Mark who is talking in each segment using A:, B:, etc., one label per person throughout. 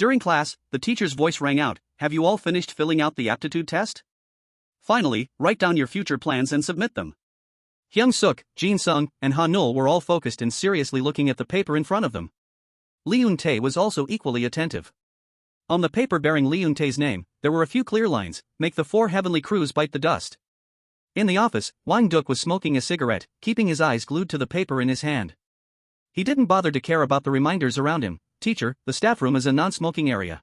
A: During class, the teacher's voice rang out, "Have you all finished filling out the aptitude test? Finally, write down your future plans and submit them." Hyung-seok, Jin-sung, and Han-ul were all focused and seriously looking at the paper in front of them. Lee Eun-tae was also equally attentive. On the paper bearing Lee Eun-tae's name, there were a few clear lines: "Make the 4 heavenly crews bite the dust." In the office, Wang-duk was smoking a cigarette, keeping his eyes glued to the paper in his hand. He didn't bother to care about the reminders around him. "Teacher, the staff room is a non-smoking area."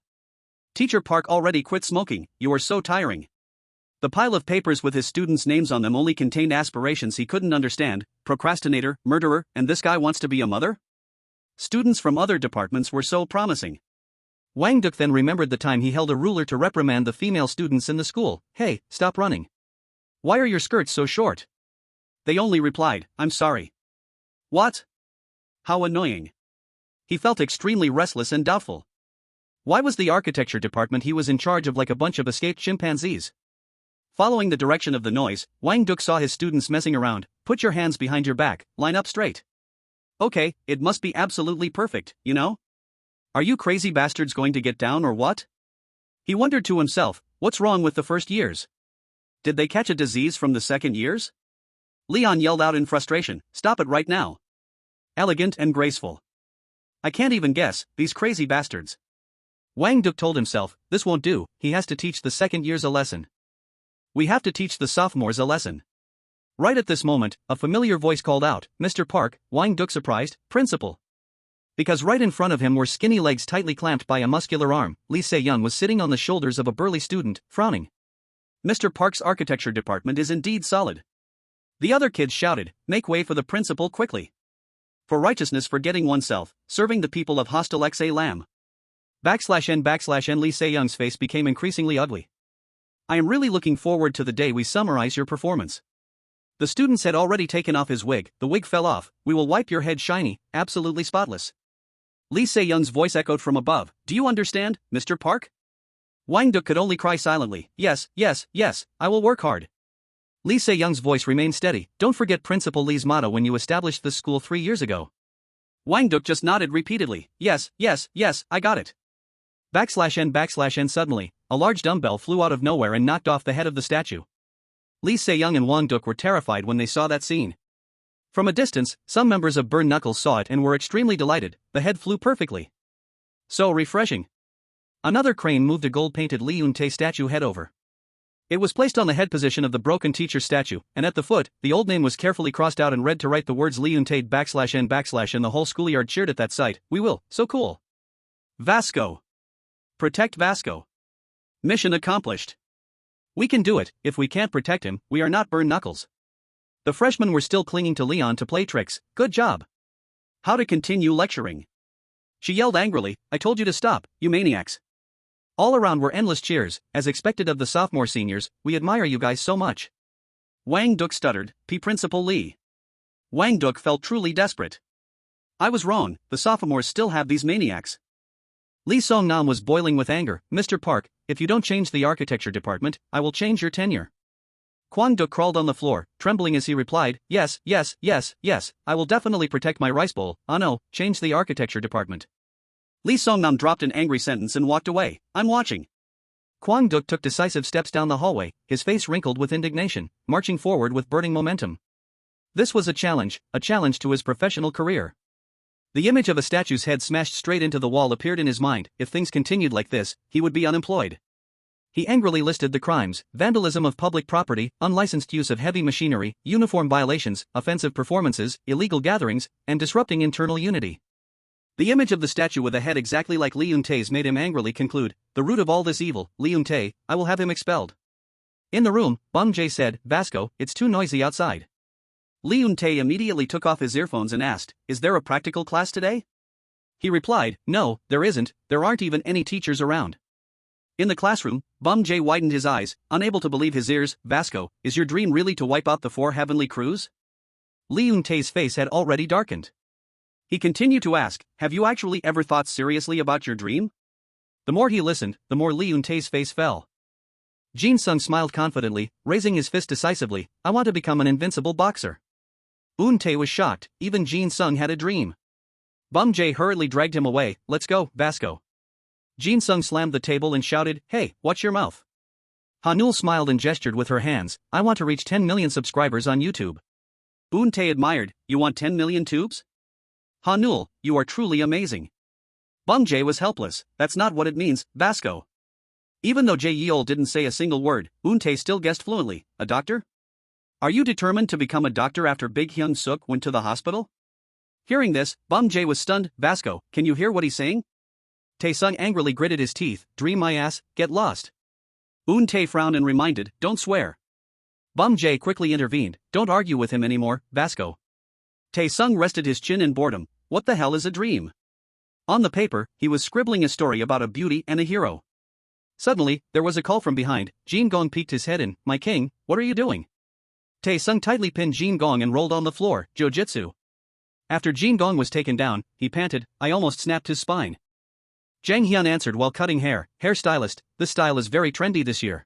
A: Teacher Park already quit smoking, "You are so tiring." The pile of papers with his students' names on them only contained aspirations he couldn't understand: procrastinator, murderer, and this guy wants to be a mother? Students from other departments were so promising. Wang-duk then remembered the time he held a ruler to reprimand the female students in the school. "Hey, stop running. Why are your skirts so short?" They only replied, "I'm sorry." What? How annoying. He felt extremely restless and doubtful. Why was the architecture department he was in charge of like a bunch of escaped chimpanzees? Following the direction of the noise, Wang-duk saw his students messing around. "Put your hands behind your back, line up straight." "Okay, it must be absolutely perfect, you know? Are you crazy bastards going to get down or what?" He wondered to himself, what's wrong with the first years? Did they catch a disease from the second years? Leon yelled out in frustration, "Stop it right now. Elegant and graceful. I can't even guess, these crazy bastards." Wang-duk told himself, this won't do, he has to teach the second years a lesson. "We have to teach the sophomores a lesson." Right at this moment, a familiar voice called out, "Mr. Park." Wang-duk surprised, "Principal." Because right in front of him were skinny legs tightly clamped by a muscular arm. Lee Se-young was sitting on the shoulders of a burly student, frowning. Mr. Park's architecture department is indeed solid. The other kids shouted, "Make way for the principal quickly. For righteousness, forgetting oneself, serving the people of Hostel XA Lamb." /N/N Lee Se-young's face became increasingly ugly. "I am really looking forward to the day we summarize your performance." The students had already taken off his wig, the wig fell off. "We will wipe your head shiny, absolutely spotless." Lee Se-young's voice echoed from above, "Do you understand, Mr. Park?" Wang-duk could only cry silently, "Yes, yes, yes, I will work hard." Lee Se-young's voice remained steady, "Don't forget Principal Lee's motto when you established this school 3 years ago." Wang-duk just nodded repeatedly, "Yes, yes, yes, I got it." /N/N Suddenly, a large dumbbell flew out of nowhere and knocked off the head of the statue. Lee Se-young and Wang-duk were terrified when they saw that scene. From a distance, some members of Burn Knuckles saw it and were extremely delighted. The head flew perfectly. So refreshing. Another crane moved a gold-painted Lee Eun-tae statue head over. It was placed on the head position of the broken teacher statue, and at the foot, the old name was carefully crossed out and read to write the words Lee Eun-tae /N/ and the whole schoolyard cheered at that sight. "We will, so cool. Vasco. Protect Vasco. Mission accomplished. We can do it. If we can't protect him, we are not Burn Knuckles." The freshmen were still clinging to Leon to play tricks. "Good job. How to continue lecturing?" She yelled angrily, "I told you to stop, you maniacs." All around were endless cheers, as expected of the sophomore seniors. "We admire you guys so much." Wang-duk stuttered, Principal Lee." Wang-duk felt truly desperate. "I was wrong, the sophomores still have these maniacs." Lee Song-nam was boiling with anger, "Mr. Park, if you don't change the architecture department, I will change your tenure." Kwang-duk crawled on the floor, trembling as he replied, "Yes, yes, yes, yes, I will definitely protect my rice bowl. Oh no, change the architecture department." Lee Song-nam dropped an angry sentence and walked away. "I'm watching." Kwang-duk took decisive steps down the hallway, his face wrinkled with indignation, marching forward with burning momentum. This was a challenge to his professional career. The image of a statue's head smashed straight into the wall appeared in his mind. If things continued like this, he would be unemployed. He angrily listed the crimes: vandalism of public property, unlicensed use of heavy machinery, uniform violations, offensive performances, illegal gatherings, and disrupting internal unity. The image of the statue with a head exactly like Lee Eun-tae's made him angrily conclude, "The root of all this evil, Lee Eun-tae, I will have him expelled." In the room, Bum Jae said, "Vasco, it's too noisy outside." Lee Eun-tae immediately took off his earphones and asked, "Is there a practical class today?" He replied, "No, there isn't, there aren't even any teachers around." In the classroom, Bum Jae widened his eyes, unable to believe his ears. "Vasco, is your dream really to wipe out the 4 heavenly crews?" Lee Eun-tae's face had already darkened. He continued to ask, "Have you actually ever thought seriously about your dream?" The more he listened, the more Lee Eun-tae's face fell. Jin-sung smiled confidently, raising his fist decisively, "I want to become an invincible boxer." Eun-tae was shocked, even Jin-sung had a dream. Bum Jae hurriedly dragged him away, "Let's go, Vasco. Jin-sung slammed the table and shouted, "Hey, watch your mouth." Hanul smiled and gestured with her hands, "I want to reach 10 million subscribers on YouTube." Eun-tae admired, "You want 10 million tubes? Hanul, you are truly amazing." Bum-jae was helpless, "That's not what it means, Vasco." Even though Jae-yeol didn't say a single word, Eun-tae still guessed fluently, "A doctor? Are you determined to become a doctor after Big Hyung-seok went to the hospital?" Hearing this, Bum-jae was stunned. "Vasco, can you hear what he's saying?" Tae-sung angrily gritted his teeth, "Dream my ass, get lost." Eun-tae frowned and reminded, "Don't swear." Bum-jae quickly intervened, "Don't argue with him anymore, Vasco." Tae-sung rested his chin in boredom. What the hell is a dream? On the paper, he was scribbling a story about a beauty and a hero. Suddenly, there was a call from behind. Jin Gong peeked his head in. "My king, what are you doing?" Tae-sung tightly pinned Jin Gong and rolled on the floor, "Jiu-jitsu." After Jin Gong was taken down, he panted, "I almost snapped his spine." Jang Hyun answered while cutting hair, "Hairstylist, this style is very trendy this year."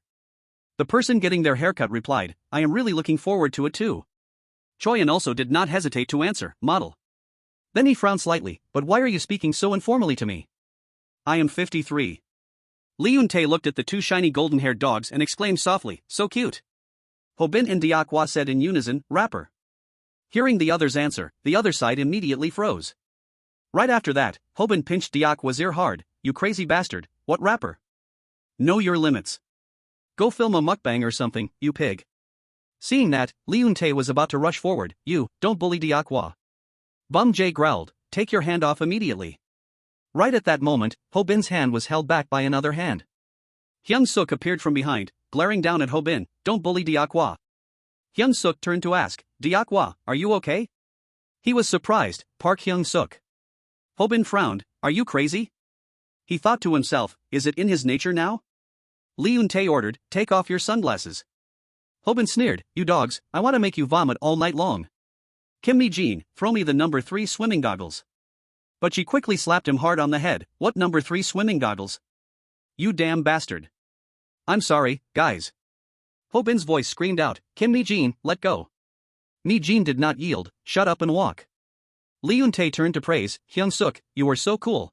A: The person getting their haircut replied, "I am really looking forward to it too." Choyan also did not hesitate to answer, "Model." Then he frowned slightly, "But why are you speaking so informally to me?" "I am 53. Lee Eun-tae looked at the two shiny golden-haired dogs and exclaimed softly, "So cute." Hobin and Diakwa said in unison, "Rapper." Hearing the other's answer, the other side immediately froze. Right after that, Hobin pinched Diakwa's ear hard, "You crazy bastard, what rapper? Know your limits. Go film a mukbang or something, you pig." Seeing that, Lee Eun-tae was about to rush forward, "You, don't bully Diakwa." Bum-jae growled, "Take your hand off immediately." Right at that moment, Hobin's hand was held back by another hand. Hyung-seok appeared from behind, glaring down at Hobin, "Don't bully Diakwa." Hyung-seok turned to ask, "Diakwa, are you okay?" He was surprised, Park Hyung-seok. Hobin frowned, "Are you crazy?" He thought to himself, is it in his nature now? Lee Eun-tae ordered, "Take off your sunglasses." Hobin sneered, "You dogs, I want to make you vomit all night long. Kim Mi-jin, throw me the number 3 swimming goggles." But she quickly slapped him hard on the head, "What number 3 swimming goggles? You damn bastard." "I'm sorry, guys." Hobin's voice screamed out, "Kim Mi-jin, let go." Mi-jin did not yield, "Shut up and walk." Lee Eun-tae turned to praise, "Hyung-seok, you were so cool."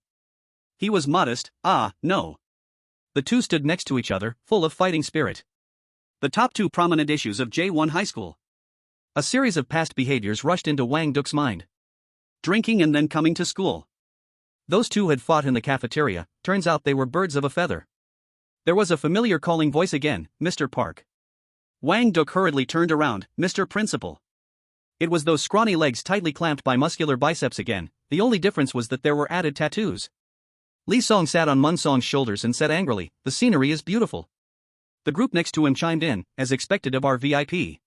A: He was modest, no. The two stood next to each other, full of fighting spirit. The top 2 prominent issues of J1 High School. A series of past behaviors rushed into Wang Duk's mind. Drinking and then coming to school. Those two had fought in the cafeteria, turns out they were birds of a feather. There was a familiar calling voice again, "Mr. Park." Wang Duk hurriedly turned around, "Mr. Principal." It was those scrawny legs tightly clamped by muscular biceps again, the only difference was that there were added tattoos. Lee Song sat on Mun Song's shoulders and said angrily, "The scenery is beautiful." The group next to him chimed in, as expected of our VIP.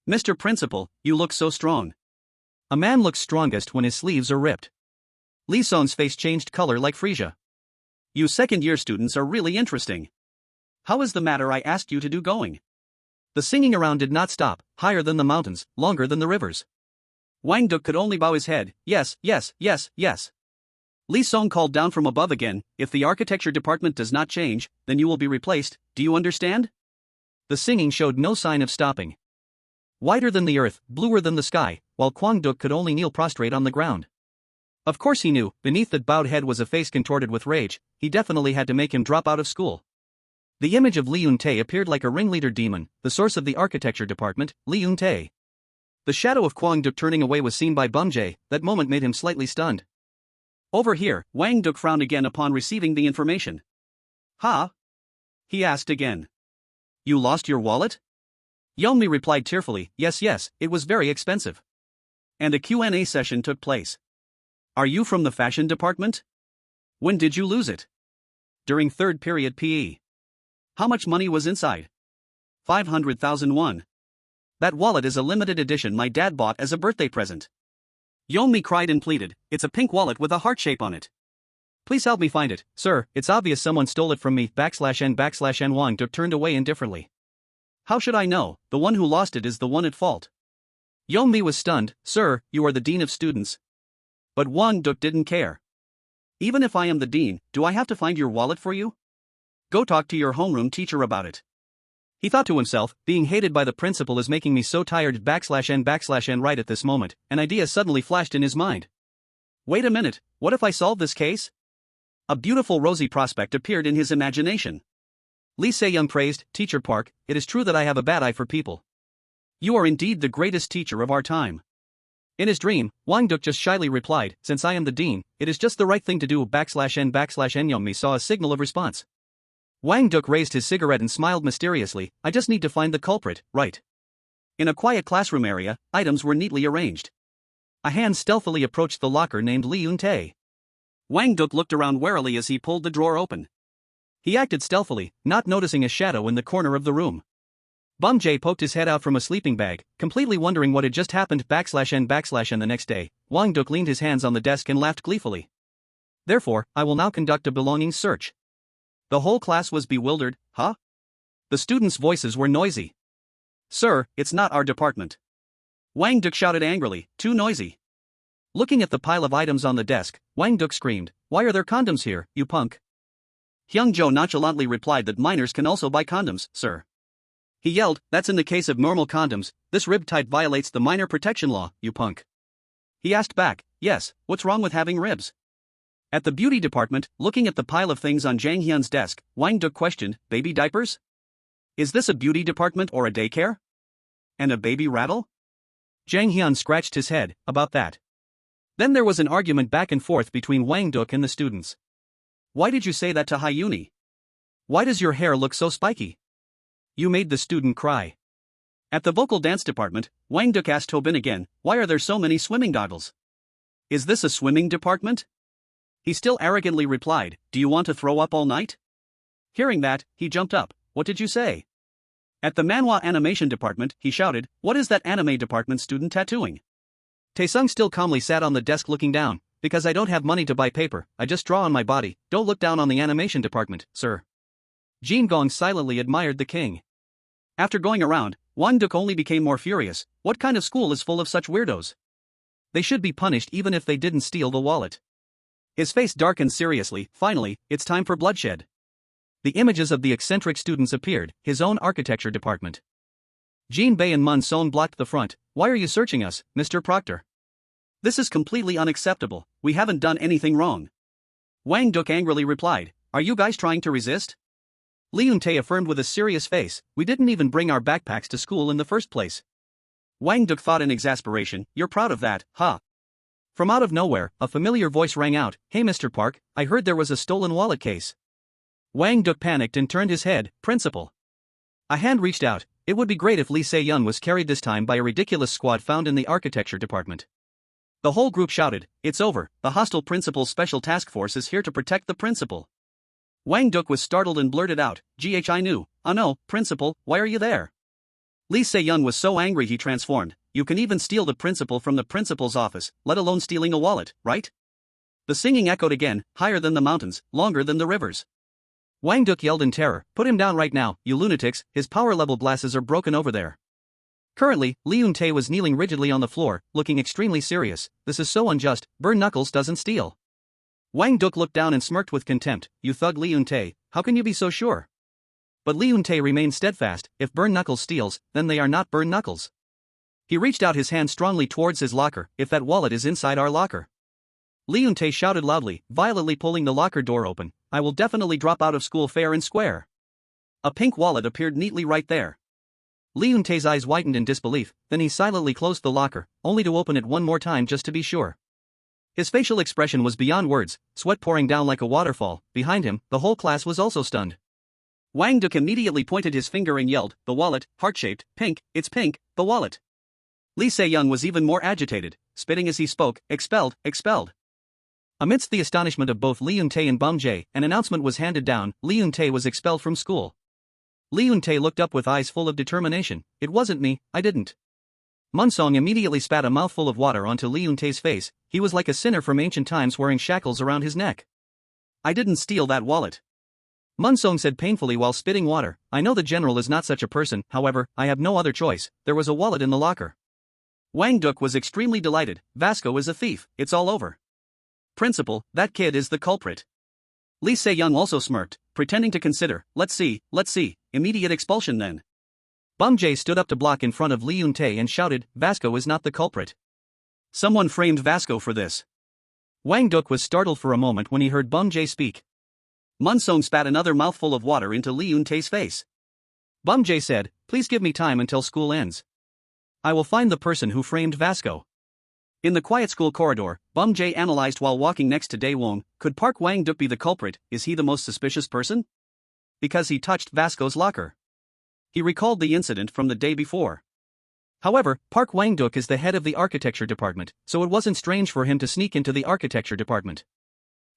A: "Mr. Principal, you look so strong." A man looks strongest when his sleeves are ripped. Lee Song's face changed color like freesia. "You second-year students are really interesting. How is the matter I asked you to do going?" The singing around did not stop, higher than the mountains, longer than the rivers. Wang Duk could only bow his head, "Yes, yes, yes, yes." Lee Song called down from above again, "If the architecture department does not change, then you will be replaced, do you understand?" The singing showed no sign of stopping. Wider than the earth, bluer than the sky, while Kwang Duk could only kneel prostrate on the ground. Of course he knew, beneath that bowed head was a face contorted with rage, he definitely had to make him drop out of school. The image of Lee Eun-tae appeared like a ringleader demon, the source of the architecture department, Lee Eun-tae. The shadow of Kwang Duk turning away was seen by Bum-jae, that moment made him slightly stunned. Over here, Wang Duk frowned again upon receiving the information. "Huh?" he asked again. "You lost your wallet?" Yeonmi replied tearfully, yes, it was very expensive. And a Q&A session took place. "Are you from the fashion department? When did you lose it?" "During third period PE." "How much money was inside?" 500,000 won. "That wallet is a limited edition my dad bought as a birthday present." Yeonmi cried and pleaded, "It's a pink wallet with a heart shape on it. Please help me find it, sir, it's obvious someone stole it from me, /n/n Wang Duk turned away indifferently. "How should I know, the one who lost it is the one at fault." Yeonmi was stunned, "Sir, you are the dean of students." But Wang Duk didn't care. "Even if I am the dean, do I have to find your wallet for you? Go talk to your homeroom teacher about it." He thought to himself, being hated by the principal is making me so tired /n/n right at this moment, an idea suddenly flashed in his mind. Wait a minute, what if I solve this case? A beautiful rosy prospect appeared in his imagination. Lee Se-young praised, "Teacher Park, it is true that I have a bad eye for people. You are indeed the greatest teacher of our time." In his dream, Wang-duk just shyly replied, "Since I am the dean, it is just the right thing to do." /n/n Young-mi saw a signal of response. Wang-duk raised his cigarette and smiled mysteriously. "I just need to find the culprit, right?" In a quiet classroom area, items were neatly arranged. A hand stealthily approached the locker named Lee Eun-tae. Wang-duk looked around warily as he pulled the drawer open. He acted stealthily, not noticing a shadow in the corner of the room. Bum-jae poked his head out from a sleeping bag, completely wondering what had just happened. /n/n The next day, Wang-duk leaned his hands on the desk and laughed gleefully. "Therefore, I will now conduct a belongings search." The whole class was bewildered. "Huh?" The students' voices were noisy. "Sir, it's not our department." Wang-duk shouted angrily, "Too noisy." Looking at the pile of items on the desk, Wang-duk screamed, "Why are there condoms here, you punk?" Hyung-jo nonchalantly replied that minors can also buy condoms, sir. He yelled, "That's in the case of normal condoms, this rib type violates the minor protection law, you punk." He asked back, "Yes, what's wrong with having ribs?" At the beauty department, looking at the pile of things on Jang Hyun's desk, Wang-duk questioned, "Baby diapers? Is this a beauty department or a daycare? And a baby rattle?" Jang Hyun scratched his head, "About that." Then there was an argument back and forth between Wang-duk and the students. "Why did you say that to Hyuni? Why does your hair look so spiky? You made the student cry." At the vocal dance department, Wang-duk asked Tobin again, "Why are there so many swimming goggles? Is this a swimming department?" He still arrogantly replied, "Do you want to throw up all night?" Hearing that, he jumped up, "What did you say?" At the manhwa animation department, he shouted, "What is that anime department student tattooing?" Taesung still calmly sat on the desk looking down, "Because I don't have money to buy paper, I just draw on my body. Don't look down on the animation department, sir." Jin Gong silently admired the king. After going around, Wang-duk only became more furious. What kind of school is full of such weirdos? They should be punished even if they didn't steal the wallet. His face darkened seriously. Finally, it's time for bloodshed. The images of the eccentric students appeared, his own architecture department. Jin Bei and Mun Son blocked the front. "Why are you searching us, Mr. Proctor? This is completely unacceptable, we haven't done anything wrong." Wang-duk angrily replied, "Are you guys trying to resist?" Lee Eun-tae affirmed with a serious face, "We didn't even bring our backpacks to school in the first place." Wang-duk thought in exasperation, "You're proud of that, huh?" From out of nowhere, a familiar voice rang out, "Hey Mr. Park, I heard there was a stolen wallet case." Wang-duk panicked and turned his head. "Principal." A hand reached out. It would be great if Lee Se-young was carried this time by a ridiculous squad found in the architecture department. The whole group shouted, "It's over, the hostile principal's special task force is here to protect the principal." Wang-duk was startled and blurted out, "I knew. Oh no, principal, why are you there?" Lee Se-young was so angry he transformed. "You can even steal the principal from the principal's office, let alone stealing a wallet, right?" The singing echoed again, higher than the mountains, longer than the rivers. Wang-duk yelled in terror, "Put him down right now, you lunatics, his power level glasses are broken over there." Currently, Lee Eun-tae was kneeling rigidly on the floor, looking extremely serious. "This is so unjust, Burn Knuckles doesn't steal." Wang-duk looked down and smirked with contempt, "You thug Lee Eun-tae, how can you be so sure?" But Lee Eun-tae remained steadfast, "If Burn Knuckles steals, then they are not Burn Knuckles." He reached out his hand strongly towards his locker. "If that wallet is inside our locker." Lee Eun-tae shouted loudly, violently pulling the locker door open, "I will definitely drop out of school fair and square." A pink wallet appeared neatly right there. Lee Eun-tae's eyes widened in disbelief, then he silently closed the locker, only to open it one more time just to be sure. His facial expression was beyond words, sweat pouring down like a waterfall. Behind him, the whole class was also stunned. Wang-duk immediately pointed his finger and yelled, "The wallet, heart-shaped, pink, it's pink, the wallet." Lee Se-young was even more agitated, spitting as he spoke, "Expelled, expelled." Amidst the astonishment of both Lee Eun-tae and Bum-jae, an announcement was handed down, Lee Eun-tae was expelled from school. Lee Eun-tae looked up with eyes full of determination, "It wasn't me, I didn't." Mun-song immediately spat a mouthful of water onto Lee Eun-tae's face. He was like a sinner from ancient times wearing shackles around his neck. "I didn't steal that wallet." Mun-song said painfully while spitting water, "I know the general is not such a person, however, I have no other choice, there was a wallet in the locker." Wang-duk was extremely delighted, "Vasco is a thief, it's all over." "Principal, that kid is the culprit." Lee Se-young also smirked, pretending to consider, let's see, immediate expulsion then." Bum-jae stood up to block in front of Lee Eun-tae and shouted, "Vasco is not the culprit. Someone framed Vasco for this." Wang Duk was startled for a moment when he heard Bum Jae speak. Mun Song spat another mouthful of water into Lee Eun Tae's face. Bum Jae said, "Please give me time until school ends. I will find the person who framed Vasco." In the quiet school corridor, Bum Jae analyzed while walking next to Dae Wong. Could Park Wang Duk be the culprit? Is he the most suspicious person? Because he touched Vasco's locker. He recalled the incident from the day before. However, Park Wang Duk is the head of the architecture department, so it wasn't strange for him to sneak into the architecture department.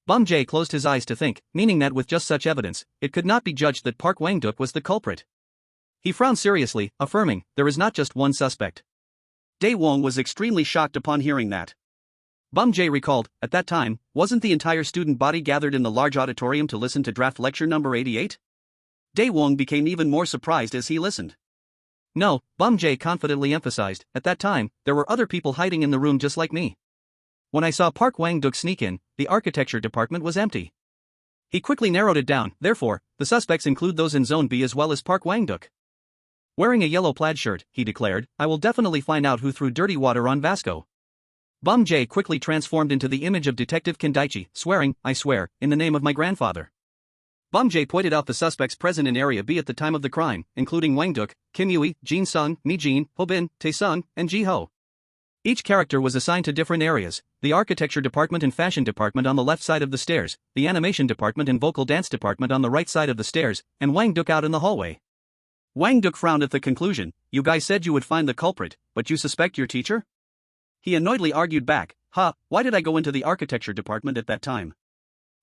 A: Bum Jae closed his eyes to think, meaning that with just such evidence, it could not be judged that Park Wang Duk was the culprit. He frowned seriously, affirming, there is not just one suspect. Dae Wong was extremely shocked upon hearing that. Bum Jae recalled, at that time, wasn't the entire student body gathered in the large auditorium to listen to draft lecture number 88? Dae Wong became even more surprised as he listened. No, Bum Jae confidently emphasized, at that time, there were other people hiding in the room just like me. When I saw Park Wang Duk sneak in, the architecture department was empty. He quickly narrowed it down, therefore, the suspects include those in Zone B as well as Park Wang Duk. Wearing a yellow plaid shirt, he declared, I will definitely find out who threw dirty water on Vasco. Bum Jae quickly transformed into the image of Detective Kim Daichi, swearing, I swear, in the name of my grandfather. Bum Jae pointed out the suspects present in Area B at the time of the crime, including Wang Duk, Kim Yui, Jin Sung, Mi Jin, Ho Bin, Tae Sung, and Ji Ho. Each character was assigned to different areas, the architecture department and fashion department on the left side of the stairs, the animation department and vocal dance department on the right side of the stairs, and Wang Duk out in the hallway. Wang Duk frowned at the conclusion, you guys said you would find the culprit, but you suspect your teacher? He annoyedly argued back, why did I go into the architecture department at that time?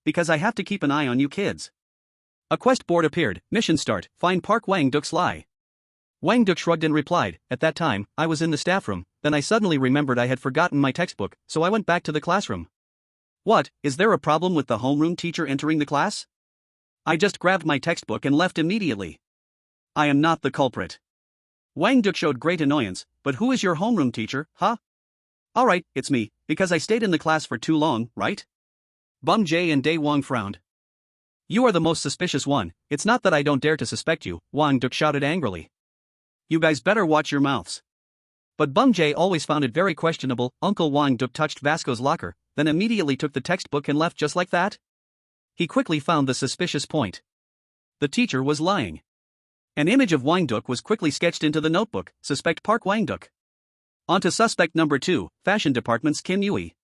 A: Because I have to keep an eye on you kids. A quest board appeared, mission start, find Park Wang Duk's lie. Wang Duk shrugged and replied, at that time, I was in the staff room, then I suddenly remembered I had forgotten my textbook, so I went back to the classroom. What, is there a problem with the homeroom teacher entering the class? I just grabbed my textbook and left immediately. I am not the culprit. Wang Duk showed great annoyance, but who is your homeroom teacher, Alright, it's me, because I stayed in the class for too long, right? Bum Jae and Dae Wong frowned. You are the most suspicious one, it's not that I don't dare to suspect you, Wang Duk shouted angrily. You guys better watch your mouths. But Bum Jae always found it very questionable, Uncle Wang Duk touched Vasco's locker, then immediately took the textbook and left just like that? He quickly found the suspicious point. The teacher was lying. An image of Wang Duk was quickly sketched into the notebook, suspect Park Wang Duk. On to suspect number 2, fashion department's Kim Yui.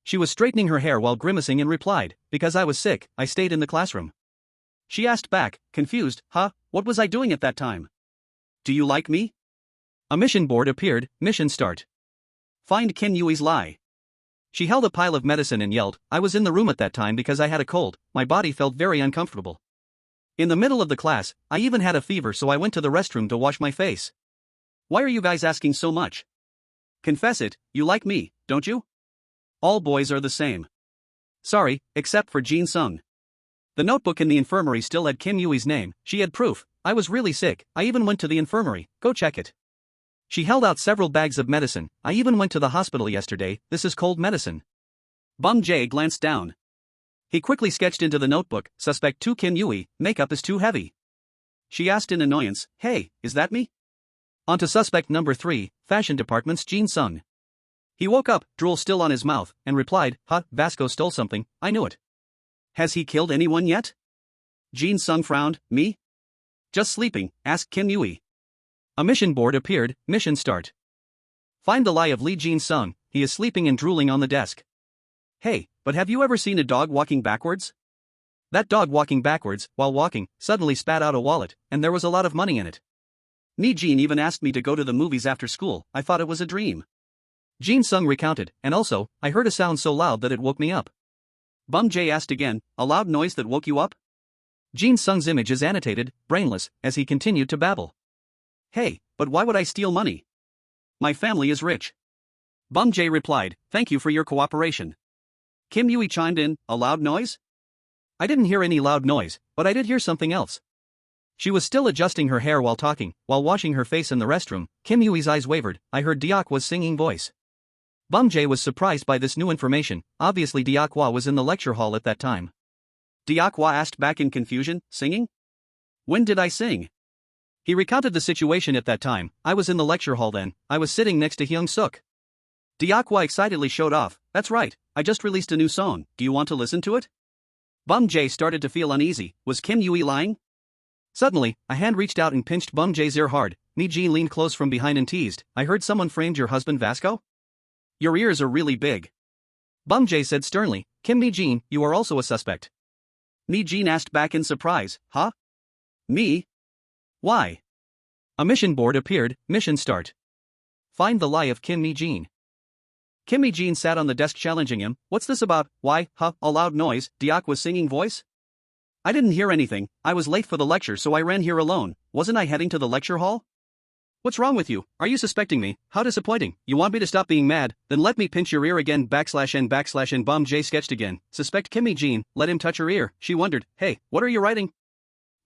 A: She was straightening her hair while grimacing and replied, because I was sick, I stayed in the classroom. She asked back, confused, what was I doing at that time? Do you like me? A mission board appeared, mission start. Find Kim Yui's lie. She held a pile of medicine and yelled, I was in the room at that time because I had a cold, my body felt very uncomfortable. In the middle of the class, I even had a fever so I went to the restroom to wash my face. Why are you guys asking so much? Confess it, you like me, don't you? All boys are the same. Sorry, except for Jin Sung. The notebook in the infirmary still had Kim Yui's name, she had proof, I was really sick, I even went to the infirmary, go check it. She held out several bags of medicine, I even went to the hospital yesterday, this is cold medicine. Bum Jae glanced down. He quickly sketched into the notebook, suspect 2 Kim Yui, makeup is too heavy. She asked in annoyance, hey, is that me? On to suspect number 3, fashion department's Jin Sung. He woke up, drool still on his mouth, and replied, Vasco stole something, I knew it. Has he killed anyone yet? Jin Sung frowned, me? Just sleeping, asked Kim Yui. A mission board appeared, mission start. Find the lie of Lee Jin Sung, he is sleeping and drooling on the desk. Hey, but have you ever seen a dog walking backwards? That dog walking backwards, while walking, suddenly spat out a wallet, and there was a lot of money in it. Mi Jin even asked me to go to the movies after school, I thought it was a dream. Jin Sung recounted, and also, I heard a sound so loud that it woke me up. Bum Jae asked again, a loud noise that woke you up? Jin Sung's image is annotated, brainless, as he continued to babble. Hey, but why would I steal money? My family is rich. Bum Jae replied, thank you for your cooperation. Kim Yui chimed in, a loud noise? I didn't hear any loud noise, but I did hear something else. She was still adjusting her hair while talking, while washing her face in the restroom, Kim Yui's eyes wavered, I heard Deokwa's singing voice. Bum Jae was surprised by this new information, obviously Deokwa was in the lecture hall at that time. Deokwa asked back in confusion, singing? When did I sing? He recounted the situation at that time, I was in the lecture hall then, I was sitting next to Hyung-seok. Deokwa excitedly showed off, That's right, I just released a new song, do you want to listen to it? Bum Jae started to feel uneasy. Was Kim Yui lying? Suddenly, a hand reached out and pinched Bum Jae's ear hard. Ni Jin leaned close from behind and teased, I heard someone framed your husband Vasco? Your ears are really big. Bum Jae said sternly, Kim Ni Jin, you are also a suspect. Ni Jin asked back in surprise, huh? Me? Why? A mission board appeared, mission start. Find the lie of Kim Ni Jin. Kim Ni Jin sat on the desk challenging him, what's this about, why, huh, a loud noise, Diak was singing voice? I didn't hear anything, I was late for the lecture so I ran here alone, wasn't I heading to the lecture hall? What's wrong with you, are you suspecting me, how disappointing, you want me to stop being mad, then let me pinch your ear again /n /n Bum Jae sketched again, suspect Kim Ni Jin, let him touch her ear, she wondered, hey, what are you writing?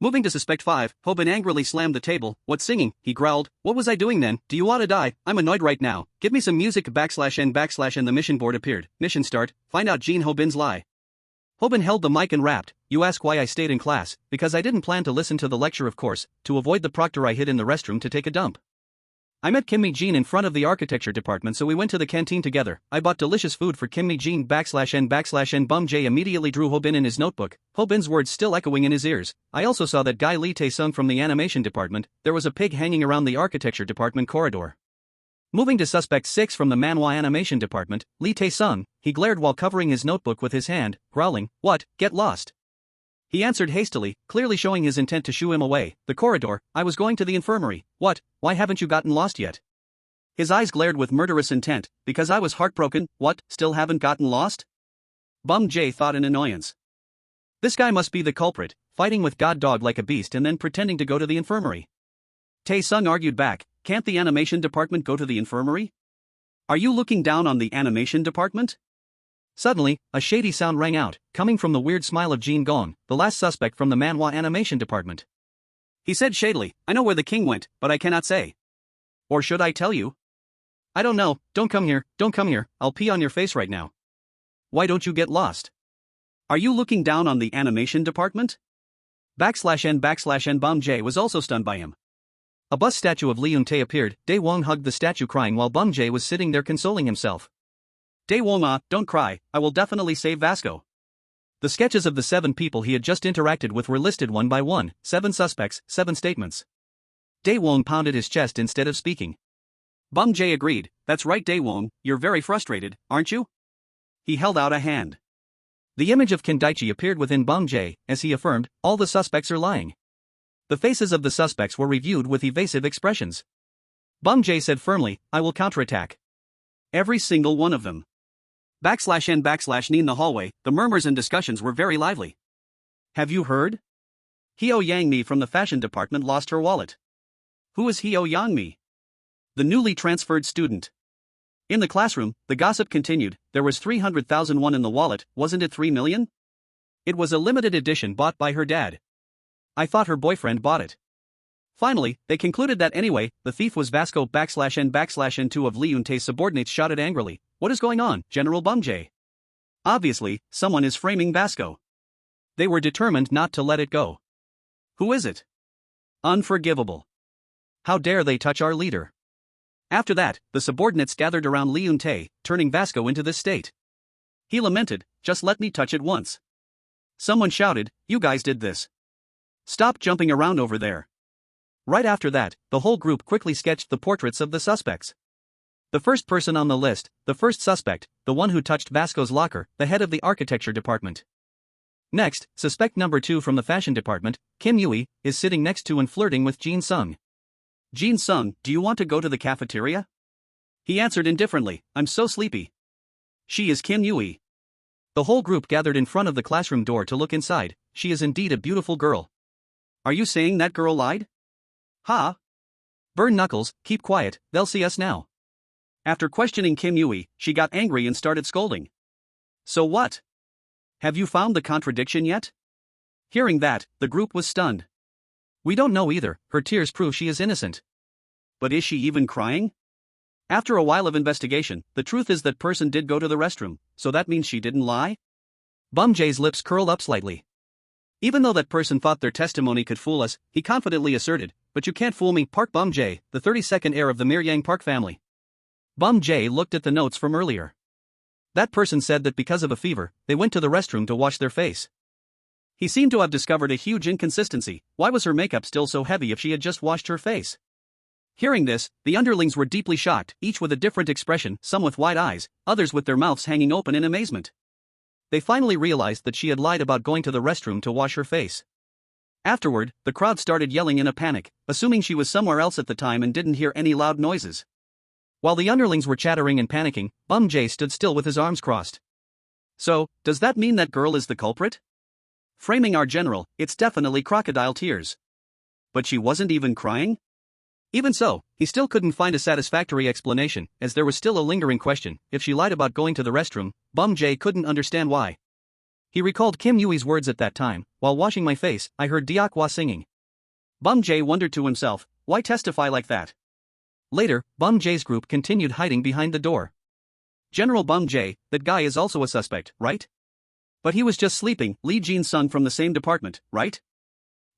A: Moving to suspect 5, Hobin angrily slammed the table, what's singing, he growled, what was I doing then, do you want to die, I'm annoyed right now, give me some music /n /n the mission board appeared, mission start, find out Jin Hobin's lie. Hobin held the mic and rapped, you ask why I stayed in class, because I didn't plan to listen to the lecture of course, to avoid the proctor I hid in the restroom to take a dump. I met Kim Ni Jin in front of the architecture department so we went to the canteen together, I bought delicious food for Kim Ni Jin /n /n Bum Jae immediately drew Hobin in his notebook, Hobin's words still echoing in his ears, I also saw that guy Lee Tae-sung from the animation department, there was a pig hanging around the architecture department corridor. Moving to suspect 6 from the manhwa animation department, Lee Tae-sung, he glared while covering his notebook with his hand, growling, what, get lost. He answered hastily, clearly showing his intent to shoo him away, the corridor, I was going to the infirmary, what, why haven't you gotten lost yet? His eyes glared with murderous intent, because I was heartbroken, what, still haven't gotten lost? Bum Jae thought in annoyance. This guy must be the culprit, fighting with God Dog like a beast and then pretending to go to the infirmary. Tae-sung argued back, can't the animation department go to the infirmary? Are you looking down on the animation department? Suddenly, a shady sound rang out, coming from the weird smile of Jin Gong, the last suspect from the manhwa animation department. He said shadily, I know where the king went, but I cannot say. Or should I tell you? I don't know, don't come here, I'll pee on your face right now. Why don't you get lost? Are you looking down on the animation department? /n Bum Jae was also stunned by him. A bust statue of Lee Eun-tae appeared, Dae Wong hugged the statue crying while Bum Jae was sitting there consoling himself. Dae Wong don't cry, I will definitely save Vasco. The sketches of the 7 people he had just interacted with were listed one by one, 7 suspects, 7 statements. Dae Wong pounded his chest instead of speaking. Bum Jae agreed, that's right Dae Wong, you're very frustrated, aren't you? He held out a hand. The image of Kim Daichi appeared within Bum Jae, as he affirmed, all the suspects are lying. The faces of the suspects were reviewed with evasive expressions. Bum Jae said firmly, I will counterattack. Every single one of them. /n in the hallway, the murmurs and discussions were very lively. Have you heard? Hyo Yang Mi from the fashion department lost her wallet. Who is Hyo Yang Mi? The newly transferred student. In the classroom, the gossip continued, there was 300,000 won in the wallet, wasn't it 3 million? It was a limited edition bought by her dad. I thought her boyfriend bought it. Finally, they concluded that anyway, the thief was Vasco /n 2 of Lee Eun-tae's subordinates shouted angrily, what is going on, General Bum Jae? Obviously, someone is framing Vasco. They were determined not to let it go. Who is it? Unforgivable. How dare they touch our leader? After that, the subordinates gathered around Lee Eun-tae, turning Vasco into this state. He lamented, just let me touch it once. Someone shouted, you guys did this. Stop jumping around over there. Right after that, the whole group quickly sketched the portraits of the suspects. The first person on the list, the first suspect, the one who touched Vasco's locker, the head of the architecture department. Next, suspect number 2 from the fashion department, Kim Yui, is sitting next to and flirting with Jin Sung. Jin Sung, do you want to go to the cafeteria? He answered indifferently, I'm so sleepy. She is Kim Yui. The whole group gathered in front of the classroom door to look inside, she is indeed a beautiful girl. Are you saying that girl lied? Ha! Burn knuckles, keep quiet, they'll see us now. After questioning Kim Yui, she got angry and started scolding. So what? Have you found the contradiction yet? Hearing that, the group was stunned. We don't know either, her tears prove she is innocent. But is she even crying? After a while of investigation, the truth is that person did go to the restroom, so that means she didn't lie? Bum Jae's lips curled up slightly. Even though that person thought their testimony could fool us, he confidently asserted, but you can't fool me, Park Bum Jae, the 32nd heir of the Miryang Park family. Bum Jae looked at the notes from earlier. That person said that because of a fever, they went to the restroom to wash their face. He seemed to have discovered a huge inconsistency. Why was her makeup still so heavy if she had just washed her face? Hearing this, the underlings were deeply shocked, each with a different expression, some with wide eyes, others with their mouths hanging open in amazement. They finally realized that she had lied about going to the restroom to wash her face. Afterward, the crowd started yelling in a panic, assuming she was somewhere else at the time and didn't hear any loud noises. While the underlings were chattering and panicking, Bum Jae stood still with his arms crossed. So, does that mean that girl is the culprit? Framing our general, it's definitely crocodile tears. But she wasn't even crying? Even so, he still couldn't find a satisfactory explanation, as there was still a lingering question. If she lied about going to the restroom, Bum Jae couldn't understand why. He recalled Kim Yui's words at that time. While washing my face, I heard Deokwa singing. Bum Jae wondered to himself, why testify like that? Later, Bum Jae's group continued hiding behind the door. General Bum Jae, that guy is also a suspect, right? But he was just sleeping. Lee Jin-sung from the same department, right?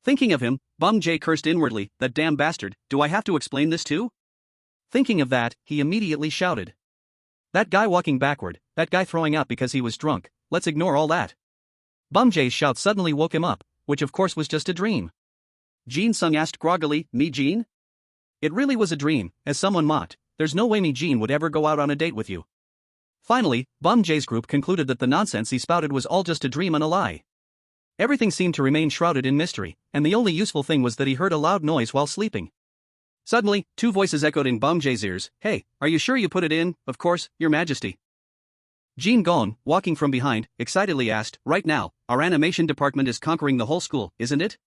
A: Thinking of him, Bum Jae cursed inwardly, that damn bastard, do I have to explain this too? Thinking of that, he immediately shouted. That guy walking backward, that guy throwing up because he was drunk, let's ignore all that. Bum Jae's shout suddenly woke him up, which of course was just a dream. Jin-sung asked groggily, me Jin? It really was a dream, as someone mocked, there's no way me Jin would ever go out on a date with you. Finally, Bum Jae's group concluded that the nonsense he spouted was all just a dream and a lie. Everything seemed to remain shrouded in mystery, and the only useful thing was that he heard a loud noise while sleeping. Suddenly, two voices echoed in Bum Jae's ears. Hey, are you sure you put it in? Of course, Your Majesty. Jin Gong, walking from behind, excitedly asked, right now, our animation department is conquering the whole school, isn't it?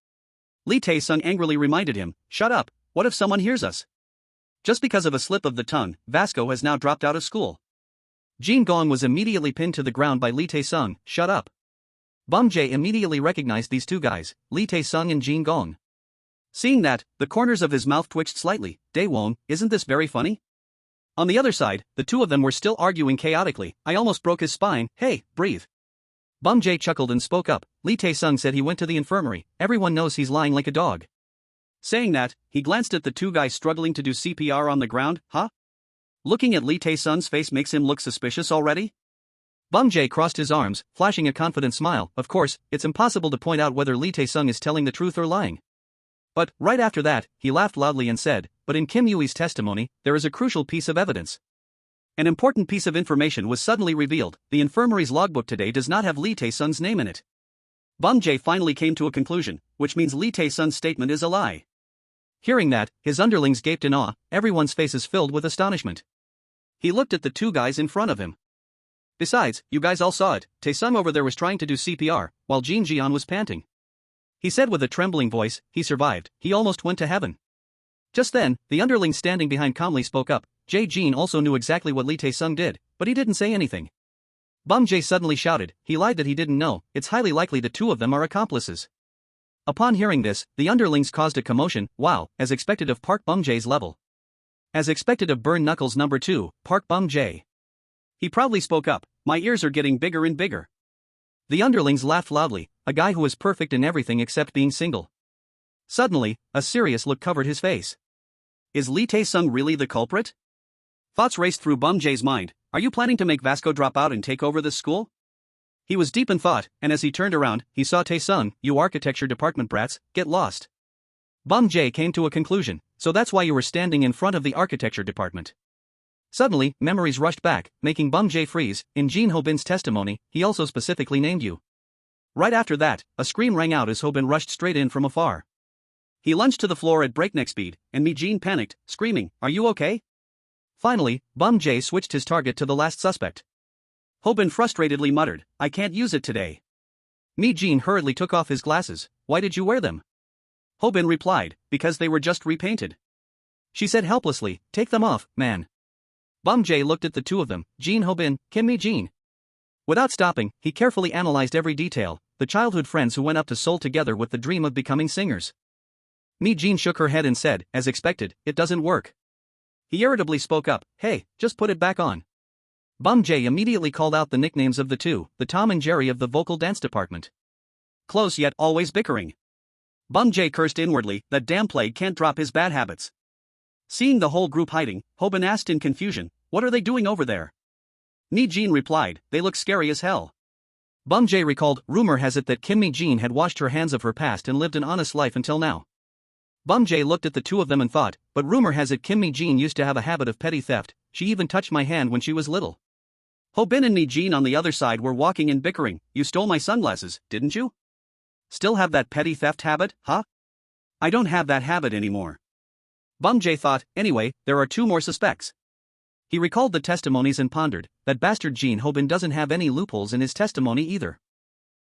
A: Lee Tae-sung angrily reminded him, shut up, what if someone hears us? Just because of a slip of the tongue, Vasco has now dropped out of school. Jin Gong was immediately pinned to the ground by Lee Tae-sung, shut up. Bum Jae immediately recognized these two guys, Lee Tae-sung and Jin Gong. Seeing that, the corners of his mouth twitched slightly. Daewon, isn't this very funny? On the other side, the two of them were still arguing chaotically. I almost broke his spine. Hey, breathe. Bum Jae chuckled and spoke up. Lee Tae-sung said he went to the infirmary. Everyone knows he's lying like a dog. Saying that, he glanced at the two guys struggling to do CPR on the ground. Huh? Looking at Lee Tae-sung's face makes him look suspicious already? Bum Jae crossed his arms, flashing a confident smile. Of course, it's impossible to point out whether Lee Tae-sung is telling the truth or lying. But, right after that, he laughed loudly and said, but in Kim Yui's testimony, there is a crucial piece of evidence. An important piece of information was suddenly revealed. The infirmary's logbook today does not have Lee Tae-sung's name in it. Bum Jae finally came to a conclusion, which means Lee Tae-sung's statement is a lie. Hearing that, his underlings gaped in awe, everyone's faces filled with astonishment. He looked at the two guys in front of him. Besides, you guys all saw it, Tae-sung over there was trying to do CPR, while Jin Jian was panting. He said with a trembling voice, he survived, he almost went to heaven. Just then, the underling standing behind calmly spoke up. Jae Jin also knew exactly what Lee Tae-sung did, but he didn't say anything. Bum Jae suddenly shouted, he lied that he didn't know, it's highly likely the two of them are accomplices. Upon hearing this, the underlings caused a commotion. Wow, as expected of Park Bum Jae's level. As expected of Burn Knuckles number 2, Park Bum Jae. He proudly spoke up, my ears are getting bigger and bigger. The underlings laughed loudly, a guy who was perfect in everything except being single. Suddenly, a serious look covered his face. Is Lee Tae-sung really the culprit? Thoughts raced through Bum Jae's mind. Are you planning to make Vasco drop out and take over this school? He was deep in thought, and as he turned around, he saw Tae-sung. You architecture department brats, get lost. Bum Jae came to a conclusion, so that's why you were standing in front of the architecture department. Suddenly, memories rushed back, making Bum Jae freeze. In Jin Ho-bin's testimony, he also specifically named you. Right after that, a scream rang out as Ho-bin rushed straight in from afar. He lunged to the floor at breakneck speed, and Mi Jin panicked, screaming, are you okay? Finally, Bum Jae switched his target to the last suspect. Ho-bin frustratedly muttered, I can't use it today. Mi Jin hurriedly took off his glasses. Why did you wear them? Ho-bin replied, because they were just repainted. She said helplessly, take them off, man. Bum Jae looked at the two of them, Jin Ho-bin, Kim Mi Jin. Without stopping, he carefully analyzed every detail, the childhood friends who went up to Seoul together with the dream of becoming singers. Mi Jin shook her head and said, as expected, it doesn't work. He irritably spoke up, hey, just put it back on. Bum Jae immediately called out the nicknames of the two, the Tom and Jerry of the vocal dance department. Close yet always bickering. Bum Jae cursed inwardly, that damn plague can't drop his bad habits. Seeing the whole group hiding, Ho-bin asked in confusion, what are they doing over there? Ni Jin replied, they look scary as hell. Bum Jae recalled, rumor has it that Kim Mi Jin had washed her hands of her past and lived an honest life until now. Bum Jae looked at the two of them and thought, but rumor has it Kim Mi Jin used to have a habit of petty theft, she even touched my hand when she was little. Ho Bin and Ni Jin on the other side were walking and bickering, you stole my sunglasses, didn't you? Still have that petty theft habit, huh? I don't have that habit anymore. Bum Jae thought, anyway, there are two more suspects. He recalled the testimonies and pondered, that bastard Jin Ho Bin doesn't have any loopholes in his testimony either.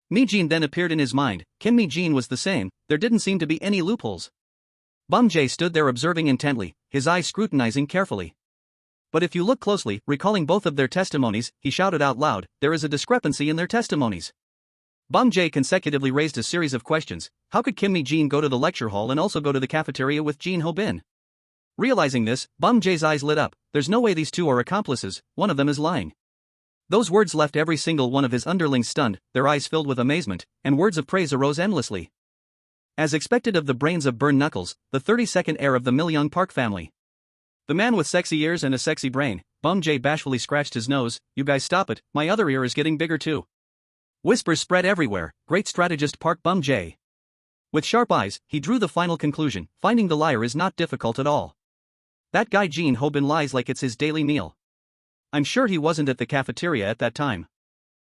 A: Mi Jin then appeared in his mind, Kim Mi Jin was the same, there didn't seem to be any loopholes. Bum Jae stood there observing intently, his eyes scrutinizing carefully. But if you look closely, recalling both of their testimonies, he shouted out loud, there is a discrepancy in their testimonies. Bum Jae consecutively raised a series of questions, how could Kim Mi Jin go to the lecture hall and also go to the cafeteria with Jin Ho Bin? Realizing this, Bum Jae's eyes lit up, there's no way these two are accomplices, one of them is lying. Those words left every single one of his underlings stunned, their eyes filled with amazement, and words of praise arose endlessly. As expected of the brains of Burn Knuckles, the 32nd heir of the Milyoung Park family. The man with sexy ears and a sexy brain, Bum Jae bashfully scratched his nose, you guys stop it, my other ear is getting bigger too. Whispers spread everywhere, great strategist Park Bum Jae. With sharp eyes, he drew the final conclusion, finding the liar is not difficult at all. That guy Jin Ho Bin lies like it's his daily meal. I'm sure he wasn't at the cafeteria at that time.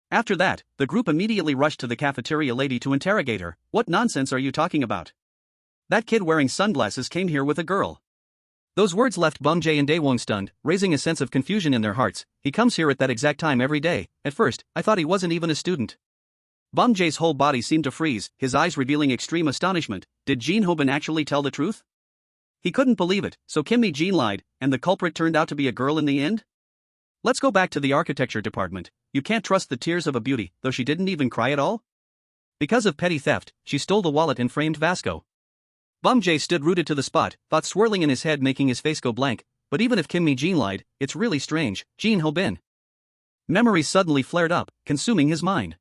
A: After that, the group immediately rushed to the cafeteria lady to interrogate her, what nonsense are you talking about? That kid wearing sunglasses came here with a girl. Those words left Bum Jae and Daewon stunned, raising a sense of confusion in their hearts, he comes here at that exact time every day, at first, I thought he wasn't even a student. Bum Jae's whole body seemed to freeze, his eyes revealing extreme astonishment, did Jin Ho Bin actually tell the truth? He couldn't believe it, so Kim Mi Jin lied, and the culprit turned out to be a girl in the end? Let's go back to the architecture department, you can't trust the tears of a beauty, though she didn't even cry at all? Because of petty theft, she stole the wallet and framed Vasco. Bum Jae stood rooted to the spot, thoughts swirling in his head making his face go blank, but even if Kim Mi Jin lied, it's really strange, Jin Ho Bin. Memories suddenly flared up, consuming his mind.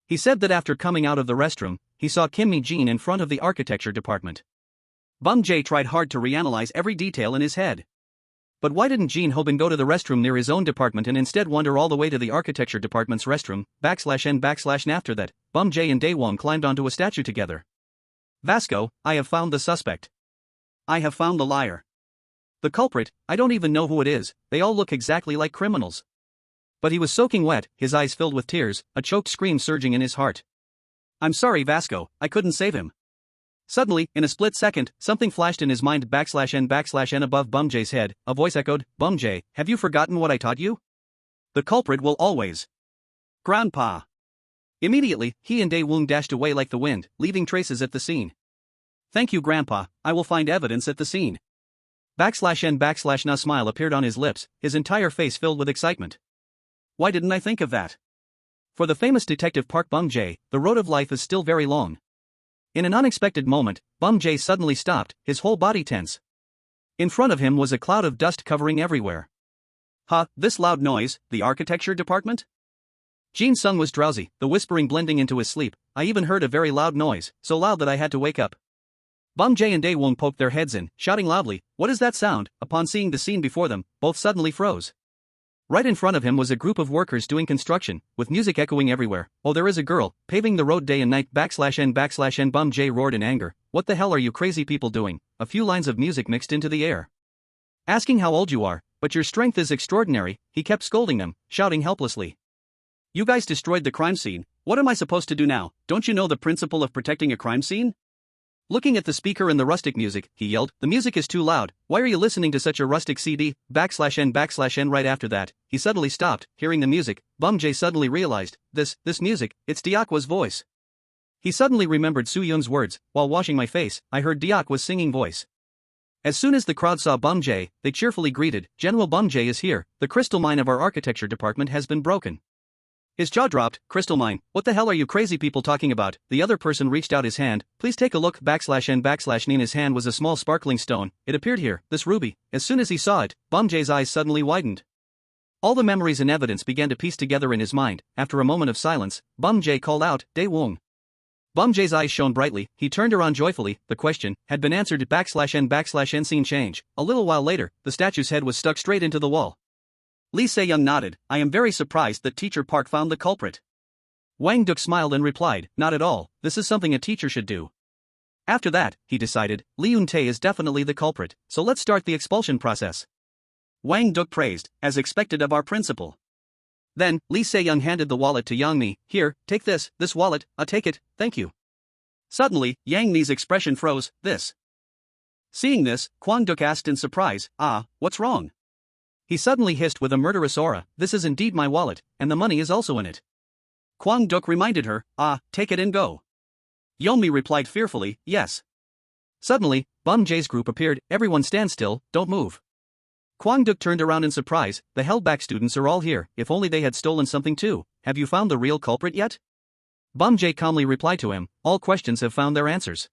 A: He said that after coming out of the restroom, he saw Kim Mi Jin in front of the architecture department. Bum Jae tried hard to reanalyze every detail in his head. But why didn't Jin Ho Bin go to the restroom near his own department and instead wander all the way to the architecture department's restroom, /n/n after that, Bum Jae and Daewon climbed onto a statue together. Vasco, I have found the suspect. I have found the liar. The culprit, I don't even know who it is, they all look exactly like criminals. But he was soaking wet, his eyes filled with tears, a choked scream surging in his heart. I'm sorry Vasco, I couldn't save him. Suddenly, in a split second, something flashed in his mind /n/n above Bum Jae's head, a voice echoed, Bum Jae, have you forgotten what I taught you? The culprit will always. Grandpa. Immediately, he and Daewon dashed away like the wind, leaving traces at the scene. Thank you Grandpa, I will find evidence at the scene. /n/na smile appeared on his lips, his entire face filled with excitement. Why didn't I think of that? For the famous detective Park Bum Jae, the road of life is still very long. In an unexpected moment, Bum Jae suddenly stopped, his whole body tense. In front of him was a cloud of dust covering everywhere. This loud noise, the architecture department? Jin Sung was drowsy, the whispering blending into his sleep, I even heard a very loud noise, so loud that I had to wake up. Bum Jae and Daewon poked their heads in, shouting loudly, what is that sound? Upon seeing the scene before them, both suddenly froze. Right in front of him was a group of workers doing construction, with music echoing everywhere. Oh, there is a girl, paving the road day and night /n/n Bum Jae roared in anger. What the hell are you crazy people doing? A few lines of music mixed into the air. Asking how old you are, but your strength is extraordinary, he kept scolding them, shouting helplessly. You guys destroyed the crime scene, what am I supposed to do now? Don't you know the principle of protecting a crime scene? Looking at the speaker and the rustic music, he yelled, the music is too loud, why are you listening to such a rustic CD, /n/n right after that, he suddenly stopped, hearing the music, Bum Jae suddenly realized, this music, it's Deokwa's voice. He suddenly remembered Soo Yoon's words, while washing my face, I heard Deokwa's singing voice. As soon as the crowd saw Bum Jae, they cheerfully greeted, General Bum Jae is here, the crystal mine of our architecture department has been broken. His jaw dropped, crystal mine, what the hell are you crazy people talking about? The other person reached out his hand, please take a look /n/n in his hand was a small sparkling stone, it appeared here, this ruby. As soon as he saw it, Bum Jae's eyes suddenly widened. All the memories and evidence began to piece together in his mind. After a moment of silence, Bum Jae called out, Daewon. Bum Jae's eyes shone brightly, he turned around joyfully, the question had been answered /n/n scene change. A little while later, the statue's head was stuck straight into the wall. Lee Se-young nodded. I am very surprised that Teacher Park found the culprit. Wang Duk smiled and replied, not at all, this is something a teacher should do. After that, he decided, Lee Eun-tae is definitely the culprit, so let's start the expulsion process. Wang Duk praised, as expected of our principal. Then, Lee Se-young handed the wallet to Yang Mi. Here, take this wallet, take it, thank you. Suddenly, Yang Mi's expression froze. This. Seeing this, Kwang Duk asked in surprise, what's wrong? He suddenly hissed with a murderous aura, this is indeed my wallet, and the money is also in it. Kwang Duk reminded her, take it and go. Yeonmi replied fearfully, yes. Suddenly, Bum Jae's group appeared. Everyone stand still, don't move. Kwang Duk turned around in surprise. The held-back students are all here, if only they had stolen something too. Have you found the real culprit yet? Bum Jae calmly replied to him, all questions have found their answers.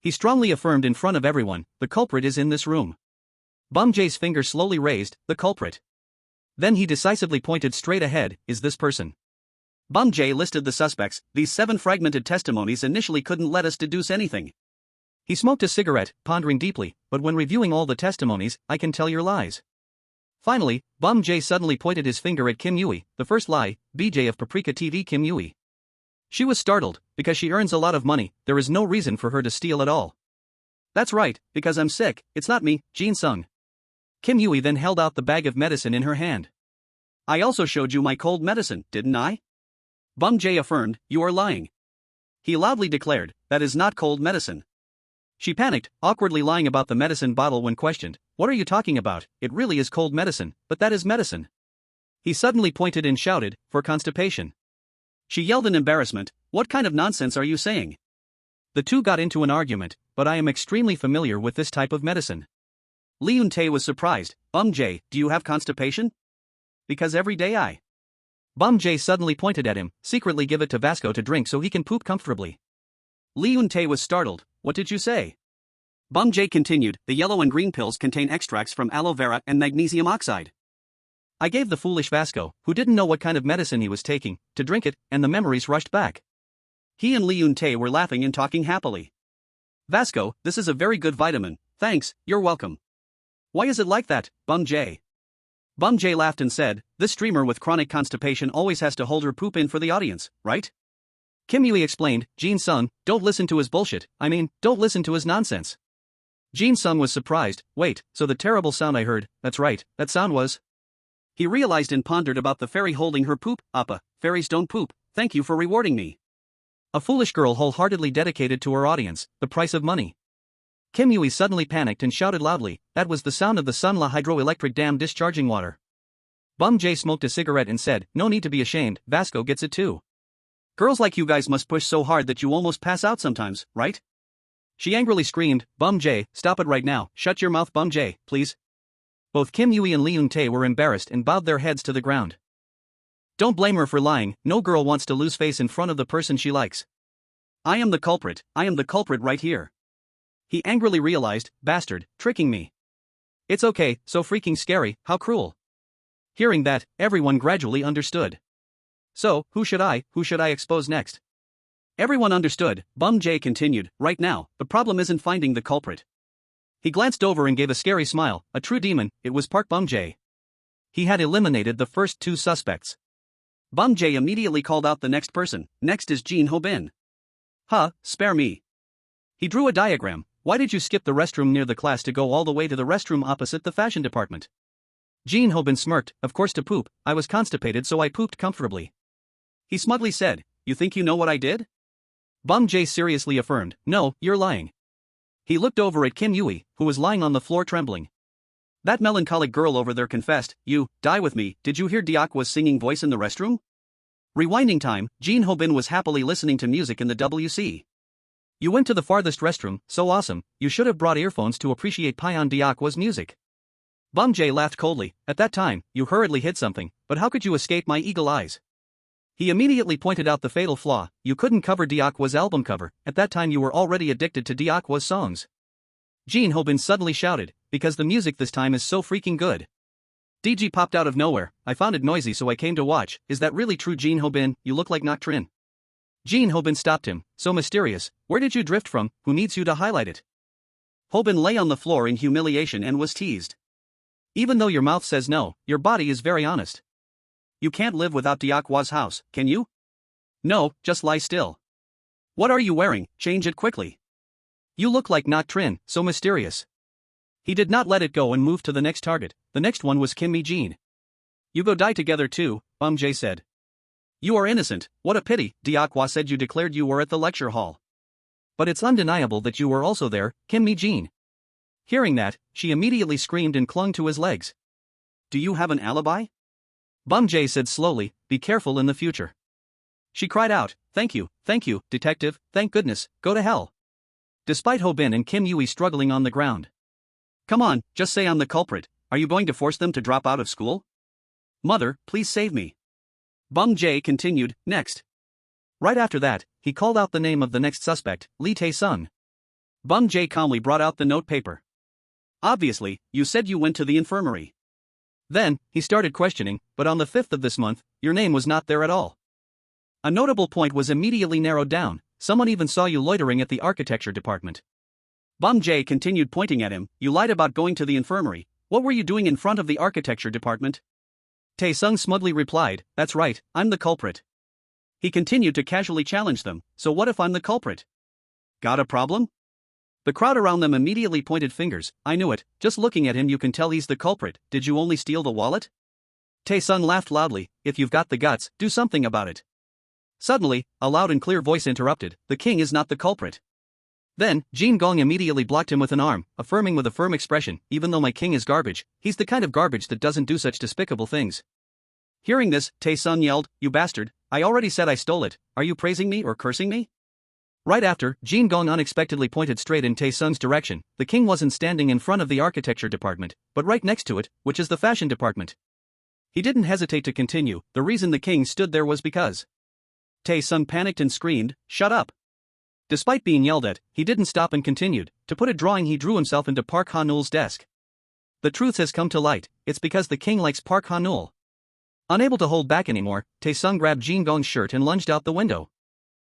A: He strongly affirmed in front of everyone, the culprit is in this room. Bum Jae's finger slowly raised, the culprit. Then he decisively pointed straight ahead, is this person. Bum Jae listed the suspects. These 7 fragmented testimonies initially couldn't let us deduce anything. He smoked a cigarette, pondering deeply, but when reviewing all the testimonies, I can tell your lies. Finally, Bum Jae suddenly pointed his finger at Kim Yui, the first lie, BJ of Paprika TV Kim Yui. She was startled, because she earns a lot of money, there is no reason for her to steal at all. That's right, because I'm sick, it's not me, Jin Sung. Kim Yui then held out the bag of medicine in her hand. I also showed you my cold medicine, didn't I? Bum Jae affirmed, you are lying. He loudly declared, that is not cold medicine. She panicked, awkwardly lying about the medicine bottle when questioned. What are you talking about? It really is cold medicine, but that is medicine. He suddenly pointed and shouted, for constipation. She yelled in embarrassment, what kind of nonsense are you saying? The two got into an argument, but I am extremely familiar with this type of medicine. Lee Eun-tae was surprised. Bum Jae, do you have constipation? Because every day I. Bum Jae suddenly pointed at him, secretly give it to Vasco to drink so he can poop comfortably. Lee Eun-tae was startled. What did you say? Bum Jae continued, the yellow and green pills contain extracts from aloe vera and magnesium oxide. I gave the foolish Vasco, who didn't know what kind of medicine he was taking, to drink it, and the memories rushed back. He and Lee Eun-tae were laughing and talking happily. Vasco, this is a very good vitamin, thanks, you're welcome. Why is it like that, Bum Jae? Bum Jae laughed and said, this streamer with chronic constipation always has to hold her poop in for the audience, right? Kim Yui explained, Jin Sung, don't listen to his bullshit, don't listen to his nonsense. Jin Sung was surprised, wait, so the terrible sound I heard, that's right, that sound was. He realized and pondered about the fairy holding her poop, Appa, fairies don't poop, thank you for rewarding me. A foolish girl wholeheartedly dedicated to her audience, the price of money. Kim Yui suddenly panicked and shouted loudly, that was the sound of the Sunla hydroelectric dam discharging water. Bum Jae smoked a cigarette and said, no need to be ashamed, Vasco gets it too. Girls like you guys must push so hard that you almost pass out sometimes, right? She angrily screamed, Bum Jae, stop it right now, shut your mouth Bum Jae, please. Both Kim Yui and Lee Eun-tae were embarrassed and bowed their heads to the ground. Don't blame her for lying, no girl wants to lose face in front of the person she likes. I am the culprit right here. He angrily realized, bastard, tricking me. It's okay, so freaking scary, how cruel. Hearing that, everyone gradually understood. So, who should I expose next? Everyone understood. Bum Jae continued, right now, the problem isn't finding the culprit. He glanced over and gave a scary smile, a true demon, it was Park Bum Jae. He had eliminated the first 2 suspects. Bum Jae immediately called out the next person, next is Jin Ho Bin. Spare me. He drew a diagram, why did you skip the restroom near the class to go all the way to the restroom opposite the fashion department? Jin Ho Bin smirked, of course to poop, I was constipated so I pooped comfortably. He smugly said, you think you know what I did? Bum Jae seriously affirmed, no, you're lying. He looked over at Kim Yui, who was lying on the floor trembling. That melancholic girl over there confessed, you, die with me, did you hear Deokwa's singing voice in the restroom? Rewinding time, Jin Ho Bin was happily listening to music in the WC. You went to the farthest restroom, so awesome, you should have brought earphones to appreciate Pyeon Deokwa's music. Bum Jae laughed coldly, at that time, you hurriedly hid something, but how could you escape my eagle eyes? He immediately pointed out the fatal flaw, you couldn't cover Deokwa's album cover, at that time you were already addicted to Deokwa's songs. Jin Ho Bin suddenly shouted, because the music this time is so freaking good. DG popped out of nowhere, I found it noisy so I came to watch, is that really true Jin Ho Bin, you look like Nocturne. Jin Ho Bin stopped him, so mysterious, where did you drift from, who needs you to highlight it? Ho Bin lay on the floor in humiliation and was teased. Even though your mouth says no, your body is very honest. You can't live without Diakwa's house, can you? No, just lie still. What are you wearing? Change it quickly. You look like not Trin, so mysterious. He did not let it go and moved to the next target. The next one was Kim Mi-jin. You go die together too, Jae said. You are innocent, what a pity, Diakwa said. You declared you were at the lecture hall. But it's undeniable that you were also there, Kim Mi-jin. Hearing that, she immediately screamed and clung to his legs. Do you have an alibi? Jae said slowly, be careful in the future. She cried out, thank you, detective, thank goodness, go to hell. Despite Ho-bin and Kim Yui struggling on the ground. Come on, just say I'm the culprit. Are you going to force them to drop out of school? Mother, please save me. Jae continued, next. Right after that, he called out the name of the next suspect, Lee Tae-sung. Jae calmly brought out the note paper. Obviously, you said you went to the infirmary. Then, he started questioning, but on the 5th of this month, your name was not there at all. A notable point was immediately narrowed down, someone even saw you loitering at the architecture department. Jae continued pointing at him, you lied about going to the infirmary, what were you doing in front of the architecture department? Tae-sung smugly replied, that's right, I'm the culprit. He continued to casually challenge them, so what if I'm the culprit? Got a problem? The crowd around them immediately pointed fingers, I knew it, just looking at him you can tell he's the culprit, did you only steal the wallet? Tae-sung laughed loudly, if you've got the guts, do something about it. Suddenly, a loud and clear voice interrupted, the king is not the culprit. Then, Jin Gong immediately blocked him with an arm, affirming with a firm expression, even though my king is garbage, he's the kind of garbage that doesn't do such despicable things. Hearing this, Tae-sung yelled, you bastard, I already said I stole it, are you praising me or cursing me? Right after, Jin Gong unexpectedly pointed straight in Tae-sung's direction. The king wasn't standing in front of the architecture department, but right next to it, which is the fashion department. He didn't hesitate to continue, the reason the king stood there was because. Tae-sung panicked and screamed, shut up. Despite being yelled at, he didn't stop and continued, to put a drawing he drew himself into Park Ha-nul's desk. The truth has come to light, it's because the king likes Park Ha-nul. Unable to hold back anymore, Tae-sung grabbed Jin Gong's shirt and lunged out the window.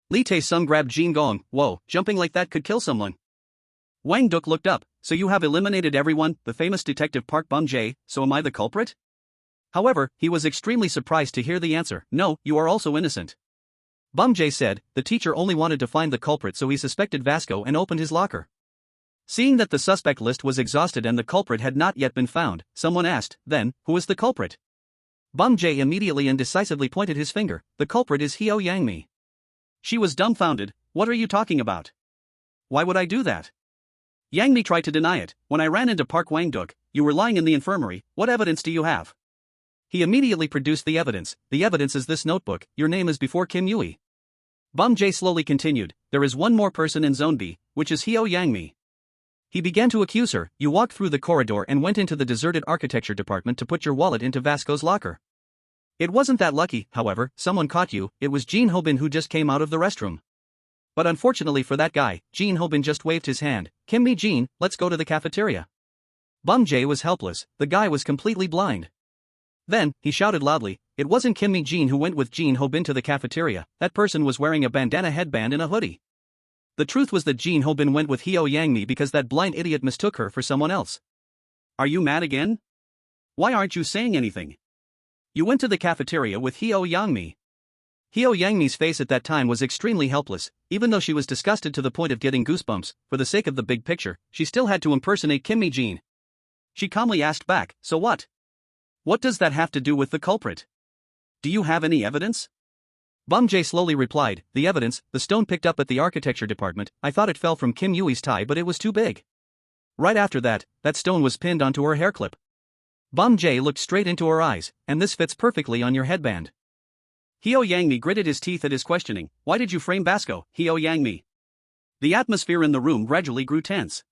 A: Lee Tae-sung grabbed Jin Gong, whoa, jumping like that could kill someone. Wang Duk looked up, so you have eliminated everyone, the famous detective Park Jae, so am I the culprit? However, he was extremely surprised to hear the answer, no, you are also innocent. Jae said, the teacher only wanted to find the culprit so he suspected Vasco and opened his locker. Seeing that the suspect list was exhausted and the culprit had not yet been found, someone asked, then, who is the culprit? Jae immediately and decisively pointed his finger, the culprit is Hyung-seok. She was dumbfounded, what are you talking about? Why would I do that? Yang-mi tried to deny it, when I ran into Park Wang-duk, you were lying in the infirmary, what evidence do you have? He immediately produced the evidence is this notebook, your name is before Kim Yui. Jae slowly continued, there is one more person in Zone B, which is Hyung-seok. He began to accuse her, you walked through the corridor and went into the deserted architecture department to put your wallet into Vasco's locker. It wasn't that lucky, however, someone caught you, it was Jin Ho-bin who just came out of the restroom. But unfortunately for that guy, Jin Ho-bin just waved his hand, Kim Mi-jin, let's go to the cafeteria. Jae was helpless, the guy was completely blind. Then, he shouted loudly, it wasn't Kim Mi-jin who went with Jin Ho-bin to the cafeteria, that person was wearing a bandana headband and a hoodie. The truth was that Jin Ho-bin went with Hyung-seok because that blind idiot mistook her for someone else. Are you mad again? Why aren't you saying anything? You went to the cafeteria with Hyung-seok. Hyung-seok's face at that time was extremely helpless, even though she was disgusted to the point of getting goosebumps, for the sake of the big picture, she still had to impersonate Kim Mi-jin. She calmly asked back, so what? What does that have to do with the culprit? Do you have any evidence? Jae slowly replied, the evidence, the stone picked up at the architecture department, I thought it fell from Kim Yui's tie but it was too big. Right after that, that stone was pinned onto her hair clip. Jae looked straight into her eyes, and this fits perfectly on your headband. Hyung-seok gritted his teeth at his questioning, why did you frame Vasco, Hyung-seok? The atmosphere in the room gradually grew tense.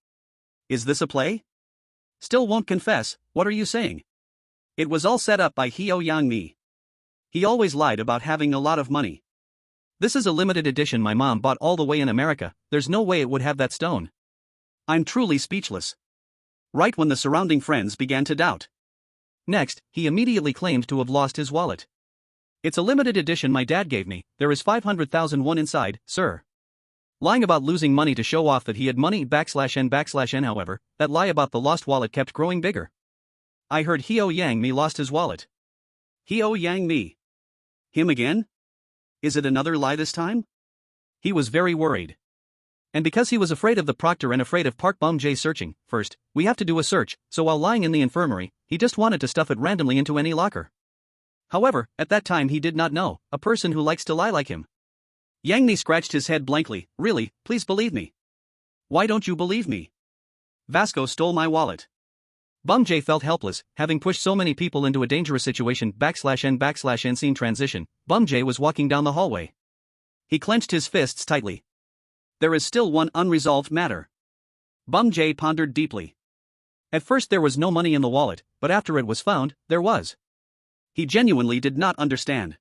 A: Is this a play? Still won't confess, what are you saying? It was all set up by Hyung-seok. He always lied about having a lot of money. This is a limited edition my mom bought all the way in America, there's no way it would have that stone. I'm truly speechless. Right when the surrounding friends began to doubt. Next, he immediately claimed to have lost his wallet. It's a limited edition my dad gave me, there is 500,000 won inside, sir. Lying about losing money to show off that he had money \n \n however, that lie about the lost wallet kept growing bigger. I heard Hyo Yang Mi lost his wallet. Hyo Yang Mi. Him again? Is it another lie this time? He was very worried. And because he was afraid of the proctor and afraid of Park Bum-jae searching, first, we have to do a search, so while lying in the infirmary, he just wanted to stuff it randomly into any locker. However, at that time he did not know a person who likes to lie like him. Yang Mi scratched his head blankly. Really, please believe me. Why don't you believe me? Vasco stole my wallet. Bum-jae felt helpless, having pushed so many people into a dangerous situation. /n/n scene transition. Bum-jae was walking down the hallway. He clenched his fists tightly. There is still one unresolved matter. Bum-jae pondered deeply. At first there was no money in the wallet, but after it was found, there was. He genuinely did not understand.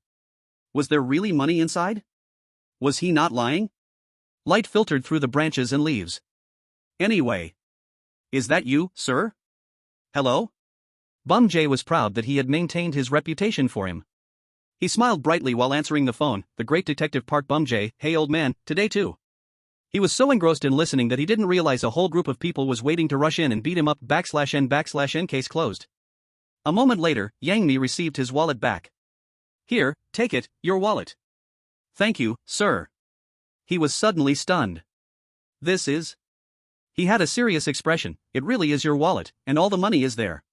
A: Was there really money inside? Was he not lying? Light filtered through the branches and leaves. Anyway. Is that you, sir? Hello? Bum-jae was proud that he had maintained his reputation for him. He smiled brightly while answering the phone. The great detective Park Bum-jae. Hey old man, today too. He was so engrossed in listening that he didn't realize a whole group of people was waiting to rush in and beat him up. /n/n case closed. A moment later, Yang Mi received his wallet back. Here, take it, your wallet. Thank you, sir. He was suddenly stunned. This is... He had a serious expression. It really is your wallet, and all the money is there.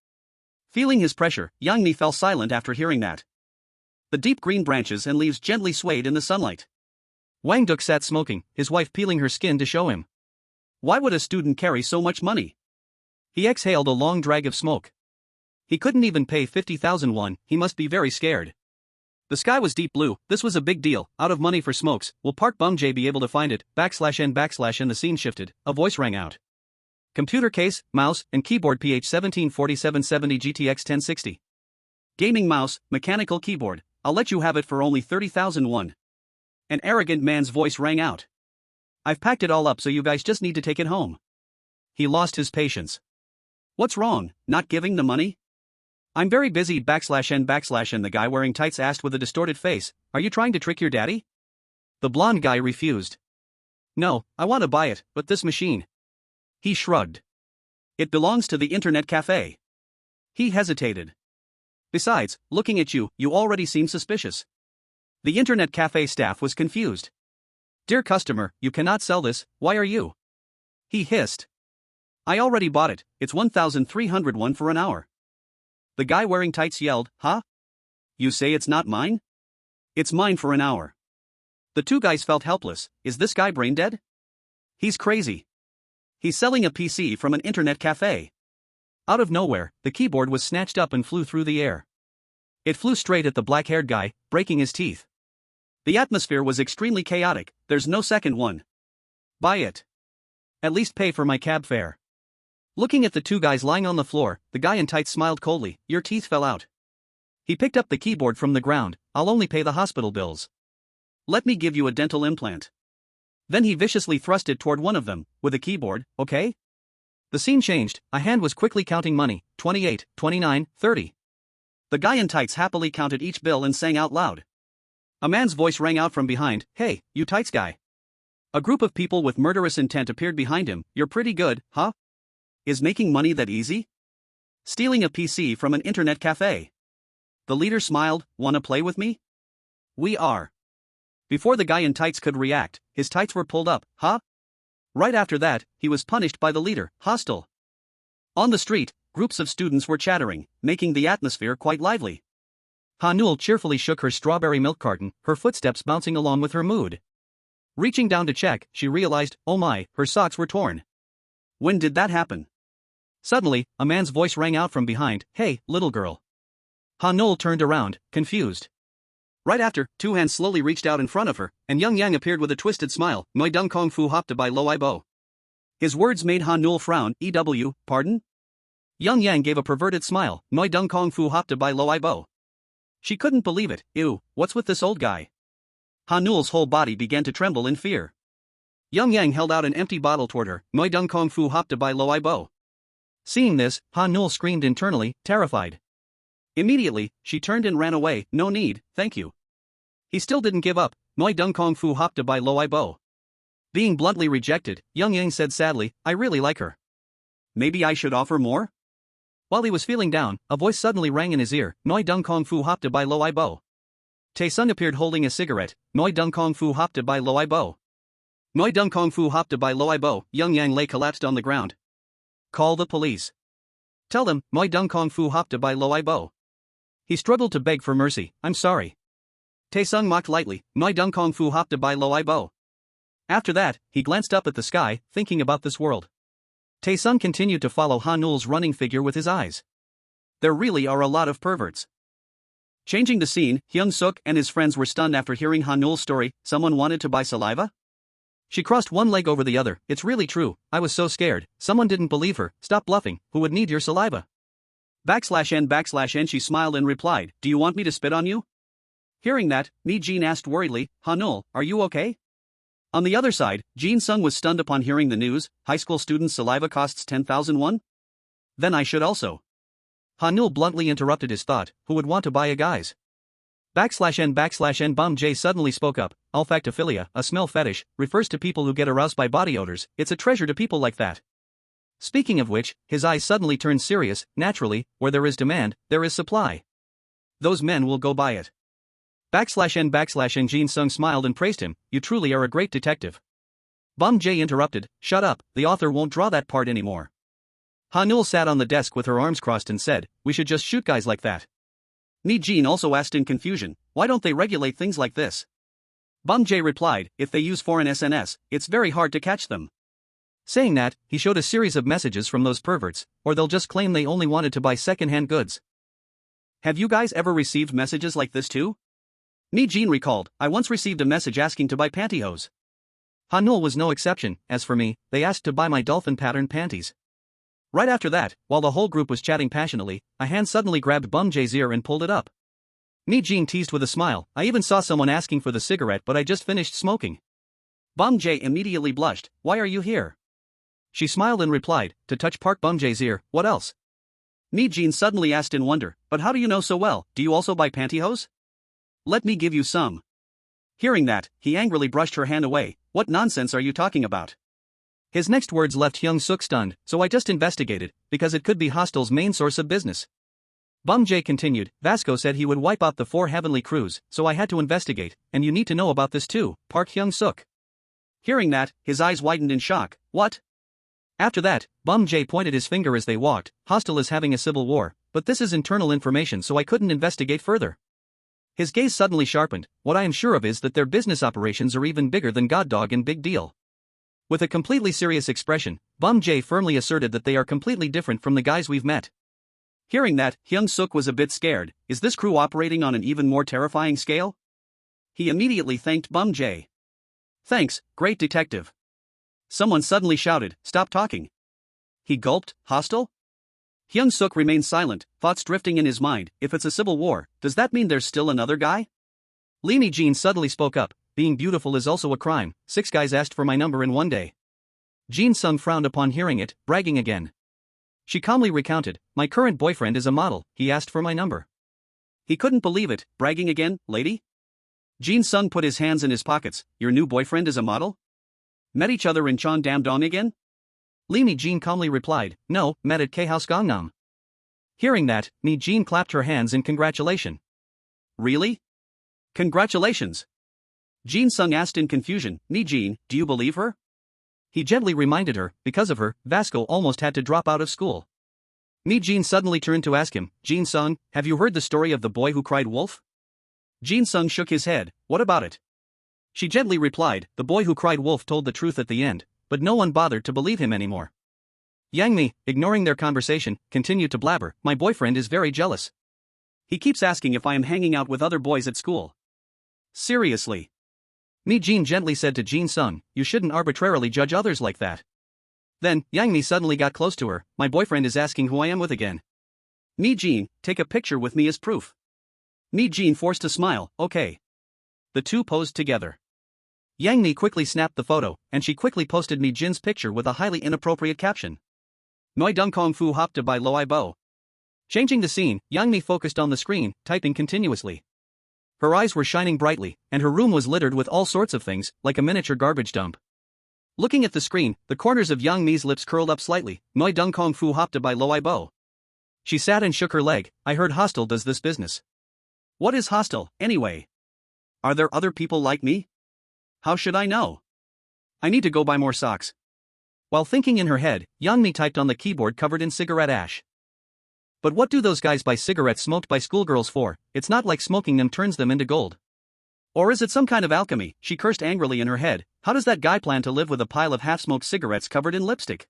A: Feeling his pressure, Yang Mi fell silent after hearing that. The deep green branches and leaves gently swayed in the sunlight. Wang Duk sat smoking, his wife peeling her skin to show him. Why would a student carry so much money? He exhaled a long drag of smoke. He couldn't even pay 50,000 won, he must be very scared. The sky was deep blue. This was a big deal. Out of money for smokes. Will Park Bum-jae be able to find it? /n/n the scene shifted. A voice rang out. Computer case, mouse, and keyboard PH 174770 GTX 1060. Gaming mouse, mechanical keyboard. I'll let you have it for only 30,000 won. An arrogant man's voice rang out. I've packed it all up so you guys just need to take it home. He lost his patience. What's wrong, not giving the money? I'm very busy /n/n the guy wearing tights asked with a distorted face. Are you trying to trick your daddy? The blonde guy refused. No, I want to buy it, but this machine. He shrugged. It belongs to the internet cafe. He hesitated. Besides, looking at you, you already seem suspicious. The internet cafe staff was confused. Dear customer, you cannot sell this, why are you? He hissed. I already bought it, it's 1,300 won for an hour. The guy wearing tights yelled, huh? You say it's not mine? It's mine for an hour. The two guys felt helpless. Is this guy brain dead? He's crazy. He's selling a PC from an internet cafe. Out of nowhere, the keyboard was snatched up and flew through the air. It flew straight at the black-haired guy, breaking his teeth. The atmosphere was extremely chaotic. There's no second one. Buy it. At least pay for my cab fare. Looking at the two guys lying on the floor, the guy in tights smiled coldly. Your teeth fell out. He picked up the keyboard from the ground. I'll only pay the hospital bills. Let me give you a dental implant. Then he viciously thrust it toward one of them, with a keyboard, okay? The scene changed. A hand was quickly counting money. 28, 29, 30. The guy in tights happily counted each bill and sang out loud. A man's voice rang out from behind. Hey, you tights guy. A group of people with murderous intent appeared behind him. You're pretty good, huh? Is making money that easy? Stealing a PC from an internet cafe. The leader smiled. Wanna play with me? We are. Before the guy in tights could react, his tights were pulled up, huh? Right after that, he was punished by the leader, hostile. On the street, groups of students were chattering, making the atmosphere quite lively. Hanul cheerfully shook her strawberry milk carton, her footsteps bouncing along with her mood. Reaching down to check, she realized, oh my, her socks were torn. When did that happen? Suddenly, a man's voice rang out from behind. Hey, little girl. Hanul turned around, confused. Right after, two hands slowly reached out in front of her, and Young Yang appeared with a twisted smile. Noi dung kong fu hopta by lo ibo. His words made Hanul frown. Pardon? Young Yang gave a perverted smile. Noi dung kong fu hopta by lo ibo. She couldn't believe it. Ew, what's with this old guy? Hanul's whole body began to tremble in fear. Young Yang held out an empty bottle toward her. Noi dung kong fu hopta by lo ibo. Seeing this, Hanul screamed internally, terrified. Immediately, she turned and ran away. No need, thank you. He still didn't give up. Noi dung kong fu hopta by lo ibo. Being bluntly rejected, Young Yang said sadly, I really like her. Maybe I should offer more? While he was feeling down, a voice suddenly rang in his ear, Noi dung kong fu hopta by lo I bo. Tae-sung appeared holding a cigarette, Noi dung kong fu hopta by lo I bo. Noi dung kong fu hopta by lo I bo, Young Yang lay collapsed on the ground. Call the police. Tell them, Noi dung kong fu hopta by lo I bo. He struggled to beg for mercy, I'm sorry. Tae-sung mocked lightly, Noi dung kong fu hopta by lo I bo. After that, he glanced up at the sky, thinking about this world. Tae-sung continued to follow Ha-nul's running figure with his eyes. There really are a lot of perverts. Changing the scene, Hyung-seok and his friends were stunned after hearing Ha-nul's story. Someone wanted to buy saliva? She crossed one leg over the other. It's really true, I was so scared. Someone didn't believe her. Stop bluffing, who would need your saliva? /n/n she smiled and replied, do you want me to spit on you? Hearing that, Mi-jin asked worriedly, Ha-nul, are you okay? On the other side, Jin-sung was stunned upon hearing the news. High school students' saliva costs 10,000 won? Then I should also. Ha-nul bluntly interrupted his thought, who would want to buy a guy's? /n/n Bum J suddenly spoke up, olfactophilia, a smell fetish, refers to people who get aroused by body odors. It's a treasure to people like that. Speaking of which, his eyes suddenly turned serious. Naturally, where there is demand, there is supply. Those men will go buy it. /n Jin-sung smiled and praised him, you truly are a great detective. Bum J interrupted, shut up, the author won't draw that part anymore. Ha-nul sat on the desk with her arms crossed and said, we should just shoot guys like that. Mi-jin also asked in confusion, why don't they regulate things like this? Bum J replied, if they use foreign SNS, it's very hard to catch them. Saying that, he showed a series of messages from those perverts, or they'll just claim they only wanted to buy second-hand goods. Have you guys ever received messages like this too? Mi-jin recalled, I once received a message asking to buy pantyhose. Ha-nul was no exception. As for me, they asked to buy my dolphin-patterned panties. Right after that, while the whole group was chatting passionately, a hand suddenly grabbed Bum J's ear and pulled it up. Mi-jin teased with a smile, I even saw someone asking for the cigarette but I just finished smoking. Bum J immediately blushed, why are you here? She smiled and replied, to touch Park Bum J's ear, what else? Mi-jin suddenly asked in wonder, but how do you know so well, do you also buy pantyhose? Let me give you some. Hearing that, he angrily brushed her hand away, what nonsense are you talking about? His next words left Hyung-seok stunned, so I just investigated, because it could be Hostel's main source of business. Bum J continued, Vasco said he would wipe out the 4 heavenly crews, so I had to investigate, and you need to know about this too, Park Hyung-seok. Hearing that, his eyes widened in shock, what? After that, Bum J pointed his finger as they walked, Hostel is having a civil war, but this is internal information so I couldn't investigate further. His gaze suddenly sharpened, what I am sure of is that their business operations are even bigger than God Dog and Big Deal. With a completely serious expression, Bum J firmly asserted that they are completely different from the guys we've met. Hearing that, Hyung-seok was a bit scared, is this crew operating on an even more terrifying scale? He immediately thanked Bum J. Thanks, great detective. Someone suddenly shouted, stop talking. He gulped, Hostel? Hyung-seok remained silent, thoughts drifting in his mind, if it's a civil war, does that mean there's still another guy? Lee Mi-jin suddenly spoke up, being beautiful is also a crime, 6 guys asked for my number in one day. Jin-sung frowned upon hearing it, bragging again. She calmly recounted, my current boyfriend is a model, he asked for my number. He couldn't believe it, bragging again, lady? Jin-sung put his hands in his pockets, your new boyfriend is a model? Met each other in Cheondam-dong again? Lee Mi-jin calmly replied, no, met at K-House Gangnam. Hearing that, Mi-jin clapped her hands in congratulation. Really? Congratulations! Jin-sung asked in confusion, Mi-jin, do you believe her? He gently reminded her, because of her, Vasco almost had to drop out of school. Mi-jin suddenly turned to ask him, Jin-sung, have you heard the story of the boy who cried wolf? Jin-sung shook his head, what about it? She gently replied, the boy who cried wolf told the truth at the end, but no one bothered to believe him anymore. Yang Mi, ignoring their conversation, continued to blabber, my boyfriend is very jealous. He keeps asking if I am hanging out with other boys at school. Seriously. Mi-jin gently said to Jin-sung, you shouldn't arbitrarily judge others like that. Then, Yang Mi suddenly got close to her, my boyfriend is asking who I am with again. Mi-jin, take a picture with me as proof. Mi-jin forced a smile, okay. The two posed together. Yang Mi quickly snapped the photo, and she quickly posted Mi-jin's picture with a highly inappropriate caption. Noi dung kong fu hopta by lo I bo. Changing the scene, Yang Mi focused on the screen, typing continuously. Her eyes were shining brightly, and her room was littered with all sorts of things, like a miniature garbage dump. Looking at the screen, the corners of Yang Mi's lips curled up slightly, Noi dung kong fu hopta by lo I bo. She sat and shook her leg. I heard Hostel does this business. What is Hostel, anyway? Are there other people like me? How should I know? I need to go buy more socks. While thinking in her head, Young-mi typed on the keyboard covered in cigarette ash. But what do those guys buy cigarettes smoked by schoolgirls for? It's not like smoking them turns them into gold. Or is it some kind of alchemy? She cursed angrily in her head. How does that guy plan to live with a pile of half-smoked cigarettes covered in lipstick?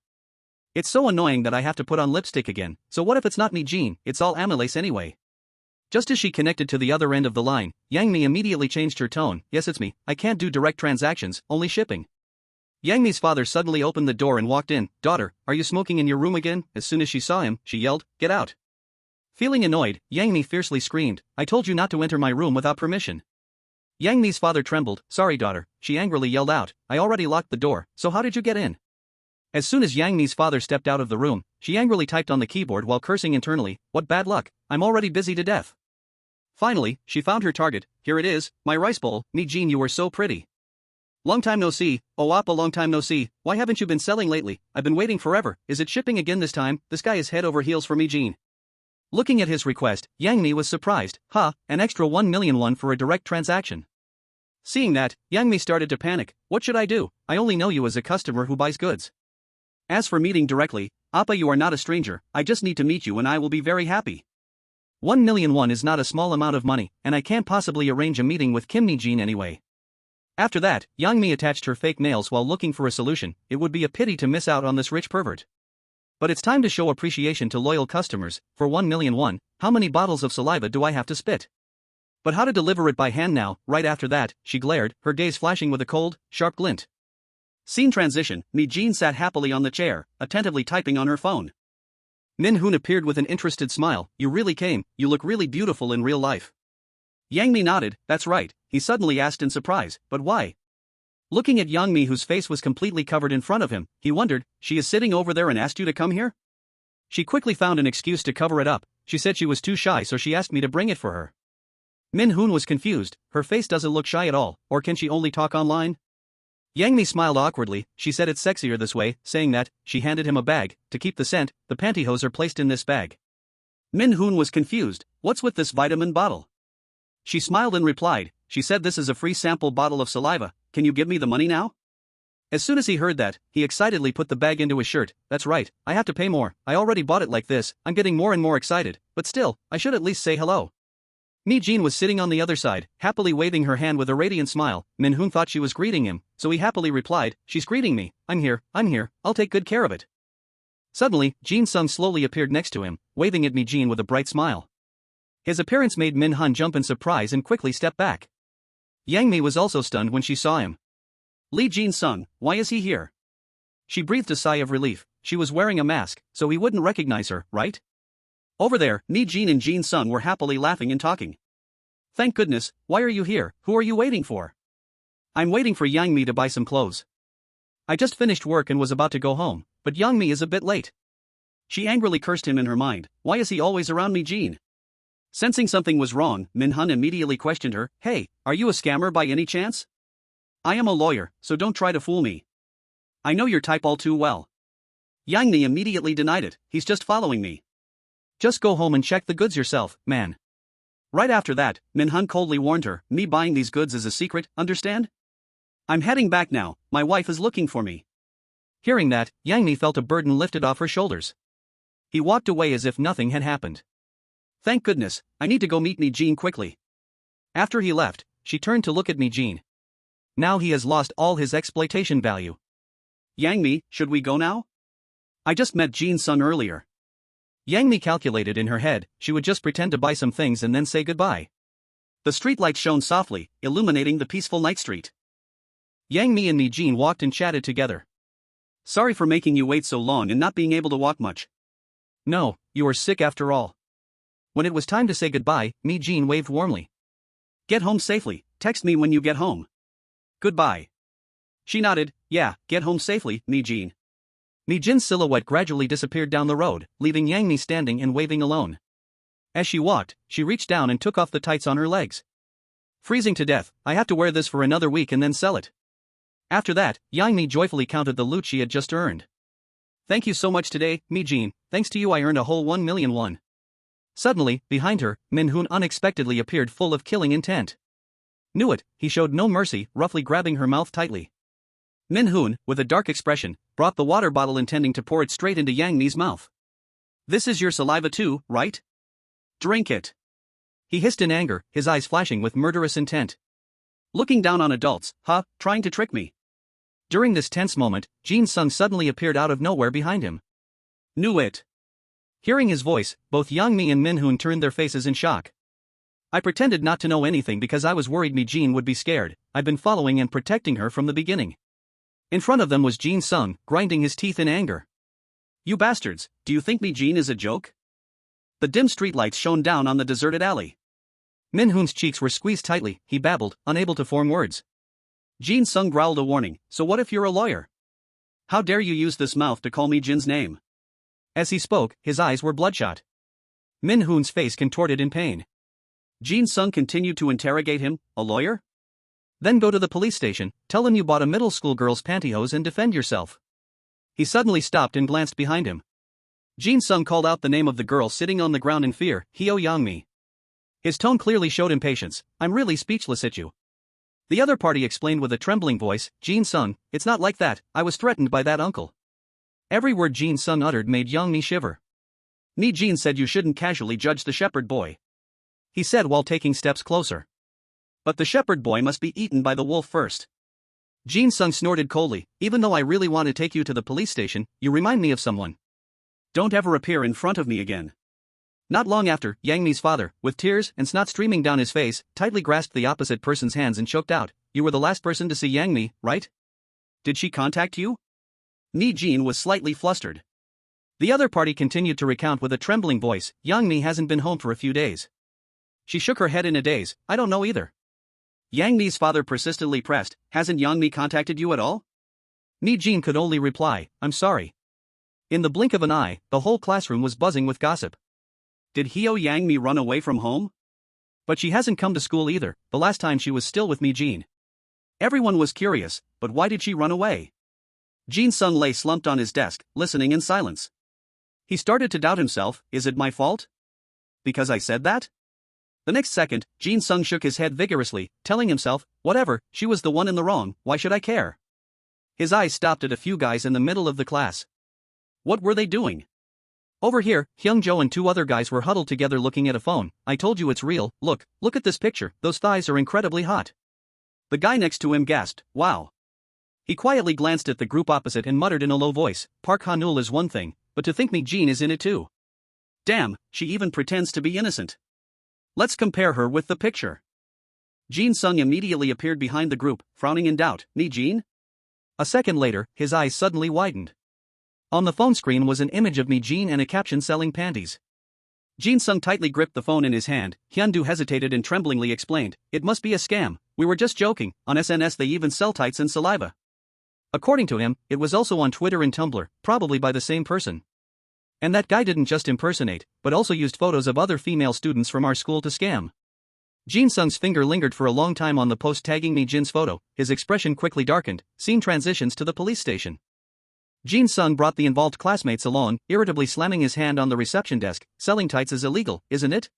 A: It's so annoying that I have to put on lipstick again, so what if it's not me Jean, it's all amylase anyway. Just as she connected to the other end of the line, Yang-mi immediately changed her tone. Yes, it's me, I can't do direct transactions, only shipping. Yang-mi's father suddenly opened the door and walked in. Daughter, are you smoking in your room again? As soon as she saw him, she yelled, get out. Feeling annoyed, Yang-mi fiercely screamed, I told you not to enter my room without permission. Yang-mi's father trembled. Sorry daughter, she angrily yelled out, I already locked the door, so how did you get in? As soon as Yang-mi's father stepped out of the room, she angrily typed on the keyboard while cursing internally, what bad luck, I'm already busy to death. Finally, she found her target. Here it is, my rice bowl. Me Jean, you were so pretty. Long time no see. Oh Appa, long time no see. Why haven't you been selling lately? I've been waiting forever. Is it shipping again this time? This guy is head over heels for me Jean. Looking at his request, Yang-mi was surprised. An extra 1 million won for a direct transaction. Seeing that, Yang-mi started to panic. What should I do? I only know you as a customer who buys goods. As for meeting directly, Appa, you are not a stranger. I just need to meet you and I will be very happy. 1 million won is not a small amount of money, and I can't possibly arrange a meeting with Kim Mi-jin anyway. After that, Yang-mi attached her fake nails while looking for a solution. It would be a pity to miss out on this rich pervert. But it's time to show appreciation to loyal customers. For 1 million won, how many bottles of saliva do I have to spit? But how to deliver it by hand now? Right after that, she glared, her gaze flashing with a cold, sharp glint. Scene transition. Mi-jin sat happily on the chair, attentively typing on her phone. Min-hoon appeared with an interested smile. You really came, you look really beautiful in real life. Yang-mi nodded. That's right, he suddenly asked in surprise, but why? Looking at Yang-mi whose face was completely covered in front of him, he wondered, she is sitting over there and asked you to come here? She quickly found an excuse to cover it up. She said she was too shy so she asked me to bring it for her. Min-hoon was confused. Her face doesn't look shy at all, or can she only talk online? Yang-mi smiled awkwardly. She said it's sexier this way. Saying that, she handed him a bag. To keep the scent, the pantyhose are placed in this bag. Min-hoon was confused. What's with this vitamin bottle? She smiled and replied. She said this is a free sample bottle of saliva. Can you give me the money now? As soon as he heard that, he excitedly put the bag into his shirt. That's right, I have to pay more. I already bought it like this. I'm getting more and more excited. But still, I should at least say hello. Mi-jin was sitting on the other side, happily waving her hand with a radiant smile. Min-hoon thought she was greeting him, so he happily replied, she's greeting me. I'm here, I'll take good care of it. Suddenly, Jin-sung slowly appeared next to him, waving at Mi-jin with a bright smile. His appearance made Min-hun jump in surprise and quickly step back. Yang-mi was also stunned when she saw him. Lee Jin-sung, why is he here? She breathed a sigh of relief. She was wearing a mask, so he wouldn't recognize her, right? Over there, Mi-jin and Jin-sung were happily laughing and talking. Thank goodness, why are you here? Who are you waiting for? I'm waiting for Yang-mi to buy some clothes. I just finished work and was about to go home, but Yang-mi is a bit late. She angrily cursed him in her mind. Why is he always around Mi-jin? Sensing something was wrong, Min-hun immediately questioned her. Hey, are you a scammer by any chance? I am a lawyer, so don't try to fool me. I know your type all too well. Yang-mi immediately denied it. He's just following me. Just go home and check the goods yourself, man. Right after that, Min-hun coldly warned her, me buying these goods is a secret, understand? I'm heading back now, my wife is looking for me. Hearing that, Yang-mi felt a burden lifted off her shoulders. He walked away as if nothing had happened. Thank goodness, I need to go meet Mi-jin quickly. After he left, she turned to look at Mi-jin. Now he has lost all his exploitation value. Yang-mi, should we go now? I just met Jin-sung earlier. Yang-mi calculated in her head, she would just pretend to buy some things and then say goodbye. The streetlight shone softly, illuminating the peaceful night street. Yang-mi and Mi-jin walked and chatted together. Sorry for making you wait so long and not being able to walk much. No, you are sick after all. When it was time to say goodbye, Mi-jin waved warmly. Get home safely, text me when you get home. Goodbye. She nodded. Yeah, get home safely, Mi-jin. Mi-jin's silhouette gradually disappeared down the road, leaving Yang-mi standing and waving alone. As she walked, she reached down and took off the tights on her legs. Freezing to death, I have to wear this for another week and then sell it. After that, Yang-mi joyfully counted the loot she had just earned. Thank you so much today, Mi-jin. Thanks to you I earned a whole 1 million won. Suddenly, behind her, Min-hoon unexpectedly appeared full of killing intent. Knew it, he showed no mercy, roughly grabbing her mouth tightly. Min-hoon, with a dark expression, brought the water bottle intending to pour it straight into Yang-mi's mouth. "This is your saliva too, right? Drink it," he hissed in anger, his eyes flashing with murderous intent. "Looking down on adults, huh, trying to trick me?" During this tense moment, Jin-sung suddenly appeared out of nowhere behind him. "Knew it." Hearing his voice, both Yang-mi and Min-hoon turned their faces in shock. "I pretended not to know anything because I was worried Mi-jin would be scared. I've been following and protecting her from the beginning." In front of them was Jin-sung, grinding his teeth in anger. "You bastards, do you think Mi-jin is a joke?" The dim streetlights shone down on the deserted alley. Min-hoon's cheeks were squeezed tightly, he babbled, unable to form words. Jin-sung growled a warning, "So what if you're a lawyer? How dare you use this mouth to call Mi-jin's name?" As he spoke, his eyes were bloodshot. Min-hoon's face contorted in pain. Jin-sung continued to interrogate him, "A lawyer? Then go to the police station, tell them you bought a middle school girl's pantyhose and defend yourself." He suddenly stopped and glanced behind him. Jin-sung called out the name of the girl sitting on the ground in fear, "Hyo Yang-mi." His tone clearly showed impatience, "I'm really speechless at you." The other party explained with a trembling voice, "Jin-sung, it's not like that, I was threatened by that uncle." Every word Jin-sung uttered made Yang-mi shiver. "Mi-jin said you shouldn't casually judge the shepherd boy," he said while taking steps closer. "But the shepherd boy must be eaten by the wolf first." Jin-sung snorted coldly, "Even though I really want to take you to the police station, you remind me of someone. Don't ever appear in front of me again." Not long after, Yang-mi's father, with tears and snot streaming down his face, tightly grasped the opposite person's hands and choked out, "You were the last person to see Yang-mi, right? Did she contact you?" Mi-jin was slightly flustered. The other party continued to recount with a trembling voice, "Yang-mi hasn't been home for a few days." She shook her head in a daze, "I don't know either." Yang-mi's father persistently pressed, "Hasn't Yang-mi contacted you at all?" Mi-jin could only reply, "I'm sorry." In the blink of an eye, the whole classroom was buzzing with gossip. Did Hyo Yang-mi run away from home? But she hasn't come to school either, the last time she was still with Mi-jin. Everyone was curious, but why did she run away? Jin-sung lay slumped on his desk, listening in silence. He started to doubt himself, is it my fault? Because I said that? The next second, Jin-sung shook his head vigorously, telling himself, whatever, she was the one in the wrong, why should I care? His eyes stopped at a few guys in the middle of the class. What were they doing? Over here, Hyung-jo and two other guys were huddled together looking at a phone. "I told you it's real, look at this picture, those thighs are incredibly hot." The guy next to him gasped, "Wow." He quietly glanced at the group opposite and muttered in a low voice, "Park Han-ul is one thing, but to think Mi-jin is in it too. Damn, she even pretends to be innocent. Let's compare her with the picture." Jin-sung immediately appeared behind the group, frowning in doubt, "Mi-jin?" A second later, his eyes suddenly widened. On the phone screen was an image of Mi-jin and a caption selling panties. Jin-sung tightly gripped the phone in his hand. Hyun-do hesitated and tremblingly explained, "It must be a scam, we were just joking, on SNS they even sell tights and saliva." According to him, it was also on Twitter and Tumblr, probably by the same person. And that guy didn't just impersonate, but also used photos of other female students from our school to scam. Jin-sung's finger lingered for a long time on the post tagging Mi-jin's photo, his expression quickly darkened, scene transitions to the police station. Jin-sung brought the involved classmates along, irritably slamming his hand on the reception desk, "Selling tights is illegal, isn't it?"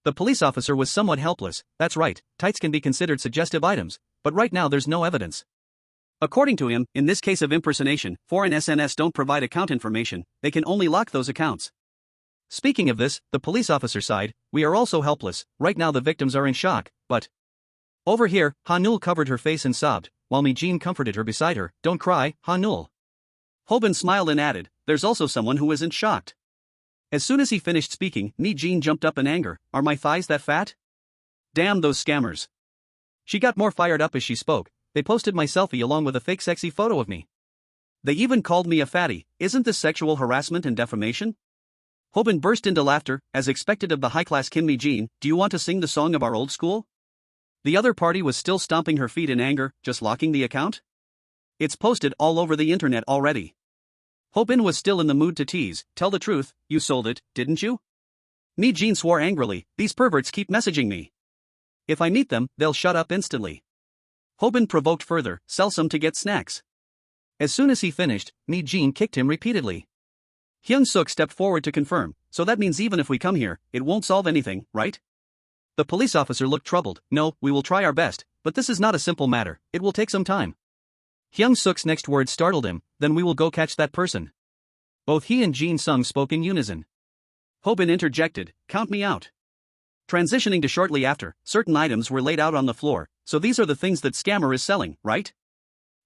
A: The police officer was somewhat helpless. "That's right, tights can be considered suggestive items, but right now there's no evidence." According to him, in this case of impersonation, foreign SNS don't provide account information, they can only lock those accounts. Speaking of this, the police officer sighed, "We are also helpless, right now the victims are in shock, but..." Over here, Han-ul covered her face and sobbed, while Mi-jin comforted her beside her, "Don't cry, Han-ul." Ho-bin smiled and added, "There's also someone who isn't shocked." As soon as he finished speaking, Mi-jin jumped up in anger, "Are my thighs that fat? Damn those scammers." She got more fired up as she spoke, "They posted my selfie along with a fake sexy photo of me. They even called me a fatty, isn't this sexual harassment and defamation?" Ho-bin burst into laughter, as expected of the high-class Kim Mi-jin, "Do you want to sing the song of our old school?" The other party was still stomping her feet in anger, "Just locking the account? It's posted all over the internet already." Ho-bin was still in the mood to tease, "Tell the truth, you sold it, didn't you?" Mi-jin swore angrily, "These perverts keep messaging me. If I meet them, they'll shut up instantly." Ho-bin provoked further, "Sell some to get snacks." As soon as he finished, Mi-jin kicked him repeatedly. Hyung-seok stepped forward to confirm, so that means even if we come here, it won't solve anything, right? The police officer looked troubled. No, we will try our best, but this is not a simple matter, it will take some time. Hyung-seok's next words startled him, then we will go catch that person. Both he and Jin-sung spoke in unison. Hobin interjected, count me out. Transitioning to shortly after, certain items were laid out on the floor, so these are the things that scammer is selling, right?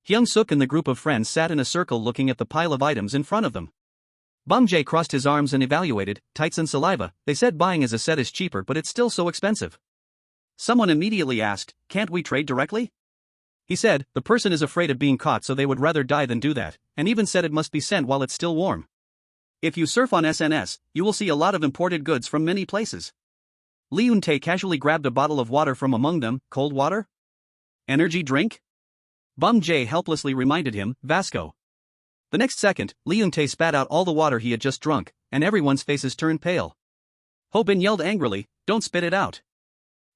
A: Hyung-seok and the group of friends sat in a circle looking at the pile of items in front of them. Bum-jae crossed his arms and evaluated, tights and saliva. They said buying as a set is cheaper but it's still so expensive. Someone immediately asked, can't we trade directly? He said, the person is afraid of being caught so they would rather die than do that, and even said it must be sent while it's still warm. If you surf on SNS, you will see a lot of imported goods from many places. Lee Eun-tae casually grabbed a bottle of water from among them. Cold water? Energy drink? Bum-jae helplessly reminded him, Vasco. The next second, Lee Eun-tae spat out all the water he had just drunk, and everyone's faces turned pale. Ho-bin yelled angrily, don't spit it out.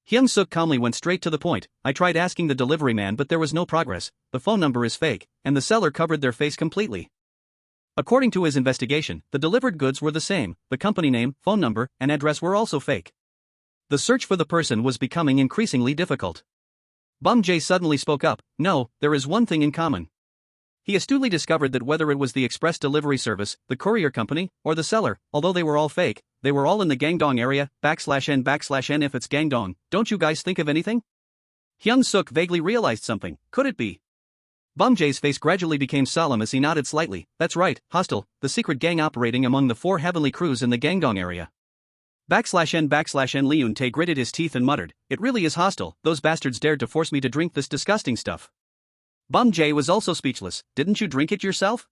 A: Hyung-seok calmly went straight to the point, I tried asking the delivery man but there was no progress, the phone number is fake, and the seller covered their face completely. According to his investigation, the delivered goods were the same, the company name, phone number, and address were also fake. The search for the person was becoming increasingly difficult. Bum-jae suddenly spoke up, no, there is one thing in common. He astutely discovered that whether it was the express delivery service, the courier company, or the seller, although they were all fake, they were all in the Gangdong area, /n/n if it's Gangdong, don't you guys think of anything? Hyung-seok vaguely realized something, could it be? Bum-jae's face gradually became solemn as he nodded slightly, that's right, hostile, the secret gang operating among the 4 heavenly crews in the Gangdong area. /n/n Lee Eun-tae gritted his teeth and muttered, it really is hostile, those bastards dared to force me to drink this disgusting stuff. Bum-jae was also speechless, didn't you drink it yourself?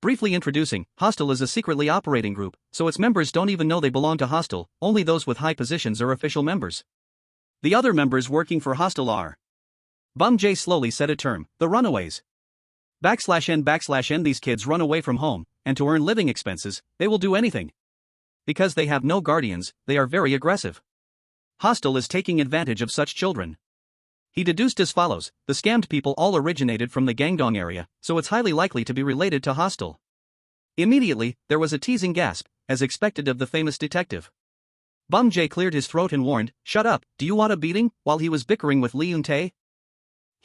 A: Briefly introducing, Hostel is a secretly operating group, so its members don't even know they belong to Hostel, only those with high positions are official members. The other members working for Hostel are. Bum-jae slowly said a term, the runaways. /n/n these kids run away from home, and to earn living expenses, they will do anything. Because they have no guardians, they are very aggressive. Hostel is taking advantage of such children. He deduced as follows, the scammed people all originated from the Gangdong area, so it's highly likely to be related to Hostel. Immediately, there was a teasing gasp, as expected of the famous detective. Bum-jae cleared his throat and warned, shut up, do you want a beating, while he was bickering with Lee Eun-tae?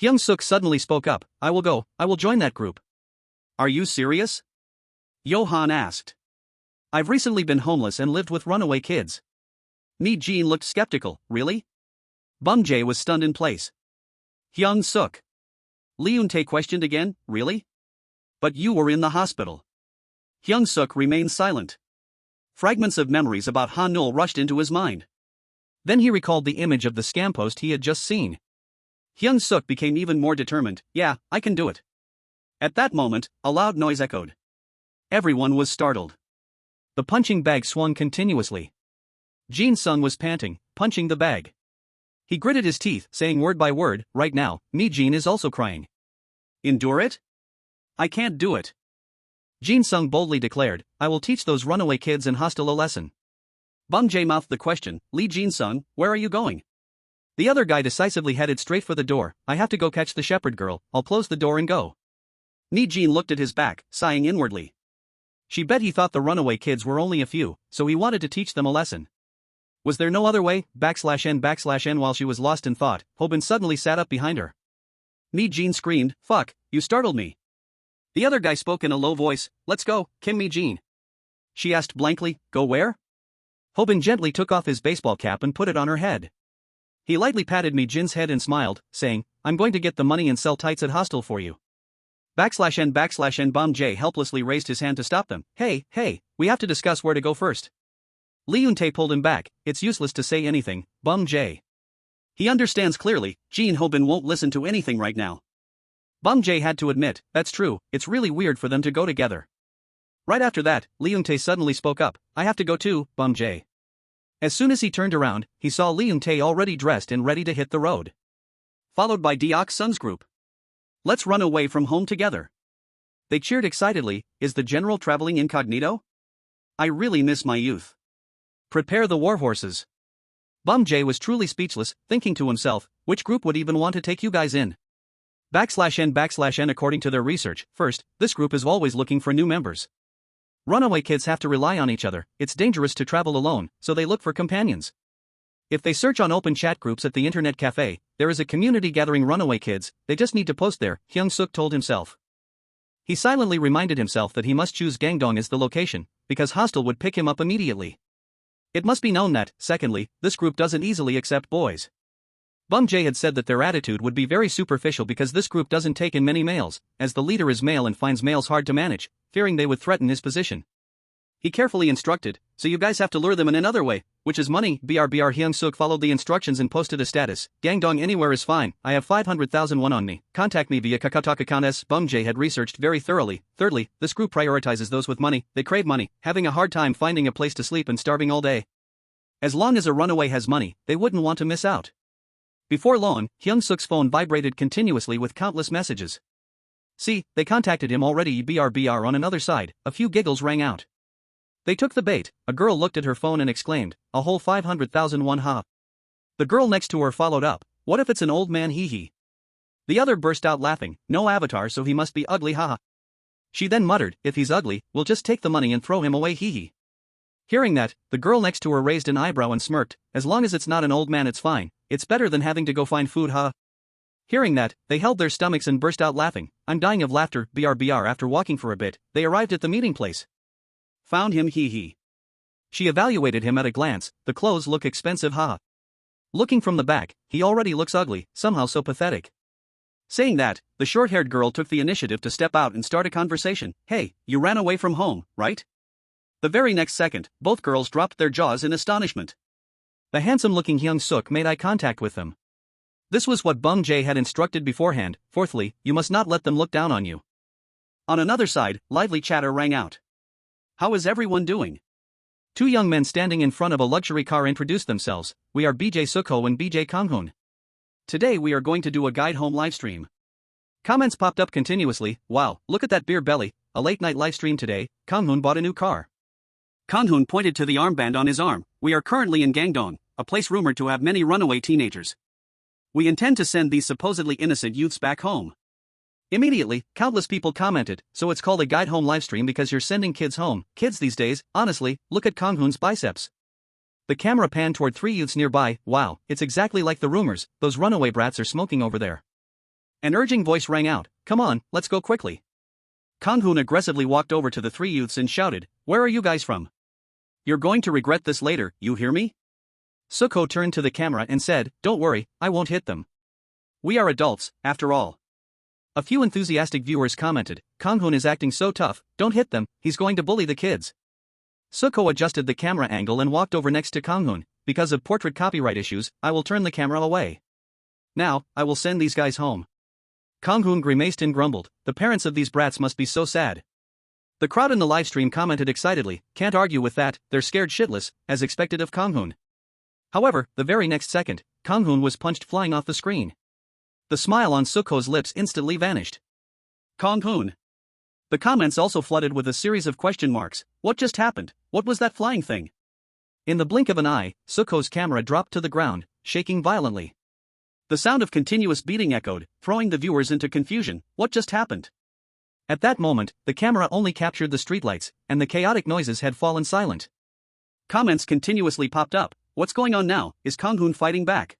A: Hyung-seok suddenly spoke up, I will join that group. Are you serious? Johan asked. I've recently been homeless and lived with runaway kids. Mi-jin looked skeptical, really? Bum-jae was stunned in place. Hyung-seok. Lee Eun-tae questioned again, really? But you were in the hospital. Hyung-seok remained silent. Fragments of memories about Han-nul rushed into his mind. Then he recalled the image of the scam post he had just seen. Hyung-seok became even more determined, yeah, I can do it. At that moment, a loud noise echoed. Everyone was startled. The punching bag swung continuously. Jin-sung was panting, punching the bag. He gritted his teeth, saying word by word, right now, Mi-jin is also crying. Endure it? I can't do it. Jin-sung boldly declared, I will teach those runaway kids in Hostel a lesson. Bum-jae mouthed the question, Lee Jin-sung, where are you going? The other guy decisively headed straight for the door, I have to go catch the shepherd girl, I'll close the door and go. Mi-jin looked at his back, sighing inwardly. She bet he thought the runaway kids were only a few, so he wanted to teach them a lesson. Was there no other way, /n/n while she was lost in thought, Hobin suddenly sat up behind her. Mi-jin screamed, fuck, you startled me. The other guy spoke in a low voice, let's go, Kim Mi-jin. She asked blankly, go where? Hobin gently took off his baseball cap and put it on her head. He lightly patted Mi-jin's head and smiled, saying, I'm going to get the money and sell tights at Hostel for you. /n/n Bum-jae helplessly raised his hand to stop them, hey, we have to discuss where to go first. Lee Eun-tae pulled him back, it's useless to say anything, Bum-jae. He understands clearly, Jin Ho-bin won't listen to anything right now. Bum-jae had to admit, that's true, it's really weird for them to go together. Right after that, Lee Eun-tae suddenly spoke up, I have to go too, Bum-jae. As soon as he turned around, he saw Lee Eun-tae already dressed and ready to hit the road. Followed by Deok-sun's group. Let's run away from home together. They cheered excitedly, is the general traveling incognito? I really miss my youth. Prepare the warhorses. Bum-jae was truly speechless, thinking to himself, which group would even want to take you guys in? /n/n according to their research, first, this group is always looking for new members. Runaway kids have to rely on each other, it's dangerous to travel alone, so they look for companions. If they search on open chat groups at the internet cafe, there is a community gathering runaway kids, they just need to post there, Hyung-seok told himself. He silently reminded himself that he must choose Gangdong as the location, because hostel would pick him up immediately. It must be known that, secondly, this group doesn't easily accept boys. Bum Jae had said that their attitude would be very superficial because this group doesn't take in many males, as the leader is male and finds males hard to manage, fearing they would threaten his position. He carefully instructed, so you guys have to lure them in another way, which is money. BRBR Hyung-seok followed the instructions and posted a status, Gangdong anywhere is fine, I have 500,000 won on me, contact me via Kakao account. Bum Jae had researched very thoroughly. Thirdly, this group prioritizes those with money, they crave money, having a hard time finding a place to sleep and starving all day. As long as a runaway has money, they wouldn't want to miss out. Before long, Hyung-seok's phone vibrated continuously with countless messages. See, they contacted him already. BRBR on another side, a few giggles rang out. They took the bait, a girl looked at her phone and exclaimed, a whole 500,000 won ha. The girl next to her followed up, what if it's an old man hee hee. The other burst out laughing, no avatar so he must be ugly haha. She then muttered, if he's ugly, we'll just take the money and throw him away hee hee. Hearing that, the girl next to her raised an eyebrow and smirked, as long as it's not an old man it's fine, it's better than having to go find food ha. Hearing that, they held their stomachs and burst out laughing, I'm dying of laughter. BRBR after walking for a bit, they arrived at the meeting place. Found him hee hee. She evaluated him at a glance, the clothes look expensive ha. Looking from the back, he already looks ugly, somehow so pathetic. Saying that, the short-haired girl took the initiative to step out and start a conversation, hey, you ran away from home, right? The very next second, both girls dropped their jaws in astonishment. The handsome-looking Hyung-seok made eye contact with them. This was what Bum Jae had instructed beforehand. Fourthly, you must not let them look down on you. On another side, lively chatter rang out. How is everyone doing? Two young men standing in front of a luxury car introduced themselves, we are BJ Sukho and BJ Kanghoon. Today we are going to do a guide home livestream. Comments popped up continuously, wow, look at that beer belly, a late night livestream today, Kanghoon bought a new car. Kanghoon pointed to the armband on his arm, we are currently in Gangdong, a place rumored to have many runaway teenagers. We intend to send these supposedly innocent youths back home. Immediately, countless people commented, so it's called a guide home livestream because you're sending kids home. Kids these days, honestly, look at Kanghoon's biceps. The camera panned toward three youths nearby, wow, it's exactly like the rumors, those runaway brats are smoking over there. An urging voice rang out, come on, let's go quickly. Kanghoon aggressively walked over to the three youths and shouted, where are you guys from? You're going to regret this later, you hear me? Sukho turned to the camera and said, don't worry, I won't hit them. We are adults, after all. A few enthusiastic viewers commented, Kanghoon is acting so tough, don't hit them, he's going to bully the kids. Sukho adjusted the camera angle and walked over next to Kanghoon, because of portrait copyright issues, I will turn the camera away. Now, I will send these guys home. Kanghoon grimaced and grumbled, the parents of these brats must be so sad. The crowd in the livestream commented excitedly, can't argue with that, they're scared shitless, as expected of Kanghoon. However, the very next second, Kanghoon was punched flying off the screen. The smile on Sukho's lips instantly vanished. Kanghoon. The comments also flooded with a series of question marks, what just happened, what was that flying thing? In the blink of an eye, Sukho's camera dropped to the ground, shaking violently. The sound of continuous beating echoed, throwing the viewers into confusion, what just happened? At that moment, the camera only captured the streetlights, and the chaotic noises had fallen silent. Comments continuously popped up, what's going on now, is Kanghoon fighting back?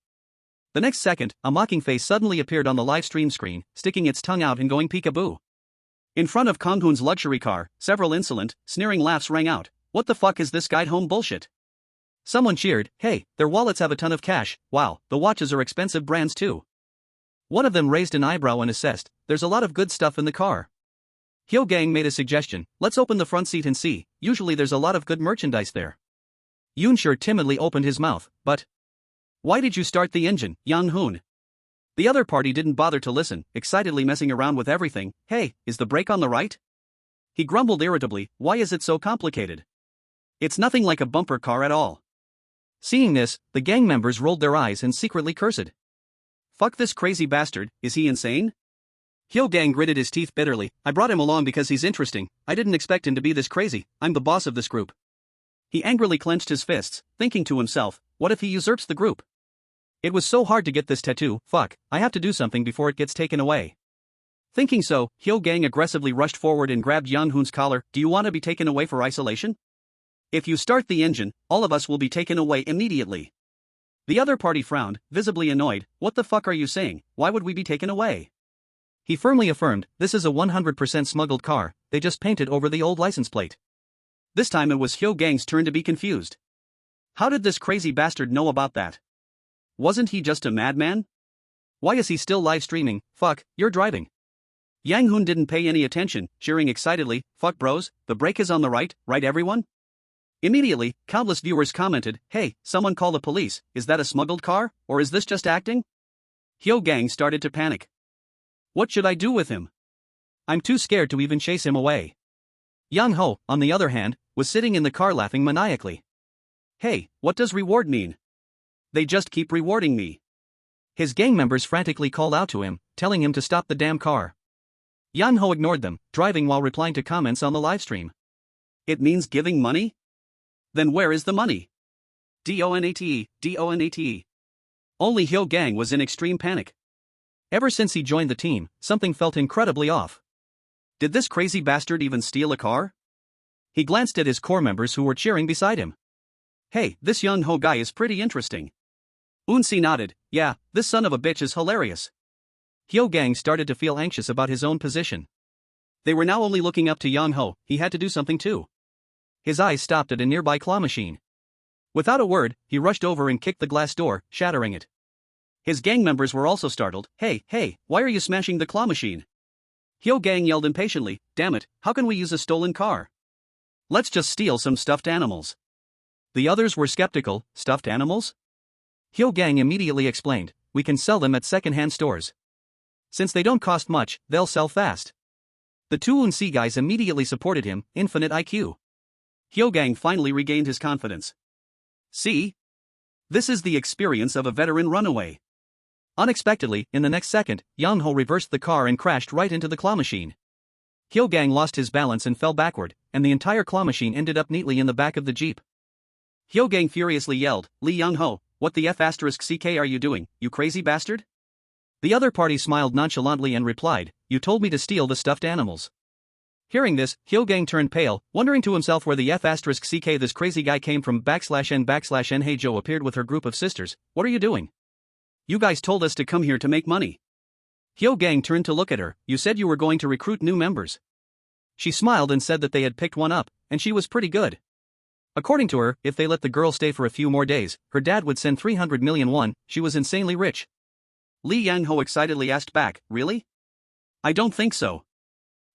A: The next second, a mocking face suddenly appeared on the live stream screen, sticking its tongue out and going peekaboo. In front of Kanghoon's luxury car, several insolent, sneering laughs rang out, what the fuck is this guide home bullshit? Someone cheered, hey, their wallets have a ton of cash, wow, the watches are expensive brands too. One of them raised an eyebrow and assessed, there's a lot of good stuff in the car. Hyo Gang made a suggestion, let's open the front seat and see, usually there's a lot of good merchandise there. Yoonshur timidly opened his mouth, but... Why did you start the engine, Yang-hoon? The other party didn't bother to listen, excitedly messing around with everything, hey, is the brake on the right? He grumbled irritably, why is it so complicated? It's nothing like a bumper car at all. Seeing this, the gang members rolled their eyes and secretly cursed. Fuck this crazy bastard, is he insane? Hyo Gang gritted his teeth bitterly, I brought him along because he's interesting, I didn't expect him to be this crazy, I'm the boss of this group. He angrily clenched his fists, thinking to himself, what if he usurps the group? It was so hard to get this tattoo, fuck, I have to do something before it gets taken away. Thinking so, Hyo-gang aggressively rushed forward and grabbed Young-hoon's collar. Do you want to be taken away for isolation? If you start the engine, all of us will be taken away immediately. The other party frowned, visibly annoyed. What the fuck are you saying? Why would we be taken away? He firmly affirmed, this is a 100% smuggled car, they just painted over the old license plate. This time it was Hyo-gang's turn to be confused. How did this crazy bastard know about that? Wasn't he just a madman? Why is he still live streaming? Fuck, you're driving. Yang-hoon didn't pay any attention, cheering excitedly, fuck bros, the brake is on the right everyone? Immediately, countless viewers commented, hey, someone call the police, is that a smuggled car, or is this just acting? Hyo-gang started to panic. What should I do with him? I'm too scared to even chase him away. Young-ho, on the other hand, was sitting in the car laughing maniacally. Hey, what does reward mean? They just keep rewarding me. His gang members frantically called out to him, telling him to stop the damn car. Young-ho ignored them, driving while replying to comments on the livestream. It means giving money? Then where is the money? Donate. Only Hyo-gang was in extreme panic. Ever since he joined the team, something felt incredibly off. Did this crazy bastard even steal a car? He glanced at his core members who were cheering beside him. Hey, this Young-ho guy is pretty interesting. Eun-si nodded, yeah, this son of a bitch is hilarious. Hyo-gang started to feel anxious about his own position. They were now only looking up to Young-ho, he had to do something too. His eyes stopped at a nearby claw machine. Without a word, he rushed over and kicked the glass door, shattering it. His gang members were also startled. Hey, why are you smashing the claw machine? Hyo-gang yelled impatiently, damn it, how can we use a stolen car? Let's just steal some stuffed animals. The others were skeptical, stuffed animals? Hyo-gang immediately explained, we can sell them at second-hand stores. Since they don't cost much, they'll sell fast. The two Eun-si guys immediately supported him, infinite IQ. Hyo-gang finally regained his confidence. See? This is the experience of a veteran runaway. Unexpectedly, in the next second, Young-ho reversed the car and crashed right into the claw machine. Hyo-gang lost his balance and fell backward, and the entire claw machine ended up neatly in the back of the Jeep. Hyo-gang furiously yelled, Lee Young-ho, what the F***ck are you doing, you crazy bastard? The other party smiled nonchalantly and replied, you told me to steal the stuffed animals. Hearing this, Hyo-gang turned pale, wondering to himself where the F***ck this crazy guy came from. /n/n Hey Jo appeared with her group of sisters. What are you doing? You guys told us to come here to make money. Hyo-gang turned to look at her. You said you were going to recruit new members. She smiled and said that they had picked one up, and she was pretty good. According to her, if they let the girl stay for a few more days, her dad would send 300 million won. She was insanely rich. Lee Yang-ho excitedly asked back, really? I don't think so.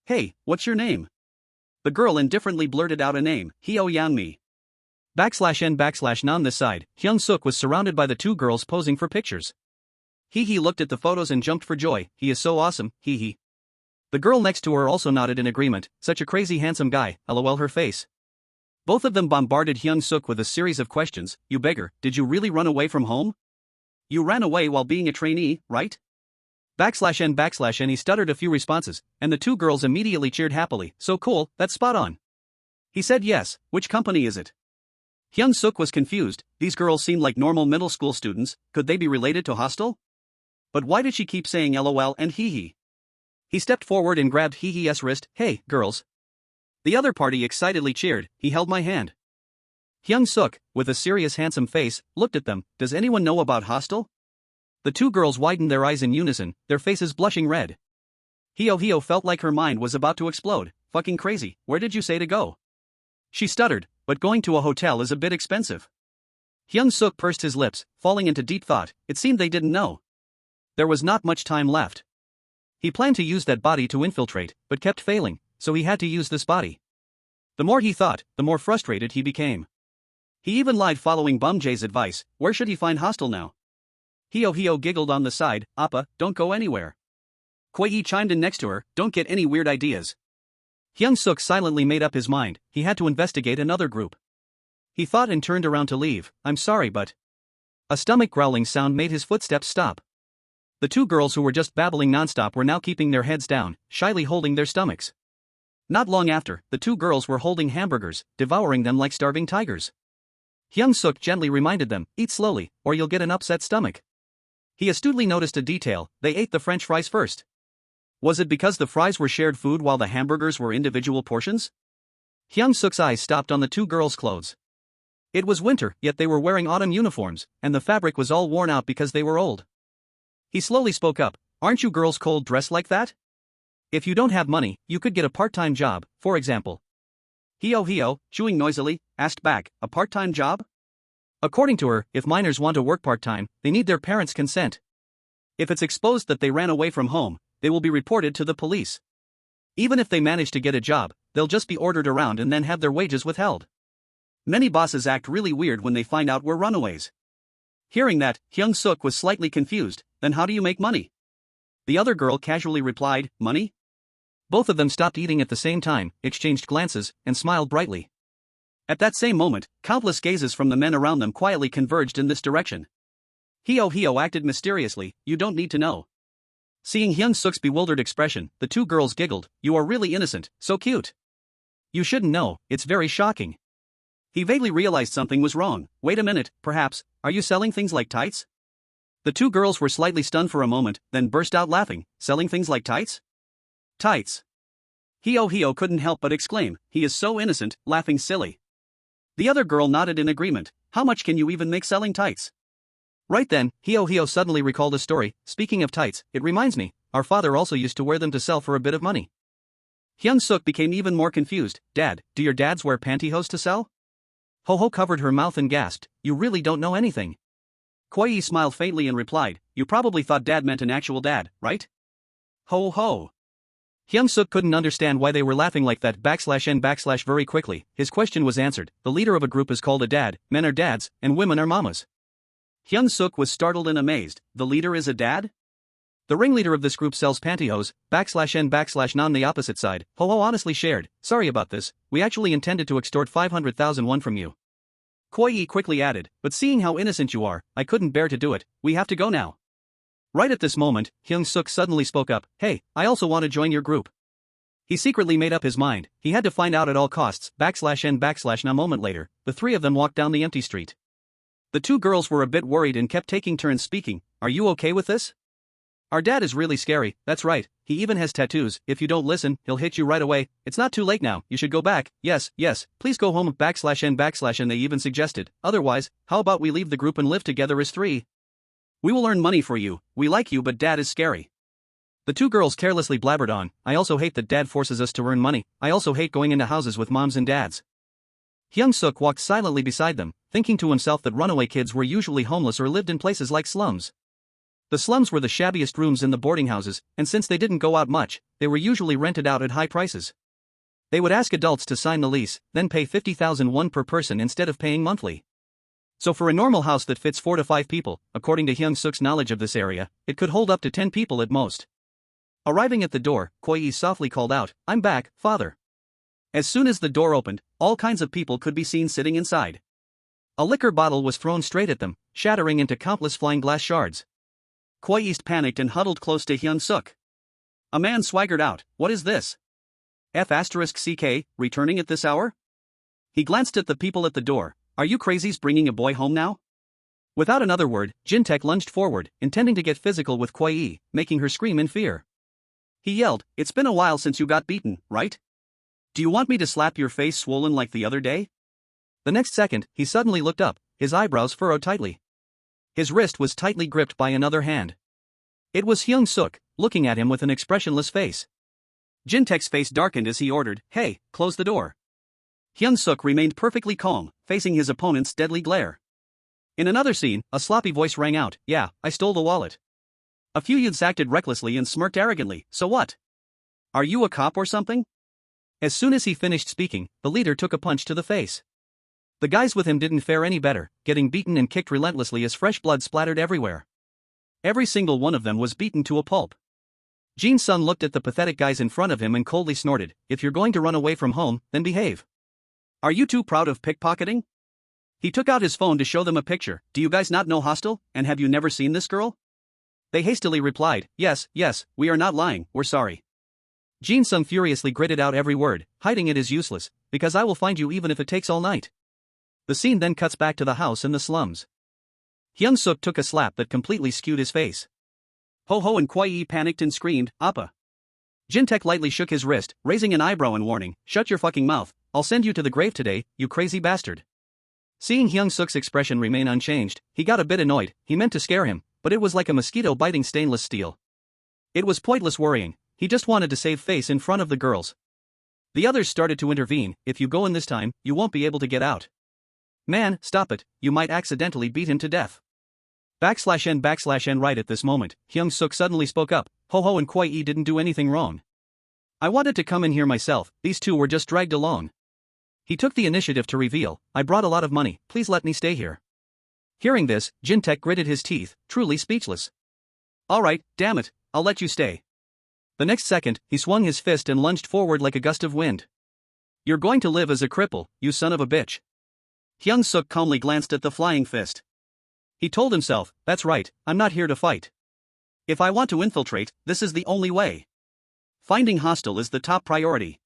A: Hey, what's your name? The girl indifferently blurted out a name, Hyo-yang-mi. /n/n on this side, Hyung-seok was surrounded by the two girls posing for pictures. He looked at the photos and jumped for joy, he is so awesome, he. The girl next to her also nodded in agreement, such a crazy handsome guy, lol her face. Both of them bombarded Hyung-seok with a series of questions, you beggar, did you really run away from home? You ran away while being a trainee, right? /n/n he stuttered a few responses, and the two girls immediately cheered happily, so cool, that's spot on. He said yes, which company is it? Hyung-seok was confused, these girls seemed like normal middle school students, could they be related to Hostel? But why did she keep saying lol and he? He stepped forward and grabbed He's wrist, hey, girls. The other party excitedly cheered, he held my hand. Hyung-seok, with a serious handsome face, looked at them, does anyone know about Hostel? The two girls widened their eyes in unison, their faces blushing red. Hyo felt like her mind was about to explode, fucking crazy, where did you say to go? She stuttered, but going to a hotel is a bit expensive. Hyung-seok pursed his lips, falling into deep thought, it seemed they didn't know. There was not much time left. He planned to use that body to infiltrate, but kept failing, so he had to use this body. The more he thought, the more frustrated he became. He even lied following Bum Jay's advice, where should he find Hostel now? Hyo giggled on the side, Appa, don't go anywhere. Kwei chimed in next to her, don't get any weird ideas. Hyung-seok silently made up his mind, he had to investigate another group. He thought and turned around to leave, I'm sorry but... A stomach growling sound made his footsteps stop. The two girls who were just babbling nonstop were now keeping their heads down, shyly holding their stomachs. Not long after, the two girls were holding hamburgers, devouring them like starving tigers. Hyung-seok gently reminded them, eat slowly, or you'll get an upset stomach. He astutely noticed a detail, they ate the french fries first. Was it because the fries were shared food while the hamburgers were individual portions? Hyung-seok's eyes stopped on the two girls' clothes. It was winter, yet they were wearing autumn uniforms, and the fabric was all worn out because they were old. He slowly spoke up, "Aren't you girls cold dressed like that? If you don't have money, you could get a part-time job, for example." Hyo, chewing noisily, asked back, "A part-time job?" According to her, if minors want to work part-time, they need their parents' consent. If it's exposed that they ran away from home, they will be reported to the police. Even if they manage to get a job, they'll just be ordered around and then have their wages withheld. Many bosses act really weird when they find out we're runaways. Hearing that, Hyung-seok was slightly confused. Then how do you make money? The other girl casually replied, "Money?" Both of them stopped eating at the same time, exchanged glances, and smiled brightly. At that same moment, countless gazes from the men around them quietly converged in this direction. Hyo acted mysteriously, "You don't need to know." Seeing Hyung-seok's bewildered expression, the two girls giggled, "You are really innocent, so cute." "You shouldn't know, it's very shocking." He vaguely realized something was wrong. "Wait a minute, perhaps, are you selling things like tights?" The two girls were slightly stunned for a moment, then burst out laughing. "Selling things like tights?" "Tights." Hyo couldn't help but exclaim, "He is so innocent, laughing silly." The other girl nodded in agreement. "How much can you even make selling tights?" Right then, Hyo suddenly recalled a story. "Speaking of tights, it reminds me, our father also used to wear them to sell for a bit of money." Hyung-seok became even more confused. "Dad, do your dads wear pantyhose to sell?" Ho covered her mouth and gasped, "You really don't know anything." Kwai smiled faintly and replied, "You probably thought dad meant an actual dad, right?" Ho. Hyung-seok couldn't understand why they were laughing like that /n/ very quickly. His question was answered. The leader of a group is called a dad, men are dads, and women are mamas. Hyung-seok was startled and amazed. The leader is a dad? The ringleader of this group sells pantyhose, /n/ on the opposite side. Ho honestly shared, "Sorry about this, we actually intended to extort 500,000 won from you." Kwai quickly added, "But seeing how innocent you are, I couldn't bear to do it, we have to go now." Right at this moment, Hyung-seok suddenly spoke up, "Hey, I also want to join your group." He secretly made up his mind, he had to find out at all costs, /n/ A moment later, the three of them walked down the empty street. The two girls were a bit worried and kept taking turns speaking, "Are you okay with this? Our dad is really scary, that's right, he even has tattoos, if you don't listen, he'll hit you right away, it's not too late now, you should go back, yes, please go home, /n/ And they even suggested, otherwise, how about we leave the group and live together as three? We will earn money for you, we like you but dad is scary." The two girls carelessly blabbered on, "I also hate that dad forces us to earn money, I also hate going into houses with moms and dads." Hyung-seok walked silently beside them, thinking to himself that runaway kids were usually homeless or lived in places like slums. The slums were the shabbiest rooms in the boarding houses, and since they didn't go out much, they were usually rented out at high prices. They would ask adults to sign the lease, then pay 50,000 won per person instead of paying monthly. So for a normal house that fits 4 to 5 people, according to Hyung-seok's knowledge of this area, it could hold up to 10 people at most. Arriving at the door, Kwai softly called out, "I'm back, father." As soon as the door opened, all kinds of people could be seen sitting inside. A liquor bottle was thrown straight at them, shattering into countless flying glass shards. Kwai panicked and huddled close to Hyun-seok. A man swaggered out, "What is this? F***CK, returning at this hour?" He glanced at the people at the door. "Are you crazies bringing a boy home now?" Without another word, Jin-taek lunged forward, intending to get physical with Kwai, making her scream in fear. He yelled, "It's been a while since you got beaten, right? Do you want me to slap your face swollen like the other day?" The next second, he suddenly looked up, his eyebrows furrowed tightly. His wrist was tightly gripped by another hand. It was Hyung-seok, looking at him with an expressionless face. Jin-taek's face darkened as he ordered, "Hey, close the door." Hyun-seok remained perfectly calm, facing his opponent's deadly glare. In another scene, a sloppy voice rang out, "Yeah, I stole the wallet." A few youths acted recklessly and smirked arrogantly, "So what? Are you a cop or something?" As soon as he finished speaking, the leader took a punch to the face. The guys with him didn't fare any better, getting beaten and kicked relentlessly as fresh blood splattered everywhere. Every single one of them was beaten to a pulp. Jin-sung looked at the pathetic guys in front of him and coldly snorted, "If you're going to run away from home, then behave. Are you too proud of pickpocketing?" He took out his phone to show them a picture. "Do you guys not know Hostel, and have you never seen this girl?" They hastily replied, yes, we are not lying, we're sorry." Jin-sung furiously gritted out every word, "Hiding it is useless, because I will find you even if it takes all night." The scene then cuts back to the house in the slums. Hyung-seok took a slap that completely skewed his face. Ho and Kwai panicked and screamed, "Appa! Jintaek lightly shook his wrist, raising an eyebrow in warning. Shut your fucking mouth, I'll send you to the grave today, you crazy bastard. Seeing Hyung-seok's expression remain unchanged, he got a bit annoyed. He meant to scare him, but it was like a mosquito biting stainless steel. It was pointless worrying, he just wanted to save face in front of the girls. The others started to intervene. If you go in this time, you won't be able to get out. Man, stop it, you might accidentally beat him to death. /n/n right at this moment, Hyung-seok suddenly spoke up. Ho-ho and Kwai-e didn't do anything wrong. I wanted to come in here myself, these two were just dragged along. He took the initiative to reveal, I brought a lot of money, please let me stay here. Hearing this, Jintaek gritted his teeth, truly speechless. Alright, damn it, I'll let you stay. The next second, he swung his fist and lunged forward like a gust of wind. You're going to live as a cripple, you son of a bitch. Hyung-seok calmly glanced at the flying fist. He told himself, that's right, I'm not here to fight. If I want to infiltrate, this is the only way. Finding hostile is the top priority.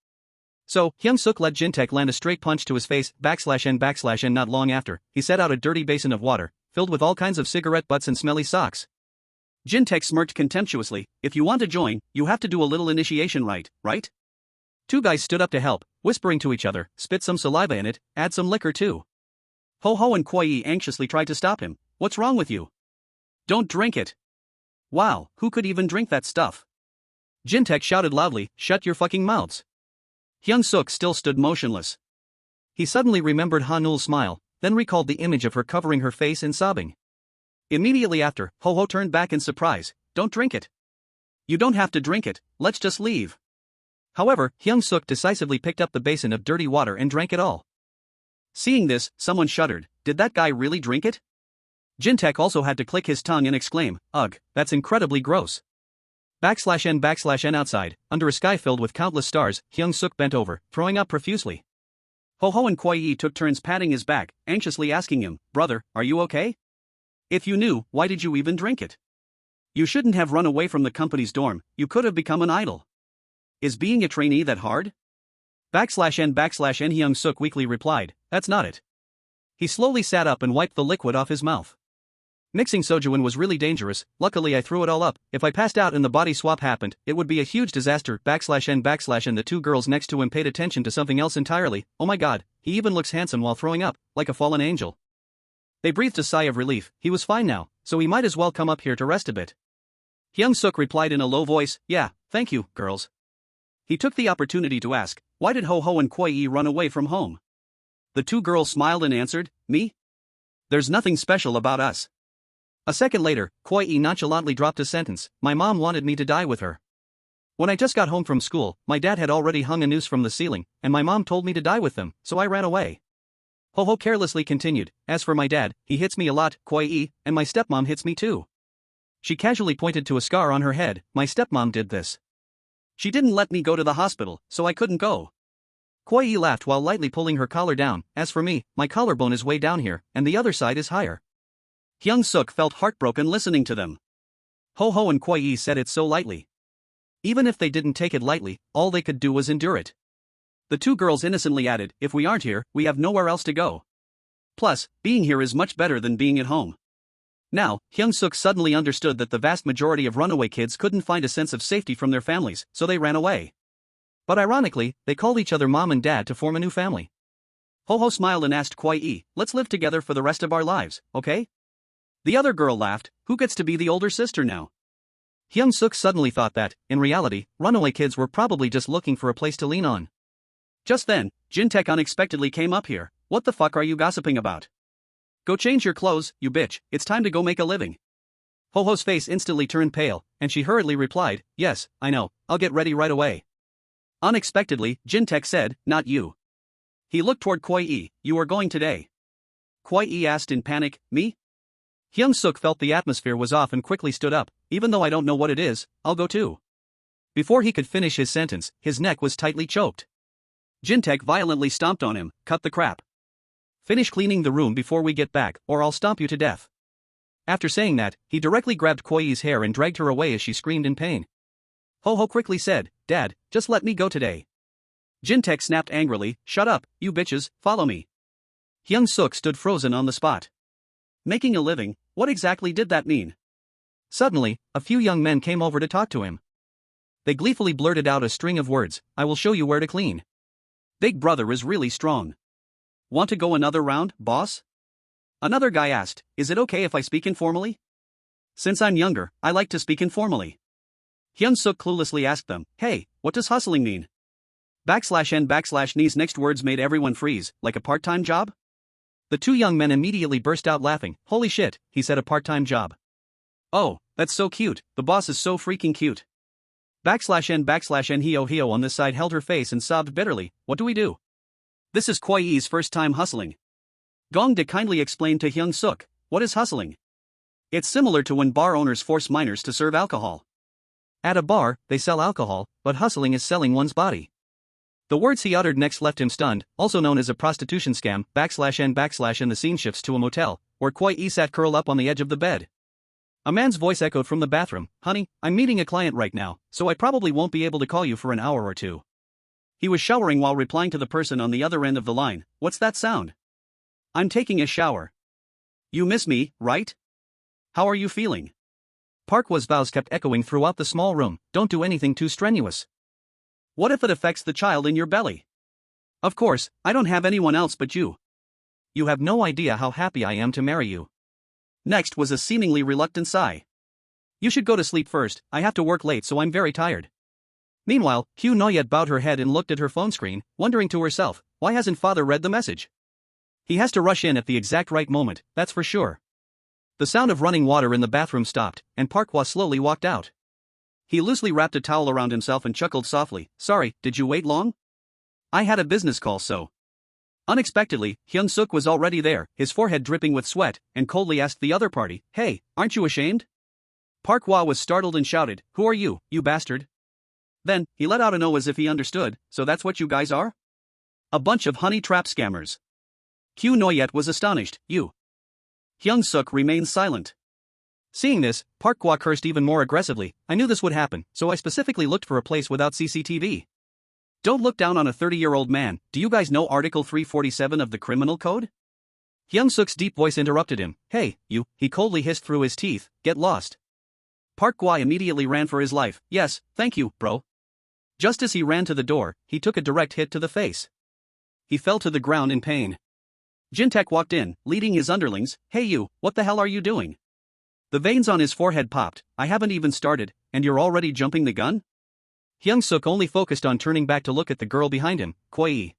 A: So, Hyung-seok let Jintaek land a straight punch to his face, /n/n not long after, he set out a dirty basin of water, filled with all kinds of cigarette butts and smelly socks. Jintaek smirked contemptuously, if you want to join, you have to do a little initiation rite, right? Two guys stood up to help, whispering to each other, spit some saliva in it, add some liquor too. Ho-ho and Kwai-e anxiously tried to stop him. What's wrong with you? Don't drink it. Wow, who could even drink that stuff? Jintaek shouted loudly, shut your fucking mouths. Hyung-seok still stood motionless. He suddenly remembered Ha-nul's smile, then recalled the image of her covering her face and sobbing. Immediately after, Ho-ho turned back in surprise, don't drink it. You don't have to drink it, let's just leave. However, Hyung-seok decisively picked up the basin of dirty water and drank it all. Seeing this, someone shuddered, did that guy really drink it? Jintaek also had to click his tongue and exclaim, ugh, that's incredibly gross. /n/n outside, under a sky filled with countless stars, Hyung-seok bent over, throwing up profusely. Ho-ho and Kwai-e took turns patting his back, anxiously asking him, brother, are you okay? If you knew, why did you even drink it? You shouldn't have run away from the company's dorm, you could have become an idol. Is being a trainee that hard? /n/n Hyung-seok weakly replied, that's not it. He slowly sat up and wiped the liquid off his mouth. Mixing sojuin was really dangerous, luckily I threw it all up, if I passed out and the body swap happened, it would be a huge disaster, /n/n the two girls next to him paid attention to something else entirely, oh my god, he even looks handsome while throwing up, like a fallen angel. They breathed a sigh of relief, he was fine now, so he might as well come up here to rest a bit. Hyung-seok replied in a low voice, yeah, thank you, girls. He took the opportunity to ask, why did Ho-ho and Kwai-e run away from home? The two girls smiled and answered, me? There's nothing special about us. A second later, Kwai-e nonchalantly dropped a sentence, my mom wanted me to die with her. When I just got home from school, my dad had already hung a noose from the ceiling, and my mom told me to die with them, so I ran away. Ho-ho carelessly continued, as for my dad, he hits me a lot, Kwai-e, and my stepmom hits me too. She casually pointed to a scar on her head, my stepmom did this. She didn't let me go to the hospital, so I couldn't go. Kwai-e laughed while lightly pulling her collar down, as for me, my collarbone is way down here, and the other side is higher. Hyung-seok felt heartbroken listening to them. Ho-ho and Kwai-e said it so lightly. Even if they didn't take it lightly, all they could do was endure it. The two girls innocently added, if we aren't here, we have nowhere else to go. Plus, being here is much better than being at home. Now, Hyung-seok suddenly understood that the vast majority of runaway kids couldn't find a sense of safety from their families, so they ran away. But ironically, they called each other mom and dad to form a new family. Ho-ho smiled and asked Kwai-e, let's live together for the rest of our lives, okay? The other girl laughed, who gets to be the older sister now? Hyung-seok suddenly thought that, in reality, runaway kids were probably just looking for a place to lean on. Just then, Jintaek unexpectedly came up here, what the fuck are you gossiping about? Go change your clothes, you bitch, it's time to go make a living. Ho-ho's face instantly turned pale, and she hurriedly replied, yes, I know, I'll get ready right away. Unexpectedly, Jintaek said, not you. He looked toward Kwai-e, you are going today. Kwai-e asked in panic, me? Hyung-seok felt the atmosphere was off and quickly stood up, even though I don't know what it is, I'll go too. Before he could finish his sentence, his neck was tightly choked. Jintaek violently stomped on him, cut the crap. Finish cleaning the room before we get back, or I'll stomp you to death. After saying that, he directly grabbed Kwai-e's hair and dragged her away as she screamed in pain. Ho-ho quickly said, Dad, just let me go today. Jintaek snapped angrily, shut up, you bitches, follow me. Hyung-seok stood frozen on the spot. Making a living, what exactly did that mean? Suddenly, a few young men came over to talk to him. They gleefully blurted out a string of words, I will show you where to clean. Big brother is really strong. Want to go another round, boss? Another guy asked, is it okay if I speak informally? Since I'm younger, I like to speak informally. Hyung-seok cluelessly asked them, hey, what does hustling mean? /n/N's next words made everyone freeze, like a part-time job? The two young men immediately burst out laughing. Holy shit, he said, a part-time job. Oh, that's so cute, the boss is so freaking cute. /n/N Hio on this side held her face and sobbed bitterly, what do we do? This is Kwai's first time hustling. Gongda kindly explained to Hyung-seok, what is hustling? It's similar to when bar owners force minors to serve alcohol. At a bar, they sell alcohol, but hustling is selling one's body. The words he uttered next left him stunned, also known as a prostitution scam, /n/N the scene shifts to a motel, where Kwai sat curled up on the edge of the bed. A man's voice echoed from the bathroom, honey, I'm meeting a client right now, so I probably won't be able to call you for an hour or two. He was showering while replying to the person on the other end of the line, what's that sound? I'm taking a shower. You miss me, right? How are you feeling? Park Hwa's vows kept echoing throughout the small room, don't do anything too strenuous. What if it affects the child in your belly? Of course, I don't have anyone else but you. You have no idea how happy I am to marry you. Next was a seemingly reluctant sigh. You should go to sleep first, I have to work late so I'm very tired. Meanwhile, Hugh Noyet bowed her head and looked at her phone screen, wondering to herself, why hasn't father read the message? He has to rush in at the exact right moment, that's for sure. The sound of running water in the bathroom stopped, and Park Hwa slowly walked out. He loosely wrapped a towel around himself and chuckled softly, sorry, did you wait long? I had a business call so. Unexpectedly, Hyung-seok was already there, his forehead dripping with sweat, and coldly asked the other party, hey, aren't you ashamed? Park Hwa was startled and shouted, who are you, you bastard? Then, he let out an "oh" as if he understood, so that's what you guys are? A bunch of honey trap scammers. Hugh Noyet was astonished, you. Hyung-seok remained silent. Seeing this, Park Hwa cursed even more aggressively, I knew this would happen, so I specifically looked for a place without CCTV. Don't look down on a 30-year-old man, do you guys know Article 347 of the Criminal Code? Hyung-seok's deep voice interrupted him, hey, you, he coldly hissed through his teeth, get lost. Park Hwa immediately ran for his life, yes, thank you, bro. Just as he ran to the door, he took a direct hit to the face. He fell to the ground in pain. Jintaek walked in, leading his underlings, hey you, what the hell are you doing? The veins on his forehead popped, I haven't even started, and you're already jumping the gun? Hyung-seok only focused on turning back to look at the girl behind him, Kwai.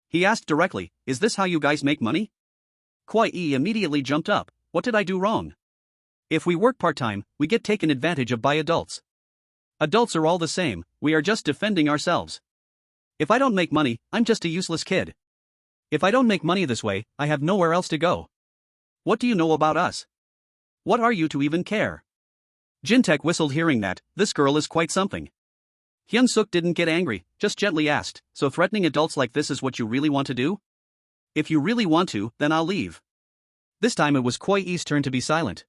A: He asked directly, is this how you guys make money? Kwai immediately jumped up, what did I do wrong? If we work part-time, we get taken advantage of by adults. Adults are all the same, we are just defending ourselves. If I don't make money, I'm just a useless kid. If I don't make money this way, I have nowhere else to go. What do you know about us? What are you to even care? Jintaek whistled hearing that, this girl is quite something. Hyung-seok didn't get angry, just gently asked, so threatening adults like this is what you really want to do? If you really want to, then I'll leave. This time it was Kwai's turn to be silent.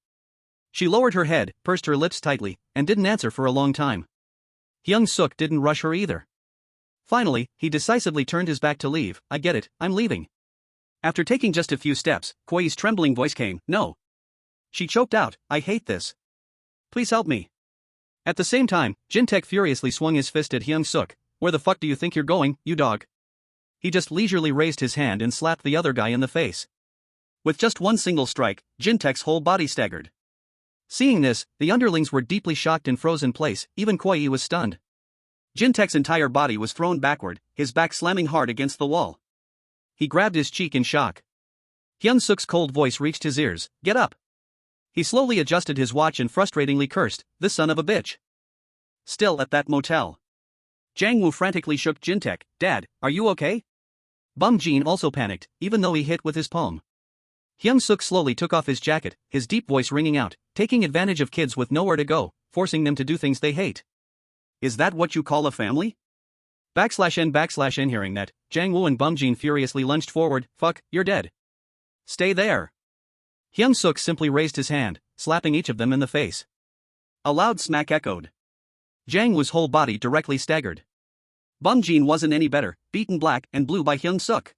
A: She lowered her head, pursed her lips tightly, and didn't answer for a long time. Hyung-seok didn't rush her either. Finally, he decisively turned his back to leave, I get it, I'm leaving. After taking just a few steps, Kwai's trembling voice came, no. She choked out, I hate this. Please help me. At the same time, Jintaek furiously swung his fist at Hyung-seok, where the fuck do you think you're going, you dog? He just leisurely raised his hand and slapped the other guy in the face. With just one single strike, Jintaek's whole body staggered. Seeing this, the underlings were deeply shocked and froze in place, even Kwai was stunned. Jintaek's entire body was thrown backward, his back slamming hard against the wall. He grabbed his cheek in shock. Hyung-seok's cold voice reached his ears, get up. He slowly adjusted his watch and frustratingly cursed, this son of a bitch. Still at that motel. Jang-woo frantically shook Jintaek, Dad, are you okay? Bum Jin also panicked, even though he hit with his palm. Hyung-seok slowly took off his jacket, his deep voice ringing out, taking advantage of kids with nowhere to go, forcing them to do things they hate. Is that what you call a family? /n/N hearing that, Jang-woo and Bum Jin furiously lunged forward, fuck, you're dead. Stay there. Hyung-seok simply raised his hand, slapping each of them in the face. A loud smack echoed. Jang-woo's whole body directly staggered. Bum Jin wasn't any better, beaten black and blue by Hyung-seok.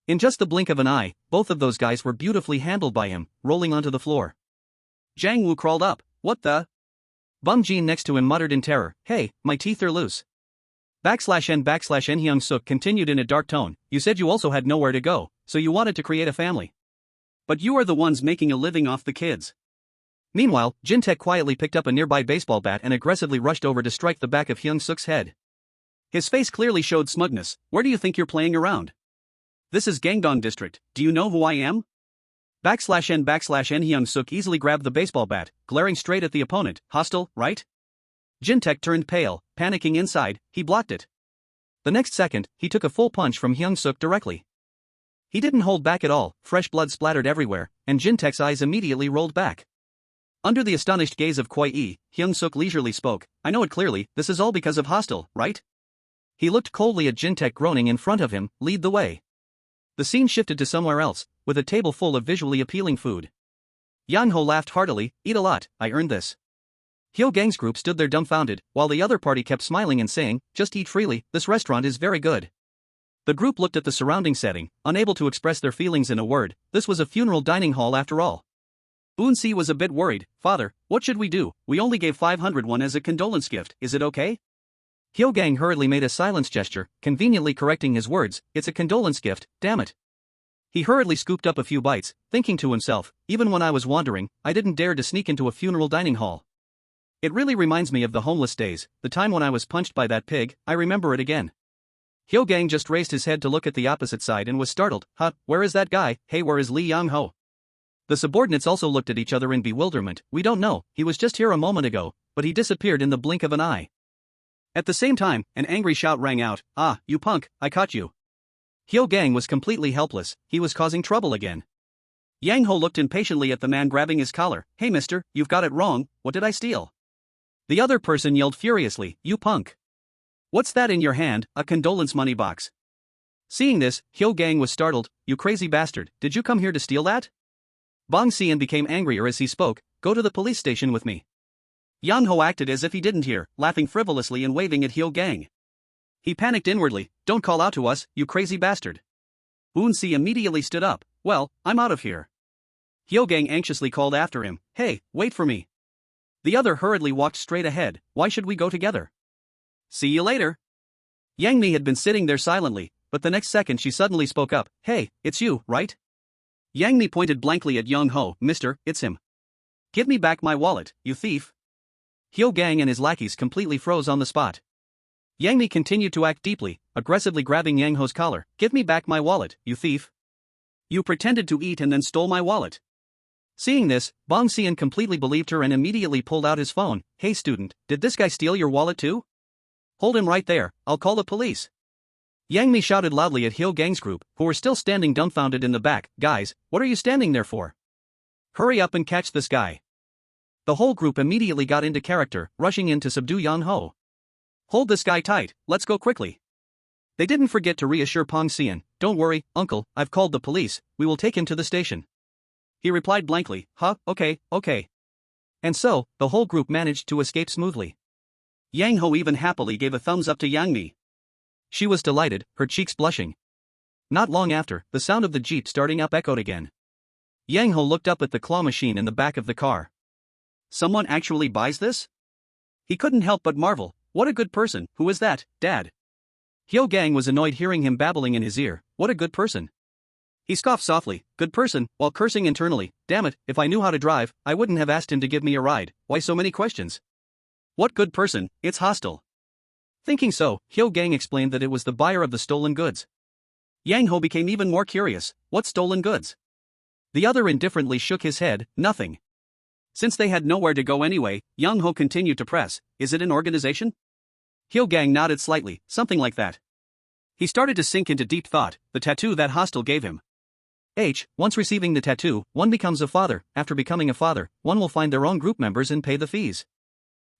A: In just the blink of an eye, both of those guys were beautifully handled by him, rolling onto the floor. Jang-woo crawled up, what the? Bum Jean next to him muttered in terror, "Hey, my teeth are loose." _N Hyung-seok continued in a dark tone, "You said you also had nowhere to go, so you wanted to create a family. But you are the ones making a living off the kids." Meanwhile, Jin-taek quietly picked up a nearby baseball bat and aggressively rushed over to strike the back of Hyung-seok's head. His face clearly showed smugness. "Where do you think you're playing around? This is Gangdong District, do you know who I am?" N Hyung-seok easily grabbed the baseball bat, glaring straight at the opponent. "Hostile, right?" Jin-taek turned pale, panicking inside, he blocked it. The next second, he took a full punch from Hyung-seok directly. He didn't hold back at all, fresh blood splattered everywhere, and Jin-taek's eyes immediately rolled back. Under the astonished gaze of Kwai-e, Hyung-seok leisurely spoke, "I know it clearly, this is all because of Hostile, right?" He looked coldly at Jin-taek groaning in front of him, "Lead the way." The scene shifted to somewhere else, with a table full of visually appealing food. Yang-ho laughed heartily, "Eat a lot, I earned this." Hyo-gang's group stood there dumbfounded, while the other party kept smiling and saying, "Just eat freely, this restaurant is very good." The group looked at the surrounding setting, unable to express their feelings in a word. This was a funeral dining hall after all. Eun-si was a bit worried. "Father, what should we do? We only gave 500 won as a condolence gift, is it okay?" Hyo-gang hurriedly made a silence gesture, conveniently correcting his words, "It's a condolence gift, damn it." He hurriedly scooped up a few bites, thinking to himself, "Even when I was wandering, I didn't dare to sneak into a funeral dining hall. It really reminds me of the homeless days, the time when I was punched by that pig, I remember it again." Hyo-gang just raised his head to look at the opposite side and was startled. "Huh, where is that guy? Hey, where is Lee Yang-ho?" The subordinates also looked at each other in bewilderment. "We don't know, he was just here a moment ago, but he disappeared in the blink of an eye." At the same time, an angry shout rang out, "Ah, you punk, I caught you." Hyo-gang was completely helpless, he was causing trouble again. Yang-ho looked impatiently at the man grabbing his collar. "Hey mister, you've got it wrong, what did I steal?" The other person yelled furiously, "You punk. What's that in your hand, a condolence money box?" Seeing this, Hyo-gang was startled. "You crazy bastard, did you come here to steal that?" Bong Si-in became angrier as he spoke, "Go to the police station with me." Yang-ho acted as if he didn't hear, laughing frivolously and waving at Hyo-gang. He panicked inwardly, "Don't call out to us, you crazy bastard." Eun-si immediately stood up, "Well, I'm out of here." Hyo-gang anxiously called after him, "Hey, wait for me." The other hurriedly walked straight ahead. "Why should we go together?" "See you later." Yang-mi had been sitting there silently, but the next second she suddenly spoke up, "Hey, it's you, right?" Yang-mi pointed blankly at Young-ho. "Mister, it's him. Give me back my wallet, you thief." Hyo-gang and his lackeys completely froze on the spot. Yang-mi continued to act deeply, aggressively grabbing Yang-ho's collar. "Give me back my wallet, you thief. You pretended to eat and then stole my wallet." Seeing this, Bong Si-in completely believed her and immediately pulled out his phone. "Hey student, did this guy steal your wallet too? Hold him right there, I'll call the police." Yang-mi shouted loudly at Hyo-gang's group, who were still standing dumbfounded in the back. "Guys, what are you standing there for? Hurry up and catch this guy." The whole group immediately got into character, rushing in to subdue Yang-ho. "Hold this guy tight, let's go quickly." They didn't forget to reassure Bong Si-in, "Don't worry, uncle, I've called the police, we will take him to the station." He replied blankly, "Huh, okay. And so, the whole group managed to escape smoothly. Yang-ho even happily gave a thumbs up to Yang-mi. She was delighted, her cheeks blushing. Not long after, the sound of the jeep starting up echoed again. Yang-ho looked up at the claw machine in the back of the car. Someone actually buys this? He couldn't help but marvel. What a good person. Who is that, Dad? Hyo-gang was annoyed hearing him babbling in his ear. What a good person. He scoffed softly, good person, while cursing internally. Damn it, if I knew how to drive, I wouldn't have asked him to give me a ride. Why so many questions? What good person, it's hostile. Thinking so, Hyo-gang explained that it was the buyer of the stolen goods. Yang-ho became even more curious. What stolen goods? The other indifferently shook his head, nothing. Since they had nowhere to go anyway, Yang-ho continued to press. Is it an organization? Hyo-gang nodded slightly, something like that. He started to sink into deep thought, the tattoo that hostile gave him. Once receiving the tattoo, one becomes a father. After becoming a father, one will find their own group members and pay the fees.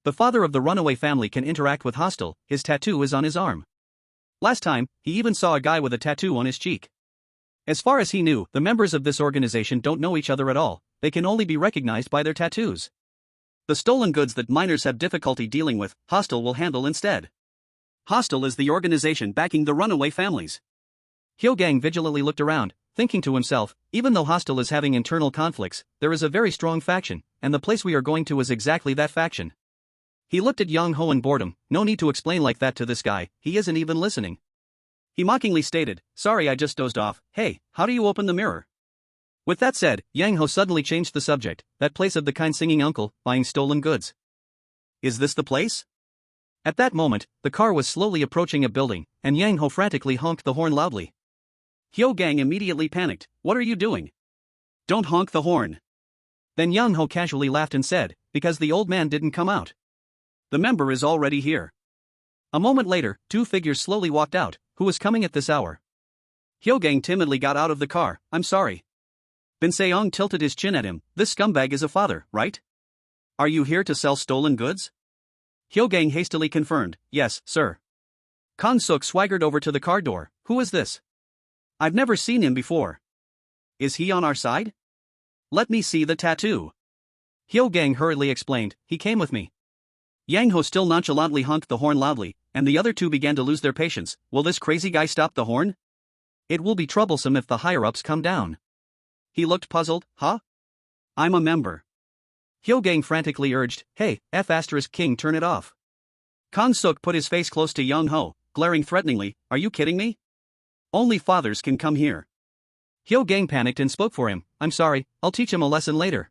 A: The father of the runaway family can interact with hostile, his tattoo is on his arm. Last time, he even saw a guy with a tattoo on his cheek. As far as he knew, the members of this organization don't know each other at all, they can only be recognized by their tattoos. The stolen goods that minors have difficulty dealing with, hostile will handle instead. Hostile is the organization backing the runaway families. Hyo-gang vigilantly looked around, thinking to himself, even though hostile is having internal conflicts, there is a very strong faction, and the place we are going to is exactly that faction. He looked at Yang Ho in boredom. No need to explain like that to this guy, he isn't even listening. He mockingly stated, sorry I just dozed off, hey, how do you open the mirror? With that said, Yang Ho suddenly changed the subject, that place of the kind singing uncle, buying stolen goods. Is this the place? At that moment, the car was slowly approaching a building, and Yang Ho frantically honked the horn loudly. Hyo Gang immediately panicked, what are you doing? Don't honk the horn. Then Yang Ho casually laughed and said, because the old man didn't come out. The member is already here. A moment later, two figures slowly walked out. Who was coming at this hour? Hyo Gang timidly got out of the car, I'm sorry. Bin Seong tilted his chin at him, this scumbag is a father, right? Are you here to sell stolen goods? Hyo Gang hastily confirmed, yes, sir. Hyung-seok swaggered over to the car door, who is this? I've never seen him before. Is he on our side? Let me see the tattoo. Hyo Gang hurriedly explained, he came with me. Yang Ho still nonchalantly honked the horn loudly, and the other two began to lose their patience. Will this crazy guy stop the horn? It will be troublesome if the higher-ups come down. He looked puzzled, huh? I'm a member. Hyo Gang frantically urged, hey, F*King turn it off. Hyung-seok put his face close to Yang Ho, glaring threateningly, are you kidding me? Only fathers can come here. Hyo Gang panicked and spoke for him, I'm sorry, I'll teach him a lesson later.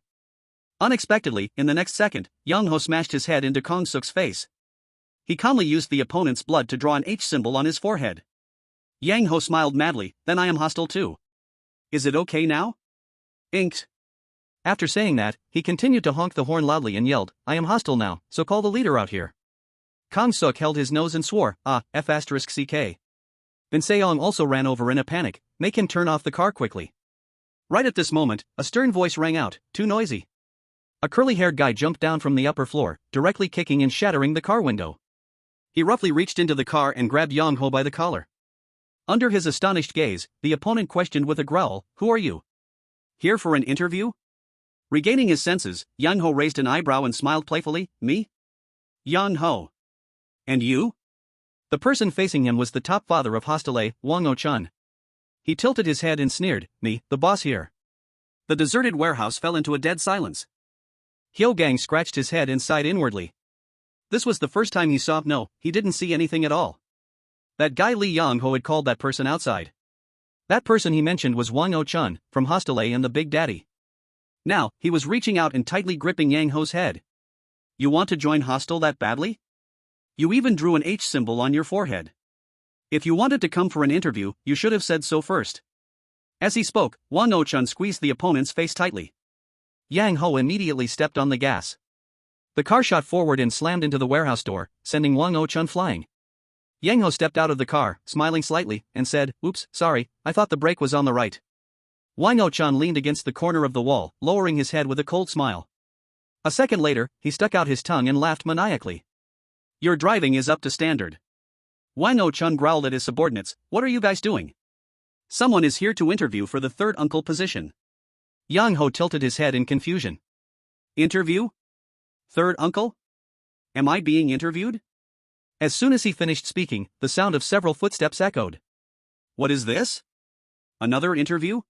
A: Unexpectedly, in the next second, Yang Ho smashed his head into Hyung-seok's face. He calmly used the opponent's blood to draw an H symbol on his forehead. Yang Ho smiled madly, then I am hostile too. Is it okay now? Inked. After saying that, he continued to honk the horn loudly and yelled, I am hostile now, so call the leader out here. Hyung-seok held his nose and swore, F*ck. Bin Seong also ran over in a panic, make him turn off the car quickly. Right at this moment, a stern voice rang out, too noisy. A curly-haired guy jumped down from the upper floor, directly kicking and shattering the car window. He roughly reached into the car and grabbed Yang Ho by the collar. Under his astonished gaze, the opponent questioned with a growl, who are you? Here for an interview? Regaining his senses, Yang Ho raised an eyebrow and smiled playfully, me? Yang Ho. And you? The person facing him was the top father of Hostel A, Wang O-chun. He tilted his head and sneered, me, the boss here. The deserted warehouse fell into a dead silence. Hyo Gang scratched his head and sighed inwardly. This was the first time he saw, no, he didn't see anything at all. That guy Lee Yang Ho had called that person outside. That person he mentioned was Wang O-chun, from Hostel A and the Big Daddy. Now, he was reaching out and tightly gripping Yang Ho's head. You want to join Hostel that badly? You even drew an H symbol on your forehead. If you wanted to come for an interview, you should have said so first. As he spoke, Wang O-chun squeezed the opponent's face tightly. Yang Ho immediately stepped on the gas. The car shot forward and slammed into the warehouse door, sending Wang O-chun flying. Yang Ho stepped out of the car, smiling slightly, and said, oops, sorry, I thought the brake was on the right. Wang O-chun leaned against the corner of the wall, lowering his head with a cold smile. A second later, he stuck out his tongue and laughed maniacally. Your driving is up to standard. Wang O-chun growled at his subordinates, what are you guys doing? Someone is here to interview for the third uncle position. Yang Ho tilted his head in confusion. Interview? Third uncle? Am I being interviewed? As soon as he finished speaking, the sound of several footsteps echoed. What is this? Another interview?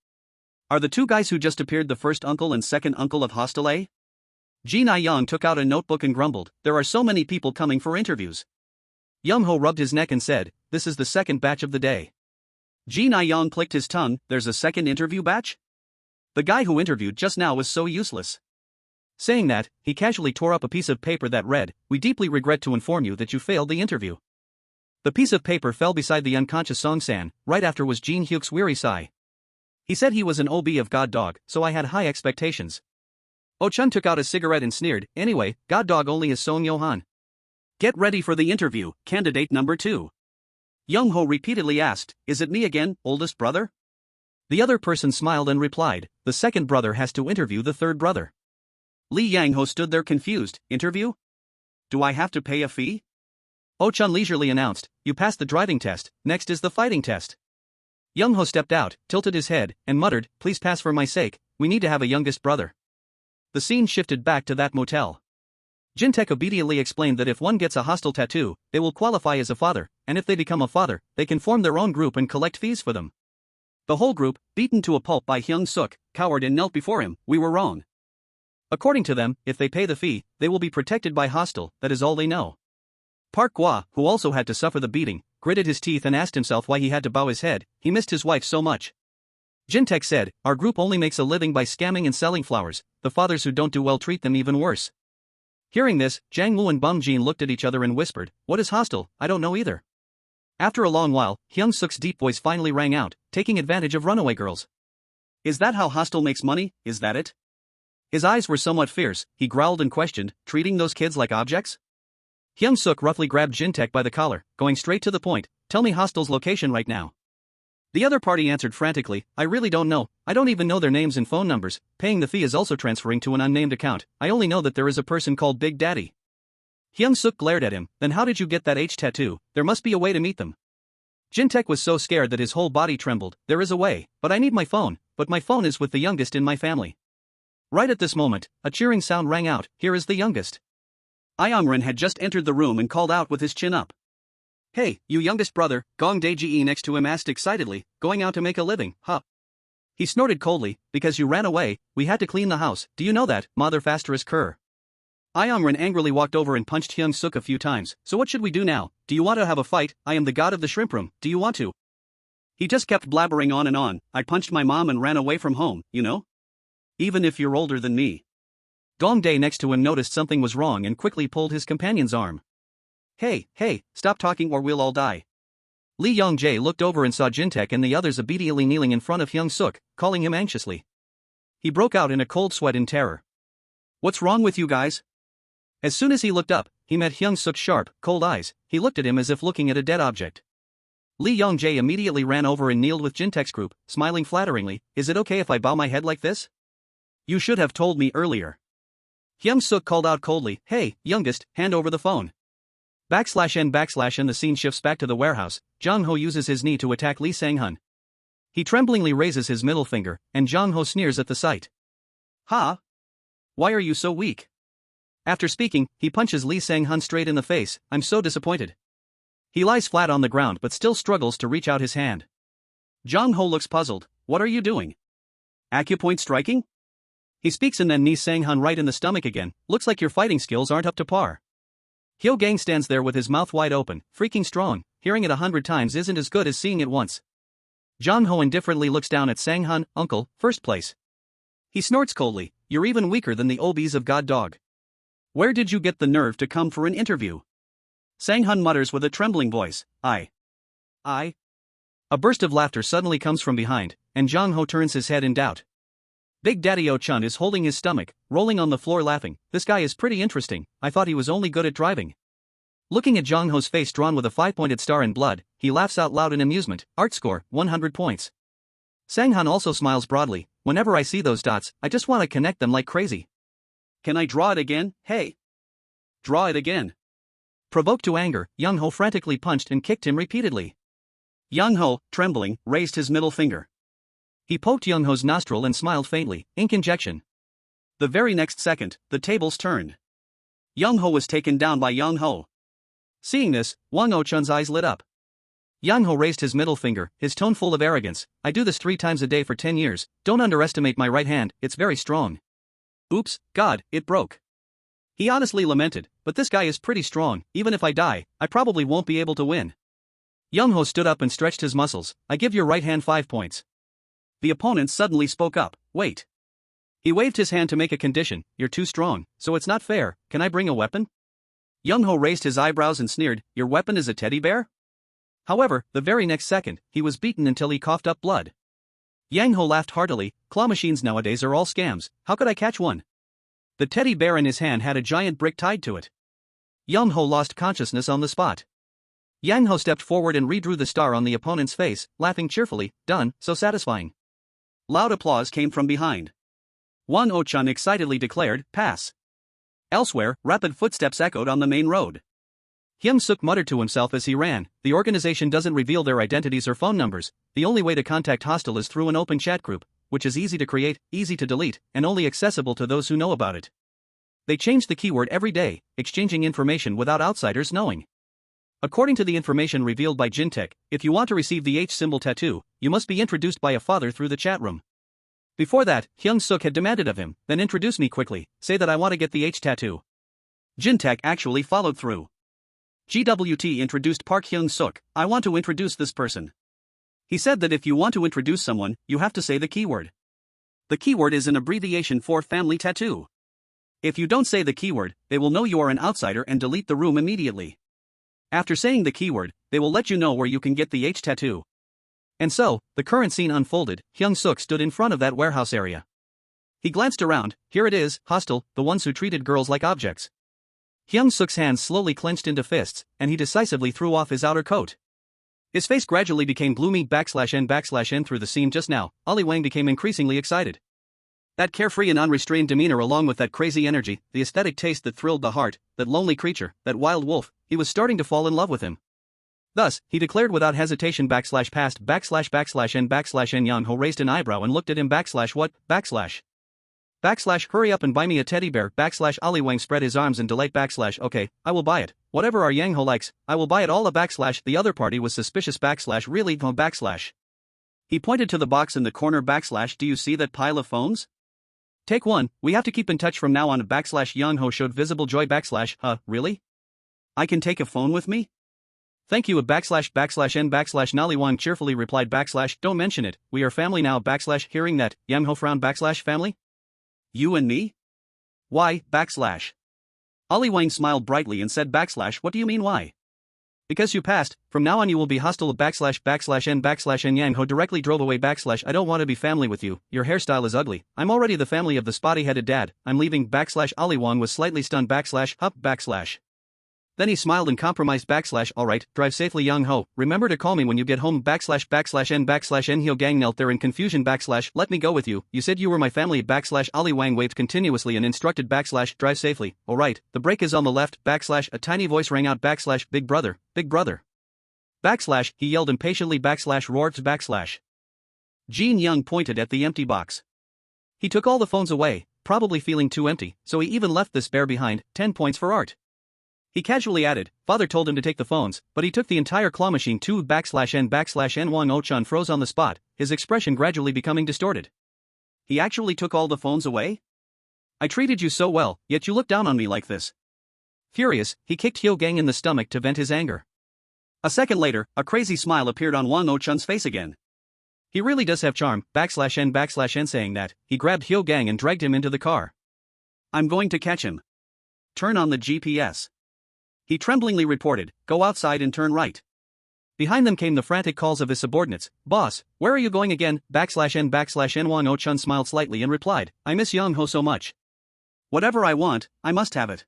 A: Are the two guys who just appeared the first uncle and second uncle of Hostel A? Ji Na-young took out a notebook and grumbled, there are so many people coming for interviews. Yang Ho rubbed his neck and said, this is the second batch of the day. Ji Na-young clicked his tongue, there's a second interview batch? The guy who interviewed just now was so useless. Saying that, he casually tore up a piece of paper that read, we deeply regret to inform you that you failed the interview. The piece of paper fell beside the unconscious Song-san, right after was Jin Hyuk's weary sigh. He said he was an OB of God Dog, so I had high expectations. Oh-chun took out a cigarette and sneered, anyway, God Dog only is Song Yo-han. Get ready for the interview, candidate number 2. Young Ho repeatedly asked, is it me again, oldest brother? The other person smiled and replied, the second brother has to interview the third brother. Lee Yang Ho stood there confused, interview? Do I have to pay a fee? Oh-chun leisurely announced, you passed the driving test, next is the fighting test. Young Ho stepped out, tilted his head, and muttered, please pass for my sake, we need to have a youngest brother. The scene shifted back to that motel. Jin-taek obediently explained that if one gets a hostile tattoo, they will qualify as a father, and if they become a father, they can form their own group and collect fees for them. The whole group, beaten to a pulp by Hyung-seok, cowered and knelt before him, we were wrong. According to them, if they pay the fee, they will be protected by Hostel, that is all they know. Park Gwa, who also had to suffer the beating, gritted his teeth and asked himself why he had to bow his head. He missed his wife so much. Jintaek said, "Our group only makes a living by scamming and selling flowers. The fathers who don't do well treat them even worse." Hearing this, Jang Woo and Bum Jin looked at each other and whispered, "What is Hostel? I don't know either." After a long while, Hyung-seok's deep voice finally rang out, taking advantage of runaway girls. "Is that how Hostel makes money? Is that it?" His eyes were somewhat fierce. He growled and questioned, "Treating those kids like objects?" Hyung-seok roughly grabbed Jintaek by the collar, going straight to the point, "Tell me Hostel's location right now." The other party answered frantically, "I really don't know. I don't even know their names and phone numbers. Paying the fee is also transferring to an unnamed account. I only know that there is a person called Big Daddy." Hyung-seok glared at him, "Then how did you get that H tattoo? There must be a way to meet them." Jintaek was so scared that his whole body trembled. "There is a way, but I need my phone, but my phone is with the youngest in my family." Right at this moment, a cheering sound rang out, "Here is the youngest." Iongrin had just entered the room and called out with his chin up. "Hey, you youngest brother," Gong Dae-ji next to him asked excitedly, "going out to make a living, huh?" He snorted coldly, "Because you ran away, we had to clean the house, do you know that, mother fasterous cur?" Iongrin angrily walked over and punched Hyung-seok a few times. "So what should we do now? Do you want to have a fight? I am the god of the shrimp room, do you want to?" He just kept blabbering on and on, "I punched my mom and ran away from home, you know? Even if you're older than me." Gong Dae next to him noticed something was wrong and quickly pulled his companion's arm. Hey, stop talking or we'll all die." Lee Young-jae looked over and saw Jintaek and the others obediently kneeling in front of Hyung-seok, calling him anxiously. He broke out in a cold sweat in terror. "What's wrong with you guys?" As soon as he looked up, he met Hyung-seok's sharp, cold eyes. He looked at him as if looking at a dead object. Lee Young-jae immediately ran over and kneeled with Jintaek's group, smiling flatteringly. "Is it okay if I bow my head like this? You should have told me earlier." Hyung-seok called out coldly, "Hey, youngest, hand over the phone." /N/, and the scene shifts back to the warehouse. Jong-ho uses his knee to attack Lee Sang-hun. He tremblingly raises his middle finger, and Jong-ho sneers at the sight. "Ha? Why are you so weak?" After speaking, he punches Lee Sang-hun straight in the face. "I'm so disappointed." He lies flat on the ground but still struggles to reach out his hand. Jong-ho looks puzzled. "What are you doing? Acupoint striking?" He speaks and then knees Sang-hun right in the stomach again. "Looks like your fighting skills aren't up to par." Hyo-gang stands there with his mouth wide open, freaking strong. Hearing it 100 times isn't as good as seeing it once. Jong-ho indifferently looks down at Sang-hun, "Uncle, first place." He snorts coldly, "You're even weaker than the obese of God Dog. Where did you get the nerve to come for an interview?" Sang-hun mutters with a trembling voice, I. A burst of laughter suddenly comes from behind, and Jong-ho turns his head in doubt. Big Daddy Oh-chun is holding his stomach, rolling on the floor laughing. "This guy is pretty interesting, I thought he was only good at driving." Looking at Jong-ho's face drawn with a 5-pointed star in blood, he laughs out loud in amusement. Art score, 100 points. Sang-hun also smiles broadly. "Whenever I see those dots, I just want to connect them like crazy." "Can I draw it again? Hey! Draw it again." Provoked to anger, Young-ho frantically punched and kicked him repeatedly. Young-ho, trembling, raised his middle finger. He poked Young-ho's nostril and smiled faintly. Ink injection. The very next second, the tables turned. Young-ho was taken down by Young-ho. Seeing this, Wang Oh-chun's eyes lit up. Young-ho raised his middle finger, his tone full of arrogance. "I do this 3 times a day for 10 years, don't underestimate my right hand, it's very strong." Oops, God, it broke. He honestly lamented, "But this guy is pretty strong, even if I die, I probably won't be able to win." Young-ho stood up and stretched his muscles. "I give your right hand 5 points. The opponent suddenly spoke up, "Wait." He waved his hand to make a condition. "You're too strong, so it's not fair, can I bring a weapon?" Young-ho raised his eyebrows and sneered, "Your weapon is a teddy bear?" However, the very next second, he was beaten until he coughed up blood. Yang-ho laughed heartily. "Claw machines nowadays are all scams, how could I catch one?" The teddy bear in his hand had a giant brick tied to it. Young-ho lost consciousness on the spot. Yang-ho stepped forward and redrew the star on the opponent's face, laughing cheerfully. "Done, so satisfying." Loud applause came from behind. Wang Oh-chun excitedly declared, "Pass." Elsewhere, rapid footsteps echoed on the main road. Hyung-seok muttered to himself as he ran. The organization doesn't reveal their identities or phone numbers. The only way to contact Hostel is through an open chat group, which is easy to create, easy to delete, and only accessible to those who know about it. They change the keyword every day, exchanging information without outsiders knowing. According to the information revealed by Jintaek, if you want to receive the H symbol tattoo, you must be introduced by a father through the chat room. Before that, Hyung-seok had demanded of him, then introduce me quickly, say that I want to get the H tattoo. Jin-taek actually followed through. GWT introduced Park Hyung-seok, I want to introduce this person. He said that if you want to introduce someone, you have to say the keyword. The keyword is an abbreviation for family tattoo. If you don't say the keyword, they will know you are an outsider and delete the room immediately. After saying the keyword, they will let you know where you can get the H tattoo. And so, the current scene unfolded. Hyung-seok stood in front of that warehouse area. He glanced around, here it is, hostile, the ones who treated girls like objects. Hyung-seok's hands slowly clenched into fists, and he decisively threw off his outer coat. His face gradually became gloomy /N/N through the scene just now. Ali Wang became increasingly excited. That carefree and unrestrained demeanor along with that crazy energy, the aesthetic taste that thrilled the heart, that lonely creature, that wild wolf, he was starting to fall in love with him. Thus, he declared without hesitation /past /N Yang Ho raised an eyebrow and looked at him /what, / hurry up and buy me a teddy bear / Ali Wang spread his arms in delight / okay, I will buy it, whatever our Yang Ho likes, I will buy it all / the other party was suspicious / really no / He pointed to the box in the corner / do you see that pile of phones? Take one, we have to keep in touch from now on / Yang Ho showed visible joy / really? I can take a phone with me? Thank you /N / Nali Wang cheerfully replied / don't mention it, we are family now / hearing that, Yang Ho frowned / family? You and me? Why, / Ali Wang smiled brightly and said / what do you mean why? Because you passed, from now on you will be hostile /N Yang Ho directly drove away / I don't want to be family with you, your hairstyle is ugly, I'm already the family of the spotty-headed dad, I'm leaving / Ali Wang was slightly stunned /. Then he smiled and compromised / alright, drive safely Yang Ho, remember to call me when you get home /N N Hyo Gang knelt there in confusion / let me go with you, you said you were my family / Ali Wang waved continuously and instructed / drive safely, alright, the brake is on the left / a tiny voice rang out / big brother, he yelled impatiently / roared / Jin Young pointed at the empty box. He took all the phones away, probably feeling too empty, so he even left the spare behind, 10 points for art. He casually added, father told him to take the phones, but he took the entire claw machine too /N Wang Ochan froze on the spot, his expression gradually becoming distorted. He actually took all the phones away? I treated you so well, yet you look down on me like this. Furious, he kicked Hyo Gang in the stomach to vent his anger. A second later, a crazy smile appeared on Wang Ochan's face again. He really does have charm, /N saying that, he grabbed Hyo Gang and dragged him into the car. I'm going to catch him. Turn on the GPS. He tremblingly reported, go outside and turn right. Behind them came the frantic calls of his subordinates, boss, where are you going again, /N Wang Ochan smiled slightly and replied, I miss Yang Ho so much. Whatever I want, I must have it.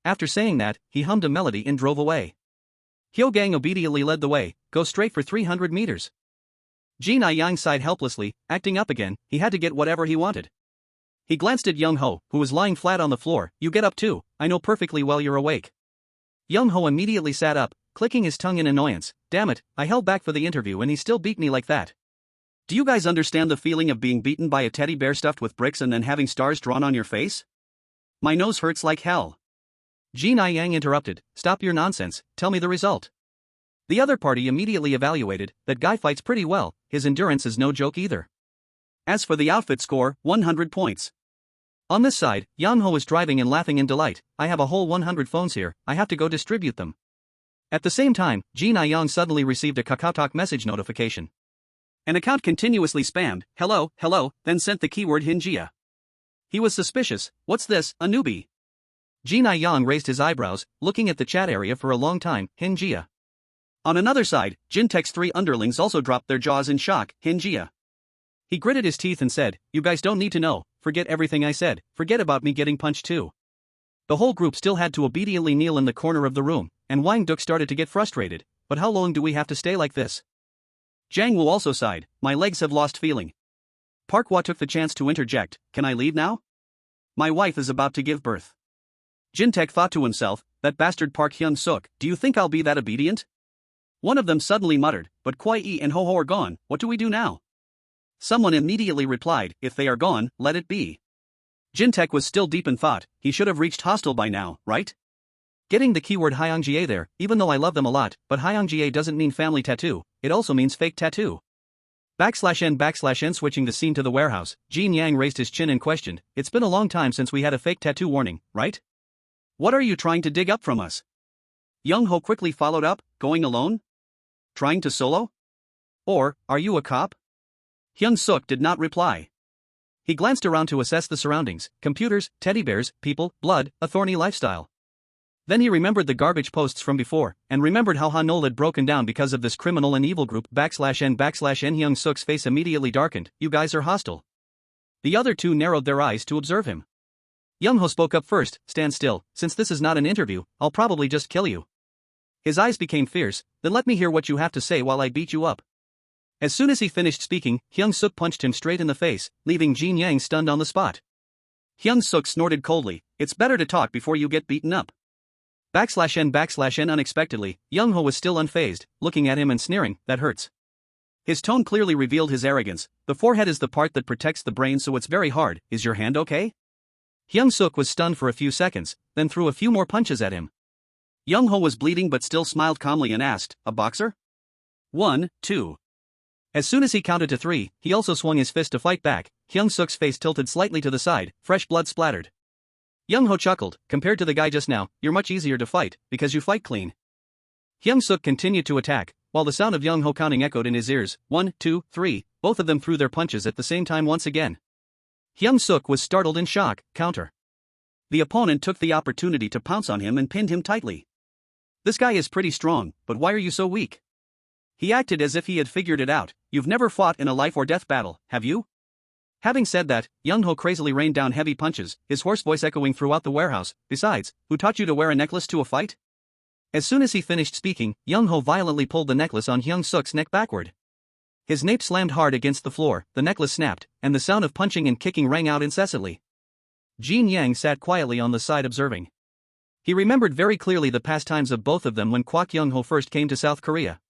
A: After saying that, he hummed a melody and drove away. Hyo Gang obediently led the way, go straight for 300 meters. Jin Yang sighed helplessly, acting up again, he had to get whatever he wanted. He glanced at Young Ho, who was lying flat on the floor, you get up too, I know perfectly well you're awake. Young Ho immediately sat up, clicking his tongue in annoyance, damn it, I held back for the interview and he still beat me like that. Do you guys understand the feeling of being beaten by a teddy bear stuffed with bricks and then having stars drawn on your face? My nose hurts like hell. Jin Yang interrupted, stop your nonsense, tell me the result. The other party immediately evaluated, that guy fights pretty well, his endurance is no joke either. As for the outfit score, 100 points. On this side, Yang Ho was driving and laughing in delight, I have a whole 100 phones here, I have to go distribute them. At the same time, Jin Yang suddenly received a KakaoTalk message notification. An account continuously spammed, hello, then sent the keyword Hinjia. He was suspicious, what's this, a newbie? Jin Yang raised his eyebrows, looking at the chat area for a long time, Hinjia. On another side, Jin-taek's 3 underlings also dropped their jaws in shock, Hinjia. He gritted his teeth and said, you guys don't need to know, forget everything I said, forget about me getting punched too. The whole group still had to obediently kneel in the corner of the room, and Wang Duk started to get frustrated, but how long do we have to stay like this? Jang Woo also sighed, my legs have lost feeling. Park Hwa took the chance to interject, can I leave now? My wife is about to give birth. Jin-taek thought to himself, that bastard Park Hyung-seok, do you think I'll be that obedient? One of them suddenly muttered, but Kwai and Ho Ho are gone, what do we do now? Someone immediately replied, if they are gone, let it be. Jin-taek was still deep in thought, he should have reached hostel by now, right? Getting the keyword Hyung-jie there, even though I love them a lot, but Hyung-jie doesn't mean family tattoo, it also means fake tattoo. N switching the scene to the warehouse, Jin Yang raised his chin and questioned, "It's been a long time since we had a fake tattoo warning, right? What are you trying to dig up from us?" Young-ho quickly followed up, "Going alone? Trying to solo? Or, are you a cop?" Hyung-seok did not reply. He glanced around to assess the surroundings, computers, teddy bears, people, blood, a thorny lifestyle. Then he remembered the garbage posts from before, and remembered how Han-ol had broken down because of this criminal and evil group. /N Hyung-seok's face immediately darkened. "You guys are hostile." The other two narrowed their eyes to observe him. Young-ho spoke up first, "Stand still, since this is not an interview, I'll probably just kill you." His eyes became fierce. "Then let me hear what you have to say while I beat you up." As soon as he finished speaking, Hyung-seok punched him straight in the face, leaving Jin Yang stunned on the spot. Hyung-seok snorted coldly, "It's better to talk before you get beaten up." N unexpectedly, Young-ho was still unfazed, looking at him and sneering, "That hurts." His tone clearly revealed his arrogance. "The forehead is the part that protects the brain, so it's very hard. Is your hand okay?" Hyung-seok was stunned for a few seconds, then threw a few more punches at him. Young-ho was bleeding but still smiled calmly and asked, "A boxer?" 1, 2. As soon as he counted to 3, he also swung his fist to fight back. Hyung-seok's face tilted slightly to the side, fresh blood splattered. Young-ho chuckled, "Compared to the guy just now, you're much easier to fight, because you fight clean." Hyung-seok continued to attack, while the sound of Young-ho counting echoed in his ears. 1, 2, 3, both of them threw their punches at the same time once again. Hyung-seok was startled in shock. Counter. The opponent took the opportunity to pounce on him and pinned him tightly. "This guy is pretty strong, but why are you so weak?" He acted as if he had figured it out. "You've never fought in a life-or-death battle, have you?" Having said that, Young-ho crazily rained down heavy punches, his hoarse voice echoing throughout the warehouse. "Besides, who taught you to wear a necklace to a fight?" As soon as he finished speaking, Young-ho violently pulled the necklace on Hyung-seok's neck backward. His nape slammed hard against the floor, the necklace snapped, and the sound of punching and kicking rang out incessantly. Jin Yang sat quietly on the side observing. He remembered very clearly the pastimes of both of them when Kwak Young-ho first came to South Korea.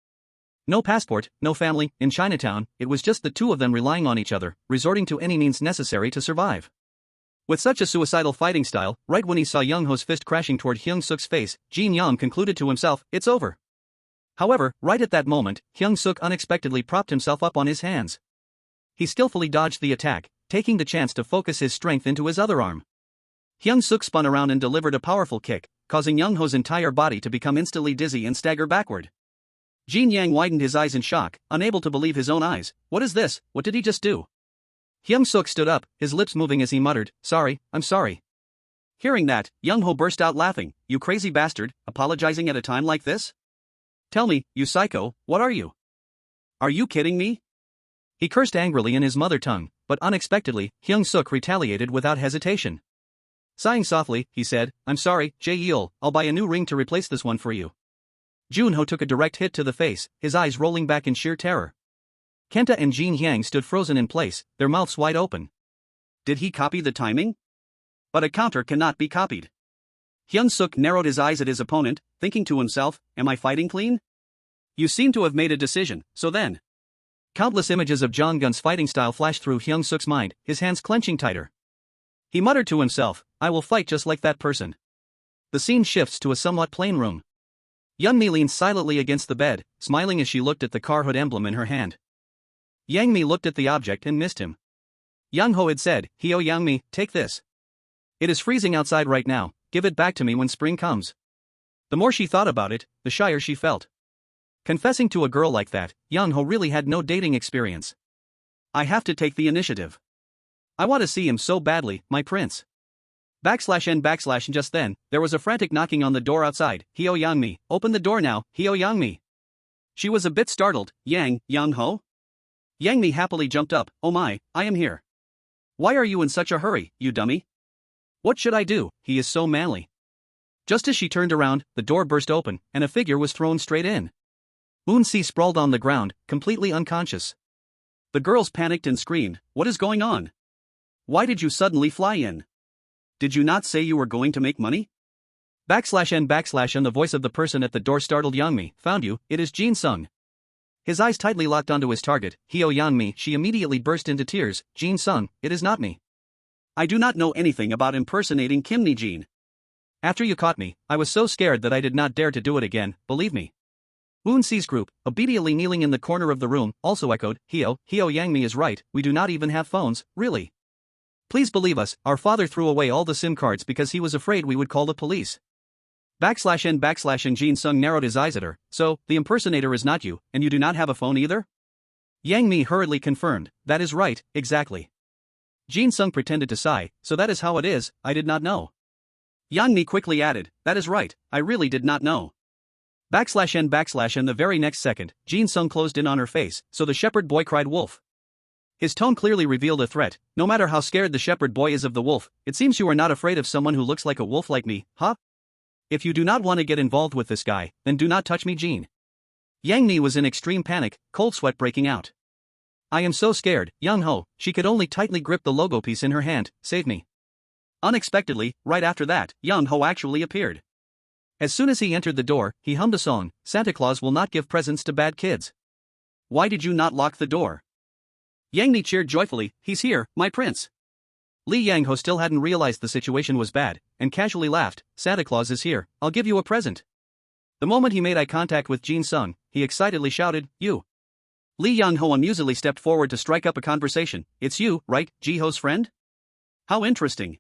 A: No passport, no family, in Chinatown, it was just the two of them relying on each other, resorting to any means necessary to survive. With such a suicidal fighting style, right when he saw Young-ho's fist crashing toward Hyung-seok's face, Jin Yang concluded to himself, "It's over." However, right at that moment, Hyung-seok unexpectedly propped himself up on his hands. He skillfully dodged the attack, taking the chance to focus his strength into his other arm. Hyung-seok spun around and delivered a powerful kick, causing Young-ho's entire body to become instantly dizzy and stagger backward. Jin Yang widened his eyes in shock, unable to believe his own eyes. "What is this? What did he just do?" Hyung-seok stood up, his lips moving as he muttered, "Sorry, I'm sorry." Hearing that, Young-ho burst out laughing. "You crazy bastard, apologizing at a time like this? Tell me, you psycho, what are you? Are you kidding me?" He cursed angrily in his mother tongue, but unexpectedly, Hyung-seok retaliated without hesitation. Sighing softly, he said, "I'm sorry, Jae-yeol, I'll buy a new ring to replace this one for you." Junho took a direct hit to the face, his eyes rolling back in sheer terror. Kenta and Jin Hyang stood frozen in place, their mouths wide open. Did he copy the timing? But a counter cannot be copied. Hyung-seok narrowed his eyes at his opponent, thinking to himself, "Am I fighting clean? You seem to have made a decision, so then." Countless images of Jong-gun's fighting style flashed through Hyung-seok's mind, his hands clenching tighter. He muttered to himself, "I will fight just like that person." The scene shifts to a somewhat plain room. Yeon-mi leaned silently against the bed, smiling as she looked at the car hood emblem in her hand. Yang-mi looked at the object and missed him. Young-ho had said, "Hyo Yang-mi, take this. It is freezing outside right now, give it back to me when spring comes." The more she thought about it, the shyer she felt. Confessing to a girl like that, Young-ho really had no dating experience. "I have to take the initiative. I want to see him so badly, my prince." /N just then, there was a frantic knocking on the door outside. "Hyo Yang-mi, open the door now, Hyo Yang-mi." She was a bit startled. Young-ho? Yang-mi happily jumped up. "Oh my, I am here. Why are you in such a hurry, you dummy? What should I do, he is so manly." Just as she turned around, the door burst open, and a figure was thrown straight in. Moon-si sprawled on the ground, completely unconscious. The girls panicked and screamed, "What is going on? Why did you suddenly fly in? Did you not say you were going to make money?" /N the voice of the person at the door startled Yang-mi. "Found you, it is Jin-sung." His eyes tightly locked onto his target, Hyo Yang-mi. She immediately burst into tears. "Jin-sung, it is not me. I do not know anything about impersonating Kim Ni-jin. After you caught me, I was so scared that I did not dare to do it again, believe me." Woon-see's group, obediently kneeling in the corner of the room, also echoed, Yang-mi is right, we do not even have phones, really. Please believe us, our father threw away all the SIM cards because he was afraid we would call the police. /n / Jin-sung narrowed his eyes at her, so, the impersonator is not you, and you do not have a phone either? Yang-mi hurriedly confirmed, that is right, exactly. Jin-sung pretended to sigh, so that is how it is, I did not know. Yang-mi quickly added, that is right, I really did not know. /n / and the very next second, Jin-sung closed in on her face, so the shepherd boy cried wolf. His tone clearly revealed a threat, no matter how scared the shepherd boy is of the wolf, it seems you are not afraid of someone who looks like a wolf like me, huh? If you do not want to get involved with this guy, then do not touch me, Jin. Yang-mi was in extreme panic, cold sweat breaking out. I am so scared, Young-ho, she could only tightly grip the logo piece in her hand, save me. Unexpectedly, right after that, Young-ho actually appeared. As soon as he entered the door, he hummed a song, Santa Claus will not give presents to bad kids. Why did you not lock the door? Yang-mi cheered joyfully, he's here, my prince. Lee Yang-ho still hadn't realized the situation was bad, and casually laughed, Santa Claus is here, I'll give you a present. The moment he made eye contact with Jin-sung, he excitedly shouted, you. Lee Yang-ho amusedly stepped forward to strike up a conversation, it's you, right, Ji-ho's friend? How interesting.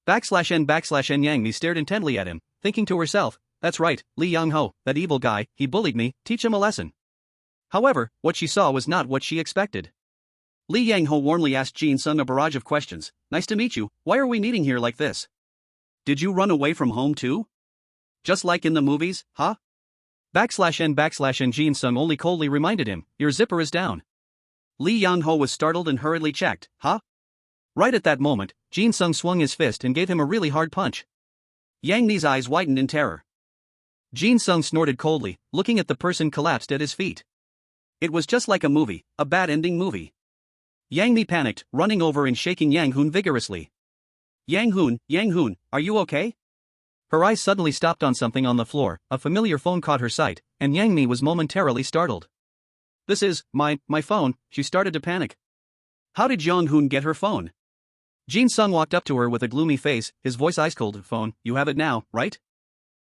A: /n / Yang-mi stared intently at him, thinking to herself, that's right, Lee Yang-ho, that evil guy, he bullied me, teach him a lesson. However, what she saw was not what she expected. Lee Yang-ho warmly asked Jin-sung a barrage of questions, nice to meet you, why are we meeting here like this? Did you run away from home too? Just like in the movies, huh? /n / Jin-sung only coldly reminded him, your zipper is down. Lee Yang-ho was startled and hurriedly checked, huh? Right at that moment, Jin-sung swung his fist and gave him a really hard punch. Yang-mi's eyes widened in terror. Jin-sung snorted coldly, looking at the person collapsed at his feet. It was just like a movie, a bad-ending movie. Yang-mi panicked, running over and shaking Yang-hoon vigorously. Yang-hoon, are you okay? Her eyes suddenly stopped on something on the floor, a familiar phone caught her sight, and Yang-mi was momentarily startled. This is, my phone, she started to panic. How did Yang-hoon get her phone? Jin-sung walked up to her with a gloomy face, his voice ice-cold, phone, you have it now, right?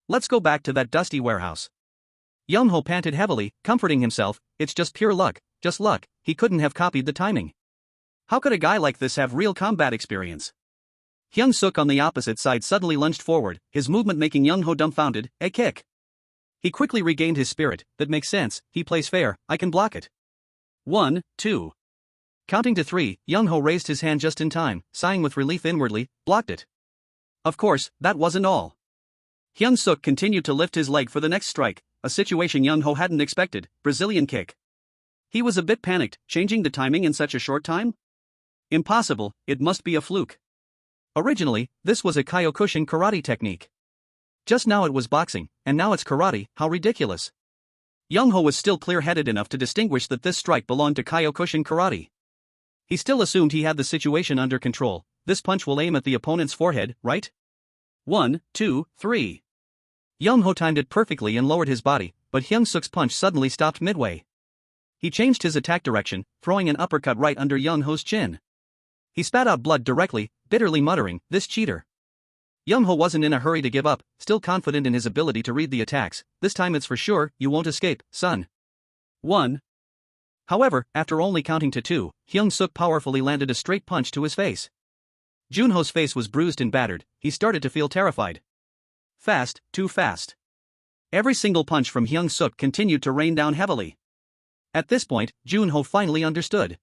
A: Let's go back to that dusty warehouse. Young-ho panted heavily, comforting himself, it's just pure luck, just luck, he couldn't have copied the timing. How could a guy like this have real combat experience? Hyung-seok on the opposite side suddenly lunged forward, his movement making Young-ho dumbfounded, a kick. He quickly regained his spirit, that makes sense, he plays fair, I can block it. 1, 2. Counting to 3, Young-ho raised his hand just in time, sighing with relief inwardly, blocked it. Of course, that wasn't all. Hyung-seok continued to lift his leg for the next strike, a situation Young-ho hadn't expected, Brazilian kick. He was a bit panicked, changing the timing in such a short time? Impossible, it must be a fluke. Originally, this was a Kyokushin karate technique. Just now it was boxing, and now it's karate, how ridiculous. Young-ho was still clear-headed enough to distinguish that this strike belonged to Kyokushin karate. He still assumed he had the situation under control, this punch will aim at the opponent's forehead, right? 1, 2, 3. Young-ho timed it perfectly and lowered his body, but Hyung-seok's punch suddenly stopped midway. He changed his attack direction, throwing an uppercut right under Young-ho's chin. He spat out blood directly, bitterly muttering, this cheater. Young-ho wasn't in a hurry to give up, still confident in his ability to read the attacks, this time it's for sure, you won't escape, son. 1. However, after only counting to 2, Hyung-seok powerfully landed a straight punch to his face. Junho's face was bruised and battered, he started to feel terrified. Fast, too fast. Every single punch from Hyung-seok continued to rain down heavily. At this point, Junho finally understood.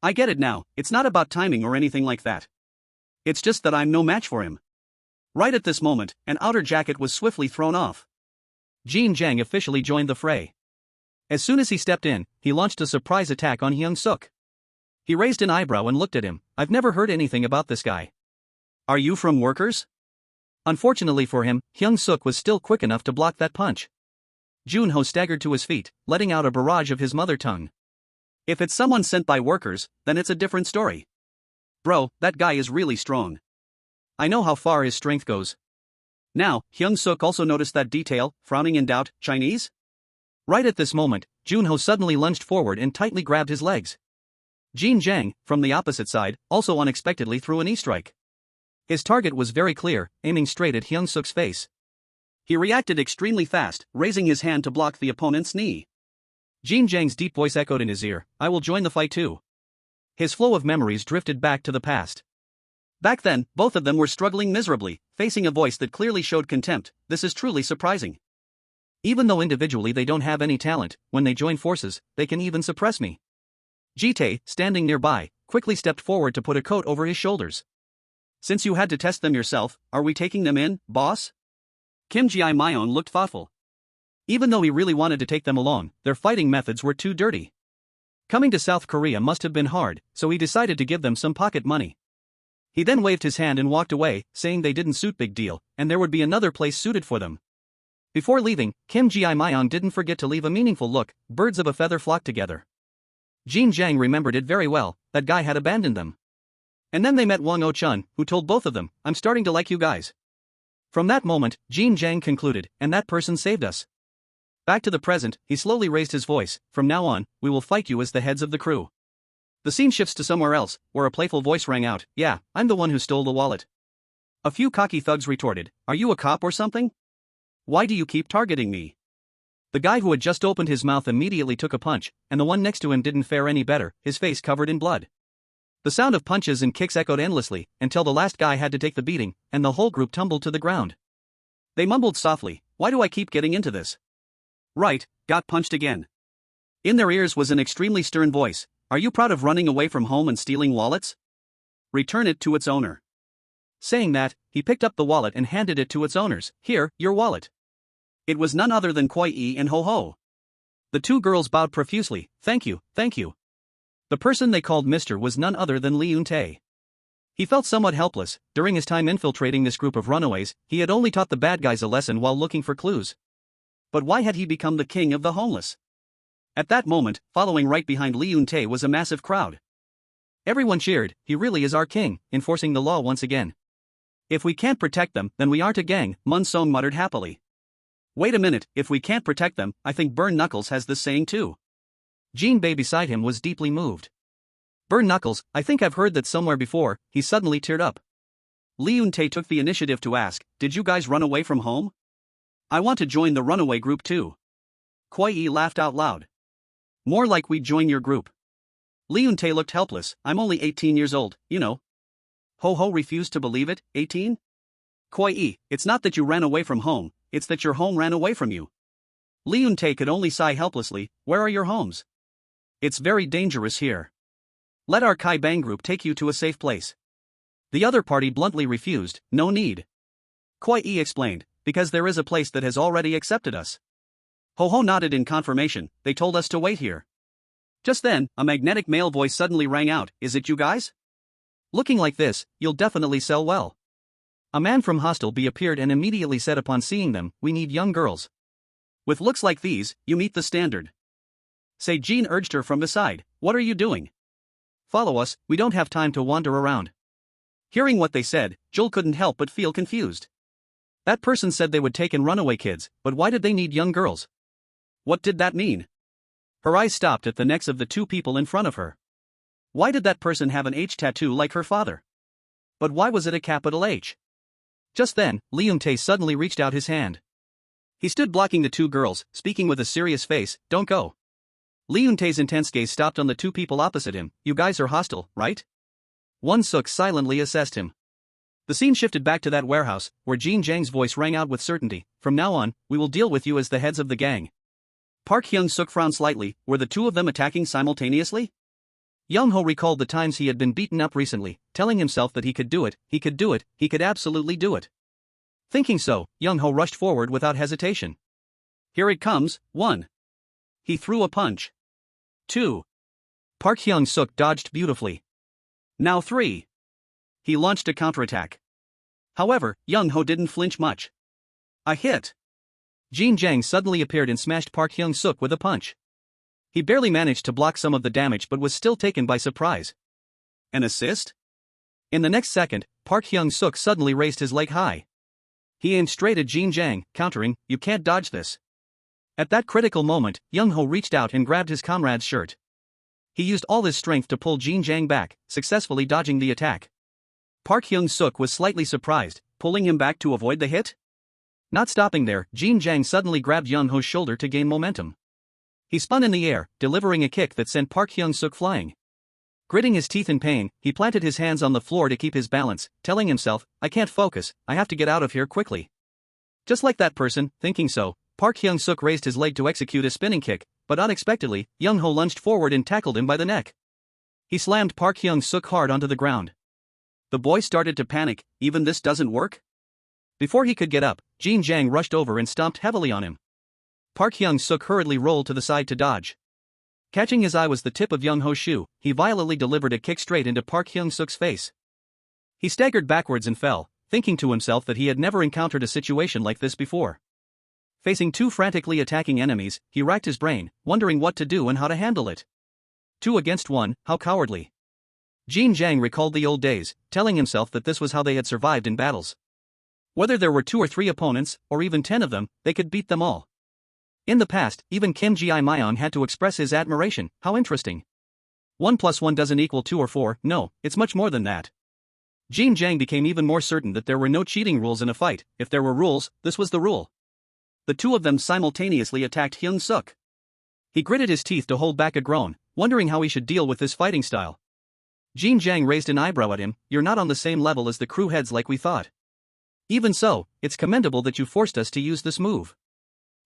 A: I get it now, it's not about timing or anything like that. It's just that I'm no match for him. Right at this moment, an outer jacket was swiftly thrown off. Jin Jang officially joined the fray. As soon as he stepped in, he launched a surprise attack on Hyung-seok. He raised an eyebrow and looked at him, I've never heard anything about this guy. Are you from workers? Unfortunately for him, Hyung-seok was still quick enough to block that punch. Junho staggered to his feet, letting out a barrage of his mother tongue. If it's someone sent by workers, then it's a different story. Bro, that guy is really strong. I know how far his strength goes. Now, Hyung-seok also noticed that detail, frowning in doubt, Chinese? Right at this moment, Junho suddenly lunged forward and tightly grabbed his legs. Jin Jang, from the opposite side, also unexpectedly threw an E-strike. His target was very clear, aiming straight at Hyung-seok's face. He reacted extremely fast, raising his hand to block the opponent's knee. Jin Jang's deep voice echoed in his ear, "I will join the fight too." His flow of memories drifted back to the past. Back then, both of them were struggling miserably, facing a voice that clearly showed contempt. This is truly surprising. Even though individually they don't have any talent, when they join forces, they can even suppress me. Ji-tae, standing nearby, quickly stepped forward to put a coat over his shoulders. Since you had to test them yourself, are we taking them in, boss? Kim Ji-myeon looked thoughtful. Even though he really wanted to take them along, their fighting methods were too dirty. Coming to South Korea must have been hard, so he decided to give them some pocket money. He then waved his hand and walked away, saying they didn't suit big deal, and there would be another place suited for them. Before leaving, Kim Ji-myeon didn't forget to leave a meaningful look. Birds of a feather flock together. Jin Jang remembered it very well, that guy had abandoned them. And then they met Wang Oh-chun, who told both of them, "I'm starting to like you guys." From that moment, Jin Jang concluded, and that person saved us. Back to the present, he slowly raised his voice, "From now on, we will fight you as the heads of the crew." The scene shifts to somewhere else, where a playful voice rang out, "Yeah, I'm the one who stole the wallet." A few cocky thugs retorted, "Are you a cop or something? Why do you keep targeting me?" The guy who had just opened his mouth immediately took a punch, and the one next to him didn't fare any better, his face covered in blood. The sound of punches and kicks echoed endlessly, until the last guy had to take the beating, and the whole group tumbled to the ground. They mumbled softly, "Why do I keep getting into this?" Right, got punched again. In their ears was an extremely stern voice, "Are you proud of running away from home and stealing wallets? Return it to its owner." Saying that, he picked up the wallet and handed it to its owners. "Here, your wallet." It was none other than Koi-e and Ho-ho. The two girls bowed profusely, "Thank you, thank you." The person they called Mr. was none other than Lee Eun-tae. He felt somewhat helpless. During his time infiltrating this group of runaways, he had only taught the bad guys a lesson while looking for clues. But why had he become the king of the homeless? At that moment, following right behind Lee Eun-tae was a massive crowd. Everyone cheered, "He really is our king, enforcing the law once again." "If we can't protect them, then we aren't a gang," Mun Song muttered happily. "Wait a minute, if we can't protect them, I think Burn Knuckles has this saying too." Jean Bay beside him was deeply moved. "Burn Knuckles, I think I've heard that somewhere before." He suddenly teared up. Lee Eun-tae took the initiative to ask, "Did you guys run away from home? I want to join the runaway group too." Koi-e laughed out loud. "More like we'd join your group." Lee Eun-tae looked helpless, "I'm only 18 years old, you know." Ho-ho refused to believe it, 18? Koi-e, it's not that you ran away from home, it's that your home ran away from you. Lee Eun-tae could only sigh helplessly, "Where are your homes? It's very dangerous here. Let our Kai Bang group take you to a safe place." The other party bluntly refused, "No need." Koi-e explained, "Because there is a place that has already accepted us." Ho-ho nodded in confirmation, "They told us to wait here." Just then, a magnetic male voice suddenly rang out, "Is it you guys? Looking like this, you'll definitely sell well." A man from Hostel B appeared and immediately said upon seeing them, "We need young girls. With looks like these, you meet the standard." Say Jean urged her from beside, "What are you doing? Follow us, we don't have time to wander around." Hearing what they said, Joel couldn't help but feel confused. That person said they would take in runaway kids, but why did they need young girls? What did that mean? Her eyes stopped at the necks of the two people in front of her. Why did that person have an H tattoo like her father? But why was it a capital H? Just then, Lee Eun-tae suddenly reached out his hand. He stood blocking the two girls, speaking with a serious face, "Don't go." Lee Eun-tae's intense gaze stopped on the two people opposite him. "You guys are hostile, right?" Hyung-seok silently assessed him. The scene shifted back to that warehouse, where Jin Jang's voice rang out with certainty, "From now on, we will deal with you as the heads of the gang." Park Hyung-seok frowned slightly. Were the two of them attacking simultaneously? Young-ho recalled the times he had been beaten up recently, telling himself that he could do it, he could absolutely do it. Thinking so, Young-ho rushed forward without hesitation. "Here it comes." 1. He threw a punch. 2. Park Hyung-seok dodged beautifully. Now 3. He launched a counterattack. However, Young-ho didn't flinch much. A hit. Jin Jang suddenly appeared and smashed Park Hyung-seok with a punch. He barely managed to block some of the damage but was still taken by surprise. An assist? In the next second, Park Hyung-seok suddenly raised his leg high. He aimed straight at Jin Jang, countering, "You can't dodge this." At that critical moment, Young-ho reached out and grabbed his comrade's shirt. He used all his strength to pull Jin Jang back, successfully dodging the attack. Park Hyung-seok was slightly surprised, pulling him back to avoid the hit? Not stopping there, Jin Jang suddenly grabbed Young-ho's shoulder to gain momentum. He spun in the air, delivering a kick that sent Park Hyung-seok flying. Gritting his teeth in pain, he planted his hands on the floor to keep his balance, telling himself, I can't focus, I have to get out of here quickly. Just like that person, thinking so, Park Hyung-seok raised his leg to execute a spinning kick, but unexpectedly, Young-ho lunged forward and tackled him by the neck. He slammed Park Hyung-seok hard onto the ground. The boy started to panic, even this doesn't work? Before he could get up, Jin Jang rushed over and stomped heavily on him. Park Hyung-seok hurriedly rolled to the side to dodge. Catching his eye was the tip of Young-ho's shoe, he violently delivered a kick straight into Park Hyung-seok's face. He staggered backwards and fell, thinking to himself that he had never encountered a situation like this before. Facing two frantically attacking enemies, he racked his brain, wondering what to do and how to handle it. 2 against 1, how cowardly. Jin Jang recalled the old days, telling himself that this was how they had survived in battles. Whether there were 2 or 3 opponents, or even 10 of them, they could beat them all. In the past, even Kim Ji-myung had to express his admiration. How interesting. 1 plus 1 doesn't equal 2 or 4, no, it's much more than that. Jin Jang became even more certain that there were no cheating rules in a fight. If there were rules, this was the rule. The 2 of them simultaneously attacked Hyung-seok. He gritted his teeth to hold back a groan, wondering how he should deal with this fighting style. Jin Jang raised an eyebrow at him, you're not on the same level as the crew heads like we thought. Even so, it's commendable that you forced us to use this move.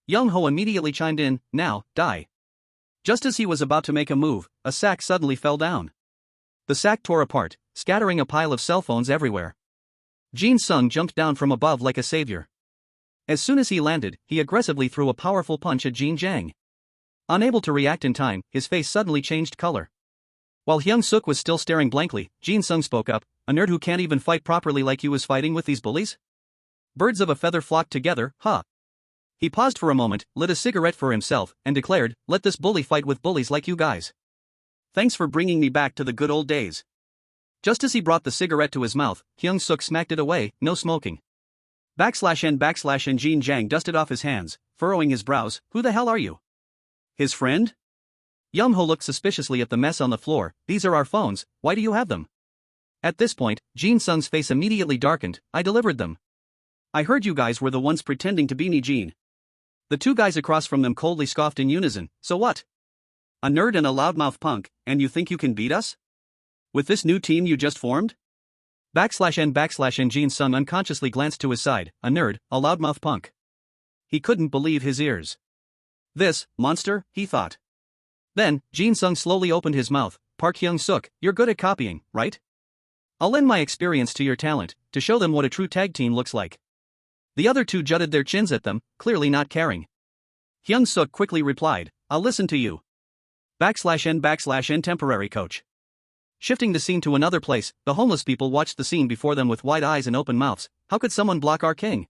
A: Young-ho immediately chimed in, now, die. Just as he was about to make a move, a sack suddenly fell down. The sack tore apart, scattering a pile of cell phones everywhere. Jin Sung jumped down from above like a savior. As soon as he landed, he aggressively threw a powerful punch at Jin Jang. Unable to react in time, his face suddenly changed color. While Hyung-seok was still staring blankly, Jin Sung spoke up, a nerd who can't even fight properly like you is fighting with these bullies? Birds of a feather flocked together, huh? He paused for a moment, lit a cigarette for himself, and declared, let this bully fight with bullies like you guys. Thanks for bringing me back to the good old days. Just as he brought the cigarette to his mouth, Hyung-seok smacked it away, no smoking. /n Jin Jang dusted off his hands, furrowing his brows, who the hell are you? His friend? Young-ho looked suspiciously at the mess on the floor, these are our phones, why do you have them? At this point, Jin Sung's face immediately darkened, I delivered them. I heard you guys were the ones pretending to be Nijin. The 2 guys across from them coldly scoffed in unison, so what? A nerd and a loudmouth punk, and you think you can beat us? With this new team you just formed? /n Jin Sung unconsciously glanced to his side, a nerd, a loudmouth punk. He couldn't believe his ears. This, monster, he thought. Then, Jin Sung slowly opened his mouth, Park Hyung-seok, you're good at copying, right? I'll lend my experience to your talent, to show them what a true tag team looks like. The other 2 jutted their chins at them, clearly not caring. Hyung-seok quickly replied, I'll listen to you. /n temporary coach. Shifting the scene to another place, the homeless people watched the scene before them with wide eyes and open mouths. How could someone block our king?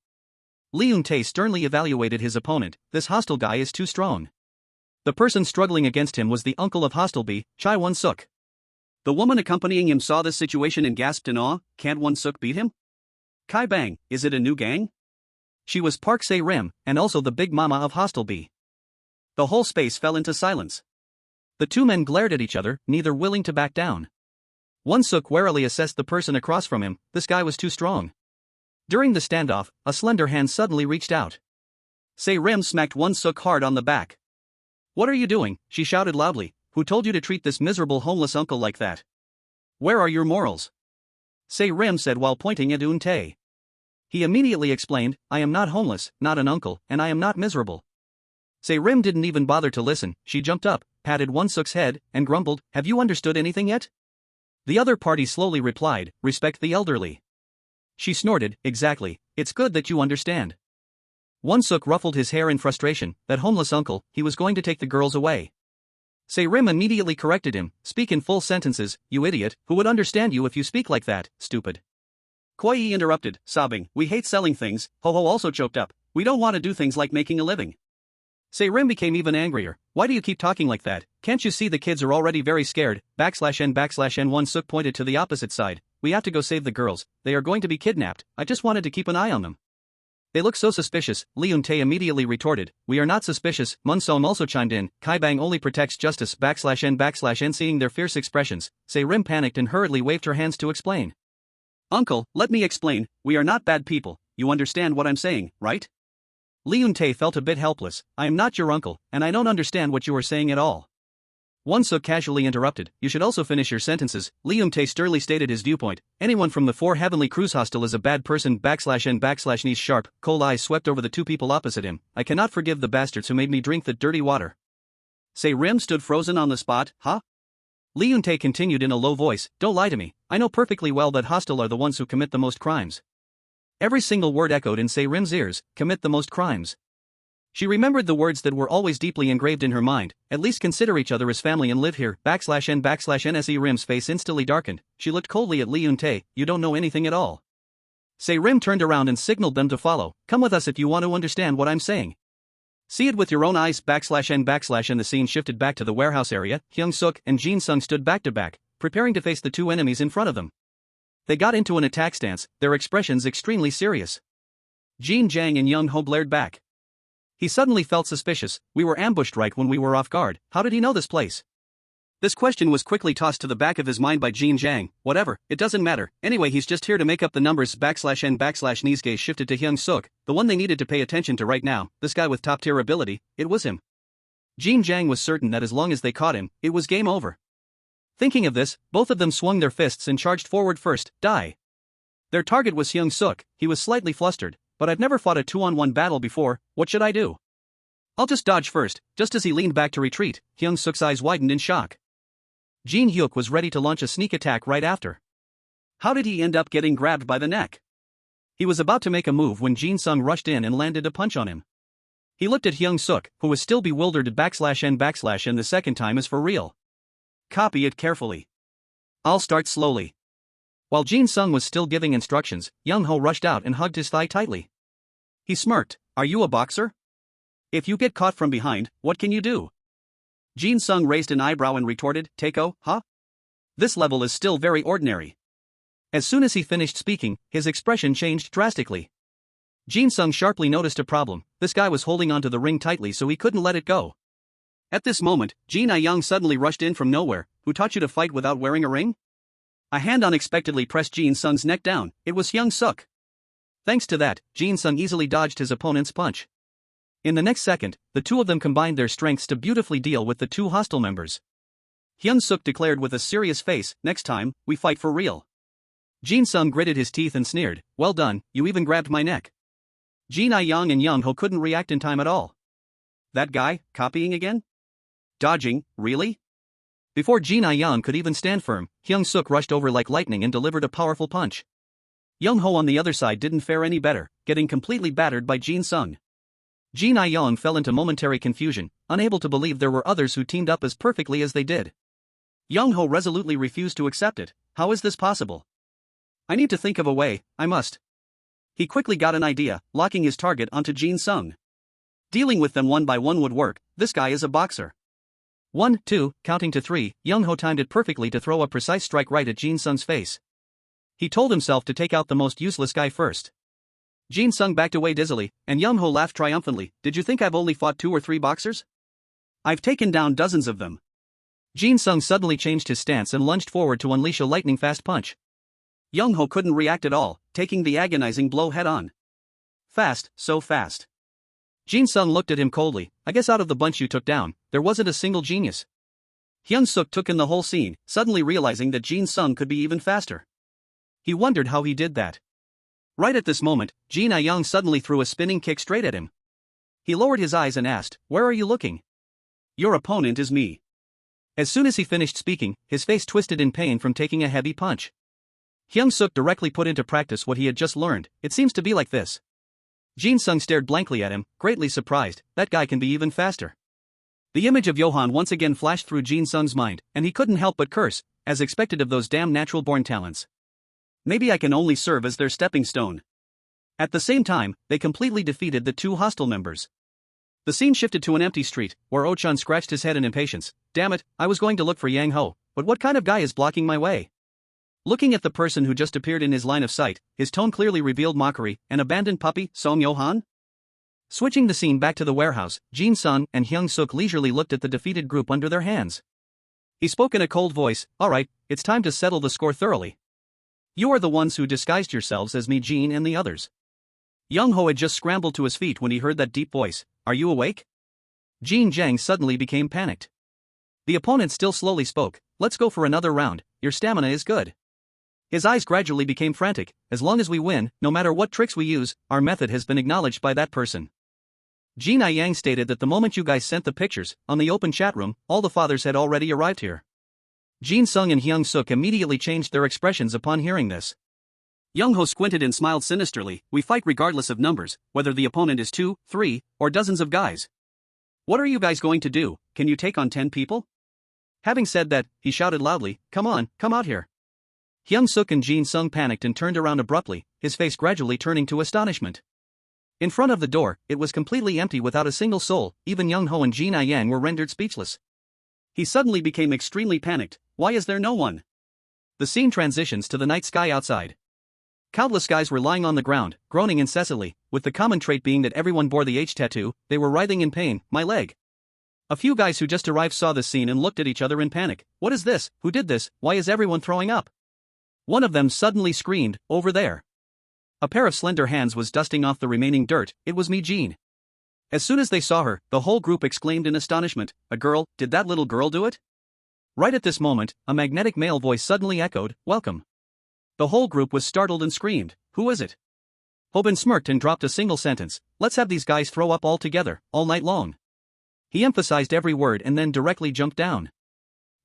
A: Lee Eun-tae sternly evaluated his opponent, this hostile guy is too strong. The person struggling against him was the uncle of Hostile B, Chai Won-suk. The woman accompanying him saw this situation and gasped in awe, can't Won-suk beat him? Kai Bang, is it a new gang? She was Park Se-rim, and also the big mama of Hostile B. The whole space fell into silence. The 2 men glared at each other, neither willing to back down. Won-suk warily assessed the person across from him, this guy was too strong. During the standoff, a slender hand suddenly reached out. Se-rim smacked Won-suk hard on the back. What are you doing? She shouted loudly, who told you to treat this miserable homeless uncle like that? Where are your morals? Se-rim said while pointing at Eun-tae. He immediately explained, I am not homeless, not an uncle, and I am not miserable. Se-rim didn't even bother to listen, she jumped up, patted Won-suk's head, and grumbled, have you understood anything yet? The other party slowly replied, respect the elderly. She snorted, exactly, it's good that you understand. Won-suk ruffled his hair in frustration, that homeless uncle, he was going to take the girls away. Se-rim immediately corrected him, speak in full sentences, you idiot, who would understand you if you speak like that, stupid. Koi interrupted, sobbing, we hate selling things, Ho-ho also choked up, we don't want to do things like making a living. Se-rim became even angrier, why do you keep talking like that, can't you see the kids are already very scared, /n Won-suk pointed to the opposite side, we have to go save the girls, they are going to be kidnapped, I just wanted to keep an eye on them. They look so suspicious, Lee Eun-tae immediately retorted, we are not suspicious, Mun-seom also chimed in, Kai Bang only protects justice /n seeing their fierce expressions, Se-rim panicked and hurriedly waved her hands to explain. Uncle, let me explain, we are not bad people, you understand what I'm saying, right? Lee Eun-tae felt a bit helpless. I am not your uncle, and I don't understand what you are saying at all. Hyung-seok casually interrupted. You should also finish your sentences. Lee Eun-tae sternly stated his viewpoint. Anyone from the 4 Heavenly Cruise hostel is a bad person. /n/knees sharp, cold eyes swept over the two people opposite him. I cannot forgive the bastards who made me drink that dirty water. Say Rim stood frozen on the spot, huh? Lee Eun-tae continued in a low voice. Don't lie to me. I know perfectly well that hostel are the ones who commit the most crimes. Every single word echoed in Say Rim's ears. Commit the most crimes. She remembered the words that were always deeply engraved in her mind. At least consider each other as family and live here. /n/nse Rim's face instantly darkened. She looked coldly at Lee Eun-tae. You don't know anything at all. Say Rim turned around and signaled them to follow. Come with us if you want to understand what I'm saying. See it with your own eyes. /n/and the scene shifted back to the warehouse area. Hyung-seok and Jin-sung stood back to back, preparing to face the two enemies in front of them. They got into an attack stance, their expressions extremely serious. Jin Jang and Young Ho blared back. He suddenly felt suspicious. We were ambushed right when we were off guard. How did he know this place? This question was quickly tossed to the back of his mind by Jin Jang. Whatever, it doesn't matter. Anyway, he's just here to make up the numbers. /n/knees gaze shifted to Hyung-seok, the one they needed to pay attention to right now, this guy with top-tier ability. It was him. Jin Jang was certain that as long as they caught him, it was game over. Thinking of this, both of them swung their fists and charged forward first. Die. Their target was Hyung-seok. He was slightly flustered. But I've never fought a 2-on-1 battle before. What should I do? I'll just dodge first. Just as he leaned back to retreat, Hyung-seok's eyes widened in shock. Jin Hyuk was ready to launch a sneak attack right after. How did he end up getting grabbed by the neck? He was about to make a move when Jin-sung rushed in and landed a punch on him. He looked at Hyung-seok, who was still bewildered at /n/and the second time is for real. Copy it carefully. I'll start slowly. While Jin-sung was still giving instructions, Young-ho rushed out and hugged his thigh tightly. He smirked. Are you a boxer? If you get caught from behind, what can you do? Jin-sung raised an eyebrow and retorted, Taeko, huh? This level is still very ordinary. As soon as he finished speaking, his expression changed drastically. Jin-sung sharply noticed a problem. This guy was holding onto the ring tightly so he couldn't let it go. At this moment, Jin Young suddenly rushed in from nowhere. Who taught you to fight without wearing a ring? A hand unexpectedly pressed Jin-sung's neck down. It was Hyung-seok. Thanks to that, Jin-sung easily dodged his opponent's punch. In the next second, the two of them combined their strengths to beautifully deal with the two hostile members. Hyung-seok declared with a serious face, next time, we fight for real. Jin-sung gritted his teeth and sneered, well done, you even grabbed my neck. Jin Young and Young-ho couldn't react in time at all. That guy, copying again? Dodging, really? Before Jin Young could even stand firm, Hyung-seok rushed over like lightning and delivered a powerful punch. Young-ho on the other side didn't fare any better, getting completely battered by Jin-sung. Jin Young fell into momentary confusion, unable to believe there were others who teamed up as perfectly as they did. Young-ho resolutely refused to accept it. How is this possible? I need to think of a way, I must. He quickly got an idea, locking his target onto Jin-sung. Dealing with them one by one would work, this guy is a boxer. 1, 2, counting to 3, Young-ho timed it perfectly to throw a precise strike right at Jin-sung's face. He told himself to take out the most useless guy first. Jin-sung backed away dizzily, and Young-ho laughed triumphantly. Did you think I've only fought 2 or 3 boxers? I've taken down dozens of them. Jin-sung suddenly changed his stance and lunged forward to unleash a lightning-fast punch. Young-ho couldn't react at all, taking the agonizing blow head-on. Fast, so fast. Jin-sung looked at him coldly. I guess out of the bunch you took down, there wasn't a single genius. Hyung-seok took in the whole scene, suddenly realizing that Jin-sung could be even faster. He wondered how he did that. Right at this moment, Jin Young suddenly threw a spinning kick straight at him. He lowered his eyes and asked, where are you looking? Your opponent is me. As soon as he finished speaking, his face twisted in pain from taking a heavy punch. Hyung-seok directly put into practice what he had just learned. It seems to be like this. Jin-sung stared blankly at him, greatly surprised. That guy can be even faster. The image of Johan once again flashed through Jin-sung's mind, and he couldn't help but curse, as expected of those damn natural-born talents. Maybe I can only serve as their stepping stone. At the same time, they completely defeated the 2 hostile members. The scene shifted to an empty street, where Oh-chan scratched his head in impatience. Damn it, I was going to look for Yang Ho, but what kind of guy is blocking my way? Looking at the person who just appeared in his line of sight, his tone clearly revealed mockery. An abandoned puppy, Song Yo-han? Switching the scene back to the warehouse, Jin-sung and Hyung-seok leisurely looked at the defeated group under their hands. He spoke in a cold voice, alright, it's time to settle the score thoroughly. You are the ones who disguised yourselves as me, Jin, and the others. Young-ho had just scrambled to his feet when he heard that deep voice. Are you awake? Jin Jiang suddenly became panicked. The opponent still slowly spoke. Let's go for another round, your stamina is good. His eyes gradually became frantic. As long as we win, no matter what tricks we use, our method has been acknowledged by that person. Jin Yang stated that the moment you guys sent the pictures, on the open chat room, all the fathers had already arrived here. Jin Sung and Hyung-seok immediately changed their expressions upon hearing this. Young-ho squinted and smiled sinisterly. We fight regardless of numbers, whether the opponent is 2, 3, or dozens of guys. What are you guys going to do? Can you take on 10 people? Having said that, he shouted loudly, come on, come out here. Hyung-seok and Jin Sung panicked and turned around abruptly, his face gradually turning to astonishment. In front of the door, it was completely empty without a single soul. Even Young-ho and Jin Yang were rendered speechless. He suddenly became extremely panicked. Why is there no one? The scene transitions to the night sky outside. Countless guys were lying on the ground, groaning incessantly, with the common trait being that everyone bore the H tattoo. They were writhing in pain. My leg. A few guys who just arrived saw this scene and looked at each other in panic. What is this? Who did this? Why is everyone throwing up? One of them suddenly screamed, over there. A pair of slender hands was dusting off the remaining dirt. It was me, Jean. As soon as they saw her, the whole group exclaimed in astonishment. A girl? Did that little girl do it? Right at this moment, a magnetic male voice suddenly echoed, welcome. The whole group was startled and screamed, who is it? Hoban smirked and dropped a single sentence, let's have these guys throw up all together, all night long. He emphasized every word and then directly jumped down.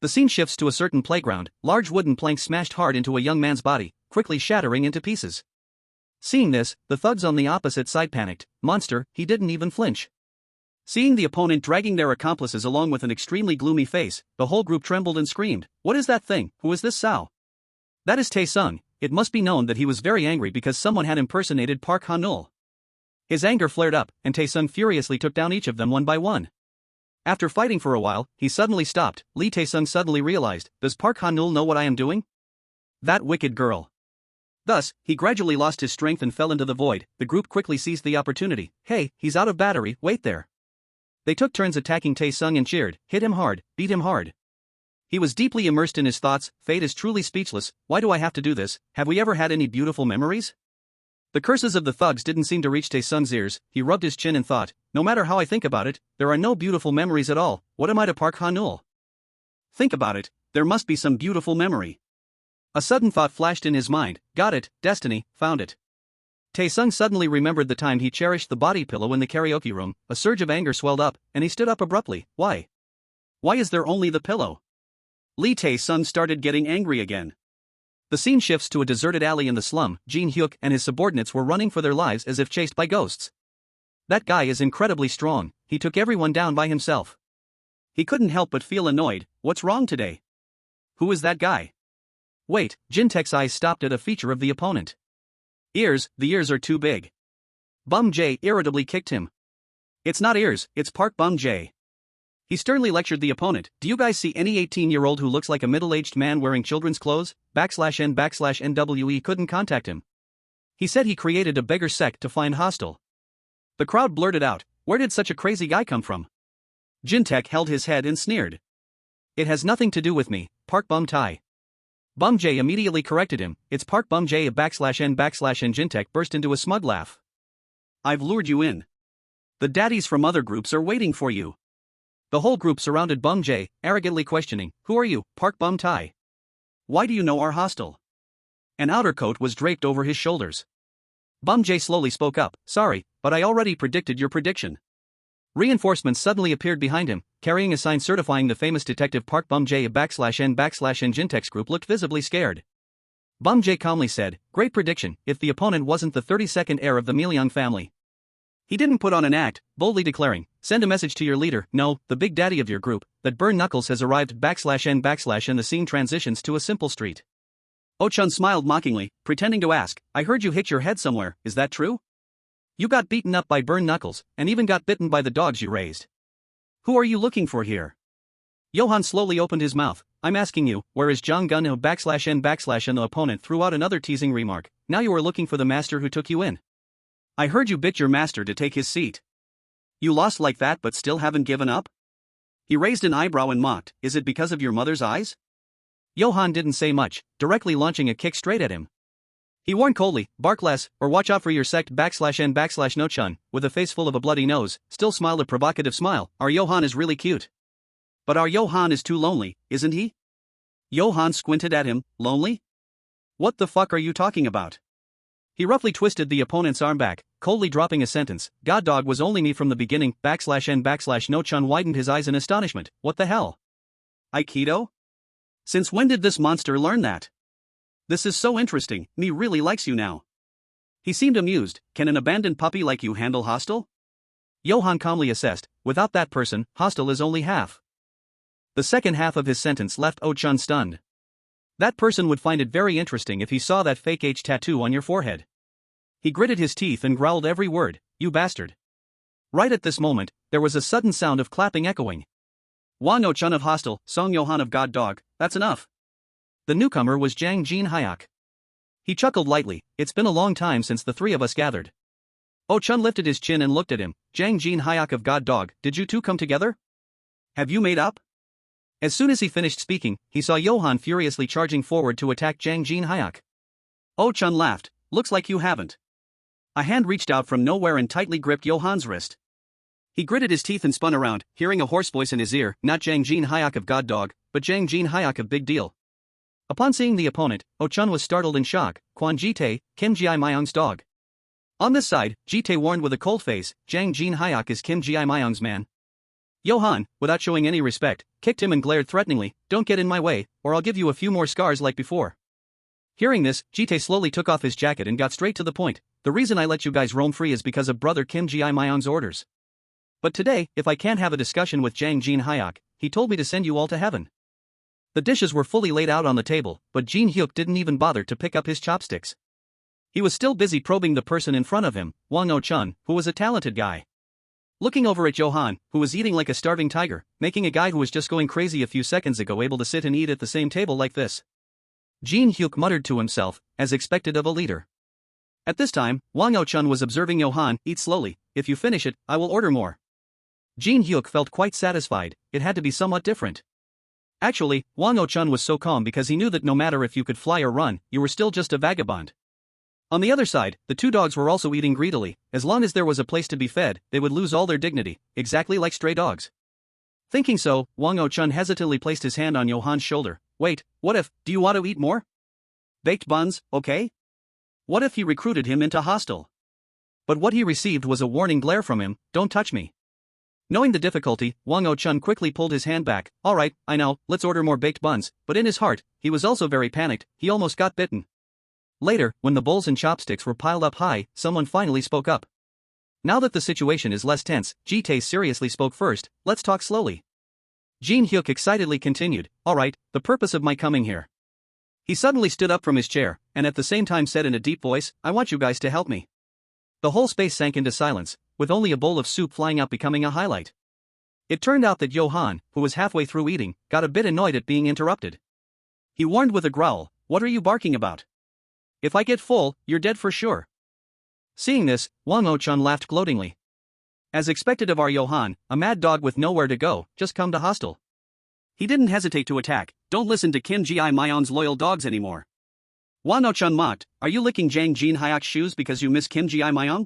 A: The scene shifts to a certain playground. Large wooden planks smashed hard into a young man's body, quickly shattering into pieces. Seeing this, the thugs on the opposite side panicked. Monster, he didn't even flinch. Seeing the opponent dragging their accomplices along with an extremely gloomy face, the whole group trembled and screamed, what is that thing? Who is this Sao? That is Tae-sung. It must be known that he was very angry because someone had impersonated Park Han-ul. His anger flared up, and Tae-sung furiously took down each of them one by one. After fighting for a while, he suddenly stopped. Lee Tae-sung suddenly realized, does Park Han-ul know what I am doing? That wicked girl. Thus, he gradually lost his strength and fell into the void. The group quickly seized the opportunity. Hey, he's out of battery, wait there. They took turns attacking Tae-sung and cheered, hit him hard, beat him hard. He was deeply immersed in his thoughts. Fate is truly speechless. Why do I have to do this? Have we ever had any beautiful memories? The curses of the thugs didn't seem to reach Tae-sung's ears. He rubbed his chin and thought, no matter how I think about it, there are no beautiful memories at all. What am I to Park Han-ul? Think about it, there must be some beautiful memory. A sudden thought flashed in his mind. Got it, destiny, found it. Tae-sung suddenly remembered the time he cherished the body pillow in the karaoke room. A surge of anger swelled up, and he stood up abruptly. Why? Why is there only the pillow? Lee Tae-sung started getting angry again. The scene shifts to a deserted alley in the slum. Jin Hyuk and his subordinates were running for their lives as if chased by ghosts. That guy is incredibly strong. He took everyone down by himself. He couldn't help but feel annoyed. What's wrong today? Who is that guy? Wait, Jin-taek's eyes stopped at a feature of the opponent. Ears, the ears are too big. Bum Jae irritably kicked him. It's not ears, it's Park Bum Jae. He sternly lectured the opponent. Do you guys see any 18-year-old who looks like a middle-aged man wearing children's clothes? /N/NWE couldn't contact him. He said he created a beggar sect to find hostile. The crowd blurted out, where did such a crazy guy come from? Jin-taek held his head and sneered. It has nothing to do with me, Park Bum Tai. Bum Jae immediately corrected him. It's Park Bum Jae /N/N Jin-taek burst into a smug laugh. I've lured you in. The daddies from other groups are waiting for you. The whole group surrounded Bum Jae, arrogantly questioning, who are you, Park Bum Tai? Why do you know our hostel? An outer coat was draped over his shoulders. Bum Jae slowly spoke up, sorry, but I already predicted your prediction. Reinforcements suddenly appeared behind him, carrying a sign certifying the famous detective Park Bum Jae /N/N Jin-taek's group looked visibly scared. Bum Jae calmly said, great prediction, if the opponent wasn't the 32nd heir of the Myeong family. He didn't put on an act, boldly declaring, send a message to your leader, no, the big daddy of your group, that Burn Knuckles has arrived /N/ and the scene transitions to a simple street. Oh-chun smiled mockingly, pretending to ask, I heard you hit your head somewhere, is that true? You got beaten up by Burn Knuckles, and even got bitten by the dogs you raised. Who are you looking for here? Johan slowly opened his mouth, I'm asking you, where is Jang Gun-ho /N/ and the opponent threw out another teasing remark, now you are looking for the master who took you in. I heard you bit your master to take his seat. You lost like that but still haven't given up? He raised an eyebrow and mocked, is it because of your mother's eyes? Johan didn't say much, directly launching a kick straight at him. He warned coldly, bark less, or watch out for your sect /n/no-chun, with a face full of a bloody nose, still smiled a provocative smile. Our Johan is really cute. But our Johan is too lonely, isn't he? Johan squinted at him, lonely? What the fuck are you talking about? He roughly twisted the opponent's arm back, coldly dropping a sentence. God dog was only me from the beginning, /n/no-chun widened his eyes in astonishment. What the hell? Aikido? Since when did this monster learn that? This is so interesting, me really likes you now. He seemed amused. Can an abandoned puppy like you handle hostile? Johan calmly assessed, without that person, hostile is only half. The second half of his sentence left Oh-chun stunned. That person would find it very interesting if he saw that fake H tattoo on your forehead. He gritted his teeth and growled every word, you bastard. Right at this moment, there was a sudden sound of clapping echoing. Wang Oh-chun of hostile, Song Johan of god dog, that's enough. The newcomer was Jang Jin-hyuk. He chuckled lightly, it's been a long time since the three of us gathered. Oh-chun lifted his chin and looked at him. Jang Jin-hyuk of god dog, did you two come together? Have you made up? As soon as he finished speaking, he saw Johan furiously charging forward to attack Jang Jin-hyuk. Oh-chun laughed, looks like you haven't. A hand reached out from nowhere and tightly gripped Johan's wrist. He gritted his teeth and spun around, hearing a hoarse voice in his ear, not Jang Jin-hyuk of god dog, but Jang Jin-hyuk of big deal. Upon seeing the opponent, Oh-chun was startled in shock. Kwon Ji-tae, Kim Ji-myung's dog. On this side, Ji-tae warned with a cold face, Jang Jin-hyuk is Kim Ji-myung's man. Johan, without showing any respect, kicked him and glared threateningly, don't get in my way, or I'll give you a few more scars like before. Hearing this, Ji-tae slowly took off his jacket and got straight to the point. The reason I let you guys roam free is because of brother Kim Ji-myung's orders. But today, if I can't have a discussion with Jang Jin-hyuk, he told me to send you all to heaven. The dishes were fully laid out on the table, but Jin-hyuk didn't even bother to pick up his chopsticks. He was still busy probing the person in front of him, Wang Oh-chun, who was a talented guy. Looking over at Johan, who was eating like a starving tiger, making a guy who was just going crazy a few seconds ago able to sit and eat at the same table like this. Jin-hyuk muttered to himself, as expected of a leader. At this time, Wang Oh-chun was observing Johan eat slowly. If you finish it, I will order more. Jin-hyuk felt quite satisfied. It had to be somewhat different. Actually, Wang Oh-chun was so calm because he knew that no matter if you could fly or run, you were still just a vagabond. On the other side, the two dogs were also eating greedily. As long as there was a place to be fed, they would lose all their dignity, exactly like stray dogs. Thinking so, Wang Oh-chun hesitantly placed his hand on Johan's shoulder. Wait, what if, do you want to eat more? Baked buns, okay? What if he recruited him into hostile? But what he received was a warning glare from him, don't touch me. Knowing the difficulty, Wang Oh-chun quickly pulled his hand back. Alright, I know, let's order more baked buns, but in his heart, he was also very panicked, he almost got bitten. Later, when the bowls and chopsticks were piled up high, someone finally spoke up. Now that the situation is less tense, Ji-tae seriously spoke first, let's talk slowly. Jin-hyuk excitedly continued, alright, the purpose of my coming here. He suddenly stood up from his chair, and at the same time said in a deep voice, I want you guys to help me. The whole space sank into silence, with only a bowl of soup flying out becoming a highlight. It turned out that Johan, who was halfway through eating, got a bit annoyed at being interrupted. He warned with a growl, what are you barking about? If I get full, you're dead for sure. Seeing this, Wang Oh-chun laughed gloatingly. As expected of our Johan, a mad dog with nowhere to go, just come to hostile. He didn't hesitate to attack, don't listen to Kim Ji-myung's loyal dogs anymore. Wang Oh-chun mocked, are you licking Jang Jin-hyuk's shoes because you miss Kim Ji-myung?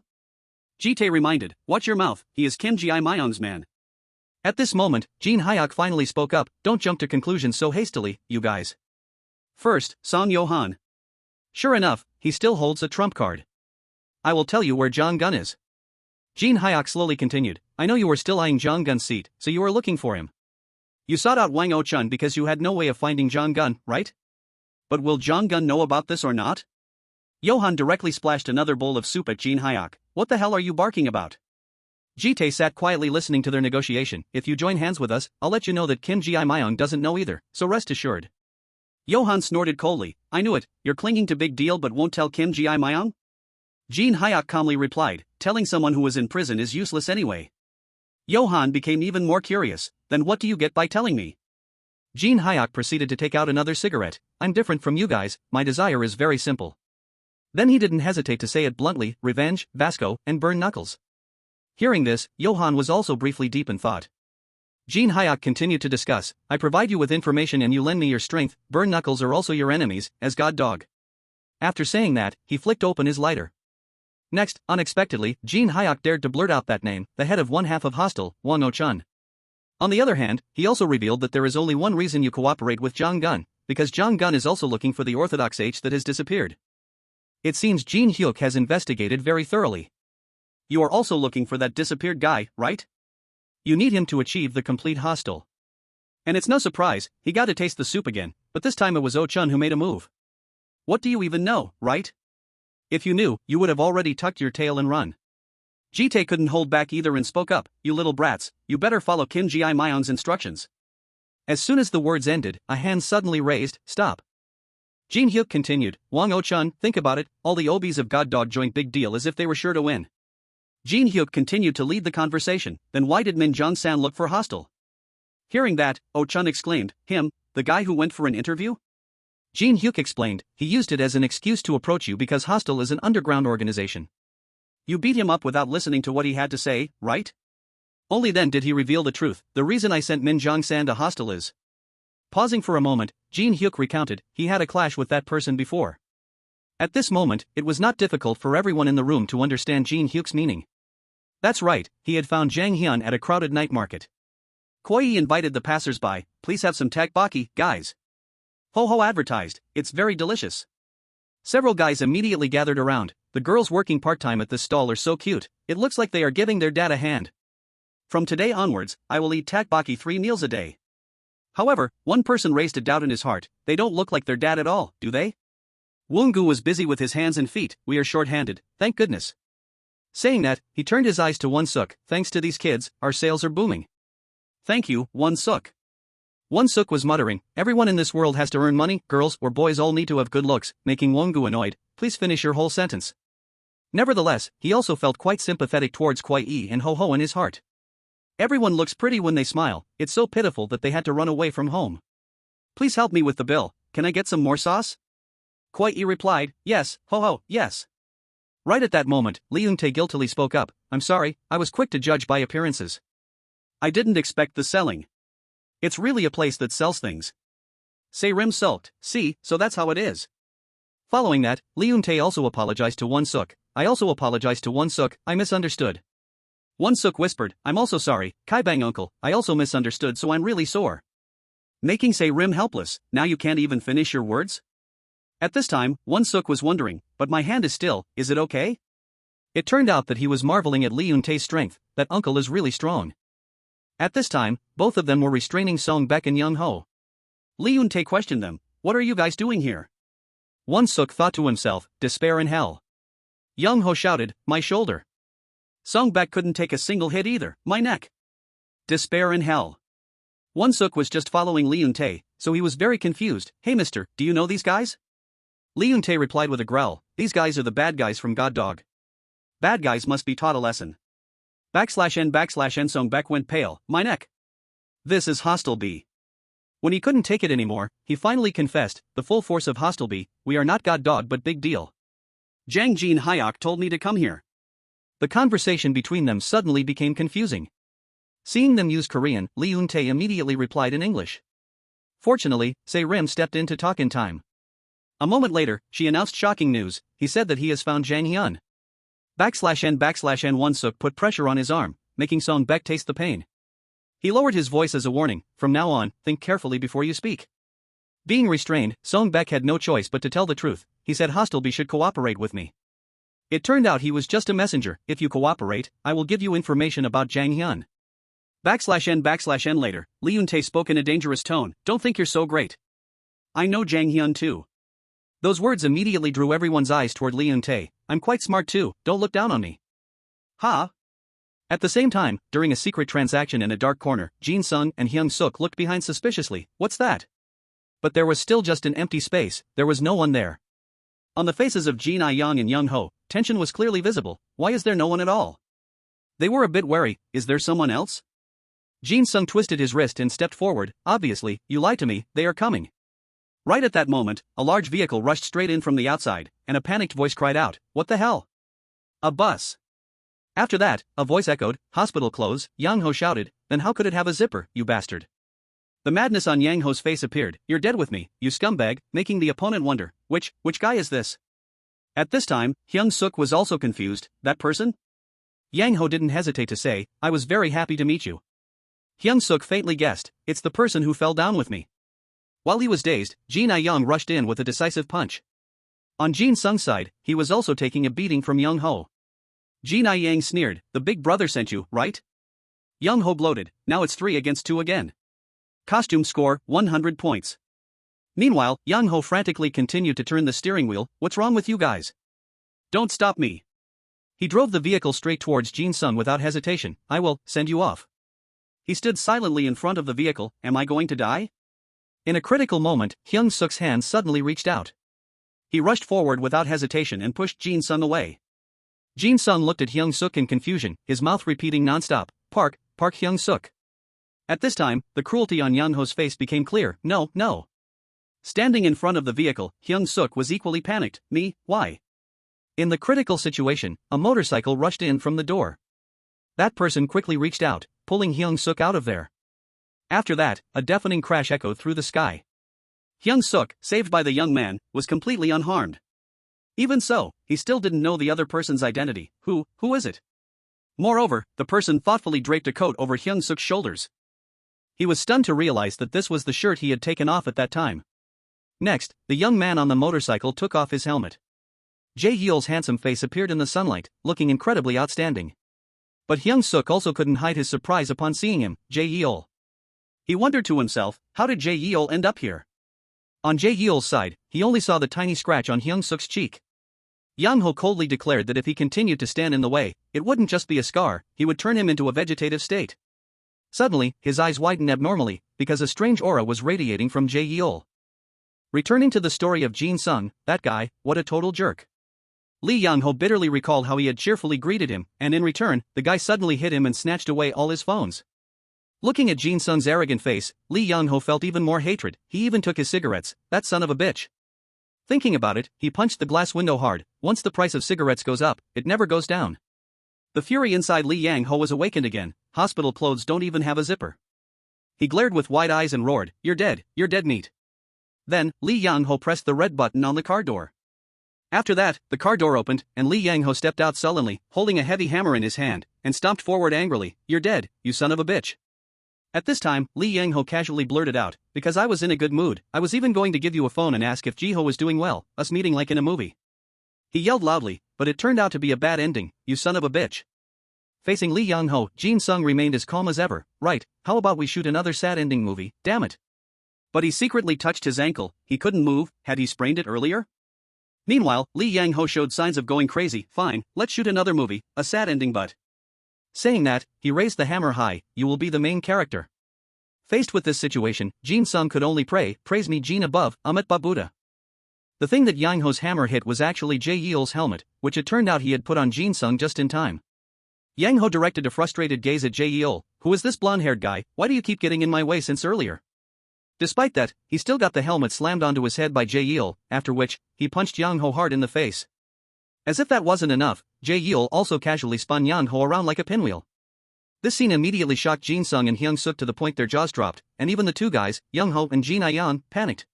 A: Ji-tae reminded, watch your mouth, he is Kim Ji-myung's man. At this moment, Jin-hyuk finally spoke up, don't jump to conclusions so hastily, you guys. First, Song Johan. Sure enough, he still holds a trump card. I will tell you where Jong Gun is. Jin-hyuk slowly continued, I know you were still eyeing Jong Gun's seat, so you were looking for him. You sought out Wang Oh-chun because you had no way of finding Jong Gun, right? But will Jong Gun know about this or not? Johan directly splashed another bowl of soup at Jin-hyuk. What the hell are you barking about? Ji-tae sat quietly listening to their negotiation. If you join hands with us, I'll let you know that Kim Ji-myung doesn't know either, so rest assured. Johan snorted coldly, I knew it, you're clinging to big deal but won't tell Kim Ji-myung? Jin-hyuk calmly replied, telling someone who was in prison is useless anyway. Johan became even more curious, then what do you get by telling me? Jin-hyuk proceeded to take out another cigarette, I'm different from you guys, my desire is very simple. Then he didn't hesitate to say it bluntly, revenge, Vasco, and burn knuckles. Hearing this, Johan was also briefly deep in thought. Jin-hyuk continued to discuss, I provide you with information and you lend me your strength, burn knuckles are also your enemies, as god dog. After saying that, he flicked open his lighter. Next, unexpectedly, Jin Hyuk dared to blurt out that name, the head of one half of Hostel, Wang Oh-chun. On the other hand, he also revealed that there is only one reason you cooperate with Jang Gun, because Jang Gun is also looking for the Orthodox H that has disappeared. It seems Jin Hyuk has investigated very thoroughly. You are also looking for that disappeared guy, right? You need him to achieve the complete Hostel. And it's no surprise, he got to taste the soup again, but this time it was Oh-chun who made a move. What do you even know, right? If you knew, you would have already tucked your tail and run. Ji-tae couldn't hold back either and spoke up, you little brats, you better follow Kim Ji-myung's instructions. As soon as the words ended, a hand suddenly raised, stop. Jin Hyuk continued, Wang Oh-chun, think about it, all the OBs of God Dog joined big deal as if they were sure to win. Jin Hyuk continued to lead the conversation, then why did Min Jong-san look for Hostel? Hearing that, Oh-chun exclaimed, him, the guy who went for an interview? Jin Hyuk explained, he used it as an excuse to approach you because Hostel is an underground organization. You beat him up without listening to what he had to say, right? Only then did he reveal the truth, the reason I sent Min Jong-san to Hostel is. Pausing for a moment, Jin Hyuk recounted, he had a clash with that person before. At this moment, it was not difficult for everyone in the room to understand Jin Hyuk's meaning. That's right, he had found Jang Hyun at a crowded night market. Koi invited the passers-by, please have some tteokbokki, guys. Ho Ho advertised, it's very delicious. Several guys immediately gathered around, the girls working part-time at this stall are so cute, it looks like they are giving their dad a hand. From today onwards, I will eat tteokbokki 3 meals a day. However, one person raised a doubt in his heart, they don't look like their dad at all, do they? Woongu was busy with his hands and feet, we are short-handed, thank goodness. Saying that, he turned his eyes to Hyung-seok, thanks to these kids, our sales are booming. Thank you, Hyung-seok. Hyung-seok was muttering, everyone in this world has to earn money, girls or boys all need to have good looks, making Woongu annoyed, please finish your whole sentence. Nevertheless, he also felt quite sympathetic towards Koi and Ho Ho in his heart. Everyone looks pretty when they smile, it's so pitiful that they had to run away from home. Please help me with the bill, can I get some more sauce? Koi replied, yes, Ho Ho, yes. Right at that moment, Lee Eun-tae guiltily spoke up, I'm sorry, I was quick to judge by appearances. I didn't expect the selling. It's really a place that sells things. Se-rim sulked, see, so that's how it is. Following that, Lee Eun-tae also apologized to Hyung-seok, I also apologized to Hyung-seok, I misunderstood. Hyung-seok whispered, I'm also sorry, Kai-bang uncle, I also misunderstood so I'm really sore. Making Se-rim helpless, now you can't even finish your words? At this time, Hyung-seok was wondering, but my hand is still, is it okay? It turned out that he was marveling at Lee Eun-tae's strength, that uncle is really strong. At this time, both of them were restraining Song-baek and Young-ho. Lee Eun-tae questioned them, what are you guys doing here? Hyung-seok thought to himself, despair in hell. Young-ho shouted, my shoulder. Song-baek couldn't take a single hit either, my neck. Despair in hell. Hyung-seok was just following Lee Eun-tae, so he was very confused, hey mister, do you know these guys? Lee Eun-tae replied with a growl, these guys are the bad guys from God Dog. Bad guys must be taught a lesson. /n Song-baek went pale, my neck. This is Hostel B. When he couldn't take it anymore, he finally confessed, the full force of Hostel B, we are not God Dog but big deal. Jang Jin Hyuk told me to come here. The conversation between them suddenly became confusing. Seeing them use Korean, Lee Eun-tae immediately replied in English. Fortunately, Se-rim stepped in to talk in time. A moment later, she announced shocking news, he said that he has found Jang Hyun. /n Hyung-seok put pressure on his arm, making Song-baek taste the pain. He lowered his voice as a warning, from now on, think carefully before you speak. Being restrained, Song-baek had no choice but to tell the truth, he said Hostel B should cooperate with me. It turned out he was just a messenger, if you cooperate, I will give you information about Jang Hyun. /n later, Lee Eun-tae spoke in a dangerous tone, don't think you're so great. I know Jang Hyun too. Those words immediately drew everyone's eyes toward Lee Eun-tae, I'm quite smart too, don't look down on me. Ha! At the same time, during a secret transaction in a dark corner, Jin Sung and Hyung-seok looked behind suspiciously, what's that? But there was still just an empty space, there was no one there. On the faces of Jin I-young and Young-ho, tension was clearly visible, why is there no one at all? They were a bit wary, is there someone else? Jin Sung twisted his wrist and stepped forward, obviously, you lied to me, they are coming. Right at that moment, a large vehicle rushed straight in from the outside, and a panicked voice cried out, what the hell? A bus. After that, a voice echoed, hospital clothes, Yang-ho shouted, then how could it have a zipper, you bastard? The madness on Yang-ho's face appeared, you're dead with me, you scumbag, making the opponent wonder, which guy is this? At this time, Hyung-seok was also confused. That person? Yang Ho didn't hesitate to say, I was very happy to meet you. Hyung-seok faintly guessed, it's the person who fell down with me. While he was dazed, Jin I-young rushed in with a decisive punch. On Jin Sung's side, he was also taking a beating from Young Ho. Jin I-yang sneered, the big brother sent you, right? Young Ho bloated, now it's 3 against 2 again. Costume score, 100 points. Meanwhile, Young Ho frantically continued to turn the steering wheel. What's wrong with you guys? Don't stop me. He drove the vehicle straight towards Jin Sung without hesitation. I will send you off. He stood silently in front of the vehicle. Am I going to die? In a critical moment, Hyung-seok's hand suddenly reached out. He rushed forward without hesitation and pushed Jin Sung away. Jin Sung looked at Hyung-seok in confusion, his mouth repeating non-stop, Park Hyung-seok. At this time, the cruelty on Young Ho's face became clear. No. Standing in front of the vehicle, Hyung-seok was equally panicked. Me, why? In the critical situation, a motorcycle rushed in from the door. That person quickly reached out, pulling Hyung-seok out of there. After that, a deafening crash echoed through the sky. Hyung-seok, saved by the young man, was completely unharmed. Even so, he still didn't know the other person's identity. Who is it? Moreover, the person thoughtfully draped a coat over Hyung-seok's shoulders. He was stunned to realize that this was the shirt he had taken off at that time. Next, the young man on the motorcycle took off his helmet. Jae-yeol's handsome face appeared in the sunlight, looking incredibly outstanding. But Hyung-seok also couldn't hide his surprise upon seeing him. Jae-yeol. He wondered to himself, how did Jae-yeol end up here? On Jae-yeol's side, he only saw the tiny scratch on Hyung-seok's cheek. Young Ho coldly declared that if he continued to stand in the way, it wouldn't just be a scar, he would turn him into a vegetative state. Suddenly, his eyes widened abnormally, because a strange aura was radiating from Jae-yeol. Returning to the story of Jin Sung, that guy, what a total jerk. Lee Young-ho bitterly recalled how he had cheerfully greeted him, and in return, the guy suddenly hit him and snatched away all his phones. Looking at Jin Sung's arrogant face, Lee Young-ho felt even more hatred. He even took his cigarettes. That son of a bitch. Thinking about it, he punched the glass window hard. Once the price of cigarettes goes up, it never goes down. The fury inside Lee Yang-ho was awakened again. Hospital clothes don't even have a zipper. He glared with wide eyes and roared, you're dead meat. Then, Lee Yang-ho pressed the red button on the car door. After that, the car door opened, and Lee Yang-ho stepped out sullenly, holding a heavy hammer in his hand, and stomped forward angrily. You're dead, you son of a bitch. At this time, Lee Yang-ho casually blurted out, because I was in a good mood, I was even going to give you a phone and ask if Ji-ho was doing well, us meeting like in a movie. He yelled loudly, but it turned out to be a bad ending, you son of a bitch. Facing Lee Young-ho, Jin Sung remained as calm as ever. Right, how about we shoot another sad ending movie, damn it. But he secretly touched his ankle. He couldn't move. Had he sprained it earlier? Meanwhile, Lee Yang-ho showed signs of going crazy. Fine, let's shoot another movie, a sad ending but. Saying that, he raised the hammer high. You will be the main character. Faced with this situation, Jin Sung could only pray, praise me Jin above, Amit Ba Buddha. The thing that Yang-ho's hammer hit was actually Jae-yeol's helmet, which it turned out he had put on Jin Sung just in time. Yang-ho directed a frustrated gaze at Jae-yeol. Who is this blonde-haired guy? Why do you keep getting in my way since earlier? Despite that, he still got the helmet slammed onto his head by Jae-yeol, after which, he punched Yang-ho hard in the face. As if that wasn't enough, Jae-yeol also casually spun Yang-ho around like a pinwheel. This scene immediately shocked Jin Sung and Hyung-seok to the point their jaws dropped, and even the two guys, Young-ho and Jin I-young, panicked.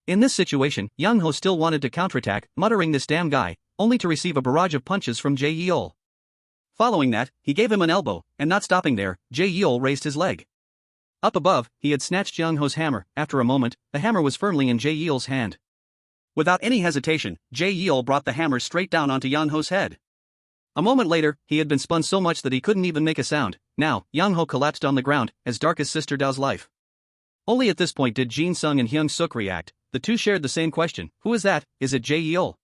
A: In this situation, Young-ho still wanted to counterattack, muttering this damn guy, only to receive a barrage of punches from Jae-yeol. Following that, he gave him an elbow, and not stopping there, Jae-yeol raised his leg. Up above, he had snatched Young-ho's hammer. After a moment, the hammer was firmly in Jae-yeol's hand. Without any hesitation, Jae-yeol brought the hammer straight down onto Young-ho's head. A moment later, he had been spun so much that he couldn't even make a sound. Now, Young-ho collapsed on the ground, as dark as Sister Dao's life. Only at this point did Jin Sung and Hyung-seok react. The two shared the same question. Who is that? Is it Jae-yeol?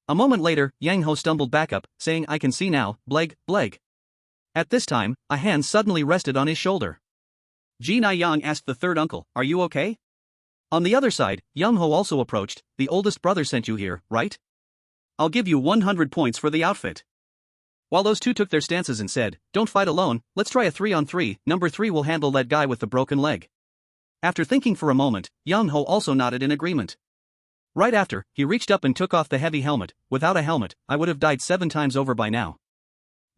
A: A moment later, Yang-ho stumbled back up, saying I can see now, bleg. At this time, a hand suddenly rested on his shoulder. Jin I-young asked the third uncle, are you okay? On the other side, Young-ho also approached. The oldest brother sent you here, right? I'll give you 100 points for the outfit. While those two took their stances and said, don't fight alone, let's try a 3-on-3, number 3 will handle that guy with the broken leg. After thinking for a moment, Young-ho also nodded in agreement. Right after, he reached up and took off the heavy helmet. Without a helmet, I would have died 7 times over by now.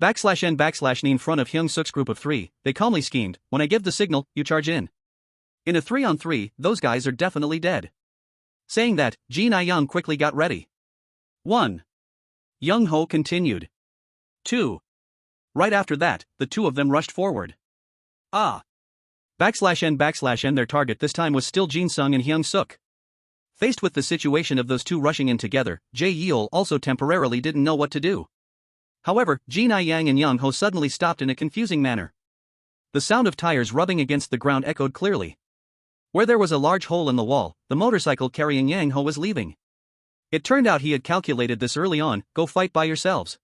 A: /n/n in front of Hyung-seok's group of 3, they calmly schemed, when I give the signal, you charge in. In a 3-on-3, those guys are definitely dead. Saying that, Jin I-young quickly got ready. 1. Young-ho continued. 2. Right after that, the two of them rushed forward. Ah. /N/N their target this time was still Jin-sung and Hyung-seok. Faced with the situation of those two rushing in together, Jae-yeol also temporarily didn't know what to do. However, Jin I-yang and Young-ho suddenly stopped in a confusing manner. The sound of tires rubbing against the ground echoed clearly. Where there was a large hole in the wall, the motorcycle carrying Yang-ho was leaving. It turned out he had calculated this early on. Go fight by yourselves.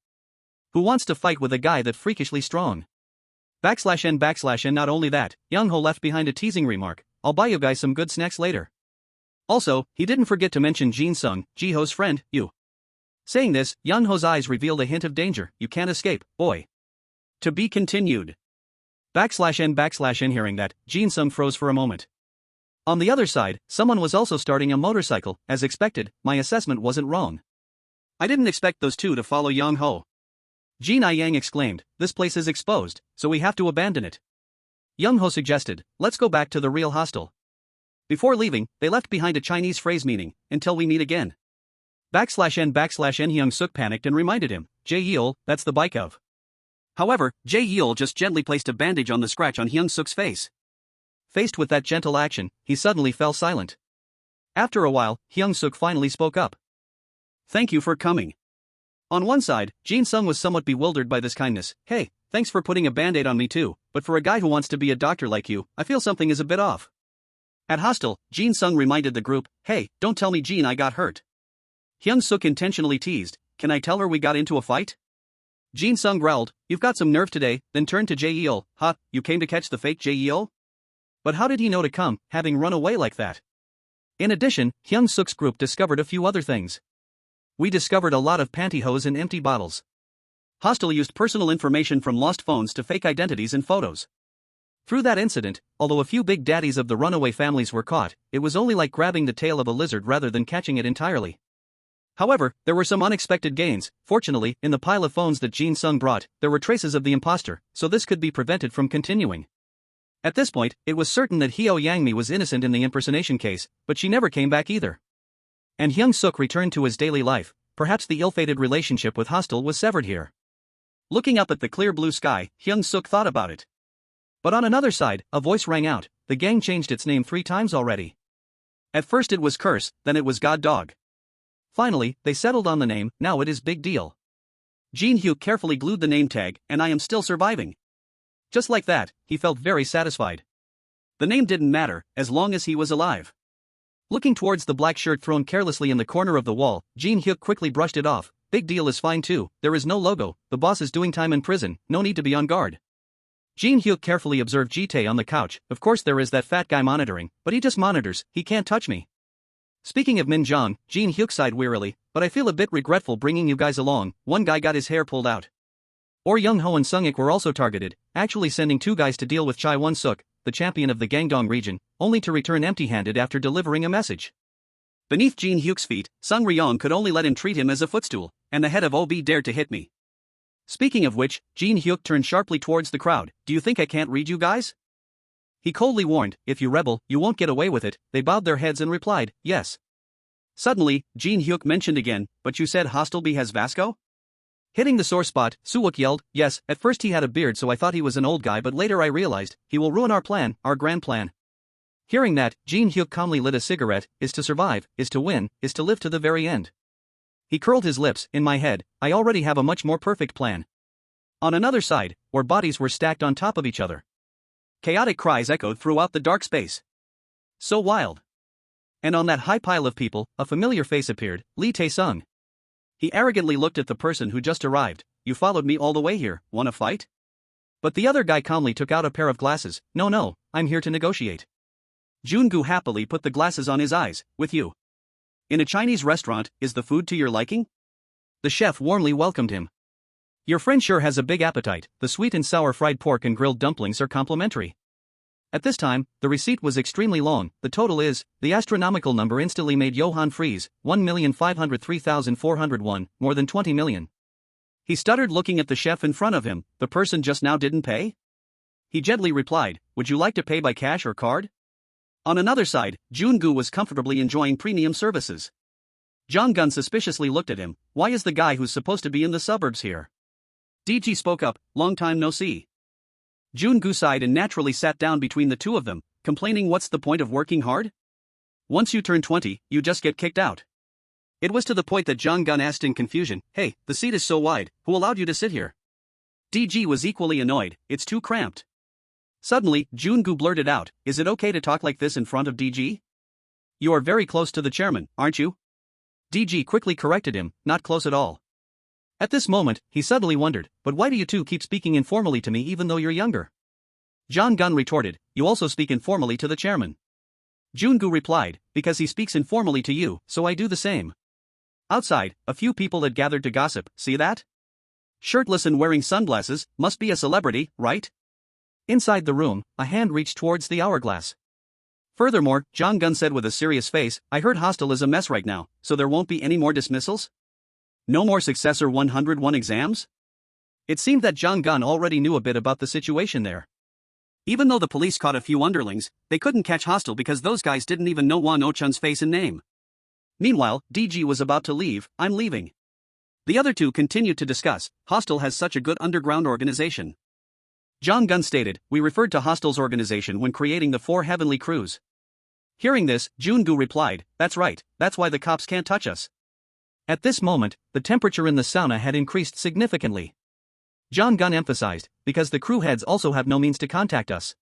A: Who wants to fight with a guy that freakishly strong? /N/N not only that, Young-ho left behind a teasing remark, I'll buy you guys some good snacks later. Also, he didn't forget to mention Jin-sung, Ji-ho's friend, you. Saying this, Young-ho's eyes revealed a hint of danger. You can't escape, boy. To be continued. /N/N hearing that, Jin-sung froze for a moment. On the other side, someone was also starting a motorcycle. As expected, my assessment wasn't wrong. I didn't expect those two to follow Young-ho. Jin I-yang exclaimed, this place is exposed, so we have to abandon it. Young-ho suggested, let's go back to the real hostel. Before leaving, they left behind a Chinese phrase meaning, until we meet again. /N/N Hyung-seok panicked and reminded him, Jae-yeol, that's the bike of. However, Jae-yeol just gently placed a bandage on the scratch on Hyung-seok's face. Faced with that gentle action, he suddenly fell silent. After a while, Hyung-seok finally spoke up. Thank you for coming. On one side, Jin-sung was somewhat bewildered by this kindness. Hey, thanks for putting a band-aid on me too, but for a guy who wants to be a doctor like you, I feel something is a bit off. At hostel, Jin-sung reminded the group, hey, don't tell me Jin I got hurt. Hyung-seok intentionally teased, can I tell her we got into a fight? Jin-sung growled, you've got some nerve today, then turned to Jae-yeol, you came to catch the fake Jae-yeol? But how did he know to come, having run away like that? In addition, Hyung-seok's group discovered a few other things. We discovered a lot of pantyhose and empty bottles. Hostel used personal information from lost phones to fake identities and photos. Through that incident, although a few big daddies of the runaway families were caught, it was only like grabbing the tail of a lizard rather than catching it entirely. However, there were some unexpected gains. Fortunately, in the pile of phones that Jin-sung brought, there were traces of the imposter, so this could be prevented from continuing. At this point, it was certain that Hyo Yang-mi was innocent in the impersonation case, but she never came back either. And Hyung-seok returned to his daily life. Perhaps the ill-fated relationship with Hostel was severed here. Looking up at the clear blue sky, Hyung-seok thought about it. But on another side, a voice rang out, the gang changed its name 3 times already. At first it was Curse, then it was God Dog. Finally, they settled on the name, now it is Big Deal. Jin-hyuk carefully glued the name tag, and I am still surviving. Just like that, he felt very satisfied. The name didn't matter, as long as he was alive. Looking towards the black shirt thrown carelessly in the corner of the wall, Jin-hyuk quickly brushed it off. Big Deal is fine too, there is no logo, the boss is doing time in prison, no need to be on guard. Jin-hyuk carefully observed Ji-tae on the couch. Of course there is that fat guy monitoring, but he just monitors, he can't touch me. Speaking of Min-jong, Jin-hyuk sighed wearily, but I feel a bit regretful bringing you guys along. One guy got his hair pulled out. Or Young-ho and Sung-ik were also targeted, actually sending 2 guys to deal with Chai Won-suk, the champion of the Gangdong region, only to return empty-handed after delivering a message. Beneath Jin-hyuk's feet, Sung Ryong could only let him treat him as a footstool, and the head of OB dared to hit me. Speaking of which, Jin-hyuk turned sharply towards the crowd. Do you think I can't read you guys? He coldly warned, if you rebel, you won't get away with it. They bowed their heads and replied, yes. Suddenly, Jin-hyuk mentioned again, but you said Hostel B has Vasco? Hitting the sore spot, Suwook yelled, yes, at first he had a beard so I thought he was an old guy but later I realized, he will ruin our plan, our grand plan. Hearing that, Jin-hyuk calmly lit a cigarette, is to survive, is to win, is to live to the very end. He curled his lips, in my head, I already have a much more perfect plan. On another side, where bodies were stacked on top of each other. Chaotic cries echoed throughout the dark space. So wild. And on that high pile of people, a familiar face appeared, Lee Tae-sung. He arrogantly looked at the person who just arrived. You followed me all the way here, wanna fight? But the other guy calmly took out a pair of glasses. No, I'm here to negotiate. Jun-gu happily put the glasses on his eyes. With you. In a Chinese restaurant, is the food to your liking? The chef warmly welcomed him. Your friend sure has a big appetite. The sweet and sour fried pork and grilled dumplings are complimentary. At this time, the receipt was extremely long. The total is, the astronomical number instantly made Johann freeze, 1,503,401, more than 20 million. He stuttered looking at the chef in front of him. The person just now didn't pay? He gently replied, would you like to pay by cash or card? On another side, Jun-gu was comfortably enjoying premium services. Jong-gun suspiciously looked at him. Why is the guy who's supposed to be in the suburbs here? DG spoke up, long time no see. Jun-gu sighed and naturally sat down between the two of them, complaining what's the point of working hard? Once you turn 20, you just get kicked out. It was to the point that Jong-gun asked in confusion, hey, the seat is so wide, who allowed you to sit here? DG was equally annoyed, it's too cramped. Suddenly, Jun-gu blurted out, is it okay to talk like this in front of DG? You are very close to the chairman, aren't you? DG quickly corrected him, not close at all. At this moment, he suddenly wondered, but why do you two keep speaking informally to me even though you're younger? Jong-gun retorted, you also speak informally to the chairman. Jun-gu replied, because he speaks informally to you, so I do the same. Outside, a few people had gathered to gossip, see that? Shirtless and wearing sunglasses, must be a celebrity, right? Inside the room, a hand reached towards the hourglass. Furthermore, Jong-gun said with a serious face, I heard hostel is a mess right now, so there won't be any more dismissals? No more successor 101 exams? It seemed that Jong-gun already knew a bit about the situation there. Even though the police caught a few underlings, they couldn't catch hostel because those guys didn't even know Wan Oh-chun's face and name. Meanwhile, DG was about to leave, I'm leaving. The other two continued to discuss, hostel has such a good underground organization. Jong-gun stated, we referred to hostel's organization when creating the 4 heavenly crews. Hearing this, Jun-gu replied, that's right, that's why the cops can't touch us. At this moment, the temperature in the sauna had increased significantly. Jong-gun emphasized, because the crew heads also have no means to contact us.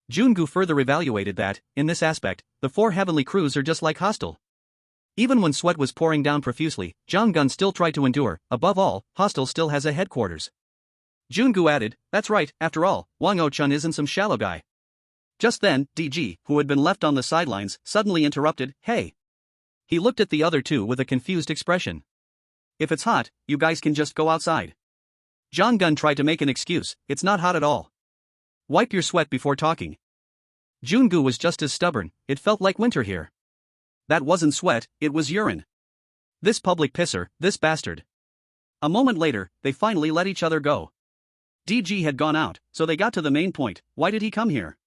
A: Jun-gu further evaluated that, in this aspect, the 4 heavenly crews are just like hostel. Even when sweat was pouring down profusely, Jong-gun still tried to endure, above all, hostel still has a headquarters. Jun-gu added, that's right, after all, Wang Oh-chun isn't some shallow guy. Just then, DG, who had been left on the sidelines, suddenly interrupted, hey. He looked at the other two with a confused expression. If it's hot, you guys can just go outside. Jong-gun tried to make an excuse, it's not hot at all. Wipe your sweat before talking. Jun-gu was just as stubborn, it felt like winter here. That wasn't sweat, it was urine. This public pisser, this bastard. A moment later, they finally let each other go. DG had gone out, so they got to the main point, why did he come here?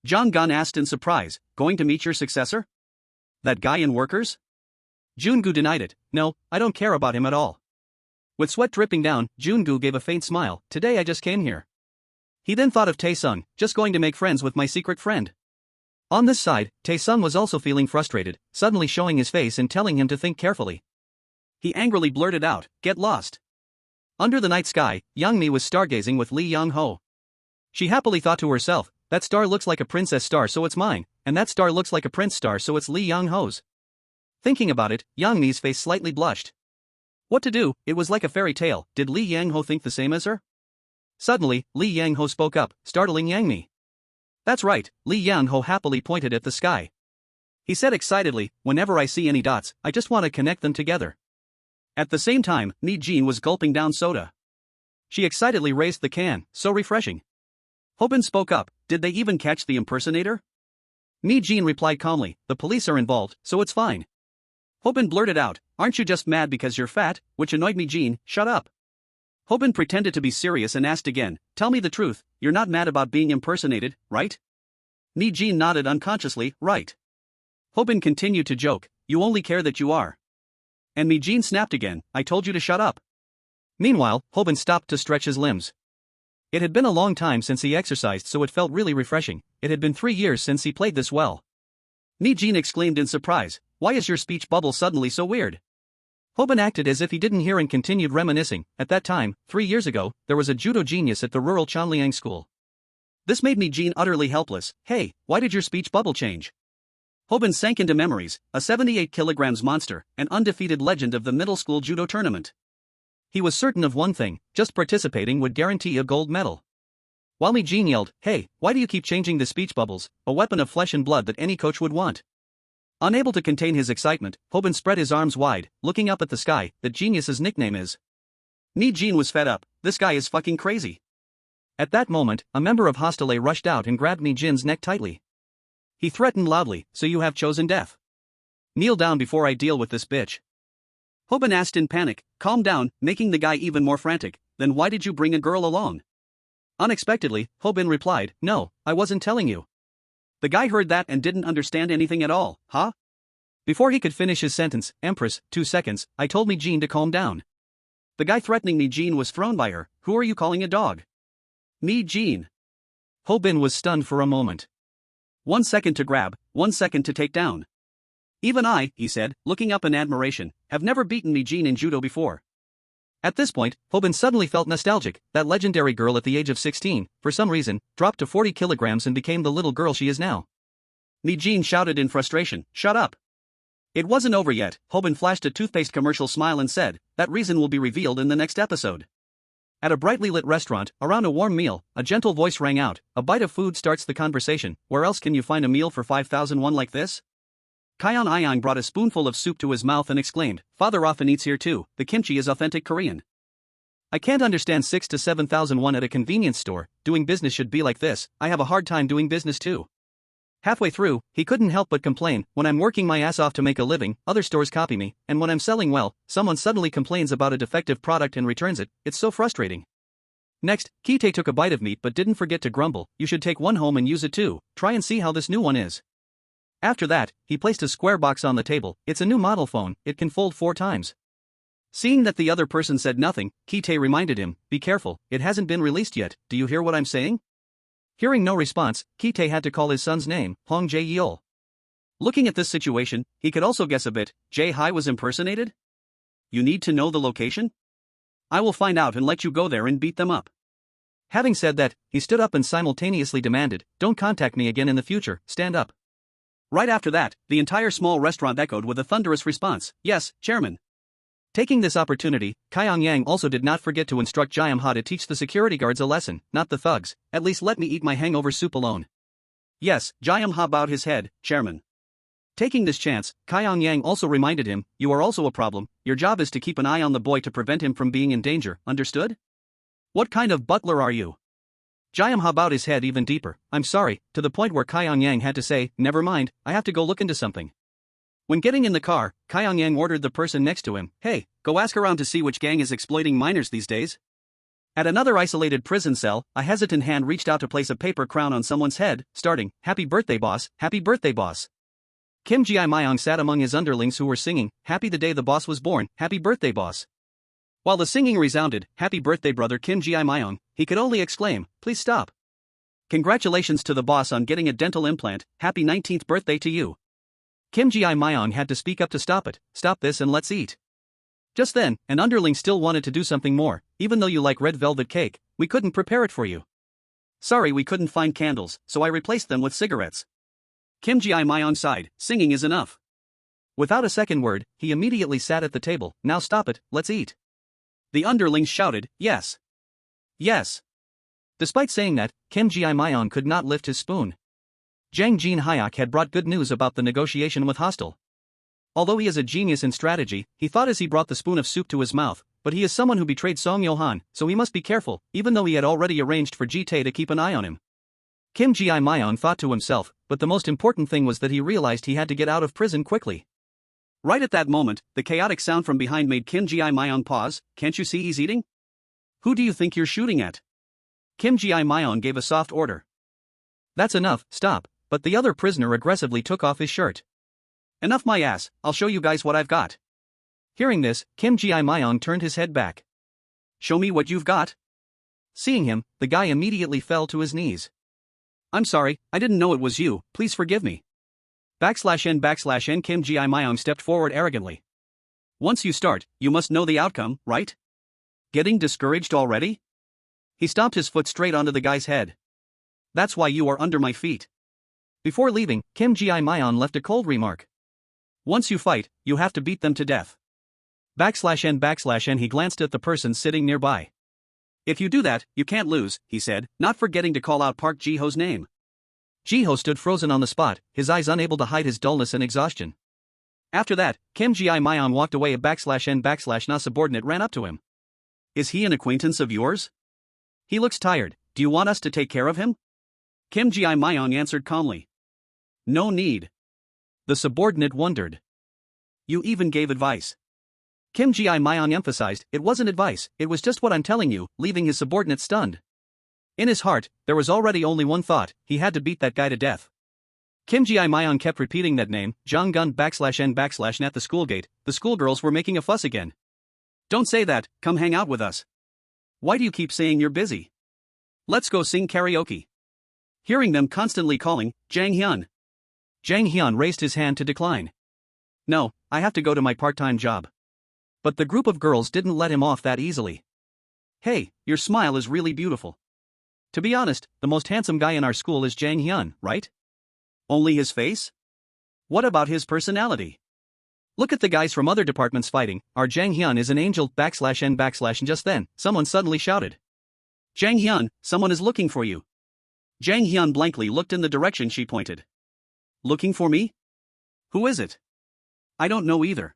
A: Jong-gun asked in surprise, going to meet your successor? That guy in workers? Jun-gu denied it, no, I don't care about him at all. With sweat dripping down, Jun-gu gave a faint smile, today I just came here. He then thought of Tae-sung, just going to make friends with my secret friend. On this side, Tae-sung was also feeling frustrated, suddenly showing his face and telling him to think carefully. He angrily blurted out, get lost. Under the night sky, Young-mi was stargazing with Lee Young-ho. She happily thought to herself, that star looks like a princess star so it's mine, and that star looks like a prince star so it's Lee Young-ho's. Thinking about it, Young-mi's face slightly blushed. What to do, it was like a fairy tale, did Lee Yang-ho think the same as her? Suddenly, Lee Yang-ho spoke up, startling Yang-mi. That's right, Lee Yang-ho happily pointed at the sky. He said excitedly, whenever I see any dots, I just want to connect them together. At the same time, Mi-jin was gulping down soda. She excitedly raised the can, so refreshing. Hobin spoke up, did they even catch the impersonator? Mi-jin replied calmly, the police are involved, so it's fine. Hobin blurted out, aren't you just mad because you're fat, which annoyed Mi-jin, shut up. Hobin pretended to be serious and asked again, tell me the truth, you're not mad about being impersonated, right? Mi-jin nodded unconsciously, right. Hobin continued to joke, you only care that you are. And Mi-jin snapped again, I told you to shut up. Meanwhile, Hobin stopped to stretch his limbs. It had been a long time since he exercised so it felt really refreshing, it had been 3 years since he played this well. Mi-jin exclaimed in surprise, why is your speech bubble suddenly so weird? Hobin acted as if he didn't hear and continued reminiscing, at that time, 3 years ago, there was a judo genius at the rural Chanliang school. This made Mi-jin utterly helpless, hey, why did your speech bubble change? Hobin sank into memories, a 78 kilograms monster, an undefeated legend of the middle school judo tournament. He was certain of one thing, just participating would guarantee a gold medal. While Mi-jin yelled, hey, why do you keep changing the speech bubbles, a weapon of flesh and blood that any coach would want? Unable to contain his excitement, Hobin spread his arms wide, looking up at the sky, that genius's nickname is. Mi-jin was fed up, this guy is fucking crazy. At that moment, a member of Hostel A rushed out and grabbed Mi-jin's neck tightly. He threatened loudly, so you have chosen death. Kneel down before I deal with this bitch. Hobin asked in panic, calm down, making the guy even more frantic, then why did you bring a girl along? Unexpectedly, Hobin replied, no, I wasn't telling you. The guy heard that and didn't understand anything at all, huh? Before he could finish his sentence, Empress, 2 seconds, I told me Jean to calm down. The guy threatening me Jean was thrown by her. Who are you calling a dog? Me Jean. Ho Bin was stunned for a moment. 1 second to grab, 1 second to take down. Even I, he said, looking up in admiration, have never beaten me Jean in judo before. At this point, Ho Bin suddenly felt nostalgic. That legendary girl at the age of 16, for some reason, dropped to 40 kilograms and became the little girl she is now. Mi Jean shouted in frustration, shut up. It wasn't over yet. Ho Bin flashed a toothpaste commercial smile and said, that reason will be revealed in the next episode. At a brightly lit restaurant, around a warm meal, a gentle voice rang out, a bite of food starts the conversation. Where else can you find a meal for 5,001 like this? Kyeon Ayang brought a spoonful of soup to his mouth and exclaimed, Father often eats here too, the kimchi is authentic Korean. I can't understand 6 to 7,001 at a convenience store. Doing business should be like this. I have a hard time doing business too. Halfway through, he couldn't help but complain, when I'm working my ass off to make a living, other stores copy me, and when I'm selling well, someone suddenly complains about a defective product and returns it. It's so frustrating. Next, Kite took a bite of meat but didn't forget to grumble, you should take one home and use it too, try and see how this new one is. After that, he placed a square box on the table. It's a new model phone, it can fold 4 times. Seeing that the other person said nothing, Kite reminded him, be careful, it hasn't been released yet, do you hear what I'm saying? Hearing no response, Kite had to call his son's name, Hong Jae-yeol. Looking at this situation, he could also guess a bit, Jae-hai was impersonated? You need to know the location? I will find out and let you go there and beat them up. Having said that, he stood up and simultaneously demanded, don't contact me again in the future, stand up. Right after that, the entire small restaurant echoed with a thunderous response, yes, chairman. Taking this opportunity, Kyeong Yang also did not forget to instruct Jae-ha to teach the security guards a lesson, not the thugs, at least let me eat my hangover soup alone. Yes, Jae-ha bowed his head, chairman. Taking this chance, Kyeong Yang also reminded him, you are also a problem, your job is to keep an eye on the boy to prevent him from being in danger, understood? What kind of butler are you? Jae-ha bowed his head even deeper, I'm sorry, to the point where Kyeong Yang had to say, never mind, I have to go look into something. When getting in the car, Kyeong Yang ordered the person next to him, hey, go ask around to see which gang is exploiting minors these days. At another isolated prison cell, a hesitant hand reached out to place a paper crown on someone's head, starting, happy birthday boss, happy birthday boss. Kim Ji-myung sat among his underlings who were singing, happy the day the boss was born, happy birthday boss. While the singing resounded, happy birthday brother Kim Ji-myung, he could only exclaim, please stop. Congratulations to the boss on getting a dental implant, happy 19th birthday to you. Kim Ji-myung had to speak up to stop it, stop this and let's eat. Just then, an underling still wanted to do something more, even though you like red velvet cake, we couldn't prepare it for you. Sorry we couldn't find candles, so I replaced them with cigarettes. Kim Ji-myung sighed, singing is enough. Without a second word, he immediately sat at the table, now stop it, let's eat. The underlings shouted, yes. Yes. Despite saying that, Kim Ji-myung could not lift his spoon. Jang Jin-hyuk had brought good news about the negotiation with Hostel. Although he is a genius in strategy, he thought as he brought the spoon of soup to his mouth, but he is someone who betrayed Song Yo-han, so he must be careful, even though he had already arranged for Ji-tae to keep an eye on him. Kim Ji-myung thought to himself, but the most important thing was that he realized he had to get out of prison quickly. Right at that moment, the chaotic sound from behind made Kim Ji-myung pause, can't you see he's eating? Who do you think you're shooting at? Kim Ji-myung gave a soft order. That's enough, stop. But the other prisoner aggressively took off his shirt. Enough my ass, I'll show you guys what I've got. Hearing this, Kim Ji-myung turned his head back. Show me what you've got. Seeing him, the guy immediately fell to his knees. I'm sorry, I didn't know it was you, please forgive me. /n Kim Ji-myung stepped forward arrogantly. Once you start, you must know the outcome, right? Getting discouraged already? He stomped his foot straight onto the guy's head. That's why you are under my feet. Before leaving, Kim Ji-myung left a cold remark. Once you fight, you have to beat them to death. /n he glanced at the person sitting nearby. If you do that, you can't lose, he said, not forgetting to call out Park Ji-ho's name. Ji-ho stood frozen on the spot, his eyes unable to hide his dullness and exhaustion. After that, Kim Ji-myung walked away. /n na subordinate ran up to him. Is he an acquaintance of yours? He looks tired, do you want us to take care of him? Kim Ji-myung answered calmly. No need. The subordinate wondered. You even gave advice. Kim Ji-myung emphasized, it wasn't advice, it was just what I'm telling you, leaving his subordinate stunned. In his heart, there was already only one thought, he had to beat that guy to death. Kim Ji-myung kept repeating that name, Jong-gun /n/n at the school gate. The schoolgirls were making a fuss again. Don't say that, come hang out with us. Why do you keep saying you're busy? Let's go sing karaoke. Hearing them constantly calling, Jang Hyun. Jang Hyun raised his hand to decline. No, I have to go to my part-time job. But the group of girls didn't let him off that easily. Hey, your smile is really beautiful. To be honest, the most handsome guy in our school is Jang Hyun, right? Only his face? What about his personality? Look at the guys from other departments fighting. Our Jang Hyun is an angel /n/. Just then, someone suddenly shouted. Jang Hyun, someone is looking for you. Jang Hyun blankly looked in the direction she pointed. Looking for me? Who is it? I don't know either.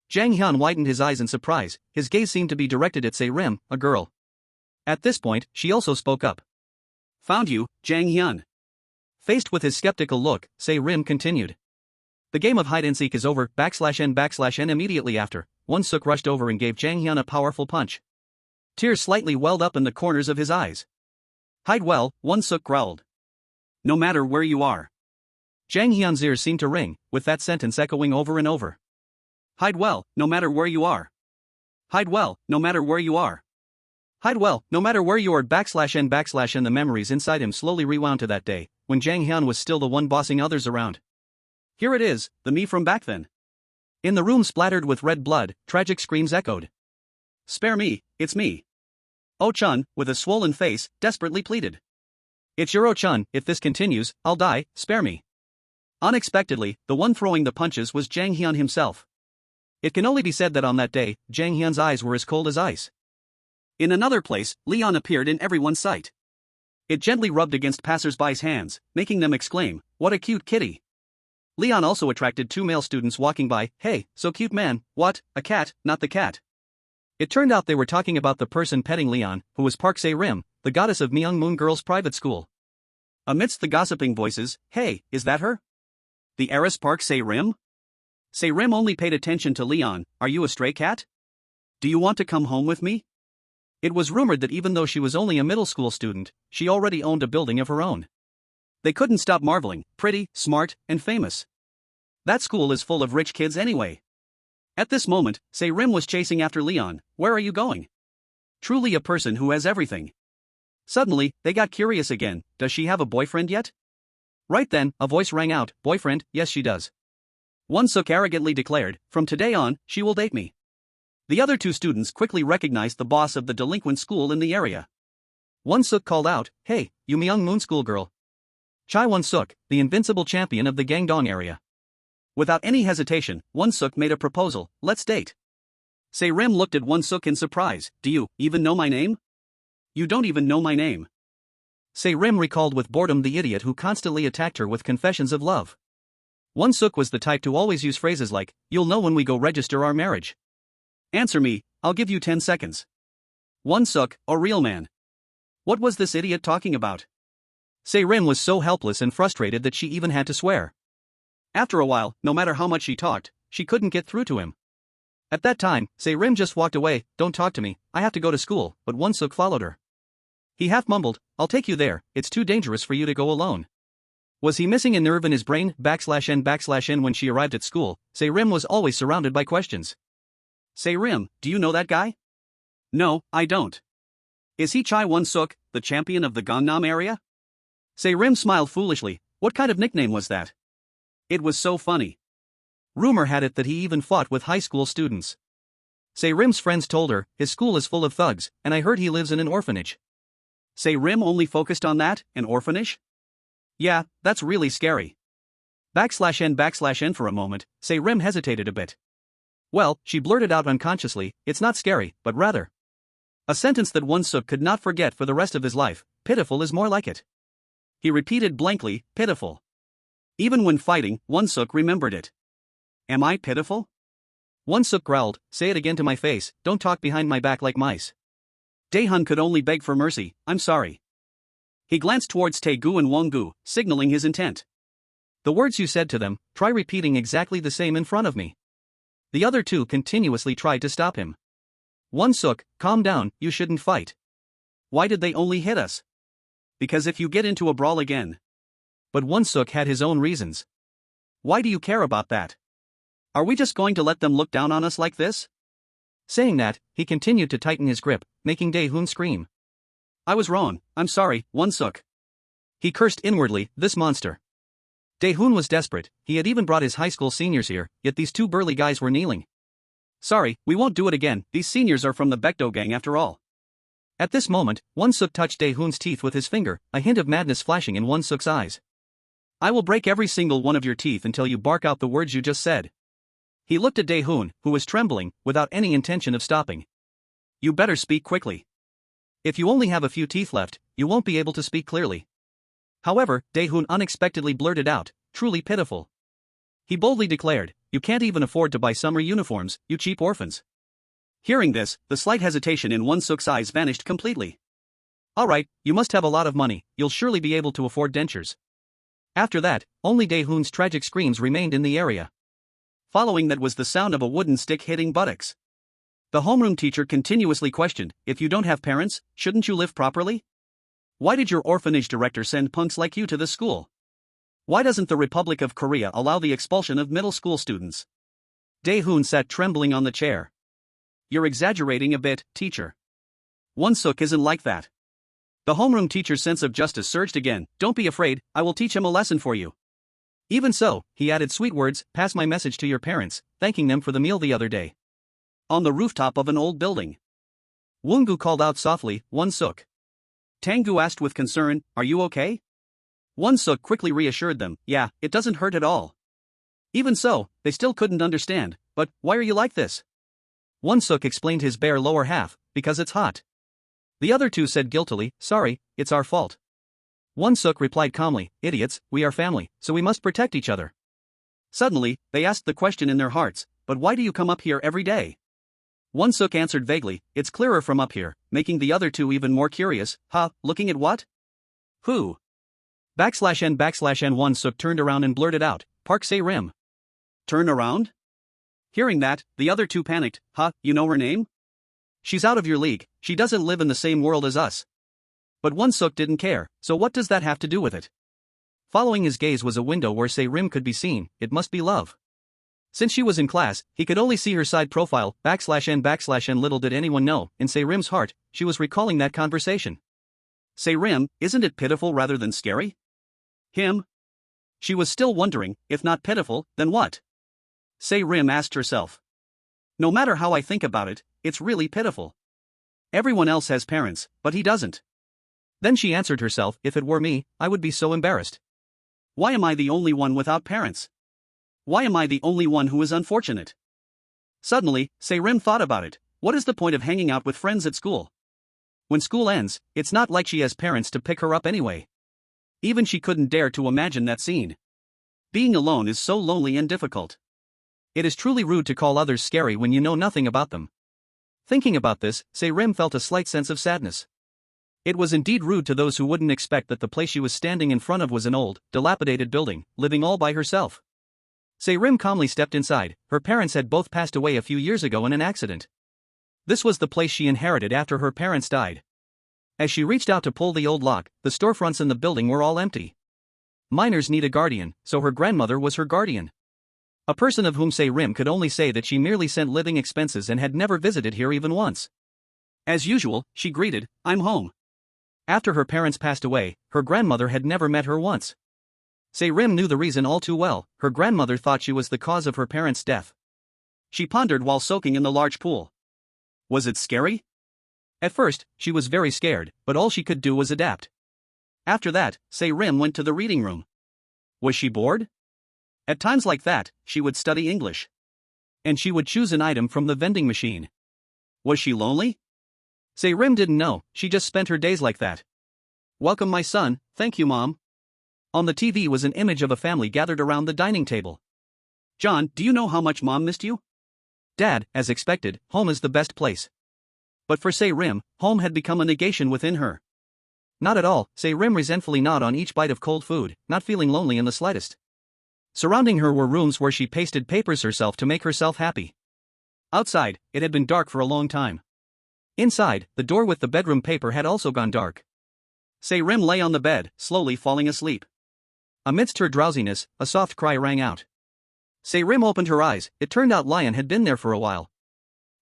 A: Jang Hyun widened his eyes in surprise. His gaze seemed to be directed at Se-rim, a girl. At this point, she also spoke up. Found you, Jang Hyun. Faced with his skeptical look, Se-rim continued. The game of hide-and-seek is over, /n/n. Immediately after, Hyun-seok rushed over and gave Jang Hyun a powerful punch. Tears slightly welled up in the corners of his eyes. Hide well, Hyun-seok growled. No matter where you are. Jang Hyun's ears seemed to ring, with that sentence echoing over and over. Hide well, no matter where you are. Hide well, no matter where you are. Hide well, no matter where you are /n/n. The memories inside him slowly rewound to that day, when Jang Hyun was still the one bossing others around. Here it is, the me from back then. In the room splattered with red blood, tragic screams echoed. Spare me, it's me. Oh-chun, with a swollen face, desperately pleaded. It's your Oh-chun, if this continues, I'll die, spare me. Unexpectedly, the one throwing the punches was Jang Hyun himself. It can only be said that on that day, Jang Hyun's eyes were as cold as ice. In another place, Leon appeared in everyone's sight. It gently rubbed against passers-by's hands, making them exclaim, what a cute kitty. Leon also attracted two male students walking by. Hey, so cute man, what, a cat, not the cat. It turned out they were talking about the person petting Leon, who was Park Se-rim, the goddess of Myung-moon Girls' Private School. Amidst the gossiping voices, hey, is that her? The heiress Park Se-rim? Se-rim only paid attention to Leon. Are you a stray cat? Do you want to come home with me? It was rumored that even though she was only a middle school student, she already owned a building of her own. They couldn't stop marveling, pretty, smart, and famous. That school is full of rich kids anyway. At this moment, Se-rim was chasing after Leon. Where are you going? Truly a person who has everything. Suddenly, they got curious again. Does she have a boyfriend yet? Right then, a voice rang out. Boyfriend, yes she does. Hyun-seok arrogantly declared, from today on, she will date me. The other two students quickly recognized the boss of the delinquent school in the area. Hyun-seok called out, hey, you Myung-moon schoolgirl. Chai Hyun-seok, the invincible champion of the Gangdong area. Without any hesitation, Hyun-seok made a proposal, let's date. Se-rim looked at Hyun-seok in surprise, do you even know my name? You don't even know my name. Se-rim recalled with boredom the idiot who constantly attacked her with confessions of love. Hyun-seok was the type to always use phrases like, you'll know when we go register our marriage. Answer me, I'll give you 10 seconds. Hyun-seok, a real man. What was this idiot talking about? Se-rim was so helpless and frustrated that she even had to swear. After a while, no matter how much she talked, she couldn't get through to him. At that time, Se-rim just walked away, don't talk to me, I have to go to school, but Hyun-seok followed her. He half mumbled, I'll take you there, it's too dangerous for you to go alone. Was he missing a nerve in his brain? /n/n. When she arrived at school, Se-rim was always surrounded by questions. Se-rim, do you know that guy? No, I don't. Is he Chai Hyun-seok, the champion of the Gangnam area? Se-rim smiled foolishly, what kind of nickname was that? It was so funny. Rumor had it that he even fought with high school students. Se-rim's friends told her, his school is full of thugs, and I heard he lives in an orphanage. Se-rim only focused on that, an orphanage? Yeah, that's really scary. /n/n. For a moment, Se-rim hesitated a bit. Well, she blurted out unconsciously, it's not scary, but rather. A sentence that Hyun-seok could not forget for the rest of his life, pitiful is more like it. He repeated blankly, pitiful. Even when fighting, Hyun-seok remembered it. Am I pitiful? Hyun-seok growled, say it again to my face, don't talk behind my back like mice. Dae-hun could only beg for mercy, I'm sorry. He glanced towards Tae-gu and Won-gu, signaling his intent. The words you said to them, try repeating exactly the same in front of me. The other two continuously tried to stop him. Hyun-seok, calm down, you shouldn't fight. Why did they only hit us? Because if you get into a brawl again. but Hyung-seok had his own reasons. Why do you care about that? Are we just going to let them look down on us like this? Saying that, he continued to tighten his grip, making Dae-hoon scream. I was wrong, I'm sorry, Hyung-seok. He cursed inwardly, this monster. Dae-hoon was desperate, he had even brought his high school seniors here, yet these two burly guys were kneeling. Sorry, we won't do it again, these seniors are from the Baekdo gang after all. At this moment, Hyung-seok touched Dae-hoon's teeth with his finger, a hint of madness flashing in Hyung-seok's eyes. I will break every single one of your teeth until you bark out the words you just said. He looked at Dae-hoon, who was trembling, without any intention of stopping. You better speak quickly. If you only have a few teeth left, you won't be able to speak clearly. However, Dae-hoon unexpectedly blurted out, truly pitiful. He boldly declared, you can't even afford to buy summer uniforms, you cheap orphans. Hearing this, the slight hesitation in Hyung-seok's eyes vanished completely. Alright, you must have a lot of money, you'll surely be able to afford dentures. After that, only Dae-hoon's tragic screams remained in the area. Following that was the sound of a wooden stick hitting buttocks. The homeroom teacher continuously questioned, if you don't have parents, shouldn't you live properly? Why did your orphanage director send punks like you to this school? Why doesn't the Republic of Korea allow the expulsion of middle school students? Dae-hoon sat trembling on the chair. You're exaggerating a bit, teacher. Hyung-seok isn't like that. The homeroom teacher's sense of justice surged again. Don't be afraid, I will teach him a lesson for you. Even so, he added sweet words, pass my message to your parents, thanking them for the meal the other day. On the rooftop of an old building. Woongu called out softly, Hyung-seok. Tanggu asked with concern, are you okay? Hyung-seok quickly reassured them, yeah, it doesn't hurt at all. Even so, they still couldn't understand, but why are you like this? Hyung-seok explained his bare lower half, because it's hot. The other two said guiltily, sorry, it's our fault. Hyung-seok replied calmly, idiots, we are family, so we must protect each other. Suddenly, they asked the question in their hearts, but why do you come up here every day? Hyung-seok answered vaguely, it's clearer from up here, making the other two even more curious, looking at what? Who? /n Hyung-seok turned around and blurted out, Park Se-rim. Turn around? Hearing that, the other two panicked, you know her name? She's out of your league, she doesn't live in the same world as us. But Hyung-seok didn't care, so what does that have to do with it? Following his gaze was a window where Se-rim could be seen, it must be love. Since she was in class, he could only see her side profile, /n little did anyone know, in Se-rim's heart, she was recalling that conversation. Se-rim, isn't it pitiful rather than scary? Him? She was still wondering, if not pitiful, then what? Se-rim asked herself. No matter how I think about it, it's really pitiful. Everyone else has parents, but he doesn't. Then she answered herself, if it were me, I would be so embarrassed. Why am I the only one without parents? Why am I the only one who is unfortunate? Suddenly, Se-rim thought about it, what is the point of hanging out with friends at school? When school ends, it's not like she has parents to pick her up anyway. Even she couldn't dare to imagine that scene. Being alone is so lonely and difficult. It is truly rude to call others scary when you know nothing about them. Thinking about this, Se-rim felt a slight sense of sadness. It was indeed rude to those who wouldn't expect that the place she was standing in front of was an old, dilapidated building, living all by herself. Se-rim calmly stepped inside, her parents had both passed away a few years ago in an accident. This was the place she inherited after her parents died. As she reached out to pull the old lock, the storefronts in the building were all empty. Minors need a guardian, so her grandmother was her guardian. A person of whom Se-rim could only say that she merely sent living expenses and had never visited here even once. As usual, she greeted, I'm home. After her parents passed away, her grandmother had never met her once. Se-rim knew the reason all too well, her grandmother thought she was the cause of her parents' death. She pondered while soaking in the large pool. Was it scary? At first, she was very scared, but all she could do was adapt. After that, Se-rim went to the reading room. Was she bored? At times like that, she would study English. And she would choose an item from the vending machine. Was she lonely? Se-rim didn't know, she just spent her days like that. Welcome my son, thank you mom. On the TV was an image of a family gathered around the dining table. John, do you know how much mom missed you? Dad, as expected, home is the best place. But for Se-rim, home had become a negation within her. Not at all, Se-rim resentfully gnawed on each bite of cold food, not feeling lonely in the slightest. Surrounding her were rooms where she pasted papers herself to make herself happy. Outside, it had been dark for a long time. Inside, the door with the bedroom paper had also gone dark. Se-rim lay on the bed, slowly falling asleep. Amidst her drowsiness, a soft cry rang out. Se-rim opened her eyes. It turned out Lion had been there for a while.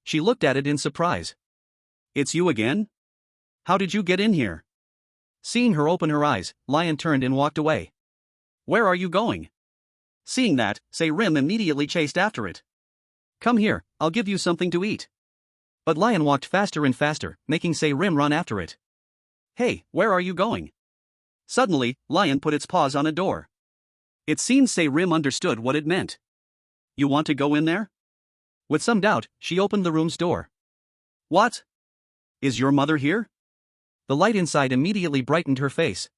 A: She looked at it in surprise. It's you again? How did you get in here? Seeing her open her eyes, Lion turned and walked away. Where are you going? Seeing that, Se-rim immediately chased after it. Come here, I'll give you something to eat. But Lion walked faster and faster, making Se-rim run after it. Hey, where are you going? Suddenly, Lion put its paws on a door. It seemed Se-rim understood what it meant. You want to go in there? With some doubt, she opened the room's door. What? Is your mother here? The light inside immediately brightened her face.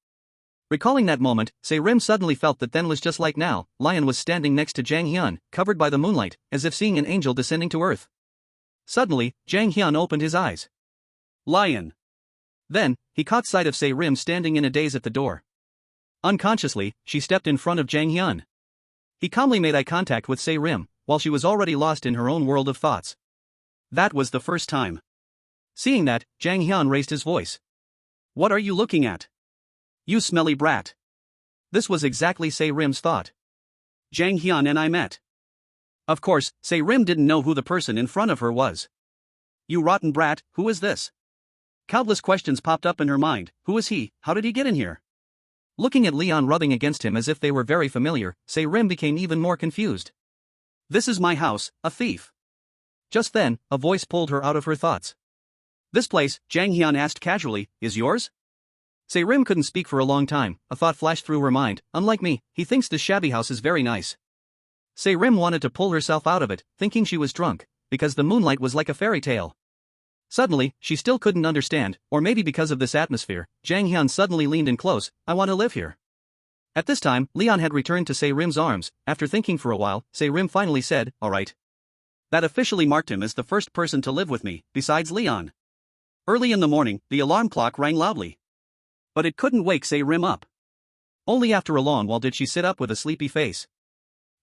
A: Recalling that moment, Se-rim suddenly felt that then was just like now. Lion was standing next to Jang Hyun, covered by the moonlight, as if seeing an angel descending to earth. Suddenly, Jang Hyun opened his eyes. Lion. Then, he caught sight of Se-rim standing in a daze at the door. Unconsciously, she stepped in front of Jang Hyun. He calmly made eye contact with Se-rim, while she was already lost in her own world of thoughts. That was the first time. Seeing that, Jang Hyun raised his voice. What are you looking at? You smelly brat. This was exactly Se-rim's thought. Jang Hyun and I met. Of course, Se-rim didn't know who the person in front of her was. You rotten brat, who is this? Countless questions popped up in her mind. Who is he? How did he get in here? Looking at Leon rubbing against him as if they were very familiar, Se-rim became even more confused. This is my house, a thief. Just then, a voice pulled her out of her thoughts. This place, Jang Hyun asked casually, is yours? Se-rim couldn't speak for a long time. A thought flashed through her mind. Unlike me, he thinks this shabby house is very nice. Se-rim wanted to pull herself out of it, thinking she was drunk, because the moonlight was like a fairy tale. Suddenly, she still couldn't understand, or maybe because of this atmosphere, Jang Hyun suddenly leaned in close. I want to live here. At this time, Leon had returned to Se-rim's arms. After thinking for a while, Se-rim finally said, alright. That officially marked him as the first person to live with me, besides Leon. Early in the morning, the alarm clock rang loudly. But it couldn't wake Se-rim up. Only after a long while did she sit up with a sleepy face.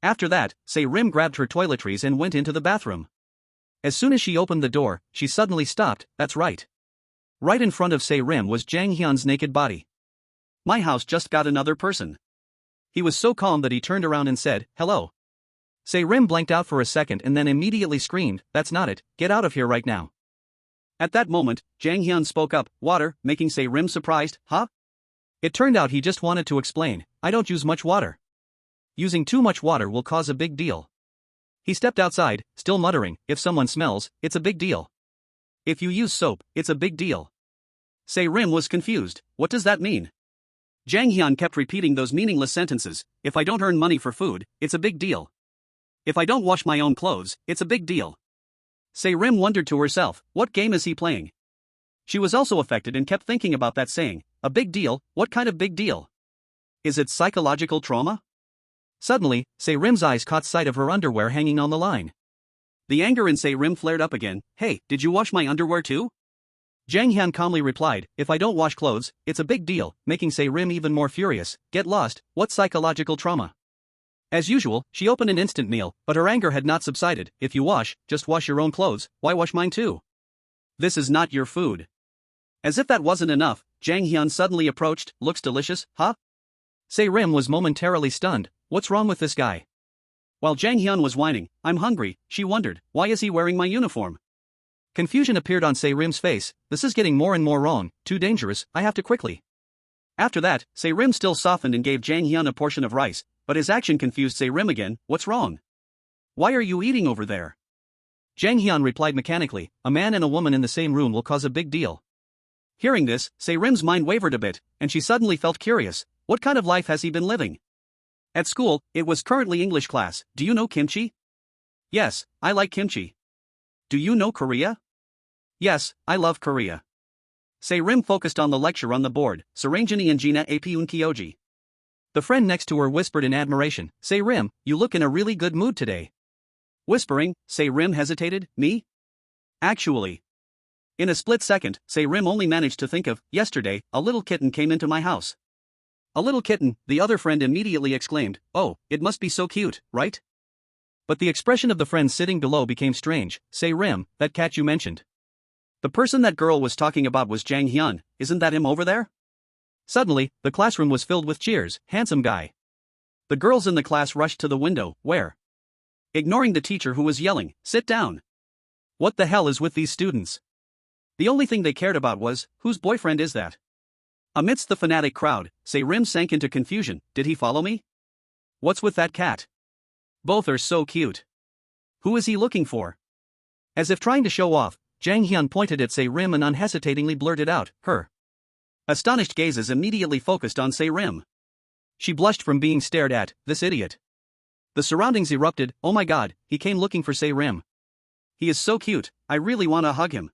A: After that, Se-rim grabbed her toiletries and went into the bathroom. As soon as she opened the door, she suddenly stopped. That's right. Right in front of Se-rim was Jang Hyun's naked body. My house just got another person. He was so calm that he turned around and said, hello. Se-rim blanked out for a second and then immediately screamed, that's not it, get out of here right now. At that moment, Jang Hyun spoke up, water, making Se-rim surprised, huh? It turned out he just wanted to explain, I don't use much water. Using too much water will cause a big deal. He stepped outside, still muttering, if someone smells, it's a big deal. If you use soap, it's a big deal. Se-rim was confused, what does that mean? Jang Hyun kept repeating those meaningless sentences, if I don't earn money for food, it's a big deal. If I don't wash my own clothes, it's a big deal. Se-rim wondered to herself, what game is he playing? She was also affected and kept thinking about that saying, a big deal, what kind of big deal? Is it psychological trauma? Suddenly, Se-rim's eyes caught sight of her underwear hanging on the line. The anger in Se-rim flared up again, hey, did you wash my underwear too? Jang Hyun calmly replied, if I don't wash clothes, it's a big deal, making Se-rim even more furious, get lost, what psychological trauma? As usual, she opened an instant meal, but her anger had not subsided, if you wash, just wash your own clothes, why wash mine too? This is not your food. As if that wasn't enough, Jang Hyun suddenly approached, looks delicious, huh? Se-rim was momentarily stunned, what's wrong with this guy? While Jang Hyun was whining, I'm hungry, she wondered, why is he wearing my uniform? Confusion appeared on Se-rim's face, this is getting more and more wrong, too dangerous, I have to quickly. After that, Se-rim still softened and gave Jang Hyun a portion of rice, but his action confused Se-rim again, what's wrong? Why are you eating over there? Jang Hyun replied mechanically, a man and a woman in the same room will cause a big deal. Hearing this, Se-rim's mind wavered a bit, and she suddenly felt curious, what kind of life has he been living? At school, it was currently English class, do you know kimchi? Yes, I like kimchi. Do you know Korea? Yes, I love Korea. Se-rim focused on the lecture on the board, Saranjani and Gina Apun Kyoji. The friend next to her whispered in admiration, Se-rim, you look in a really good mood today. Whispering, Se-rim hesitated, me? Actually. In a split second, Se-rim only managed to think of, yesterday, a little kitten came into my house. A little kitten, the other friend immediately exclaimed, oh, it must be so cute, right? But the expression of the friend sitting below became strange, Se-rim, that cat you mentioned. The person that girl was talking about was Jang Hyun, isn't that him over there? Suddenly, the classroom was filled with cheers, handsome guy. The girls in the class rushed to the window, ignoring the teacher who was yelling, "Sit down! What the hell is with these students?" The only thing they cared about was, whose boyfriend is that? Amidst the fanatic crowd, Se-rim sank into confusion. Did he follow me? What's with that cat? Both are so cute. Who is he looking for? As if trying to show off, Jang Hyun pointed at Se-rim and unhesitatingly blurted out, her. Astonished gazes immediately focused on Se-rim. She blushed from being stared at, this idiot. The surroundings erupted. Oh my god, he came looking for Se-rim. He is so cute, I really wanna hug him.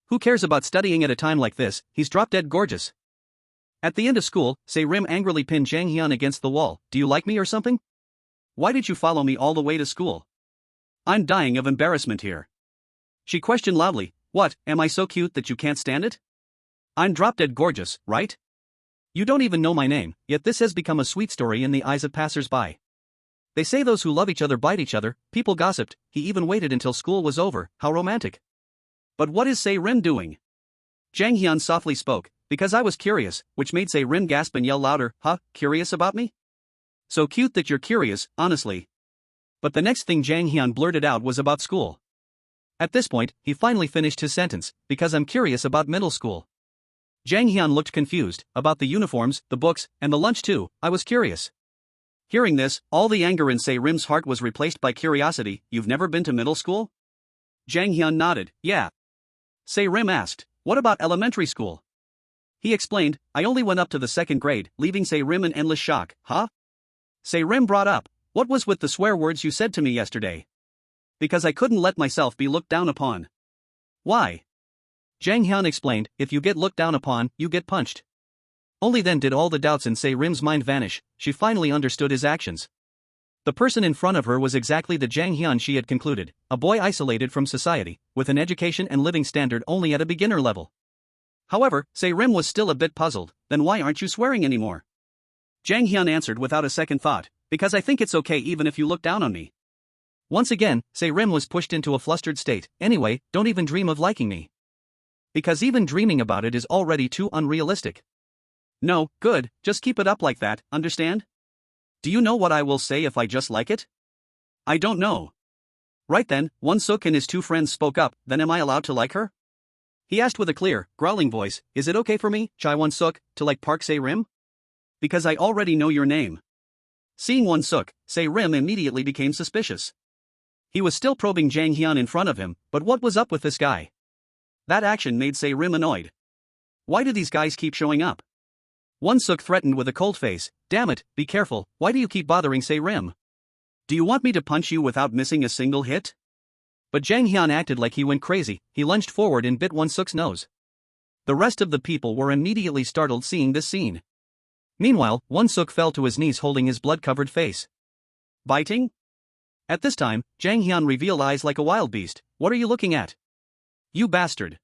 A: Who cares about studying at a time like this, he's drop dead gorgeous. At the end of school, Se-rim angrily pinned Jang Hyun against the wall. Do you like me or something? Why did you follow me all the way to school? I'm dying of embarrassment here. She questioned loudly. What, am I so cute that you can't stand it? I'm drop dead gorgeous, right? You don't even know my name, yet this has become a sweet story in the eyes of passers-by. They say those who love each other bite each other. People gossiped. He even waited until school was over. How romantic. But what is Se-rim doing? Jang Hyun softly spoke, because I was curious, which made Se-rim gasp and yell louder. Huh, curious about me? So cute that you're curious, honestly. But the next thing Jang Hyun blurted out was about school. At this point, he finally finished his sentence, because I'm curious about middle school. Jang Hyun looked confused, about the uniforms, the books, and the lunch too. I was curious. Hearing this, all the anger in Se-rim's heart was replaced by curiosity. You've never been to middle school? Jang Hyun nodded. Yeah. Se-rim asked, what about elementary school? He explained, I only went up to the 2nd grade, leaving Se-rim in endless shock. Huh? Se-rim brought up, what was with the swear words you said to me yesterday? Because I couldn't let myself be looked down upon. Why? Jang Hyun explained, if you get looked down upon, you get punched. Only then did all the doubts in Se-rim's mind vanish. She finally understood his actions. The person in front of her was exactly the Jang Hyun she had concluded, a boy isolated from society, with an education and living standard only at a beginner level. However, Se-rim was still a bit puzzled. Then why aren't you swearing anymore? Jang Hyun answered without a second thought, because I think it's okay even if you look down on me. Once again, Se-rim was pushed into a flustered state. Anyway, don't even dream of liking me. Because even dreaming about it is already too unrealistic. No, good, just keep it up like that, understand? Do you know what I will say if I just like it? I don't know. Right then, Hyung-seok and his 2 friends spoke up. Then am I allowed to like her? He asked with a clear, growling voice. Is it okay for me, Hyung-seok, to like Park Se-rim? Because I already know your name. Seeing Hyung-seok, Se-rim immediately became suspicious. He was still probing Jang Hyun in front of him, but what was up with this guy? That action made Se-rim annoyed. Why do these guys keep showing up? Hyung-seok threatened with a cold face. Damn it, be careful, why do you keep bothering Se-rim? Do you want me to punch you without missing a single hit? But Jang Hyun acted like he went crazy. He lunged forward and bit Hyung-seok's nose. The rest of the people were immediately startled seeing this scene. Meanwhile, Hyung-seok fell to his knees holding his blood-covered face. Biting? At this time, Jang Hyun revealed eyes like a wild beast. What are you looking at? You bastard.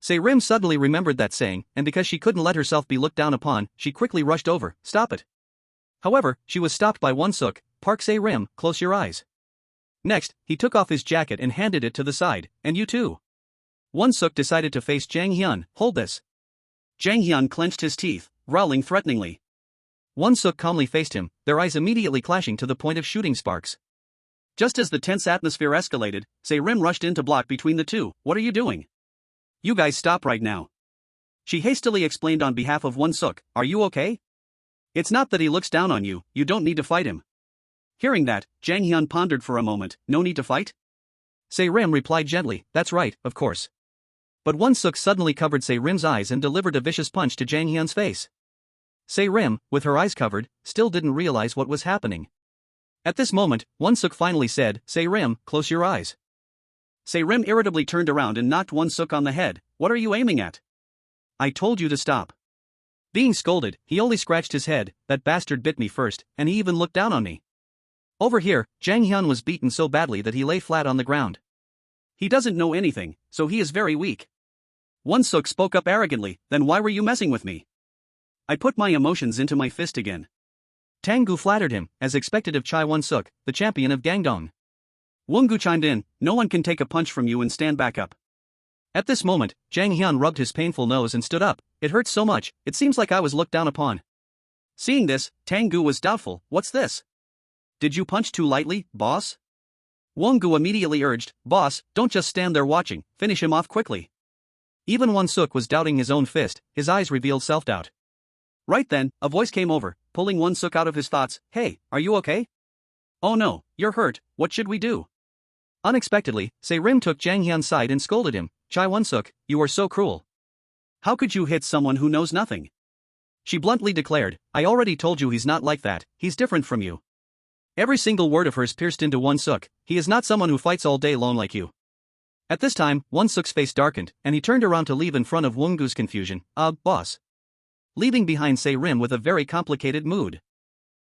A: Se-rim suddenly remembered that saying, and because she couldn't let herself be looked down upon, she quickly rushed over. Stop it. However, she was stopped by Hyung-seok. Park Se-rim, close your eyes. Next, he took off his jacket and handed it to the side. And you too. Hyung-seok decided to face Jang Hyun. Hold this. Jang Hyun clenched his teeth, growling threateningly. Hyung-seok calmly faced him, their eyes immediately clashing to the point of shooting sparks. Just as the tense atmosphere escalated, Se-rim rushed in to block between the two. What are you doing? You guys stop right now. She hastily explained on behalf of Hyung-seok. Are you okay? It's not that he looks down on you, you don't need to fight him. Hearing that, Jang Hyun pondered for a moment. No need to fight? Se-rim replied gently. That's right, of course. But Hyung-seok suddenly covered Se-rim's eyes and delivered a vicious punch to Jang Hyun's face. Se-rim, with her eyes covered, still didn't realize what was happening. At this moment, Hyung-seok finally said, Se-rim, close your eyes. Se-rim irritably turned around and knocked Hyung-seok on the head. What are you aiming at? I told you to stop. Being scolded, he only scratched his head. That bastard bit me first, and he even looked down on me. Over here, Jang Hyun was beaten so badly that he lay flat on the ground. He doesn't know anything, so he is very weak. Hyung-seok spoke up arrogantly. Then why were you messing with me? I put my emotions into my fist again. Tang-gu flattered him, as expected of Chai Hyung-seok, the champion of Gangdong. Won-gu chimed in, no one can take a punch from you and stand back up. At this moment, Jang Hyun rubbed his painful nose and stood up. It hurts so much, it seems like I was looked down upon. Seeing this, Tang-gu was doubtful. What's this? Did you punch too lightly, boss? Won-gu immediately urged, boss, don't just stand there watching, finish him off quickly. Even Won-suk was doubting his own fist, his eyes revealed self-doubt. Right then, a voice came over, pulling Won-suk out of his thoughts. Hey, are you okay? Oh no, you're hurt, what should we do? Unexpectedly, Se-rim took Jang Hyun's side and scolded him. Chai Won-suk, you are so cruel. How could you hit someone who knows nothing? She bluntly declared, I already told you he's not like that, he's different from you. Every single word of hers pierced into Won-suk. He is not someone who fights all day alone like you. At this time, Won-suk's face darkened, and he turned around to leave in front of Won-gu's confusion. Boss. Leaving behind Se-rim with a very complicated mood.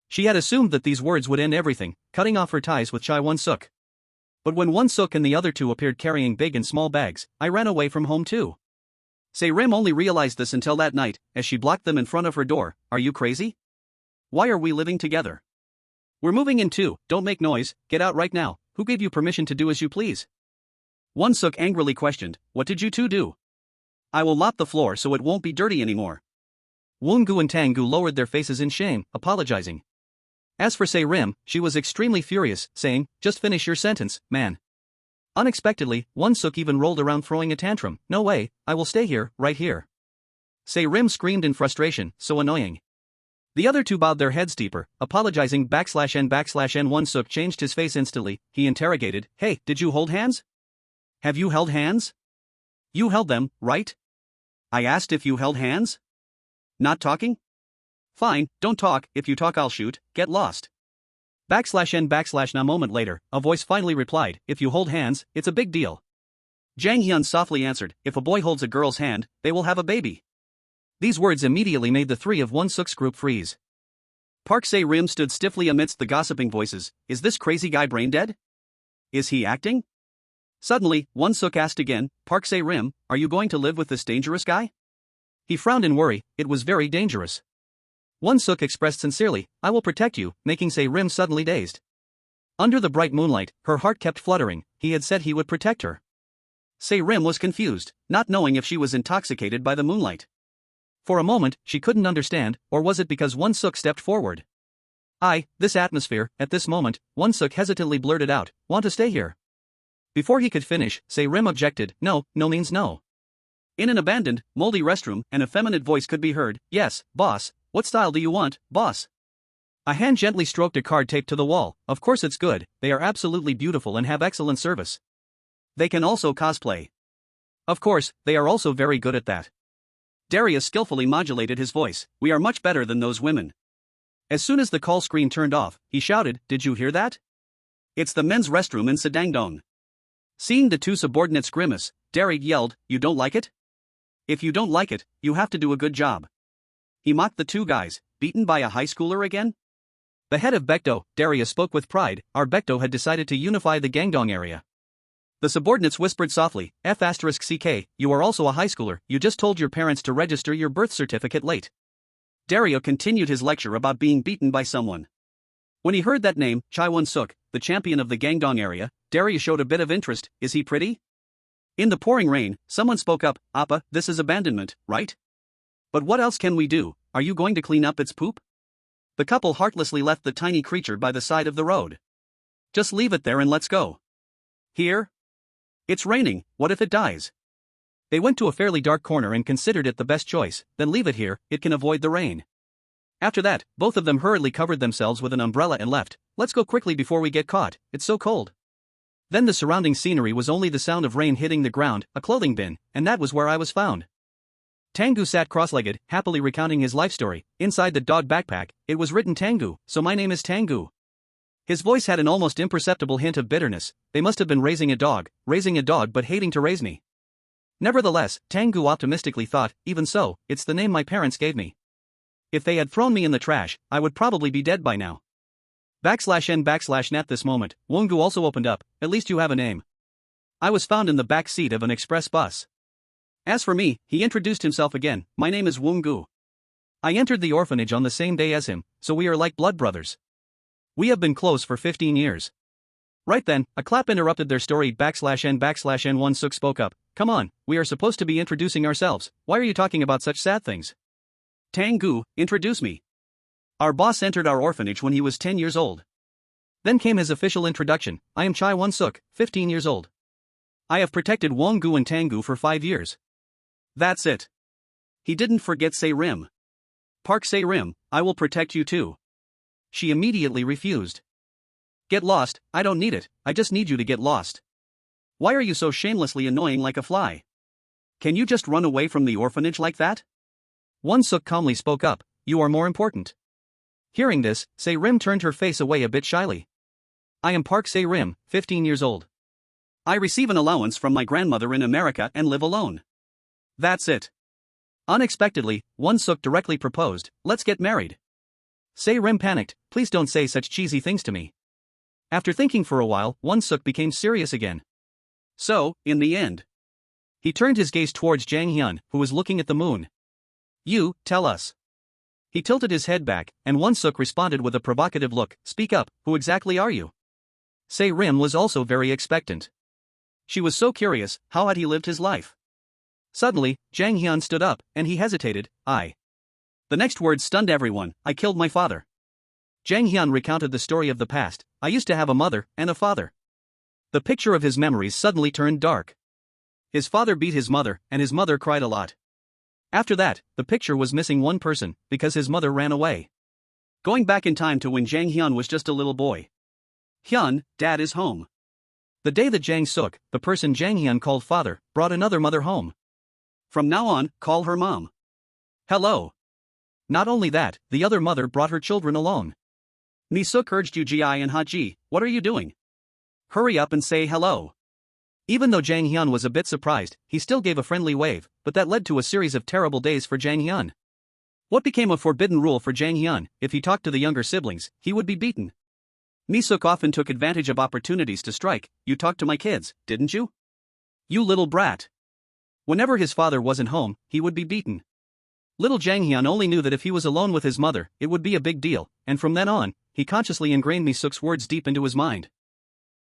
A: She had assumed that these words would end everything, cutting off her ties with Chai Won-suk. But when Won-suk and the other two appeared carrying big and small bags, I ran away from home too. Se-rim only realized this until that night, as she blocked them in front of her door. Are you crazy? Why are we living together? We're moving in too, don't make noise, get out right now, who gave you permission to do as you please? Won-suk angrily questioned, what did you two do? I will mop the floor so it won't be dirty anymore. Won-gu and Tang-gu lowered their faces in shame, apologizing. As for Se-rim, she was extremely furious, saying, just finish your sentence, man. Unexpectedly, Won-suk even rolled around throwing a tantrum. No way, I will stay here, right here. Se-rim screamed in frustration, so annoying. The other two bowed their heads deeper, apologizing /n. Won-suk changed his face instantly. He interrogated, hey, did you hold hands? Have you held hands? You held them, right? I asked if you held hands? Not talking? Fine, don't talk, if you talk I'll shoot, get lost. /n. A moment later, a voice finally replied, if you hold hands, it's a big deal. Jang Hyun softly answered, if a boy holds a girl's hand, they will have a baby. These words immediately made the three of Won-suk's group freeze. Park Se-rim stood stiffly amidst the gossiping voices. Is this crazy guy brain dead? Is he acting? Suddenly, Won-suk asked again, Park Se-rim, are you going to live with this dangerous guy? He frowned in worry, it was very dangerous. Won-suk expressed sincerely, I will protect you, making Se-rim suddenly dazed. Under the bright moonlight, her heart kept fluttering. He had said he would protect her. Se-rim was confused, not knowing if she was intoxicated by the moonlight. For a moment, she couldn't understand, or was it because Won-suk stepped forward? This atmosphere, at this moment, Won-suk hesitantly blurted out, want to stay here. Before he could finish, Se-rim objected, no means no. In an abandoned, moldy restroom, an effeminate voice could be heard, yes, boss, what style do you want, boss? A hand gently stroked a card taped to the wall, of course it's good, they are absolutely beautiful and have excellent service. They can also cosplay. Of course, they are also very good at that. Darius skillfully modulated his voice, we are much better than those women. As soon as the call screen turned off, he shouted, did you hear that? It's the men's restroom in Sedangdong. Seeing the two subordinates grimace, Darius yelled, you don't like it? If you don't like it, you have to do a good job. He mocked the two guys, beaten by a high schooler again? The head of Baekdo, Darius spoke with pride, our Baekdo had decided to unify the Gangdong area. The subordinates whispered softly, F***ck, you are also a high schooler, you just told your parents to register your birth certificate late. Dario continued his lecture about being beaten by someone. When he heard that name, Chai Won-suk, the champion of the Gangdong area, Dario showed a bit of interest, is he pretty? In the pouring rain, someone spoke up, Appa, this is abandonment, right? But what else can we do, are you going to clean up its poop? The couple heartlessly left the tiny creature by the side of the road. Just leave it there and let's go. Here? It's raining, what if it dies? They went to a fairly dark corner and considered it the best choice, then leave it here, it can avoid the rain. After that, both of them hurriedly covered themselves with an umbrella and left, let's go quickly before we get caught, it's so cold. Then the surrounding scenery was only the sound of rain hitting the ground, a clothing bin, and that was where I was found. Tang-gu sat cross-legged, happily recounting his life story. Inside the dog backpack, it was written Tang-gu, so my name is Tang-gu. His voice had an almost imperceptible hint of bitterness, they must have been raising a dog but hating to raise me. Nevertheless, Tang-gu optimistically thought, even so, it's the name my parents gave me. If they had thrown me in the trash, I would probably be dead by now. /n/net at this moment, Won-gu also opened up, at least you have a name. I was found in the back seat of an express bus. As for me, he introduced himself again, my name is Won-gu. I entered the orphanage on the same day as him, so we are like blood brothers. We have been close for 15 years. Right then, a clap interrupted their story /n/n. Won-suk spoke up, come on, we are supposed to be introducing ourselves, why are you talking about such sad things? Tang-gu, introduce me. Our boss entered our orphanage when he was 10 years old. Then came his official introduction. I am Chai Won-suk, 15 years old. I have protected Won-gu and Tang-gu for 5 years. That's it. He didn't forget Se-rim. Park Se-rim, I will protect you too. She immediately refused. Get lost, I don't need it, I just need you to get lost. Why are you so shamelessly annoying like a fly? Can you just run away from the orphanage like that? Won-suk calmly spoke up, you are more important. Hearing this, Se-rim turned her face away a bit shyly. I am Park Se-rim, 15 years old. I receive an allowance from my grandmother in America and live alone. That's it. Unexpectedly, Won-suk directly proposed, let's get married. Se-rim panicked, please don't say such cheesy things to me. After thinking for a while, Won-suk became serious again. So, in the end, he turned his gaze towards Jang Hyun, who was looking at the moon. You, tell us. He tilted his head back, and Won-suk responded with a provocative look, speak up, who exactly are you? Se-rim was also very expectant. She was so curious, how had he lived his life? Suddenly, Jang Hyun stood up, and he hesitated, I. The next words stunned everyone, I killed my father. Jang Hyun recounted the story of the past, I used to have a mother and a father. The picture of his memories suddenly turned dark. His father beat his mother, and his mother cried a lot. After that, the picture was missing one person, because his mother ran away. Going back in time to when Jang Hyun was just a little boy. Hyun, Dad is home. The day that Jang-suk, the person Jang Hyun called father, brought another mother home. From now on, call her mom. Hello. Not only that, the other mother brought her children alone. Mi-suk urged Yu Ji and Ha-ji, what are you doing? Hurry up and say hello. Even though Jang Hyun was a bit surprised, he still gave a friendly wave, but that led to a series of terrible days for Jang Hyun. What became a forbidden rule for Jang Hyun, if he talked to the younger siblings, he would be beaten. Mi-suk often took advantage of opportunities to strike, you talked to my kids, didn't you? You little brat. Whenever his father wasn't home, he would be beaten. Little Jang Hyun only knew that if he was alone with his mother, it would be a big deal, and from then on, he consciously ingrained Mi-suk's words deep into his mind.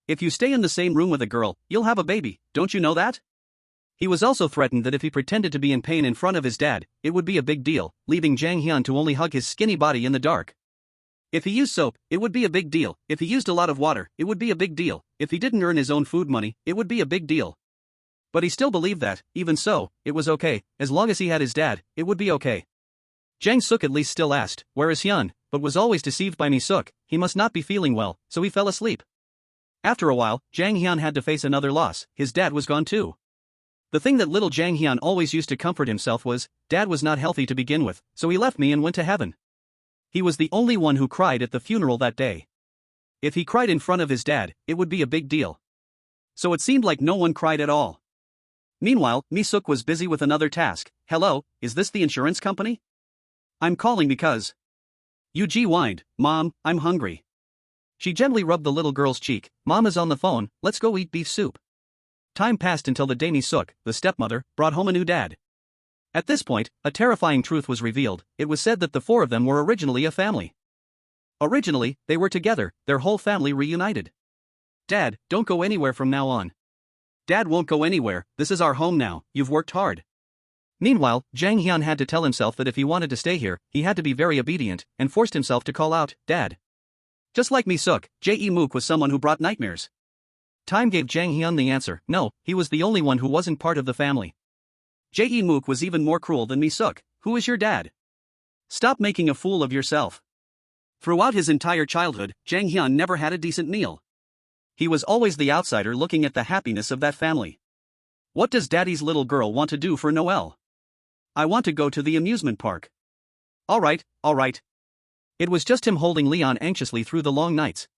A: If you stay in the same room with a girl, you'll have a baby, don't you know that? He was also threatened that if he pretended to be in pain in front of his dad, it would be a big deal, leaving Jang Hyun to only hug his skinny body in the dark. If he used soap, it would be a big deal, if he used a lot of water, it would be a big deal, if he didn't earn his own food money, it would be a big deal. But he still believed that, even so, it was okay, as long as he had his dad, it would be okay. Jang-suk at least still asked, where is Hyun, but was always deceived by Mi-suk, he must not be feeling well, so he fell asleep. After a while, Jang Hyun had to face another loss, his dad was gone too. The thing that little Jang Hyun always used to comfort himself was, Dad was not healthy to begin with, so he left me and went to heaven. He was the only one who cried at the funeral that day. If he cried in front of his dad, it would be a big deal. So it seemed like no one cried at all. Meanwhile, Mi-suk was busy with another task. Hello, is this the insurance company? I'm calling because. Yu-ji whined, Mom, I'm hungry. She gently rubbed the little girl's cheek, Mom is on the phone, let's go eat beef soup. Time passed until the day Mi-suk, the stepmother, brought home a new dad. At this point, a terrifying truth was revealed, it was said that the four of them were originally a family. Originally, they were together, their whole family reunited. Dad, don't go anywhere from now on. Dad won't go anywhere, this is our home now, you've worked hard. Meanwhile, Jang Hyun had to tell himself that if he wanted to stay here, he had to be very obedient, and forced himself to call out, Dad. Just like Mi-suk, Jae-mook was someone who brought nightmares. Time gave Jang Hyun the answer, no, he was the only one who wasn't part of the family. Jae-mook was even more cruel than Mi-suk, who is your dad? Stop making a fool of yourself. Throughout his entire childhood, Jang Hyun never had a decent meal. He was always the outsider looking at the happiness of that family. What does daddy's little girl want to do for Noel? I want to go to the amusement park. Alright. It was just him holding Leon anxiously through the long nights.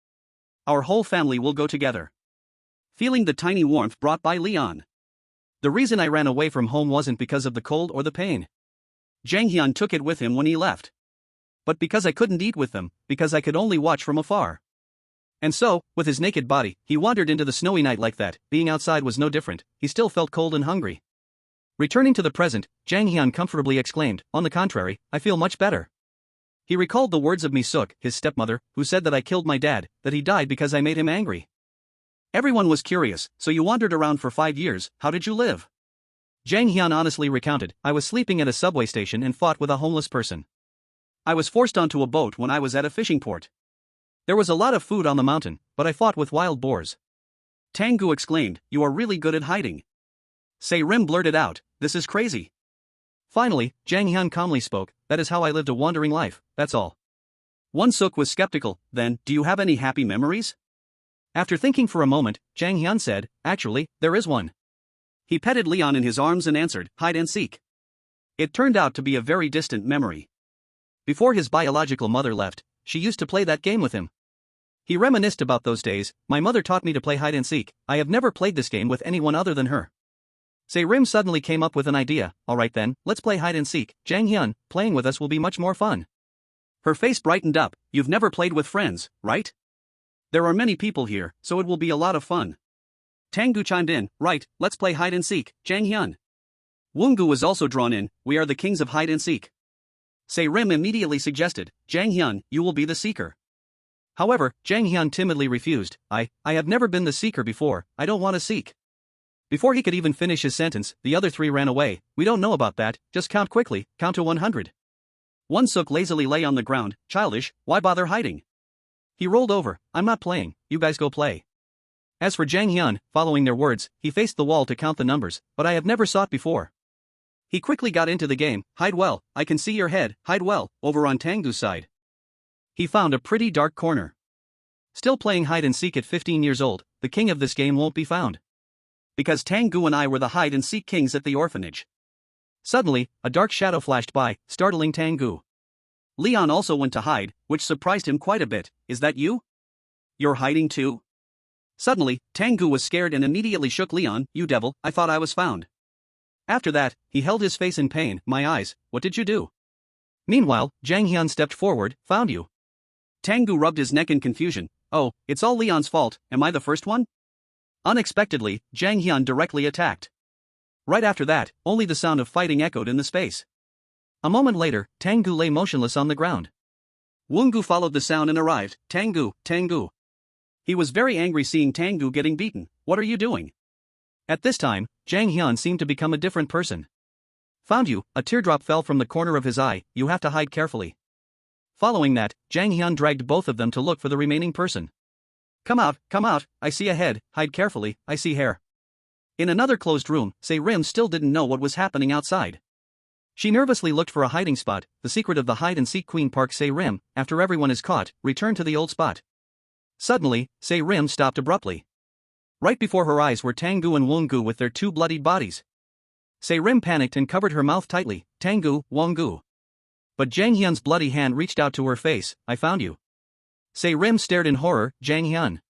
A: Our whole family will go together. Feeling the tiny warmth brought by Leon. The reason I ran away from home wasn't because of the cold or the pain. Jang Hyun took it with him when he left. But because I couldn't eat with them, because I could only watch from afar. And so, with his naked body, he wandered into the snowy night like that, being outside was no different, he still felt cold and hungry. Returning to the present, Jang Hyun comfortably exclaimed, on the contrary, I feel much better. He recalled the words of Mi-suk, his stepmother, who said that I killed my dad, that he died because I made him angry. Everyone was curious, so you wandered around for 5 years, how did you live? Jang Hyun honestly recounted, I was sleeping at a subway station and fought with a homeless person. I was forced onto a boat when I was at a fishing port. There was a lot of food on the mountain, but I fought with wild boars. Tang-gu exclaimed, "You are really good at hiding." Se-rim blurted out, "This is crazy." Finally, Jang Hyun calmly spoke, "That is how I lived a wandering life, that's all." Won-suk was skeptical, "Then, do you have any happy memories?" After thinking for a moment, Jang Hyun said, "Actually, there is one." He petted Leon in his arms and answered, "Hide and seek." It turned out to be a very distant memory. Before his biological mother left, she used to play that game with him. He reminisced about those days. "My mother taught me to play hide and seek. I have never played this game with anyone other than her." Se-rim suddenly came up with an idea. "Alright then, let's play hide and seek, Jang Hyun, playing with us will be much more fun." Her face brightened up. "You've never played with friends, right? There are many people here, so it will be a lot of fun." Tang-gu chimed in, "Right, let's play hide and seek, Jang Hyun." Woon-gu was also drawn in. "We are the kings of hide and seek." Se-rim immediately suggested, "Jang Hyun, you will be the seeker." However, Jang Hyun timidly refused. I have never been the seeker before, I don't want to seek." Before he could even finish his sentence, the other three ran away. "We don't know about that, just count quickly, count to 100. Won-suk lazily lay on the ground. "Childish, why bother hiding?" He rolled over. "I'm not playing, you guys go play." As for Jang Hyun, following their words, he faced the wall to count the numbers, "But I have never saw it before." He quickly got into the game. "Hide well, I can see your head, hide well," over on Tang-gu's side. He found a pretty dark corner. Still playing hide and seek at 15 years old, the king of this game won't be found. Because Tang-gu and I were the hide and seek kings at the orphanage. Suddenly, a dark shadow flashed by, startling Tang-gu. Leon also went to hide, which surprised him quite a bit. "Is that you? You're hiding too?" Suddenly, Tang-gu was scared and immediately shook Leon. "You devil, I thought I was found." After that, he held his face in pain. "My eyes, what did you do?" Meanwhile, Jang Hyun stepped forward. "Found you." Tang-gu rubbed his neck in confusion. "Oh, it's all Leon's fault, am I the first one?" Unexpectedly, Jang Hyun directly attacked. Right after that, only the sound of fighting echoed in the space. A moment later, Tang-gu lay motionless on the ground. Woon-gu followed the sound and arrived. "Tang-gu, Tang-gu." He was very angry seeing Tang-gu getting beaten. "What are you doing?" At this time, Jang Hyun seemed to become a different person. "Found you." A teardrop fell from the corner of his eye. "You have to hide carefully." Following that, Jang Hyun dragged both of them to look for the remaining person. Come out, I see a head, hide carefully, I see hair." In another closed room, Se-rim still didn't know what was happening outside. She nervously looked for a hiding spot. The secret of the hide-and-seek queen, Park Se-rim, after everyone is caught, return to the old spot. Suddenly, Se-rim stopped abruptly. Right before her eyes were Tang-gu and Woon-gu with their two bloodied bodies. Se-rim panicked and covered her mouth tightly. "Tang-gu, Woon-gu." But Jang Hyun's bloody hand reached out to her face. "I found you." Se-rim stared in horror. Jang Hyun.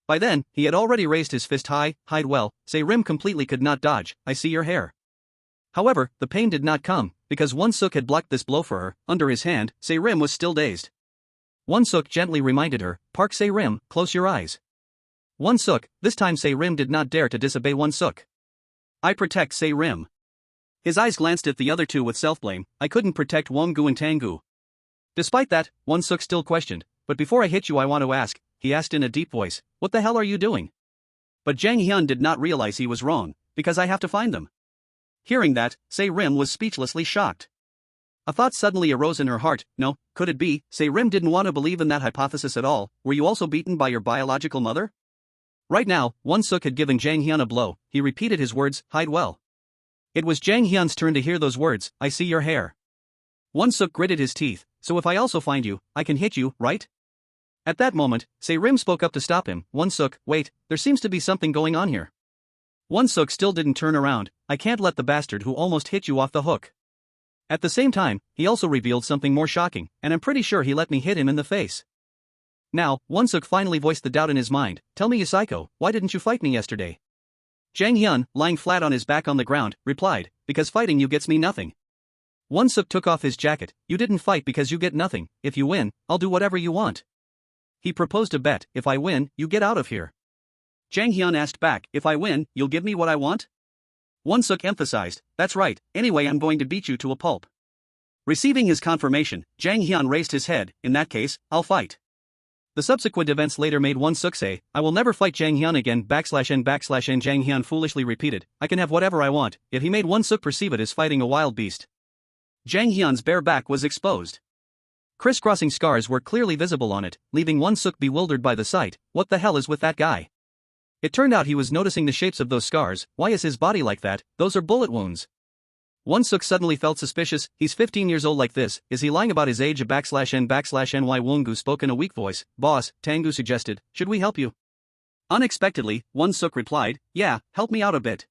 A: By then, he had already raised his fist high. "Hide well." Se-rim completely could not dodge. "I see your hair." However, the pain did not come, because Won-suk had blocked this blow for her. Under his hand, Se-rim was still dazed. Won-suk gently reminded her, "Park Se-rim, close your eyes." Won-suk, this time Se-rim did not dare to disobey Won-suk. "I protect Se-rim." His eyes glanced at the other two with self-blame. "I couldn't protect Woon-gu and Tang-gu." Despite that, Won-suk still questioned. "But before I hit you I want to ask," he asked in a deep voice, "what the hell are you doing?" But Jang Hyun did not realize he was wrong, "Because I have to find them." Hearing that, Se-rim was speechlessly shocked. A thought suddenly arose in her heart. No, could it be, Se-rim didn't want to believe in that hypothesis at all? Were you also beaten by your biological mother? Right now, Won-suk had given Jang Hyun a blow. He repeated his words, "Hide well." It was Jang Hyun's turn to hear those words, "I see your hair." Won-suk gritted his teeth. "So if I also find you, I can hit you, right?" At that moment, Se-rim spoke up to stop him. "Won-suk, wait, there seems to be something going on here." Won-suk still didn't turn around. "I can't let the bastard who almost hit you off the hook." At the same time, he also revealed something more shocking, and I'm pretty sure he let me hit him in the face. Now, Won-suk finally voiced the doubt in his mind. "Tell me, you psycho, why didn't you fight me yesterday?" Jang Hyun, lying flat on his back on the ground, replied, "Because fighting you gets me nothing." Won-suk took off his jacket. "You didn't fight because you get nothing. If you win, I'll do whatever you want." He proposed a bet. "If I win, you get out of here." Jang Hyun asked back, "If I win, you'll give me what I want?" Won-suk emphasized, "That's right, anyway I'm going to beat you to a pulp." Receiving his confirmation, Jang Hyun raised his head. "In that case, I'll fight." The subsequent events later made Won-suk say, "I will never fight Jang Hyun again." /n/n Jang Hyun foolishly repeated, "I can have whatever I want," yet he made Won-suk perceive it as fighting a wild beast. Jang Hyun's bare back was exposed. Crisscrossing scars were clearly visible on it, leaving Hyung-seok bewildered by the sight. What the hell is with that guy? It turned out he was noticing the shapes of those scars. Why is his body like that? Those are bullet wounds. Hyung-seok suddenly felt suspicious. He's 15 years old like this. Is he lying about his age? /n/ny Wongu spoke in a weak voice. Boss, Tangu suggested. Should we help you? Unexpectedly, Hyung-seok replied, yeah, help me out a bit.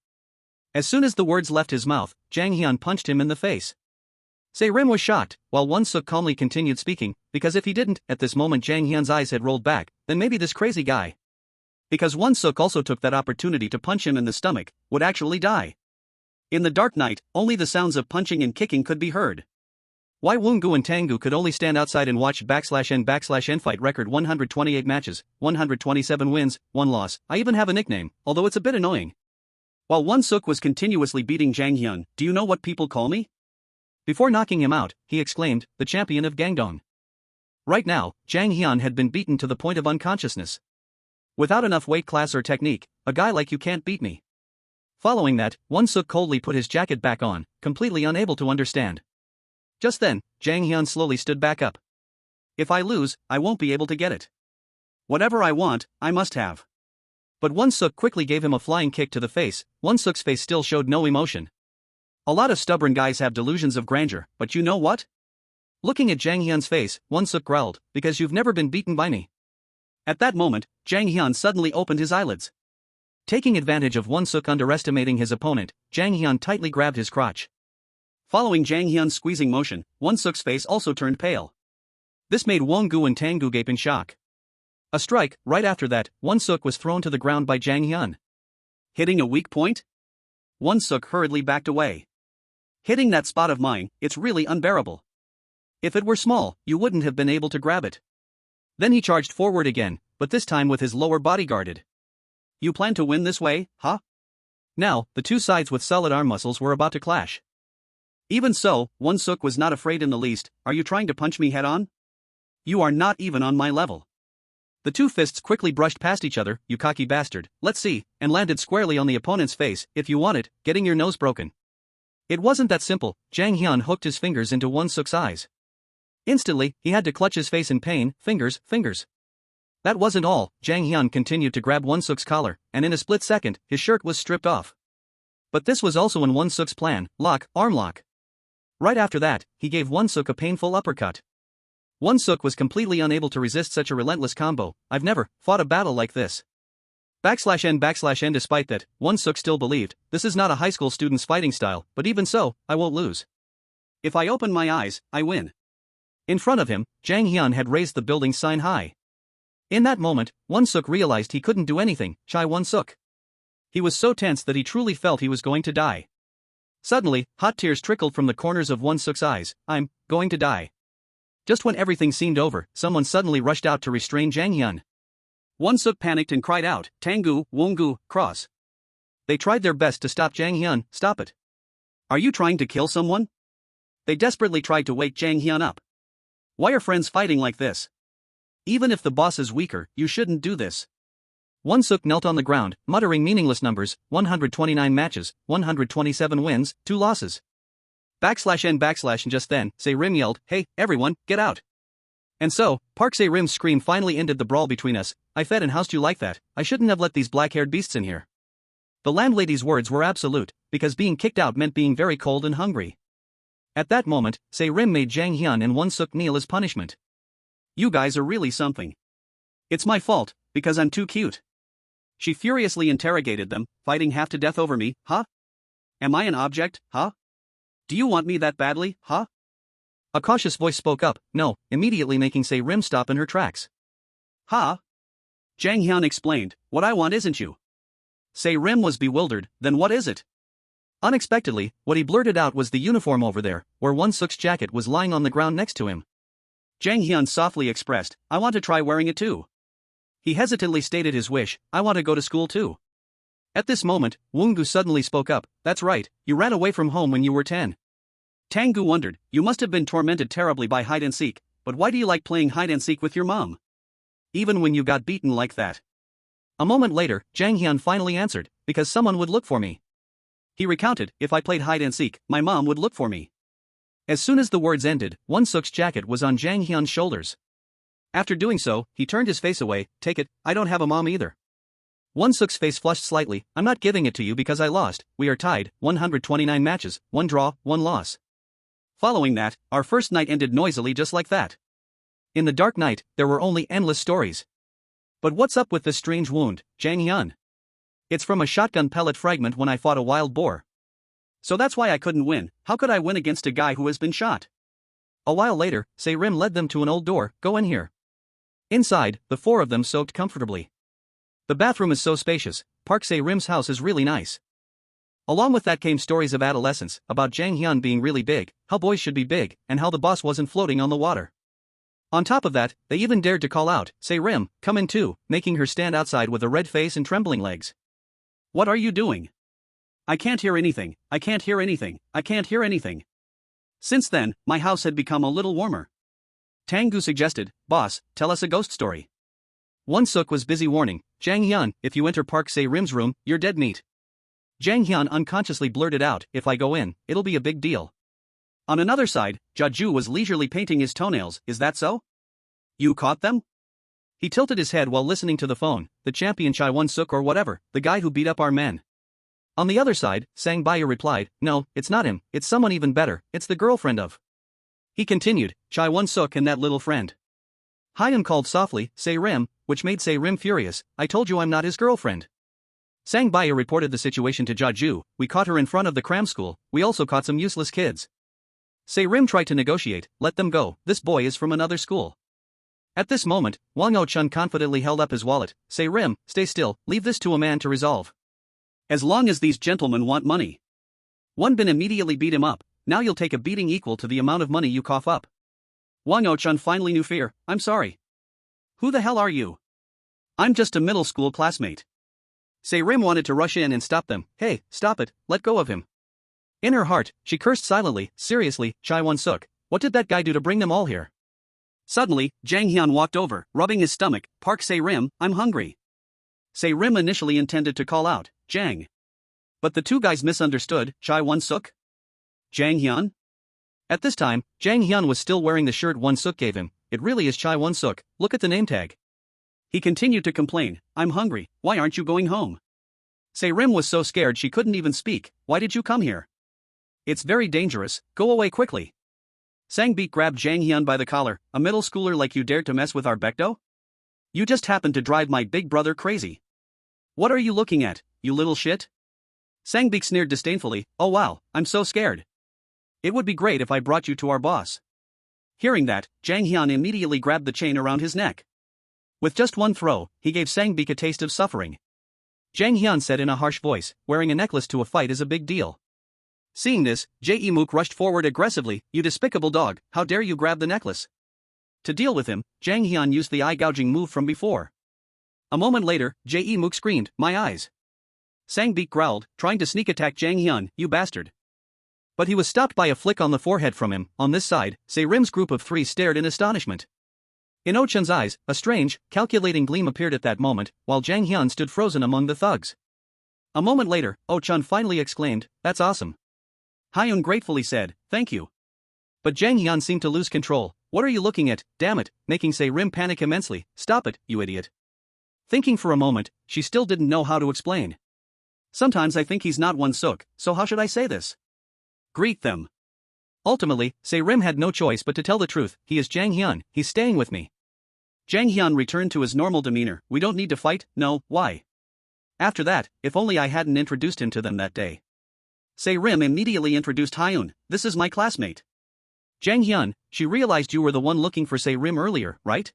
A: As soon as the words left his mouth, Jang Hyun punched him in the face. Se-rim was shocked, while Hyung-seok calmly continued speaking, because if he didn't, at this moment Jang Hyun's eyes had rolled back, then maybe this crazy guy, because Hyung-seok also took that opportunity to punch him in the stomach, would actually die. In the dark night, only the sounds of punching and kicking could be heard. Why Wongu and Tangu could only stand outside and watch /n/n fight record 128 matches, 127 wins, 1 loss. I even have a nickname, although it's a bit annoying. While Hyung-seok was continuously beating Jang Hyun, do you know what people call me? Before knocking him out, he exclaimed, the champion of Gangdong. Right now, Jang Hyun had been beaten to the point of unconsciousness. Without enough weight class or technique, a guy like you can't beat me. Following that, Hyung-seok coldly put his jacket back on, completely unable to understand. Just then, Jang Hyun slowly stood back up. If I lose, I won't be able to get it. Whatever I want, I must have. But Hyung-seok quickly gave him a flying kick to the face. Hyung-seok's face still showed no emotion. A lot of stubborn guys have delusions of grandeur, but you know what? Looking at Jang Hyun's face, Hyung-seok growled, because you've never been beaten by me. At that moment, Jang Hyun suddenly opened his eyelids. Taking advantage of Hyung-seok underestimating his opponent, Jang Hyun tightly grabbed his crotch. Following Jang Hyun's squeezing motion, Hyung-seok's face also turned pale. This made Wongu and Tangu gape in shock. A strike. Right after that, Hyung-seok was thrown to the ground by Jang Hyun. Hitting a weak point? Hyung-seok hurriedly backed away. Hitting that spot of mine, it's really unbearable. If it were small, you wouldn't have been able to grab it. Then he charged forward again, but this time with his lower body guarded. You plan to win this way, huh? Now, the two sides with solid arm muscles were about to clash. Even so, Hyung-seok was not afraid in the least. Are you trying to punch me head on? You are not even on my level. The two fists quickly brushed past each other. You cocky bastard, let's see, and landed squarely on the opponent's face. If you want it, getting your nose broken. It wasn't that simple. Jang Hyun hooked his fingers into Hyung-seok's eyes. Instantly, he had to clutch his face in pain. Fingers. That wasn't all. Jang Hyun continued to grab Hyung-seok's collar, and in a split second, his shirt was stripped off. But this was also in Hyung-seok's plan. Arm lock. Right after that, he gave Hyung-seok a painful uppercut. Hyung-seok was completely unable to resist such a relentless combo. I've never fought a battle like this. /n/n despite that, Hyung-seok still believed, this is not a high school student's fighting style, but even so, I won't lose. If I open my eyes, I win. In front of him, Jang Hyun had raised the building sign high. In that moment, Hyung-seok realized he couldn't do anything. Hyung-seok. He was so tense that he truly felt he was going to die. Suddenly, hot tears trickled from the corners of Hyung-seok's eyes. I'm going to die. Just when everything seemed over, someone suddenly rushed out to restrain Jang Hyun. Hyung-seok panicked and cried out, Tangu, Wongu, cross. They tried their best to stop Jang Hyun. Stop it. Are you trying to kill someone? They desperately tried to wake Jang Hyun up. Why are friends fighting like this? Even if the boss is weaker, you shouldn't do this. Hyung-seok knelt on the ground, muttering meaningless numbers, 129 matches, 127 wins, 2 losses. /n/ just then, Se-rim yelled, hey, everyone, get out. And so, Park Se-rim's scream finally ended the brawl between us. I fed and housed you like that. I shouldn't have let these black-haired beasts in here. The landlady's words were absolute, because being kicked out meant being very cold and hungry. At that moment, Se-rim made Jang Hyun and Hyung-seok kneel as punishment. You guys are really something. It's my fault, because I'm too cute. She furiously interrogated them, fighting half to death over me, huh? Am I an object, huh? Do you want me that badly, huh? A cautious voice spoke up, no, immediately making Se-rim stop in her tracks. Huh? Jang Hyun explained, what I want isn't you. Se-rim was bewildered, then what is it? Unexpectedly, what he blurted out was the uniform over there, where Hyung-seok's jacket was lying on the ground next to him. Jang Hyun softly expressed, I want to try wearing it too. He hesitantly stated his wish, I want to go to school too. At this moment, Wongu suddenly spoke up, that's right, you ran away from home when you were 10. Tangu wondered, you must have been tormented terribly by hide-and-seek, but why do you like playing hide-and-seek with your mom? Even when you got beaten like that. A moment later, Jang Hyun finally answered, because someone would look for me. He recounted, if I played hide-and-seek, my mom would look for me. As soon as the words ended, Won-suk's jacket was on Jang Hyun's shoulders. After doing so, he turned his face away. Take it, I don't have a mom either. Won-suk's face flushed slightly. I'm not giving it to you because I lost. We are tied, 129 matches, 1 draw, 1 loss. Following that, our first night ended noisily just like that. In the dark night, there were only endless stories. But what's up with this strange wound, Jang Hyun? It's from a shotgun pellet fragment when I fought a wild boar. So that's why I couldn't win. How could I win against a guy who has been shot? A while later, Se-rim led them to an old door. Go in here. Inside, the 4 of them soaked comfortably. The bathroom is so spacious. Park Se-rim's house is really nice. Along with that came stories of adolescence, about Jang Hyun being really big, how boys should be big, and how the boss wasn't floating on the water. On top of that, they even dared to call out, Se-rim, come in too, making her stand outside with a red face and trembling legs. What are you doing? I can't hear anything, I can't hear anything, I can't hear anything. Since then, my house had become a little warmer. Tang-gu suggested, boss, tell us a ghost story. Won-suk was busy warning, Jang Hyun, if you enter Park Se-rim's room, you're dead meat. Jang Hyun unconsciously blurted out, if I go in, it'll be a big deal. On another side, Ja-ju was leisurely painting his toenails. Is that so? You caught them? He tilted his head while listening to the phone. The champion Chai Won-suk or whatever, the guy who beat up our men. On the other side, Sang Baya replied, no, it's not him, it's someone even better, it's the girlfriend of. He continued, Chai Won-suk and that little friend. Hyun called softly, Se-rim, which made Se-rim furious, I told you I'm not his girlfriend. Sang Baya reported the situation to Ja-ju, we caught her in front of the cram school, we also caught some useless kids. Se-rim tried to negotiate, let them go, this boy is from another school. At this moment, Wang Oh-chun confidently held up his wallet, Se-rim, stay still, leave this to a man to resolve. As long as these gentlemen want money. Won Bin immediately beat him up, now you'll take a beating equal to the amount of money you cough up. Wang Oh-chun finally knew fear, I'm sorry. Who the hell are you? I'm just a middle school classmate. Se-rim wanted to rush in and stop them, hey, stop it, let go of him. In her heart, she cursed silently, seriously, Chai Won-suk, what did that guy do to bring them all here? Suddenly, Jang Hyun walked over, rubbing his stomach, Park Se-rim, I'm hungry. Se-rim initially intended to call out, Jang. But the 2 guys misunderstood, Chai Won-suk? Jang Hyun? At this time, Jang Hyun was still wearing the shirt Won-suk gave him, it really is Chai Won-suk, look at the name tag. He continued to complain, I'm hungry, why aren't you going home? Se-rim was so scared she couldn't even speak, why did you come here? It's very dangerous, go away quickly. Sang-beek grabbed Jang Hyun by the collar, a middle schooler like you dared to mess with our Baekdo? You just happened to drive my big brother crazy. What are you looking at, you little shit? Sang-beek sneered disdainfully, oh wow, I'm so scared. It would be great if I brought you to our boss. Hearing that, Jang Hyun immediately grabbed the chain around his neck. With just one throw, he gave Sang-beek a taste of suffering. Jang Hyun said in a harsh voice, wearing a necklace to a fight is a big deal. Seeing this, Jae-mook rushed forward aggressively, you despicable dog, how dare you grab the necklace? To deal with him, Jang Hyun used the eye-gouging move from before. A moment later, Jae-mook screamed, my eyes. Sang-beek growled, trying to sneak attack Jang Hyun, you bastard. But he was stopped by a flick on the forehead from him. On this side, Se-rim's group of 3 stared in astonishment. In Oh-chun's eyes, a strange, calculating gleam appeared at that moment, while Jang Hyun stood frozen among the thugs. A moment later, Oh-chun finally exclaimed, that's awesome. Hyun gratefully said, thank you. But Jang Hyun seemed to lose control. What are you looking at, damn it, making Se-rim panic immensely, stop it, you idiot. Thinking for a moment, she still didn't know how to explain. Sometimes I think he's not Won-suk, so how should I say this? Greet them. Ultimately, Se-rim had no choice but to tell the truth, he is Jang Hyun, he's staying with me. Jang Hyun returned to his normal demeanor, we don't need to fight, no, why? After that, if only I hadn't introduced him to them that day. Se-rim immediately introduced Hyun, this is my classmate. Jang Hyun, she realized you were the one looking for Se-rim earlier, right?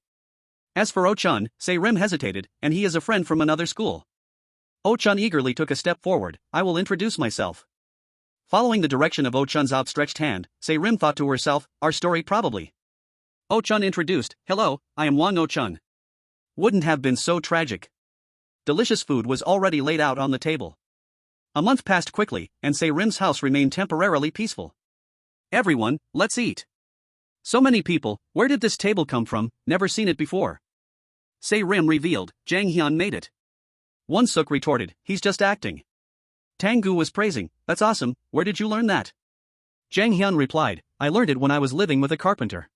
A: As for Oh-chun, Se-rim hesitated, and he is a friend from another school. Oh-chun eagerly took a step forward, I will introduce myself. Following the direction of Oh-chun's outstretched hand, Se-rim thought to herself, our story probably. Oh-chun introduced, hello, I am Wang Oh-chun. Wouldn't have been so tragic. Delicious food was already laid out on the table. A month passed quickly, and Se-rim's house remained temporarily peaceful. Everyone, let's eat. So many people, where did this table come from, never seen it before. Se-rim revealed, Jang Hyun made it. Won-suk retorted, he's just acting. Tang-gu was praising, that's awesome, where did you learn that? Jang Hyun replied, I learned it when I was living with a carpenter.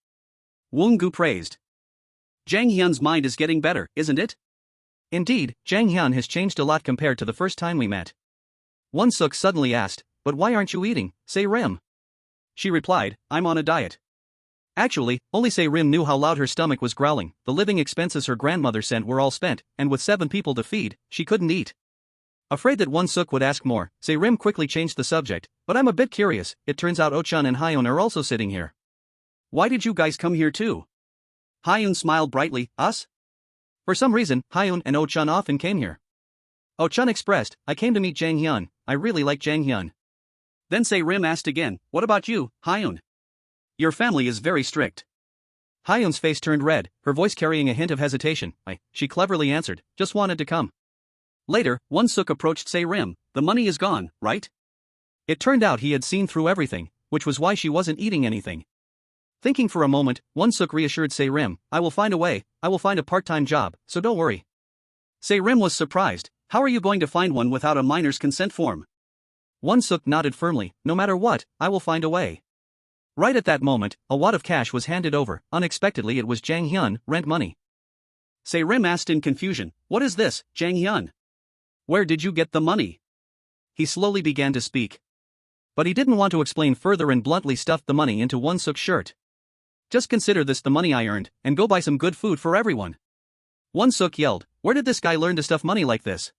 A: Woong-gu praised. Jang Hyun's mind is getting better, isn't it? Indeed, Jang Hyun has changed a lot compared to the first time we met. Won-suk suddenly asked, but why aren't you eating, Se-rim? She replied, I'm on a diet. Actually, only Se-rim knew how loud her stomach was growling. The living expenses her grandmother sent were all spent, and with 7 people to feed, she couldn't eat. Afraid that Won-suk would ask more, Se-rim quickly changed the subject, but I'm a bit curious, it turns out Oh-chun and Hyun are also sitting here. Why did you guys come here too? Hyun smiled brightly, us? For some reason, Hyun and Oh-chun often came here. Oh-chun expressed, I came to meet Jang Hyun, I really like Jang Hyun. Then Se-rim asked again, what about you, Hyun? Your family is very strict. Hyun's face turned red, her voice carrying a hint of hesitation. She cleverly answered, just wanted to come. Later, Won-suk approached Se-rim, the money is gone, right? It turned out he had seen through everything, which was why she wasn't eating anything. Thinking for a moment, Won-suk reassured Se-rim, I will find a way, I will find a part-time job, so don't worry. Se-rim was surprised, how are you going to find one without a minor's consent form? Won-suk nodded firmly, no matter what, I will find a way. Right at that moment, a wad of cash was handed over. Unexpectedly it was Jang Hyun, rent money. Se-rim asked in confusion, what is this, Jang Hyun? Where did you get the money? He slowly began to speak. But he didn't want to explain further and bluntly stuffed the money into Won-suk's shirt. Just consider this the money I earned, and go buy some good food for everyone. Won-suk yelled, where did this guy learn to stuff money like this?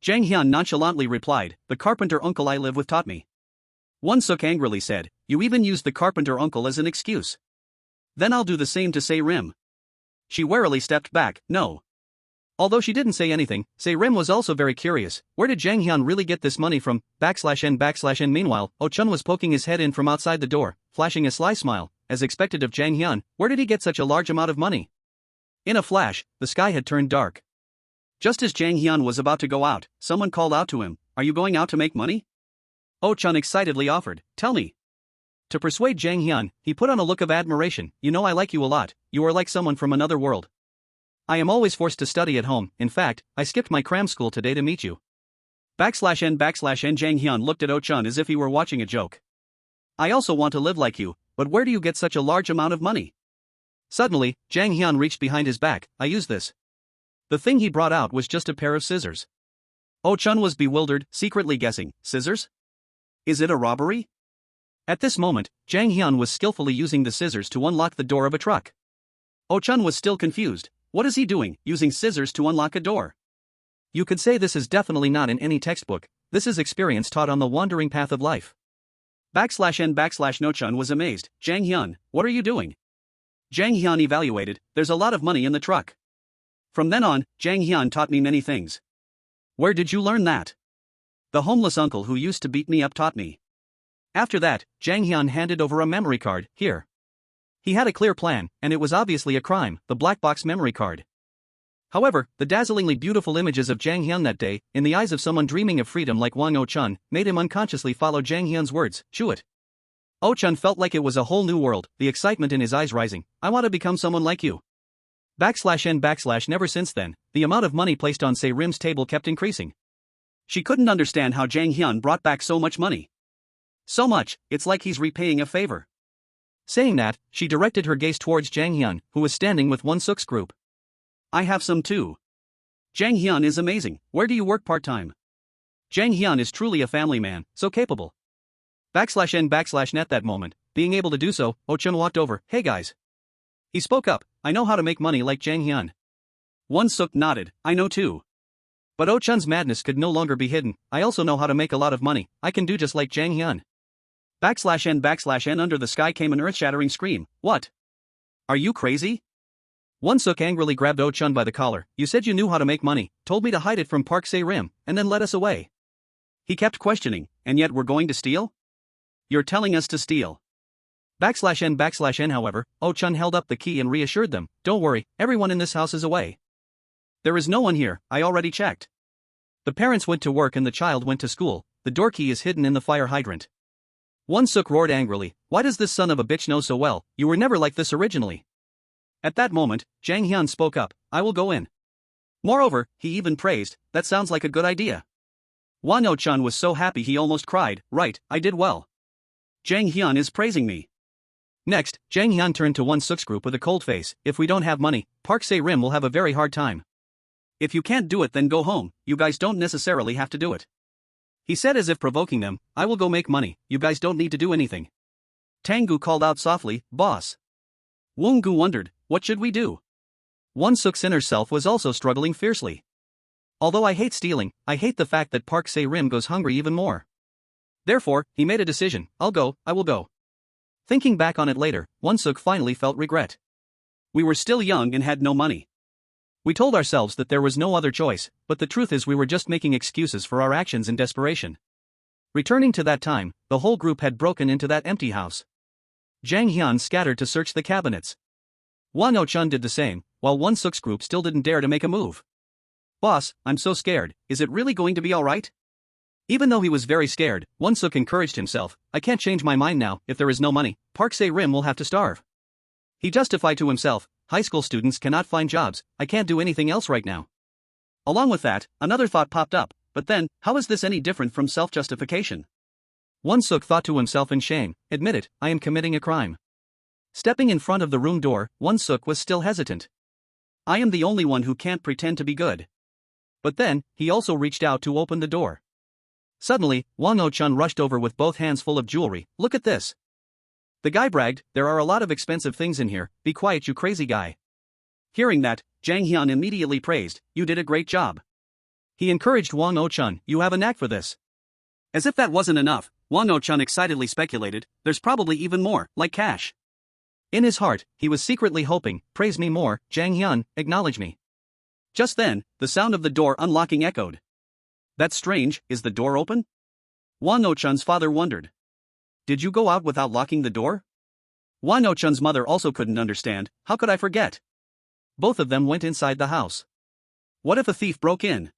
A: Jang Hyun nonchalantly replied, the carpenter uncle I live with taught me. Won-suk angrily said, you even used the carpenter uncle as an excuse. Then I'll do the same to Se-rim. She warily stepped back, no. Although she didn't say anything, Se-rim was also very curious, where did Jang Hyun really get this money from, /n/n. Meanwhile, Oh-chun was poking his head in from outside the door, flashing a sly smile, as expected of Jang Hyun, where did he get such a large amount of money? In a flash, the sky had turned dark. Just as Jang Hyun was about to go out, someone called out to him, are you going out to make money? Oh-chun excitedly offered, tell me. To persuade Jang Hyun, he put on a look of admiration, you know I like you a lot, you are like someone from another world. I am always forced to study at home, in fact, I skipped my cram school today to meet you. /n/n. Jang Hyun looked at Oh-chun as if he were watching a joke. I also want to live like you, but where do you get such a large amount of money? Suddenly, Jang Hyun reached behind his back, I use this. The thing he brought out was just a pair of scissors. Oh-chun was bewildered, secretly guessing, scissors? Is it a robbery? At this moment, Jang Hyun was skillfully using the scissors to unlock the door of a truck. Oh-chun was still confused, what is he doing, using scissors to unlock a door? You could say this is definitely not in any textbook, this is experience taught on the wandering path of life. /n/. No-chun was amazed, Jang Hyun, what are you doing? Jang Hyun evaluated, there's a lot of money in the truck. From then on, Jang Hyun taught me many things. Where did you learn that? The homeless uncle who used to beat me up taught me. After that, Jang Hyun handed over a memory card, here. He had a clear plan, and it was obviously a crime, the black box memory card. However, the dazzlingly beautiful images of Jang Hyun that day, in the eyes of someone dreaming of freedom like Wang Oh-chun, made him unconsciously follow Jang Hyun's words, chew it. Oh-chun felt like it was a whole new world, the excitement in his eyes rising, I want to become someone like you. /n/. Never since then, the amount of money placed on Se-rim's table kept increasing. She couldn't understand how Jang Hyun brought back so much money. So much, it's like he's repaying a favor. Saying that, she directed her gaze towards Jang Hyun, who was standing with Won-suk's group. I have some too. Jang Hyun is amazing, where do you work part-time? Jang Hyun is truly a family man, so capable. /n/. At that moment, being able to do so, Oh-chun walked over, hey guys. He spoke up, I know how to make money like Jang Hyun. Won-suk nodded, I know too. But Oh-chun's madness could no longer be hidden, I also know how to make a lot of money, I can do just like Jang Hyun. /n/. Under the sky came an earth-shattering scream, what? Are you crazy? Won-suk angrily grabbed Oh-chun by the collar, you said you knew how to make money, told me to hide it from Park Se-rim, and then led us away. He kept questioning, and yet we're going to steal? You're telling us to steal. /n/. However, Oh-chun held up the key and reassured them, don't worry, everyone in this house is away. There is no one here, I already checked. The parents went to work and the child went to school, the door key is hidden in the fire hydrant. Won-suk roared angrily, why does this son of a bitch know so well, you were never like this originally. At that moment, Jang Hyun spoke up, I will go in. Moreover, he even praised, that sounds like a good idea. Won Oh-chun was so happy he almost cried, right, I did well. Jang Hyun is praising me. Next, Jang Hyun turned to Won-suk's group with a cold face. If we don't have money, Park Se-rim will have a very hard time. If you can't do it, then go home, you guys don't necessarily have to do it. He said as if provoking them. I will go make money, you guys don't need to do anything. Tang-gu called out softly, boss. Woong-gu wondered, what should we do? Won-suk's inner self was also struggling fiercely. Although I hate stealing, I hate the fact that Park Se-rim goes hungry even more. Therefore, he made a decision. I will go. Thinking back on it later, Won-suk finally felt regret. We were still young and had no money. We told ourselves that there was no other choice, but the truth is we were just making excuses for our actions in desperation. Returning to that time, the whole group had broken into that empty house. Jang Hyun scattered to search the cabinets. Won Oh-chun did the same, while Won-suk's group still didn't dare to make a move. Boss, I'm so scared, is it really going to be alright? Even though he was very scared, Won-suk encouraged himself. I can't change my mind now. If there is no money, Park Se-rim will have to starve. He justified to himself, high school students cannot find jobs, I can't do anything else right now. Along with that, another thought popped up, but then, how is this any different from self-justification? Won-suk thought to himself in shame, admit it, I am committing a crime. Stepping in front of the room door, Won-suk was still hesitant. I am the only one who can't pretend to be good. But then, he also reached out to open the door. Suddenly, Won Oh-chun rushed over with both hands full of jewelry. Look at this. The guy bragged, there are a lot of expensive things in here, be quiet you crazy guy. Hearing that, Jang Hyun immediately praised, you did a great job. He encouraged Won Oh-chun, you have a knack for this. As if that wasn't enough, Won Oh-chun excitedly speculated, there's probably even more, like cash. In his heart, he was secretly hoping, praise me more, Jang Hyun, acknowledge me. Just then, the sound of the door unlocking echoed. That's strange, is the door open? Won Oh-chun's father wondered. Did you go out without locking the door? Won Oh-chun's mother also couldn't understand, how could I forget? Both of them went inside the house. What if a thief broke in?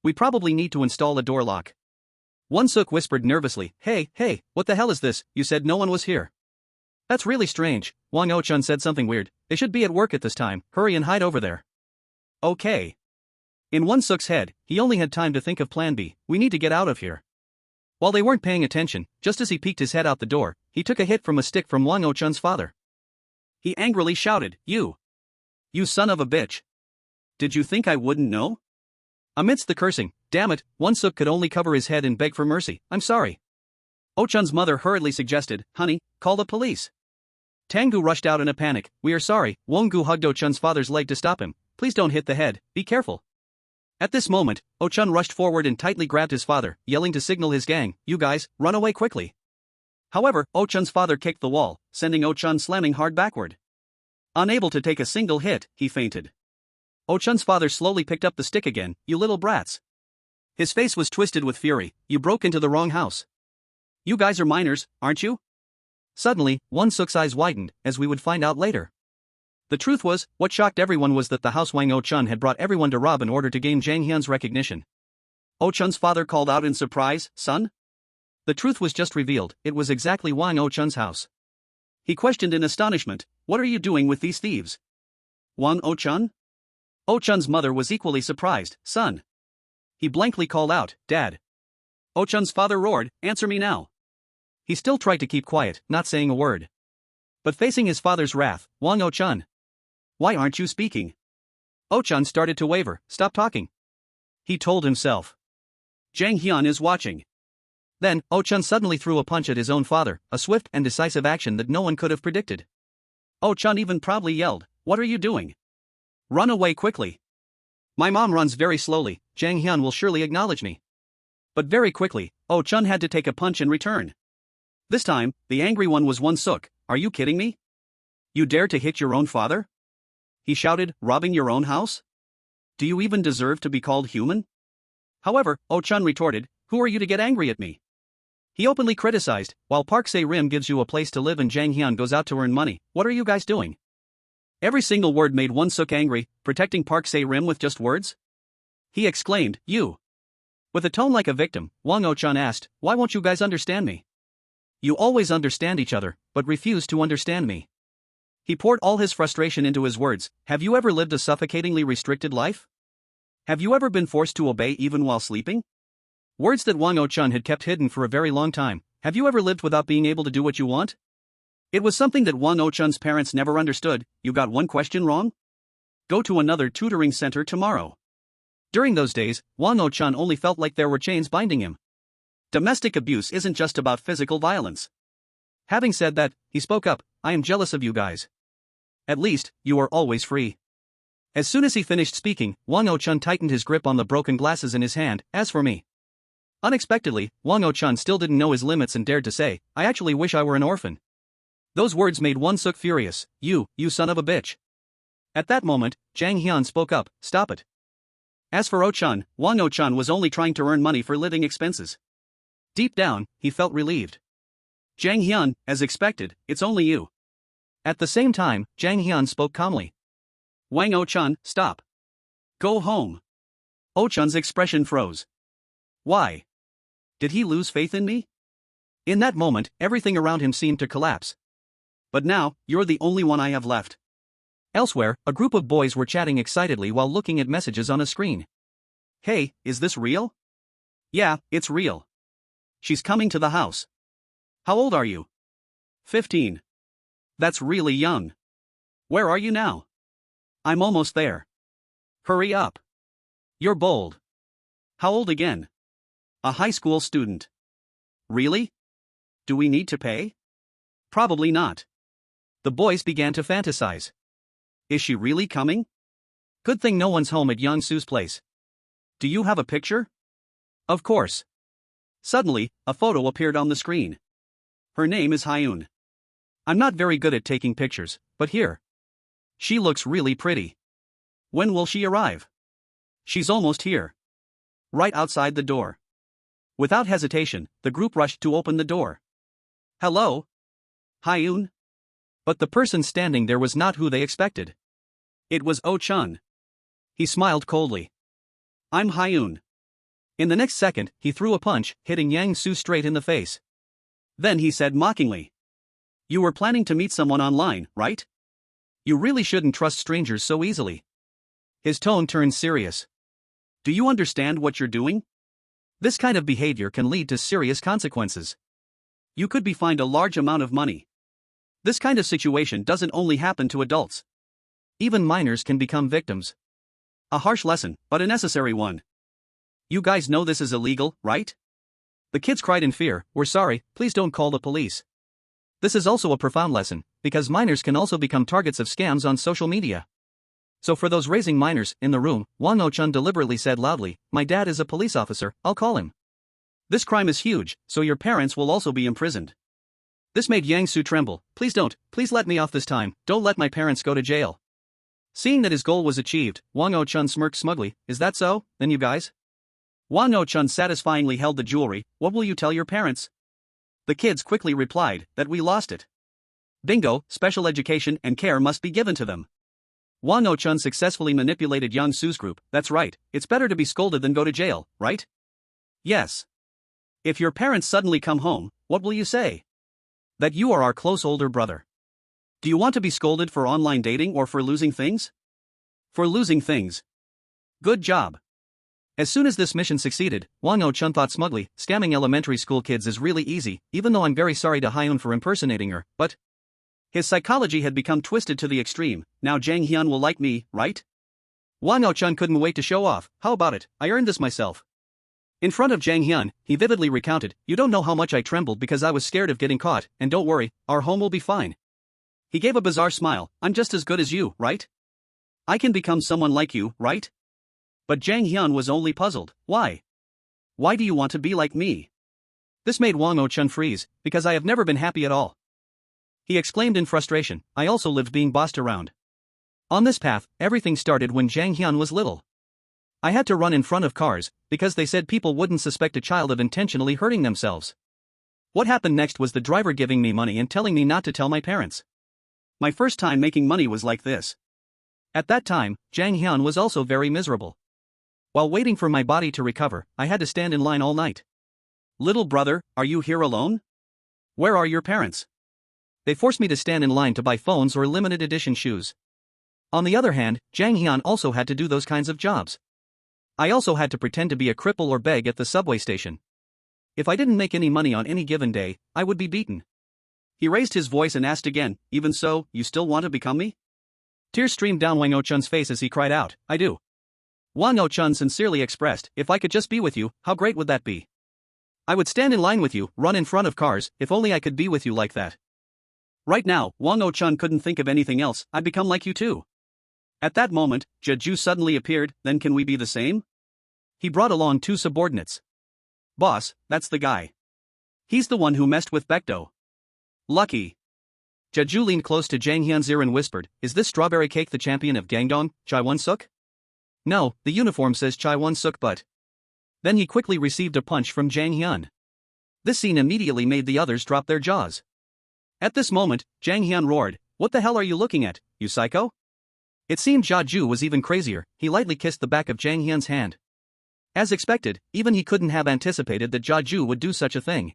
A: We probably need to install a door lock. Won-suk whispered nervously, hey, what the hell is this, you said no one was here. That's really strange, Won Oh-chun said something weird, they should be at work at this time, hurry and hide over there. Okay. In Won-suk's head, he only had time to think of plan B, we need to get out of here. While they weren't paying attention, just as he peeked his head out the door, he took a hit from a stick from Won Oh-chun's father. He angrily shouted, You son of a bitch. Did you think I wouldn't know? Amidst the cursing, damn it, Won-suk could only cover his head and beg for mercy, I'm sorry. Oh-chun's mother hurriedly suggested, honey, call the police. Tang-gu rushed out in a panic, we are sorry, Won-gu hugged Oh-chun's father's leg to stop him, please don't hit the head, be careful. At this moment, Oh-chun rushed forward and tightly grabbed his father, yelling to signal his gang, you guys, run away quickly. However, Oh-chun's father kicked the wall, sending Oh-chun slamming hard backward. Unable to take a single hit, he fainted. Oh-chun's father slowly picked up the stick again, you little brats. His face was twisted with fury, you broke into the wrong house. You guys are minors, aren't you? Suddenly, Won-suk's eyes widened, as we would find out later. The truth was, what shocked everyone was that the house Wang Oh-chun had brought everyone to rob in order to gain Jang Hyun's recognition. Oh-chun's father called out in surprise, son? The truth was just revealed, it was exactly Wang Oh-chun's house. He questioned in astonishment, what are you doing with these thieves? Wang Oh-chun? Oh-chun's mother was equally surprised, son. He blankly called out, Dad. Oh-chun's father roared, answer me now. He still tried to keep quiet, not saying a word. But facing his father's wrath, Wang Oh-chun. Why aren't you speaking? Oh-chun started to waver, stop talking. He told himself. Jang Hyun is watching. Then, Oh-chun suddenly threw a punch at his own father, a swift and decisive action that no one could have predicted. Oh-chun even proudly yelled, what are you doing? Run away quickly. My mom runs very slowly, Jang Hyun will surely acknowledge me. But very quickly, Oh-chun had to take a punch in return. This time, the angry one was Won-suk, are you kidding me? You dare to hit your own father? He shouted, robbing your own house? Do you even deserve to be called human? However, Oh-chun retorted, who are you to get angry at me? He openly criticized, while Park Se-rim gives you a place to live and Jang Hyun goes out to earn money, what are you guys doing? Every single word made Won-suk angry, protecting Park Se-rim with just words? He exclaimed, you. With a tone like a victim, Wang Oh-chun asked, why won't you guys understand me? You always understand each other, but refuse to understand me. He poured all his frustration into his words, have you ever lived a suffocatingly restricted life? Have you ever been forced to obey even while sleeping? Words that Wang Oh-chun had kept hidden for a very long time, have you ever lived without being able to do what you want? It was something that Wang O-chun's parents never understood. You got one question wrong? Go to another tutoring center tomorrow. During those days, Wang O-chun only felt like there were chains binding him. Domestic abuse isn't just about physical violence. Having said that, he spoke up, I am jealous of you guys. At least, you are always free. As soon as he finished speaking, Wang O-chun tightened his grip on the broken glasses in his hand. As for me. Unexpectedly, Wang O-chun still didn't know his limits and dared to say, I actually wish I were an orphan. Those words made Hyung-seok furious. You son of a bitch. At that moment, Jang Hyun spoke up, stop it. As for O-chun, Wang O-chun was only trying to earn money for living expenses. Deep down, he felt relieved. Jang Hyun, as expected, it's only you. At the same time, Jang Hyun spoke calmly. Wang O-chun, stop. Go home. O-chun's expression froze. Why? Did he lose faith in me? In that moment, everything around him seemed to collapse. But now, you're the only one I have left. Elsewhere, a group of boys were chatting excitedly while looking at messages on a screen. Hey, is this real? Yeah, it's real. She's coming to the house. How old are you? 15. That's really young. Where are you now? I'm almost there. Hurry up. You're bold. How old again? A high school student. Really? Do we need to pay? Probably not. The boys began to fantasize. Is she really coming? Good thing no one's home at Young-soo's place. Do you have a picture? Of course. Suddenly, a photo appeared on the screen. Her name is Hyun. I'm not very good at taking pictures, but here. She looks really pretty. When will she arrive? She's almost here. Right outside the door. Without hesitation, the group rushed to open the door. Hello? Hyun? But the person standing there was not who they expected. It was O-chun. He smiled coldly. I'm Hyun. In the next second, he threw a punch, hitting Yang-soo straight in the face. Then he said mockingly. You were planning to meet someone online, right? You really shouldn't trust strangers so easily. His tone turned serious. Do you understand what you're doing? This kind of behavior can lead to serious consequences. You could be fined a large amount of money. This kind of situation doesn't only happen to adults. Even minors can become victims. A harsh lesson, but a necessary one. You guys know this is illegal, right? The kids cried in fear, we're sorry, please don't call the police. This is also a profound lesson, because minors can also become targets of scams on social media. So for those raising minors in the room, Wang O-chun deliberately said loudly, my dad is a police officer, I'll call him. This crime is huge, so your parents will also be imprisoned. This made Yang-soo tremble. Please let me off this time, don't let my parents go to jail. Seeing that his goal was achieved, Wang O-chun smirked smugly, is that so, then you guys? Wang O-chun satisfyingly held the jewelry, what will you tell your parents? The kids quickly replied, that we lost it. Bingo, special education and care must be given to them. Wang O-chun successfully manipulated Yang-soo's group, that's right, it's better to be scolded than go to jail, right? Yes. If your parents suddenly come home, what will you say? That you are our close older brother. Do you want to be scolded for online dating or for losing things? For losing things. Good job. As soon as this mission succeeded, Wang O-chun thought smugly, scamming elementary school kids is really easy, even though I'm very sorry to Hyun for impersonating her, but... His psychology had become twisted to the extreme, now Jang Hyun will like me, right? Wang O-chun couldn't wait to show off, how about it, I earned this myself. In front of Jang Hyun, he vividly recounted, you don't know how much I trembled because I was scared of getting caught, and don't worry, our home will be fine. He gave a bizarre smile, I'm just as good as you, right? I can become someone like you, right? But Jang Hyun was only puzzled, why? Why do you want to be like me? This made Wang O-chun freeze, because I have never been happy at all. He exclaimed in frustration, I also lived being bossed around. On this path, everything started when Jang Hyun was little. I had to run in front of cars, because they said people wouldn't suspect a child of intentionally hurting themselves. What happened next was the driver giving me money and telling me not to tell my parents. My first time making money was like this. At that time, Jang Hyun was also very miserable. While waiting for my body to recover, I had to stand in line all night. Little brother, are you here alone? Where are your parents? They forced me to stand in line to buy phones or limited edition shoes. On the other hand, Jang Hyun also had to do those kinds of jobs. I also had to pretend to be a cripple or beg at the subway station. If I didn't make any money on any given day, I would be beaten. He raised his voice and asked again, even so, you still want to become me? Tears streamed down Wang O-chun's face as he cried out, I do. Wang O-chun sincerely expressed, if I could just be with you, how great would that be? I would stand in line with you, run in front of cars, if only I could be with you like that. Right now, Wang O-chun couldn't think of anything else, I'd become like you too. At that moment, Jeju suddenly appeared, then can we be the same? He brought along 2 subordinates. Boss, that's the guy. He's the one who messed with Baekdo. Lucky. Jeju leaned close to Jang Hyun's ear and whispered, is this strawberry cake the champion of Gangdong, Chai Won-suk? No, the uniform says Chai Won-suk but. Then he quickly received a punch from Jang Hyun. This scene immediately made the others drop their jaws. At this moment, Jang Hyun roared, what the hell are you looking at, you psycho? It seemed Jeju was even crazier, he lightly kissed the back of Jang Hyun's hand. As expected, even he couldn't have anticipated that Jeju would do such a thing.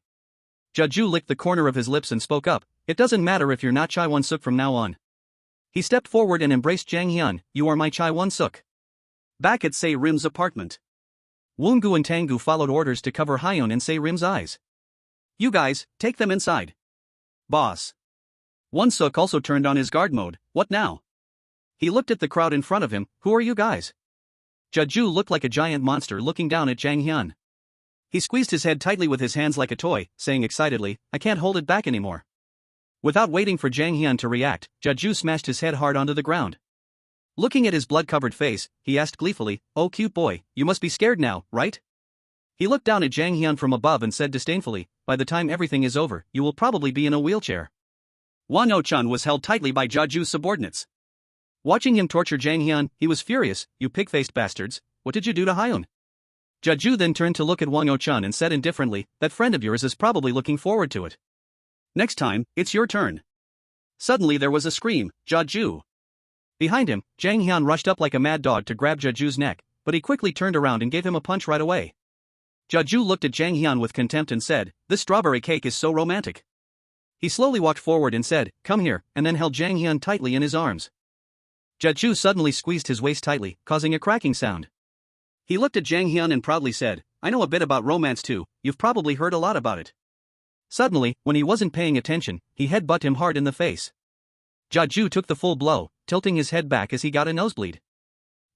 A: Jeju licked the corner of his lips and spoke up, it doesn't matter if you're not Chai Won-suk from now on. He stepped forward and embraced Jang Hyun, you are my Chai Won-suk. Back at Se Rim's apartment. Woongu and Tangu followed orders to cover Hyun and Se Rim's eyes. You guys, take them inside. Boss. Won-suk also turned on his guard mode, what now? He looked at the crowd in front of him, who are you guys? Jeju looked like a giant monster looking down at Jang Hyun. He squeezed his head tightly with his hands like a toy, saying excitedly, I can't hold it back anymore. Without waiting for Jang Hyun to react, Jeju smashed his head hard onto the ground. Looking at his blood-covered face, he asked gleefully, oh cute boy, you must be scared now, right? He looked down at Jang Hyun from above and said disdainfully, by the time everything is over, you will probably be in a wheelchair. Wang O-chun was held tightly by Jeju's subordinates. Watching him torture Jang Hyun, he was furious, you pig-faced bastards, what did you do to Hyun? Jeju then turned to look at Wang O-chun and said indifferently, that friend of yours is probably looking forward to it. Next time, it's your turn. Suddenly there was a scream, Jeju. Behind him, Jang Hyun rushed up like a mad dog to grab Jeju's neck, but he quickly turned around and gave him a punch right away. Jeju looked at Jang Hyun with contempt and said, this strawberry cake is so romantic. He slowly walked forward and said, come here, and then held Jang Hyun tightly in his arms. Jeju suddenly squeezed his waist tightly, causing a cracking sound. He looked at Jang Hyun and proudly said, I know a bit about romance too, you've probably heard a lot about it. Suddenly, when he wasn't paying attention, he headbutted him hard in the face. Jeju took the full blow, tilting his head back as he got a nosebleed.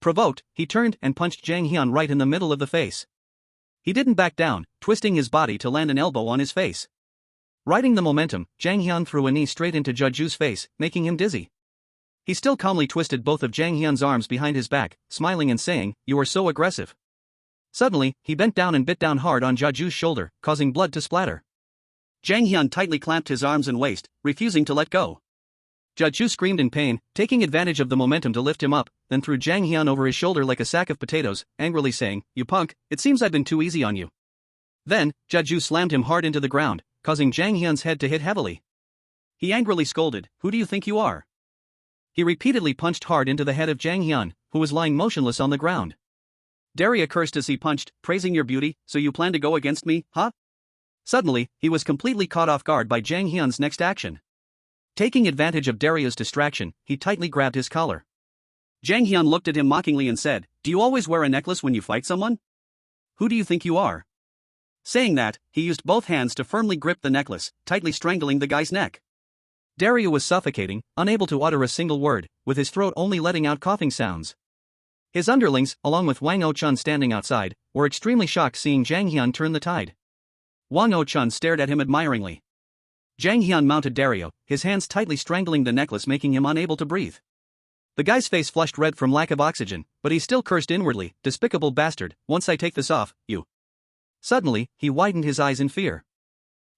A: Provoked, he turned and punched Jang Hyun right in the middle of the face. He didn't back down, twisting his body to land an elbow on his face. Riding the momentum, Jang Hyun threw a knee straight into Jeju's face, making him dizzy. He still calmly twisted both of Jang Hyun's arms behind his back, smiling and saying, you are so aggressive. Suddenly, he bent down and bit down hard on Jeju's shoulder, causing blood to splatter. Jang Hyun tightly clamped his arms and waist, refusing to let go. Jeju screamed in pain, taking advantage of the momentum to lift him up, then threw Jang Hyun over his shoulder like a sack of potatoes, angrily saying, you punk, it seems I've been too easy on you. Then, Jeju slammed him hard into the ground, causing Jang Hyun's head to hit heavily. He angrily scolded, who do you think you are? He repeatedly punched hard into the head of Jang Hyun, who was lying motionless on the ground. Daria cursed as he punched, praising your beauty, so you plan to go against me, huh? Suddenly, he was completely caught off guard by Jang Hyun's next action. Taking advantage of Daria's distraction, he tightly grabbed his collar. Jang Hyun looked at him mockingly and said, do you always wear a necklace when you fight someone? Who do you think you are? Saying that, he used both hands to firmly grip the necklace, tightly strangling the guy's neck. Daria was suffocating, unable to utter a single word, with his throat only letting out coughing sounds. His underlings, along with Wang O-chun standing outside, were extremely shocked seeing Jang Hyun turn the tide. Wang O-chun stared at him admiringly. Jang Hyun mounted Dario, his hands tightly strangling the necklace making him unable to breathe. The guy's face flushed red from lack of oxygen, but he still cursed inwardly, despicable bastard, once I take this off, you. Suddenly, he widened his eyes in fear.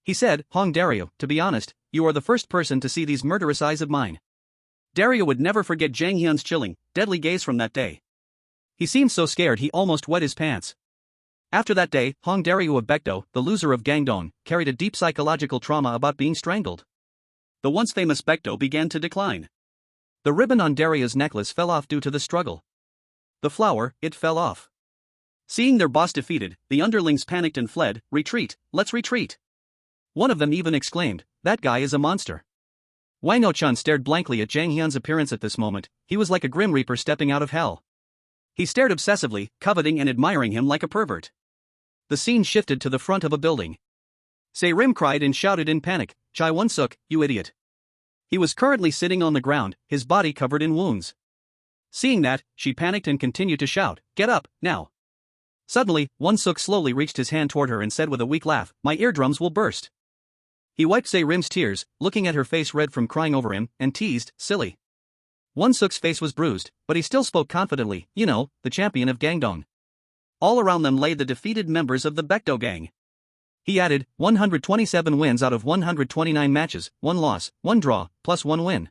A: He said, Hong Dario, to be honest, you are the first person to see these murderous eyes of mine. Dario would never forget Jang Hyun's chilling, deadly gaze from that day. He seemed so scared he almost wet his pants. After that day, Hong Dario of Baekdo, the loser of Gangdong, carried a deep psychological trauma about being strangled. The once famous Baekdo began to decline. The ribbon on Dario's necklace fell off due to the struggle. The flower, it fell off. Seeing their boss defeated, the underlings panicked and fled, retreat, let's retreat. One of them even exclaimed, that guy is a monster. Wang O-chun stared blankly at Jang Hyun's appearance at this moment, he was like a grim reaper stepping out of hell. He stared obsessively, coveting and admiring him like a pervert. The scene shifted to the front of a building. Se Rim cried and shouted in panic, Chai Won-suk, you idiot. He was currently sitting on the ground, his body covered in wounds. Seeing that, she panicked and continued to shout, "Get up, now." Suddenly, Won-suk slowly reached his hand toward her and said with a weak laugh, "My eardrums will burst." He wiped Se-rim's tears, looking at her face red from crying over him, and teased, "Silly." Won-suk's face was bruised, but he still spoke confidently, "You know, the champion of Gangdong." All around them lay the defeated members of the Baekdo gang. He added, 127 wins out of 129 matches, 1 loss, 1 draw, plus 1 win.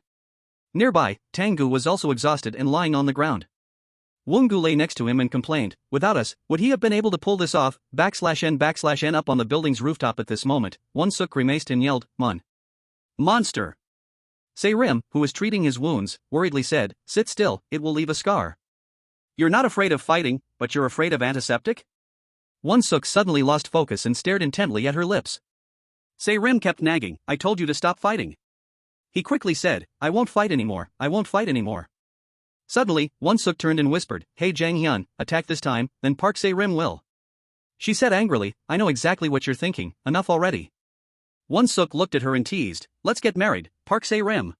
A: Nearby, Tanggu was also exhausted and lying on the ground. Woongu lay next to him and complained, "Without us, would he have been able to pull this off?" /n up on the building's rooftop at this moment, Won-suk grimaced and yelled, Monster! Se-rim, who was treating his wounds, worriedly said, "Sit still, it will leave a scar." "You're not afraid of fighting, but you're afraid of antiseptic?" Won-suk suddenly lost focus and stared intently at her lips. Se-rim kept nagging, "I told you to stop fighting." He quickly said, "I won't fight anymore, I won't fight anymore." Suddenly, Won-suk turned and whispered, "Hey Jang-hyun, attack this time, then Park Se-rim will." She said angrily, "I know exactly what you're thinking, enough already." Won-suk looked at her and teased, "Let's get married, Park Se-rim."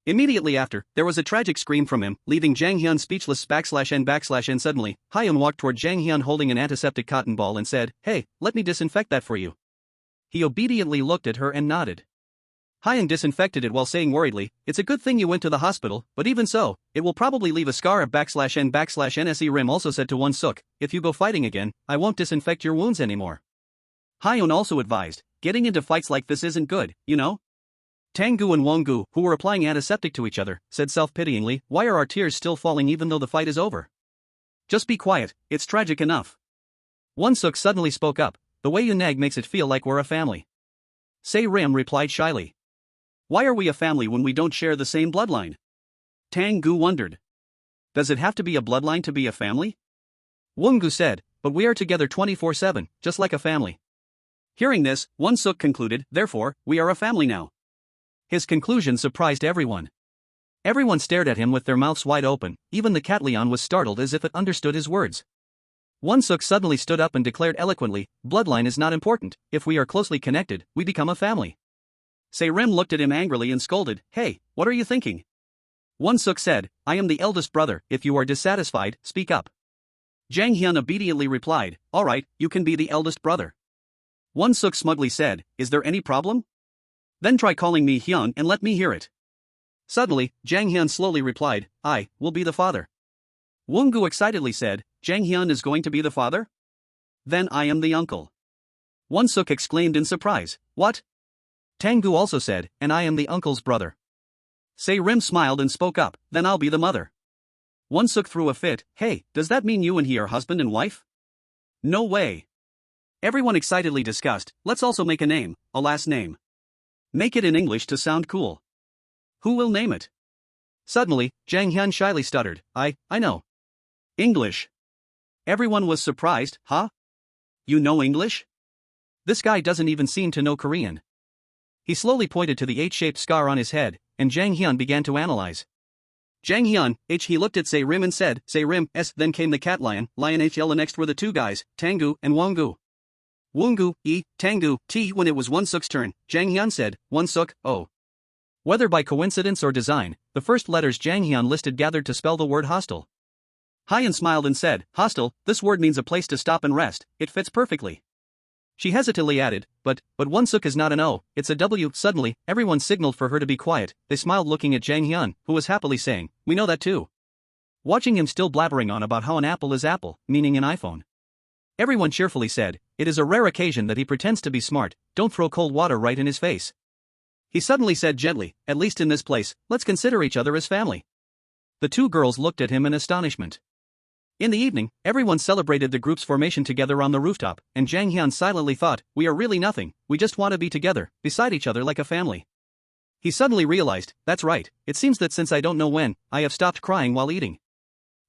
A: Immediately after, there was a tragic scream from him, leaving Jang-hyun speechless /n. Suddenly, Hyun walked toward Jang-hyun holding an antiseptic cotton ball and said, "Hey, let me disinfect that for you." He obediently looked at her and nodded. Hyung disinfected it while saying worriedly, "It's a good thing you went to the hospital, but even so, it will probably leave a scar of /n. Se-rim also said to Won-suk, "If you go fighting again, I won't disinfect your wounds anymore." Hyun also advised, "Getting into fights like this isn't good, you know?" Tanggu and Wongu, who were applying antiseptic to each other, said self-pityingly, "Why are our tears still falling even though the fight is over? Just be quiet, it's tragic enough." Won-suk suddenly spoke up, "The way you nag makes it feel like we're a family." Se-rim replied shyly, "Why are we a family when we don't share the same bloodline?" Tanggu wondered, "Does it have to be a bloodline to be a family?" Wongu said, "But we are together 24/7, just like a family." Hearing this, Won-suk concluded, "Therefore, we are a family now." His conclusion surprised everyone. Everyone stared at him with their mouths wide open, even the cat Leon was startled as if it understood his words. Won-suk suddenly stood up and declared eloquently, "Bloodline is not important, if we are closely connected, we become a family." Se-rim looked at him angrily and scolded, "Hey, what are you thinking?" Won-suk said, "I am the eldest brother, if you are dissatisfied, speak up." Jang-hyun obediently replied, "Alright, you can be the eldest brother." Won-suk smugly said, "Is there any problem? Then try calling me Hyun and let me hear it." Suddenly, Jang-hyun slowly replied, "I will be the father." Woongu excitedly said, "Jang-hyun is going to be the father? Then I am the uncle." Won-suk exclaimed in surprise, "What?" Tanggu also said, "And I am the uncle's brother." Se-rim smiled and spoke up, "Then I'll be the mother." Won-suk threw a fit, "Hey, does that mean you and he are husband and wife?" "No way." Everyone excitedly discussed, "Let's also make a name, a last name. Make it in English to sound cool. Who will name it?" Suddenly, Jang-hyun shyly stuttered, I know. English." Everyone was surprised, "Huh? You know English? This guy doesn't even seem to know Korean." He slowly pointed to the H-shaped scar on his head, and Jang-hyun began to analyze. Jang-hyun, he looked at Se-rim and said, "Se-rim, then came the cat lion, and next were the two guys, Tanggu and Wongu. Woongu, Tanggu, T. When it was Won-suk's turn, Jang-hyun said, "Won-suk, oh." Whether by coincidence or design, the first letters Jang-hyun listed gathered to spell the word hostile. Hyun smiled and said, "Hostile, this word means a place to stop and rest, it fits perfectly." She hesitantly added, but Won-suk is not an O, it's a W." Suddenly, everyone signaled for her to be quiet. They smiled looking at Jang-hyun, who was happily saying, "We know that too." Watching him still blabbering on about how an apple is apple, meaning an iPhone. Everyone cheerfully said, "It is a rare occasion that he pretends to be smart, don't throw cold water right in his face." He suddenly said gently, "At least in this place, let's consider each other as family." The two girls looked at him in astonishment. In the evening, everyone celebrated the group's formation together on the rooftop, and Jang-hyun silently thought, "We are really nothing, we just want to be together, beside each other like a family." He suddenly realized, "That's right, it seems that since I don't know when, I have stopped crying while eating."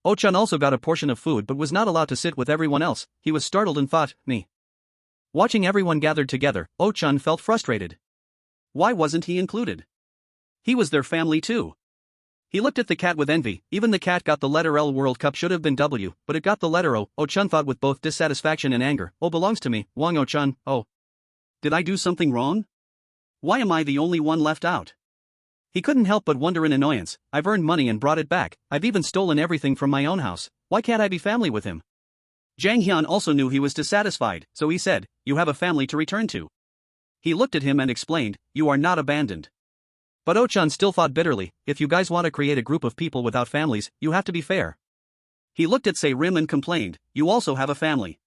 A: Oh-chun also got a portion of food but was not allowed to sit with everyone else. He was startled and thought, "Me." Watching everyone gathered together, Oh-chun felt frustrated. Why wasn't he included? He was their family too. He looked at the cat with envy. Even the cat got the letter L. World Cup should have been W, but it got the letter O. Oh-chun thought with both dissatisfaction and anger, "Oh belongs to me, Wang Oh-chun, oh. Did I do something wrong? Why am I the only one left out? He couldn't help but wonder in annoyance. I've earned money and brought it back, I've even stolen everything from my own house, why can't I be family with him? Jang Hyun also knew he was dissatisfied, so he said, you have a family to return to. He looked at him and explained, you are not abandoned. But Oh-chan still thought bitterly, if you guys want to create a group of people without families, you have to be fair. He looked at Se-rim and complained, you also have a family.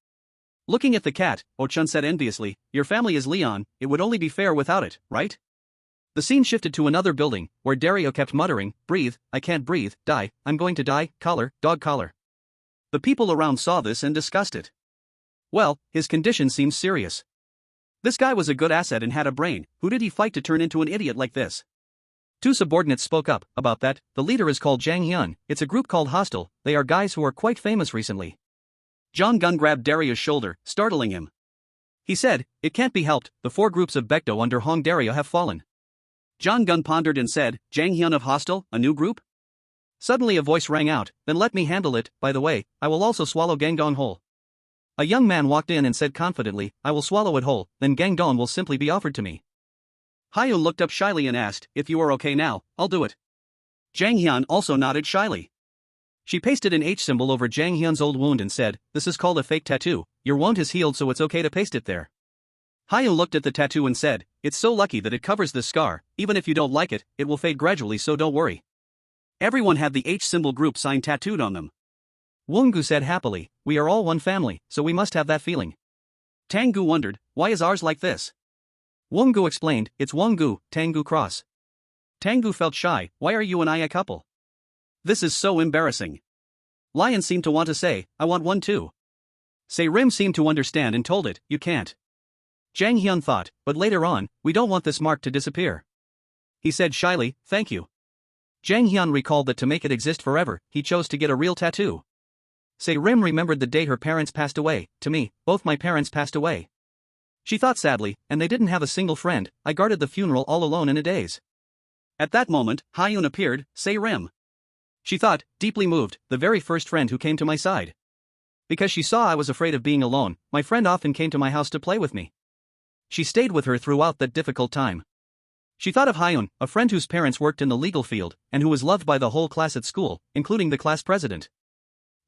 A: Looking at the cat, Oh-chan said enviously, your family is Leon, it would only be fair without it, right? The scene shifted to another building, where Dario kept muttering, breathe, I can't breathe, die, I'm going to die, collar, dog collar. The people around saw this and discussed it. Well, his condition seems serious. This guy was a good asset and had a brain, who did he fight to turn into an idiot like this? Two subordinates spoke up about that. The leader is called Jang Hyun, it's a group called Hostel, they are guys who are quite famous recently. Jong Gun grabbed Dario's shoulder, startling him. He said, it can't be helped, the 4 groups of Baekdo under Hong Dario have fallen. Jong Gun pondered and said, Jang Hyun of Hostel, a new group? Suddenly a voice rang out, then let me handle it, by the way, I will also swallow Gangdong whole. A young man walked in and said confidently, I will swallow it whole, then Gangdong will simply be offered to me. Hyun looked up shyly and asked, if you are okay now, I'll do it. Jang Hyun also nodded shyly. She pasted an H symbol over Jang Hyun's old wound and said, this is called a fake tattoo, your wound has healed so it's okay to paste it there. Hyun looked at the tattoo and said, it's so lucky that it covers this scar, even if you don't like it, it will fade gradually so don't worry. Everyone had the H symbol group sign tattooed on them. Woongu said happily, we are all one family, so we must have that feeling. Tanggu wondered, why is ours like this? Woongu explained, it's Woongu, Tanggu cross. Tanggu felt shy, why are you and I a couple? This is so embarrassing. Lion seemed to want to say, I want one too. Se-rim seemed to understand and told it, you can't. Jang Hyun thought, but later on, we don't want this mark to disappear. He said shyly, thank you. Jang Hyun recalled that to make it exist forever, he chose to get a real tattoo. Se-rim remembered the day her parents passed away, to me, both my parents passed away. She thought sadly, and they didn't have a single friend, I guarded the funeral all alone in a daze. At that moment, Hyun appeared, Se-rim. She thought, deeply moved, the very first friend who came to my side. Because she saw I was afraid of being alone, my friend often came to my house to play with me. She stayed with her throughout that difficult time. She thought of Hyun, a friend whose parents worked in the legal field, and who was loved by the whole class at school, including the class president.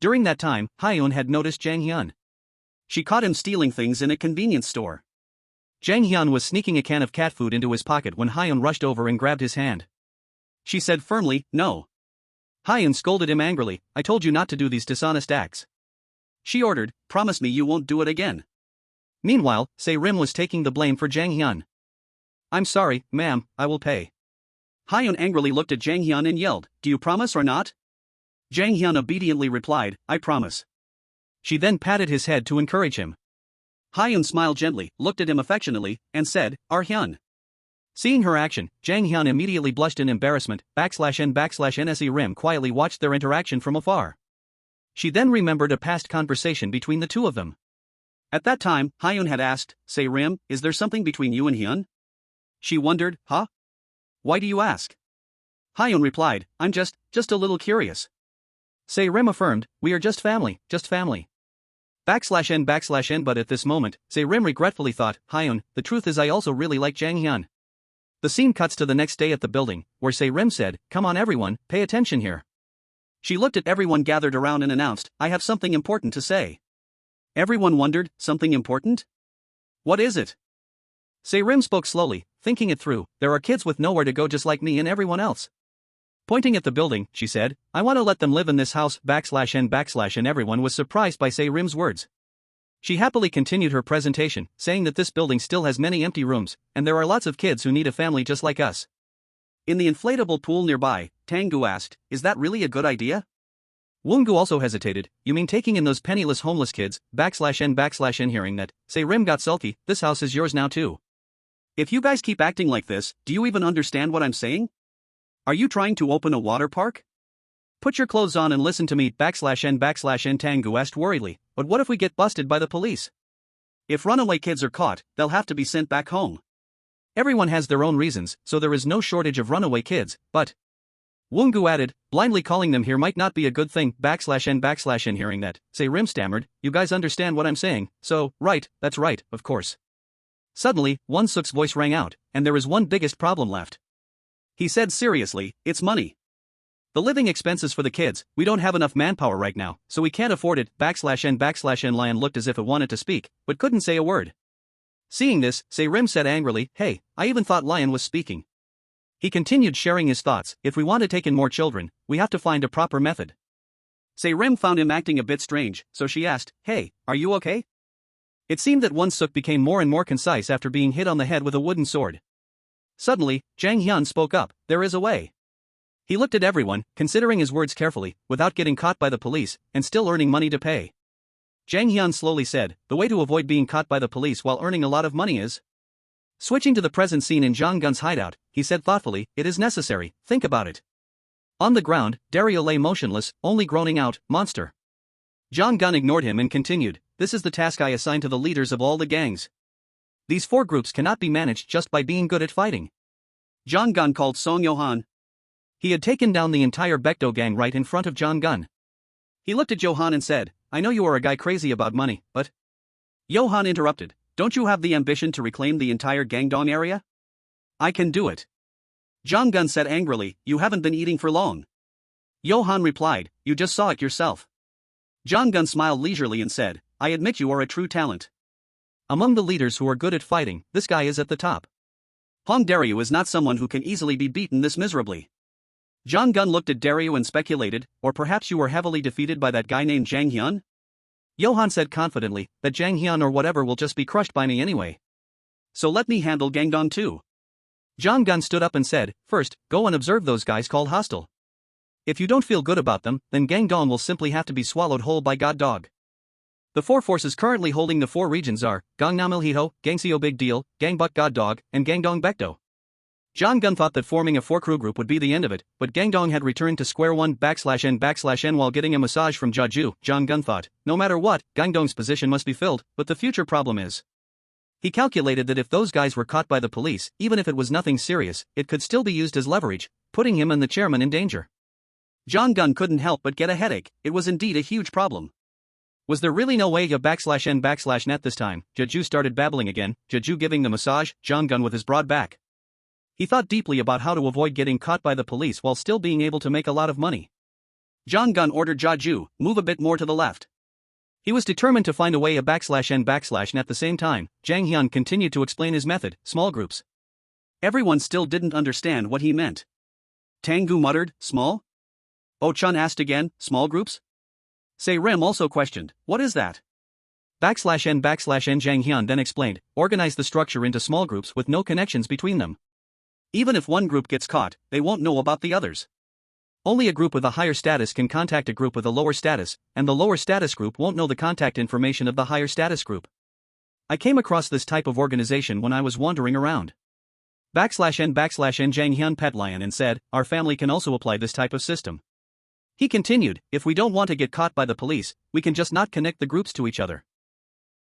A: During that time, Hyun had noticed Jang Hyun. She caught him stealing things in a convenience store. Jang Hyun was sneaking a can of cat food into his pocket when Hyun rushed over and grabbed his hand. She said firmly, no. Hyun scolded him angrily, I told you not to do these dishonest acts. She ordered, promise me you won't do it again. Meanwhile, Se-rim was taking the blame for Jang Hyun. I'm sorry, ma'am, I will pay. Hyun angrily looked at Jang Hyun and yelled, do you promise or not? Jang Hyun obediently replied, I promise. She then patted his head to encourage him. Hyun smiled gently, looked at him affectionately, and said, Hyun. Seeing her action, Jang Hyun immediately blushed in embarrassment, /n/NSE-rim quietly watched their interaction from afar. She then remembered a past conversation between the two of them. At that time, Hyun had asked, Se-rim, is there something between you and Hyun? She wondered, huh? Why do you ask? Hyun replied, I'm just a little curious. Se-rim affirmed, we are just family, just family. /n/N but at this moment, Se-rim regretfully thought, Hyun, the truth is I also really like Jang Hyun. The scene cuts to the next day at the building, where Se-rim said, come on everyone, pay attention here. She looked at everyone gathered around and announced, I have something important to say. Everyone wondered, something important? What is it? Se-rim spoke slowly, thinking it through, there are kids with nowhere to go just like me and everyone else. Pointing at the building, she said, I want to let them live in this house, /n/and everyone was surprised by Se-rim's words. She happily continued her presentation, saying that this building still has many empty rooms, and there are lots of kids who need a family just like us. In the inflatable pool nearby, Tanggu asked, is that really a good idea? Woongu also hesitated, you mean taking in those penniless homeless kids, /n/N hearing that, Se-rim got sulky, this house is yours now too. If you guys keep acting like this, do you even understand what I'm saying? Are you trying to open a water park? Put your clothes on and listen to me, /n/N Tanggu asked worriedly, but what if we get busted by the police? If runaway kids are caught, they'll have to be sent back home. Everyone has their own reasons, so there is no shortage of runaway kids, but... Woongu added, blindly calling them here might not be a good thing, /n/N hearing that, Se-rim stammered, you guys understand what I'm saying, so, right, that's right, of course. Suddenly, Hyung-seok's voice rang out, and there is one biggest problem left. He said seriously, it's money. The living expenses for the kids, we don't have enough manpower right now, so we can't afford it, /n/n. Lion looked as if it wanted to speak, but couldn't say a word. Seeing this, Se-rim said angrily, hey, I even thought Lion was speaking. He continued sharing his thoughts, if we want to take in more children, we have to find a proper method. Se-rim found him acting a bit strange, so she asked, hey, are you okay? It seemed that Hyung-seok became more and more concise after being hit on the head with a wooden sword. Suddenly, Jang Hyun spoke up, there is a way. He looked at everyone, considering his words carefully, without getting caught by the police, and still earning money to pay. Jang Hyun slowly said, the way to avoid being caught by the police while earning a lot of money is... Switching to the present scene in Jang Gun's hideout, he said thoughtfully, it is necessary, think about it. On the ground, Dario lay motionless, only groaning out, monster. Jang Gun ignored him and continued, this is the task I assigned to the leaders of all the gangs. These 4 groups cannot be managed just by being good at fighting. Jang Gun called Song Johan. He had taken down the entire Baekdo gang right in front of Jang Gun. He looked at Johan and said, I know you are a guy crazy about money, but... Johan interrupted, don't you have the ambition to reclaim the entire Gangdong area? I can do it. Jang Gun said angrily, you haven't been eating for long. Johan replied, you just saw it yourself. Jang Gun smiled leisurely and said, I admit you are a true talent. Among the leaders who are good at fighting, this guy is at the top. Hong Dario is not someone who can easily be beaten this miserably. Jang Gun looked at Dario and speculated, or perhaps you were heavily defeated by that guy named Jang Hyun? Johan said confidently, that Jang Hyun or whatever will just be crushed by me anyway. So let me handle Gangdong too. Jang Gun stood up and said, first, go and observe those guys called hostile. If you don't feel good about them, then Gangdong will simply have to be swallowed whole by God Dog. The 4 forces currently holding the 4 regions are, Gangnam Ilhito, Gangseo Big Deal, Gangbuk God Dog, and Gangdong Baekdo. Jang Gun thought that forming a 4-crew group would be the end of it, but Gangdong had returned to square one /n/n while getting a massage from Jeju. Jang Gun thought, no matter what, Gangdong's position must be filled, but the future problem is. He calculated that if those guys were caught by the police, even if it was nothing serious, it could still be used as leverage, putting him and the chairman in danger. Jang Gun couldn't help but get a headache, it was indeed a huge problem. Was there really no way /n/net this time? Jeju started babbling again, Jeju giving the massage, Jang Gun with his broad back. He thought deeply about how to avoid getting caught by the police while still being able to make a lot of money. Jang Gun ordered Jeju, move a bit more to the left. He was determined to find a way /n/net at the same time. Jang Hyun continued to explain his method, small groups. Everyone still didn't understand what he meant. Tanggu muttered, small? Oh-chan asked again, small groups? Se-rim also questioned, what is that? /n/n Jang Hyun then explained, organize the structure into small groups with no connections between them. Even if one group gets caught, they won't know about the others. Only a group with a higher status can contact a group with a lower status, and the lower status group won't know the contact information of the higher status group. I came across this type of organization when I was wandering around. /n Jang Hyun pet Lion and said, our family can also apply this type of system. He continued, if we don't want to get caught by the police, we can just not connect the groups to each other.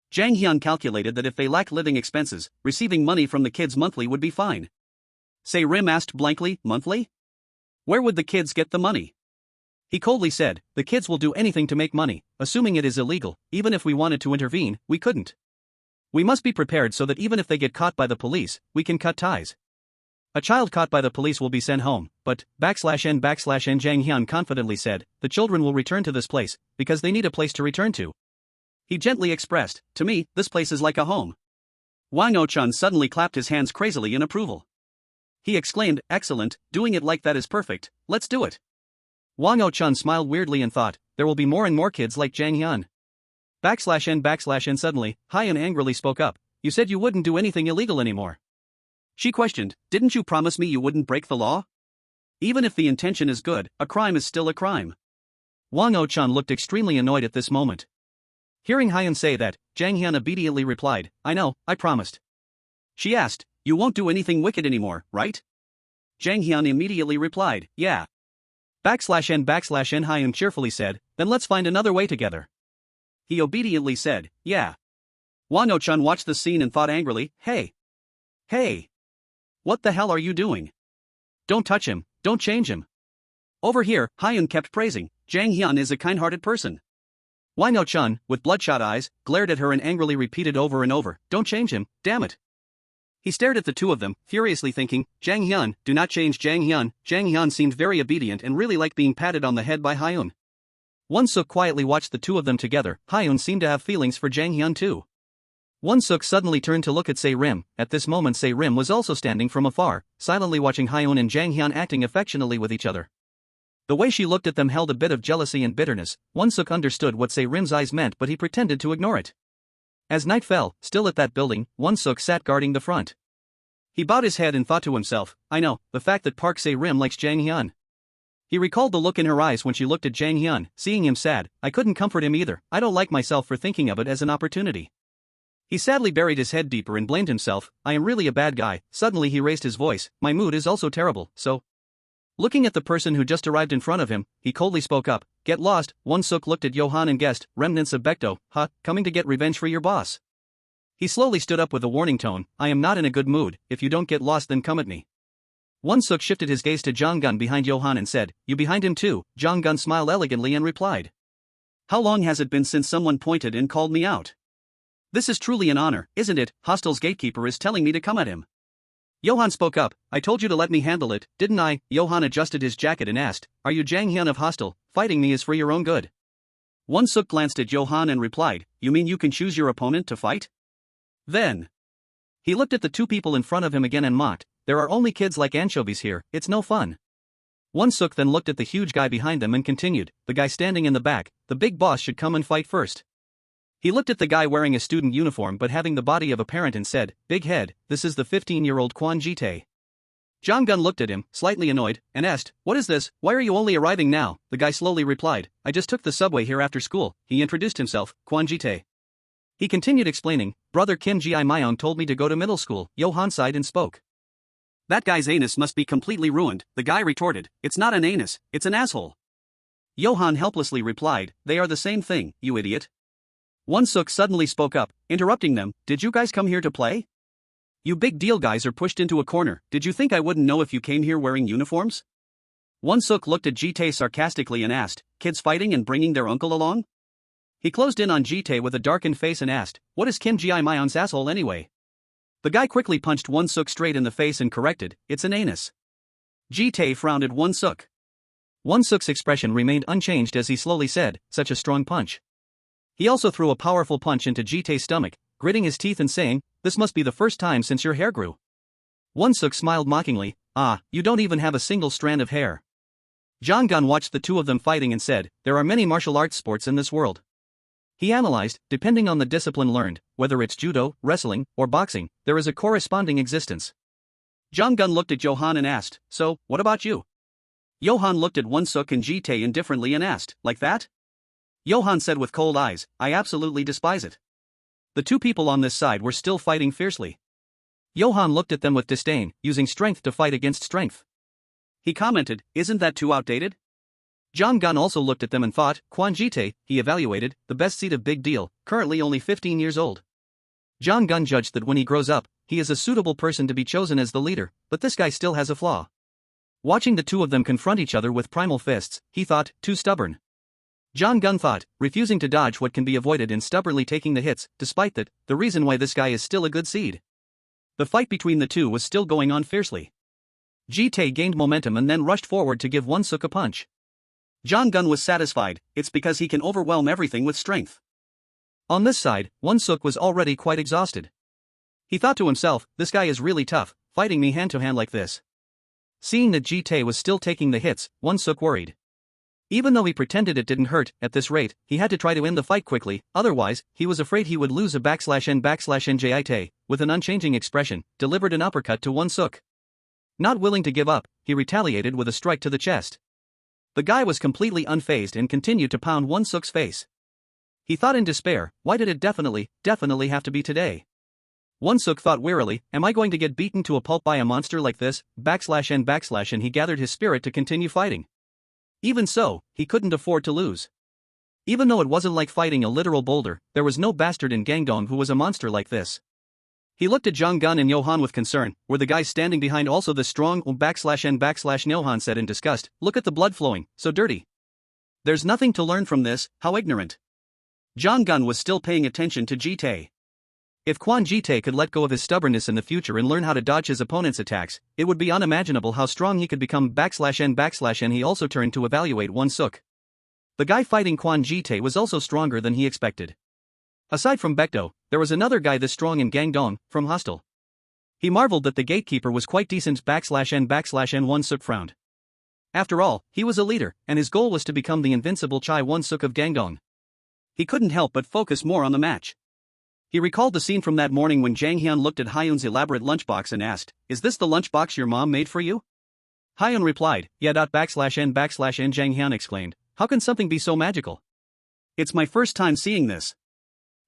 A: Jang Hyun calculated that if they lack living expenses, receiving money from the kids monthly would be fine. Se-rim asked blankly, monthly? Where would the kids get the money? He coldly said, the kids will do anything to make money, assuming it is illegal, even if we wanted to intervene, we couldn't. We must be prepared so that even if they get caught by the police, we can cut ties. A child caught by the police will be sent home, but, /n Jang Hyun confidently said, the children will return to this place, because they need a place to return to. He gently expressed, to me, this place is like a home. Wang O-chan suddenly clapped his hands crazily in approval. He exclaimed, excellent, doing it like that is perfect, let's do it. Wang O-chan smiled weirdly and thought, there will be more and more kids like Jang Hyun. /n suddenly, Hyun angrily spoke up, you said you wouldn't do anything illegal anymore. She questioned, didn't you promise me you wouldn't break the law? Even if the intention is good, a crime is still a crime. Wang O-chan looked extremely annoyed at this moment. Hearing Hyun say that, Jang Hyun obediently replied, I know, I promised. She asked, you won't do anything wicked anymore, right? Jang Hyun immediately replied, yeah. /n Hyun cheerfully said, then let's find another way together. He obediently said, yeah. Wang O-chan watched the scene and thought angrily, hey. Hey. What the hell are you doing? Don't touch him, don't change him. Over here, Hyun kept praising, Jang Hyun is a kind-hearted person. Wang O-chan, with bloodshot eyes, glared at her and angrily repeated over and over, don't change him, damn it. He stared at the two of them, furiously thinking, Jang Hyun, do not change Jang Hyun. Jang Hyun seemed very obedient and really liked being patted on the head by Hyun. Won-suk quietly watched the two of them together. Hyun seemed to have feelings for Jang Hyun too. Won-suk suddenly turned to look at Se-rim. At this moment Se-rim was also standing from afar, silently watching Hyun and Jang Hyun acting affectionately with each other. The way she looked at them held a bit of jealousy and bitterness. Won-suk understood what Se-rim's eyes meant, but he pretended to ignore it. As night fell, still at that building, Won-suk sat guarding the front. He bowed his head and thought to himself, I know, the fact that Park Se-rim likes Jang Hyun. He recalled the look in her eyes when she looked at Jang Hyun, seeing him sad. I couldn't comfort him either. I don't like myself for thinking of it as an opportunity. He sadly buried his head deeper and blamed himself. I am really a bad guy. Suddenly he raised his voice. My mood is also terrible, so. Looking at the person who just arrived in front of him, he coldly spoke up. Get lost. Won-suk looked at Johan and guessed, remnants of Baekdo, huh, coming to get revenge for your boss. He slowly stood up with a warning tone. I am not in a good mood. If you don't get lost then come at me. Won-suk shifted his gaze to Jong-gun behind Johan and said, you behind him too? Jong-gun smiled elegantly and replied. How long has it been since someone pointed and called me out? This is truly an honor, isn't it? Hostel's gatekeeper is telling me to come at him. Johan spoke up. I told you to let me handle it, didn't I? Johan adjusted his jacket and asked, are you Jang Hyun of Hostel? Fighting me is for your own good. Won-suk glanced at Johan and replied, you mean you can choose your opponent to fight? Then. He looked at the two people in front of him again and mocked, there are only kids like anchovies here, it's no fun. Won-suk then looked at the huge guy behind them and continued, the guy standing in the back, the big boss should come and fight first. He looked at the guy wearing a student uniform but having the body of a parent and said, big head, this is the 15-year-old Kwon Ji-tae. Jong-gun looked at him, slightly annoyed, and asked, what is this, why are you only arriving now? The guy slowly replied, I just took the subway here after school. He introduced himself, Kwon Ji-tae. He continued explaining, brother Kim Ji-myung told me to go to middle school. Johan sighed and spoke. That guy's anus must be completely ruined, the guy retorted, it's not an anus, it's an asshole. Johan helplessly replied, they are the same thing, you idiot. Won-suk suddenly spoke up, interrupting them, did you guys come here to play? You big deal guys are pushed into a corner, did you think I wouldn't know if you came here wearing uniforms? Won-suk looked at Ji-tae sarcastically and asked, kids fighting and bringing their uncle along? He closed in on Ji-tae with a darkened face and asked, what is Kim Ji-myung's asshole anyway? The guy quickly punched Won-suk straight in the face and corrected, it's an anus. Ji-tae frowned at Won-suk. Won-suk's expression remained unchanged as he slowly said, such a strong punch. He also threw a powerful punch into Ji-tae's stomach, gritting his teeth and saying, this must be the first time since your hair grew. Won-suk smiled mockingly, you don't even have a single strand of hair. Jong-gun watched the two of them fighting and said, there are many martial arts sports in this world. He analyzed, depending on the discipline learned, whether it's judo, wrestling, or boxing, there is a corresponding existence. Jong-gun looked at Johan and asked, so, what about you? Johan looked at Won-suk and Ji-tae indifferently and asked, like that? Johan said with cold eyes, I absolutely despise it. The two people on this side were still fighting fiercely. Johan looked at them with disdain, using strength to fight against strength. He commented, isn't that too outdated? Jong-gun also looked at them and thought, Kwon Ji-tae, he evaluated, the best seed of big deal, currently only 15 years old. Jong-gun judged that when he grows up, he is a suitable person to be chosen as the leader, but this guy still has a flaw. Watching the two of them confront each other with primal fists, he thought, too stubborn. Jong-gun thought, refusing to dodge what can be avoided and stubbornly taking the hits, despite that, the reason why this guy is still a good seed. The fight between the two was still going on fiercely. Ji-tae gained momentum and then rushed forward to give Won-suk a punch. Jong-gun was satisfied, it's because he can overwhelm everything with strength. On this side, Won-suk was already quite exhausted. He thought to himself, this guy is really tough, fighting me hand-to-hand like this. Seeing that Ji-tae was still taking the hits, Won-suk worried. Even though he pretended it didn't hurt, at this rate, he had to try to end the fight quickly, otherwise, he was afraid he would lose a /n/Ji-tae, with an unchanging expression, delivered an uppercut to Won-suk. Not willing to give up, he retaliated with a strike to the chest. The guy was completely unfazed and continued to pound Won-suk's face. He thought in despair, why did it definitely have to be today? Won-suk thought wearily, am I going to get beaten to a pulp by a monster like this, /n/, and he gathered his spirit to continue fighting. Even so, he couldn't afford to lose. Even though it wasn't like fighting a literal boulder, there was no bastard in Gangdong who was a monster like this. He looked at Jong-gun and Johan with concern, were the guys standing behind also the strong /n/, Johan said in disgust, look at the blood flowing, so dirty. There's nothing to learn from this, how ignorant. Jong-gun was still paying attention to Ji-tae. If Kwon Ji-tae could let go of his stubbornness in the future and learn how to dodge his opponent's attacks, it would be unimaginable how strong he could become. /n/n he also turned to evaluate Hyung-seok. The guy fighting Kwon Ji-tae was also stronger than he expected. Aside from Baekdo, there was another guy this strong in Gangdong, from Hostel. He marveled that the gatekeeper was quite decent. /n/n Hyung-seok frowned. After all, he was a leader, and his goal was to become the invincible Chai Hyung-seok of Gangdong. He couldn't help but focus more on the match. He recalled the scene from that morning when Jang Hyun looked at Hyun's elaborate lunchbox and asked, "Is this the lunchbox your mom made for you?" Hyun replied, "Yeah." /n/n Jang Hyun exclaimed, "How can something be so magical? It's my first time seeing this."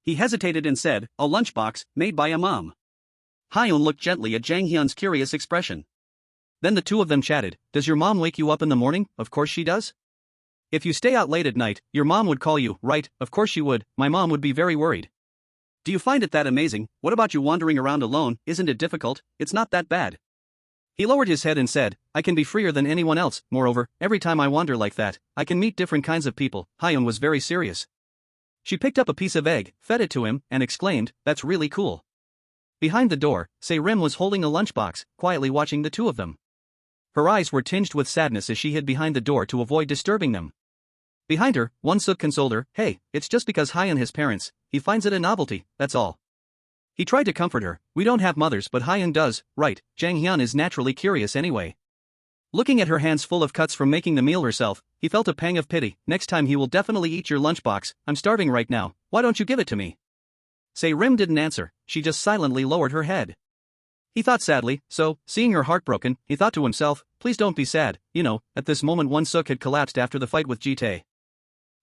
A: He hesitated and said, "A lunchbox, made by a mom." Hyun looked gently at Jang Hyun's curious expression. Then the two of them chatted. "Does your mom wake you up in the morning?" "Of course she does." "If you stay out late at night, your mom would call you." "Right, of course she would. My mom would be very worried." "Do you find it that amazing? What about you wandering around alone? Isn't it difficult?" "It's not that bad." He lowered his head and said, "I can be freer than anyone else. Moreover, every time I wander like that, I can meet different kinds of people." Hyun was very serious. She picked up a piece of egg, fed it to him, and exclaimed, "That's really cool." Behind the door, Se-rim was holding a lunchbox, quietly watching the two of them. Her eyes were tinged with sadness as she hid behind the door to avoid disturbing them. Behind her, Hyun-seok consoled her, "Hey, it's just because Hyun has parents, he finds it a novelty, that's all." He tried to comfort her. "We don't have mothers but Hyun does, right?" Jang Hyun is naturally curious anyway. Looking at her hands full of cuts from making the meal herself, he felt a pang of pity. "Next time he will definitely eat your lunchbox. I'm starving right now, why don't you give it to me?" Se-rim didn't answer, she just silently lowered her head. He thought sadly, so, seeing her heartbroken, he thought to himself, "Please don't be sad." At this moment Hyun-seok had collapsed after the fight with Ji-tae.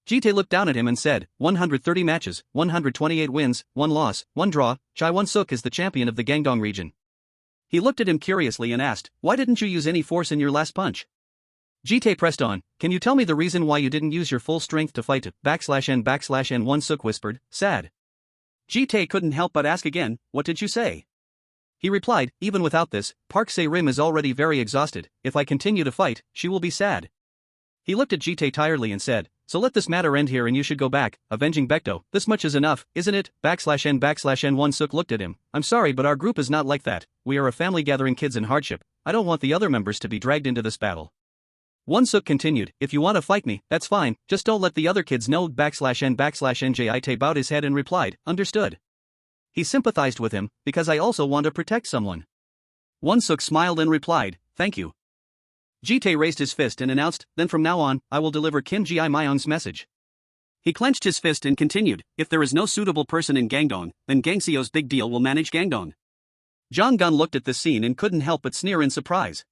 A: Ji-tae looked down at him and said, 130 matches, 128 wins, 1 loss, 1 draw, Chai Hyun-seok is the champion of the Gangdong region. He looked at him curiously and asked, "Why didn't you use any force in your last punch?" Ji-tae pressed on, "Can you tell me the reason why you didn't use your full strength to fight?" /n/n Hyun-seok whispered, sad. Ji-tae couldn't help but ask again, "What did you say?" He replied, "Even without this, Park Se-rim is already very exhausted. If I continue to fight, she will be sad." He looked at Ji-tae tiredly and said, "So let this matter end here and you should go back, avenging Baekdo. This much is enough, isn't it?" /n/n Hyun-seok looked at him, "I'm sorry but our group is not like that. We are a family gathering kids in hardship. I don't want the other members to be dragged into this battle." Hyun-seok continued, "If you want to fight me, that's fine, just don't let the other kids know." /n/n Ji-tae bowed his head and replied, "Understood." He sympathized with him, "Because I also want to protect someone." Hyun-seok smiled and replied, "Thank you." Ji-tae raised his fist and announced, "Then from now on, I will deliver Kim Ji-myung's message." He clenched his fist and continued, "If there is no suitable person in Gangdong, then Gangseo's big deal will manage Gangdong." Jong-gun looked at this scene and couldn't help but sneer in surprise.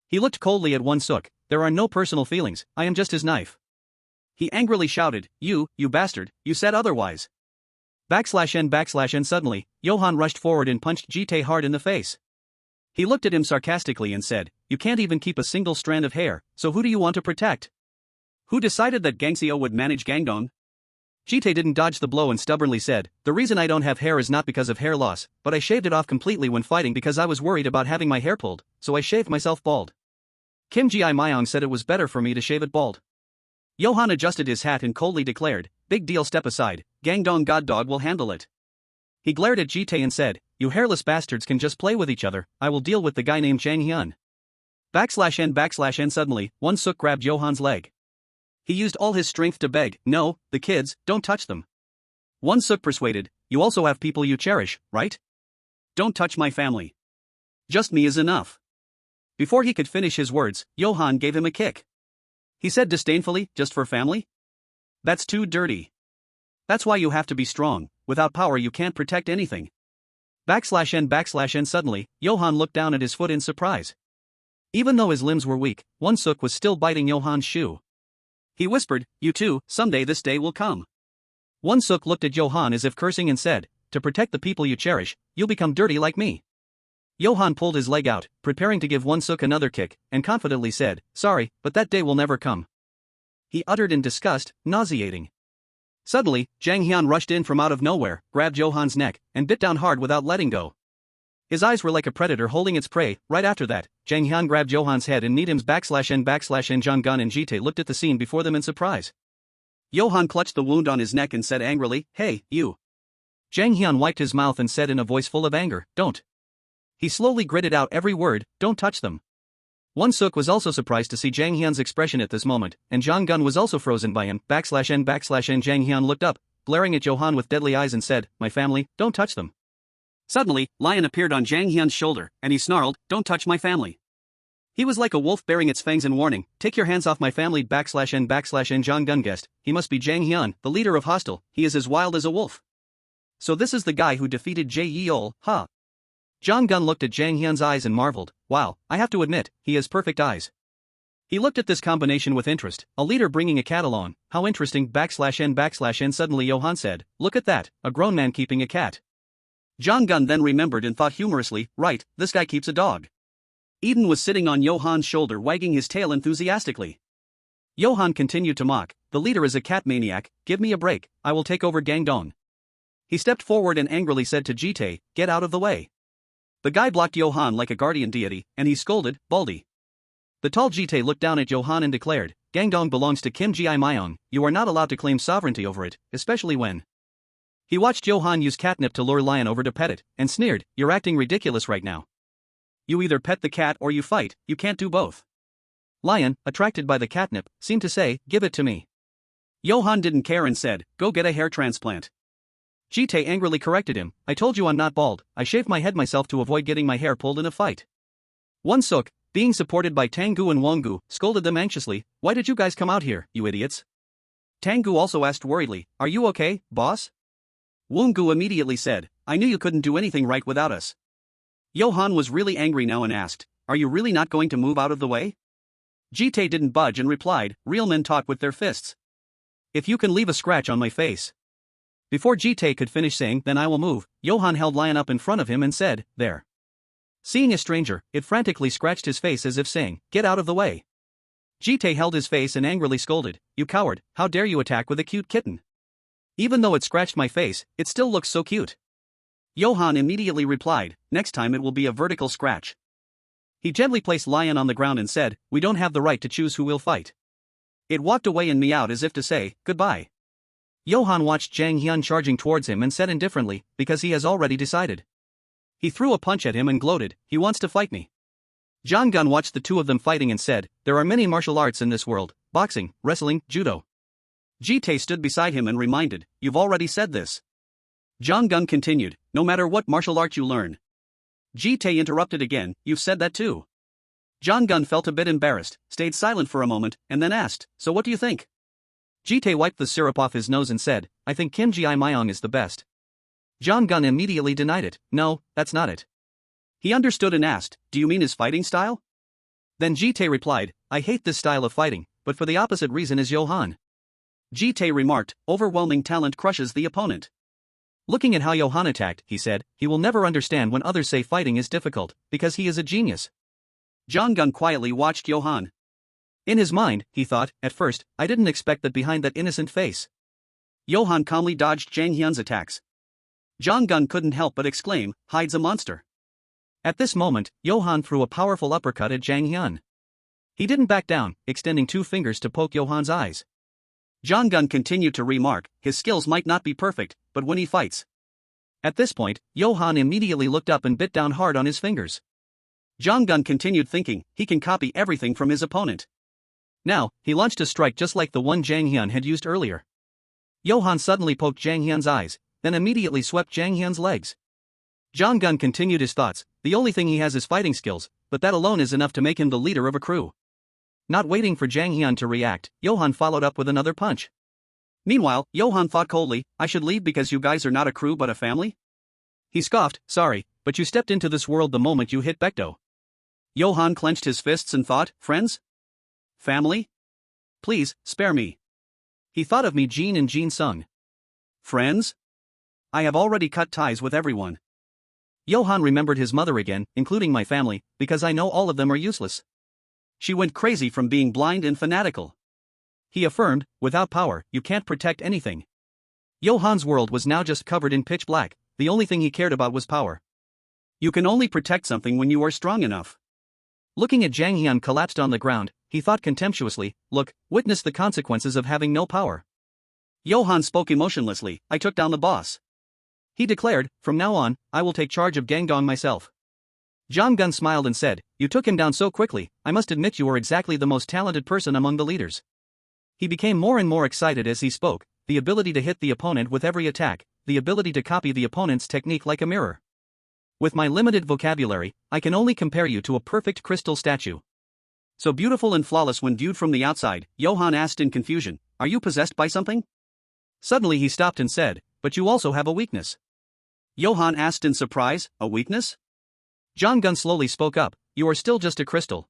A: He looked coldly at Hyun-seok. "There are no personal feelings, I am just his knife." He angrily shouted, you bastard, you said otherwise." /n/n Suddenly, Johan rushed forward and punched Ji-tae hard in the face. He looked at him sarcastically and said, "You can't even keep a single strand of hair, so who do you want to protect? Who decided that Gangseo would manage Gangdong?" Ji-tae didn't dodge the blow and stubbornly said, "The reason I don't have hair is not because of hair loss, but I shaved it off completely when fighting because I was worried about having my hair pulled, so I shaved myself bald. Kim Ji-myung said it was better for me to shave it bald." Johan adjusted his hat and coldly declared, "Big deal, step aside, Gangdong God Dog will handle it." He glared at Ji-tae and said, "You hairless bastards can just play with each other, I will deal with the guy named Jang Hyun." /n/n Suddenly, Hyun-seok grabbed Johan's leg. He used all his strength to beg, "No, the kids, don't touch them." Hyun-seok persuaded, "You also have people you cherish, right? Don't touch my family. Just me is enough." Before he could finish his words, Johan gave him a kick. He said disdainfully, "Just for family? That's too dirty. That's why you have to be strong, without power you can't protect anything." /n/n Suddenly, Johan looked down at his foot in surprise. Even though his limbs were weak, Hyun-seok was still biting Johan's shoe. He whispered, "You too, someday this day will come." Hyun-seok looked at Johan as if cursing and said, "To protect the people you cherish, you'll become dirty like me." Johan pulled his leg out, preparing to give Hyun-seok another kick, and confidently said, "Sorry, but that day will never come." He uttered in disgust, nauseating. Suddenly, Jang Hyun rushed in from out of nowhere, grabbed Johan's neck, and bit down hard without letting go. His eyes were like a predator holding its prey. Right after that, Jang Hyun grabbed Johan's head and kneed him. /n/n Jong-gun and Ji-tae looked at the scene before them in surprise. Johan clutched the wound on his neck and said angrily, "Hey, you." Jang Hyun wiped his mouth and said in a voice full of anger, "Don't." He slowly gritted out every word, "Don't touch them." Hyung-seok was also surprised to see Jang Hyun's expression at this moment, and Jang Gun was also frozen by him. /n/n. Jang Hyun looked up, glaring at Johan with deadly eyes and said, "My family, don't touch them." Suddenly, Lion appeared on Jang Hyun's shoulder, and he snarled, "Don't touch my family." He was like a wolf baring its fangs in warning. "Take your hands off my family /n/n. Jang Gun guessed, he must be Jang Hyun, the leader of Hostel. He is as wild as a wolf. So this is the guy who defeated Jae Yeol, huh? Jang Gun looked at Jang Hyun's eyes and marveled, "Wow, I have to admit, he has perfect eyes." He looked at this combination with interest, a leader bringing a cat along, how interesting /n/n. Suddenly Johan said, "Look at that, a grown man keeping a cat." Jang Gun then remembered and thought humorously, "Right, this guy keeps a dog." Eden was sitting on Johan's shoulder wagging his tail enthusiastically. Johan continued to mock, "The leader is a cat maniac, give me a break, I will take over Gangdong." He stepped forward and angrily said to Jitae, "Get out of the way." The guy blocked Johan like a guardian deity, and he scolded, "Baldy." The tall Jitae looked down at Johan and declared, "Gangdong belongs to Kim Ji Myung, you are not allowed to claim sovereignty over it, especially when." He watched Johan use catnip to lure Lion over to pet it, and sneered, "You're acting ridiculous right now. You either pet the cat or you fight, you can't do both." Lion, attracted by the catnip, seemed to say, "Give it to me." Johan didn't care and said, "Go get a hair transplant." Jitae angrily corrected him, "I told you I'm not bald, I shaved my head myself to avoid getting my hair pulled in a fight." Hyung-seok, being supported by Tanggu and Wongu, scolded them anxiously, "Why did you guys come out here, you idiots?" Tanggu also asked worriedly, "Are you okay, boss?" Wongu immediately said, "I knew you couldn't do anything right without us." Johan was really angry now and asked, "Are you really not going to move out of the way?" Jitae didn't budge and replied, "Real men talk with their fists. If you can leave a scratch on my face." Before Jitae could finish saying, "Then I will move," Johan held Lion up in front of him and said, "There." Seeing a stranger, it frantically scratched his face as if saying, "Get out of the way." Jitae held his face and angrily scolded, "You coward, how dare you attack with a cute kitten? Even though it scratched my face, it still looks so cute." Johan immediately replied, "Next time it will be a vertical scratch." He gently placed Lion on the ground and said, "We don't have the right to choose who we'll fight." It walked away and meowed as if to say, "Goodbye." Johan watched Jang Hyun charging towards him and said indifferently, "Because he has already decided." He threw a punch at him and gloated, "He wants to fight me." Jang Gun watched the two of them fighting and said, "There are many martial arts in this world, boxing, wrestling, judo." Jitae stood beside him and reminded, "You've already said this." Jang Gun continued, "No matter what martial art you learn." Jitae interrupted again, "You've said that too." Jang Gun felt a bit embarrassed, stayed silent for a moment, and then asked, "So what do you think?" Jitae wiped the syrup off his nose and said, "I think Kim Ji Myung is the best." Jang Gun immediately denied it, "No, that's not it." He understood and asked, "Do you mean his fighting style?" Then Jitae replied, "I hate this style of fighting, but for the opposite reason as Johan." Jitae remarked, "Overwhelming talent crushes the opponent." Looking at how Johan attacked, he said, "He will never understand when others say fighting is difficult, because he is a genius." Jang Gun quietly watched Johan. In his mind, he thought, at first, I didn't expect that behind that innocent face. Johan calmly dodged Jang Hyun's attacks. Jang Gun couldn't help but exclaim, "Hides a monster." At this moment, Johan threw a powerful uppercut at Jang Hyun. He didn't back down, extending two fingers to poke Johan's eyes. Jang Gun continued to remark, "His skills might not be perfect, but when he fights." At this point, Johan immediately looked up and bit down hard on his fingers. Jang Gun continued thinking, he can copy everything from his opponent. Now, he launched a strike just like the one Jang Hyun had used earlier. Johan suddenly poked Jang Hyun's eyes, then immediately swept Jang Hyun's legs. Jang Gun continued his thoughts, the only thing he has is fighting skills, but that alone is enough to make him the leader of a crew. Not waiting for Jang Hyun to react, Johan followed up with another punch. Meanwhile, Johan thought coldly, "I should leave because you guys are not a crew but a family?" He scoffed, "Sorry, but you stepped into this world the moment you hit Baekdo." Johan clenched his fists and thought, "Friends? Family? Please, spare me." He thought of me Jin and Jin Sung. Friends? I have already cut ties with everyone. Johan remembered his mother again, including my family, because I know all of them are useless. She went crazy from being blind and fanatical. He affirmed, "Without power, you can't protect anything." Johan's world was now just covered in pitch black, the only thing he cared about was power. You can only protect something when you are strong enough. Looking at Jang Hyun collapsed on the ground, he thought contemptuously, "Look, witness the consequences of having no power." Johan spoke emotionlessly, "I took down the boss. He declared, from now on, I will take charge of Gangdong myself. Jong-gun smiled and said, you took him down so quickly, I must admit you are exactly the most talented person among the leaders. He became more and more excited as he spoke, the ability to hit the opponent with every attack, the ability to copy the opponent's technique like a mirror. With my limited vocabulary, I can only compare you to a perfect crystal statue. So beautiful and flawless when viewed from the outside, Johan asked in confusion, are you possessed by something? Suddenly he stopped and said, but you also have a weakness. Johan asked in surprise, a weakness? Jong-gun slowly spoke up, you are still just a crystal.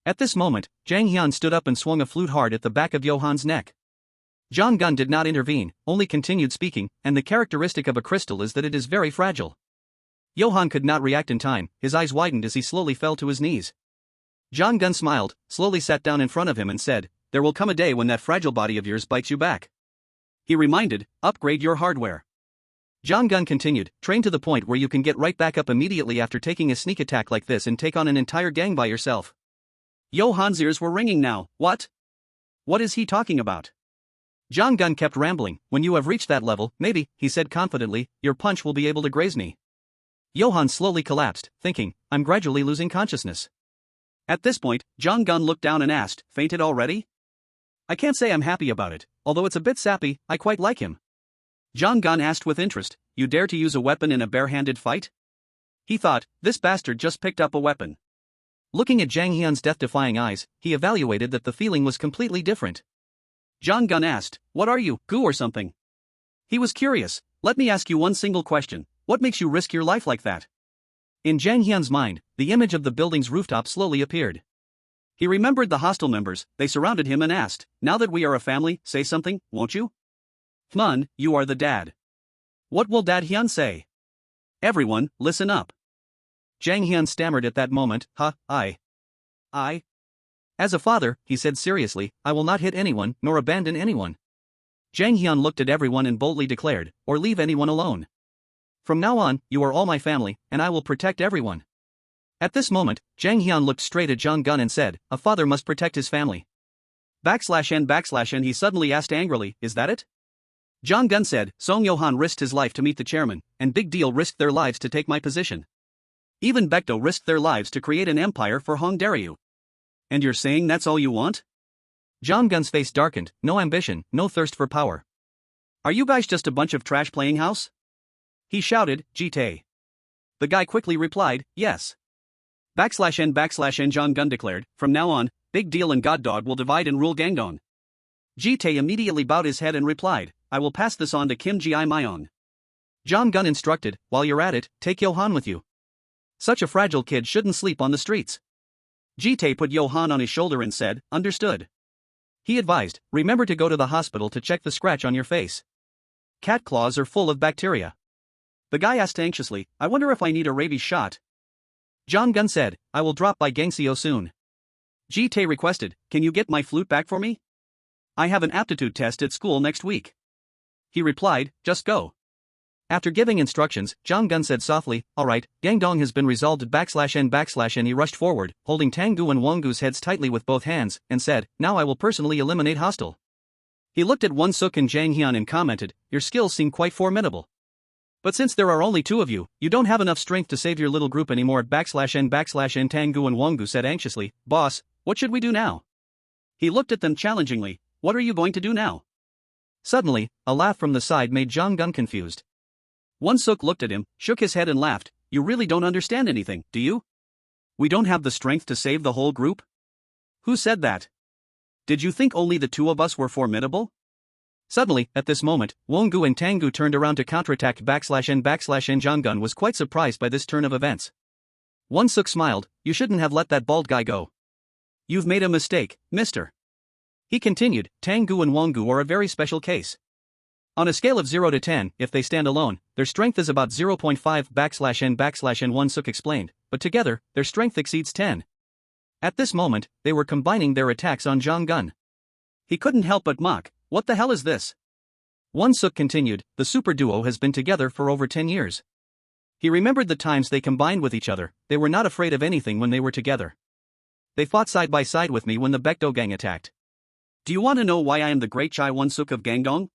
A: At this moment, Jang Hyun stood up and swung a flute hard at the back of Johan's neck. Jong-gun did not intervene, only continued speaking, and the characteristic of a crystal is that it is very fragile. Johan could not react in time, his eyes widened as he slowly fell to his knees. Jong-gun smiled, slowly sat down in front of him and said, there will come a day when that fragile body of yours bites you back. He reminded, upgrade your hardware. Jong-gun continued, train to the point where you can get right back up immediately after taking a sneak attack like this and take on an entire gang by yourself. Johan's ears were ringing now, what? What is he talking about? Jong-gun kept rambling, when you have reached that level, maybe, he said confidently, your punch will be able to graze me. Johan slowly collapsed, thinking, I'm gradually losing consciousness. At this point, Jong-gun looked down and asked, fainted already? I can't say I'm happy about it, although it's a bit sappy, I quite like him. Jong-gun asked with interest, you dare to use a weapon in a bare-handed fight? He thought, this bastard just picked up a weapon. Looking at Jang Hyun's death-defying eyes, he evaluated that the feeling was completely different. Jong-gun asked, what are you, goo or something? He was curious, let me ask you one single question, what makes you risk your life like that? In Jang Hyun's mind, the image of the building's rooftop slowly appeared. He remembered the hostel members, they surrounded him and asked, now that we are a family, say something, won't you? Hyun, you are the dad. What will Dad Hyun say? Everyone, listen up. Jang Hyun stammered at that moment, I. As a father, he said seriously, I will not hit anyone, nor abandon anyone. Jang Hyun looked at everyone and boldly declared, or leave anyone alone. From now on, you are all my family, and I will protect everyone. At this moment, Jang Hyun looked straight at Jong-gun and said, a father must protect his family. /n/n he suddenly asked angrily, is that it? Jong-gun said, Song Johan risked his life to meet the chairman, and Big Deal risked their lives to take my position. Even Baekdo risked their lives to create an empire for Hongdaeryu. And you're saying that's all you want? Jong-gun's face darkened, no ambition, no thirst for power. Are you guys just a bunch of trash playing house? He shouted, Jitae. The guy quickly replied, yes. /n/n Jong-gun declared, from now on, Big Deal and God Dog will divide and rule Gangdong. Jitae immediately bowed his head and replied, I will pass this on to Kim Ji Myong. Jong-gun instructed, while you're at it, take Johan with you. Such a fragile kid shouldn't sleep on the streets. Jitae put Johan on his shoulder and said, understood. He advised, remember to go to the hospital to check the scratch on your face. Cat claws are full of bacteria. The guy asked anxiously, I wonder if I need a rabies shot. Jong-gun said, I will drop by Gangseo soon. Jitae requested, can you get my flute back for me? I have an aptitude test at school next week. He replied, just go. After giving instructions, Jong-gun said softly, alright, Gangdong has been resolved /n/n he rushed forward, holding Tanggu and Wongu's heads tightly with both hands, and said, now I will personally eliminate hostile. He looked at Hyung-seok and Jang Hyun and commented, your skills seem quite formidable. But since there are only two of you, you don't have enough strength to save your little group anymore /n/n Tanggu and Wongu said anxiously, boss, what should we do now? He looked at them challengingly, what are you going to do now? Suddenly, a laugh from the side made Jong-gun confused. Hyung-seok looked at him, shook his head and laughed, you really don't understand anything, do you? We don't have the strength to save the whole group? Who said that? Did you think only the two of us were formidable? Suddenly, at this moment, Wongu and Tanggu turned around to counterattack /n/n Jong-gun was quite surprised by this turn of events. Hyung-seok smiled, you shouldn't have let that bald guy go. You've made a mistake, mister. He continued, Tanggu and Wongu are a very special case. On a scale of 0 to 10, if they stand alone, their strength is about 0.5 /n/n Hyung-seok explained, but together, their strength exceeds 10. At this moment, they were combining their attacks on Jong-gun. He couldn't help but mock, what the hell is this? Hyung-seok continued, the super duo has been together for over 10 years. He remembered the times they combined with each other, they were not afraid of anything when they were together. They fought side by side with me when the Baekdo gang attacked. Do you want to know why I am the great Chai Hyung-seok of Gangdong?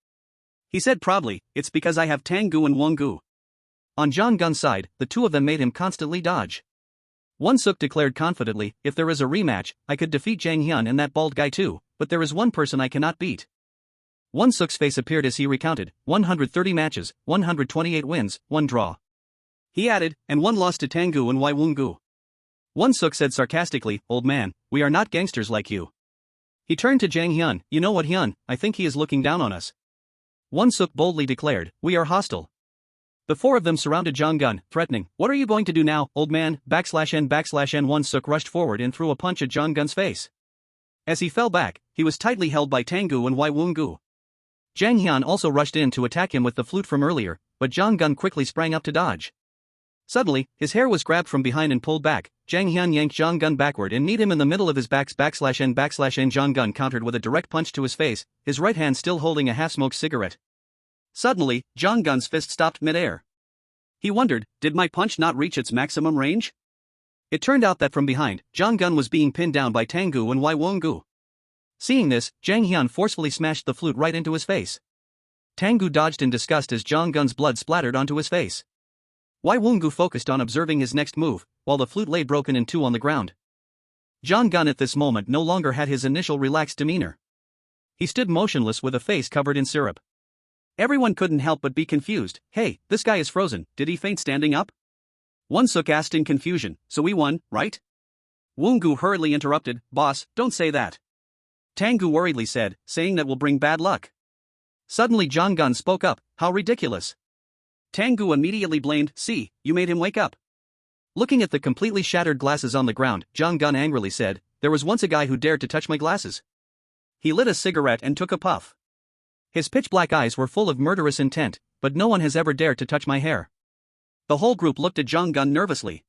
A: He said proudly, it's because I have Tanggu and Wongu. On Jong-gun's side, the two of them made him constantly dodge. Hyung-seok declared confidently, if there is a rematch, I could defeat Jang Hyun and that bald guy too, but there is one person I cannot beat. Hyung-seok's face appeared as he recounted, 130 matches, 128 wins, 1 draw. He added, and 1 loss to Tanggu and Wongu. Hyung-seok said sarcastically, old man, we are not gangsters like you. He turned to Jang Hyun, you know what Hyun, I think he is looking down on us. Hyung-seok boldly declared, we are hostile. The 4 of them surrounded Jong-gun, threatening, what are you going to do now, old man, /n/n. Hyung-seok rushed forward and threw a punch at Jong-gun's face. As he fell back, he was tightly held by Tanggu and Wongu. Jang Hyun also rushed in to attack him with the flute from earlier, but Jong-gun quickly sprang up to dodge. Suddenly, his hair was grabbed from behind and pulled back. Jang Hyun yanked Jong-gun backward and kneed him in the middle of his back /n/n. Jong-gun countered with a direct punch to his face, his right hand still holding a half-smoked cigarette. Suddenly, Jong-gun's fist stopped mid-air. He wondered, did my punch not reach its maximum range? It turned out that from behind, Jong-gun was being pinned down by Tanggu and Wongu. Seeing this, Jang Hyun forcefully smashed the flute right into his face. Tanggu dodged in disgust as Jong-gun's blood splattered onto his face. Wongu focused on observing his next move, while the flute lay broken in 2 on the ground. Jong-gun at this moment no longer had his initial relaxed demeanor. He stood motionless with a face covered in syrup. Everyone couldn't help but be confused. Hey, this guy is frozen, did he faint standing up? Hyung-seok asked in confusion, so we won, right? Wongu hurriedly interrupted, boss, don't say that. Tanggu worriedly said, saying that will bring bad luck. Suddenly Jong-gun spoke up, how ridiculous. Tanggu immediately blamed, see, you made him wake up. Looking at the completely shattered glasses on the ground, Jong-gun angrily said, there was once a guy who dared to touch my glasses. He lit a cigarette and took a puff. His pitch-black eyes were full of murderous intent, but no one has ever dared to touch my hair. The whole group looked at Jong-gun nervously.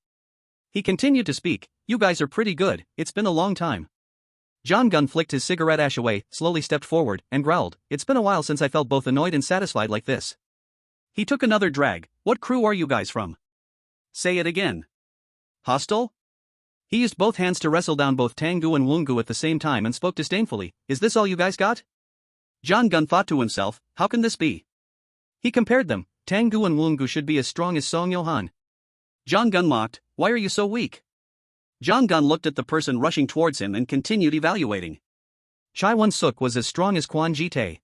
A: He continued to speak, you guys are pretty good, it's been a long time. Jong-gun flicked his cigarette ash away, slowly stepped forward, and growled, it's been a while since I felt both annoyed and satisfied like this. He took another drag, what crew are you guys from? Say it again. Hostile? He used both hands to wrestle down both Tanggu and Wongu at the same time and spoke disdainfully, is this all you guys got? Jong-gun thought to himself, how can this be? He compared them, Tanggu and Wongu should be as strong as Song Yo-han. Jong-gun mocked, why are you so weak? Jong-gun looked at the person rushing towards him and continued evaluating. Chai Hyung-seok was as strong as Kwon Ji-tae.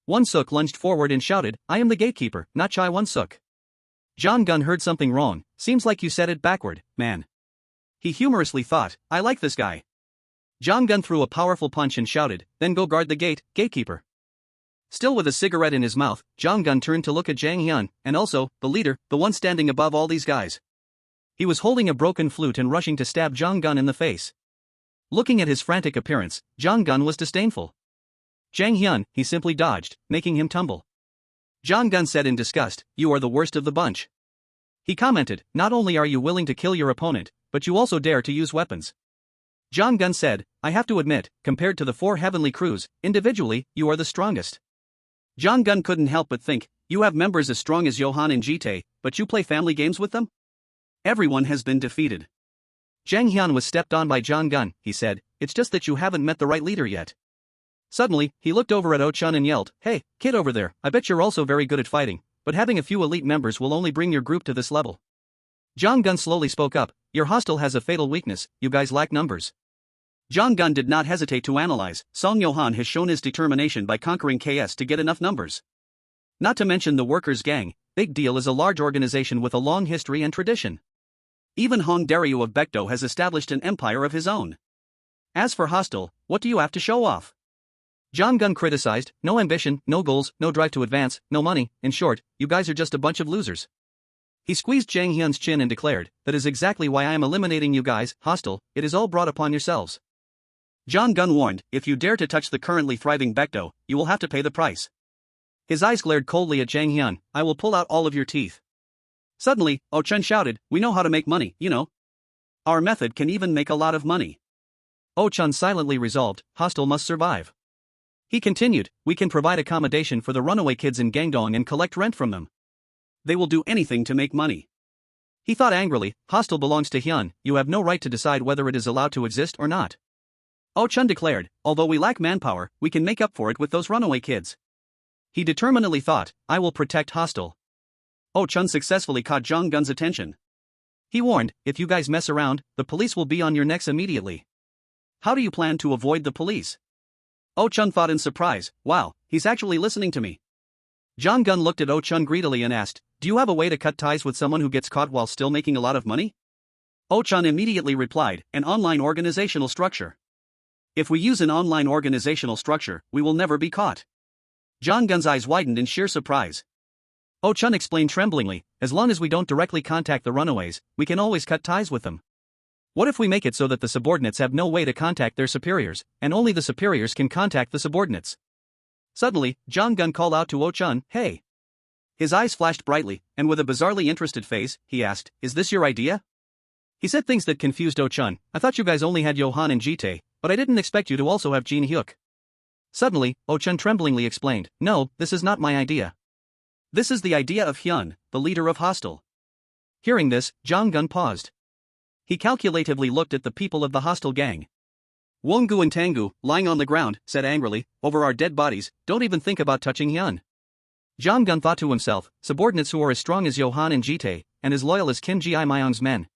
A: Hyung-seok lunged forward and shouted, I am the gatekeeper, not Chai Hyung-seok. Jong-gun heard something wrong, seems like you said it backward, man. He humorously thought, I like this guy. Jong-gun threw a powerful punch and shouted, then go guard the gate, gatekeeper. Still with a cigarette in his mouth, Jong-gun turned to look at Jang Hyun, and also, the leader, the one standing above all these guys. He was holding a broken flute and rushing to stab Jong-gun in the face. Looking at his frantic appearance, Jong-gun was disdainful. Jang Hyun, he simply dodged, making him tumble. Jong-gun said in disgust, you are the worst of the bunch. He commented, not only are you willing to kill your opponent, but you also dare to use weapons. Jong-gun said, I have to admit, compared to the 4 heavenly crews, individually, you are the strongest. Jong-gun couldn't help but think, you have members as strong as Johan and Ji-tae, but you play family games with them? Everyone has been defeated. Jang Hyun was stepped on by Jong-gun, he said, it's just that you haven't met the right leader yet. Suddenly, he looked over at Oh-chun and yelled, hey, kid over there, I bet you're also very good at fighting, but having a few elite members will only bring your group to this level. Jong-gun slowly spoke up, your hostile has a fatal weakness, you guys lack numbers. Jong-gun did not hesitate to analyze, Song Yo-han has shown his determination by conquering KS to get enough numbers. Not to mention the workers' gang, Big Deal is a large organization with a long history and tradition. Even Hong Daeryu of Baekdo has established an empire of his own. As for hostile, what do you have to show off? Jong-gun criticized, no ambition, no goals, no drive to advance, no money, in short, you guys are just a bunch of losers. He squeezed Jang Hyun's chin and declared, that is exactly why I am eliminating you guys, hostile, it is all brought upon yourselves. Jong-gun warned, if you dare to touch the currently thriving Baekdo, you will have to pay the price. His eyes glared coldly at Jang Hyun, I will pull out all of your teeth. Suddenly, Oh-chun shouted, we know how to make money, you know. Our method can even make a lot of money. Oh-chun silently resolved, hostile must survive. He continued, we can provide accommodation for the runaway kids in Gangdong and collect rent from them. They will do anything to make money. He thought angrily, hostile belongs to Hyun, you have no right to decide whether it is allowed to exist or not. Oh-chun declared, although we lack manpower, we can make up for it with those runaway kids. He determinedly thought, I will protect hostile. Oh Chun successfully caught Jong Gun's attention. He warned, if you guys mess around, the police will be on your necks immediately. How do you plan to avoid the police? Oh Chun thought in surprise, wow, he's actually listening to me. Jong Gun looked at Oh Chun greedily and asked, do you have a way to cut ties with someone who gets caught while still making a lot of money? Oh Chun immediately replied, an online organizational structure. If we use an online organizational structure, we will never be caught. Jong Gun's eyes widened in sheer surprise. Oh Chun explained tremblingly, as long as we don't directly contact the runaways, we can always cut ties with them. What if we make it so that the subordinates have no way to contact their superiors, and only the superiors can contact the subordinates? Suddenly, Jong Gun called out to Oh Chun, hey. His eyes flashed brightly, and with a bizarrely interested face, he asked, is this your idea? He said things that confused Oh Chun. I thought you guys only had Johan and Jitae, but I didn't expect you to also have Hyung-seok. Suddenly, Oh Chun tremblingly explained, no, this is not my idea. This is the idea of Hyun, the leader of Hostel. Hearing this, Jong Gun paused. He calculatively looked at the people of the Hostel gang. Wongu and Tangu, lying on the ground, said angrily, over our dead bodies, don't even think about touching Hyun. Jong Gun thought to himself, subordinates who are as strong as Johan and Jitae, and as loyal as Kim Ji-myung's men.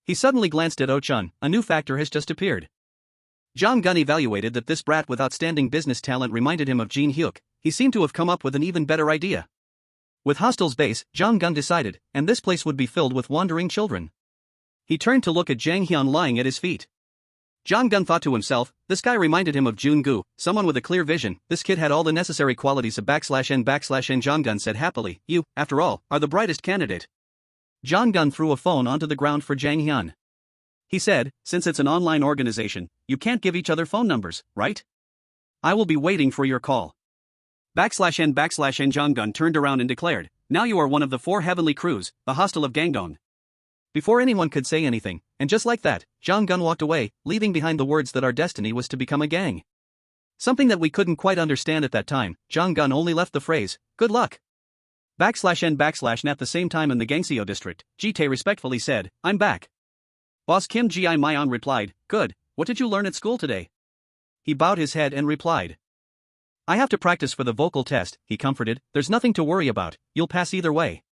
A: He suddenly glanced at Oh Chun, a new factor has just appeared. Jong Gun evaluated that this brat with outstanding business talent reminded him of Hyung-seok. He seemed to have come up with an even better idea. With Hostel's base, Jong Gun decided, and this place would be filled with wandering children. He turned to look at Jang Hyun lying at his feet. Jong Gun thought to himself, this guy reminded him of Jun Gu, someone with a clear vision. This kid had all the necessary qualities of \n \n. Jong Gun said happily, you, after all, are the brightest candidate. Jong Gun threw a phone onto the ground for Jang Hyun. He said, since it's an online organization, you can't give each other phone numbers, right? I will be waiting for your call. \n Jong Gun turned around and declared, now you are one of the 4 heavenly crews, the Hostel of Gangdong. Before anyone could say anything, and just like that, Jong Gun walked away, leaving behind the words that our destiny was to become a gang. Something that we couldn't quite understand at that time, Jong Gun only left the phrase, good luck. \n at the same time in the Gangseo district, Jitae respectfully said, I'm back. Boss Kim Ji-myung replied, good, what did you learn at school today? He bowed his head and replied, I have to practice for the vocal test, he comforted, there's nothing to worry about, you'll pass either way.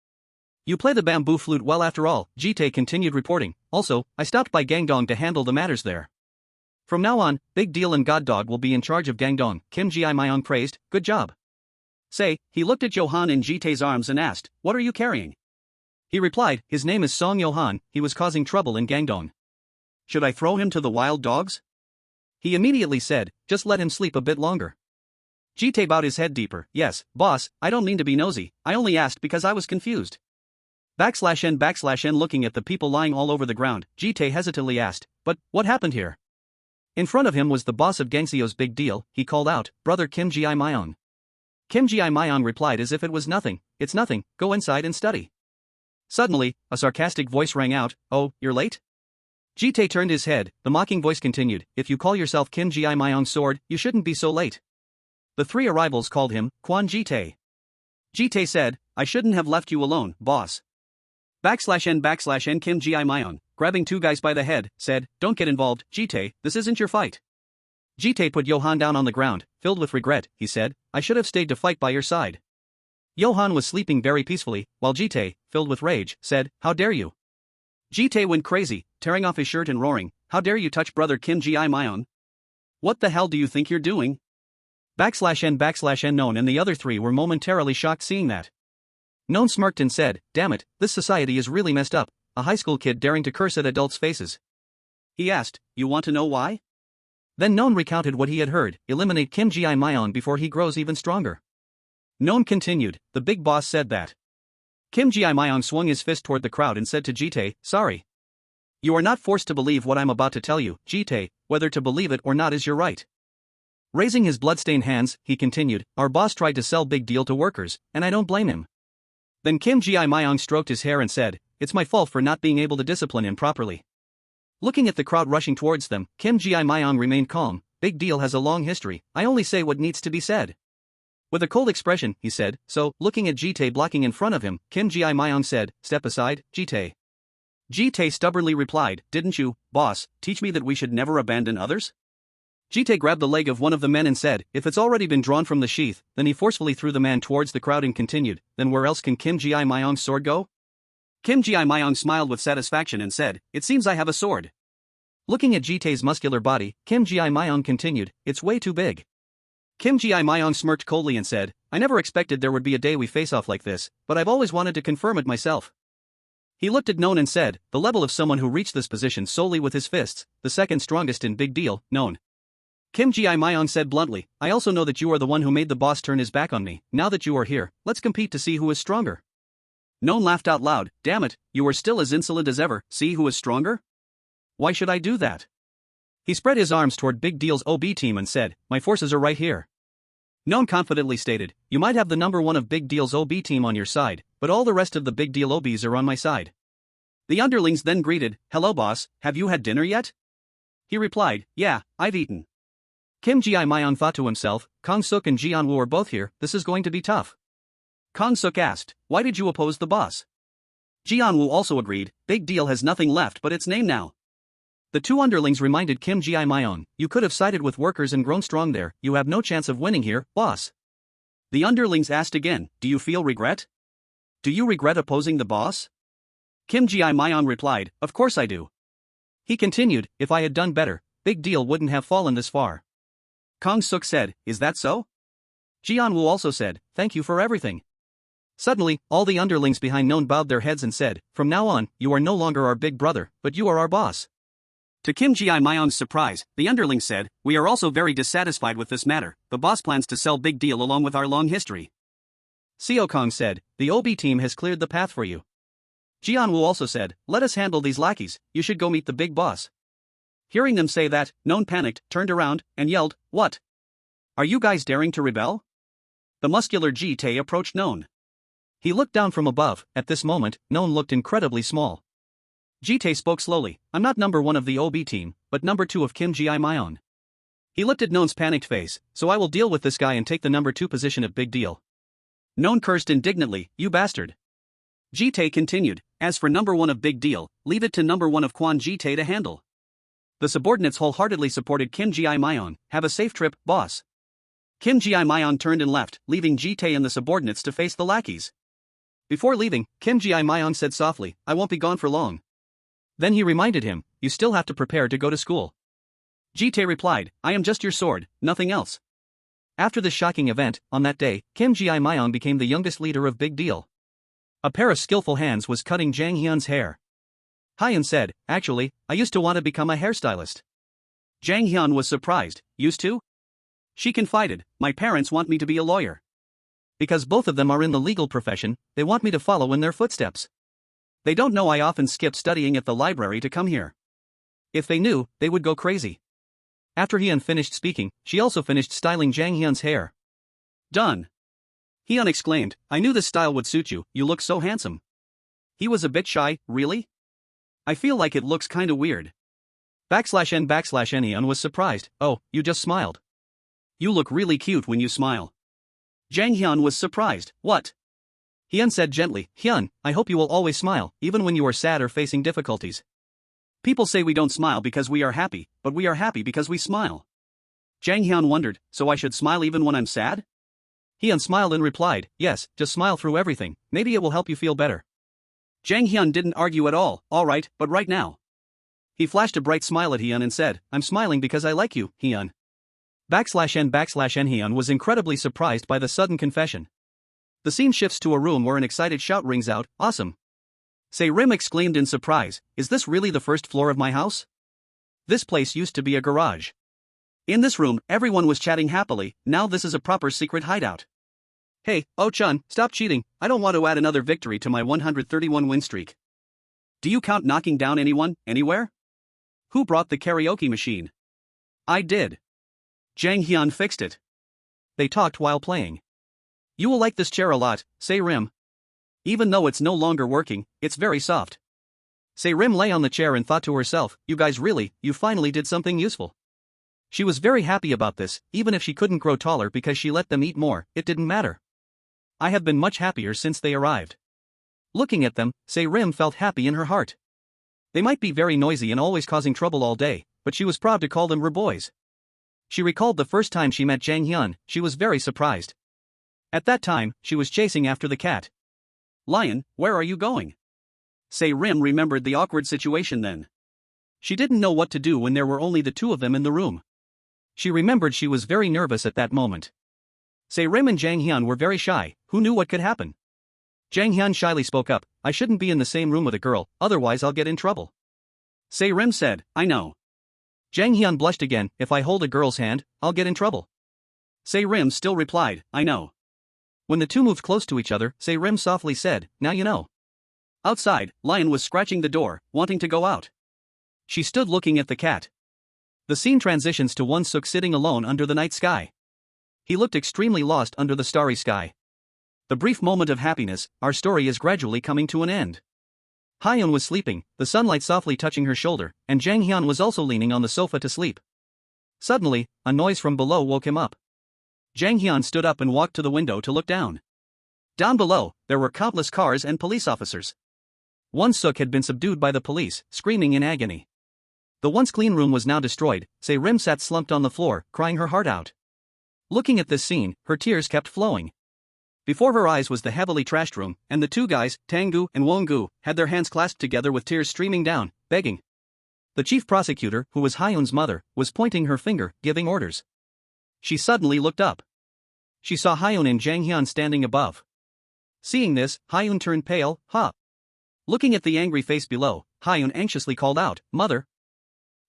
A: You play the bamboo flute well after all, Jitae continued reporting, also, I stopped by Gangdong to handle the matters there. From now on, Big Deal and God Dog will be in charge of Gangdong, Kim Ji-myung praised, good job. Say, he looked at Johan in Jitae's arms and asked, what are you carrying? He replied, his name is Song Johan, he was causing trouble in Gangdong. Should I throw him to the wild dogs? He immediately said, just let him sleep a bit longer. Jitae bowed his head deeper, yes, boss, I don't mean to be nosy, I only asked because I was confused. \n looking at the people lying all over the ground, Jitae hesitantly asked, but, what happened here? In front of him was the boss of Gangseo's Big Deal, he called out, brother Kim Ji-myung. Kim Ji-myung replied as if it was nothing, it's nothing, go inside and study. Suddenly, a sarcastic voice rang out, oh, you're late? Jitae turned his head, the mocking voice continued, if you call yourself Kim Ji-myung's sword, you shouldn't be so late. The 3 arrivals called him, Kwon Jitae. Jitae said, I shouldn't have left you alone, boss. \n Kim Ji-myung, grabbing 2 guys by the head, said, don't get involved, Jitae, this isn't your fight. Jitae put Johan down on the ground, filled with regret, he said, I should have stayed to fight by your side. Johan was sleeping very peacefully, while Jitae, filled with rage, said, how dare you? Jitae went crazy, tearing off his shirt and roaring, how dare you touch brother Kim Ji-myung? What the hell do you think you're doing? \n Known and the other 3 were momentarily shocked seeing that. Known smirked and said, damn it, this society is really messed up, a high school kid daring to curse at adults' faces. He asked, you want to know why? Then Known recounted what he had heard, eliminate Kim Ji-myung before he grows even stronger. Known continued, the big boss said that. Kim Ji-myung swung his fist toward the crowd and said to Jitae, sorry. You are not forced to believe what I'm about to tell you, Jitae, whether to believe it or not is your right. Raising his bloodstained hands, he continued, our boss tried to sell Big Deal to workers, and I don't blame him. Then Kim Ji-myung stroked his hair and said, it's my fault for not being able to discipline him properly. Looking at the crowd rushing towards them, Kim Ji-myung remained calm, Big Deal has a long history, I only say what needs to be said. With a cold expression, he said, so, looking at Jitae blocking in front of him, Kim Ji-myung said, step aside, Jitae. Jitae stubbornly replied, didn't you, boss, teach me that we should never abandon others? Jitae grabbed the leg of one of the men and said, if it's already been drawn from the sheath, then he forcefully threw the man towards the crowd and continued, then where else can Kim Ji-myong's sword go? Kim Ji-myong smiled with satisfaction and said, it seems I have a sword. Looking at Jitae's muscular body, Kim Ji-myong continued, it's way too big. Kim Ji-myong smirked coldly and said, I never expected there would be a day we face off like this, but I've always wanted to confirm it myself. He looked at Known and said, the level of someone who reached this position solely with his fists, the second strongest in Big Deal, Known. Kim Ji-myong said bluntly, I also know that you are the one who made the boss turn his back on me. Now that you are here, let's compete to see who is stronger. Known laughed out loud, damn it, you are still as insolent as ever, see who is stronger? Why should I do that? He spread his arms toward Big Deal's OB team and said, my forces are right here. Known confidently stated, you might have the number one of Big Deal's OB team on your side, but all the rest of the Big Deal OBs are on my side. The underlings then greeted, hello boss, have you had dinner yet? He replied, yeah, I've eaten. Kim Ji-myong thought to himself, Hyung-seok and Jeon-woo are both here, this is going to be tough. Hyung-seok asked, why did you oppose the boss? Jeon-woo also agreed, Big Deal has nothing left but its name now. The two underlings reminded Kim Ji-myong, you could have sided with workers and grown strong there, you have no chance of winning here, boss. The underlings asked again, do you feel regret? Do you regret opposing the boss? Kim Ji-myong replied, of course I do. He continued, if I had done better, Big Deal wouldn't have fallen this far. Hyung-seok said, is that so? Jeon-woo also said, thank you for everything. Suddenly, all the underlings behind Known bowed their heads and said, from now on, you are no longer our big brother, but you are our boss. To Kim Ji-myong's surprise, the underlings said, we are also very dissatisfied with this matter, the boss plans to sell Big Deal along with our long history. Seo-kong said, the OB team has cleared the path for you. Jeon-woo also said, let us handle these lackeys, you should go meet the big boss. Hearing them say that, Known panicked, turned around, and yelled, what? Are you guys daring to rebel? The muscular Jitae approached Known. He looked down from above, at this moment, Known looked incredibly small. Jitae spoke slowly, I'm not number one of the OB team, but number two of Kim Ji-myong. He looked at Known's panicked face, so I will deal with this guy and take the number two position at Big Deal. Known cursed indignantly, you bastard. Jitae continued, as for number one of Big Deal, leave it to number one of Kwon Jitae to handle. The subordinates wholeheartedly supported Kim Ji-myong, have a safe trip, boss. Kim Ji-myong turned and left, leaving Jitae and the subordinates to face the lackeys. Before leaving, Kim Ji-myong said softly, I won't be gone for long. Then he reminded him, you still have to prepare to go to school. Jitae replied, I am just your sword, nothing else. After this shocking event, on that day, Kim Ji-myong became the youngest leader of Big Deal. A pair of skillful hands was cutting Jang Hyun's hair. Hyun said, actually, I used to want to become a hairstylist. Jang Hyun was surprised, used to? She confided, my parents want me to be a lawyer. Because both of them are in the legal profession, they want me to follow in their footsteps. They don't know I often skip studying at the library to come here. If they knew, they would go crazy. After Hyun finished speaking, she also finished styling Jang Hyun's hair. Done. Hyun exclaimed, I knew this style would suit you, you look so handsome. He was a bit shy, really? I feel like it looks kinda weird. /n Hyun was surprised, oh, you just smiled. You look really cute when you smile. Jang Hyun was surprised, what? Hyun said gently, Hyun, I hope you will always smile, even when you are sad or facing difficulties. People say we don't smile because we are happy, but we are happy because we smile. Jang Hyun wondered, so I should smile even when I'm sad? Hyun smiled and replied, yes, just smile through everything, maybe it will help you feel better. Jang Hyun didn't argue at all, alright, but right now. He flashed a bright smile at Hyun and said, I'm smiling because I like you, Hyun. /n Hyun was incredibly surprised by the sudden confession. The scene shifts to a room where an excited shout rings out, awesome. Se-rim exclaimed in surprise, is this really the first floor of my house? This place used to be a garage. In this room, everyone was chatting happily, now this is a proper secret hideout. Hey, Oh-chun, stop cheating, I don't want to add another victory to my 131 win streak. Do you count knocking down anyone, anywhere? Who brought the karaoke machine? I did. Jang Hyun fixed it. They talked while playing. You will like this chair a lot, Se-rim. Even though it's no longer working, it's very soft. Se-rim lay on the chair and thought to herself, you guys really, you finally did something useful. She was very happy about this, even if she couldn't grow taller because she let them eat more, it didn't matter. I have been much happier since they arrived. Looking at them, Se-rim felt happy in her heart. They might be very noisy and always causing trouble all day, but she was proud to call them her boys. She recalled the first time she met Jang Hyun, she was very surprised. At that time, she was chasing after the cat. Lion, where are you going? Se Rim remembered the awkward situation then. She didn't know what to do when there were only the two of them in the room. She remembered she was very nervous at that moment. Se Rim and Jang Hyun were very shy, who knew what could happen? Jang Hyun shyly spoke up, I shouldn't be in the same room with a girl, otherwise I'll get in trouble. Se Rim said, I know. Jang Hyun blushed again, if I hold a girl's hand, I'll get in trouble. Se Rim still replied, I know. When the two moved close to each other, Se Rim softly said, now you know. Outside, Lion was scratching the door, wanting to go out. She stood looking at the cat. The scene transitions to Hyung-seok sitting alone under the night sky. He looked extremely lost under the starry sky. The brief moment of happiness, our story is gradually coming to an end. Hyun was sleeping, the sunlight softly touching her shoulder, and Jang Hyun was also leaning on the sofa to sleep. Suddenly, a noise from below woke him up. Jang Hyun stood up and walked to the window to look down. Down below, there were countless cars and police officers. Hyung-seok had been subdued by the police, screaming in agony. The once clean room was now destroyed. Se Rim sat slumped on the floor, crying her heart out. Looking at this scene, her tears kept flowing. Before her eyes was the heavily trashed room, and the two guys, Tang-gu and Won-gu, had their hands clasped together with tears streaming down, begging. The chief prosecutor, who was Hyun's mother, was pointing her finger, giving orders. She suddenly looked up. She saw Hyun and Jang Hyun standing above. Seeing this, Hyun turned pale, Looking at the angry face below, Hyun anxiously called out, Mother.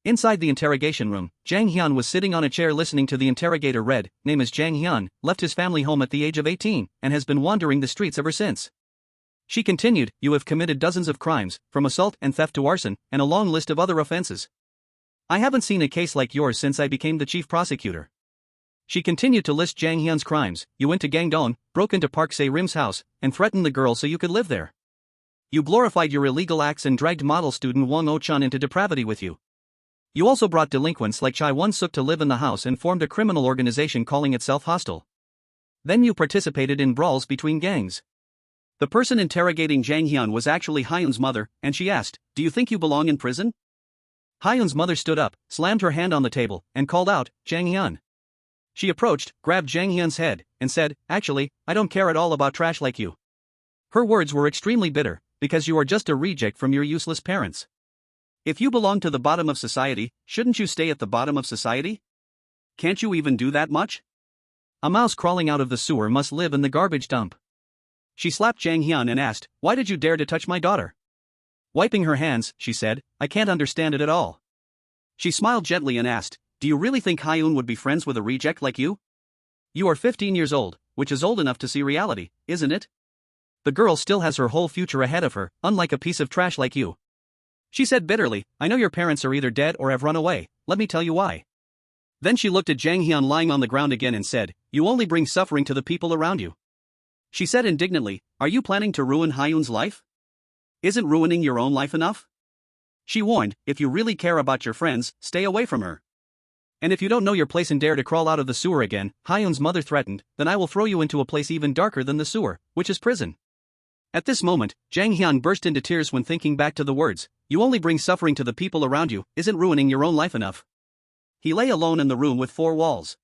A: Inside the interrogation room, Jang Hyun was sitting on a chair listening to the interrogator read, name is Jang Hyun, left his family home at the age of 18, and has been wandering the streets ever since. She continued, you have committed dozens of crimes, from assault and theft to arson, and a long list of other offenses. I haven't seen a case like yours since I became the chief prosecutor. She continued to list Jang Hyun's crimes. You went to Gangdong, broke into Park Se-rim's house, and threatened the girl so you could live there. You glorified your illegal acts and dragged model student Wang Oh-chun into depravity with you. You also brought delinquents like Chai Won-suk to live in the house and formed a criminal organization calling itself Hostile. Then you participated in brawls between gangs. The person interrogating Jang Hyun was actually Hyun's mother, and she asked, do you think you belong in prison? Hyun's mother stood up, slammed her hand on the table, and called out, Jang Hyun. She approached, grabbed Jang Hyun's head, and said, actually, I don't care at all about trash like you. Her words were extremely bitter, because you are just a reject from your useless parents. If you belong to the bottom of society, shouldn't you stay at the bottom of society? Can't you even do that much? A mouse crawling out of the sewer must live in the garbage dump. She slapped Jang Hyun and asked, why did you dare to touch my daughter? Wiping her hands, she said, I can't understand it at all. She smiled gently and asked, do you really think Hyun would be friends with a reject like you? You are 15 years old, which is old enough to see reality, isn't it? The girl still has her whole future ahead of her, unlike a piece of trash like you. She said bitterly, I know your parents are either dead or have run away, let me tell you why. Then she looked at Jang Hyun lying on the ground again and said, you only bring suffering to the people around you. She said indignantly, are you planning to ruin Hyun's life? Isn't ruining your own life enough? She warned, if you really care about your friends, stay away from her. And if you don't know your place and dare to crawl out of the sewer again, Hyun's mother threatened, then I will throw you into a place even darker than the sewer, which is prison. At this moment, Jang Hyun burst into tears when thinking back to the words, you only bring suffering to the people around you, isn't ruining your own life enough. He lay alone in the room with four walls.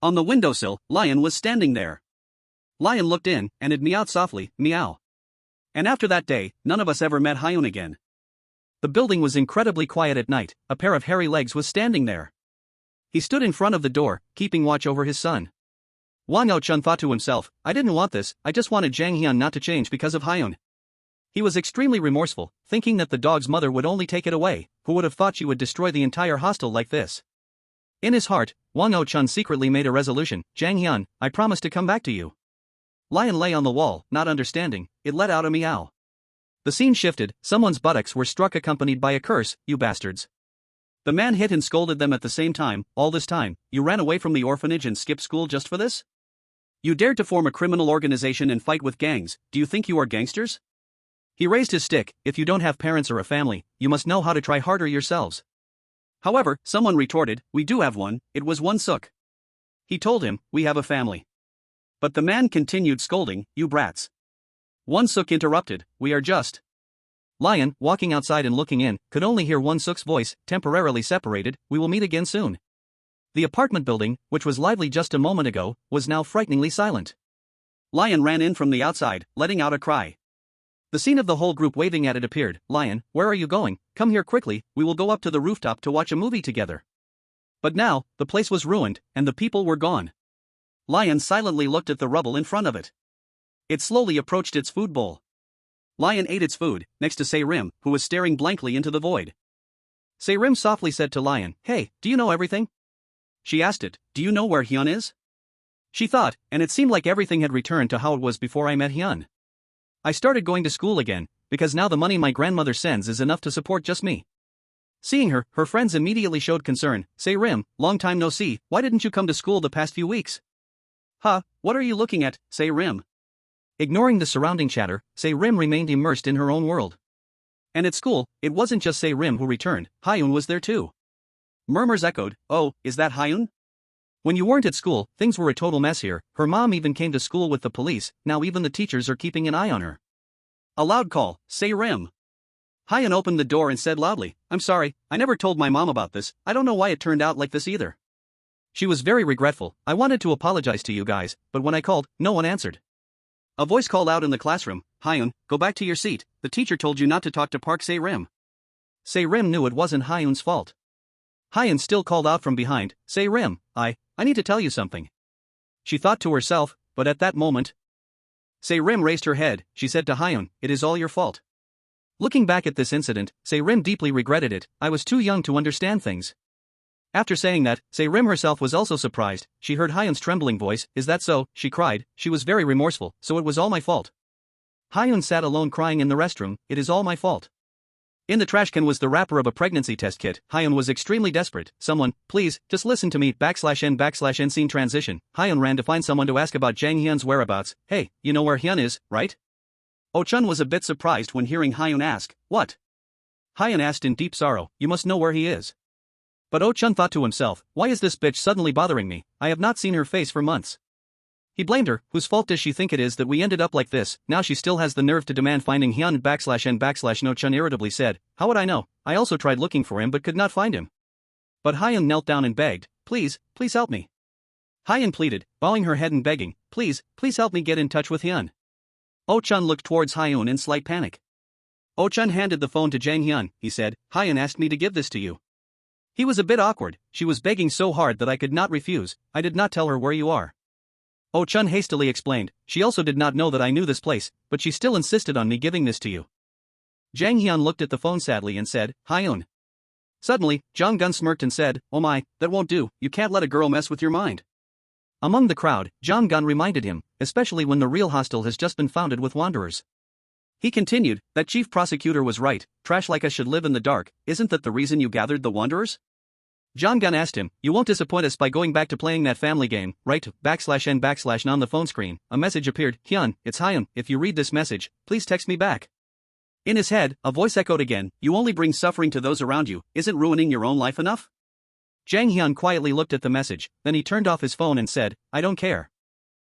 A: On the windowsill, Lion was standing there. Lion looked in, and it meowed softly, meow. And after that day, none of us ever met Hyun again. The building was incredibly quiet at night, a pair of hairy legs was standing there. He stood in front of the door, keeping watch over his son. Wang Oh-chun thought to himself, I didn't want this, I just wanted Jang Hyun not to change because of Hyun. He was extremely remorseful, thinking that the dog's mother would only take it away, who would have thought she would destroy the entire hostel like this. In his heart, Wang Oh-chun secretly made a resolution, Jang Hyun, I promise to come back to you. Lion lay on the wall, not understanding, it let out a meow. The scene shifted, someone's buttocks were struck accompanied by a curse, you bastards. The man hit and scolded them at the same time, all this time, you ran away from the orphanage and skipped school just for this? You dared to form a criminal organization and fight with gangs, do you think you are gangsters? He raised his stick, if you don't have parents or a family, you must know how to try harder yourselves. However, someone retorted, we do have one, it was Hyung-seok. He told him, we have a family. But the man continued scolding, you brats. Hyung-seok interrupted, we are just. Lion, walking outside and looking in, could only hear Hyung-seok's voice, temporarily separated, we will meet again soon. The apartment building, which was lively just a moment ago, was now frighteningly silent. Lion ran in from the outside, letting out a cry. The scene of the whole group waving at it appeared. Lion, where are you going? Come here quickly, we will go up to the rooftop to watch a movie together. But now, the place was ruined, and the people were gone. Lion silently looked at the rubble in front of it. It slowly approached its food bowl. Lion ate its food, next to Se-rim, who was staring blankly into the void. Se-rim softly said to Lion, Hey, do you know everything? She asked it, Do you know where Hyun is? She thought, and it seemed like everything had returned to how it was before I met Hyun. I started going to school again, because now the money my grandmother sends is enough to support just me. Seeing her, her friends immediately showed concern. Se-rim, long time no see, why didn't you come to school the past few weeks? Huh, what are you looking at, Se-rim? Ignoring the surrounding chatter, Se-rim remained immersed in her own world. And at school, it wasn't just Se-rim who returned, Hyun was there too. Murmurs echoed, Oh, is that Hyun? When you weren't at school, things were a total mess here, her mom even came to school with the police, now even the teachers are keeping an eye on her. A loud call, Se-rim. Hyun opened the door and said loudly, I'm sorry, I never told my mom about this, I don't know why it turned out like this either. She was very regretful, I wanted to apologize to you guys, but when I called, no one answered. A voice called out in the classroom, Hyun, go back to your seat, the teacher told you not to talk to Park Se-rim. Se-rim knew it wasn't Hyun's fault. Hyun still called out from behind, Se-rim, I need to tell you something. She thought to herself, but at that moment, Se-rim raised her head, she said to Hyun, it is all your fault. Looking back at this incident, Se-rim deeply regretted it, I was too young to understand things. After saying that, Se-rim herself was also surprised, she heard Hyun's trembling voice, is that so, she cried, she was very remorseful, so it was all my fault. Hyun sat alone crying in the restroom, it is all my fault. In the trash can was the wrapper of a pregnancy test kit. Hyun was extremely desperate. Someone, please, just listen to me, /n/n scene transition. Hyun ran to find someone to ask about Jang Hyun's whereabouts. Hey, you know where Hyun is, right? Oh-chun was a bit surprised when hearing Hyun ask, what? Hyun asked in deep sorrow, you must know where he is. But Oh-chun thought to himself, why is this bitch suddenly bothering me? I have not seen her face for months. He blamed her, whose fault does she think it is that we ended up like this, now she still has the nerve to demand finding Hyun /n/. No-chun irritably said, how would I know, I also tried looking for him but could not find him. But Hyun knelt down and begged, please help me. Hyun pleaded, bowing her head and begging, please help me get in touch with Hyun. Oh-chun looked towards Hyun in slight panic. Oh-chun handed the phone to Jang Hyun, he said, Hyun asked me to give this to you. He was a bit awkward, she was begging so hard that I could not refuse, I did not tell her where you are. Oh-chun hastily explained, she also did not know that I knew this place, but she still insisted on me giving this to you. Jang Hyun looked at the phone sadly and said, Hyun. Suddenly, Jang Gun smirked and said, oh my, that won't do, you can't let a girl mess with your mind. Among the crowd, Jang Gun reminded him, especially when the real hostel has just been founded with wanderers. He continued, that chief prosecutor was right, trash like us should live in the dark, isn't that the reason you gathered the wanderers? Jang Gun asked him, you won't disappoint us by going back to playing that family game, right? /n/. On the phone screen, a message appeared, Hyun, it's Hyun, if you read this message, please text me back. In his head, a voice echoed again, you only bring suffering to those around you, isn't ruining your own life enough? Jang Hyun quietly looked at the message, then he turned off his phone and said, I don't care.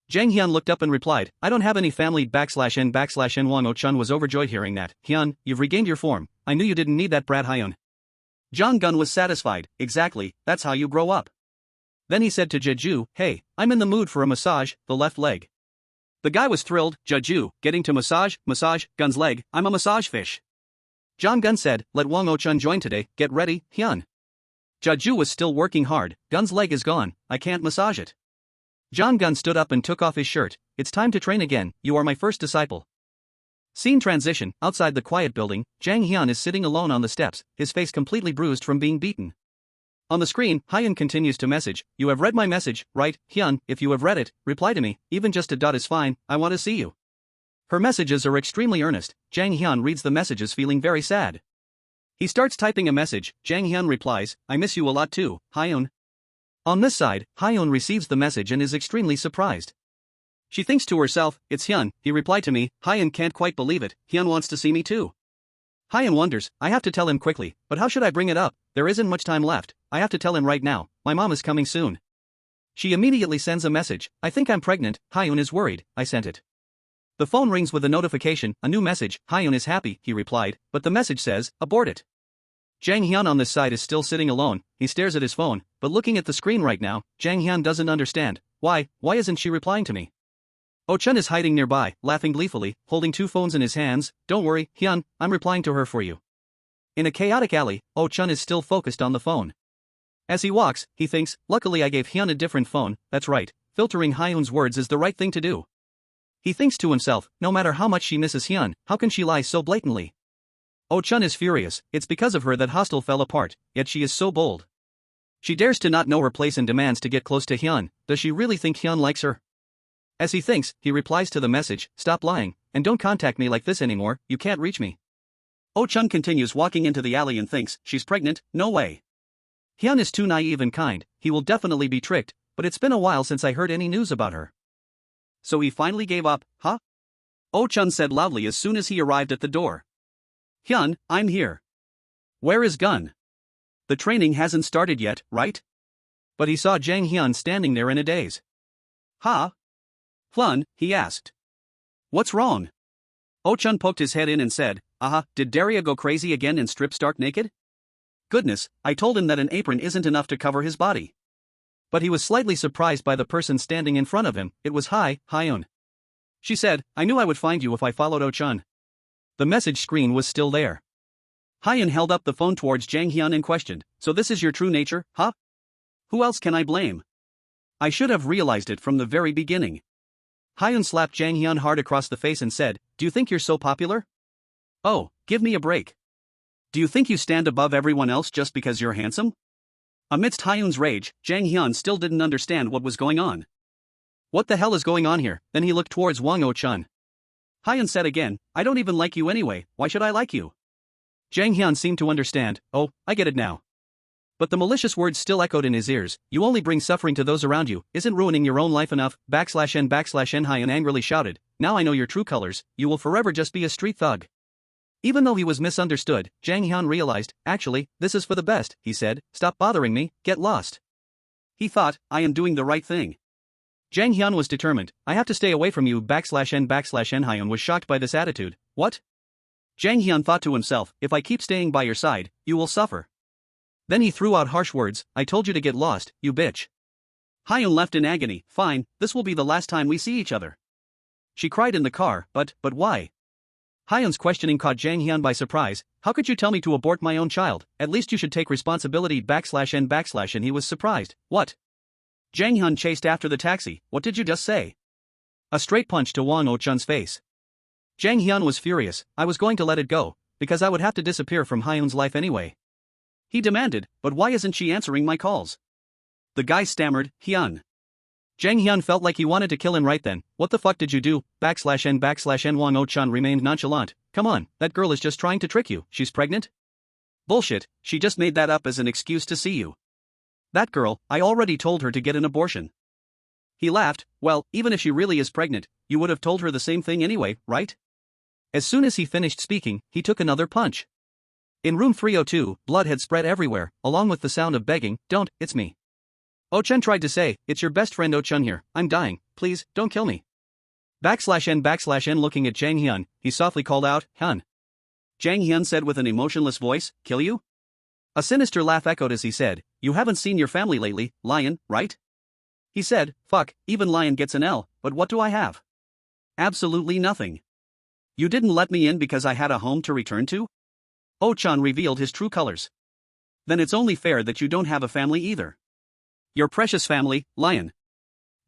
A: Jang Hyun looked up and replied, I don't have any family /n/. Wang Oh-chun was overjoyed hearing that, Hyun, you've regained your form, I knew you didn't need that brat Hyun. Jang Gun was satisfied, exactly, that's how you grow up. Then he said to Jeju, hey, I'm in the mood for a massage, the left leg. The guy was thrilled, Jeju, getting to massage, Gun's leg, I'm a massage fish. Jang Gun said, let Wang Oh-chun join today, get ready, Hyun. Jeju was still working hard, Gun's leg is gone, I can't massage it. Jang Gun stood up and took off his shirt, it's time to train again, you are my first disciple. Scene transition, outside the quiet building, Jang Hyun is sitting alone on the steps, his face completely bruised from being beaten. On the screen, Hyun continues to message, you have read my message, right, Hyun, if you have read it, reply to me, even just a dot is fine, I want to see you. Her messages are extremely earnest, Jang Hyun reads the messages feeling very sad. He starts typing a message, Jang Hyun replies, I miss you a lot too, Hyun. On this side, Hyun receives the message and is extremely surprised. She thinks to herself, it's Hyun, he replied to me, Hyun can't quite believe it, Hyun wants to see me too. Hyun wonders, I have to tell him quickly, but how should I bring it up, there isn't much time left, I have to tell him right now, my mom is coming soon. She immediately sends a message, I think I'm pregnant, Hyun is worried, I sent it. The phone rings with a notification, a new message, Hyun is happy, he replied, but the message says, abort it. Jang Hyun on this side is still sitting alone. He stares at his phone, but looking at the screen right now, Jang Hyun doesn't understand. Why isn't she replying to me? Oh-chun is hiding nearby, laughing gleefully, holding two phones in his hands. Don't worry, Hyun, I'm replying to her for you. In a chaotic alley, Oh-chun is still focused on the phone. As he walks, he thinks, luckily I gave Hyun a different phone. That's right, filtering Hyun's words is the right thing to do. He thinks to himself, no matter how much she misses Hyun, how can she lie so blatantly? Oh-chun is furious. It's because of her that Hostel fell apart, yet she is so bold. She dares to not know her place and demands to get close to Hyun. Does she really think Hyun likes her? As he thinks, he replies to the message, stop lying, and don't contact me like this anymore, you can't reach me. Oh-chun continues walking into the alley and thinks, she's pregnant, no way. Hyun is too naive and kind, he will definitely be tricked, but it's been a while since I heard any news about her. So he finally gave up, huh? Oh-chun said loudly as soon as he arrived at the door. Hyun, I'm here. Where is Gun? The training hasn't started yet, right? But he saw Jang Hyun standing there in a daze. Huh? Hyun, he asked. What's wrong? Oh-chun poked his head in and said, did Daria go crazy again and strip stark naked? Goodness, I told him that an apron isn't enough to cover his body. But he was slightly surprised by the person standing in front of him. It was Hyun. She said, I knew I would find you if I followed Oh-chun. The message screen was still there. Hyun held up the phone towards Jang Hyun and questioned, so this is your true nature, huh? Who else can I blame? I should have realized it from the very beginning. Hyun slapped Jang Hyun hard across the face and said, do you think you're so popular? Oh, give me a break. Do you think you stand above everyone else just because you're handsome? Amidst Hyun's rage, Jang Hyun still didn't understand what was going on. What the hell is going on here? Then he looked towards Wang Oh-chun. Hyun said again, I don't even like you anyway, why should I like you? Jang Hyun seemed to understand, oh, I get it now. But the malicious words still echoed in his ears, you only bring suffering to those around you, isn't ruining your own life enough, /n Hyun angrily shouted, now I know your true colors, you will forever just be a street thug. Even though he was misunderstood, Jang Hyun realized, actually, this is for the best, he said, stop bothering me, get lost. He thought, I am doing the right thing. Jang Hyun was determined, I have to stay away from you /n Hyun was shocked by this attitude, what? Jang Hyun thought to himself, if I keep staying by your side, you will suffer. Then he threw out harsh words, I told you to get lost, you bitch. Hyun left in agony, fine, this will be the last time we see each other. She cried in the car, but why? Hyun's questioning caught Jang Hyun by surprise, how could you tell me to abort my own child, at least you should take responsibility /n and he was surprised, what? Jang Hyun chased after the taxi, what did you just say? A straight punch to Wang Oh-chun's face. Jang Hyun was furious, I was going to let it go, because I would have to disappear from Hyun's life anyway. He demanded, but why isn't she answering my calls? The guy stammered, Hyun. Jang Hyun felt like he wanted to kill him right then, what the fuck did you do, /n Wang Oh-chun remained nonchalant, come on, that girl is just trying to trick you, she's pregnant? Bullshit, she just made that up as an excuse to see you. That girl, I already told her to get an abortion. He laughed, well, even if she really is pregnant, you would have told her the same thing anyway, right? As soon as he finished speaking, he took another punch. In room 302, blood had spread everywhere, along with the sound of begging, don't, it's me. Oh-chun tried to say, it's your best friend Oh-chun here, I'm dying, please, don't kill me. /n looking at Jang Hyun, he softly called out, Hyun. Jang Hyun said with an emotionless voice, kill you? A sinister laugh echoed as he said, you haven't seen your family lately, Lion, right? He said, fuck, even Lion gets an L, but what do I have? Absolutely nothing. You didn't let me in because I had a home to return to? Oh-chun revealed his true colors. Then it's only fair that you don't have a family either. Your precious family, Lion.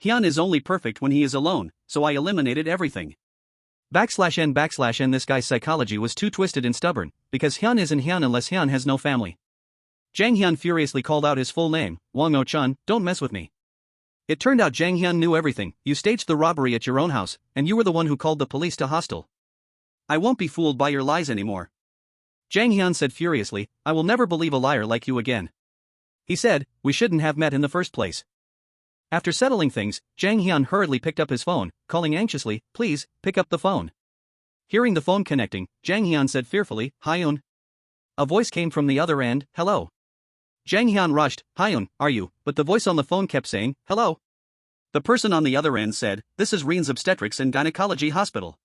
A: Hyun is only perfect when he is alone, so I eliminated everything. /n this guy's psychology was too twisted and stubborn, because Hyun isn't Hyun unless Hyun has no family. Jang Hyun furiously called out his full name, Wang Oh-chun, don't mess with me. It turned out Jang Hyun knew everything, you staged the robbery at your own house, and you were the one who called the police to Hostel. I won't be fooled by your lies anymore. Jang Hyun said furiously, I will never believe a liar like you again. He said, we shouldn't have met in the first place. After settling things, Jang Hyun hurriedly picked up his phone, calling anxiously, please, pick up the phone. Hearing the phone connecting, Jang Hyun said fearfully, Hyun. A voice came from the other end, hello. Jang Hyun rushed, Hyun, are you, but the voice on the phone kept saying, hello. The person on the other end said, this is Reen's Obstetrics and Gynecology Hospital.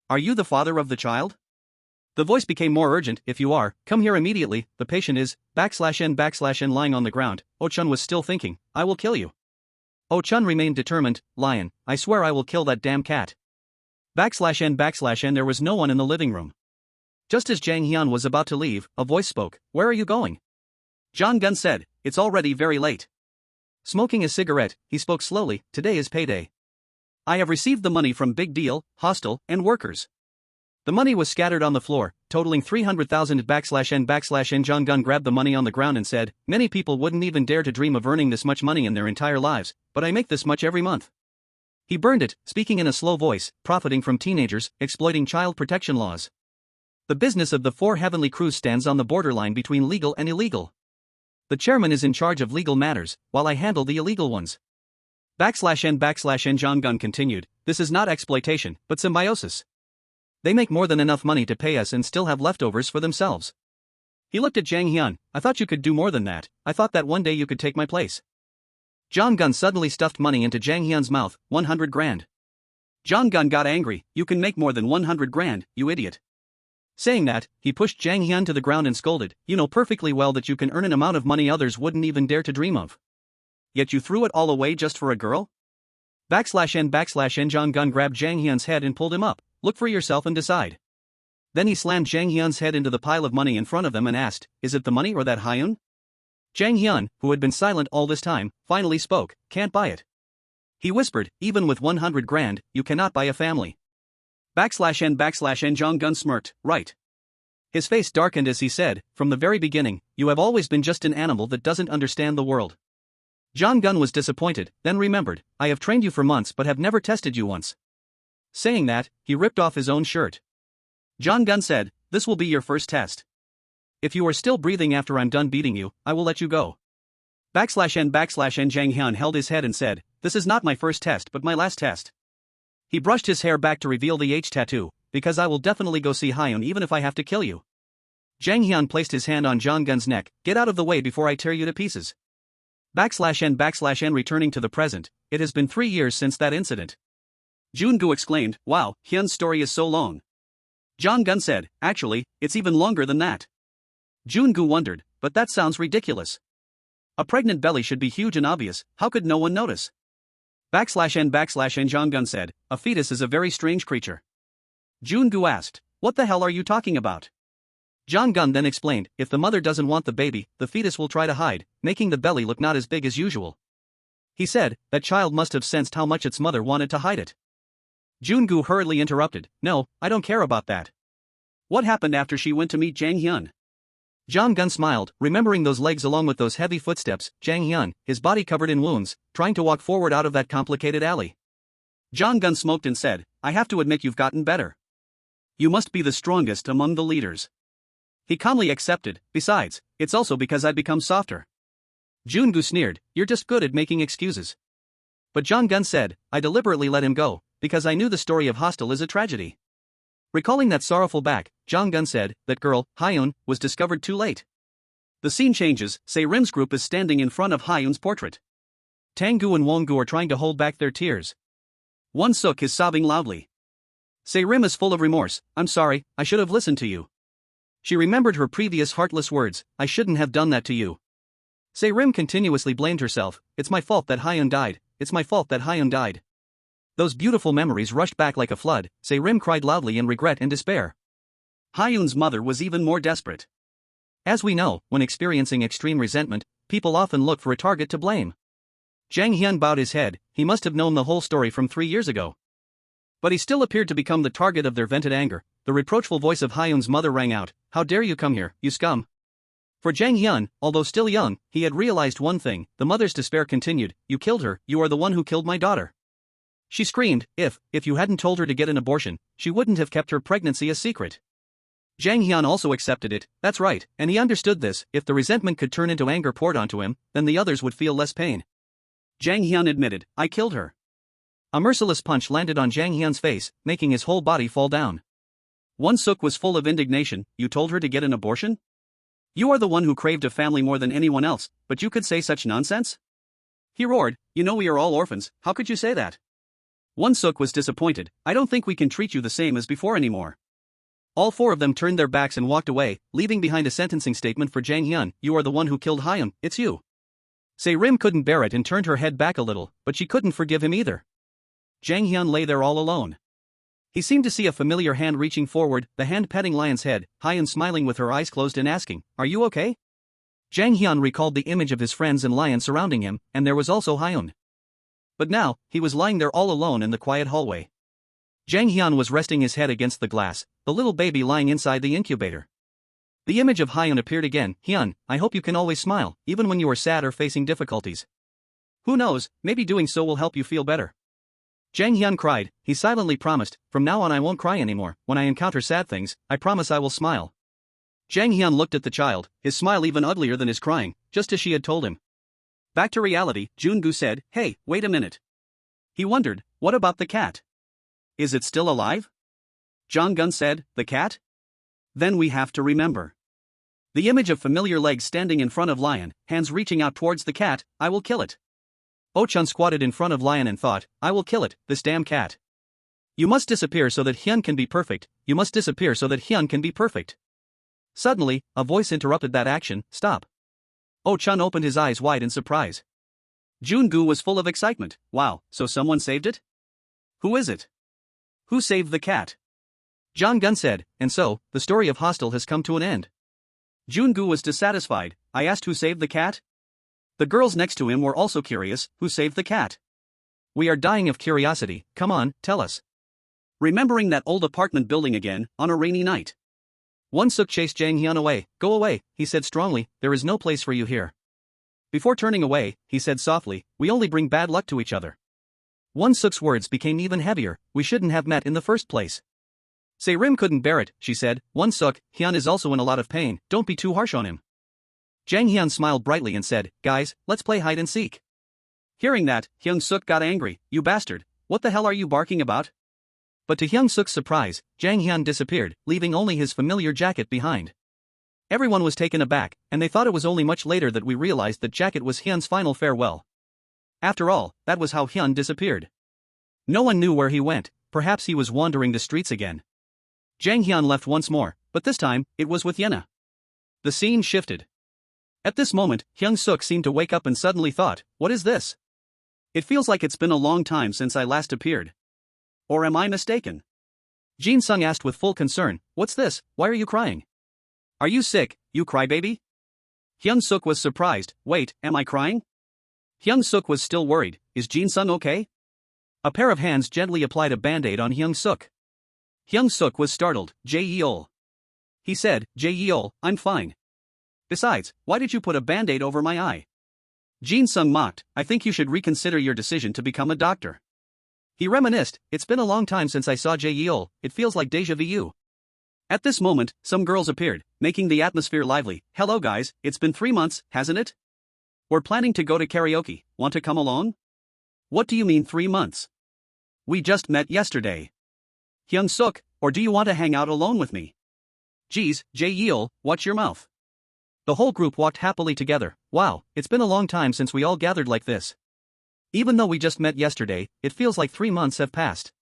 A: Are you the father of the child? The voice became more urgent. If you are, come here immediately. The patient is, /n/n lying on the ground. Oh-chun was still thinking, I will kill you. Oh-chun remained determined, lion, I swear I will kill that damn cat. /n/n there was no one in the living room. Just as Jang Hyun was about to leave, a voice spoke, where are you going? Jang Gun said, it's already very late. Smoking a cigarette, he spoke slowly, today is payday. I have received the money from Big Deal, Hostel, and workers. The money was scattered on the floor, totaling 300,000 /n/n. Jang Gun grabbed the money on the ground and said, many people wouldn't even dare to dream of earning this much money in their entire lives, but I make this much every month. He burned it, speaking in a slow voice, profiting from teenagers, exploiting child protection laws. The business of the Four Heavenly Crews stands on the borderline between legal and illegal. The chairman is in charge of legal matters, while I handle the illegal ones. /n/n. Jang Gun continued, this is not exploitation, but symbiosis. They make more than enough money to pay us and still have leftovers for themselves. He looked at Jang Hyun, I thought you could do more than that, I thought that one day you could take my place. Jang Gun suddenly stuffed money into Jang Hyun's mouth, 100 grand. Jang Gun got angry, you can make more than 100 grand, you idiot. Saying that, he pushed Jang Hyun to the ground and scolded, you know perfectly well that you can earn an amount of money others wouldn't even dare to dream of. Yet you threw it all away just for a girl? /n/n. Jang Gun grabbed Jang Hyun's head and pulled him up, look for yourself and decide. Then he slammed Jang Hyun's head into the pile of money in front of them and asked, is it the money or that Hyun? Jang Hyun, who had been silent all this time, finally spoke, can't buy it. He whispered, even with 100 grand, you cannot buy a family. /n/n. Jang Gun smirked, right. His face darkened as he said, from the very beginning, you have always been just an animal that doesn't understand the world. Jang Gun was disappointed, then remembered, I have trained you for months but have never tested you once. Saying that, he ripped off his own shirt. Jang Gun said, this will be your first test. If you are still breathing after I'm done beating you, I will let you go. /n/n. Jang Hyun held his head and said, this is not my first test but my last test. He brushed his hair back to reveal the H tattoo, because I will definitely go see Hyun even if I have to kill you. Jang Hyun placed his hand on Jang Gun's neck, get out of the way before I tear you to pieces. /n/n. Returning to the present, it has been 3 years since that incident. Joon-gu exclaimed, wow, Hyun's story is so long. Jang Gun said, actually, it's even longer than that. Joon-gu wondered, but that sounds ridiculous. A pregnant belly should be huge and obvious, how could no one notice? /n/n. Jang Gun said, a fetus is a very strange creature. Joon-gu asked, what the hell are you talking about? Jang Gun then explained, if the mother doesn't want the baby, the fetus will try to hide, making the belly look not as big as usual. He said, that child must have sensed how much its mother wanted to hide it. Joon-gu hurriedly interrupted, no, I don't care about that. What happened after she went to meet Jang Hyun? Jang Gun smiled, remembering those legs along with those heavy footsteps, Jang Hyun, his body covered in wounds, trying to walk forward out of that complicated alley. Jang Gun smoked and said, I have to admit you've gotten better. You must be the strongest among the leaders. He calmly accepted, besides, it's also because I've become softer. Joon-gu sneered, you're just good at making excuses. But Jang Gun said, I deliberately let him go, because I knew the story of Hostel is a tragedy. Recalling that sorrowful back, Jang Gun said, that girl, Hyun, was discovered too late. The scene changes, Se-rim's group is standing in front of Hyun's portrait. Tang-gu and Won-gu are trying to hold back their tears. Won-suk is sobbing loudly. Se-rim is full of remorse, I'm sorry, I should have listened to you. She remembered her previous heartless words, I shouldn't have done that to you. Se-rim continuously blamed herself, it's my fault that Hyun died, it's my fault that Hyun died. Those beautiful memories rushed back like a flood, Se-rim cried loudly in regret and despair. Hyun's mother was even more desperate. As we know, when experiencing extreme resentment, people often look for a target to blame. Jang Hyun bowed his head, he must have known the whole story from 3 years ago. But he still appeared to become the target of their vented anger. The reproachful voice of Hyun's mother rang out, how dare you come here, you scum. For Jang Hyun, although still young, he had realized one thing, the mother's despair continued, you killed her, you are the one who killed my daughter. She screamed, if you hadn't told her to get an abortion, she wouldn't have kept her pregnancy a secret. Jang Hyun also accepted it, that's right, and he understood this, if the resentment could turn into anger poured onto him, then the others would feel less pain. Jang Hyun admitted, I killed her. A merciless punch landed on Jang Hyun's face, making his whole body fall down. Won-suk was full of indignation, you told her to get an abortion? You are the one who craved a family more than anyone else, but you could say such nonsense? He roared, you know we are all orphans, how could you say that? Won-suk was disappointed, I don't think we can treat you the same as before anymore. All four of them turned their backs and walked away, leaving behind a sentencing statement for Jang Hyun. You are the one who killed Hyun, it's you. Se-rim couldn't bear it and turned her head back a little, but she couldn't forgive him either. Jang Hyun lay there all alone. He seemed to see a familiar hand reaching forward, the hand petting Lion's head, Hyun smiling with her eyes closed and asking, "Are you okay?" Jang Hyun recalled the image of his friends and Lion surrounding him, and there was also Hyun. But now, he was lying there all alone in the quiet hallway. Jang Hyun was resting his head against the glass, the little baby lying inside the incubator. The image of Hyun appeared again. Hyun, I hope you can always smile, even when you are sad or facing difficulties. Who knows, maybe doing so will help you feel better. Jang Hyun cried. He silently promised, from now on I won't cry anymore. When I encounter sad things, I promise I will smile. Jang Hyun looked at the child, his smile even uglier than his crying, just as she had told him. Back to reality, Jun-gu said, "Hey, wait a minute." He wondered, what about the cat? Is it still alive? Jong-gun said, the cat? Then we have to remember. The image of familiar legs standing in front of Lion, hands reaching out towards the cat, I will kill it. Oh-chun squatted in front of Lion and thought, I will kill it, this damn cat. You must disappear so that Hyun can be perfect, you must disappear so that Hyun can be perfect. Suddenly, a voice interrupted that action, stop. Oh-chun opened his eyes wide in surprise. Jun-gu was full of excitement, wow, so someone saved it? Who is it? Who saved the cat? Jong-gun said, and so, the story of Hostel has come to an end. Jun-gu was dissatisfied, I asked who saved the cat? The girls next to him were also curious, who saved the cat? We are dying of curiosity, come on, tell us. Remembering that old apartment building again, on a rainy night. Hyung-seok chased Jang Hyun away. Go away, he said strongly, there is no place for you here. Before turning away, he said softly, we only bring bad luck to each other. Hyung-seok's words became even heavier, we shouldn't have met in the first place. Se-rim couldn't bear it, she said, Hyun-seok, Hyun is also in a lot of pain, don't be too harsh on him. Jang Hyun smiled brightly and said, guys, let's play hide and seek. Hearing that, Hyung-seok got angry, you bastard, what the hell are you barking about? But to Hyung-seok's surprise, Jang Hyun disappeared, leaving only his familiar jacket behind. Everyone was taken aback, and they thought it was only much later that we realized that jacket was Hyun's final farewell. After all, that was how Hyun disappeared. No one knew where he went, perhaps he was wandering the streets again. Jang Hyun left once more, but this time, it was with Yena. The scene shifted. At this moment, Hyung-seok seemed to wake up and suddenly thought, what is this? It feels like it's been a long time since I last appeared. Or am I mistaken? Jin-sung asked with full concern, what's this, why are you crying? Are you sick, you crybaby? Hyung-seok was surprised, wait, am I crying? Hyung-seok was still worried, is Jin-sung okay? A pair of hands gently applied a band-aid on Hyung-seok. Hyung-seok was startled, Jae-yeol. He said, Jae-yeol, I'm fine. Besides, why did you put a band-aid over my eye? Jin-sung mocked, I think you should reconsider your decision to become a doctor. He reminisced, it's been a long time since I saw Jae-yeol, it feels like deja vu. At this moment, some girls appeared, making the atmosphere lively. Hello guys, it's been 3 months, hasn't it? We're planning to go to karaoke, want to come along? What do you mean 3 months? We just met yesterday. Hyung-seok, or do you want to hang out alone with me? Geez, Jae-yeol, watch your mouth. The whole group walked happily together. Wow, it's been a long time since we all gathered like this. Even though we just met yesterday, it feels like 3 months have passed.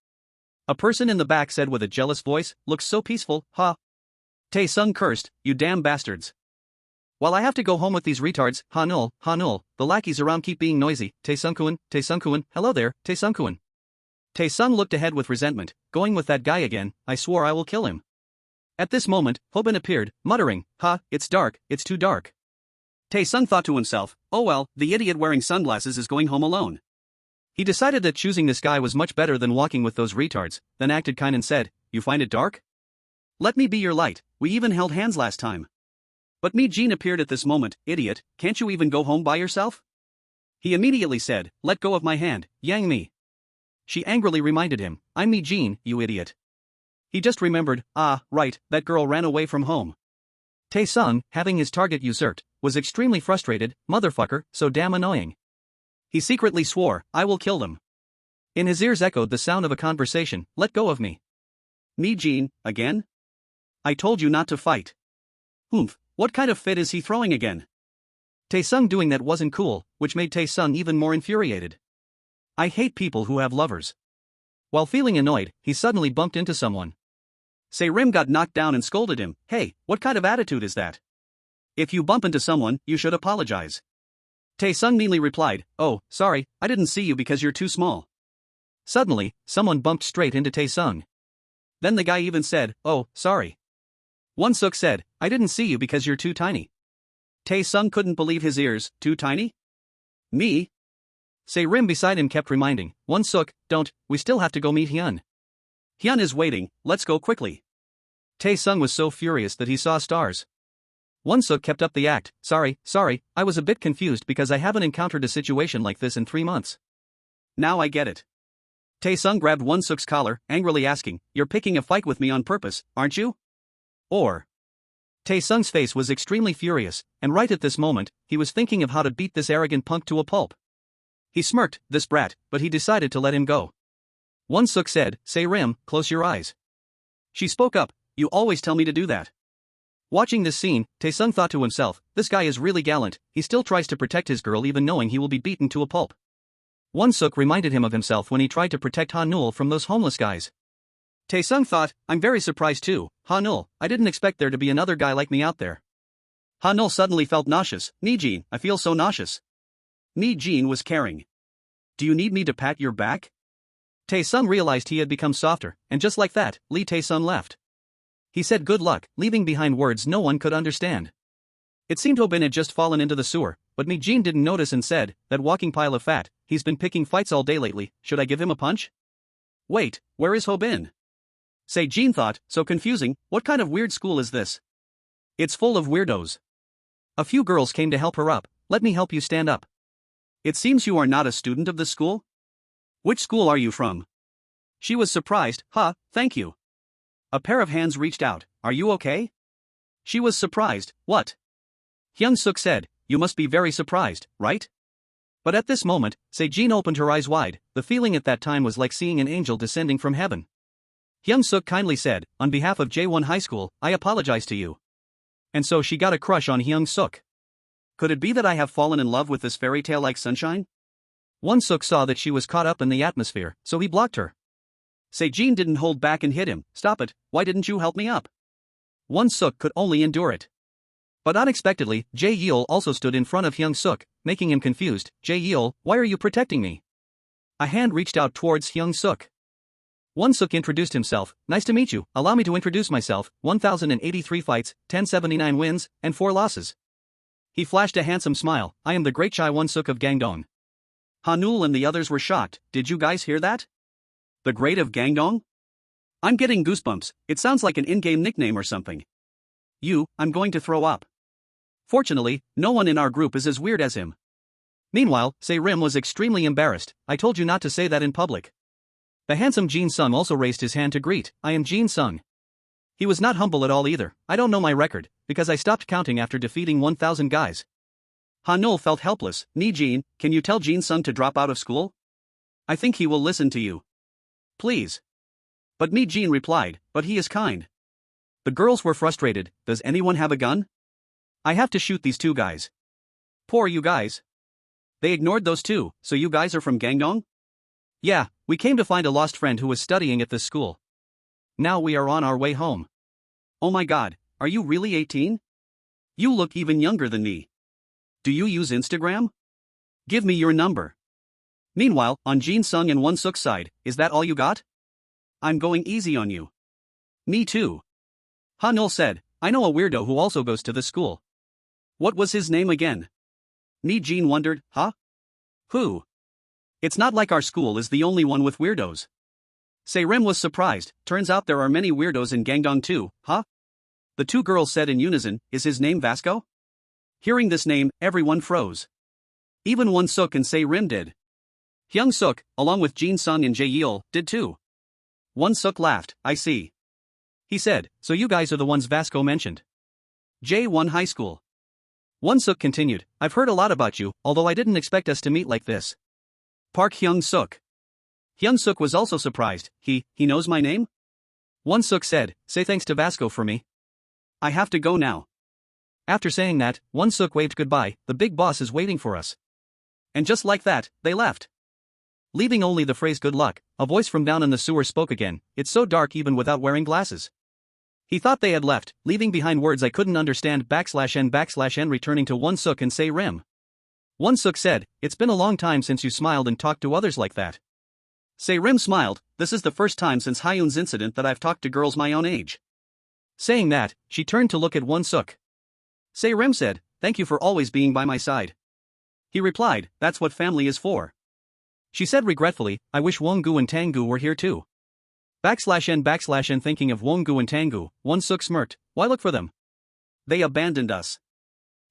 A: A person in the back said with a jealous voice, looks so peaceful, huh? Tae-sung cursed, you damn bastards. While I have to go home with these retards, Hanul, the lackeys around keep being noisy, Tae-sung-kun, hello there, Tae-sung-kun. Tae-sung looked ahead with resentment, going with that guy again, I swore I will kill him. At this moment, Hobin appeared, muttering, it's dark, it's too dark. Tae-sung thought to himself, oh well, the idiot wearing sunglasses is going home alone. He decided that choosing this guy was much better than walking with those retards, then acted kind and said, you find it dark? Let me be your light, we even held hands last time. But Mi-jin appeared at this moment, idiot, can't you even go home by yourself? He immediately said, let go of my hand, Yang Mi. She angrily reminded him, I'm Mi-jin, you idiot. He just remembered, right, that girl ran away from home. Tae-sung, having his target usurped, was extremely frustrated, motherfucker, so damn annoying. He secretly swore, I will kill them. In his ears echoed the sound of a conversation, let go of me. Mi-jin, again? I told you not to fight. Oomph, what kind of fit is he throwing again? Tae-sung doing that wasn't cool, which made Tae-sung even more infuriated. I hate people who have lovers. While feeling annoyed, he suddenly bumped into someone. Se-rim got knocked down and scolded him. Hey, what kind of attitude is that? If you bump into someone, you should apologize. Tae-sung meanly replied, oh, sorry, I didn't see you because you're too small. Suddenly, someone bumped straight into Tae-sung. Then the guy even said, oh, sorry. Won-suk said, I didn't see you because you're too tiny. Tae-sung couldn't believe his ears. Too tiny? Me? Se-rim beside him kept reminding, Won-suk, don't, we still have to go meet Hyun. Hyun is waiting, let's go quickly. Tae-sung was so furious that he saw stars. Won-suk kept up the act, sorry, I was a bit confused because I haven't encountered a situation like this in 3 months. Now I get it. Tae-sung grabbed Won-suk's collar, angrily asking, you're picking a fight with me on purpose, aren't you? Or. Tae-sung's face was extremely furious, and right at this moment, he was thinking of how to beat this arrogant punk to a pulp. He smirked, this brat, but he decided to let him go. Won-suk said, Se-rim, close your eyes. She spoke up, you always tell me to do that. Watching this scene, Tae-sung thought to himself, this guy is really gallant, he still tries to protect his girl even knowing he will be beaten to a pulp. Won-suk reminded him of himself when he tried to protect Han-nul from those homeless guys. Tae-sung thought, I'm very surprised too, Han-nul, I didn't expect there to be another guy like me out there. Han-nul suddenly felt nauseous, Mi-jin, I feel so nauseous. Mi-jin was caring. Do you need me to pat your back? Tae-sung realized he had become softer, and just like that, Lee Tae-sung left. He said good luck, leaving behind words no one could understand. It seemed Ho-bin had just fallen into the sewer, but Mi-jin didn't notice and said, that walking pile of fat, he's been picking fights all day lately, should I give him a punch? Wait, where is Ho-bin? Se-jin thought, so confusing, what kind of weird school is this? It's full of weirdos. A few girls came to help her up, let me help you stand up. It seems you are not a student of this school? Which school are you from? She was surprised, thank you. A pair of hands reached out, are you okay? She was surprised, what? Hyung-seok said, you must be very surprised, right? But at this moment, Se-jin opened her eyes wide, the feeling at that time was like seeing an angel descending from heaven. Hyung-seok kindly said, on behalf of J1 High School, I apologize to you. And so she got a crush on Hyung-seok. Could it be that I have fallen in love with this fairy tale like sunshine? Won-suk saw that she was caught up in the atmosphere, so he blocked her. Se-jin didn't hold back and hit him, stop it, why didn't you help me up? Won-suk could only endure it. But unexpectedly, Jae-yeol also stood in front of Hyung-seok, making him confused, Jae-yeol, why are you protecting me? A hand reached out towards Hyung-seok. Won-suk introduced himself, nice to meet you, allow me to introduce myself, 1083 fights, 1079 wins, and 4 losses. He flashed a handsome smile, I am the great Chai Won-suk of Gangdong. Han-nul and the others were shocked, did you guys hear that? The Great of Gangdong? I'm getting goosebumps, it sounds like an in-game nickname or something. I'm going to throw up. Fortunately, no one in our group is as weird as him. Meanwhile, Se-rim was extremely embarrassed, I told you not to say that in public. The handsome Jin-sung also raised his hand to greet, I am Jin-sung. He was not humble at all either, I don't know my record, because I stopped counting after defeating 1,000 guys. Han-nul felt helpless, Mi-jin, can you tell Jin-sung to drop out of school? I think he will listen to you. Please. But Mi-jin replied, but he is kind. The girls were frustrated, does anyone have a gun? I have to shoot these 2 guys. Poor you guys. They ignored those 2, so you guys are from Gangdong? Yeah, we came to find a lost friend who was studying at this school. Now we are on our way home. Oh my god, are you really 18? You look even younger than me. Do you use Instagram? Give me your number. Meanwhile, on Jin-sung and Won-suk's side, is that all you got? I'm going easy on you. Me too. Han-nul said, I know a weirdo who also goes to this school. What was his name again? Mi-jin wondered, Who? It's not like our school is the only one with weirdos. Se-rim was surprised, turns out there are many weirdos in Gangdong too, The 2 girls said in unison, is his name Vasco? Hearing this name, everyone froze. Even Won-suk and Se-rim did. Hyung-seok, along with Jin-sung and Jae-yeol, did too. Won-suk laughed, I see. He said, so you guys are the ones Vasco mentioned. J1 High School. Won-suk continued, I've heard a lot about you, although I didn't expect us to meet like this. Park Hyung-seok. Hyung-seok was also surprised, he knows my name? Won-suk said, say thanks to Vasco for me. I have to go now. After saying that, Won-suk waved goodbye, the big boss is waiting for us. And just like that, they left. Leaving only the phrase good luck, a voice from down in the sewer spoke again, it's so dark even without wearing glasses. He thought they had left, leaving behind words I couldn't understand /n returning to Hyung-seok and say Rim. Hyung-seok said, "It's been a long time since you smiled and talked to others like that." Say Rim smiled, "This is the first time since Hyun's incident that I've talked to girls my own age." Saying that, she turned to look at Hyung-seok. Say Rim said, "Thank you for always being by my side." He replied, "That's what family is for." She said regretfully, "I wish Wongu and Tangu were here too." /n thinking of Wongu and Tangu, Hyung-seok smirked, "Why look for them? They abandoned us."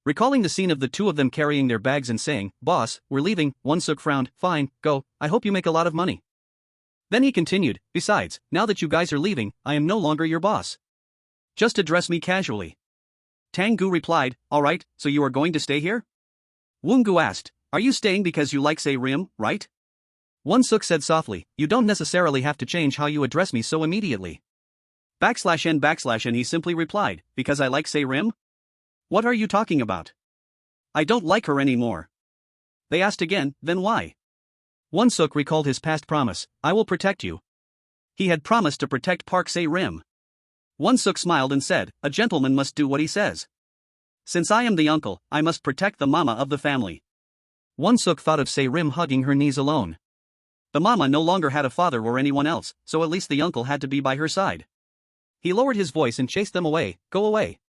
A: Recalling the scene of the two of them carrying their bags and saying, "Boss, we're leaving," Hyung-seok frowned, "Fine, go, I hope you make a lot of money." Then he continued, "Besides, now that you guys are leaving, I am no longer your boss. Just address me casually." Tangu replied, "Alright, so you are going to stay here?" Wongu asked, "Are you staying because you like Say Rim, right?" Hyung-seok said softly, "You don't necessarily have to change how you address me so immediately." /n he simply replied, "Because I like Say Rim? What are you talking about? I don't like her anymore." They asked again, "Then why?" Hyung-seok recalled his past promise, "I will protect you." He had promised to protect Park Say Rim. Hyung-seok smiled and said, "A gentleman must do what he says. Since I am the uncle, I must protect the mama of the family." Hyung-seok thought of Say Rim hugging her knees alone. The mama no longer had a father or anyone else, so at least the uncle had to be by her side. He lowered his voice and chased them away, "Go away."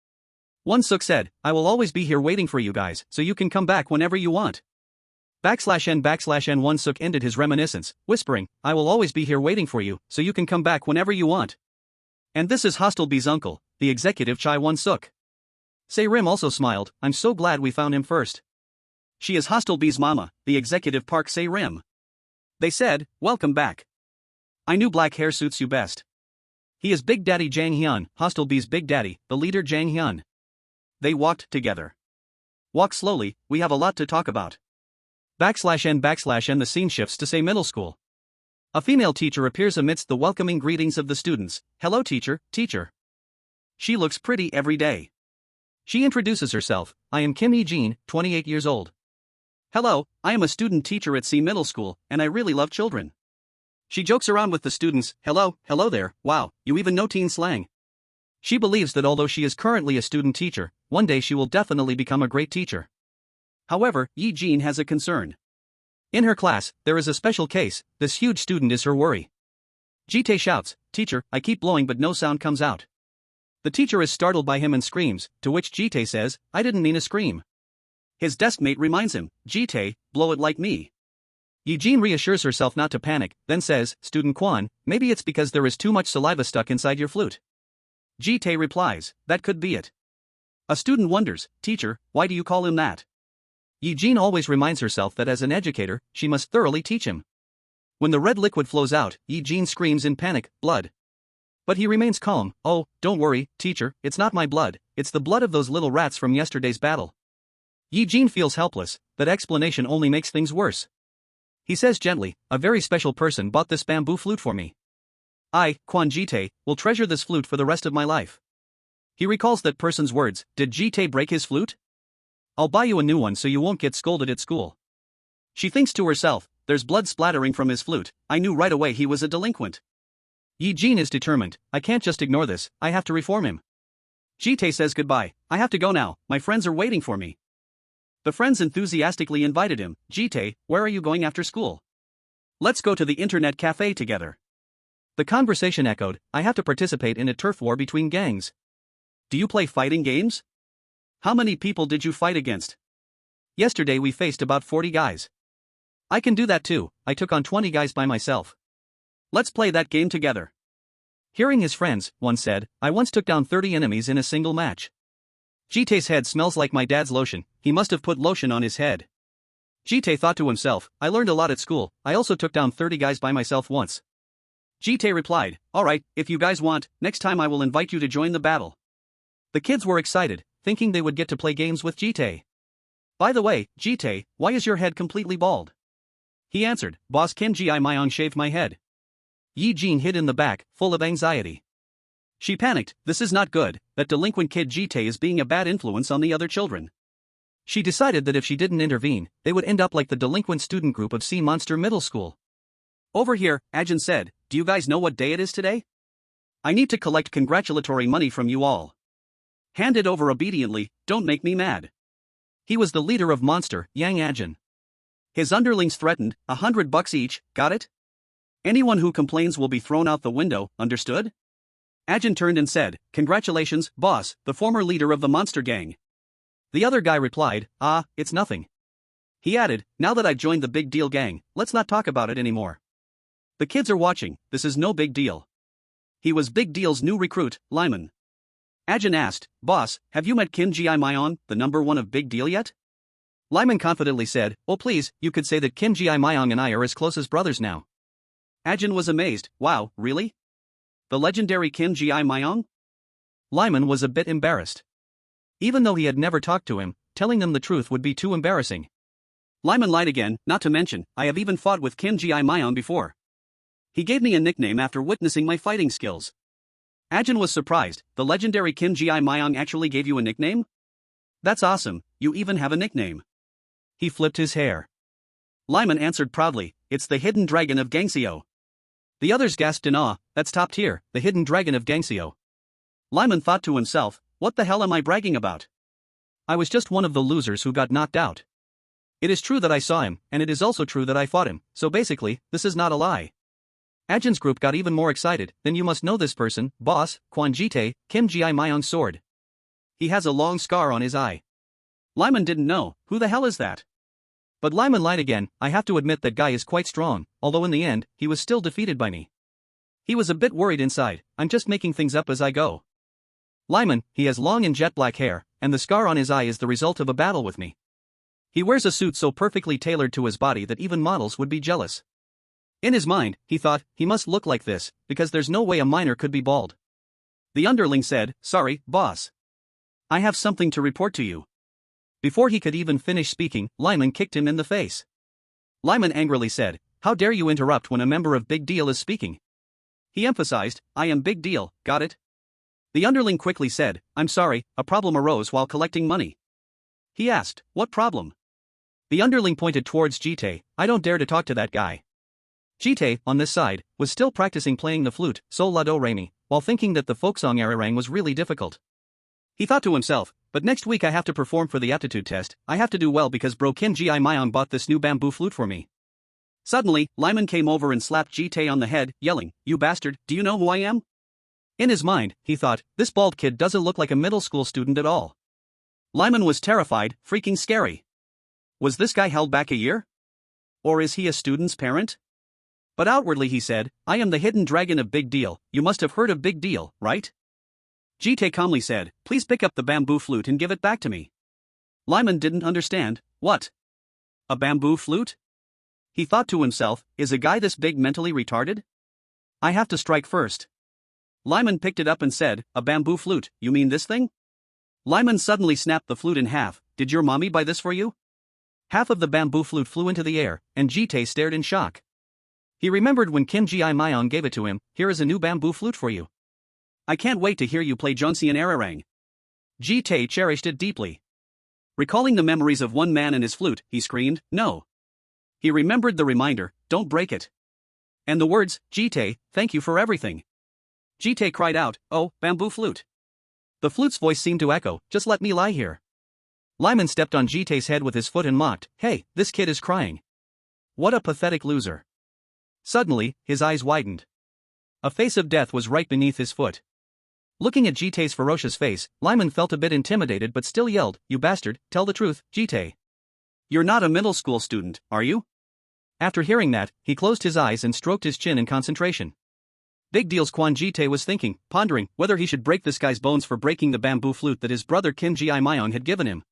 A: Hyung-seok said, "I will always be here waiting for you guys, so you can come back whenever you want." /n Hyung-seok ended his reminiscence, whispering, "I will always be here waiting for you, so you can come back whenever you want. And this is Hostel B's uncle, the executive Chai Hyung-seok." Say Rim also smiled, "I'm so glad we found him first. She is Hostel B's mama, the executive Park Say Rim." They said, "Welcome back. I knew black hair suits you best." He is Big Daddy Jang Hyun, Hostel B's Big Daddy, the leader Jang Hyun. They walked together. Walk slowly, we have a lot to talk about. /n the scene shifts to Say Middle School. A female teacher appears amidst the welcoming greetings of the students, "Hello teacher, teacher." She looks pretty every day. She introduces herself, "I am Kim Hee-jin, 28 years old. Hello, I am a student teacher at Say Middle School, and I really love children." She jokes around with the students, "Hello, hello there, wow, you even know teen slang." She believes that although she is currently a student teacher, one day she will definitely become a great teacher. However, Yi-jin has a concern. In her class, there is a special case, this huge student is her worry. Ji-tae shouts, "Teacher, I keep blowing but no sound comes out." The teacher is startled by him and screams, to which Ji-tae says, "I didn't mean a scream." His deskmate reminds him, "Ji-tae, blow it like me." Yi-jin reassures herself not to panic, then says, "Student Kwon, maybe it's because there is too much saliva stuck inside your flute." Ji-tae replies, "That could be it." A student wonders, "Teacher, why do you call him that?" Yi-jin always reminds herself that as an educator, she must thoroughly teach him. When the red liquid flows out, Yi-jin screams in panic, "Blood." But he remains calm, "Oh, don't worry, teacher, it's not my blood, it's the blood of those little rats from yesterday's battle." Yi-jin feels helpless, that explanation only makes things worse. He says gently, "A very special person bought this bamboo flute for me. I, Kwon Ji-tae, will treasure this flute for the rest of my life." He recalls that person's words, "Did Ji-tae break his flute? I'll buy you a new one so you won't get scolded at school." She thinks to herself, "There's blood splattering from his flute, I knew right away he was a delinquent." Yi-jin is determined, "I can't just ignore this, I have to reform him." Ji-tae says goodbye, "I have to go now, my friends are waiting for me." The friends enthusiastically invited him, "Ji-tae, where are you going after school? Let's go to the internet cafe together." The conversation echoed, "I have to participate in a turf war between gangs." "Do you play fighting games? How many people did you fight against?" "Yesterday we faced about 40 guys." "I can do that too, I took on 20 guys by myself." "Let's play that game together." Hearing his friends, one said, "I once took down 30 enemies in a single match." Ji-tae's head smells like my dad's lotion, he must have put lotion on his head. Ji-tae thought to himself, "I learned a lot at school, I also took down 30 guys by myself once." Ji-tae replied, "Alright, if you guys want, next time I will invite you to join the battle." The kids were excited, thinking they would get to play games with Ji-tae. "By the way, Ji-tae, why is your head completely bald?" He answered, "Boss Kim Ji-myung shaved my head." Yi-jin hid in the back, full of anxiety. She panicked, "This is not good, that delinquent kid Ji-tae is being a bad influence on the other children." She decided that if she didn't intervene, they would end up like the delinquent student group of Sea Monster Middle School. Over here, Ajin said, "Do you guys know what day it is today?" I need to collect congratulatory money from you all. Hand it over obediently, don't make me mad. He was the leader of Monster, Yang Ajin. His underlings threatened, $100 each, got it? Anyone who complains will be thrown out the window, understood? Ajin turned and said, congratulations, boss, the former leader of the monster gang. The other guy replied, it's nothing. He added, now that I've joined the big deal gang, let's not talk about it anymore. The kids are watching, this is no big deal. He was Big Deal's new recruit, Lyman. Ajin asked, boss, have you met Kim Ji-Myung, the #1 of Big Deal yet? Lyman confidently said, oh please, you could say that Kim Ji-Myung and I are as close as brothers now. Ajin was amazed, wow, really? The legendary Kim Ji-Myung? Lyman was a bit embarrassed. Even though he had never talked to him, telling them the truth would be too embarrassing. Lyman lied again, not to mention, I have even fought with Kim Ji-Myung before. He gave me a nickname after witnessing my fighting skills. Ajin was surprised, the legendary Kim Ji-Myung actually gave you a nickname? That's awesome, you even have a nickname. He flipped his hair. Lyman answered proudly, it's the hidden dragon of Gangseo. The others gasped in awe, that's top tier, the hidden dragon of Gangseo. Lyman thought to himself, what the hell am I bragging about? I was just one of the losers who got knocked out. It is true that I saw him, and it is also true that I fought him, so basically, this is not a lie. Ajin's group got even more excited, then you must know this person, boss, Kwon Jitae, Kim Ji-Myung's sword. He has a long scar on his eye. Lyman didn't know, who the hell is that? But Lyman lied again, I have to admit that guy is quite strong, although in the end, he was still defeated by me. He was a bit worried inside, I'm just making things up as I go. Lyman, he has long and jet black hair, and the scar on his eye is the result of a battle with me. He wears a suit so perfectly tailored to his body that even models would be jealous. In his mind, he thought, he must look like this, because there's no way a miner could be bald. The underling said, sorry, boss. I have something to report to you. Before he could even finish speaking, Lyman kicked him in the face. Lyman angrily said, how dare you interrupt when a member of Big Deal is speaking? He emphasized, I am Big Deal, got it? The underling quickly said, I'm sorry, a problem arose while collecting money. He asked, what problem? The underling pointed towards Jitae, I don't dare to talk to that guy. Jitae, on this side, was still practicing playing the flute, Sol La Do Re Mi, while thinking that the folk song Arirang was really difficult. He thought to himself, but next week I have to perform for the aptitude test, I have to do well because bro Kim Ji-Myung bought this new bamboo flute for me. Suddenly, Lyman came over and slapped Jitae on the head, yelling, you bastard, do you know who I am? In his mind, he thought, this bald kid doesn't look like a middle school student at all. Lyman was terrified, freaking scary. Was this guy held back a year? Or is he a student's parent? But outwardly he said, I am the hidden dragon of Big Deal, you must have heard of Big Deal, right? Jitae calmly said, please pick up the bamboo flute and give it back to me. Lyman didn't understand, what? A bamboo flute? He thought to himself, is a guy this big mentally retarded? I have to strike first. Lyman picked it up and said, a bamboo flute, you mean this thing? Lyman suddenly snapped the flute in half, did your mommy buy this for you? Half of the bamboo flute flew into the air, and Jitae stared in shock. He remembered when Kim Ji-Myung gave it to him, here is a new bamboo flute for you. I can't wait to hear you play Jeonseon Arirang. Jitae cherished it deeply. Recalling the memories of one man and his flute, he screamed, no. He remembered the reminder, don't break it. And the words, Jitae, thank you for everything. Jitae cried out, oh, bamboo flute. The flute's voice seemed to echo, just let me lie here. Lyman stepped on Jitae's head with his foot and mocked, hey, this kid is crying. What a pathetic loser. Suddenly, his eyes widened. A face of death was right beneath his foot. Looking at Jitae's ferocious face, Lyman felt a bit intimidated but still yelled, you bastard, tell the truth, Jitae. You're not a middle school student, are you? After hearing that, he closed his eyes and stroked his chin in concentration. Big Deal's Kwon Jitae was thinking, pondering, whether he should break this guy's bones for breaking the bamboo flute that his brother Kim Ji-Myung had given him.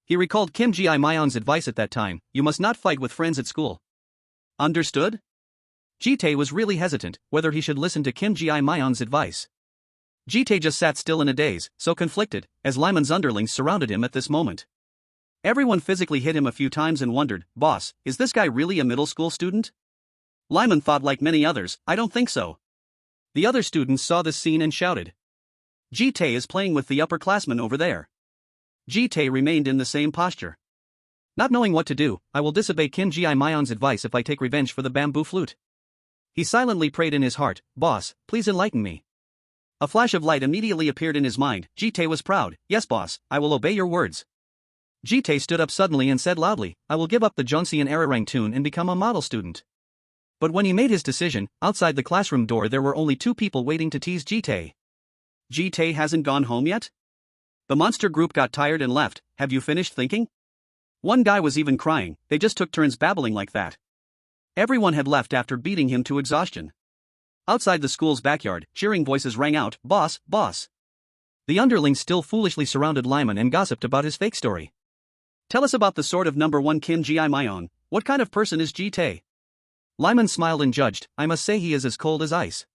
A: He recalled Kim Ji-Myung's advice at that time, you must not fight with friends at school. Understood? Jitae was really hesitant, whether he should listen to Kim Ji-Myung's advice. Jitae just sat still in a daze, so conflicted, as Lyman's underlings surrounded him at this moment. Everyone physically hit him a few times and wondered, boss, is this guy really a middle school student? Lyman thought like many others, I don't think so. The other students saw this scene and shouted. Jitae is playing with the upperclassmen over there. Jitae remained in the same posture. Not knowing what to do, I will disobey Kim Ji-Myung's advice if I take revenge for the bamboo flute. He silently prayed in his heart, boss, please enlighten me. A flash of light immediately appeared in his mind. Ji-tae was proud. Yes boss, I will obey your words. Ji-tae stood up suddenly and said loudly, I will give up the Jeonseon Arirang tune and become a model student. But when he made his decision, outside the classroom door there were only two people waiting to tease Ji-tae. Ji-tae hasn't gone home yet? The monster group got tired and left. Have you finished thinking? One guy was even crying. They just took turns babbling like that. Everyone had left after beating him to exhaustion. Outside the school's backyard, cheering voices rang out, boss, boss. The underlings still foolishly surrounded Lyman and gossiped about his fake story. Tell us about the sword of number 1 Kim Ji-myung. What kind of person is Ji-tae? Lyman smiled and judged. I must say he is as cold as ice.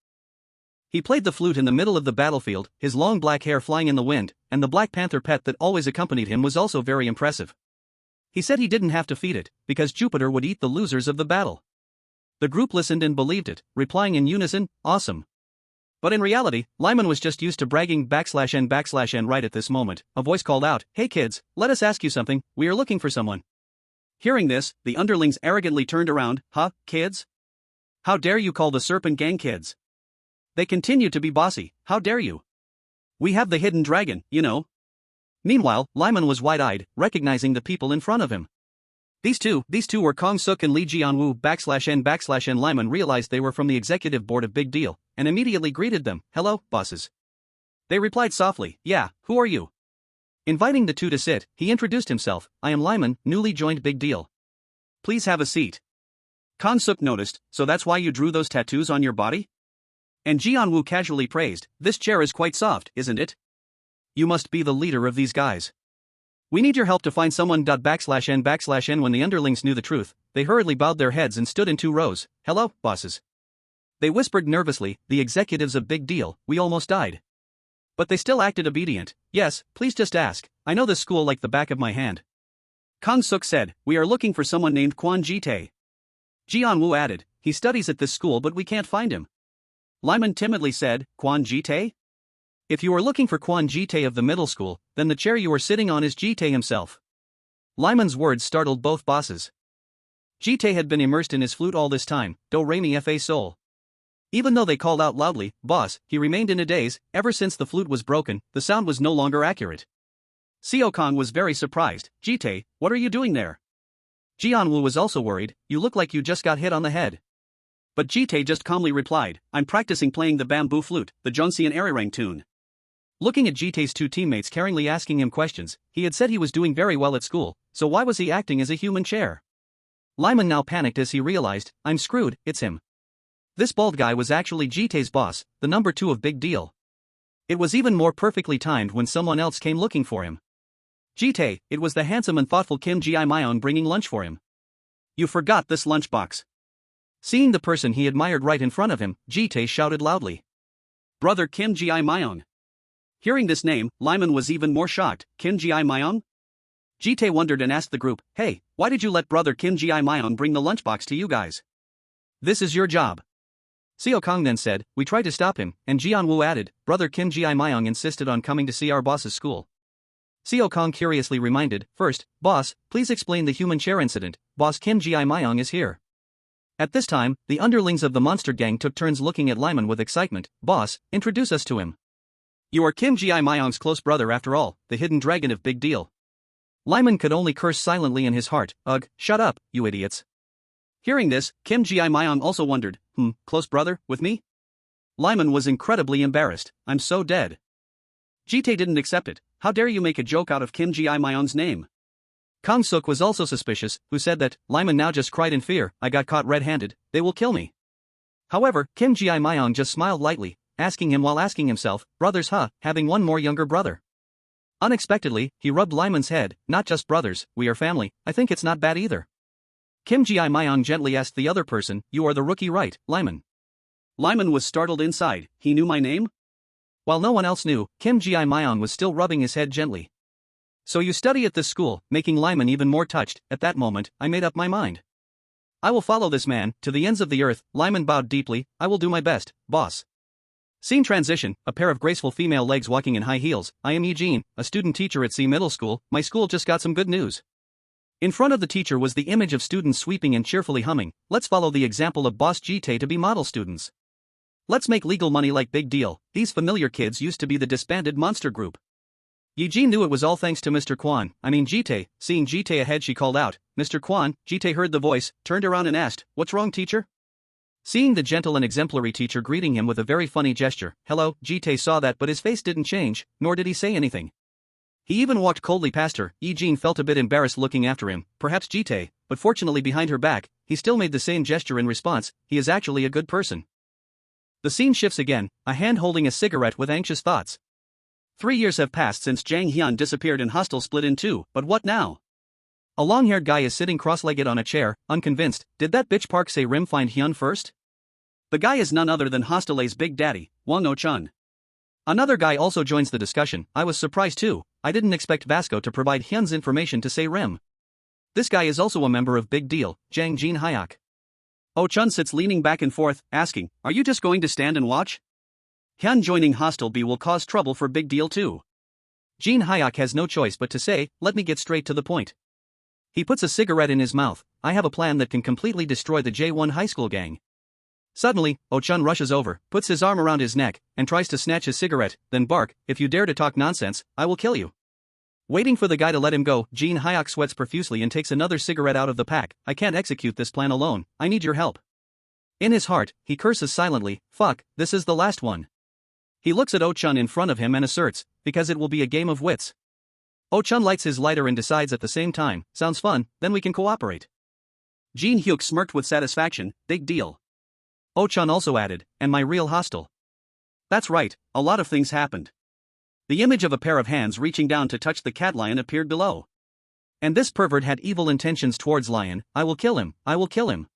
A: He played the flute in the middle of the battlefield, his long black hair flying in the wind, and the Black Panther pet that always accompanied him was also very impressive. He said he didn't have to feed it, because Jupiter would eat the losers of the battle. The group listened and believed it, replying in unison, awesome. But in reality, Lyman was just used to bragging \n right at this moment. A voice called out, hey kids, let us ask you something, we are looking for someone. Hearing this, the underlings arrogantly turned around, huh, kids? How dare you call the Serpent Gang kids? They continued to be bossy, how dare you? We have the hidden dragon, you know. Meanwhile, Lyman was wide-eyed, recognizing the people in front of him. These two were Hyung-seok and Lee Jianwoo \n Lyman realized they were from the executive board of Big Deal, and immediately greeted them, hello, bosses. They replied softly, yeah, who are you? Inviting the two to sit, he introduced himself, I am Lyman, newly joined Big Deal. Please have a seat. Hyung-seok noticed, so that's why you drew those tattoos on your body? And Jianwoo casually praised, this chair is quite soft, isn't it? You must be the leader of these guys. We need your help to find someone \n when the underlings knew the truth, they hurriedly bowed their heads and stood in 2 rows, hello, bosses. They whispered nervously, the executives of Big Deal, we almost died. But they still acted obedient, yes, please just ask, I know this school like the back of my hand. Hyung-seok said, we are looking for someone named Kwon Ji-tae. Jianwoo added, he studies at this school but we can't find him. Lyman timidly said, Kwon Ji-tae? If you are looking for Kwon Ji-tae of the middle school, then the chair you are sitting on is Ji-tae himself. Lyman's words startled both bosses. Ji-tae had been immersed in his flute all this time, do-re-mi fa sol. Even though they called out loudly, boss, he remained in a daze. Ever since the flute was broken, the sound was no longer accurate. Seo-kang was very surprised, Ji-tae, what are you doing there? Jianwoo was also worried, you look like you just got hit on the head. But Ji-tae just calmly replied, I'm practicing playing the bamboo flute, the Jeonseon Arirang tune. Looking at Ji-tae's two teammates caringly asking him questions, he had said he was doing very well at school, so why was he acting as a human chair? Lyman now panicked as he realized, I'm screwed, it's him. This bald guy was actually Ji-tae's boss, the number 2 of Big Deal. It was even more perfectly timed when someone else came looking for him. Ji-tae, it was the handsome and thoughtful Kim Ji-myung bringing lunch for him. You forgot this lunchbox. Seeing the person he admired right in front of him, Ji-tae shouted loudly. Brother Kim Ji-myung. Hearing this name, Lyman was even more shocked, Kim Ji-myung? Ji-tae wondered and asked the group, hey, why did you let brother Kim Ji-myung bring the lunchbox to you guys? This is your job. Seo-kang then said, we tried to stop him, and Jianwoo added, brother Kim Ji-myung insisted on coming to see our boss's school. Seo-kang curiously reminded, first, boss, please explain the human chair incident, boss Kim Ji-myung is here. At this time, the underlings of the monster gang took turns looking at Lyman with excitement, boss, introduce us to him. You are Kim Ji-myung's close brother after all, the hidden dragon of Big Deal. Lyman could only curse silently in his heart, ugh, shut up, you idiots. Hearing this, Kim Ji-myung also wondered, close brother, with me? Lyman was incredibly embarrassed, I'm so dead. Ji-tae didn't accept it, how dare you make a joke out of Kim Ji-myung's name? Hyung-seok was also suspicious, who said that, Lyman now just cried in fear, I got caught red-handed, they will kill me. However, Kim Ji-myung just smiled lightly, asking him while asking himself, brothers having one more younger brother. Unexpectedly, he rubbed Lyman's head, not just brothers, we are family, I think it's not bad either. Kim Ji-myung gently asked the other person, you are the rookie right, Lyman. Lyman was startled inside, he knew my name? While no one else knew, Kim Ji-myung was still rubbing his head gently. So you study at this school, making Lyman even more touched. At that moment, I made up my mind. I will follow this man, to the ends of the earth. Lyman bowed deeply, I will do my best, boss. Scene transition, a pair of graceful female legs walking in high heels. I am Eugene, a student teacher at C Middle School, my school just got some good news. In front of the teacher was the image of students sweeping and cheerfully humming. Let's follow the example of boss Ji-tae to be model students. Let's make legal money like Big Deal. These familiar kids used to be the disbanded monster group. Eugene knew it was all thanks to Mr. Kwon, Jitae. Seeing Jitae ahead, she called out, "Mr. Kwon." Jitae heard the voice, turned around and asked, "What's wrong, teacher?" Seeing the gentle and exemplary teacher greeting him with a very funny gesture, "Hello," Jitae saw that, but his face didn't change, nor did he say anything. He even walked coldly past her. Eugene felt a bit embarrassed looking after him, perhaps Jitae, but fortunately behind her back, he still made the same gesture in response. He is actually a good person. The scene shifts again, a hand holding a cigarette with anxious thoughts. 3 years have passed since Jang Hyun disappeared and Hostel split in two, but what now? A long-haired guy is sitting cross-legged on a chair, unconvinced. Did that bitch Park Se-rim find Hyun first? The guy is none other than Hostel A's big daddy, Wang Oh-chun. Another guy also joins the discussion. I was surprised too. I didn't expect Vasco to provide Hyun's information to Se-rim. This guy is also a member of Big Deal, Jang Jin-hyuk. Oh-chun sits leaning back and forth, asking, "Are you just going to stand and watch? Hyun joining Hostel B will cause trouble for Big Deal too." Jin-hyuk has no choice but to say, "Let me get straight to the point." He puts a cigarette in his mouth. "I have a plan that can completely destroy the J1 high school gang." Suddenly, Oh-chun rushes over, puts his arm around his neck, and tries to snatch his cigarette, then bark, "If you dare to talk nonsense, I will kill you." Waiting for the guy to let him go, Jin-hyuk sweats profusely and takes another cigarette out of the pack. "I can't execute this plan alone, I need your help." In his heart, he curses silently, "Fuck, this is the last one." He looks at Oh-chun in front of him and asserts, "Because it will be a game of wits." Oh-chun lights his lighter and decides at the same time, "Sounds fun, then we can cooperate." Jin-hyuk smirked with satisfaction, "Big deal." Oh-chun also added, "And my real Hostel." That's right, a lot of things happened. The image of a pair of hands reaching down to touch the cat lion appeared below. And this pervert had evil intentions towards Lion. "I will kill him, I will kill him."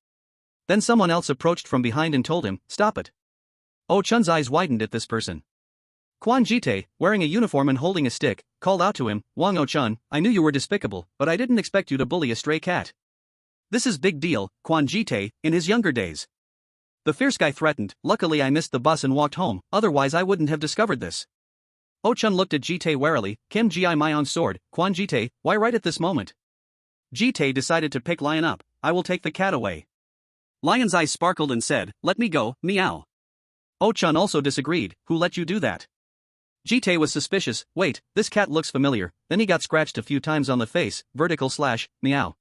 A: Then someone else approached from behind and told him, "Stop it." Oh-chun's eyes widened at this person. Kwon Jitae, wearing a uniform and holding a stick, called out to him, "Wang Oh-chun, I knew you were despicable, but I didn't expect you to bully a stray cat. This is Big Deal, Kwon Jitae, in his younger days." The fierce guy threatened, "Luckily I missed the bus and walked home, otherwise I wouldn't have discovered this." Oh-chun looked at Jitae warily. "Kim Gi Myong's sword, Kwon Jitae, why right at this moment?" Jitae decided to pick Lion up. "I will take the cat away." Lion's eyes sparkled and said, "Let me go, meow." Oh-chun also disagreed, "Who let you do that?" Jitae was suspicious. "Wait, this cat looks familiar." Then he got scratched a few times on the face, /meow.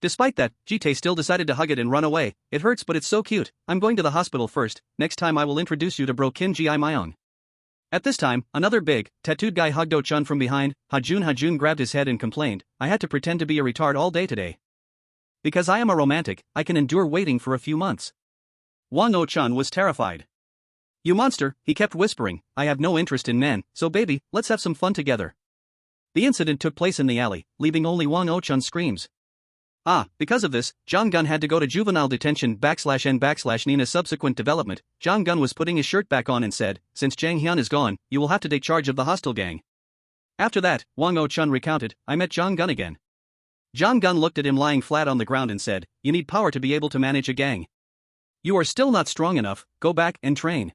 A: Despite that, Jitae still decided to hug it and run away. "It hurts but it's so cute. I'm going to the hospital first. Next time I will introduce you to bro Kim Gi Myong." At this time, another big, tattooed guy hugged Oh-chun from behind. Hajun grabbed his head and complained, "I had to pretend to be a retard all day today. Because I am a romantic, I can endure waiting for a few months." Wang Oh-chun was terrified. "You monster," he kept whispering, "I have no interest in men, so baby, let's have some fun together." The incident took place in the alley, leaving only Wang Oh-chun's screams. Because of this, Jong-gun had to go to juvenile detention /n/Nina's subsequent development. Jong-gun was putting his shirt back on and said, "Since Jang Hyun is gone, you will have to take charge of the hostile gang." After that, Wang Oh-chun recounted, "I met Jong-gun again." Jong-gun looked at him lying flat on the ground and said, "You need power to be able to manage a gang. You are still not strong enough, go back and train.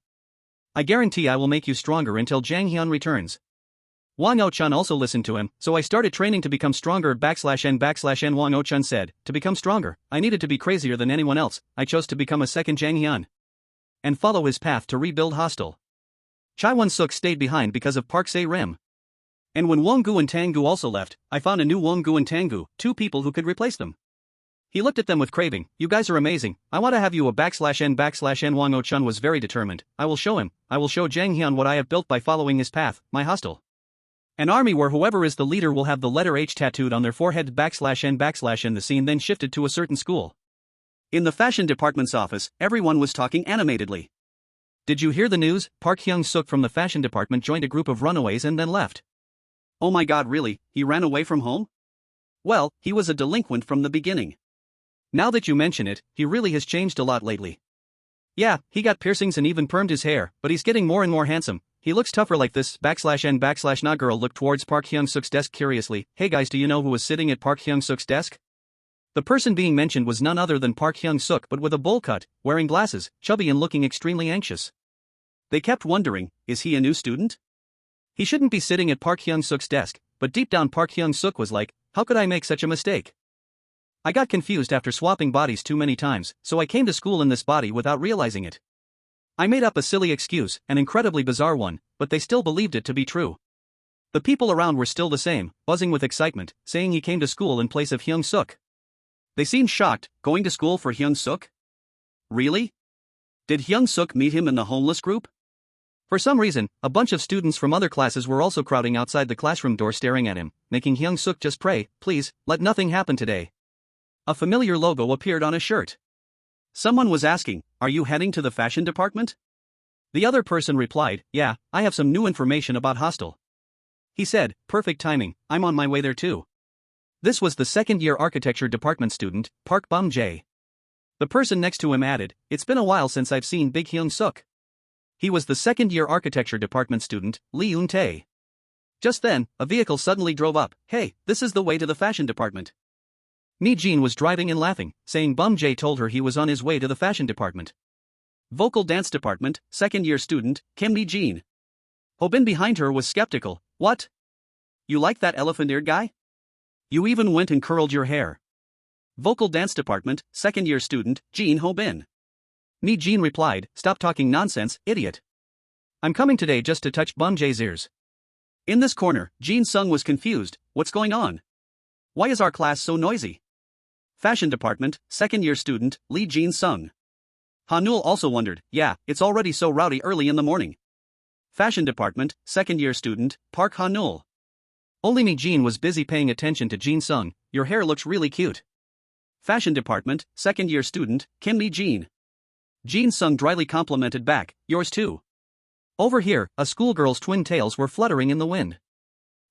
A: I guarantee I will make you stronger until Jang Hyun returns." Wang Oh-chun also listened to him, "So I started training to become stronger /n/N. Wang Oh-chun said, "To become stronger, I needed to be crazier than anyone else. I chose to become a second Jang Hyun. And follow his path to rebuild Hostel. Chae-won-suk stayed behind because of Park Se-rim. And when Won-gu and Tang-gu also left, I found a new Won-gu and Tang-gu, two people who could replace them." He looked at them with craving. "You guys are amazing. I want to have you a /n/N. Wang Oh-chun was very determined. "I will show him. I will show Jang Hyun what I have built by following his path, my Hostel. An army where whoever is the leader will have the letter H tattooed on their forehead /n/. The scene then shifted to a certain school. In the fashion department's office, everyone was talking animatedly. "Did you hear the news? Park Hyung-seok from the fashion department joined a group of runaways and then left." "Oh my god, really? He ran away from home?" "Well, he was a delinquent from the beginning. Now that you mention it, he really has changed a lot lately. Yeah, he got piercings and even permed his hair, but he's getting more and more handsome. He looks tougher like this /n/. Girl looked towards Park Hyung-seok's desk curiously. "Hey guys, do you know who was sitting at Park Hyung-seok's desk?" The person being mentioned was none other than Park Hyung-seok but with a bowl cut, wearing glasses, chubby and looking extremely anxious. They kept wondering, is he a new student? He shouldn't be sitting at Park Hyung-seok's desk, but deep down Park Hyung-seok was like, how could I make such a mistake? I got confused after swapping bodies too many times, so I came to school in this body without realizing it. I made up a silly excuse, an incredibly bizarre one, but they still believed it to be true. The people around were still the same, buzzing with excitement, saying he came to school in place of Hyung-seok. They seemed shocked. Going to school for Hyung-seok? Really? Did Hyung-seok meet him in the homeless group? For some reason, a bunch of students from other classes were also crowding outside the classroom door staring at him, making Hyung-seok just pray, please, let nothing happen today. A familiar logo appeared on his shirt. Someone was asking, are you heading to the fashion department? The other person replied, yeah, I have some new information about Hostel. He said, perfect timing, I'm on my way there too. This was the second-year architecture department student, Park Bum-jae. The person next to him added, it's been a while since I've seen Big Hyung-seok. He was the second-year architecture department student, Lee Eun-tae. Just then, a vehicle suddenly drove up. Hey, this is the way to the fashion department. Mi-jin was driving and laughing, saying Bum-jae told her he was on his way to the fashion department. Vocal dance department, second-year student, Kim Mi-jin. Ho-bin behind her was skeptical. What? You like that elephant-eared guy? You even went and curled your hair. Vocal dance department, second-year student, Jin Ho-bin. Mi-jin replied, stop talking nonsense, idiot. I'm coming today just to touch Bum-jae's ears. In this corner, Jin-sung was confused. What's going on? Why is our class so noisy? Fashion department, second-year student, Lee Jin-sung. Hanul also wondered, yeah, it's already so rowdy early in the morning. Fashion department, second-year student, Park Hanul. Only Mi-jin was busy paying attention to Jin-sung. Your hair looks really cute. Fashion department, second-year student, Kim Mi-jin. Jin-sung dryly complimented back, yours too. Over here, a schoolgirl's twin tails were fluttering in the wind.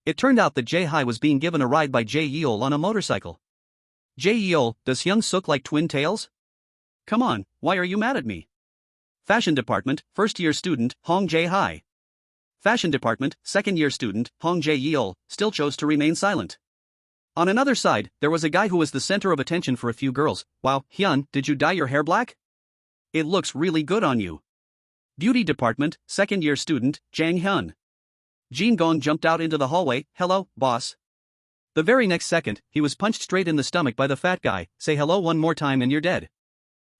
A: It turned out that Jae-hi was being given a ride by Jae-yeol on a motorcycle. Jae-yeol, does Hyung-seok like twin tails? Come on, why are you mad at me? Fashion department, first-year student, Hong Jae-hi. Fashion department, second-year student, Hong Jae-yeol, still chose to remain silent. On another side, there was a guy who was the center of attention for a few girls. Wow, Hyun, did you dye your hair black? It looks really good on you. Beauty department, second-year student, Jang Hyun. Jin Gong jumped out into the hallway, hello, boss. The very next second, he was punched straight in the stomach by the fat guy. Say hello one more time and you're dead.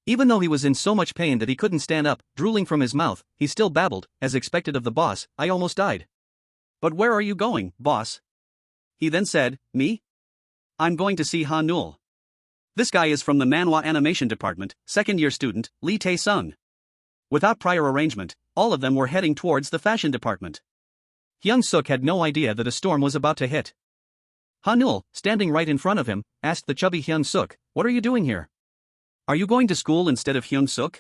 A: Even though he was in so much pain that he couldn't stand up, drooling from his mouth, he still babbled, as expected of the boss, I almost died. But where are you going, boss? He then said, me? I'm going to see Hanul. This guy is from the manhwa animation department, second-year student, Lee Tae-sung. Without prior arrangement, all of them were heading towards the fashion department. Hyung-seok had no idea that a storm was about to hit. Hanul, standing right in front of him, asked the chubby Hyung-seok, what are you doing here? Are you going to school instead of Hyung-seok?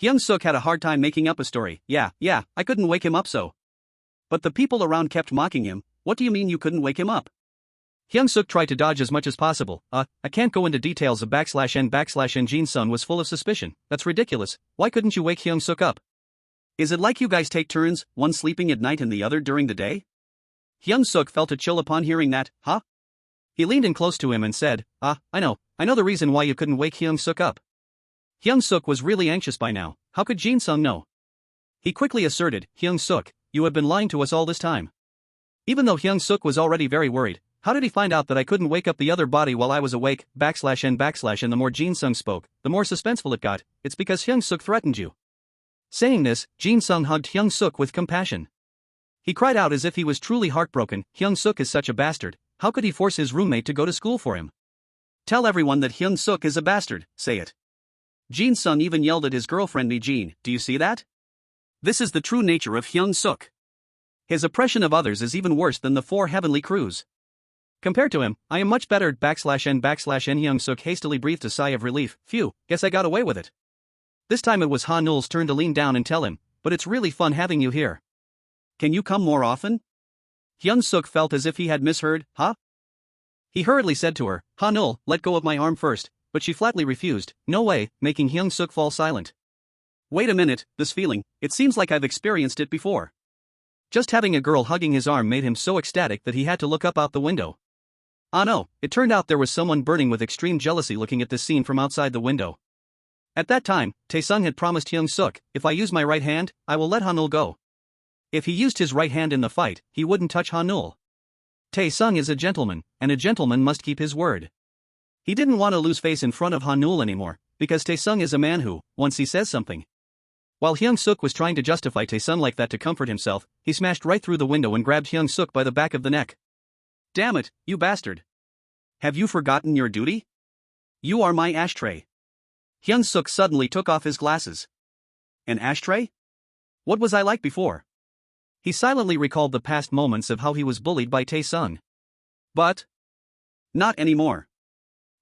A: Hyung-seok had a hard time making up a story. Yeah, I couldn't wake him up so. But the people around kept mocking him. What do you mean you couldn't wake him up? Hyung-seok tried to dodge as much as possible. I can't go into details of /n/n. Jin-sun was full of suspicion. That's ridiculous. Why couldn't you wake Hyung-seok up? Is it like you guys take turns, one sleeping at night and the other during the day? Hyung-seok felt a chill upon hearing that. Huh? He leaned in close to him and said, I know the reason why you couldn't wake Hyung-seok up. Hyung-seok was really anxious by now. How could Jin-sung know? He quickly asserted, Hyung-seok, you have been lying to us all this time. Even though Hyung-seok was already very worried, how did he find out that I couldn't wake up the other body while I was awake, /n/, and the more Jin-sung spoke, the more suspenseful it got, it's because Hyung-seok threatened you. Saying this, Jin-sung hugged Hyung-seok with compassion. He cried out as if he was truly heartbroken, Hyung-seok is such a bastard, how could he force his roommate to go to school for him? Tell everyone that Hyung-seok is a bastard, say it. Jin-sung even yelled at his girlfriend Mi-jin, do you see that? This is the true nature of Hyung-seok. His oppression of others is even worse than the four heavenly crews. Compared to him, I am much better /n/. Hyung-seok hastily breathed a sigh of relief. Phew, guess I got away with it. This time it was Hanul's turn to lean down and tell him, but it's really fun having you here. Can you come more often? Hyung-seok felt as if he had misheard, huh? He hurriedly said to her, Hanul, let go of my arm first, but she flatly refused, no way, making Hyung-seok fall silent. Wait a minute, this feeling, it seems like I've experienced it before. Just having a girl hugging his arm made him so ecstatic that he had to look up out the window. No, it turned out there was someone burning with extreme jealousy looking at this scene from outside the window. At that time, Tae-sung had promised Hyung-seok, if I use my right hand, I will let Hanul go. If he used his right hand in the fight, he wouldn't touch Hanul. Tae-sung is a gentleman, and a gentleman must keep his word. He didn't want to lose face in front of Hanul anymore, because Tae-sung is a man who, once he says something. While Hyung-seok was trying to justify Tae-sung like that to comfort himself, he smashed right through the window and grabbed Hyung-seok by the back of the neck. Damn it, you bastard. Have you forgotten your duty? You are my ashtray. Hyung-seok suddenly took off his glasses. An ashtray? What was I like before? He silently recalled the past moments of how he was bullied by Tae-sung. But not anymore.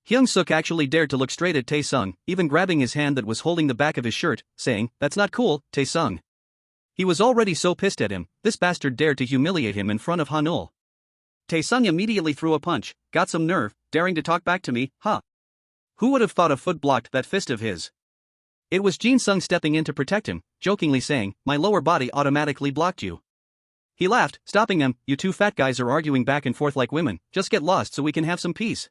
A: Hyung-seok actually dared to look straight at Tae-sung, even grabbing his hand that was holding the back of his shirt, saying, "That's not cool, Tae-sung." He was already so pissed at him, this bastard dared to humiliate him in front of Hanul. Tae-sung immediately threw a punch. Got some nerve, daring to talk back to me, huh? Who would have thought a foot blocked that fist of his? It was Jin-sung stepping in to protect him, jokingly saying, "My lower body automatically blocked you." He laughed, stopping them. "You two fat guys are arguing back and forth like women, just get lost so we can have some peace."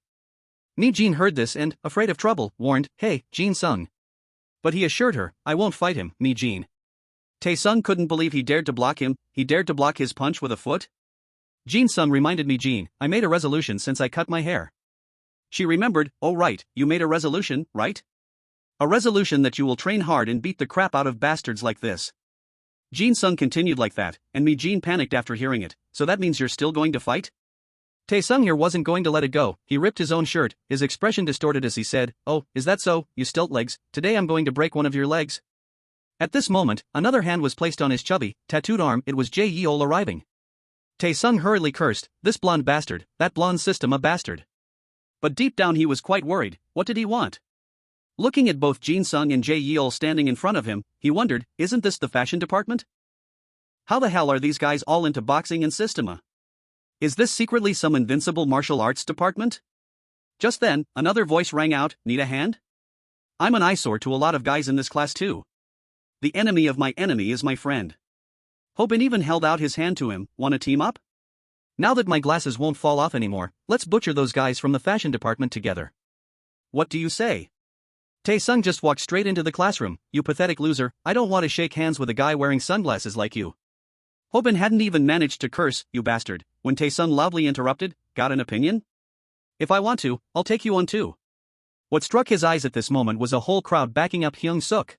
A: Mi-jin heard this and, afraid of trouble, warned, "Hey, Jin-sung." But he assured her, "I won't fight him, Mi-jin." Tae-sung couldn't believe he dared to block him. He dared to block his punch with a foot? Jin-sung reminded Mi-jin, "I made a resolution since I cut my hair." She remembered, "Oh right, you made a resolution, right? A resolution that you will train hard and beat the crap out of bastards like this." Jin-sung continued like that, and Mi-jin panicked after hearing it. "So that means you're still going to fight?" Tae-sung here wasn't going to let it go. He ripped his own shirt, his expression distorted as he said, "Oh, is that so, you stilt legs? Today I'm going to break one of your legs." At this moment, another hand was placed on his chubby, tattooed arm. It was Jae Yeol arriving. Tae-sung hurriedly cursed, "This blonde bastard, that blonde system a bastard." But deep down he was quite worried. What did he want? Looking at both Jin-sung and Jae Yeol standing in front of him, he wondered, isn't this the fashion department? How the hell are these guys all into boxing and systema? Is this secretly some invincible martial arts department? Just then, another voice rang out, "Need a hand? I'm an eyesore to a lot of guys in this class too. The enemy of my enemy is my friend." Hobin even held out his hand to him. "Wanna team up? Now that my glasses won't fall off anymore, let's butcher those guys from the fashion department together. What do you say?" Tae-sung just walked straight into the classroom. "You pathetic loser, I don't want to shake hands with a guy wearing sunglasses like you." Hobin hadn't even managed to curse, "You bastard," when Tae-sung loudly interrupted, "Got an opinion? If I want to, I'll take you on too." What struck his eyes at this moment was a whole crowd backing up Hyung-seok.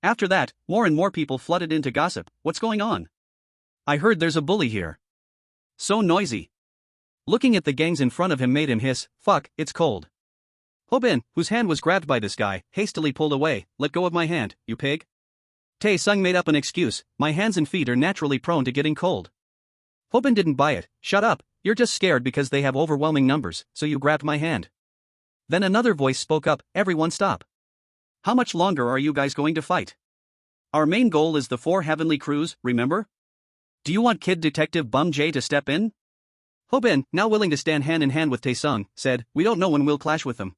A: After that, more and more people flooded in to gossip. "What's going on? I heard there's a bully here. So noisy." Looking at the gangs in front of him made him hiss, "Fuck, it's cold." Hobin, whose hand was grabbed by this guy, hastily pulled away. "Let go of my hand, you pig." Tae-sung made up an excuse, "My hands and feet are naturally prone to getting cold." Hobin didn't buy it. "Shut up, you're just scared because they have overwhelming numbers, so you grabbed my hand." Then another voice spoke up, "Everyone stop. How much longer are you guys going to fight? Our main goal is the 4 heavenly crews, remember? Do you want Kid Detective Bum J to step in?" Hobin, now willing to stand hand in hand with Tae-sung, said, "We don't know when we'll clash with them."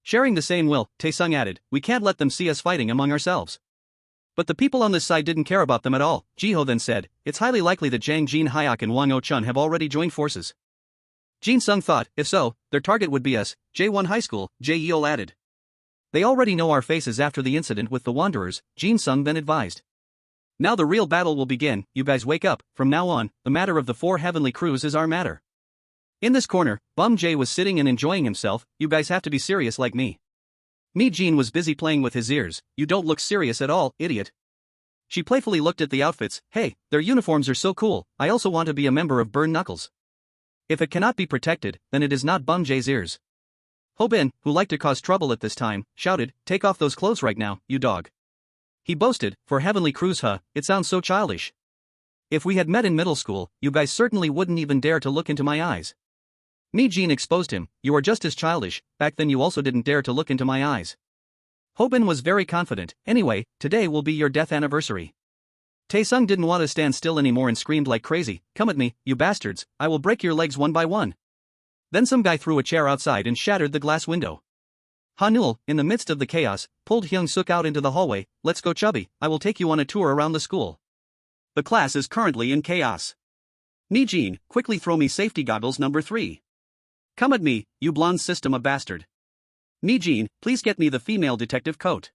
A: Sharing the same will, Tae-sung added, "We can't let them see us fighting among ourselves." But the people on this side didn't care about them at all. Jiho then said, "It's highly likely that Jang Jin-hyuk and Wang Oh-chun have already joined forces." Jin-sung thought, "If so, their target would be us." J1 High School, Jae Yeol added. "They already know our faces after the incident with the Wanderers," Jin-sung then advised. "Now the real battle will begin. You guys wake up. From now on, the matter of the 4 heavenly crews is our matter." In this corner, Bum J was sitting and enjoying himself. "You guys have to be serious like me." Mi-jin was busy playing with his ears. "You don't look serious at all, idiot." She playfully looked at the outfits. "Hey, their uniforms are so cool. I also want to be a member of Burn Knuckles." If it cannot be protected, then it is not Bum J's ears. Hobin, who liked to cause trouble at this time, shouted, "Take off those clothes right now, you dog." He boasted, "For heavenly crews, huh? It sounds so childish. If we had met in middle school, you guys certainly wouldn't even dare to look into my eyes." Mi-jin exposed him. "You are just as childish. Back then you also didn't dare to look into my eyes." Hobin was very confident. "Anyway, today will be your death anniversary." Tae-sung didn't want to stand still anymore and screamed like crazy, "Come at me, you bastards, I will break your legs one by one." Then some guy threw a chair outside and shattered the glass window. Hanul, in the midst of the chaos, pulled Hyung-seok out into the hallway. "Let's go, chubby, I will take you on a tour around the school. The class is currently in chaos. Mi-jin, quickly throw me safety goggles number 3. Come at me, you blonde system a bastard. Mi-jin, please get me the female detective coat."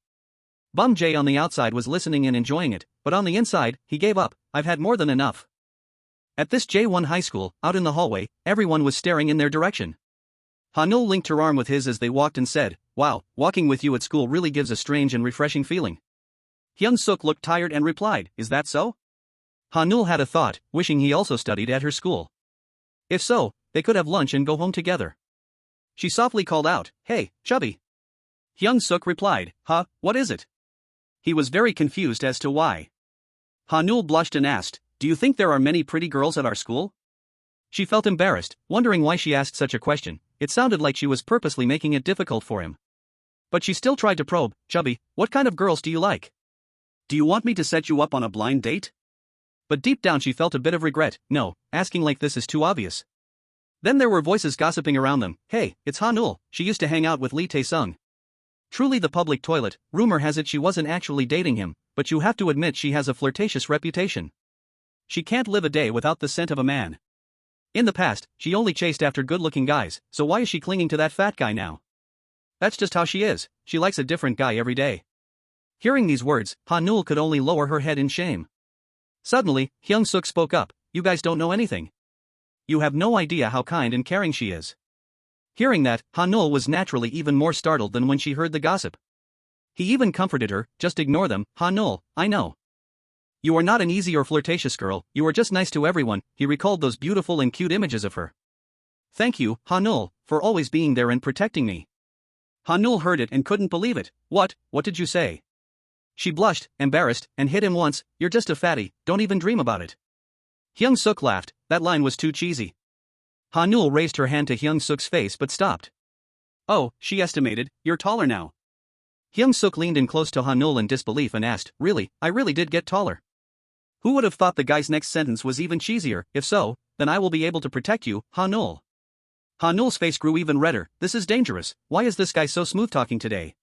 A: Bum J on the outside was listening and enjoying it, but on the inside, he gave up. "I've had more than enough." At this J1 high school, out in the hallway, everyone was staring in their direction. Hanul linked her arm with his as they walked and said, "Wow, walking with you at school really gives a strange and refreshing feeling." Hyung-seok looked tired and replied, "Is that so?" Ha-nul had a thought, wishing he also studied at her school. If so, they could have lunch and go home together. She softly called out, "Hey, chubby." Hyung-seok replied, "Huh, what is it?" He was very confused as to why. Ha-nul blushed and asked, "Do you think there are many pretty girls at our school?" She felt embarrassed, wondering why she asked such a question. It sounded like she was purposely making it difficult for him. But she still tried to probe, "Chubby, what kind of girls do you like? Do you want me to set you up on a blind date?" But deep down she felt a bit of regret. No, asking like this is too obvious. Then there were voices gossiping around them. "Hey, it's Ha-nul, she used to hang out with Lee Tae-sung. Truly the public toilet, rumor has it she wasn't actually dating him, but you have to admit she has a flirtatious reputation. She can't live a day without the scent of a man. In the past, she only chased after good-looking guys, so why is she clinging to that fat guy now? That's just how she is, she likes a different guy every day." Hearing these words, Ha-nul could only lower her head in shame. Suddenly, Hyung-seok spoke up, "You guys don't know anything. You have no idea how kind and caring she is." Hearing that, Ha-nul was naturally even more startled than when she heard the gossip. He even comforted her, "Just ignore them, Ha-nul, I know. You are not an easy or flirtatious girl, you are just nice to everyone." He recalled those beautiful and cute images of her. "Thank you, Ha-nul, for always being there and protecting me." Ha-nul heard it and couldn't believe it. What did you say?" She blushed, embarrassed, and hit him once, "You're just a fatty, don't even dream about it." Hyung-seok laughed, that line was too cheesy. Ha-nul raised her hand to Hyung-seok's face but stopped. "Oh," she estimated, "you're taller now." Hyung-seok leaned in close to Ha-nul in disbelief and asked, "Really, I really did get taller?" Who would have thought the guy's next sentence was even cheesier? "If so, then I will be able to protect you, Ha-nul." Ha-nul's face grew even redder. "This is dangerous, why is this guy so smooth-talking today?"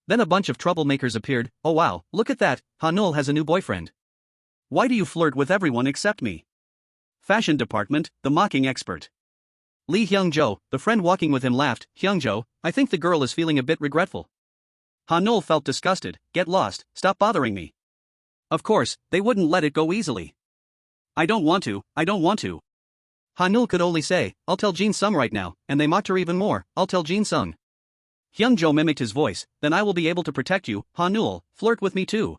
A: Then a bunch of troublemakers appeared. "Oh wow, look at that, Ha-nul has a new boyfriend. Why do you flirt with everyone except me?" Fashion department, the mocking expert. Lee Hyung-jo, the friend walking with him, laughed. "Hyung-jo, I think the girl is feeling a bit regretful." Ha-nul felt disgusted. "Get lost, stop bothering me." Of course, they wouldn't let it go easily. I don't want to. Ha-nul could only say, "I'll tell Jin-sung right now," and they mocked her even more. "I'll tell Jin-sung." Hyung-jo mimicked his voice, "Then I will be able to protect you, Ha-nul, flirt with me too."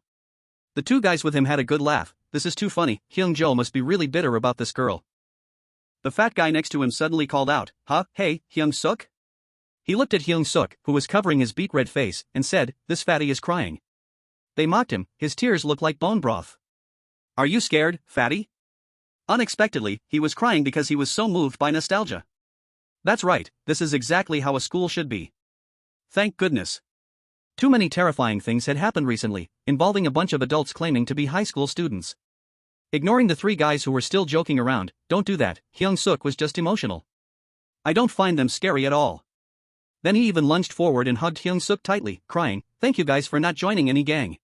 A: The two guys with him had a good laugh. This is too funny, Hyung-jo must be really bitter about this girl. The fat guy next to him suddenly called out, Hey, Hyung-seok?" He looked at Hyung-seok, who was covering his beet-red face, and said, "This fatty is crying." They mocked him, his tears looked like bone broth. "Are you scared, fatty?" Unexpectedly, he was crying because he was so moved by nostalgia. That's right, this is exactly how a school should be. Thank goodness. Too many terrifying things had happened recently, involving a bunch of adults claiming to be high school students. Ignoring the three guys who were still joking around, "Don't do that," Hyung-seok was just emotional. "I don't find them scary at all." Then he even lunged forward and hugged Hyung-seok tightly, crying, "Thank you guys for not joining any gang."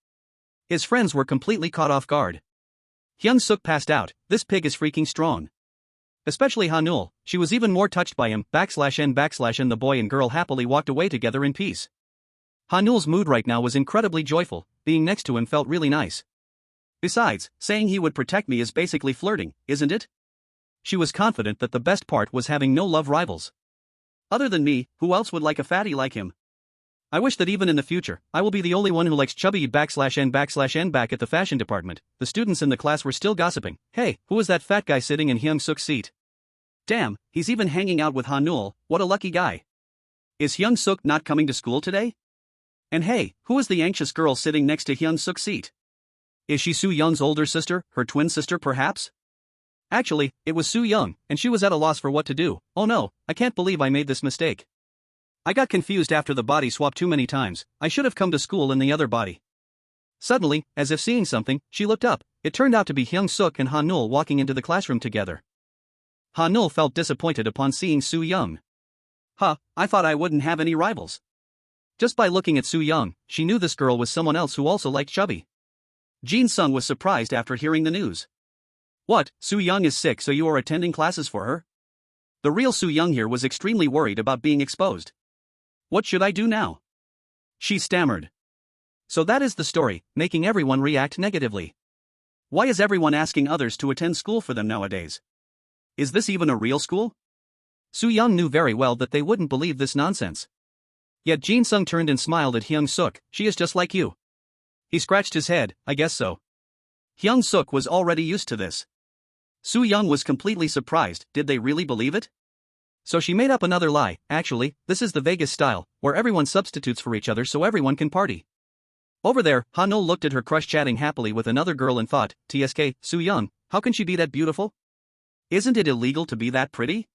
A: His friends were completely caught off guard. Hyung-seok passed out. This pig is freaking strong. Especially Ha-nul, she was even more touched by him. /n/and the boy and girl happily walked away together in peace. Ha-nul's mood right now was incredibly joyful, being next to him felt really nice. Besides, saying he would protect me is basically flirting, isn't it? She was confident that the best part was having no love rivals. Other than me, who else would like a fatty like him? I wish that even in the future, I will be the only one who likes chubby /n/and back at the fashion department. The students in the class were still gossiping. "Hey, who is that fat guy sitting in Hyung-seok's seat? Damn, he's even hanging out with Ha-nul, what a lucky guy. Is Hyung-seok not coming to school today? And hey, who is the anxious girl sitting next to Hyun-seok's seat? Is she Soo-young's older sister, her twin sister perhaps? Actually, it was Soo-young, and she was at a loss for what to do. Oh no, I can't believe I made this mistake. I got confused after the body swap too many times. I should have come to school in the other body." Suddenly, as if seeing something, she looked up. It turned out to be Hyung-seok and Ha-nul walking into the classroom together. Ha-nul felt disappointed upon seeing Soo-young. I thought I wouldn't have any rivals. Just by looking at Soo-young, she knew this girl was someone else who also liked chubby. Jin-sung was surprised after hearing the news. "What, Soo-young is sick so you are attending classes for her?" The real Soo-young here was extremely worried about being exposed. "What should I do now?" she stammered. So that is the story, making everyone react negatively. Why is everyone asking others to attend school for them nowadays? Is this even a real school? Soo-young knew very well that they wouldn't believe this nonsense. Yet Jin-sung turned and smiled at Hyung-seok. "She is just like you. He scratched his head, I guess so. Hyung-seok was already used to this. Soo-young was completely surprised, did they really believe it? So she made up another lie, actually, this is the Vegas style, where everyone substitutes for each other so everyone can party. Over there, Ha-nul looked at her crush chatting happily with another girl and thought, TSK, Soo-young, how can she be that beautiful? Isn't it illegal to be that pretty?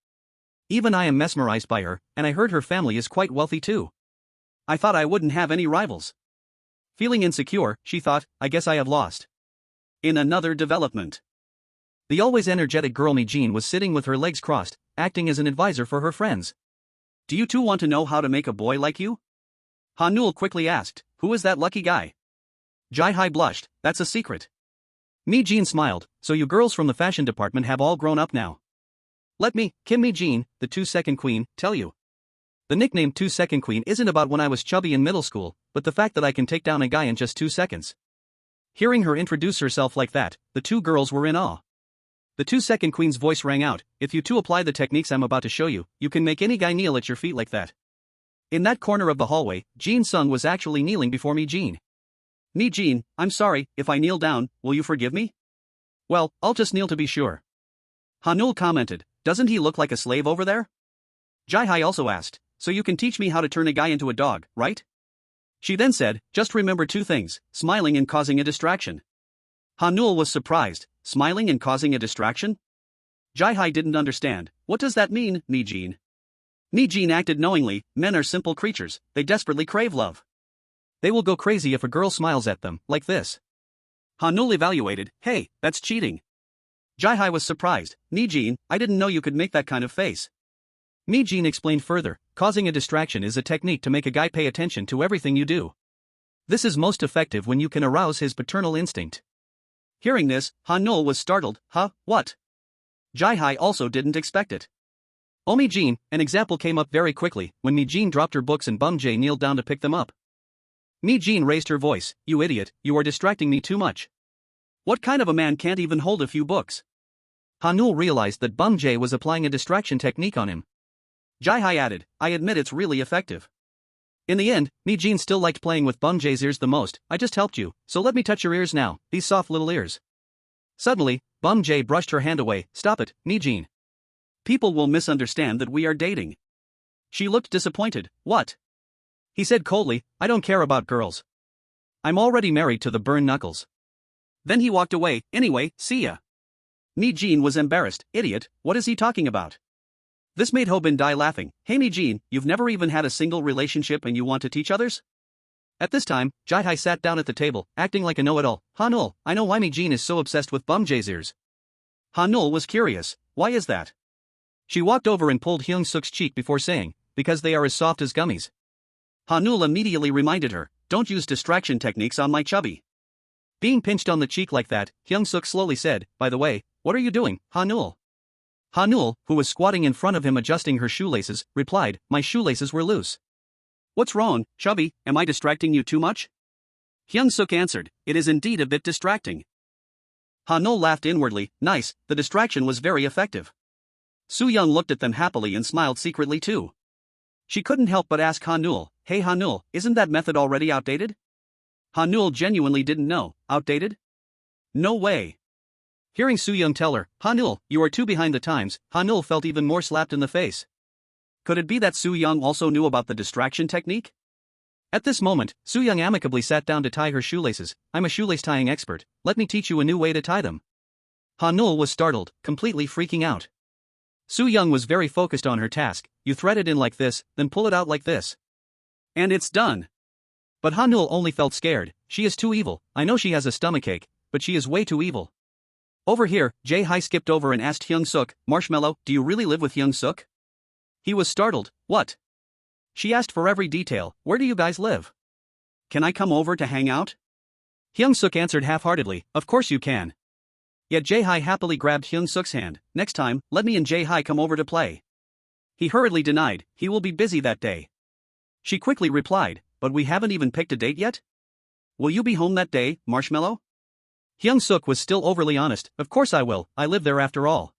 A: Even I am mesmerized by her, and I heard her family is quite wealthy too. I thought I wouldn't have any rivals. Feeling insecure, she thought, I guess I have lost. In another development, the always energetic girl Mi-jin was sitting with her legs crossed, acting as an advisor for her friends. Do you two want to know how to make a boy like you? Ha-nul quickly asked, who is that lucky guy? Jae-hi blushed, that's a secret. Mi-jin smiled, so you girls from the fashion department have all grown up now. Let me, Kim Mi-jin, the 2-second queen, tell you. The nickname 2-second queen isn't about when I was chubby in middle school, but the fact that I can take down a guy in just 2 seconds. Hearing her introduce herself like that, the two girls were in awe. The 2-second queen's voice rang out, if you two apply the techniques I'm about to show you, you can make any guy kneel at your feet like that. In that corner of the hallway, Jin-sung was actually kneeling before Mi-jin. Mi-jin, I'm sorry, if I kneel down, will you forgive me? Well, I'll just kneel to be sure. Ha-nul commented, doesn't he look like a slave over there? Jae-hi also asked, so you can teach me how to turn a guy into a dog, right? She then said, just remember 2 things, smiling and causing a distraction. Ha-nul was surprised, smiling and causing a distraction? Jae-hi didn't understand, what does that mean, Mi-jin? Mi-jin acted knowingly, men are simple creatures, they desperately crave love. They will go crazy if a girl smiles at them, like this. Ha-nul evaluated, hey, that's cheating. Jae-hi was surprised, Mi-jin, I didn't know you could make that kind of face. Mi-jin explained further, causing a distraction is a technique to make a guy pay attention to everything you do. This is most effective when you can arouse his paternal instinct. Hearing this, Ha-nul was startled, huh, what? Jae-hi also didn't expect it. Oh Mi-jin, an example came up very quickly, when Mi-jin dropped her books and Bum-jae kneeled down to pick them up. Mi-jin raised her voice, you idiot, you are distracting me too much. What kind of a man can't even hold a few books? Ha-nul realized that Bum-jae was applying a distraction technique on him. Jae-hi added, I admit it's really effective. In the end, Mi-jin still liked playing with Bum-jae's ears the most, I just helped you, so let me touch your ears now, these soft little ears. Suddenly, Bum-jae brushed her hand away, stop it, Mi-jin. People will misunderstand that we are dating. She looked disappointed, what? He said coldly, I don't care about girls. I'm already married to the burn knuckles. Then he walked away, anyway, see ya. Mi-jin was embarrassed, idiot, what is he talking about? This made Ho-bin die laughing, hey Mi-jin, you've never even had a single relationship and you want to teach others? At this time, Jae-hi sat down at the table, acting like a know-it-all, Ha-nul, I know why Mi-jin is so obsessed with Bum-jae's ears. Ha-nul was curious, why is that? She walked over and pulled Hyung-seok's cheek before saying, because they are as soft as gummies. Ha-nul immediately reminded her, don't use distraction techniques on my chubby. Being pinched on the cheek like that, Hyung-seok slowly said, by the way, what are you doing, Ha-nul? Ha-nul, who was squatting in front of him adjusting her shoelaces, replied, my shoelaces were loose. What's wrong, chubby, am I distracting you too much? Hyung-seok answered, it is indeed a bit distracting. Ha-nul laughed inwardly, nice, the distraction was very effective. Soo-young looked at them happily and smiled secretly too. She couldn't help but ask Ha-nul, hey Ha-nul, isn't that method already outdated? Ha-nul genuinely didn't know, outdated? No way. Hearing Soo-young tell her, Ha-nul, you are too behind the times, Ha-nul felt even more slapped in the face. Could it be that Soo-young also knew about the distraction technique? At this moment, Soo-young amicably sat down to tie her shoelaces, I'm a shoelace tying expert, let me teach you a new way to tie them. Ha-nul was startled, completely freaking out. Soo-young was very focused on her task, you thread it in like this, then pull it out like this. And it's done. But Ha-nul only felt scared, she is too evil, I know she has a stomachache, but she is way too evil. Over here, Jae-hi skipped over and asked Hyung-seok, Marshmallow, do you really live with Hyung-seok? He was startled, what? She asked for every detail, where do you guys live? Can I come over to hang out? Hyung-seok answered half-heartedly, of course you can. Yet Jae-hi happily grabbed Hyung-seok's hand, next time, let me and Jae-hi come over to play. He hurriedly denied, he will be busy that day. She quickly replied, but we haven't even picked a date yet? Will you be home that day, Marshmallow? Hyung-seok was still overly honest, of course I will, I live there after all.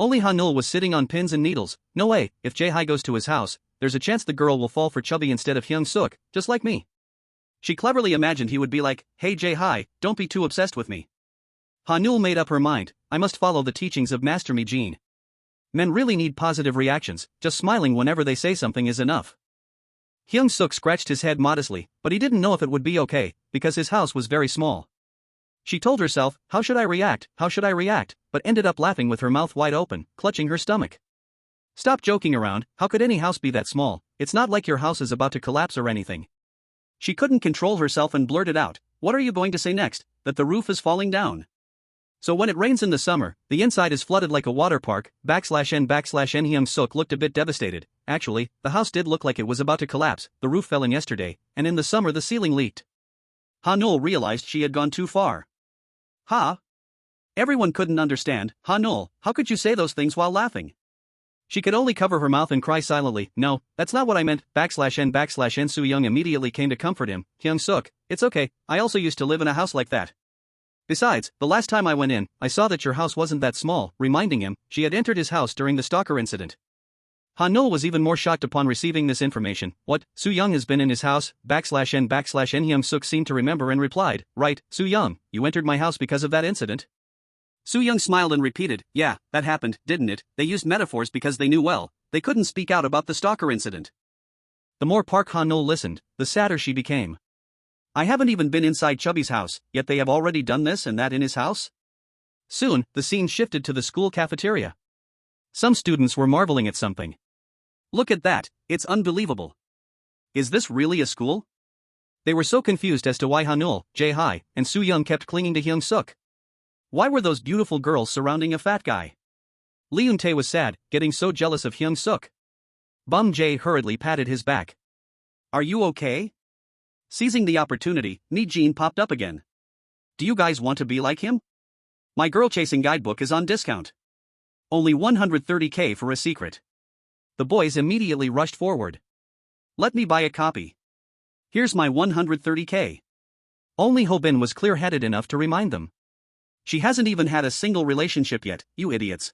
A: Only Ha-nul was sitting on pins and needles, no way, if Jae-hi goes to his house, there's a chance the girl will fall for chubby instead of Hyung-seok, just like me. She cleverly imagined he would be like, "Hey Jay, hi, don't be too obsessed with me." Hanul made up her mind, "I must follow the teachings of Master Mi Jin. Men really need positive reactions, just smiling whenever they say something is enough." Hyung-seok scratched his head modestly, but he didn't know if it would be okay, because his house was very small. She told herself, how should I react, but ended up laughing with her mouth wide open, clutching her stomach. "Stop joking around, how could any house be that small? It's not like your house is about to collapse or anything." She couldn't control herself and blurted out, "What are you going to say next, that the roof is falling down? So when it rains in the summer, the inside is flooded like a water park, /n/n." Hyung-seok looked a bit devastated. Actually, the house did look like it was about to collapse, the roof fell in yesterday, and in the summer the ceiling leaked. Hanul realized she had gone too far. "Ha?" Everyone couldn't understand. "Hanul, how could you say those things while laughing?" She could only cover her mouth and cry silently. "No, that's not what I meant, /n/n." Soo-young immediately came to comfort him. "Hyung-seok, it's okay, I also used to live in a house like that. Besides, the last time I went in, I saw that your house wasn't that small," reminding him, she had entered his house during the stalker incident. Hanul was even more shocked upon receiving this information. "What, Soo-young has been in his house, /n/n." Hyung-seok seemed to remember and replied, "Right, Soo-young, you entered my house because of that incident?" Soo-young smiled and repeated, "Yeah, that happened, didn't it?" They used metaphors because they knew well, they couldn't speak out about the stalker incident. The more Park Hanul listened, the sadder she became. "I haven't even been inside Chubby's house, yet they have already done this and that in his house?" Soon, the scene shifted to the school cafeteria. Some students were marveling at something. "Look at that, it's unbelievable. Is this really a school?" They were so confused as to why Hanul, Jae-hi, and Soo-young kept clinging to Hyung-seok. Why were those beautiful girls surrounding a fat guy? Leun-tae was sad, getting so jealous of Hyung-seok. Bum Jae hurriedly patted his back. "Are you okay?" Seizing the opportunity, Mi Jin popped up again. "Do you guys want to be like him? My girl chasing guidebook is on discount. Only 130k for a secret." The boys immediately rushed forward. "Let me buy a copy. Here's my 130k. Only Hobin was clear-headed enough to remind them. "She hasn't even had a single relationship yet, you idiots."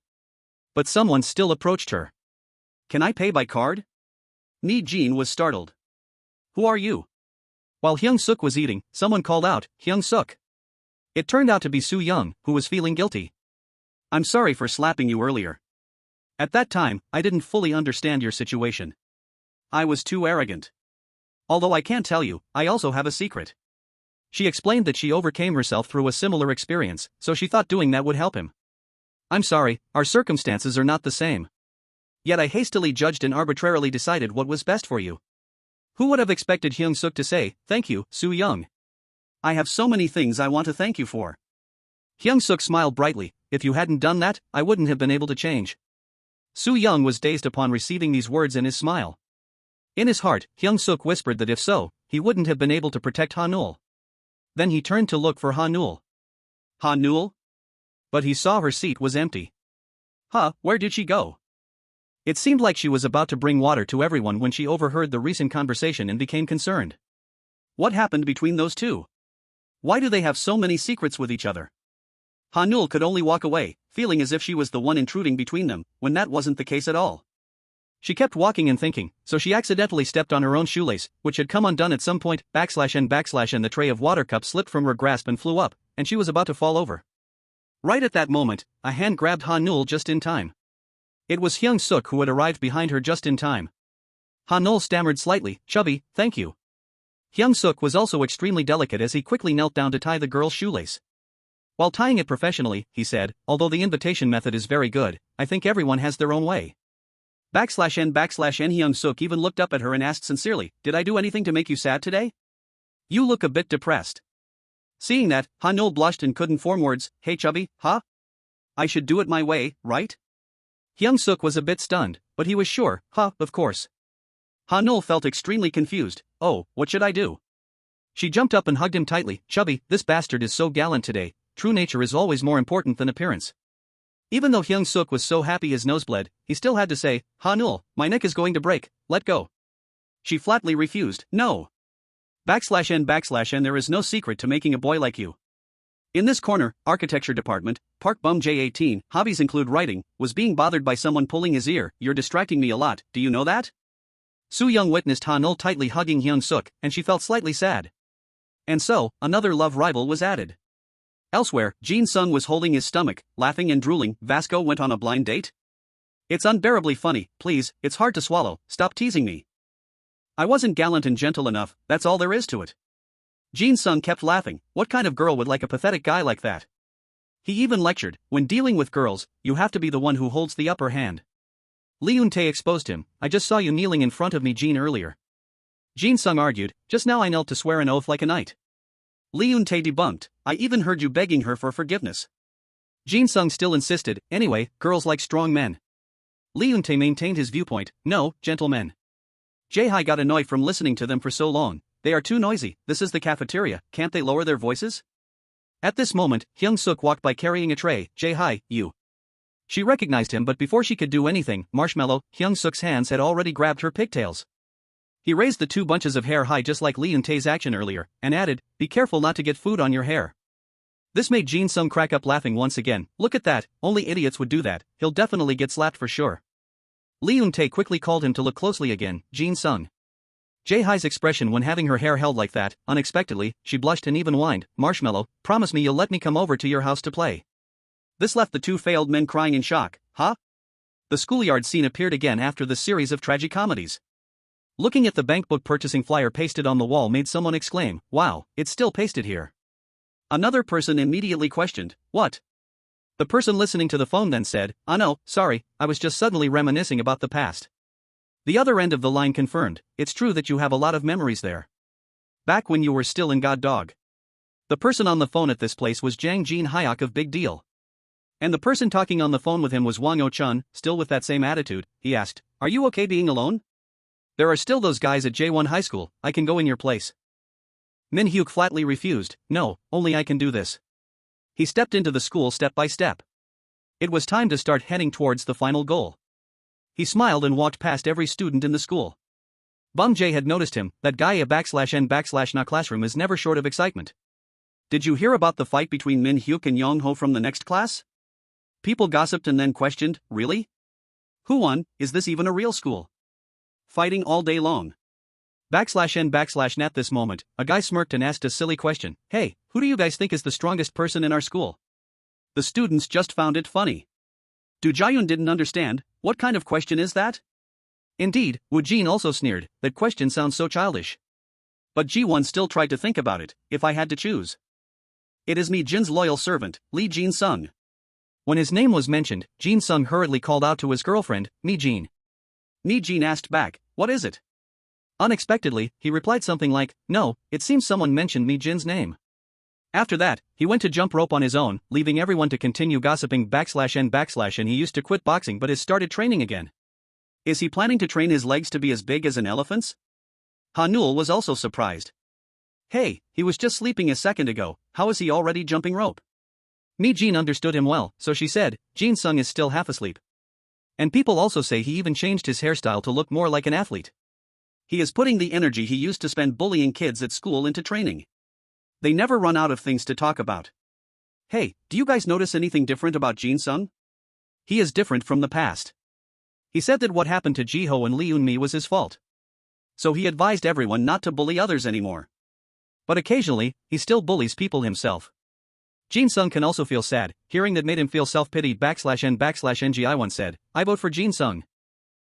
A: But someone still approached her. "Can I pay by card?" Mi Jin was startled. "Who are you?" While Hyung-seok was eating, someone called out, "Hyung-seok." It turned out to be Soo-young, who was feeling guilty. "I'm sorry for slapping you earlier. At that time, I didn't fully understand your situation. I was too arrogant. Although I can't tell you, I also have a secret." She explained that she overcame herself through a similar experience, so she thought doing that would help him. "I'm sorry, our circumstances are not the same. Yet I hastily judged and arbitrarily decided what was best for you." Who would have expected Hyung-seok to say, "Thank you, Soo-young. I have so many things I want to thank you for." Hyung-seok smiled brightly, "If you hadn't done that, I wouldn't have been able to change." Soo-young was dazed upon receiving these words and his smile. In his heart, Hyung-seok whispered that if so, he wouldn't have been able to protect Hanul. Then he turned to look for Hanul. "Hanul?" But he saw her seat was empty. Where did she go? It seemed like she was about to bring water to everyone when she overheard the recent conversation and became concerned. What happened between those two? Why do they have so many secrets with each other? Hanul could only walk away, feeling as if she was the one intruding between them, when that wasn't the case at all. She kept walking and thinking, so she accidentally stepped on her own shoelace, which had come undone at some point, /n/, and the tray of water cups slipped from her grasp and flew up, and she was about to fall over. Right at that moment, a hand grabbed Hanul just in time. It was Hyung-seok who had arrived behind her just in time. Hanul stammered slightly, "Chubby, thank you." Hyung-seok was also extremely delicate as he quickly knelt down to tie the girl's shoelace. While tying it professionally, he said, "Although the invitation method is very good, I think everyone has their own way." /n/, Hyung-seok even looked up at her and asked sincerely, "Did I do anything to make you sad today? You look a bit depressed." Seeing that, Hanul blushed and couldn't form words. "Hey Chubby, I should do it my way, right?" Hyung-seok was a bit stunned, but he was sure, of course. Hanul felt extremely confused. "Oh, what should I do?" She jumped up and hugged him tightly. "Chubby, this bastard is so gallant today, true nature is always more important than appearance." Even though Hyung-seok was so happy his nose bled, he still had to say, "Hanul, my neck is going to break, let go." She flatly refused, "No. /n/, there is no secret to making a boy like you. In this corner, architecture department, Park Bum J18, hobbies include writing, was being bothered by someone pulling his ear. You're distracting me a lot, do you know that?" Soo-young witnessed Hanul tightly hugging Hyung-seok, and she felt slightly sad. And so, another love rival was added. Elsewhere, Jin Sung was holding his stomach, laughing and drooling. Vasco went on a blind date? It's unbearably funny, please, it's hard to swallow, stop teasing me. I wasn't gallant and gentle enough, that's all there is to it. Jin Sung kept laughing. What kind of girl would like a pathetic guy like that? He even lectured, when dealing with girls, you have to be the one who holds the upper hand. Lee Eun-tae exposed him. I just saw you kneeling in front of me, Jin, earlier. Jin Sung argued, just now I knelt to swear an oath like a knight. Lee Eun-tae debunked, I even heard you begging her for forgiveness. Jin Sung still insisted, anyway, girls like strong men. Lee Eun-tae maintained his viewpoint, no, gentlemen. Jae-hi got annoyed from listening to them for so long. They are too noisy, this is the cafeteria, can't they lower their voices? At this moment, Hyung-seok walked by carrying a tray. Jae-hi, you. She recognized him, but before she could do anything, Marshmallow, Hyung-seok's hands had already grabbed her pigtails. He raised the two bunches of hair high just like Lee Eun-tae's action earlier, and added, be careful not to get food on your hair. This made Jin Sung crack up laughing once again. Look at that, only idiots would do that, he'll definitely get slapped for sure. Lee Eun-tae quickly called him to look closely again. Jin Sung. Jae-hi's expression when having her hair held like that, unexpectedly, she blushed and even whined, Marshmallow, promise me you'll let me come over to your house to play. This left the two failed men crying in shock. Huh? The schoolyard scene appeared again after the series of tragicomedies. Looking at the bank book purchasing flyer pasted on the wall made someone exclaim, wow, it's still pasted here. Another person immediately questioned, what? The person listening to the phone then said, oh no, sorry, I was just suddenly reminiscing about the past. The other end of the line confirmed, it's true that you have a lot of memories there. Back when you were still in God Dog. The person on the phone at this place was Jang Jin-hyuk of Big Deal. And the person talking on the phone with him was Wang Oh-chun, still with that same attitude. He asked, are you okay being alone? There are still those guys at J1 High School, I can go in your place. Min-hyuk flatly refused, no, only I can do this. He stepped into the school step by step. It was time to start heading towards the final goal. He smiled and walked past every student in the school. Bum Jae had noticed him, that guy /n/na classroom is never short of excitement. Did you hear about the fight between Min-hyuk and Young-ho from the next class? People gossiped and then questioned, really? Who won, is this even a real school? Fighting all day long. /n/na at this moment, a guy smirked and asked a silly question, hey, who do you guys think is the strongest person in our school? The students just found it funny. Do Jaehyun didn't understand, what kind of question is that? Indeed, Woo Jin also sneered, that question sounds so childish. But Ji-won still tried to think about it, if I had to choose. It is me Jin's loyal servant, Lee Jin Sung. When his name was mentioned, Jin Sung hurriedly called out to his girlfriend, Mi Jin. Mi Jin asked back, what is it? Unexpectedly, he replied something like, no, it seems someone mentioned Mi Jin's name. After that, he went to jump rope on his own, leaving everyone to continue gossiping /n/ and he used to quit boxing but has started training again. Is he planning to train his legs to be as big as an elephant's? Hanul was also surprised. Hey, he was just sleeping a second ago, how is he already jumping rope? Mi Jin understood him well, so she said, Jin Sung is still half asleep. And people also say he even changed his hairstyle to look more like an athlete. He is putting the energy he used to spend bullying kids at school into training. They never run out of things to talk about. Hey, do you guys notice anything different about Jin Sung? He is different from the past. He said that what happened to Ji-ho and Lee Eun-mi was his fault. So he advised everyone not to bully others anymore. But occasionally, he still bullies people himself. Jin Sung can also feel sad, hearing that made him feel self-pity /n/ng. Once said, I vote for Jin Sung.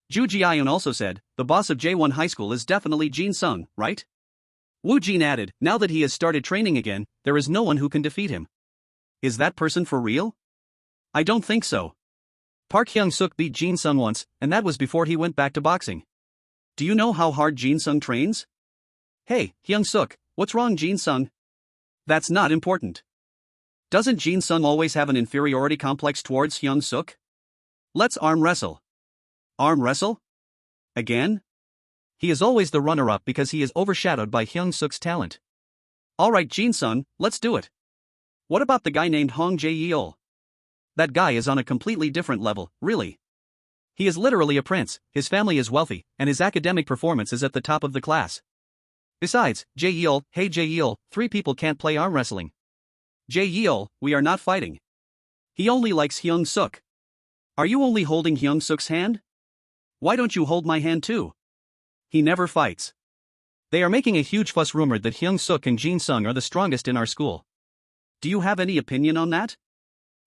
A: Ju Ji-hyun also said, the boss of J1 High School is definitely Jin Sung, right? Woo Jin added, now that he has started training again, there is no one who can defeat him. Is that person for real? I don't think so. Park Hyung-seok beat Jin Sung once, and that was before he went back to boxing. Do you know how hard Jin Sung trains? Hey, Hyung-seok, what's wrong Jin Sung? That's not important. Doesn't Jin Sung always have an inferiority complex towards Hyung-seok? Let's arm wrestle. Arm wrestle? Again? He is always the runner-up because he is overshadowed by Hyung-seok's talent. Alright Jin Sung, let's do it. What about the guy named Hong Jae-yeol? That guy is on a completely different level, really. He is literally a prince, his family is wealthy, and his academic performance is at the top of the class. Besides, Jae-yeol, hey Jae-yeol, 3 people can't play arm wrestling. Jae-yeol, we are not fighting. He only likes Hyung-seok. Are you only holding Hyung-seok's hand? Why don't you hold my hand too? He never fights. They are making a huge fuss rumored that Hyung-seok and Jin-sung are the strongest in our school. Do you have any opinion on that?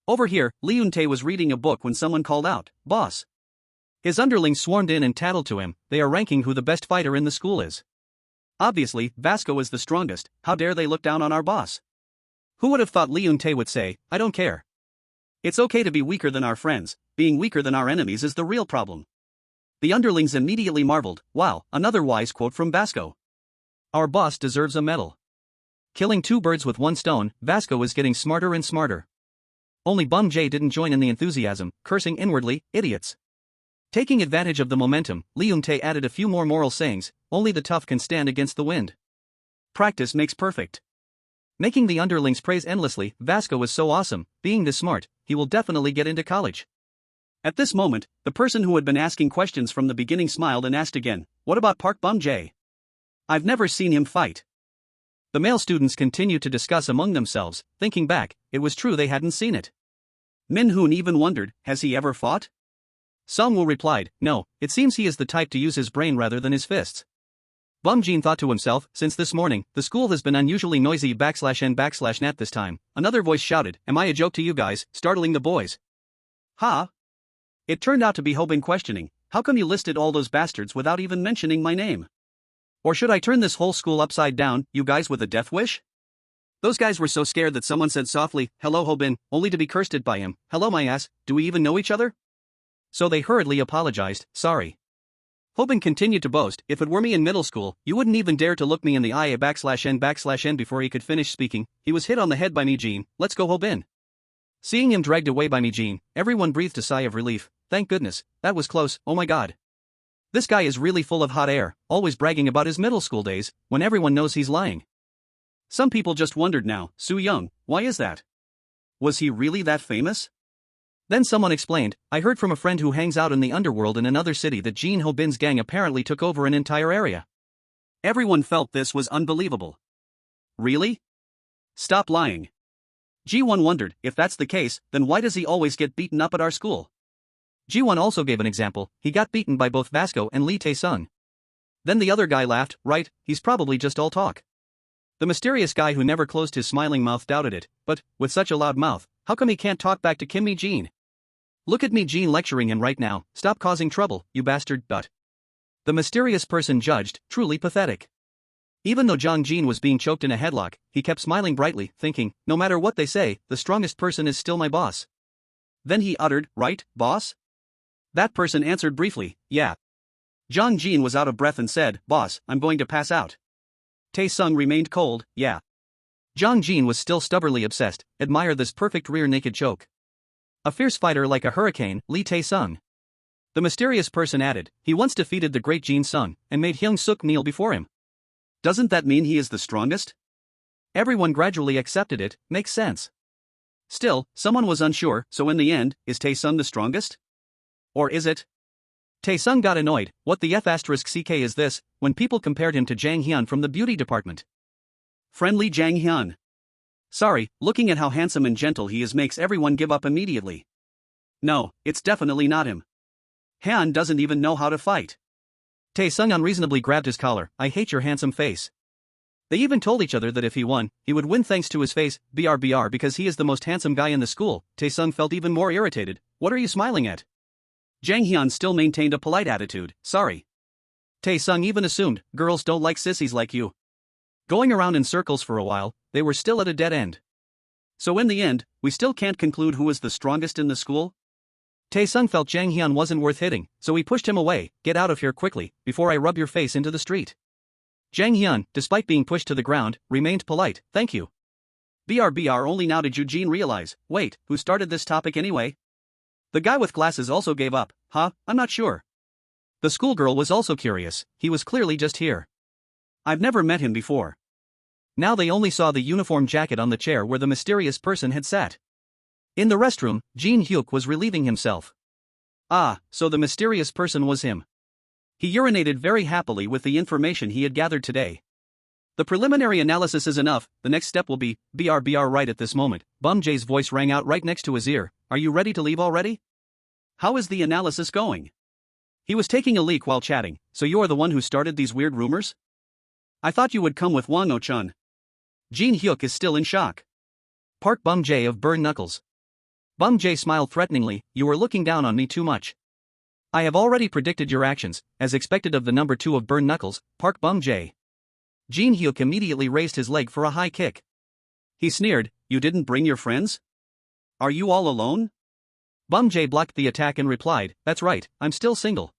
A: Over here, Leun-tae was reading a book when someone called out, "Boss." His underlings swarmed in and tattled to him. They are ranking who the best fighter in the school is. Obviously, Vasco is the strongest. How dare they look down on our boss? Who would have thought Leun-tae would say, "I don't care. It's okay to be weaker than our friends, being weaker than our enemies is the real problem." The underlings immediately marveled. Wow, another wise quote from Vasco. Our boss deserves a medal. Killing two birds with one stone, Vasco is getting smarter and smarter. Only Bum J didn't join in the enthusiasm, cursing inwardly, "Idiots." Taking advantage of the momentum, Leun-tae added a few more moral sayings. Only the tough can stand against the wind. Practice makes perfect. Making the underlings praise endlessly, Vasco is so awesome, being this smart, he will definitely get into college. At this moment, the person who had been asking questions from the beginning smiled and asked again, "What about Park Bum J? I've never seen him fight." The male students continued to discuss among themselves. Thinking back, it was true they hadn't seen it. Min-hoon even wondered, has he ever fought? Song-woo replied, no, it seems he is the type to use his brain rather than his fists. Bum Jin thought to himself, since this morning, the school has been unusually noisy /n/nat this time. Another voice shouted, "Am I a joke to you guys?" startling the boys. Ha! It turned out to be Hobin questioning, "How come you listed all those bastards without even mentioning my name? Or should I turn this whole school upside down, you guys with a death wish?" Those guys were so scared that someone said softly, "Hello Hobin," only to be cursed by him. "Hello my ass, do we even know each other?" So they hurriedly apologized, "Sorry." Hobin continued to boast, "If it were me in middle school, you wouldn't even dare to look me in the eye /n/n" before he could finish speaking. He was hit on the head by me Jean, let's go Hobin. Seeing him dragged away by me Jean, everyone breathed a sigh of relief. Thank goodness, that was close, oh my god. This guy is really full of hot air, always bragging about his middle school days, when everyone knows he's lying. Some people just wondered now, Soo Young, why is that? Was he really that famous? Then someone explained, I heard from a friend who hangs out in the underworld in another city that Jin Ho-bin's gang apparently took over an entire area. Everyone felt this was unbelievable. Really? Stop lying. Ji-won wondered, if that's the case, then why does he always get beaten up at our school? Ji-won also gave an example, he got beaten by both Vasco and Lee Tae-sung. Then the other guy laughed, right, he's probably just all talk. The mysterious guy who never closed his smiling mouth doubted it, but, with such a loud mouth, how come he can't talk back to Kim Mi-jin? Look at me Jean lecturing him right now, stop causing trouble, you bastard, but. The mysterious person judged, truly pathetic. Even though Jang Jin was being choked in a headlock, he kept smiling brightly, thinking, no matter what they say, the strongest person is still my boss. Then he uttered, right, boss? That person answered briefly, yeah. Jang Jin was out of breath and said, boss, I'm going to pass out. Tae-sung remained cold, yeah. Jang Jin was still stubbornly obsessed, admire this perfect rear naked choke. A fierce fighter like a hurricane, Lee Tae-sung. The mysterious person added, he once defeated the great Jin-sung, and made Hyung-seok kneel before him. Doesn't that mean he is the strongest? Everyone gradually accepted it, makes sense. Still, someone was unsure, so in the end, is Tae-sung the strongest? Or is it? Tae-sung got annoyed, what the F***ck is this, when people compared him to Jang Hyun from the beauty department. Friendly Jang Hyun. Sorry, looking at how handsome and gentle he is makes everyone give up immediately. No, it's definitely not him. Han doesn't even know how to fight. Tae-sung unreasonably grabbed his collar, I hate your handsome face. They even told each other that if he won, he would win thanks to his face, BRBR because he is the most handsome guy in the school. Tae-sung felt even more irritated, what are you smiling at? Jang Hyun still maintained a polite attitude, sorry. Tae-sung even assumed, girls don't like sissies like you. Going around in circles for a while, they were still at a dead end. So in the end, we still can't conclude who is the strongest in the school? Tae-sung felt Jang Hyun wasn't worth hitting, so he pushed him away, get out of here quickly, before I rub your face into the street. Jang Hyun, despite being pushed to the ground, remained polite, thank you. BRBR only now did Eugene realize, wait, who started this topic anyway? The guy with glasses also gave up, huh, I'm not sure. The schoolgirl was also curious, he was clearly just here. I've never met him before. Now they only saw the uniform jacket on the chair where the mysterious person had sat. In the restroom, Jin Hyuk was relieving himself. Ah, so the mysterious person was him. He urinated very happily with the information he had gathered today. The preliminary analysis is enough, the next step will be, BRBR right at this moment, Bum J's voice rang out right next to his ear, are you ready to leave already? How is the analysis going? He was taking a leak while chatting, so you are the one who started these weird rumors? I thought you would come with Wano-chun. Jin-hyuk is still in shock. Park Bum-jae of Burn Knuckles. Bum-jae smiled threateningly, you are looking down on me too much. I have already predicted your actions, as expected of the number 2 of Burn Knuckles, Park Bum-jae. Jin-hyuk immediately raised his leg for a high kick. He sneered, you didn't bring your friends? Are you all alone? Bum-jae blocked the attack and replied, that's right, I'm still single.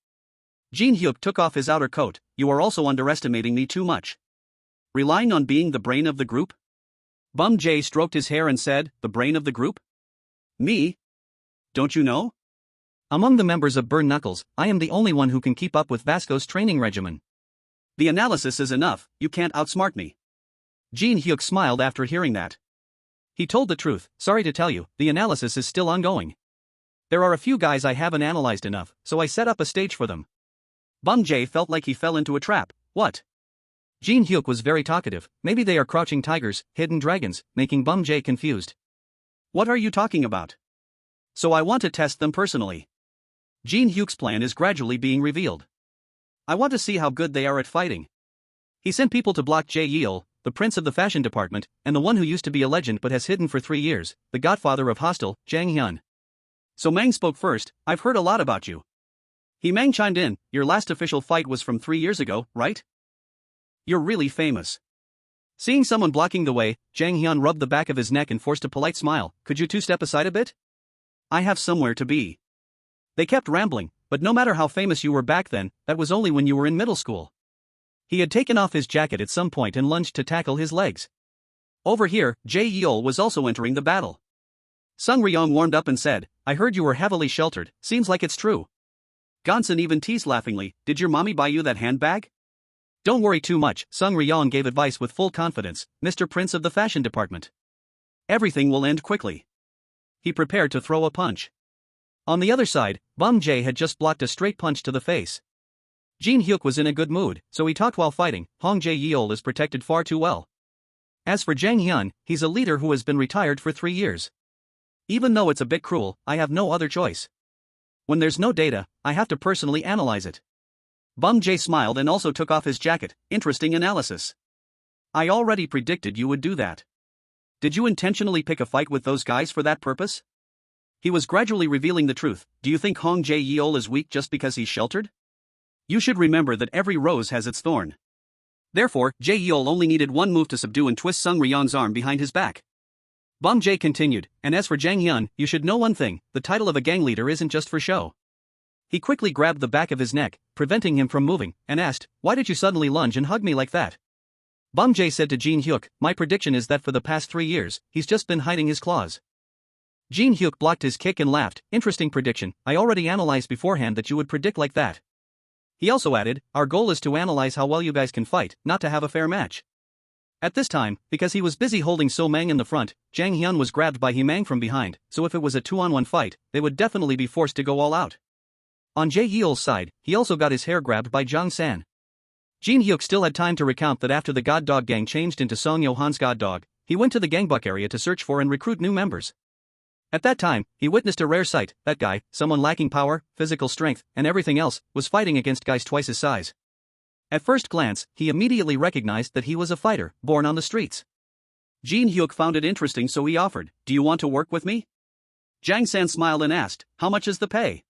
A: Jin-hyuk took off his outer coat, you are also underestimating me too much. Relying on being the brain of the group? Bum-jae stroked his hair and said, the brain of the group? Me? Don't you know? Among the members of Burn Knuckles, I am the only one who can keep up with Vasco's training regimen. The analysis is enough, you can't outsmart me. Jin-hyuk smiled after hearing that. He told the truth, sorry to tell you, the analysis is still ongoing. There are a few guys I haven't analyzed enough, so I set up a stage for them. Bum-jae felt like he fell into a trap. What? Jin-hyuk was very talkative, maybe they are crouching tigers, hidden dragons, making Bum-jae confused. What are you talking about? So I want to test them personally. Jin-hyuk's plan is gradually being revealed. I want to see how good they are at fighting. He sent people to block Jae-yeol, the prince of the fashion department, and the one who used to be a legend but has hidden for 3 years, the godfather of Hostel, Jang Hyun. So Mang spoke first, I've heard a lot about you. Mang chimed in, your last official fight was from 3 years ago, right? You're really famous. Seeing someone blocking the way, Jang Hyun rubbed the back of his neck and forced a polite smile, could you 2 step aside a bit? I have somewhere to be. They kept rambling, but no matter how famous you were back then, that was only when you were in middle school. He had taken off his jacket at some point and lunged to tackle his legs. Over here, Jae-yeol was also entering the battle. Sung Ryong warmed up and said, I heard you were heavily sheltered, seems like it's true. Gonsan even teased laughingly, did your mommy buy you that handbag? Don't worry too much, Sung Ryong gave advice with full confidence, Mr. Prince of the fashion department. Everything will end quickly. He prepared to throw a punch. On the other side, Bum-jae had just blocked a straight punch to the face. Jin-hyuk was in a good mood, so he talked while fighting, Hong Jae-yeol is protected far too well. As for Jang Hyun, he's a leader who has been retired for 3 years. Even though it's a bit cruel, I have no other choice. When there's no data, I have to personally analyze it. Bum-jae smiled and also took off his jacket, interesting analysis. I already predicted you would do that. Did you intentionally pick a fight with those guys for that purpose? He was gradually revealing the truth, do you think Hong Jae-yeol is weak just because he's sheltered? You should remember that every rose has its thorn. Therefore, Jae-yeol only needed one move to subdue and twist Sung Ryong's arm behind his back. Bum-jae continued, and as for Jang Hyun, you should know one thing, the title of a gang leader isn't just for show. He quickly grabbed the back of his neck, preventing him from moving, and asked, why did you suddenly lunge and hug me like that? Bum-jae said to Jin-hyuk, my prediction is that for the past 3 years, he's just been hiding his claws. Jin-hyuk blocked his kick and laughed, interesting prediction, I already analyzed beforehand that you would predict like that. He also added, our goal is to analyze how well you guys can fight, not to have a fair match. At this time, because he was busy holding So-mang in the front, Jang Hyun was grabbed by Mang from behind, so if it was a 2-on-1 fight, they would definitely be forced to go all out. On Jae-yeol's side, he also got his hair grabbed by Jang San. Jin-hyuk still had time to recount that after the God Dog gang changed into Song Yo-han's God Dog, he went to the gangbuck area to search for and recruit new members. At that time, he witnessed a rare sight, that guy, someone lacking power, physical strength, and everything else, was fighting against guys twice his size. At first glance, he immediately recognized that he was a fighter, born on the streets. Jin-hyuk found it interesting so he offered, do you want to work with me? Jang San smiled and asked, how much is the pay?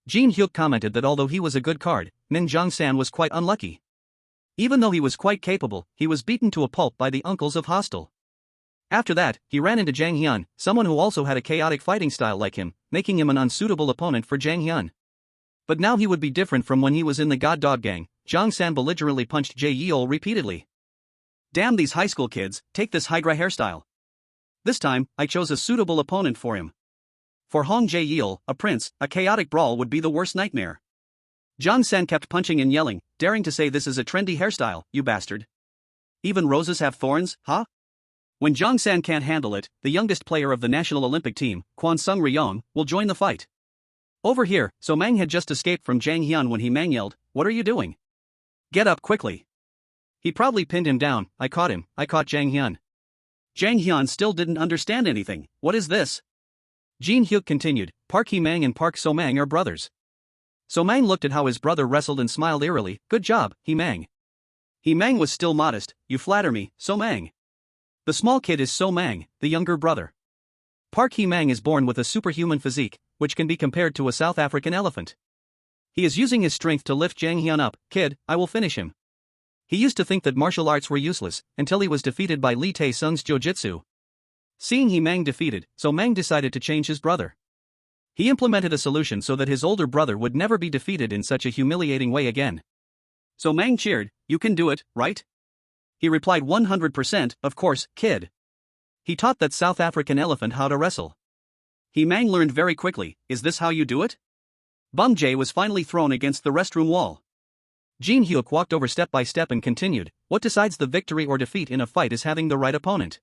A: Jin-hyuk commented that although he was a good card, Jang San was quite unlucky. Even though he was quite capable, he was beaten to a pulp by the uncles of Hostel. After that, he ran into Jang Hyun, someone who also had a chaotic fighting style like him, making him an unsuitable opponent for Jang Hyun. But now he would be different from when he was in the God Dog gang. Jang San belligerently punched Jae-yeol repeatedly. Damn these high school kids, take this Hydra hairstyle. This time, I chose a suitable opponent for him. For Hong Jae-yeol, a prince, a chaotic brawl would be the worst nightmare. Jang San kept punching and yelling, daring to say this is a trendy hairstyle, you bastard. Even roses have thorns, huh? When Jang San can't handle it, the youngest player of the National Olympic team, Kwon Sung Ryong, will join the fight. Over here, So-mang had just escaped from Jang Hyun when Mang yelled, what are you doing? Get up quickly. He probably pinned him down, I caught Jang Hyun. Jang Hyun still didn't understand anything, what is this? Jin-hyuk continued, Park Mang and Park So-mang are brothers. So-mang looked at how his brother wrestled and smiled eerily, good job, Mang. Mang was still modest. You flatter me, So Mang. The small kid is So Mang, the younger brother. Park Mang is born with a superhuman physique, which can be compared to a South African elephant. He is using his strength to lift Jang Hyun up. Kid, I will finish him. He used to think that martial arts were useless, until he was defeated by Lee Tae-sung's jiu-jitsu. Seeing Mang defeated, So Mang decided to change his brother. He implemented a solution so that his older brother would never be defeated in such a humiliating way again. So Mang cheered, you can do it, right? He replied 100%, of course, kid. He taught that South African elephant how to wrestle. Mang learned very quickly, is this how you do it? Bum Jae was finally thrown against the restroom wall. Jin Hyuk walked over step by step and continued, what decides the victory or defeat in a fight is having the right opponent.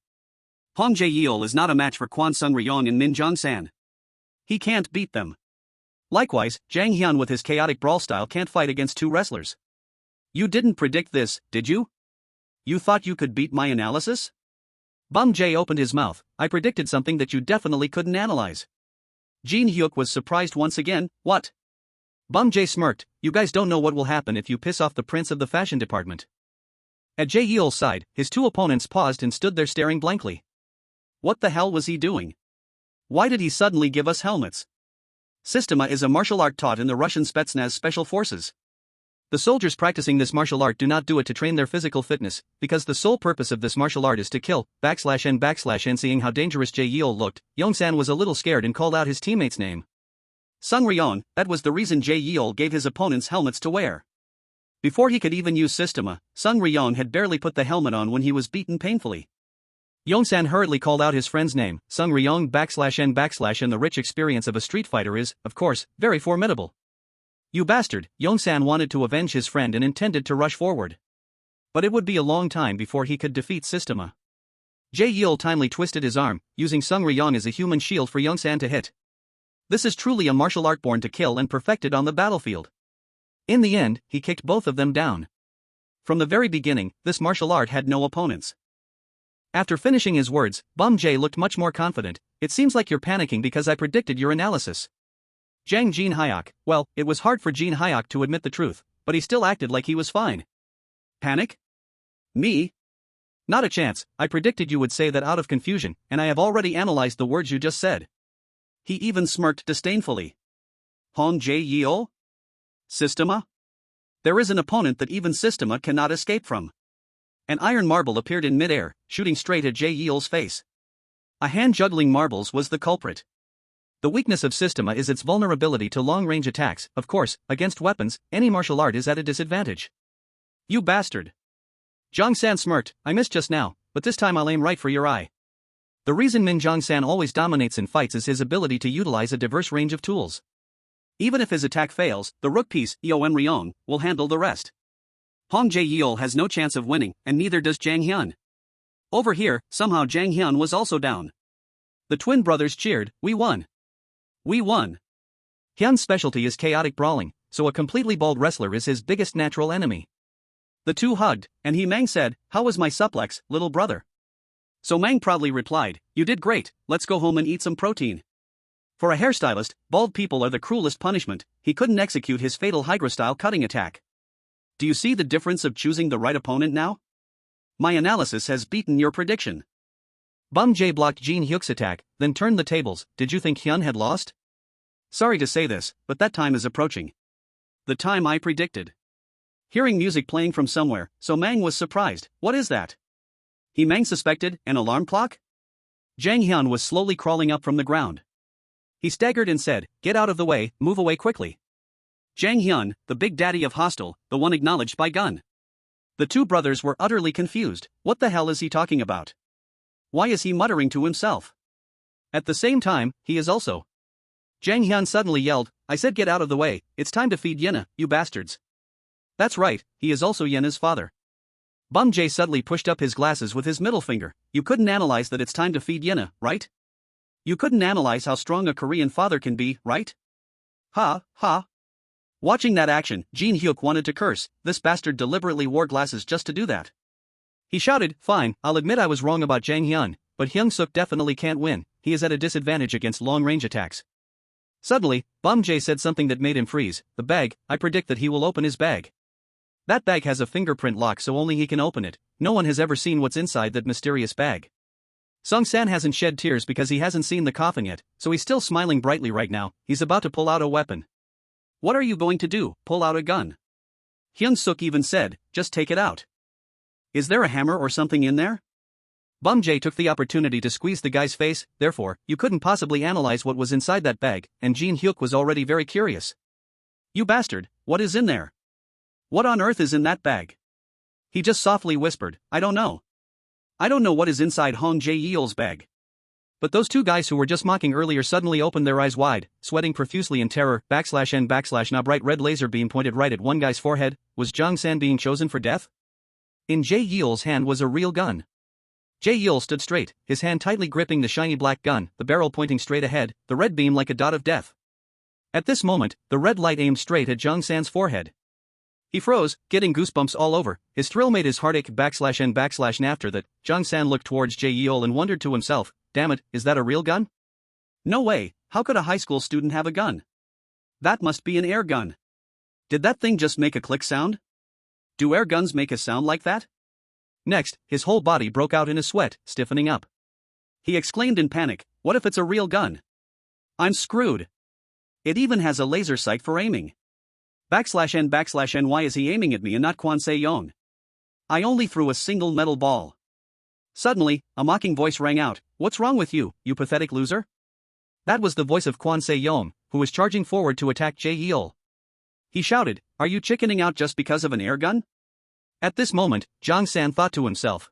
A: Hong Jae-yeol is not a match for Kwon Sung-ryong and Min Jong-san. He can't beat them. Likewise, Jang Hyun with his chaotic brawl style can't fight against two wrestlers. You didn't predict this, did you? You thought you could beat my analysis? Bum Jae opened his mouth, I predicted something that you definitely couldn't analyze. Jin Hyuk was surprised once again, what? Bum Jae smirked, you guys don't know what will happen if you piss off the prince of the fashion department. At Jae-yeol's side, his two opponents paused and stood there staring blankly. What the hell was he doing? Why did he suddenly give us helmets? Systema is a martial art taught in the Russian Spetsnaz special forces. The soldiers practicing this martial art do not do it to train their physical fitness, because the sole purpose of this martial art is to kill, /n/n. Seeing how dangerous Jae-yeol looked, Yong-san was a little scared and called out his teammate's name. Sung-ryong, that was the reason Jae-yeol gave his opponents helmets to wear. Before he could even use Systema, Sung-ryong had barely put the helmet on when he was beaten painfully. Yong-san hurriedly called out his friend's name, Sung-ryong /n/, and the rich experience of a street fighter is, of course, very formidable. You bastard, Yong-san wanted to avenge his friend and intended to rush forward. But it would be a long time before he could defeat Systema. Jae-yeol timely twisted his arm, using Sung-ryong as a human shield for Yong-san to hit. This is truly a martial art born to kill and perfected on the battlefield. In the end, he kicked both of them down. From the very beginning, this martial art had no opponents. After finishing his words, Bum Jae looked much more confident. It seems like you're panicking because I predicted your analysis. Jin Hyuk, well, it was hard for Jin Hyuk to admit the truth, but he still acted like he was fine. Panic? Me? Not a chance, I predicted you would say that out of confusion, and I have already analyzed the words you just said. He even smirked disdainfully. Hong Jae-yeol? Systema? There is an opponent that even Systema cannot escape from. An iron marble appeared in midair, shooting straight at Jae-yeol's face. A hand juggling marbles was the culprit. The weakness of Systema is its vulnerability to long-range attacks. Of course, against weapons, any martial art is at a disadvantage. You bastard. Jong-san smirked, I missed just now, but this time I'll aim right for your eye. The reason Min Jong-san always dominates in fights is his ability to utilize a diverse range of tools. Even if his attack fails, the rook piece, Yeon Ryong, will handle the rest. Hong Jae-yeol has no chance of winning, and neither does Jang Hyun. Over here, somehow Jang Hyun was also down. The twin brothers cheered, we won. We won. Hyun's specialty is chaotic brawling, so a completely bald wrestler is his biggest natural enemy. The two hugged, and Mang said, how was my suplex, little brother? So Mang proudly replied, you did great, let's go home and eat some protein. For a hairstylist, bald people are the cruelest punishment. He couldn't execute his fatal Hydra-style cutting attack. Do you see the difference of choosing the right opponent now? My analysis has beaten your prediction. Bum Jae blocked Jin Hyuk's attack, then turned the tables. Did you think Hyun had lost? Sorry to say this, but that time is approaching. The time I predicted. Hearing music playing from somewhere, So Mang was surprised. What is that? Mang suspected, an alarm clock? Jang Hyun was slowly crawling up from the ground. He staggered and said, get out of the way, move away quickly. Jang Hyun, the big daddy of Hostel, the one acknowledged by Gun. The two brothers were utterly confused. What the hell is he talking about? Why is he muttering to himself? At the same time, he is also. Jang Hyun suddenly yelled, I said get out of the way, it's time to feed Yena, you bastards. That's right, he is also Yena's father. Bum Jae suddenly pushed up his glasses with his middle finger. You couldn't analyze that it's time to feed Yena, right? You couldn't analyze how strong a Korean father can be, right? Ha, ha. Watching that action, Jin Hyuk wanted to curse. This bastard deliberately wore glasses just to do that. He shouted, fine, I'll admit I was wrong about Jang Hyun, but Hyung-seok definitely can't win, he is at a disadvantage against long-range attacks. Suddenly, Bum Jae said something that made him freeze. The bag, I predict that he will open his bag. That bag has a fingerprint lock so only he can open it. No one has ever seen what's inside that mysterious bag. Sung-san hasn't shed tears because he hasn't seen the coffin yet, so he's still smiling brightly right now. He's about to pull out a weapon. What are you going to do? Pull out a gun? Hyung-seok even said, just take it out. Is there a hammer or something in there? Bum-jae took the opportunity to squeeze the guy's face, therefore, you couldn't possibly analyze what was inside that bag, and Jin-hyuk was already very curious. You bastard, what is in there? What on earth is in that bag? He just softly whispered, I don't know. I don't know what is inside Hong Jae-yeol's bag. But those two guys who were just mocking earlier suddenly opened their eyes wide, sweating profusely in terror, /n/. A bright red laser beam pointed right at one guy's forehead. Was Jung-san being chosen for death? In Jae-yeol's hand was a real gun. Jae-yeol stood straight, his hand tightly gripping the shiny black gun, the barrel pointing straight ahead, the red beam like a dot of death. At this moment, the red light aimed straight at Jung-san's forehead. He froze, getting goosebumps all over. His thrill made his heart ache /n/. After that, Jung-san looked towards Jae-yeol and wondered to himself, damn it, is that a real gun? No way, how could a high school student have a gun? That must be an air gun. Did that thing just make a click sound? Do air guns make a sound like that? Next, his whole body broke out in a sweat, stiffening up. He exclaimed in panic, what if it's a real gun? I'm screwed. It even has a laser sight for aiming. /n/. Why is he aiming at me and not Kwon Se-young? I only threw a single metal ball. Suddenly, a mocking voice rang out, what's wrong with you, you pathetic loser? That was the voice of Kwon Se-young, who was charging forward to attack Jae-yeol. He shouted, are you chickening out just because of an air gun? At this moment, Jung-san thought to himself.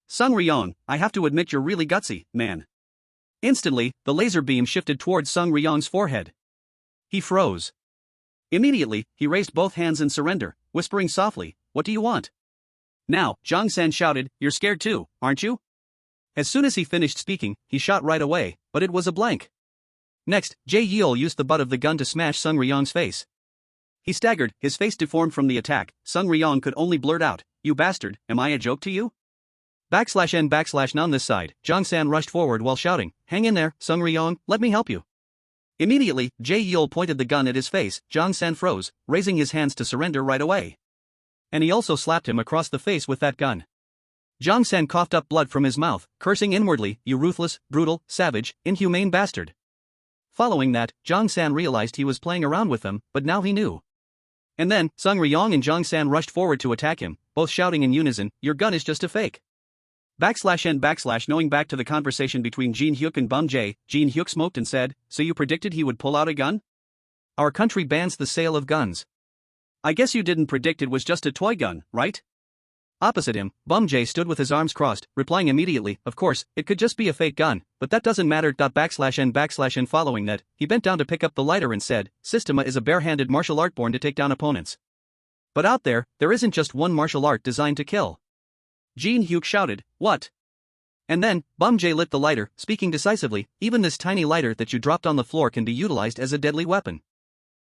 A: Sung Ryong, I have to admit you're really gutsy, man. Instantly, the laser beam shifted towards Sung Ryong's forehead. He froze. Immediately, he raised both hands in surrender, whispering softly, what do you want? Now, Jung-san shouted, you're scared too, aren't you? As soon as he finished speaking, he shot right away, but it was a blank. Next, Jae-yeol used the butt of the gun to smash Sung Ryong's face. He staggered, his face deformed from the attack. Sung Ryong could only blurt out, you bastard, am I a joke to you? /n/. On this side, Jung-san rushed forward while shouting, hang in there, Sung Ryong, let me help you. Immediately, Jae-yeol pointed the gun at his face. Jung-san froze, raising his hands to surrender right away. And he also slapped him across the face with that gun. Jung-san coughed up blood from his mouth, cursing inwardly, you ruthless, brutal, savage, inhumane bastard. Following that, Jung-san realized he was playing around with them, but now he knew. And then, Sung Ryong and Jung-san rushed forward to attack him, both shouting in unison, your gun is just a fake. /n/. Knowing back to the conversation between Jin-hyuk and Bum-jae, Jin-hyuk smoked and said, so you predicted he would pull out a gun? Our country bans the sale of guns. I guess you didn't predict it was just a toy gun, right? Opposite him, Bum-jae stood with his arms crossed, replying immediately, of course, it could just be a fake gun, but that doesn't matter. /n/. Following that, he bent down to pick up the lighter and said, Systema is a bare-handed martial art born to take down opponents. But out there isn't just one martial art designed to kill. Jin-hyuk shouted, what? And then, Bum-jae lit the lighter, speaking decisively, even this tiny lighter that you dropped on the floor can be utilized as a deadly weapon.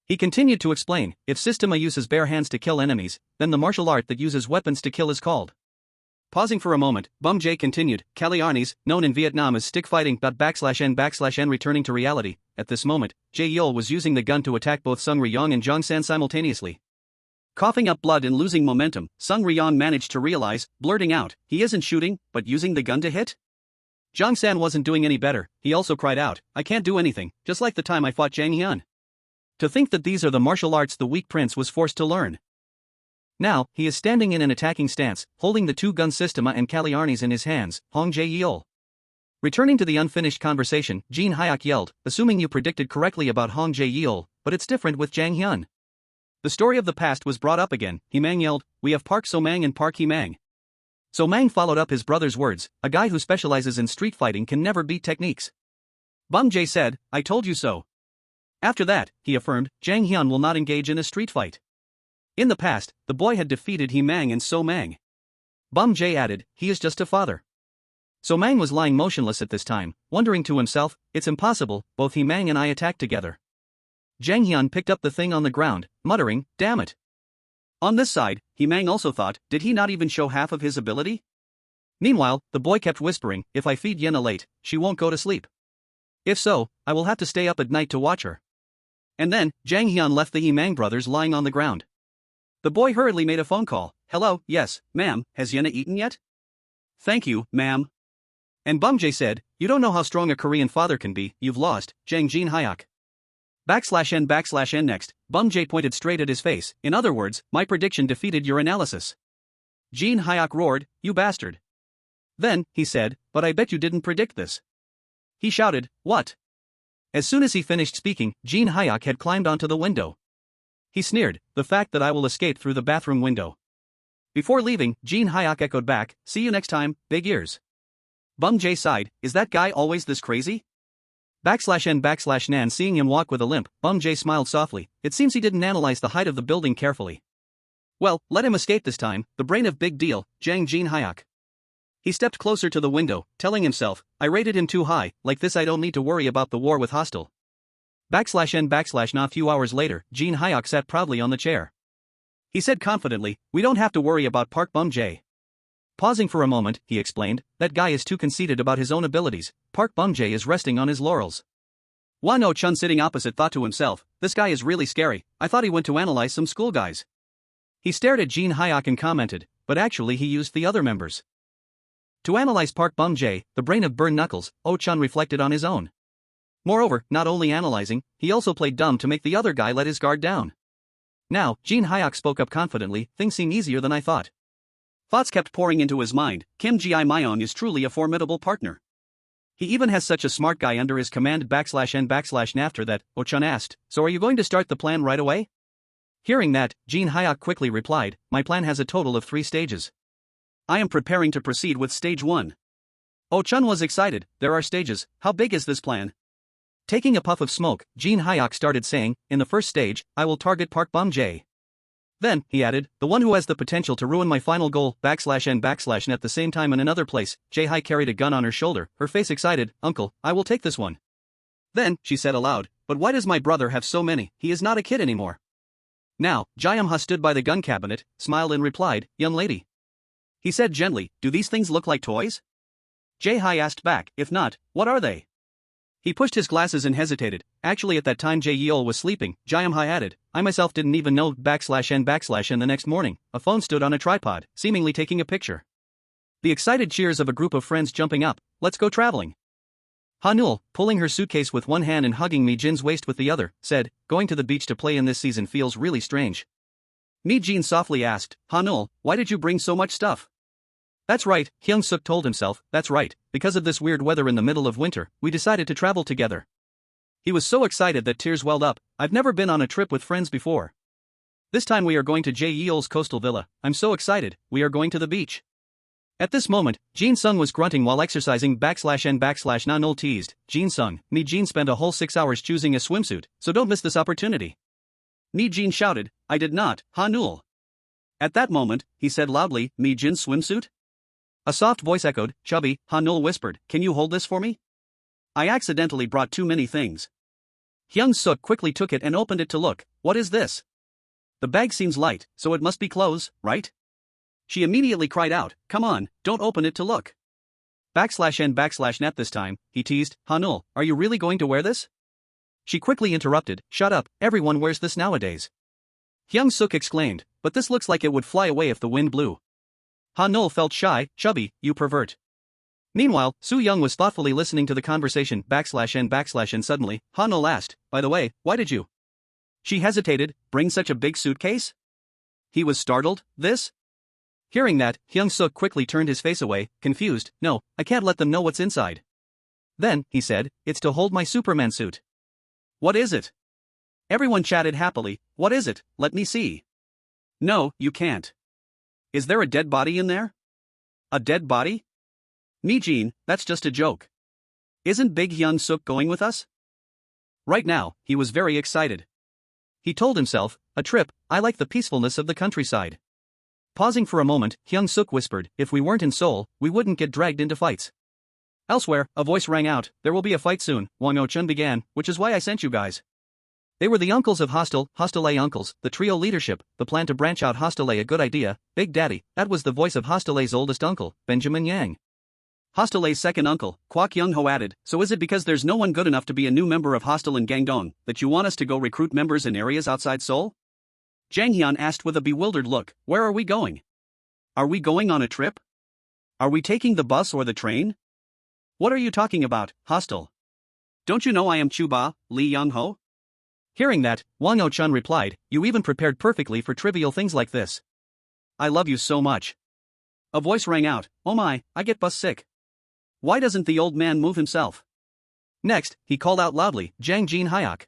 A: He continued to explain, if Systema uses bare hands to kill enemies, then the martial art that uses weapons to kill is called. Pausing for a moment, Bum-jae continued, Kaliarnis, known in Vietnam as stick fighting. /n/. Returning to reality, at this moment, Jae-yeol was using the gun to attack both Sung Ryong and Jung-san simultaneously. Coughing up blood and losing momentum, Sung Ryong managed to realize, blurting out, he isn't shooting, but using the gun to hit? Jung-san wasn't doing any better, he also cried out, I can't do anything, just like the time I fought Jang Hyun. To think that these are the martial arts the weak prince was forced to learn. Now, he is standing in an attacking stance, holding the two-gun Systema and Kaliarnis in his hands, Hong Jae-yeol. Returning to the unfinished conversation, Jin Hyuk yelled, assuming you predicted correctly about Hong Jae-yeol, but it's different with Jang Hyun. The story of the past was brought up again. Hee-mang yelled, we have Park So-mang and Park Hee-mang. So-mang followed up his brother's words, a guy who specializes in street fighting can never beat techniques. Bum-jae said, I told you so. After that, he affirmed, Jang Hyun will not engage in a street fight. In the past, the boy had defeated Hee-mang and So-mang. Bum-jae added, he is just a father. So-mang was lying motionless at this time, wondering to himself, it's impossible, both Hee-mang and I attacked together. Jang Hyun picked up the thing on the ground, muttering, damn it. On this side, Hee-mang also thought, did he not even show half of his ability? Meanwhile, the boy kept whispering, if I feed Yena late, she won't go to sleep. If so, I will have to stay up at night to watch her. And then, Jang Hyun left the Hee-mang brothers lying on the ground. The boy hurriedly made a phone call. Hello, yes, ma'am, has Yena eaten yet? Thank you, ma'am. And Bumjae said, you don't know how strong a Korean father can be, you've lost, Jang Jin Hyuk. /n/n next, Bumjae pointed straight at his face, in other words, my prediction defeated your analysis. Jin Hyuk roared, you bastard. Then, he said, but I bet you didn't predict this. He shouted, what? As soon as he finished speaking, Jin Hyuk had climbed onto the window. He sneered, the fact that I will escape through the bathroom window. Before leaving, Jin Hyuk echoed back, see you next time, big ears. Bumjae sighed, is that guy always this crazy? /n/nan seeing him walk with a limp, Bumjae smiled softly, it seems he didn't analyze the height of the building carefully. Well, let him escape this time, the brain of big deal, Jang Jin Hyuk. He stepped closer to the window, telling himself, I rated him too high, like this I don't need to worry about the war with Hostel. /n/na a few hours later, Jin Hyuk sat proudly on the chair. He said confidently, we don't have to worry about Park Bumjae. Pausing for a moment, he explained, that guy is too conceited about his own abilities, Park Bumjae is resting on his laurels. Wan Oh-chun sitting opposite thought to himself, this guy is really scary, I thought he went to analyze some school guys. He stared at Jin Hyuk and commented, but actually he used the other members. To analyze Park Bumjae, the brain of Burn Knuckles, Oh-chun reflected on his own. Moreover, not only analyzing, he also played dumb to make the other guy let his guard down. Now, Jin Hyuk spoke up confidently, things seem easier than I thought. Thoughts kept pouring into his mind, Kim Ji-Myeon is truly a formidable partner. He even has such a smart guy under his command /n/n after that, Oh-chun asked, so are you going to start the plan right away? Hearing that, Jin Hyuk quickly replied, my plan has a total of 3 stages. I am preparing to proceed with stage 1. Oh-chun was excited, there are stages, how big is this plan? Taking a puff of smoke, Jin Hyuk started saying, in the first stage, I will target Park Bumjae. Then, he added, the one who has the potential to ruin my final goal, /n/n at the same time in another place, Jae-hi carried a gun on her shoulder, her face excited, uncle, I will take this one. Then, she said aloud, but why does my brother have so many, he is not a kid anymore. Now, Jae-ha stood by the gun cabinet, smiled and replied, young lady. He said gently, do these things look like toys? Jae-hi asked back, if not, what are they? He pushed his glasses and hesitated, actually at that time Jae-yeol was sleeping, Jae-ha added, I myself didn't even know /n/n the next morning, a phone stood on a tripod, seemingly taking a picture. The excited cheers of a group of friends jumping up, let's go traveling. Hanul, pulling her suitcase with one hand and hugging Mi-jin's waist with the other, said, going to the beach to play in this season feels really strange. Mi-jin softly asked, Hanul, why did you bring so much stuff? That's right, Hyung-seok told himself, that's right, because of this weird weather in the middle of winter, we decided to travel together. He was so excited that tears welled up, I've never been on a trip with friends before. This time we are going to Jae-yeol's coastal villa, I'm so excited, we are going to the beach. At this moment, Jin-sung was grunting while exercising /n/na-nul teased, Jin-sung, Mi-jin spent a whole 6 hours choosing a swimsuit, so don't miss this opportunity. Mi-jin shouted, I did not, Hanul. At that moment, he said loudly, Mi-jin's swimsuit? A soft voice echoed, chubby, Hanul whispered, can you hold this for me? I accidentally brought too many things. Hyung-seok quickly took it and opened it to look, what is this? The bag seems light, so it must be clothes, right? She immediately cried out, come on, don't open it to look. /n/net this time, he teased, Hanul, are you really going to wear this? She quickly interrupted, shut up, everyone wears this nowadays. Hyung-seok exclaimed, but this looks like it would fly away if the wind blew. Hanul felt shy, chubby, you pervert. Meanwhile, Soo-young was thoughtfully listening to the conversation /n/n and suddenly, Hanul asked, by the way, why did you? She hesitated, bring such a big suitcase? He was startled, this? Hearing that, Hyung-seok quickly turned his face away, confused, no, I can't let them know what's inside. Then, he said, it's to hold my Superman suit. What is it? Everyone chatted happily, what is it, let me see. No, you can't. Is there a dead body in there? A dead body? Mi-jin, that's just a joke. Isn't Big Hyun-seok going with us? Right now, he was very excited. He told himself, a trip, I like the peacefulness of the countryside. Pausing for a moment, Hyung-seok whispered, if we weren't in Seoul, we wouldn't get dragged into fights. Elsewhere, a voice rang out, there will be a fight soon, Wang Oh-chun began, which is why I sent you guys. They were the uncles of Hostel A uncles, the trio leadership, the plan to branch out Hostel A good idea, Big Daddy, that was the voice of Hostel A's oldest uncle, Benjamin Yang. Hostel A's second uncle, Kwak Young-ho added, so is it because there's no one good enough to be a new member of Hostel in Gangdong, that you want us to go recruit members in areas outside Seoul? Jang Hyun asked with a bewildered look, where are we going? Are we going on a trip? Are we taking the bus or the train? What are you talking about, hostel? Don't you know I am Chuba, Lee Young-ho? Hearing that, Wang O-chun replied, you even prepared perfectly for trivial things like this. I love you so much. A voice rang out, oh my, I get bus sick. Why doesn't the old man move himself? Next, he called out loudly, Jang Jin Hyok.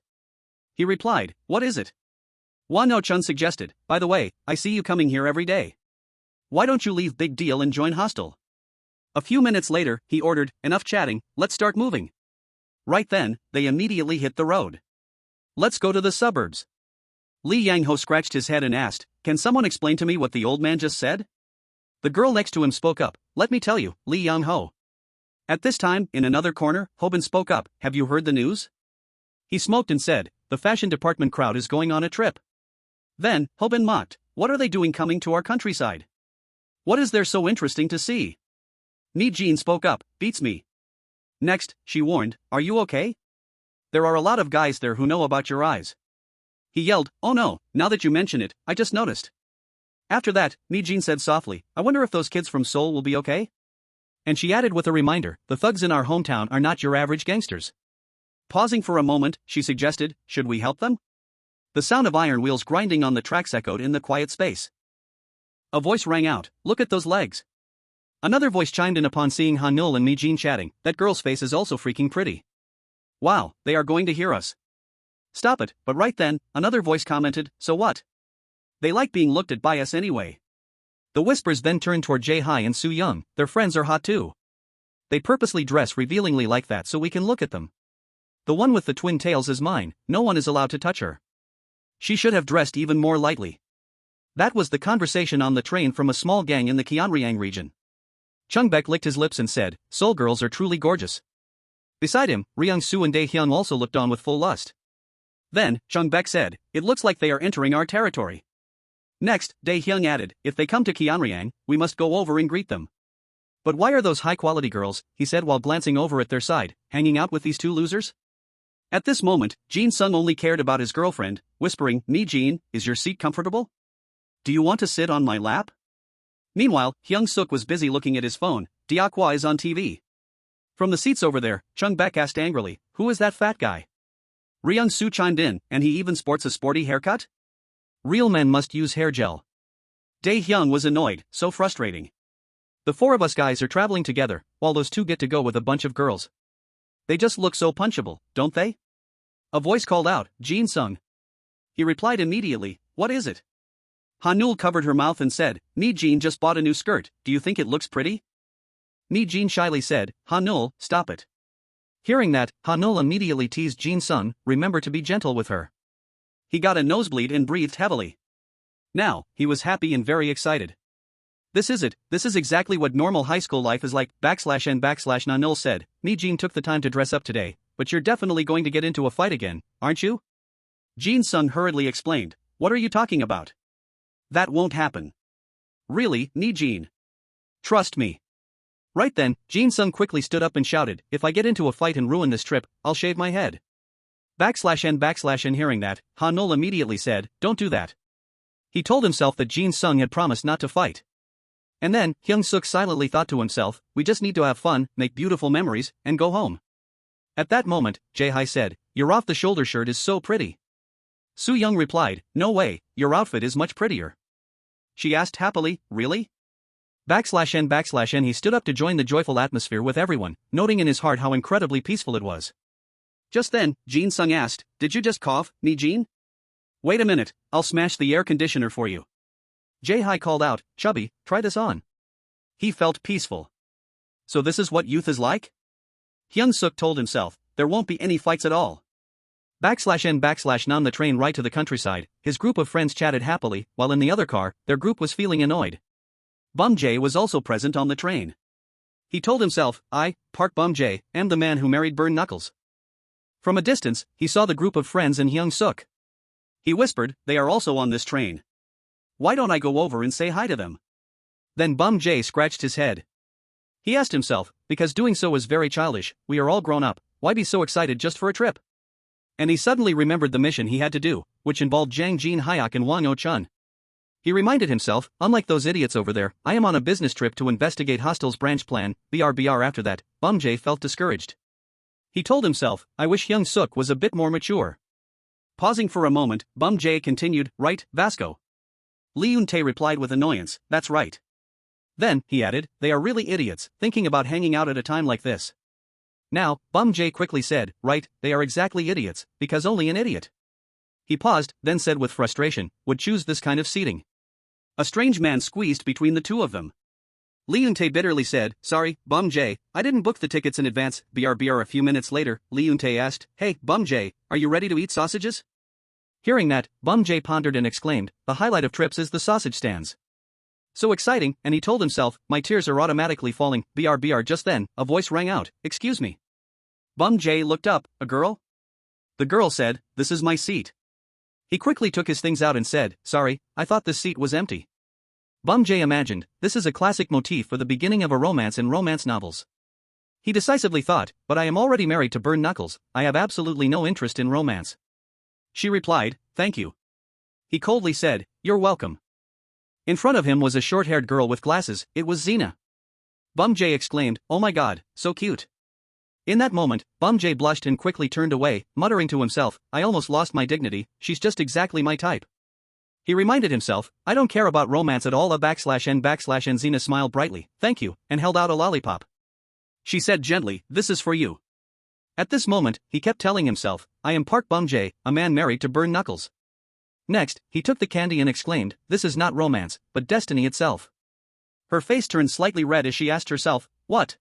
A: He replied, what is it? Wang O-chun suggested, by the way, I see you coming here every day. Why don't you leave Big Deal and join hostel? A few minutes later, he ordered, enough chatting, let's start moving. Right then, they immediately hit the road. Let's go to the suburbs. Lee Yang-ho scratched his head and asked, can someone explain to me what the old man just said? The girl next to him spoke up, let me tell you, Lee Young-ho. At this time, in another corner, Hobin spoke up, have you heard the news? He smoked and said, the fashion department crowd is going on a trip. Then, Hobin mocked, what are they doing coming to our countryside? What is there so interesting to see? Mi Jin spoke up, beats me. Next, she warned, are you okay? There are a lot of guys there who know about your eyes. He yelled, oh no, now that you mention it, I just noticed. After that, Mi Jin said softly, I wonder if those kids from Seoul will be okay? And she added with a reminder, the thugs in our hometown are not your average gangsters. Pausing for a moment, she suggested, should we help them? The sound of iron wheels grinding on the tracks echoed in the quiet space. A voice rang out, look at those legs. Another voice chimed in upon seeing Han-nul and Mi Jin chatting, that girl's face is also freaking pretty. Wow, they are going to hear us. Stop it, but right then, another voice commented, so what? They like being looked at by us anyway. The whispers then turned toward Jae-hi and Soo-young, their friends are hot too. They purposely dress revealingly like that so we can look at them. The one with the twin tails is mine, no one is allowed to touch her. She should have dressed even more lightly. That was the conversation on the train from a small gang in the Gyeonryang region. Chung-baek licked his lips and said, Seoul girls are truly gorgeous. Beside him, Ryung-soo and Dae-hyun also looked on with full lust. Then, Chung-baek said, it looks like they are entering our territory. Next, Dae-hyun added, if they come to Gyeonryang, we must go over and greet them. But why are those high-quality girls, he said while glancing over at their side, hanging out with these two losers? At this moment, Jin-sung only cared about his girlfriend, whispering, Mi Jin, is your seat comfortable? Do you want to sit on my lap? Meanwhile, Hyung-seok was busy looking at his phone, Diakwa is on TV. From the seats over there, Chung-baek asked angrily, who is that fat guy? Ryung-soo chimed in, and he even sports a sporty haircut? Real men must use hair gel. Dae-hyun was annoyed, so frustrating. The four of us guys are traveling together, while those two get to go with a bunch of girls. They just look so punchable, don't they? A voice called out, Jin-sung. He replied immediately, what is it? Han-nul covered her mouth and said, Mi Jin just bought a new skirt, do you think it looks pretty? Mi Jin shyly said, Han-nul, stop it. Hearing that, Han-nul immediately teased Jin-sung, remember to be gentle with her. He got a nosebleed and breathed heavily. Now, he was happy and very excited. This is it, this is exactly what normal high school life is like, /n/Han-nul said, Mi Jin took the time to dress up today, but you're definitely going to get into a fight again, aren't you? Jin-sung hurriedly explained, what are you talking about? That won't happen. Really, Mi Jin? Trust me. Right then, Jin-sung quickly stood up and shouted, if I get into a fight and ruin this trip, I'll shave my head. /n/N hearing that, Han-nul immediately said, don't do that. He told himself that Jin-sung had promised not to fight. And then, Hyung-seok silently thought to himself, we just need to have fun, make beautiful memories, and go home. At that moment, Jae-hi said, your off-the-shoulder shirt is so pretty. Soo-young replied, no way, your outfit is much prettier. She asked happily, really? /n/N he stood up to join the joyful atmosphere with everyone, noting in his heart how incredibly peaceful it was. Just then, Jin-sung asked, did you just cough, Mi Jin? Wait a minute, I'll smash the air conditioner for you. Jae-hi called out, chubby, try this on. He felt peaceful. So this is what youth is like? Hyung-seok told himself, there won't be any fights at all. /n/on the train ride to the countryside, his group of friends chatted happily, while in the other car, their group was feeling annoyed. Bum Jae was also present on the train. He told himself, Park Bum Jae, am the man who married Burn Knuckles. From a distance, he saw the group of friends and Hyung-seok. He whispered, they are also on this train. Why don't I go over and say hi to them? Then Bum Jae scratched his head. He asked himself, because doing so is very childish, we are all grown up, why be so excited just for a trip? And he suddenly remembered the mission he had to do, which involved Jang Jin-hyuk and Wang Oh-chun. He reminded himself, unlike those idiots over there, I am on a business trip to investigate Hostel's branch plan, BRBR. After that, Bum-jae felt discouraged. He told himself, I wish Hyung-seok was a bit more mature. Pausing for a moment, Bum-jae continued, right, Vasco? Lee Eun-tae replied with annoyance, that's right. Then, he added, they are really idiots, thinking about hanging out at a time like this. Now, Bum-jae quickly said, right, they are exactly idiots, because only an idiot. He paused, then said with frustration, would choose this kind of seating. A strange man squeezed between the two of them. Lee Eun-tae bitterly said, sorry, Bum-jae, I didn't book the tickets in advance. BRBR. A few minutes later, Lee Eun-tae asked, hey, Bum-jae, are you ready to eat sausages? Hearing that, Bum-jae pondered and exclaimed, the highlight of trips is the sausage stands. So exciting, and he told himself, my tears are automatically falling. BRBR. Just then, a voice rang out, excuse me. Bum-jae looked up, a girl? The girl said, this is my seat. He quickly took his things out and said, sorry, I thought this seat was empty. Bum-jae imagined, this is a classic motif for the beginning of a romance in romance novels. He decisively thought, but I am already married to Burn Knuckles, I have absolutely no interest in romance. She replied, thank you. He coldly said, you're welcome. In front of him was a short-haired girl with glasses, it was Xena. Bum-jae exclaimed, oh my god, so cute. In that moment, Bum-jae blushed and quickly turned away, muttering to himself, I almost lost my dignity, she's just exactly my type. He reminded himself, I don't care about romance at all. /n/ Xena smiled brightly, thank you, and held out a lollipop. She said gently, this is for you. At this moment, he kept telling himself, I am Park Bum-jae, a man married to Burn Knuckles. Next, he took the candy and exclaimed, this is not romance, but destiny itself. Her face turned slightly red as she asked herself, what?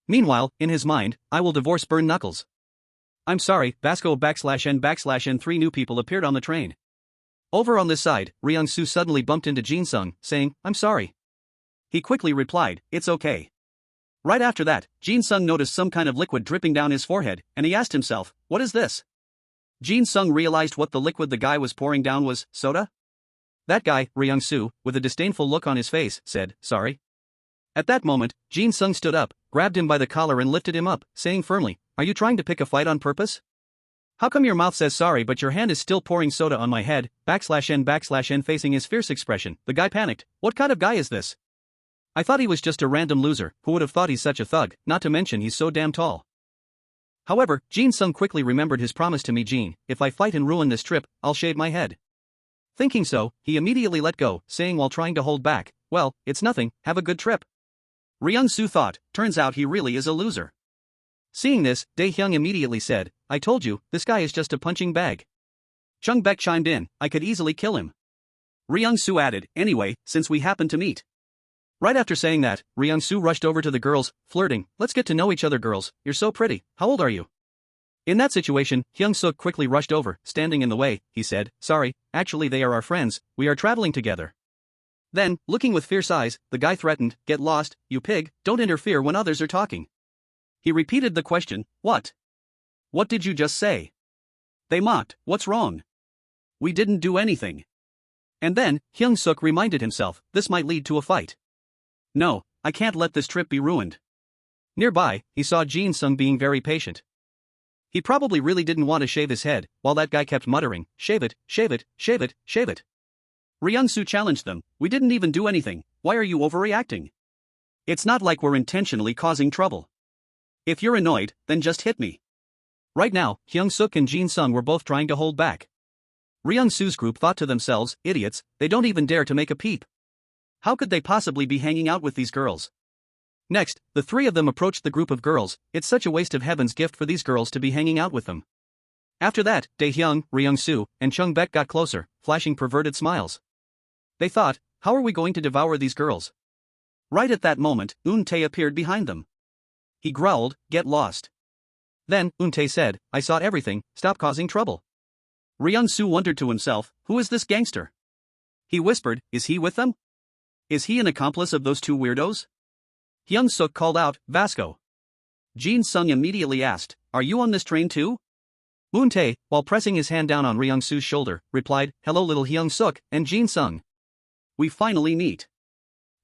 A: Meanwhile, in his mind, I will divorce Burn Knuckles. I'm sorry, Vasco /n/. 3 new people appeared on the train. Over on this side, Ryung-soo suddenly bumped into Jin-sung, saying, I'm sorry. He quickly replied, it's okay. Right after that, Jin-sung noticed some kind of liquid dripping down his forehead, and he asked himself, what is this? Jin-sung realized what the liquid the guy was pouring down was, soda? That guy, Ryung-soo, with a disdainful look on his face, said, sorry. At that moment, Jin-sung stood up, grabbed him by the collar and lifted him up, saying firmly, are you trying to pick a fight on purpose? How come your mouth says sorry but your hand is still pouring soda on my head? /n/. Facing his fierce expression, the guy panicked, what kind of guy is this? I thought he was just a random loser, who would have thought he's such a thug, not to mention he's so damn tall. However, Jin-sung quickly remembered his promise to me Jin, if I fight and ruin this trip, I'll shave my head. Thinking so, he immediately let go, saying while trying to hold back, well, it's nothing, have a good trip. Ryung-soo thought, turns out he really is a loser. Seeing this, Dae-hyung immediately said, I told you, this guy is just a punching bag. Chung-baek chimed in, I could easily kill him. Ryung-soo added, anyway, since we happened to meet. Right after saying that, Ryung-soo rushed over to the girls, flirting, let's get to know each other girls, you're so pretty, how old are you? In that situation, Hyung-seok quickly rushed over, standing in the way, he said, sorry, actually they are our friends, we are traveling together. Then, looking with fierce eyes, the guy threatened, get lost, you pig, don't interfere when others are talking. He repeated the question, what? What did you just say? They mocked, what's wrong? We didn't do anything. And then, Hyung-seok reminded himself, this might lead to a fight. No, I can't let this trip be ruined. Nearby, he saw Jin-sung being very patient. He probably really didn't want to shave his head, while that guy kept muttering, shave it, shave it, shave it, shave it. Ryung-soo challenged them, we didn't even do anything, why are you overreacting? It's not like we're intentionally causing trouble. If you're annoyed, then just hit me. Right now, Hyung-seok and Jin-sung were both trying to hold back. Ryung-soo's group thought to themselves, idiots, they don't even dare to make a peep. How could they possibly be hanging out with these girls? Next, the three of them approached the group of girls, it's such a waste of heaven's gift for these girls to be hanging out with them. After that, Dae-hyung, Ryung-soo, and Chung-baek got closer, flashing perverted smiles. They thought, how are we going to devour these girls? Right at that moment, Eun-tae appeared behind them. He growled, get lost. Then, Eun-tae said, I saw everything, stop causing trouble. Ryung-soo wondered to himself, who is this gangster? He whispered, is he with them? Is he an accomplice of those two weirdos? Hyung-seok called out, Vasco. Jin-sung immediately asked, are you on this train too? Eun-tae, while pressing his hand down on Ryung-soo's shoulder, replied, hello little Hyung-seok, and Jin-sung. We finally meet.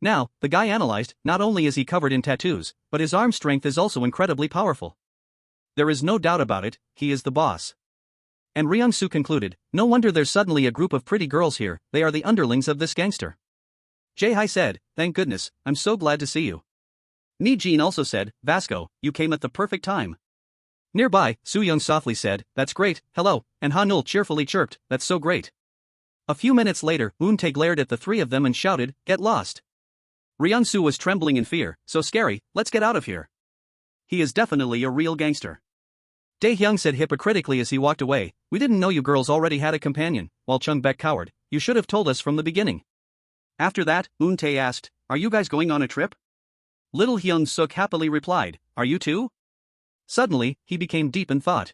A: Now, the guy analyzed, not only is he covered in tattoos, but his arm strength is also incredibly powerful. There is no doubt about it, he is the boss. And Ryung-soo concluded, no wonder there's suddenly a group of pretty girls here, they are the underlings of this gangster. Jae-hi said, thank goodness, I'm so glad to see you. Mi-jin also said, Vasco, you came at the perfect time. Nearby, Soo-young softly said, that's great, hello, and Ha-nul cheerfully chirped, that's so great. A few minutes later, Eun-tae glared at the three of them and shouted, get lost. Ryung-soo was trembling in fear, so scary, let's get out of here. He is definitely a real gangster. Dae-hyung said hypocritically as he walked away, we didn't know you girls already had a companion, while Chung-baek cowered, you should have told us from the beginning. After that, Eun-tae asked, are you guys going on a trip? Little Hyung-seok happily replied, are you too? Suddenly, he became deep in thought.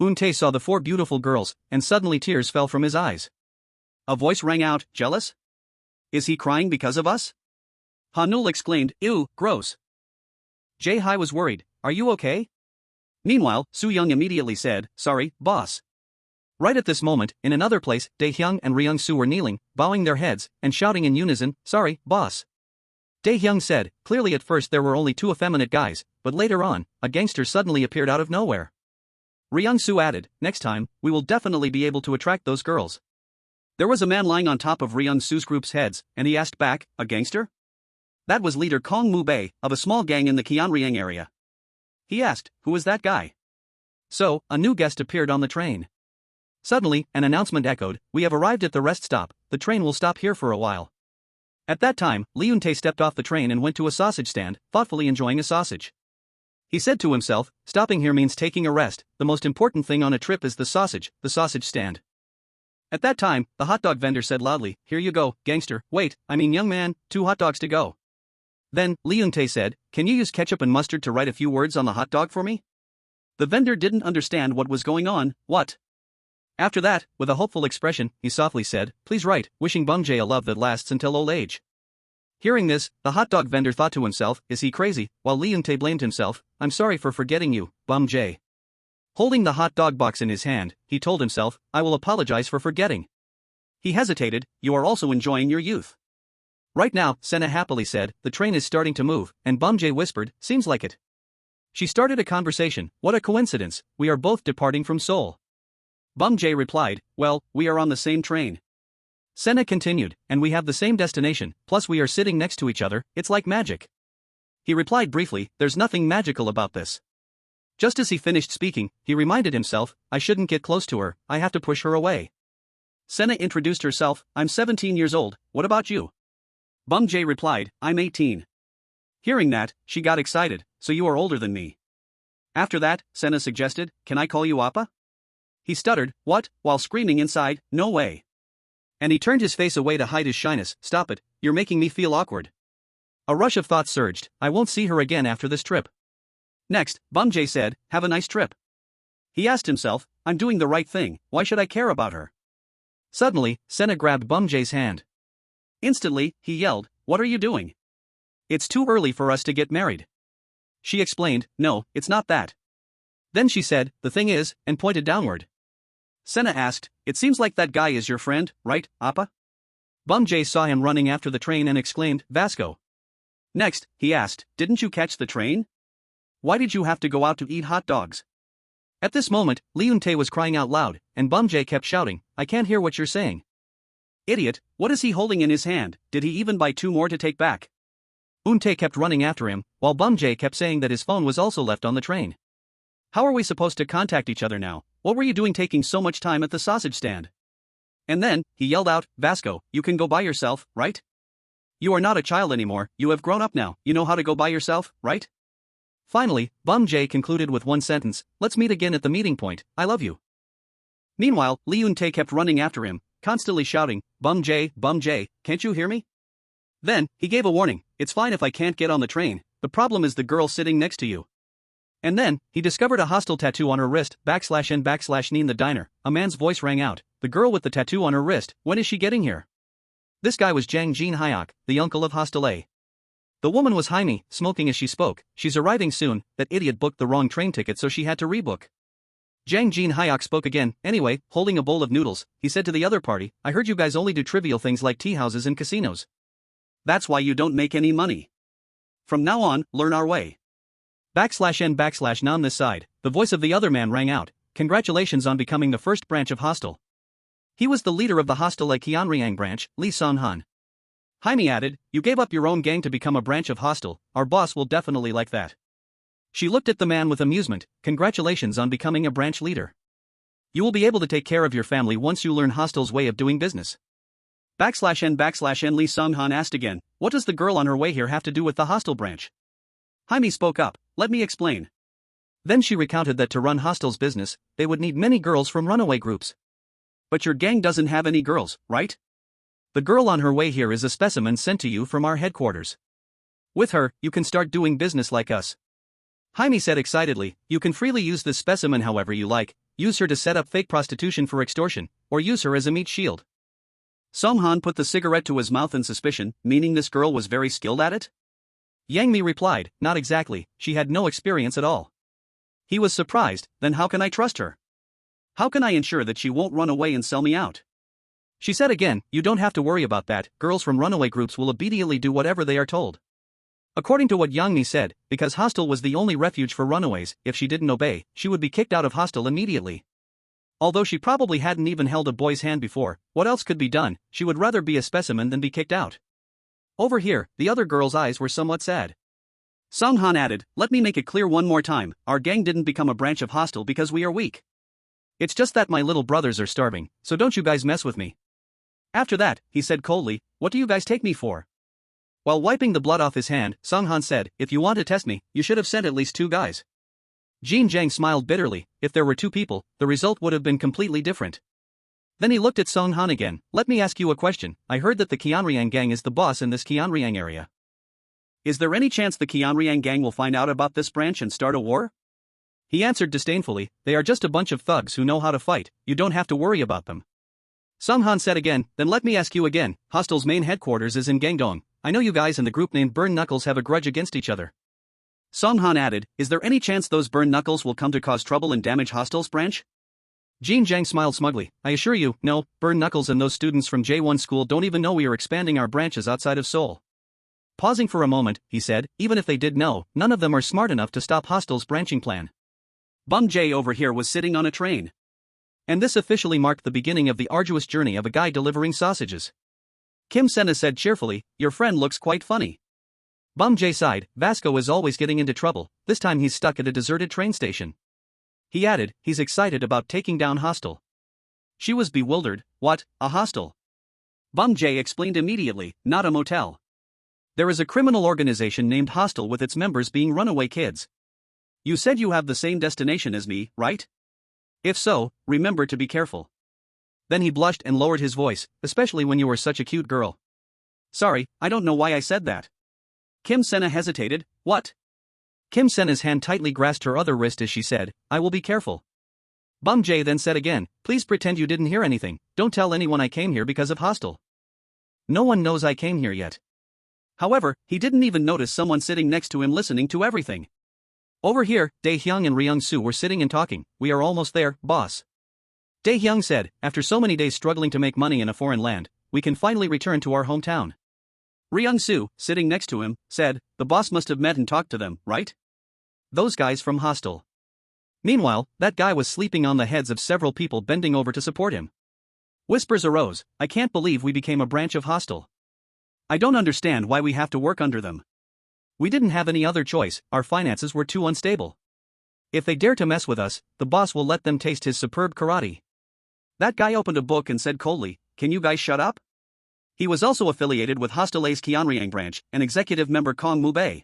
A: Eun-tae saw the four beautiful girls, and suddenly tears fell from his eyes. A voice rang out, jealous? Is he crying because of us? Ha-nul exclaimed, ew, gross. Jae-hi was worried, are you okay? Meanwhile, Soo-young immediately said, sorry, boss. Right at this moment, in another place, Dae-hyung and Ryung-soo were kneeling, bowing their heads, and shouting in unison, sorry, boss. Dae-hyung said, clearly at first there were only two effeminate guys, but later on, a gangster suddenly appeared out of nowhere. Ryung-soo added, next time, we will definitely be able to attract those girls. There was a man lying on top of Ryung-soo's group's heads, and he asked back, a gangster? That was leader Kong Mu-bae, of a small gang in the Gyeonryang area. He asked, who is that guy? So, a new guest appeared on the train. Suddenly, an announcement echoed, we have arrived at the rest stop, the train will stop here for a while. At that time, Lee Eun-tae stepped off the train and went to a sausage stand, thoughtfully enjoying a sausage. He said to himself, stopping here means taking a rest, the most important thing on a trip is the sausage stand. At that time, the hot dog vendor said loudly, here you go, gangster, wait, I mean young man, 2 hot dogs to go. Then, Lee Eun-tae said, can you use ketchup and mustard to write a few words on the hot dog for me? The vendor didn't understand what was going on, what? After that, with a hopeful expression, he softly said, please write, wishing Bum-jae a love that lasts until old age. Hearing this, the hot dog vendor thought to himself, is he crazy, while Lee Eun-tae blamed himself, I'm sorry for forgetting you, Bum-jae. Holding the hot dog box in his hand, he told himself, I will apologize for forgetting. He hesitated, you are also enjoying your youth. Right now, Senna happily said, the train is starting to move, and Bum-jae whispered, seems like it. She started a conversation, what a coincidence, we are both departing from Seoul. Bum-jae replied, well, we are on the same train. Senna continued, and we have the same destination, plus we are sitting next to each other, it's like magic. He replied briefly, there's nothing magical about this. Just as he finished speaking, he reminded himself, I shouldn't get close to her, I have to push her away. Senna introduced herself, I'm 17 years old, what about you? Bum-jae replied, I'm 18. Hearing that, she got excited, so you are older than me. After that, Senna suggested, can I call you Appa? He stuttered, what, while screaming inside, no way. And he turned his face away to hide his shyness, stop it, you're making me feel awkward. A rush of thought surged, I won't see her again after this trip. Next, Bum-jae said, have a nice trip. He asked himself, I'm doing the right thing, why should I care about her? Suddenly, Senna grabbed Bum-jae's hand. Instantly, he yelled, what are you doing? It's too early for us to get married. She explained, no, it's not that. Then she said, the thing is, and pointed downward. Senna asked, it seems like that guy is your friend, right, Appa? Bum-jae saw him running after the train and exclaimed, Vasco. Next, he asked, didn't you catch the train? Why did you have to go out to eat hot dogs? At this moment, Lee Eun-tae was crying out loud, and Bum-jae kept shouting, I can't hear what you're saying. Idiot, what is he holding in his hand, did he even buy 2 more to take back? Eun-tae kept running after him, while Bum-jae kept saying that his phone was also left on the train. How are we supposed to contact each other now? What were you doing taking so much time at the sausage stand? And then, he yelled out, Vasco, you can go by yourself, right? You are not a child anymore, you have grown up now, you know how to go by yourself, right? Finally, Bum-jae concluded with one sentence, let's meet again at the meeting point, I love you. Meanwhile, Lee Eun-tae kept running after him, constantly shouting, Bum-jae, can't you hear me? Then, he gave a warning, it's fine if I can't get on the train, the problem is the girl sitting next to you. And then, he discovered a hostile tattoo on her wrist, /n/n the diner, a man's voice rang out, the girl with the tattoo on her wrist, when is she getting here? This guy was Jang Jin-hyuk, the uncle of Hostel A. The woman was Jaime, smoking as she spoke, she's arriving soon, that idiot booked the wrong train ticket so she had to rebook. Jang Jin-hyuk spoke again, anyway, holding a bowl of noodles, he said to the other party, I heard you guys only do trivial things like tea houses and casinos. That's why you don't make any money. From now on, learn our way. /n/nam this side, the voice of the other man rang out, congratulations on becoming the first branch of Hostel. He was the leader of the Hostel A Kianryang branch, Lee Sung-han. Jaime added, you gave up your own gang to become a branch of Hostel, our boss will definitely like that. She looked at the man with amusement, congratulations on becoming a branch leader. You will be able to take care of your family once you learn Hostel's way of doing business. /n Lee Sung-han asked again, what does the girl on her way here have to do with the Hostel branch? Jaime spoke up, let me explain. Then she recounted that to run Hostel's business, they would need many girls from runaway groups. But your gang doesn't have any girls, right? The girl on her way here is a specimen sent to you from our headquarters. With her, you can start doing business like us. Jaime said excitedly, you can freely use this specimen however you like, use her to set up fake prostitution for extortion, or use her as a meat shield. Sung-han put the cigarette to his mouth in suspicion, meaning this girl was very skilled at it? Yang Mi replied, not exactly, she had no experience at all. He was surprised, then how can I trust her? How can I ensure that she won't run away and sell me out? She said again, you don't have to worry about that, girls from runaway groups will immediately do whatever they are told. According to what Yang Mi said, because Hostel was the only refuge for runaways, if she didn't obey, she would be kicked out of Hostel immediately. Although she probably hadn't even held a boy's hand before, what else could be done, she would rather be a specimen than be kicked out. Over here, the other girl's eyes were somewhat sad. Sung-han added, let me make it clear one more time, our gang didn't become a branch of Hostel because we are weak. It's just that my little brothers are starving, so don't you guys mess with me. After that, he said coldly, what do you guys take me for? While wiping the blood off his hand, Sung-han said, if you want to test me, you should have sent at least 2 guys. Jin Jiang smiled bitterly, if there were 2 people, the result would have been completely different. Then he looked at Sung-han again, let me ask you a question, I heard that the Kianryang gang is the boss in this Kianryang area. Is there any chance the Kianryang gang will find out about this branch and start a war? He answered disdainfully, they are just a bunch of thugs who know how to fight, you don't have to worry about them. Sung-han said again, then let me ask you again, Hostel's main headquarters is in Gangdong, I know you guys and the group named Burn Knuckles have a grudge against each other. Sung-han added, is there any chance those Burn Knuckles will come to cause trouble and damage Hostel's branch? Jin Jiang smiled smugly, I assure you, no, Burn Knuckles and those students from J1 school don't even know we are expanding our branches outside of Seoul. Pausing for a moment, he said, even if they did know, none of them are smart enough to stop Hostel's branching plan. Bum Jae over here was sitting on a train. And this officially marked the beginning of the arduous journey of a guy delivering sausages. Kim Sena said cheerfully, your friend looks quite funny. Bum Jae sighed, Vasco is always getting into trouble, this time he's stuck at a deserted train station. He added, he's excited about taking down Hostel. She was bewildered, what, a hostel? Bum Jae explained immediately, not a motel. There is a criminal organization named Hostel with its members being runaway kids. You said you have the same destination as me, right? If so, remember to be careful. Then he blushed and lowered his voice, especially when you were such a cute girl. Sorry, I don't know why I said that. Kim Sena hesitated, what? Kim Sena's hand tightly grasped her other wrist as she said, I will be careful. Bum Jae then said again, please pretend you didn't hear anything, don't tell anyone I came here because of Hostel. No one knows I came here yet. However, he didn't even notice someone sitting next to him listening to everything. Over here, Dae-hyung and Ryung-soo were sitting and talking, we are almost there, boss. Dae-hyung said, after so many days struggling to make money in a foreign land, we can finally return to our hometown. Ryung-soo, sitting next to him, said, the boss must have met and talked to them, right? Those guys from Hostel. Meanwhile, that guy was sleeping on the heads of several people bending over to support him. Whispers arose, I can't believe we became a branch of Hostel. I don't understand why we have to work under them. We didn't have any other choice, our finances were too unstable. If they dare to mess with us, the boss will let them taste his superb karate. That guy opened a book and said coldly, can you guys shut up? He was also affiliated with Hostel A's Kianryang branch, and executive member Kong Mubei.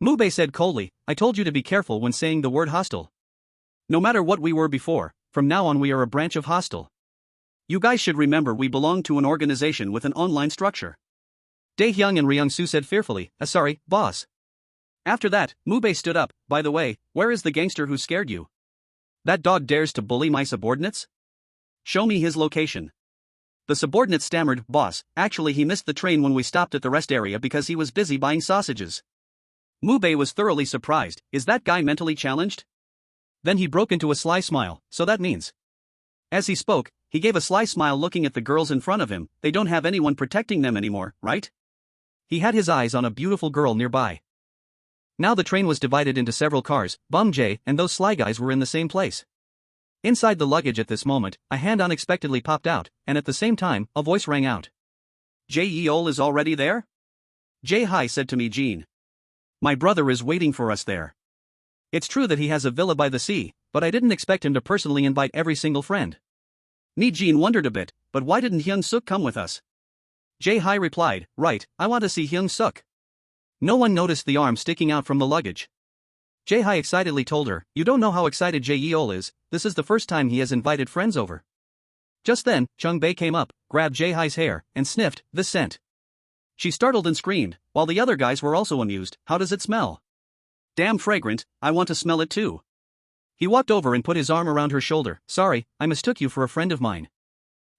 A: Mubei said coldly, I told you to be careful when saying the word hostile. No matter what we were before, from now on we are a branch of Hostel. You guys should remember we belong to an organization with an online structure. Dae-hyung and Ryung-soo said fearfully, sorry, boss. After that, Mubei stood up, by the way, where is the gangster who scared you? That dog dares to bully my subordinates? Show me his location. The subordinate stammered, boss, actually he missed the train when we stopped at the rest area because he was busy buying sausages. Mubei was thoroughly surprised, is that guy mentally challenged? Then he broke into a sly smile, so that means. As he spoke, he gave a sly smile looking at the girls in front of him, they don't have anyone protecting them anymore, right? He had his eyes on a beautiful girl nearby. Now the train was divided into several cars, Bum Jae and those sly guys were in the same place. Inside the luggage at this moment, a hand unexpectedly popped out, and at the same time, a voice rang out. Jae-yeol is already there? Jae-hi said to me Jean. My brother is waiting for us there. It's true that he has a villa by the sea, but I didn't expect him to personally invite every single friend. Mi Jean wondered a bit, but why didn't Hyung-seok come with us? Jae-hi replied, right, I want to see Hyung-seok. No one noticed the arm sticking out from the luggage. Jae-hi excitedly told her, you don't know how excited Jae-yeol is, this is the first time he has invited friends over. Just then, Chung-bae came up, grabbed Jae-hi's hair, and sniffed this scent. She startled and screamed, while the other guys were also amused. How does it smell? Damn fragrant, I want to smell it too. He walked over and put his arm around her shoulder. Sorry, I mistook you for a friend of mine.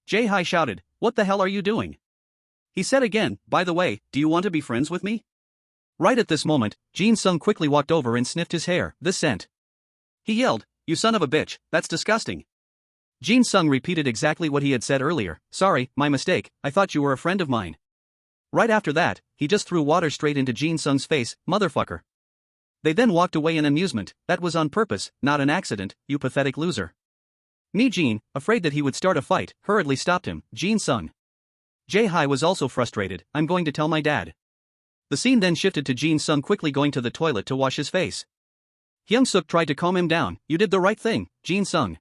A: Jae-hi shouted, what the hell are you doing? He said again, by the way, do you want to be friends with me? Right at this moment, Jin-sung quickly walked over and sniffed his hair, this scent. He yelled, you son of a bitch, that's disgusting. Jin-sung repeated exactly what he had said earlier, sorry, my mistake, I thought you were a friend of mine. Right after that, he just threw water straight into Jin-sung's face, motherfucker. They then walked away in amusement. That was on purpose, not an accident, you pathetic loser. Mi Jean, afraid that he would start a fight, hurriedly stopped him. Jin-sung. Jae-hi was also frustrated, I'm going to tell my dad. The scene then shifted to Jin-sung quickly going to the toilet to wash his face. Hyung-seok tried to calm him down, you did the right thing, Jin-sung.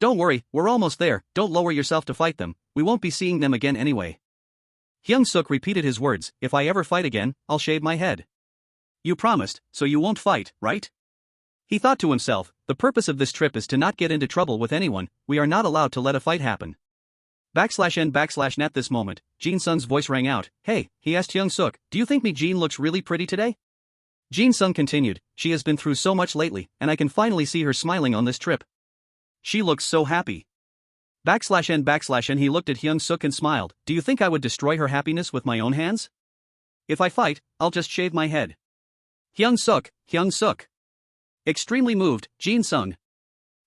A: Don't worry, we're almost there, don't lower yourself to fight them, we won't be seeing them again anyway. Hyung-seok repeated his words, if I ever fight again, I'll shave my head. You promised, so you won't fight, right? He thought to himself, the purpose of this trip is to not get into trouble with anyone, we are not allowed to let a fight happen. /n/net at this moment, Jin-sung's voice rang out, hey, he asked Hyung-seok, do you think Mi Jean looks really pretty today? Jin-sung continued, she has been through so much lately, and I can finally see her smiling on this trip. She looks so happy. /n/n he looked at Hyung-seok and smiled, do you think I would destroy her happiness with my own hands? If I fight, I'll just shave my head. Hyung-seok. Extremely moved, Jin-sung.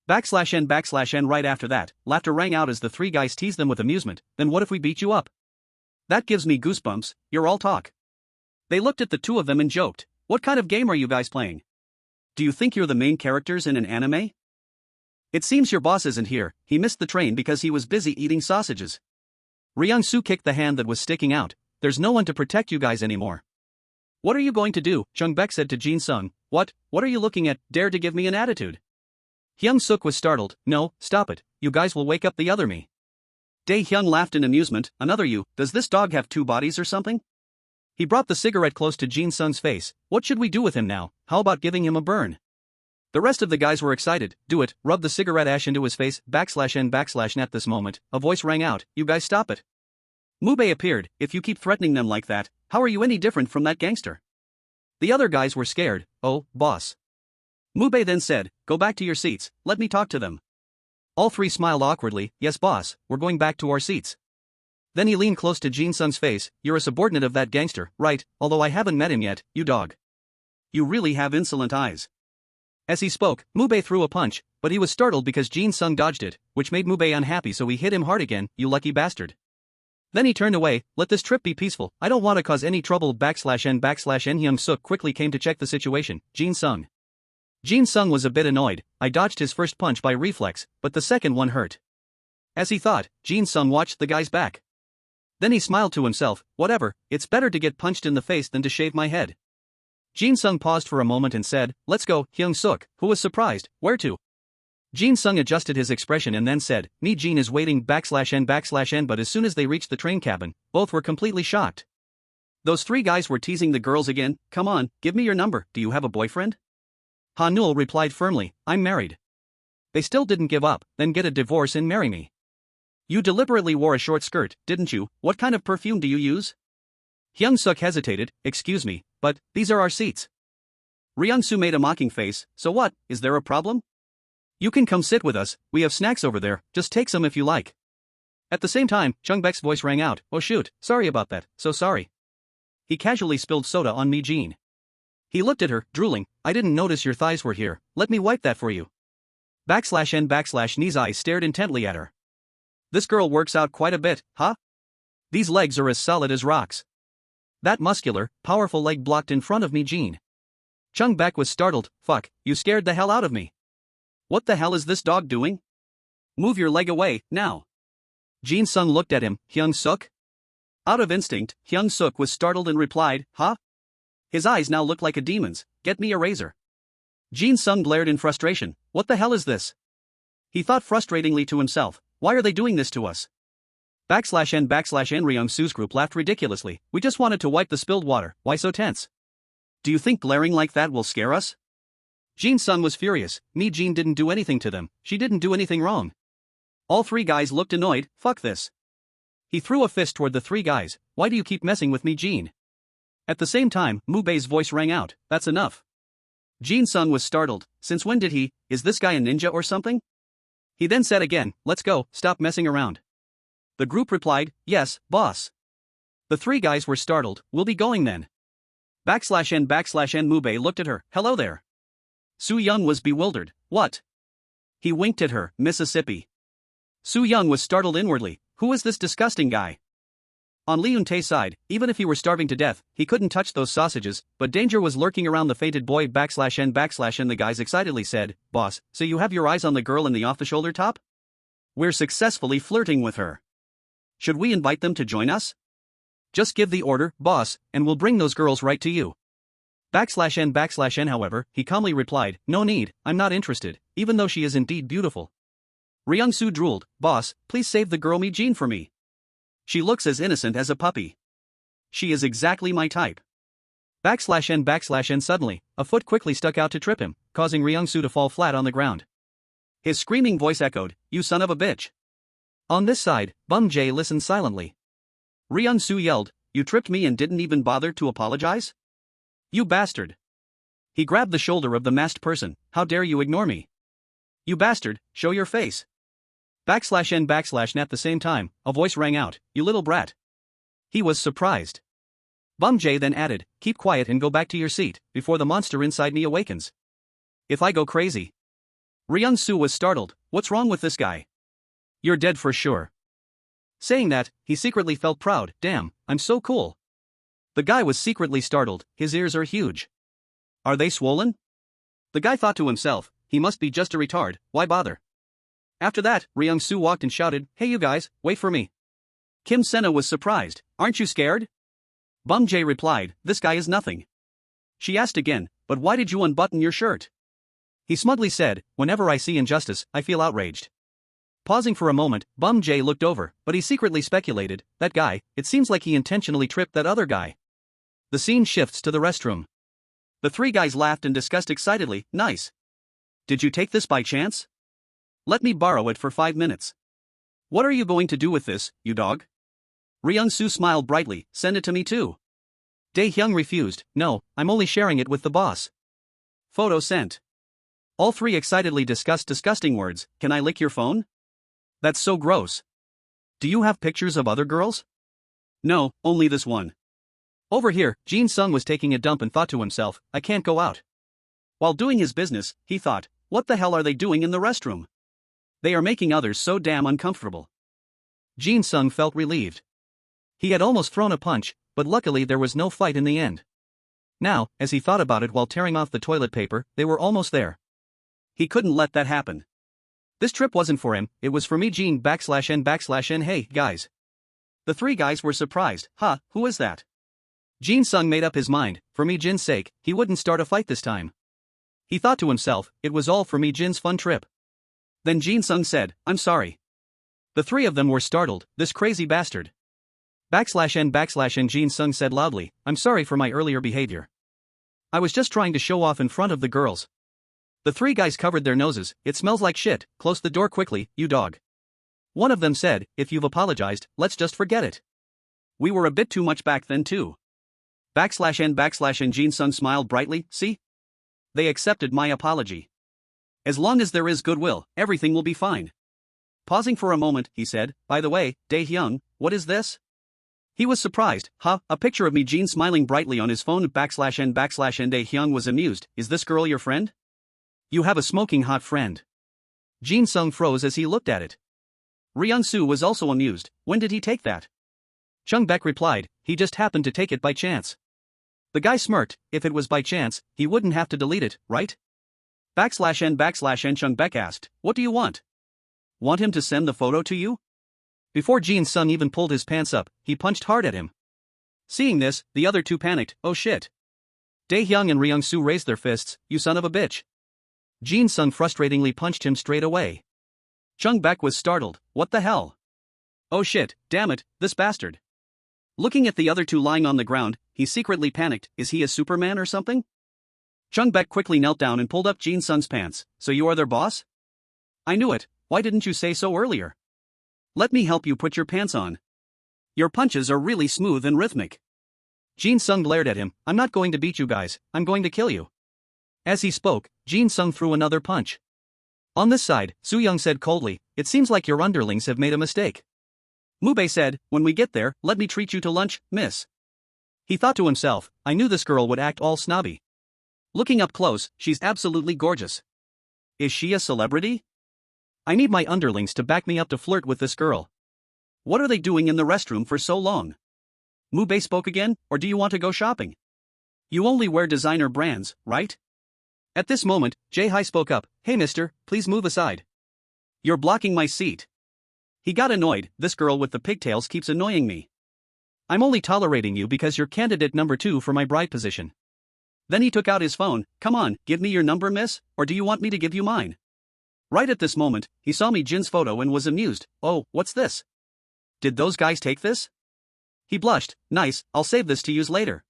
A: /n/n right after that, laughter rang out as the three guys teased them with amusement, then what if we beat you up? That gives me goosebumps, you're all talk. They looked at the two of them and joked, what kind of game are you guys playing? Do you think you're the main characters in an anime? It seems your boss isn't here, he missed the train because he was busy eating sausages. Ryung-soo kicked the hand that was sticking out, there's no one to protect you guys anymore. What are you going to do? Chung-baek said to Jin-sung, what are you looking at, dare to give me an attitude? Hyung-seok was startled, no, stop it, you guys will wake up the other me. Dae-hyun laughed in amusement, another you, does this dog have two bodies or something? He brought the cigarette close to Jin-sung's face, what should we do with him now, how about giving him a burn? The rest of the guys were excited, do it, rub the cigarette ash into his face, /n/n at this moment, a voice rang out, you guys stop it. Mubei appeared, if you keep threatening them like that, how are you any different from that gangster? The other guys were scared, oh, boss. Mubei then said, go back to your seats, let me talk to them. All three smiled awkwardly, yes boss, we're going back to our seats. Then he leaned close to Jin-sung's face, you're a subordinate of that gangster, right, although I haven't met him yet, you dog. You really have insolent eyes. As he spoke, Mubei threw a punch, but he was startled because Jin-sung dodged it, which made Mubei unhappy so he hit him hard again, you lucky bastard. Then he turned away, let this trip be peaceful, I don't want to cause any trouble /n/n Hyung-seok quickly came to check the situation, Jin-sung. Jin-sung was a bit annoyed, I dodged his first punch by reflex, but the second one hurt. As he thought, Jin-sung watched the guy's back. Then he smiled to himself, whatever, it's better to get punched in the face than to shave my head. Jin-sung paused for a moment and said, let's go, Hyung-seok, who was surprised, where to? Jin-sung adjusted his expression and then said, Mi Jean is waiting /n/n but as soon as they reached the train cabin, both were completely shocked. Those three guys were teasing the girls again, come on, give me your number, do you have a boyfriend? Ha-nul replied firmly, I'm married. They still didn't give up, then get a divorce and marry me. You deliberately wore a short skirt, didn't you, what kind of perfume do you use? Hyung-seok hesitated, excuse me, but, these are our seats. Ryung-soo made a mocking face, so what, is there a problem? You can come sit with us, we have snacks over there, just take some if you like. At the same time, Chung-baek's voice rang out, oh shoot, sorry about that, so sorry. He casually spilled soda on Mi Jean. He looked at her, drooling, I didn't notice your thighs were here, let me wipe that for you. /n/Ni's eyes stared intently at her. This girl works out quite a bit, huh? These legs are as solid as rocks. That muscular, powerful leg blocked in front of Mi Jean. Chung-baek was startled, fuck, you scared the hell out of me. What the hell is this dog doing? Move your leg away, now. Jin-sung looked at him, Hyung-seok? Out of instinct, Hyung-seok was startled and replied, huh? His eyes now looked like a demon's, get me a razor. Jin-sung glared in frustration, what the hell is this? He thought frustratingly to himself, why are they doing this to us? /n Ryung-soo's group laughed ridiculously, we just wanted to wipe the spilled water, why so tense? Do you think glaring like that will scare us? Jin-sung was furious, Jin didn't do anything to them, she didn't do anything wrong. All three guys looked annoyed, fuck this. He threw a fist toward the three guys, why do you keep messing with me Jin? At the same time, Mu-bei's voice rang out, that's enough. Jin-sung was startled, since when did he, is this guy a ninja or something? He then said again, let's go, stop messing around. The group replied, yes, boss. The three guys were startled, we'll be going then. /n Mu-bei looked at her, hello there. Soo-young was bewildered, what? He winked at her, Mississippi. Soo-young was startled inwardly, who is this disgusting guy? On Lee Eun-tae's side, even if he were starving to death, he couldn't touch those sausages, but danger was lurking around the fated boy /n the guys excitedly said, boss, so you have your eyes on the girl in the off-the-shoulder top? We're successfully flirting with her. Should we invite them to join us? Just give the order, boss, and we'll bring those girls right to you. /n however, he calmly replied, no need, I'm not interested, even though she is indeed beautiful. Ryung-soo drooled, boss, please save the girl Jin for me. She looks as innocent as a puppy. She is exactly my type. /n suddenly, a foot quickly stuck out to trip him, causing Ryung-soo to fall flat on the ground. His screaming voice echoed, you son of a bitch. On this side, Bum-jae listened silently. Ryung-soo yelled, you tripped me and didn't even bother to apologize? You bastard. He grabbed the shoulder of the masked person, how dare you ignore me? You bastard, show your face. /n at the same time, a voice rang out, you little brat. He was surprised. Bum-jae then added, keep quiet and go back to your seat, before the monster inside me awakens. If I go crazy. Ryung-soo was startled, what's wrong with this guy? You're dead for sure. Saying that, he secretly felt proud, damn, I'm so cool. The guy was secretly startled, his ears are huge. Are they swollen? The guy thought to himself, he must be just a retard, why bother? After that, Ryung-soo walked and shouted, hey you guys, wait for me. Kim Sena was surprised, aren't you scared? Bum-jae replied, this guy is nothing. She asked again, but why did you unbutton your shirt? He smugly said, whenever I see injustice, I feel outraged. Pausing for a moment, Bum-jae looked over, but he secretly speculated, that guy, it seems like he intentionally tripped that other guy. The scene shifts to the restroom. The three guys laughed and discussed excitedly, nice. Did you take this by chance? Let me borrow it for 5 minutes. What are you going to do with this, you dog? Ryung-soo smiled brightly, send it to me too. Dae-hyung refused, no, I'm only sharing it with the boss. Photo sent. All three excitedly discussed disgusting words, can I lick your phone? That's so gross. Do you have pictures of other girls? No, only this one. Over here, Jin-sung was taking a dump and thought to himself, I can't go out. While doing his business, he thought, what the hell are they doing in the restroom? They are making others so damn uncomfortable. Jin-sung felt relieved. He had almost thrown a punch, but luckily there was no fight in the end. Now, as he thought about it while tearing off the toilet paper, they were almost there. He couldn't let that happen. This trip wasn't for him, it was for me Jin /n hey, guys. The three guys were surprised, huh, who is that? Jin-sung made up his mind, for me Jin's sake, he wouldn't start a fight this time. He thought to himself, it was all for me Jin's fun trip. Then Jin-sung said, I'm sorry. The three of them were startled, this crazy bastard. /n Jin-sung said loudly, I'm sorry for my earlier behavior. I was just trying to show off in front of the girls. The three guys covered their noses, it smells like shit, close the door quickly, you dog. One of them said, if you've apologized, let's just forget it. We were a bit too much back then too. /n Jin-sung smiled brightly, see? They accepted my apology. As long as there is goodwill, everything will be fine. Pausing for a moment, he said, by the way, Dae-hyung, what is this? He was surprised, huh, a picture of me Jin smiling brightly on his phone /n Dae-hyung was amused, is this girl your friend? You have a smoking hot friend. Jin-sung froze as he looked at it. Ryung-soo was also amused, when did he take that? Chung-baek replied, he just happened to take it by chance. The guy smirked, if it was by chance, he wouldn't have to delete it, right? /n Chung-baek asked, what do you want? Want him to send the photo to you? Before Jin Sung even pulled his pants up, he punched hard at him. Seeing this, the other two panicked. Oh shit. Dae-hyung and Ryung-soo raised their fists. You son of a bitch. Jin Sung frustratingly punched him straight away. Chung-baek was startled. What the hell? Oh shit, damn it, this bastard. Looking at the other two lying on the ground, he secretly panicked. Is he a Superman or something? Chung-baek quickly knelt down and pulled up Jin Sung's pants. So you are their boss? I knew it. Why didn't you say so earlier? Let me help you put your pants on. Your punches are really smooth and rhythmic. Jin Sung glared at him. I'm not going to beat you guys, I'm going to kill you. As he spoke, Jin Sung threw another punch. On this side, Soo-young said coldly, it seems like your underlings have made a mistake. Mubei said, when we get there, let me treat you to lunch, miss. He thought to himself, I knew this girl would act all snobby. Looking up close, she's absolutely gorgeous. Is she a celebrity? I need my underlings to back me up to flirt with this girl. What are they doing in the restroom for so long? Mubei spoke again, or do you want to go shopping? You only wear designer brands, right? At this moment, Jae-hi spoke up, hey mister, please move aside. You're blocking my seat. He got annoyed, this girl with the pigtails keeps annoying me. I'm only tolerating you because you're candidate number 2 for my bride position. Then he took out his phone, come on, give me your number miss, or do you want me to give you mine? Right at this moment, he saw me Jin's photo and was amused, oh, what's this? Did those guys take this? He blushed, nice, I'll save this to use later.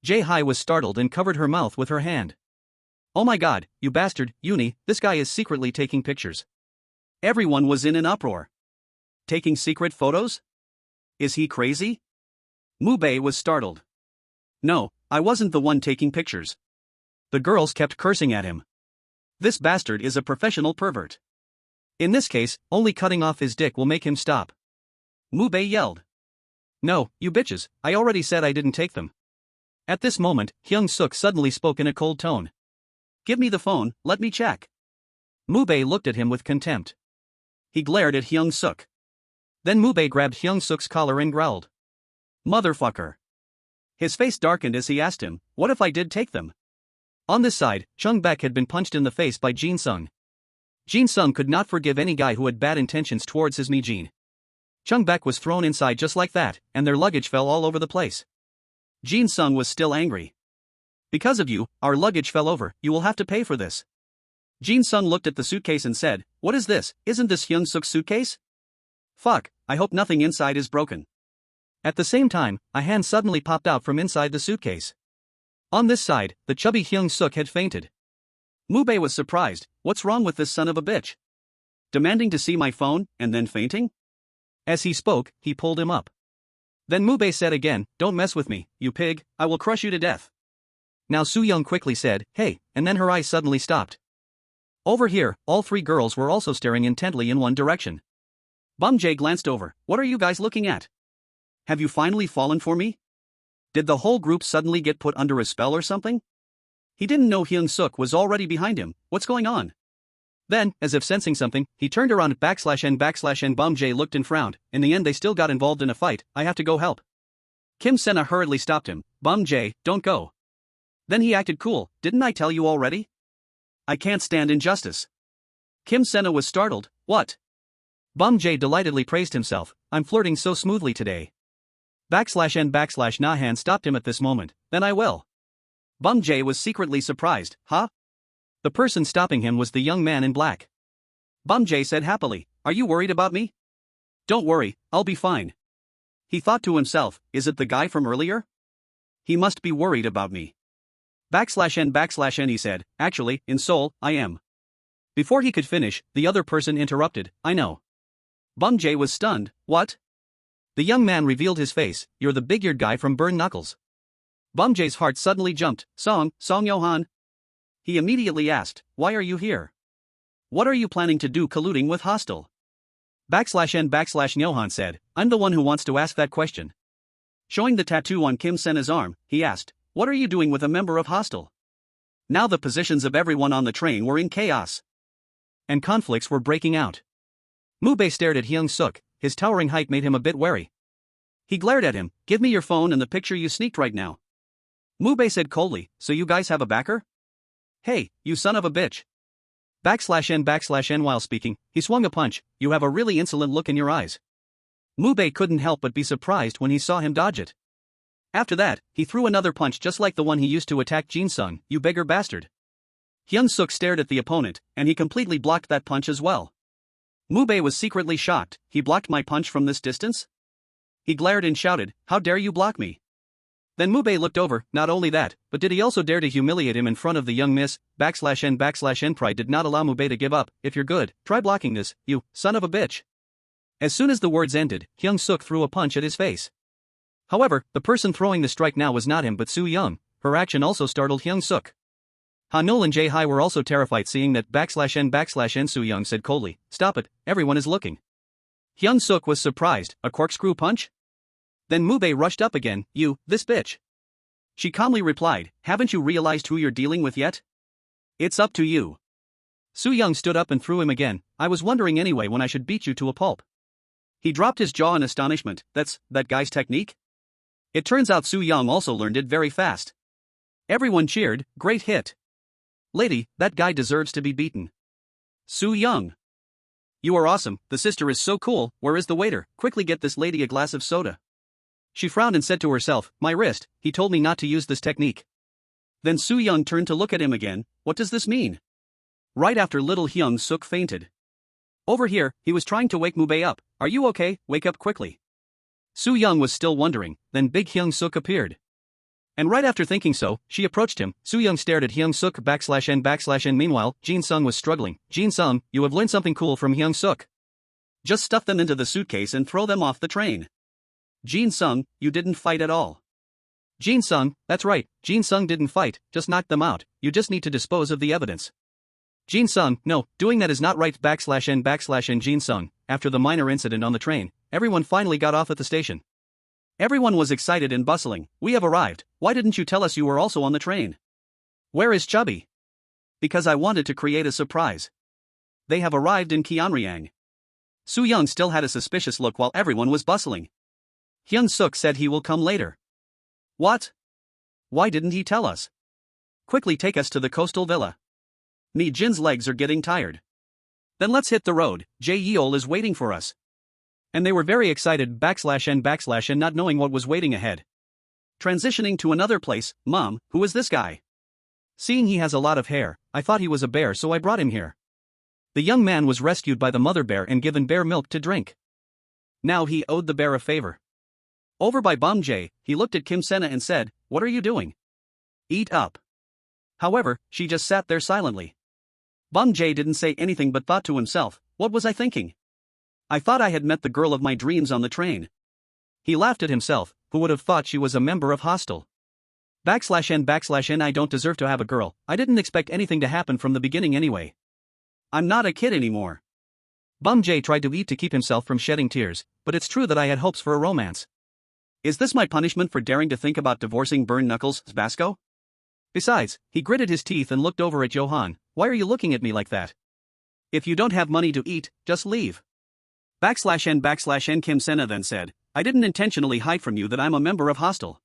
A: Jae-hi was startled and covered her mouth with her hand. Oh my god, you bastard, Uni, this guy is secretly taking pictures. Everyone was in an uproar. Taking secret photos? Is he crazy? Mubei was startled. No, I wasn't the one taking pictures. The girls kept cursing at him. This bastard is a professional pervert. In this case, only cutting off his dick will make him stop. Mubei yelled. No, you bitches, I already said I didn't take them. At this moment, Hyung-seok suddenly spoke in a cold tone. Give me the phone, let me check. Mubei looked at him with contempt. He glared at Hyung-seok. Then Mubei grabbed Hyung-seok's collar and growled. Motherfucker. His face darkened as he asked him, what if I did take them? On this side, Chung-baek had been punched in the face by Jin Sung. Jin Sung could not forgive any guy who had bad intentions towards his Mijin. Chung-baek was thrown inside just like that, and their luggage fell all over the place. Jin Sung was still angry. Because of you, our luggage fell over, you will have to pay for this. Jin Sung looked at the suitcase and said, what is this, isn't this Hyung-seok's suitcase? Fuck, I hope nothing inside is broken. At the same time, a hand suddenly popped out from inside the suitcase. On this side, the chubby Hyung-seok had fainted. Mubei was surprised, what's wrong with this son of a bitch? Demanding to see my phone, and then fainting? As he spoke, he pulled him up. Then Mubei said again, don't mess with me, you pig, I will crush you to death. Now Soo-young quickly said, hey, and then her eyes suddenly stopped. Over here, all three girls were also staring intently in one direction. Bum-jae glanced over, what are you guys looking at? Have you finally fallen for me? Did the whole group suddenly get put under a spell or something? He didn't know Hyung-seok was already behind him, what's going on? Then, as if sensing something, he turned around /n /n Bum-jae looked and frowned, in the end they still got involved in a fight, I have to go help. Kim Sena hurriedly stopped him, Bum-jae, don't go. Then he acted cool, didn't I tell you already? I can't stand injustice. Kim Sena was startled, what? Bum-jae delightedly praised himself, I'm flirting so smoothly today. /n Nahan stopped him at this moment, then I will. Bum-jae was secretly surprised, huh? The person stopping him was the young man in black. Bum-jae said happily, are you worried about me? Don't worry, I'll be fine. He thought to himself, is it the guy from earlier? He must be worried about me. /n he said, actually, in Seoul, I am. Before he could finish, the other person interrupted, I know. Bum-jae was stunned, what? The young man revealed his face, you're the big-eared guy from Burn Knuckles. Bum-jae's heart suddenly jumped, Song Yo-han. He immediately asked, why are you here? What are you planning to do colluding with Hostel? /n Yo-han said, I'm the one who wants to ask that question. Showing the tattoo on Kim Sena's arm, he asked, what are you doing with a member of Hostel? Now the positions of everyone on the train were in chaos. And conflicts were breaking out. Mubei stared at Hyung-seok, his towering height made him a bit wary. He glared at him, give me your phone and the picture you sneaked right now. Mubei said coldly, so you guys have a backer? Hey, you son of a bitch. /n while speaking, he swung a punch. You have a really insolent look in your eyes. Mubei couldn't help but be surprised when he saw him dodge it. After that, he threw another punch just like the one he used to attack Jin-sung. You beggar bastard. Hyung-seok stared at the opponent, and he completely blocked that punch as well. Mubei was secretly shocked. He blocked my punch from this distance? He glared and shouted, how dare you block me? Then Mubei looked over. Not only that, but did he also dare to humiliate him in front of the young miss? /n pride did not allow Mubei to give up. If you're good, try blocking this, you son of a bitch. As soon as the words ended, Hyung-seok threw a punch at his face. However, the person throwing the strike now was not him but Soo-young. Her action also startled Hyung-seok. Han-nul and Jae-hi were also terrified seeing that /n Soo-young said coldly, stop it, everyone is looking. Hyung-seok was surprised. A corkscrew punch? Then Mubei rushed up again. You, this bitch. She calmly replied, haven't you realized who you're dealing with yet? It's up to you. Soo-young stood up and threw him again. I was wondering anyway when I should beat you to a pulp. He dropped his jaw in astonishment. That's that guy's technique? It turns out Soo-young also learned it very fast. Everyone cheered, great hit. Lady, that guy deserves to be beaten. Soo-young. You are awesome, the sister is so cool, where is the waiter? Quickly get this lady a glass of soda. She frowned and said to herself, my wrist, he told me not to use this technique. Then Soo-young turned to look at him again. What does this mean? Right after little Hyung-seok fainted. Over here, he was trying to wake Mubei up. Are you okay? Wake up quickly. Soo-young was still wondering, then big Hyung-seok appeared. And right after thinking so, she approached him. Soo-young stared at Hyung-seok /n. Meanwhile, Jin-sung was struggling. Jin-sung, you have learned something cool from Hyung-seok. Just stuff them into the suitcase and throw them off the train. Jin-sung, you didn't fight at all. Jin-sung, that's right, Jin-sung didn't fight, just knocked them out, you just need to dispose of the evidence. Jin-sung, no, doing that is not right /n Jin-sung, after the minor incident on the train, everyone finally got off at the station. Everyone was excited and bustling. We have arrived, why didn't you tell us you were also on the train? Where is Chubby? Because I wanted to create a surprise. They have arrived in Gyeonryang. Soo-young still had a suspicious look while everyone was bustling. Hyung-seok said he will come later. What? Why didn't he tell us? Quickly take us to the coastal villa. Me Jin's legs are getting tired. Then let's hit the road, Jae-yeol is waiting for us. And they were very excited /n not knowing what was waiting ahead. Transitioning to another place, Mom, who is this guy? Seeing he has a lot of hair, I thought he was a bear so I brought him here. The young man was rescued by the mother bear and given bear milk to drink. Now he owed the bear a favor. Over by Bum-jae, he looked at Kim Sena and said, what are you doing? Eat up. However, she just sat there silently. Bum-jae didn't say anything but thought to himself, what was I thinking? I thought I had met the girl of my dreams on the train. He laughed at himself, who would have thought she was a member of Hostel. /n I don't deserve to have a girl, I didn't expect anything to happen from the beginning anyway. I'm not a kid anymore. Bum-jae tried to eat to keep himself from shedding tears, but it's true that I had hopes for a romance. Is this my punishment for daring to think about divorcing Burn Knuckles, Basco? Besides, he gritted his teeth and looked over at Johan. Why are you looking at me like that? If you don't have money to eat, just leave. /n Kim Sena then said, I didn't intentionally hide from you that I'm a member of Hostel.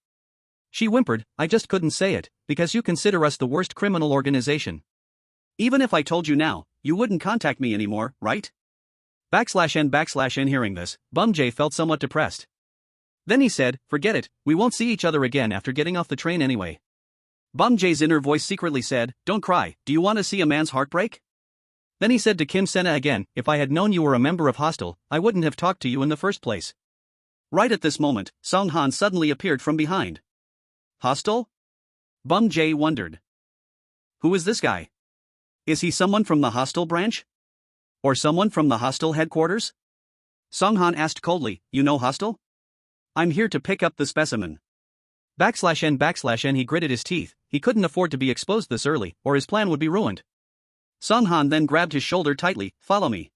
A: She whimpered, I just couldn't say it, because you consider us the worst criminal organization. Even if I told you now, you wouldn't contact me anymore, right? /n hearing this, Bum-jae felt somewhat depressed. Then he said, forget it, we won't see each other again after getting off the train anyway. Bum-jae's inner voice secretly said, don't cry, do you want to see a man's heart break? Then he said to Kim Sena again, if I had known you were a member of Hostel, I wouldn't have talked to you in the first place. Right at this moment, Song-han suddenly appeared from behind. Hostel? Bum-jae wondered. Who is this guy? Is he someone from the Hostel branch? Or someone from the Hostel headquarters? Song-han asked coldly, you know Hostel? I'm here to pick up the specimen. /n he gritted his teeth, he couldn't afford to be exposed this early, or his plan would be ruined. Song-han then grabbed his shoulder tightly, follow me.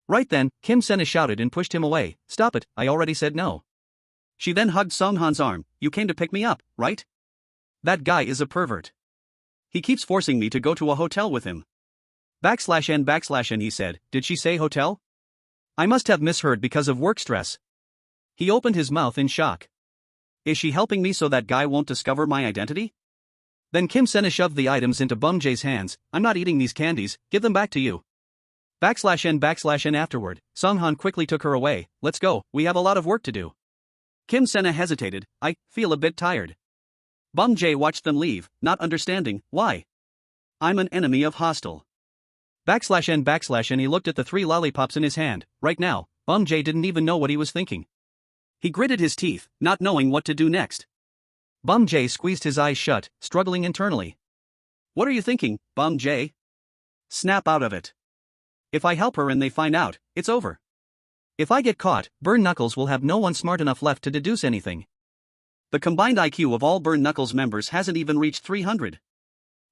A: Right then, Kim Sena shouted and pushed him away, stop it, I already said no. She then hugged Song-han's arm, you came to pick me up, right? That guy is a pervert. He keeps forcing me to go to a hotel with him. /n he said, did she say hotel? I must have misheard because of work stress. He opened his mouth in shock. Is she helping me so that guy won't discover my identity? Then Kim Sena shoved the items into Bum Jae's hands. I'm not eating these candies, give them back to you. /N afterward, Sung Han quickly took her away. Let's go, we have a lot of work to do. Kim Sena hesitated. I feel a bit tired. Bum Jae watched them leave, not understanding why. I'm an enemy of hostel. /N he looked at the 3 lollipops in his hand. Right now, Bum Jae didn't even know what he was thinking. He gritted his teeth, not knowing what to do next. Bum Jae squeezed his eyes shut, struggling internally. What are you thinking, Bum Jae? Snap out of it. If I help her and they find out, it's over. If I get caught, Burn Knuckles will have no one smart enough left to deduce anything. The combined IQ of all Burn Knuckles members hasn't even reached 300.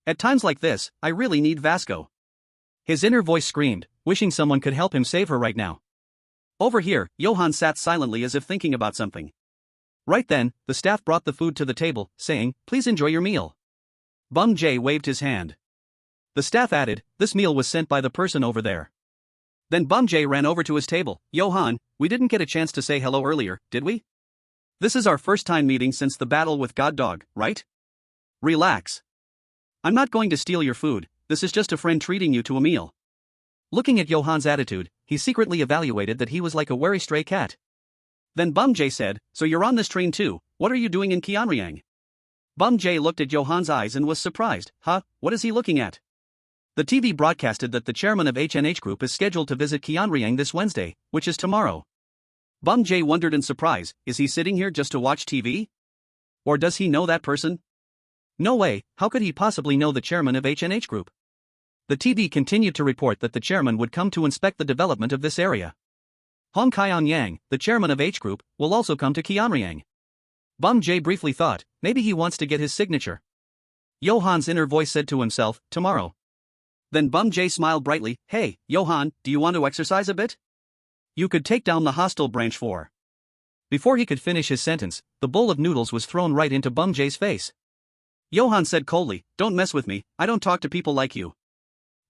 A: At times like this, I really need Vasco. His inner voice screamed, wishing someone could help him save her right now. Over here, Johan sat silently as if thinking about something. Right then, the staff brought the food to the table, saying, please enjoy your meal. Bum Jae waved his hand. The staff added, this meal was sent by the person over there. Then Bum Jae ran over to his table. Johan, we didn't get a chance to say hello earlier, did we? This is our first time meeting since the battle with God Dog, right? Relax. I'm not going to steal your food, this is just a friend treating you to a meal. Looking at Johan's attitude, he secretly evaluated that he was like a wary stray cat. Then Bum Jae said, so you're on this train too, what are you doing in Gyeonryang? Bum Jae looked at Johan's eyes and was surprised. Huh, what is he looking at? The TV broadcasted that the chairman of HNH Group is scheduled to visit Gyeonryang this Wednesday, which is tomorrow. Bum Jae wondered in surprise, is he sitting here just to watch TV? Or does he know that person? No way, how could he possibly know the chairman of HNH Group? The TV continued to report that the chairman would come to inspect the development of this area. Hong Kyeon-yang, the chairman of H Group, will also come to Gyeonryang. Bum Jae briefly thought, maybe he wants to get his signature. Johan's inner voice said to himself, tomorrow. Then Bum Jae smiled brightly, hey, Johan, do you want to exercise a bit? You could take down the hostel branch for. Before he could finish his sentence, the bowl of noodles was thrown right into Bum Jae's face. Johan said coldly, don't mess with me, I don't talk to people like you.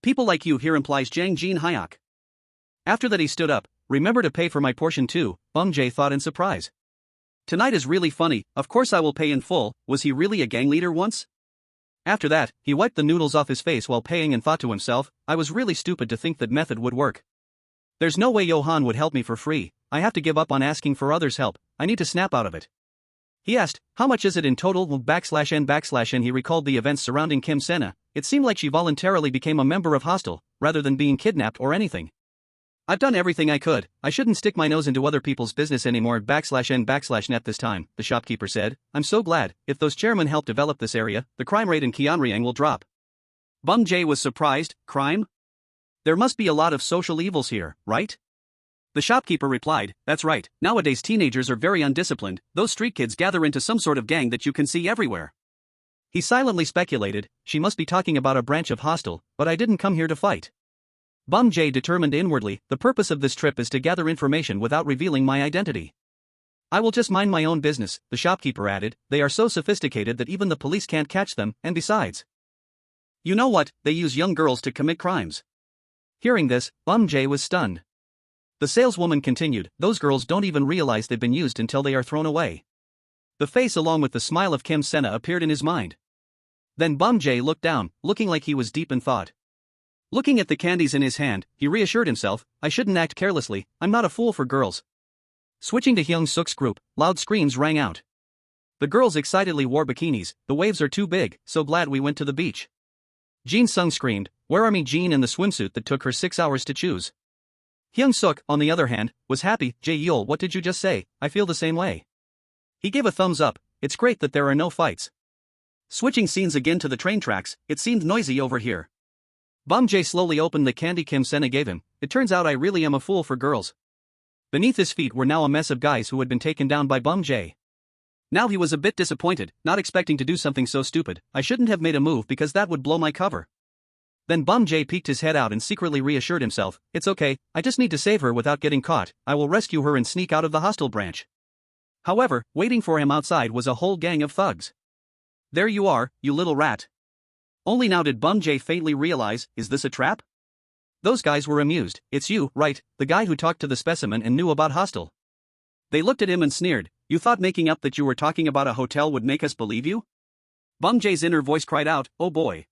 A: People like you here implies Jang Jin Hyuk. After that he stood up, remember to pay for my portion too, Bum Jae thought in surprise. Tonight is really funny, of course I will pay in full, was he really a gang leader once? After that, he wiped the noodles off his face while paying and thought to himself, I was really stupid to think that method would work. There's no way Johan would help me for free, I have to give up on asking for others' help, I need to snap out of it. He asked, how much is it in total? /N he recalled the events surrounding Kim Sena, it seemed like she voluntarily became a member of Hostel, rather than being kidnapped or anything. I've done everything I could, I shouldn't stick my nose into other people's business anymore /N/net this time, the shopkeeper said, I'm so glad, if those chairmen help develop this area, the crime rate in Gyeonryang will drop. Bum Jae was surprised, crime? There must be a lot of social evils here, right? The shopkeeper replied, that's right, nowadays teenagers are very undisciplined, those street kids gather into some sort of gang that you can see everywhere. He silently speculated, she must be talking about a branch of Hostel, but I didn't come here to fight. Bum Jae determined inwardly, the purpose of this trip is to gather information without revealing my identity. I will just mind my own business, the shopkeeper added, they are so sophisticated that even the police can't catch them, and besides. You know what, they use young girls to commit crimes. Hearing this, Bum Jae was stunned. The saleswoman continued, those girls don't even realize they've been used until they are thrown away. The face along with the smile of Kim Sena appeared in his mind. Then Bum Jae looked down, looking like he was deep in thought. Looking at the candies in his hand, he reassured himself, I shouldn't act carelessly, I'm not a fool for girls. Switching to Hyung-seok's group, loud screams rang out. The girls excitedly wore bikinis, the waves are too big, so glad we went to the beach. Jin Sung screamed, where are me Jean in the swimsuit that took her 6 hours to choose? Hyung-seok, on the other hand, was happy, Jae-yeol what did you just say, I feel the same way. He gave a thumbs up, it's great that there are no fights. Switching scenes again to the train tracks, it seemed noisy over here. Bum Jae slowly opened the candy Kim Sena gave him, it turns out I really am a fool for girls. Beneath his feet were now a mess of guys who had been taken down by Bum Jae. Now he was a bit disappointed, not expecting to do something so stupid, I shouldn't have made a move because that would blow my cover. Then Bum Jae peeked his head out and secretly reassured himself, it's okay, I just need to save her without getting caught, I will rescue her and sneak out of the hostel branch. However, waiting for him outside was a whole gang of thugs. There you are, you little rat. Only now did Bum Jae faintly realize, is this a trap? Those guys were amused, it's you, right, the guy who talked to the specimen and knew about Hostel. They looked at him and sneered, you thought making up that you were talking about a hotel would make us believe you? Bum Jae's inner voice cried out, oh boy.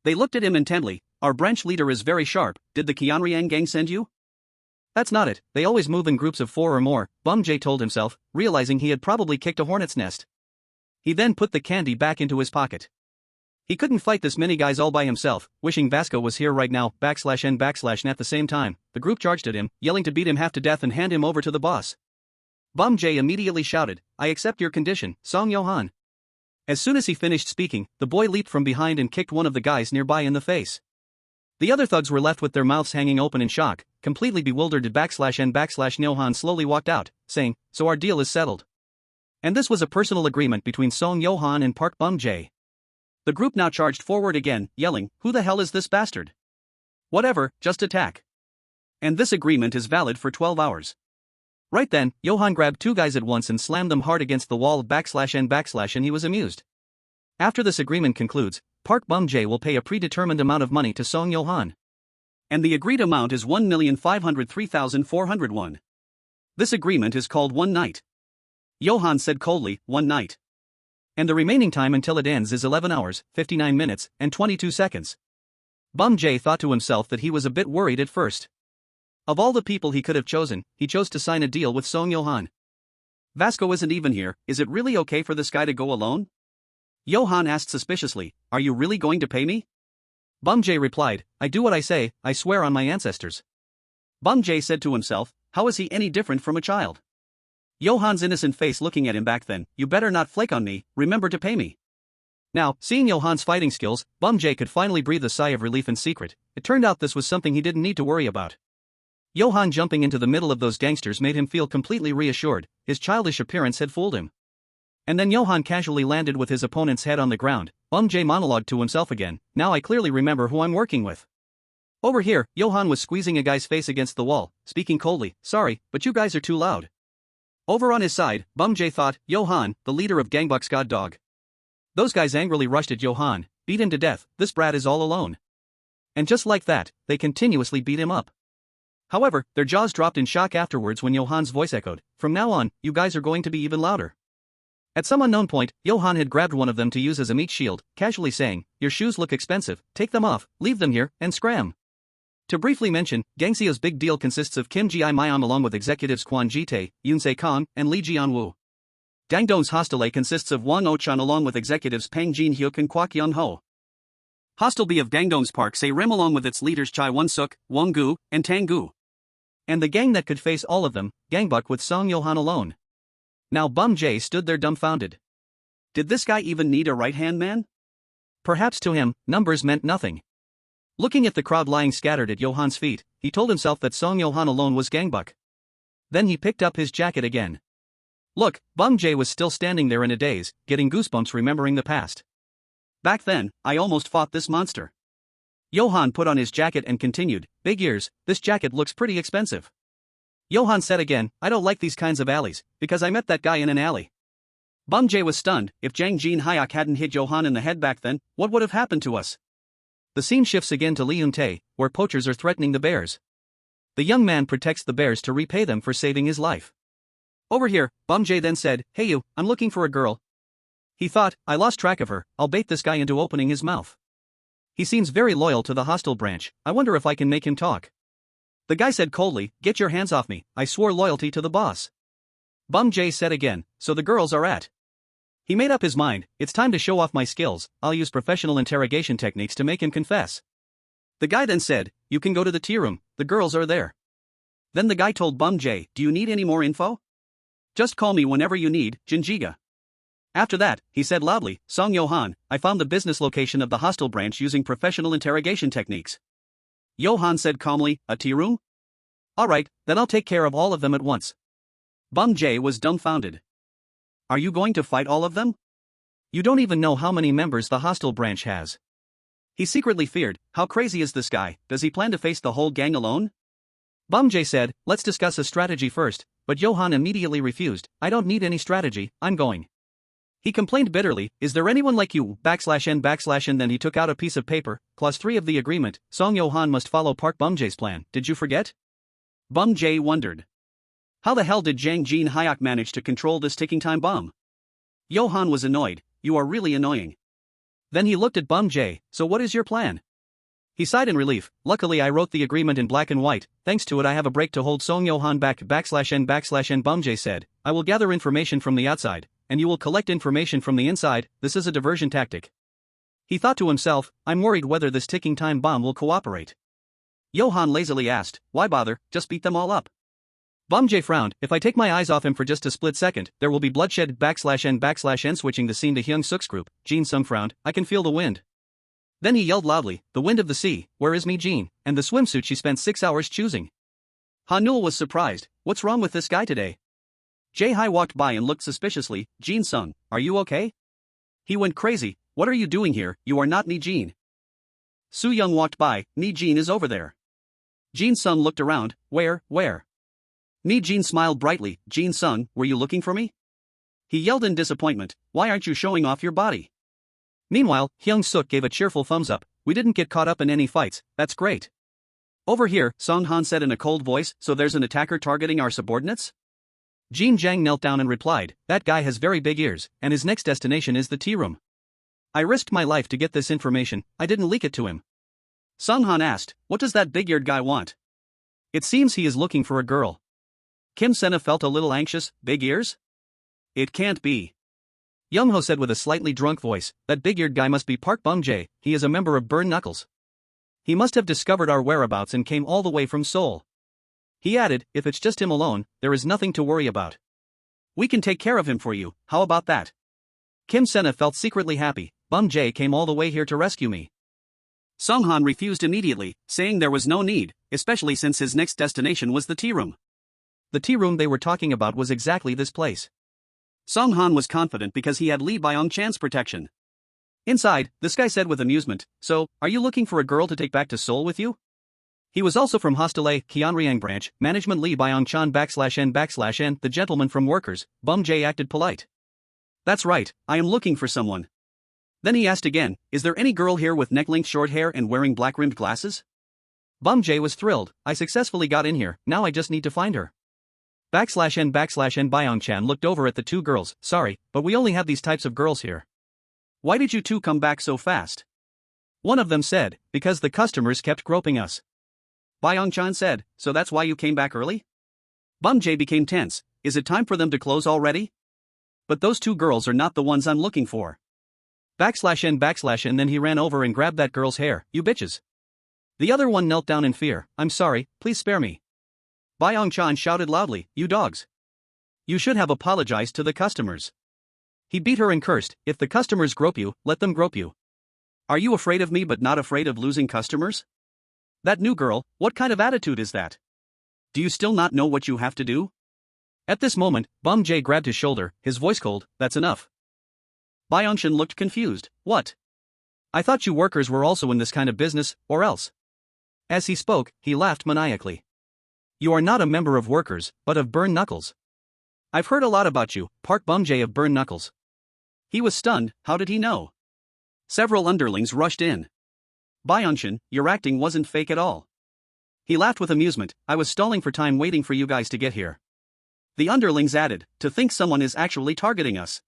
A: They looked at him intently. Our branch leader is very sharp. Did the Kianriang gang send you? That's not it, they always move in groups of 4 or more, Bum Jae told himself, realizing he had probably kicked a hornet's nest. He then put the candy back into his pocket. He couldn't fight this many guys all by himself, wishing Vasco was here right now, /n / at the same time, the group charged at him, yelling to beat him half to death and hand him over to the boss. Bum Jae immediately shouted, I accept your condition, Song Yo-han. As soon as he finished speaking, the boy leaped from behind and kicked one of the guys nearby in the face. The other thugs were left with their mouths hanging open in shock, completely bewildered. /n / Yo-han slowly walked out, saying, so our deal is settled. And this was a personal agreement between Song Yo-han and Park Bum Jae. The group now charged forward again, yelling, who the hell is this bastard? Whatever, just attack. And this agreement is valid for 12 hours. Right then, Johan grabbed 2 guys at once and slammed them hard against the wall /n / and he was amused. After this agreement concludes, Park Bum Jae will pay a predetermined amount of money to Song Yo-han. And the agreed amount is 1,503,400 won. This agreement is called one night. Johan said coldly, one night. And the remaining time until it ends is 11 hours, 59 minutes, and 22 seconds. Bum Jae thought to himself that he was a bit worried at first. Of all the people he could have chosen, he chose to sign a deal with Song Yo-han. Vasco isn't even here, is it really okay for this guy to go alone? Johan asked suspiciously, are you really going to pay me? Bum Jae replied, I do what I say, I swear on my ancestors. Bum Jae said to himself, how is he any different from a child? Johan's innocent face looking at him back then, you better not flake on me, remember to pay me. Now, seeing Johan's fighting skills, Bum Jae could finally breathe a sigh of relief in secret. It turned out this was something he didn't need to worry about. Johan jumping into the middle of those gangsters made him feel completely reassured, his childish appearance had fooled him. And then Johan casually landed with his opponent's head on the ground. Bum Jae monologued to himself again, now I clearly remember who I'm working with. Over here, Johan was squeezing a guy's face against the wall, speaking coldly, sorry, but you guys are too loud. Over on his side, Bum Jae thought, Johan, the leader of Gangbuk's god dog. Those guys angrily rushed at Johan, beat him to death, this brat is all alone. And just like that, they continuously beat him up. However, their jaws dropped in shock afterwards when Johan's voice echoed, from now on, you guys are going to be even louder. At some unknown point, Johan had grabbed one of them to use as a meat shield, casually saying, your shoes look expensive, take them off, leave them here, and scram. To briefly mention, Gangseo's big deal consists of Kim Ji-myam along with executives Kwon Ji-tae, Yoon Se-kong, and Lee Ji-an-woo. Dangdong's Hostile Consists of Wang Oh-chan along with executives Pang Jin-hyuk and Kwak Yun-ho. Hostel B of Dangdong's Park Se-rim along with its leaders Chai Won-suk, Wong Gu, and Tang Gu. And the gang that could face all of them, Gangbuk with Song Yo-han alone. Now Bum Jae stood there dumbfounded. Did this guy even need a right-hand man? Perhaps to him, numbers meant nothing. Looking at the crowd lying scattered at Johan's feet, he told himself that Song Yo-han alone was Gangbuk. Then he picked up his jacket again. Look, Bum Jae was still standing there in a daze, getting goosebumps remembering the past. Back then, I almost fought this monster. Johan put on his jacket and continued, big ears, this jacket looks pretty expensive. Johan said again, I don't like these kinds of alleys, because I met that guy in an alley. Bum Jae was stunned, if Jang Jin-hyuk hadn't hit Johan in the head back then, what would have happened to us? The scene shifts again to Lee Eun-tae, where poachers are threatening the bears. The young man protects the bears to repay them for saving his life. Over here, Bum Jae then said, hey you, I'm looking for a girl. He thought, I lost track of her, I'll bait this guy into opening his mouth. He seems very loyal to the hostile branch, I wonder if I can make him talk. The guy said coldly, get your hands off me, I swore loyalty to the boss. Bum Jae said again, so the girls are at. He made up his mind, it's time to show off my skills, I'll use professional interrogation techniques to make him confess. The guy then said, you can go to the tea room, the girls are there. Then the guy told Bum Jae, do you need any more info? Just call me whenever you need, Jinjiga. After that, he said loudly, Song Yo-han, I found the business location of the hostile branch using professional interrogation techniques. Johan said calmly, a tea room? Alright, then I'll take care of all of them at once. Bum Jae was dumbfounded. Are you going to fight all of them? You don't even know how many members the hostile branch has. He secretly feared, how crazy is this guy, does he plan to face the whole gang alone? Bum Jae said, let's discuss a strategy first, but Johan immediately refused, I don't need any strategy, I'm going. He complained bitterly, is there anyone like you, /n and then he took out a piece of paper, clause 3 of the agreement, Song Yo-han must follow Park Bum Jae's plan, did you forget? Bum Jae wondered. How the hell did Jang Jin-hyuk manage to control this ticking time bomb? Johan was annoyed, you are really annoying. Then he looked at Bum J, so what is your plan? He sighed in relief. Luckily I wrote the agreement in black and white, thanks to it I have a break to hold Song Yo-han back /n/n. Bum J said, I will gather information from the outside, and you will collect information from the inside. This is a diversion tactic. He thought to himself, I'm worried whether this ticking time bomb will cooperate. Johan lazily asked, why bother, just beat them all up. Bum J frowned, if I take my eyes off him for just a split second, there will be bloodshed /n/n. Switching the scene to Hyung-seok's group, Jin-sung frowned, I can feel the wind. Then he yelled loudly, the wind of the sea, where is me Jean, and the swimsuit she spent 6 hours choosing. Hanul was surprised, what's wrong with this guy today? Jae-hai walked by and looked suspiciously, Jin-sung, are you okay? He went crazy, what are you doing here, you are not Ni Jean. Soo-young walked by, Ni Jean is over there. Jin-sung looked around, where? Ni Jean smiled brightly, Jin-sung, were you looking for me? He yelled in disappointment, why aren't you showing off your body? Meanwhile, Hyung-seok gave a cheerful thumbs up, we didn't get caught up in any fights, that's great. Over here, Song-han said in a cold voice, so there's an attacker targeting our subordinates? Jin Jang knelt down and replied, that guy has very big ears, and his next destination is the tea room. I risked my life to get this information, I didn't leak it to him. Song-han asked, what does that big-eared guy want? It seems he is looking for a girl. Kim Sena felt a little anxious, big ears? It can't be. Young-ho said with a slightly drunk voice, that big-eared guy must be Park Bum-jae, he is a member of Burn Knuckles. He must have discovered our whereabouts and came all the way from Seoul. He added, if it's just him alone, there is nothing to worry about. We can take care of him for you, how about that? Kim Sena felt secretly happy, Bum-jae came all the way here to rescue me. Song-han refused immediately, saying there was no need, especially since his next destination was the tea room. The tea room they were talking about was exactly this place. Song-han was confident because he had Lee Byung-chan's protection. Inside, this guy said with amusement, so, are you looking for a girl to take back to Seoul with you? He was also from Hostel A, Kyeonryang branch, management Lee Byung-chan /n/n, the gentleman from workers. Bum Jae acted polite. That's right, I am looking for someone. Then he asked again, is there any girl here with neck-length short hair and wearing black-rimmed glasses? Bum Jae was thrilled, I successfully got in here, now I just need to find her. /n/ Byung-chan looked over at the two girls, sorry, but we only have these types of girls here. Why did you two come back so fast? One of them said, because the customers kept groping us. Byung-chan said, so that's why you came back early? Bum Jae became tense, is it time for them to close already? But those two girls are not the ones I'm looking for. /n/ Then he ran over and grabbed that girl's hair, you bitches. The other one knelt down in fear, I'm sorry, please spare me. Byung-chan shouted loudly, you dogs. You should have apologized to the customers. He beat her and cursed, if the customers grope you, let them grope you. Are you afraid of me but not afraid of losing customers? That new girl, what kind of attitude is that? Do you still not know what you have to do? At this moment, Bum Jae grabbed his shoulder, his voice cold, that's enough. Byung-chan looked confused, what? I thought you workers were also in this kind of business, or else. As he spoke, he laughed maniacally. You are not a member of workers, but of Burn Knuckles. I've heard a lot about you, Park Bum Jae of Burn Knuckles. He was stunned, how did he know? Several underlings rushed in. Byung-chan, your acting wasn't fake at all. He laughed with amusement, I was stalling for time waiting for you guys to get here. The underlings added, to think someone is actually targeting us.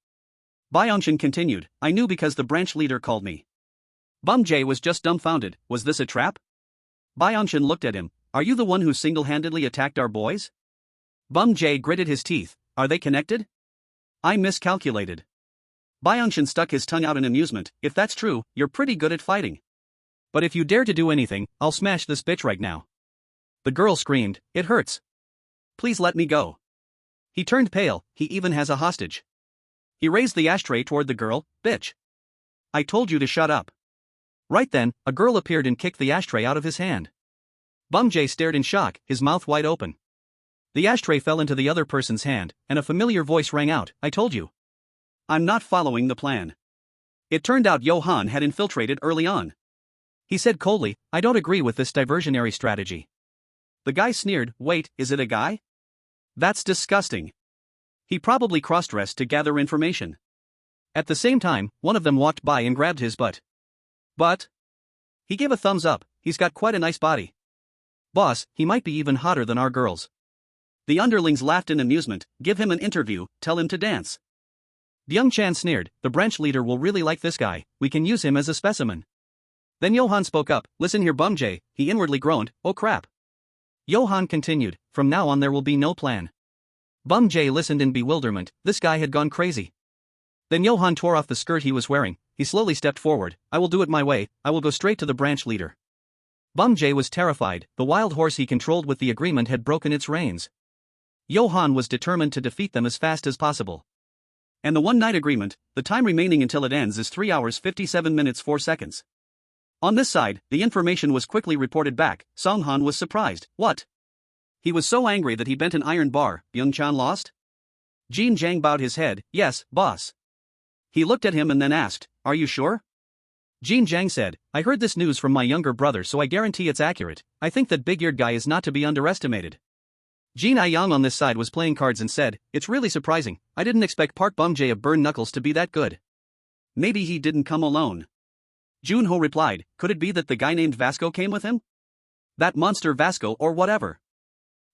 A: Byung-chan continued, I knew because the branch leader called me. Bum Jae was just dumbfounded, was this a trap? Byung-chan looked at him, are you the one who single-handedly attacked our boys? Bum Jae gritted his teeth, are they connected? I miscalculated. Byung-chan stuck his tongue out in amusement, if that's true, you're pretty good at fighting. But if you dare to do anything, I'll smash this bitch right now. The girl screamed, it hurts. Please let me go. He turned pale, he even has a hostage. He raised the ashtray toward the girl, bitch. I told you to shut up. Right then, a girl appeared and kicked the ashtray out of his hand. Bum Jae stared in shock, his mouth wide open. The ashtray fell into the other person's hand, and a familiar voice rang out, I told you. I'm not following the plan. It turned out Johan had infiltrated early on. He said coldly, I don't agree with this diversionary strategy. The guy sneered, wait, is it a guy? That's disgusting. He probably cross-dressed to gather information. At the same time, one of them walked by and grabbed his butt. But? He gave a thumbs up, he's got quite a nice body. Boss, he might be even hotter than our girls. The underlings laughed in amusement, give him an interview, tell him to dance. Byung-chan sneered, the branch leader will really like this guy, we can use him as a specimen. Then Johan spoke up, listen here Bum-jae, he inwardly groaned, oh crap. Johan continued, from now on there will be no plan. Bum-jae listened in bewilderment, this guy had gone crazy. Then Johan tore off the skirt he was wearing, he slowly stepped forward, I will do it my way, I will go straight to the branch leader. Bum-jae was terrified, the wild horse he controlled with the agreement had broken its reins. Johan was determined to defeat them as fast as possible. And the one-night agreement, the time remaining until it ends is 3 hours 57 minutes 4 seconds. On this side, the information was quickly reported back, Song-han was surprised, what? He was so angry that he bent an iron bar, Byung-chan lost? Jin Jang bowed his head, yes, boss. He looked at him and then asked, are you sure? Jin Jang said, I heard this news from my younger brother so I guarantee it's accurate, I think that big-eared guy is not to be underestimated. Jin I-young on this side was playing cards and said, it's really surprising, I didn't expect Park Bum-jae of Burn Knuckles to be that good. Maybe he didn't come alone. Junho replied, could it be that the guy named Vasco came with him? That monster Vasco or whatever.